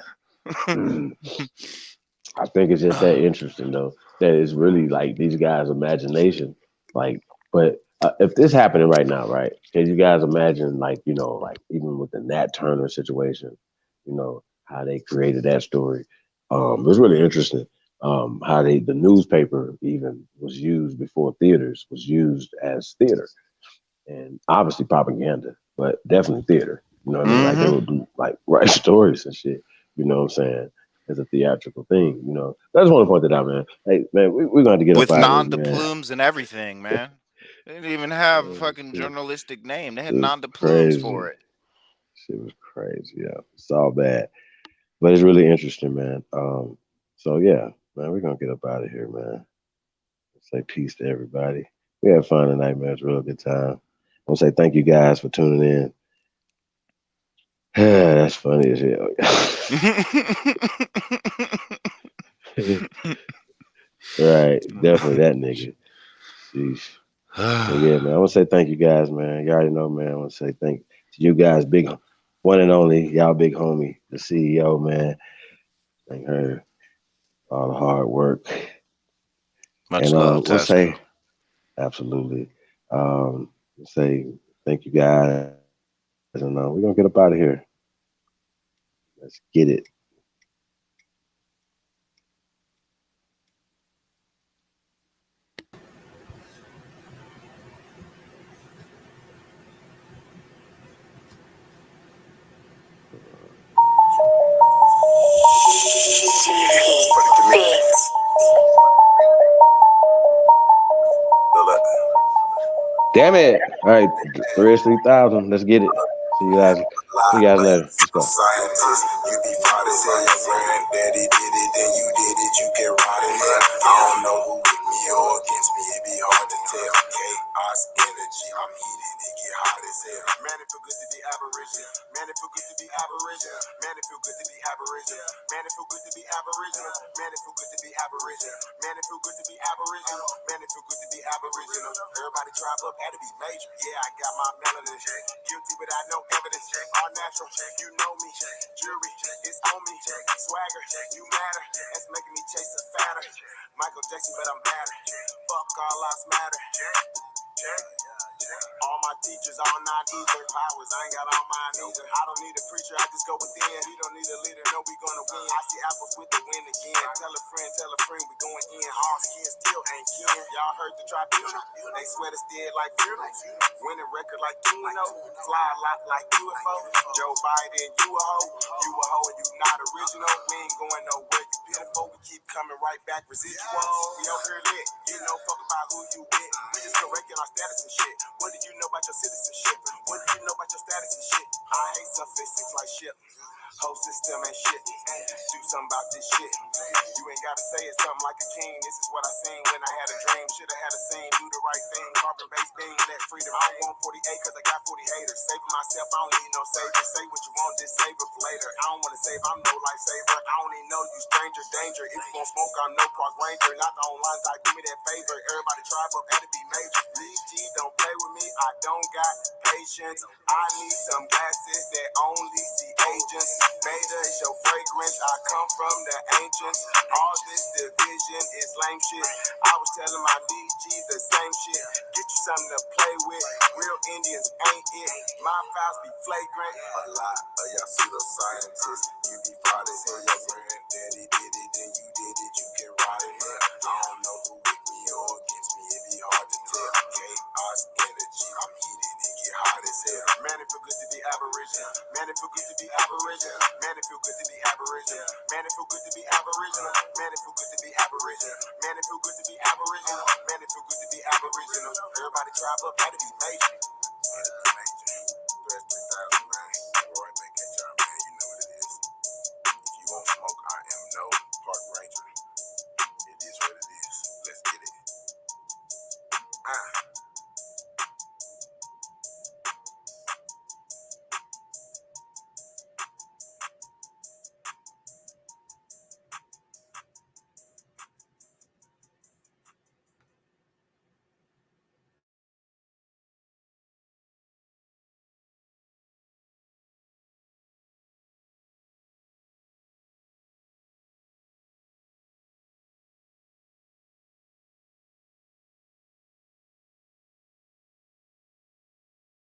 I think it's just that interesting though. That it's really like these guys' imagination. Like, but if this happening right now, right? Can you guys imagine, like, you know, like even with the Nat Turner situation, you know, how they created that story? It was really interesting. How the newspaper even was used before theaters was used as theater, and obviously propaganda, but definitely theater. You know what I mean? Like they would do like write stories and shit. You know what I'm saying? As a theatrical thing, you know. I just want to point that out, man. Hey, man, we're going to get With up out nom of de this, man. plumes and everything, man. They didn't even have a fucking journalistic name. They had It was nom de plumes crazy. for it. Shit was crazy, yeah. It's all bad. But it's really interesting, man. So yeah, man, we're gonna get up out of here, man. Say peace to everybody. We had fun tonight, man. It's a real good time. I want to say thank you guys for tuning in. That's funny as hell. Right, definitely that nigga. Sheesh. But yeah, man. I want to say thank you guys, man. You already know, man. I want to say thank to you guys, big one and only, y'all big homie, the CEO, man. Thank her for all the hard work. Much And love, we'll say Tesco. absolutely. We'll say thank you guys, and we're gonna get up out of here. Let's get it. Damn it! All right, 3,000. Let's get it. See you guys. See you guys later. Let's go. Scientist, you be proud as hell. Your granddaddy did it, then you did it. You can ride in it. I don't know who with me or against me. It be hard to tell. Chaos energy, I'm heated. It get hot as hell. Man, it feel good to be Aboriginal. Man, it feel good to be Aboriginal. Man, it feel good to be Aboriginal. Man, it feel good to be Aboriginal. Man, it feel good to be Aboriginal. Man, it feel good to be Aboriginal. Man, it feel good to be Aboriginal. Everybody drive up, had to be major. Yeah, I got my melanin check. Guilty without no evidence check. All natural check. You know me. Jury, it's on me. Swagger, you matter. That's chasing fatter. Michael Jackson, but I'm better. Fuck all lives matter. All my teachers, all not equal powers. I ain't got all mine either. I don't need a preacher, I just go within. He don't need a leader, no, we gonna win. I see apples with the win again. Tell a friend, we going in. All kids still ain't kin. Y'all heard the tribunal? They swear it's dead like funerals. Winning record like Keno. Fly a lot like UFO. Joe Biden, you a hoe. You a hoe and you not original. We ain't going nowhere, you pitiful. We keep coming right back, residual. We over here lit. You know, fuck about who you with. We just correcting our status and shit. What do you know about your citizenship? What do you know about your status and shit? I hate sophistics like shit. Whole system ain't shit. Do something about this shit. You ain't gotta say it something like a king. This is what I seen when I had a dream. Shoulda had a scene, do the right thing. Carbon based thing, let freedom. I don't want 48 cause I got 40 haters. Saving myself, I don't need no savior. Say what you want, just save it for later. I don't wanna save, I'm no lifesaver. I don't even know you stranger danger. If you gon' smoke, I'm no park ranger. Not the online side, give me that favor. Everybody tribe up, had to be major. Lee G, don't play with me, I don't got patience. I need some glasses that only see agents. Beta is your fragrance, I come from the ancients. All this division is lame shit. I was telling my DG the same shit. Get you something to play with. Real Indians ain't it. My files be flagrant. A lot of y'all pseudoscientists. You be proud as hell. Your granddaddy did it, then you did it. You can ride it. I don't know who with me or against me. It be hard to tell. Chaos energy, I'm heated. It get hot as hell. Man, it feel good to be Aboriginal. Man, it feel good to be Aboriginal. Man, it feel good to be Aboriginal. Man, it feel good to be Aboriginal. Man, it feel good to be Aboriginal. Man, it feel good to be Aboriginal. Man, it feel good to be Aboriginal. Everybody tribe up, had to be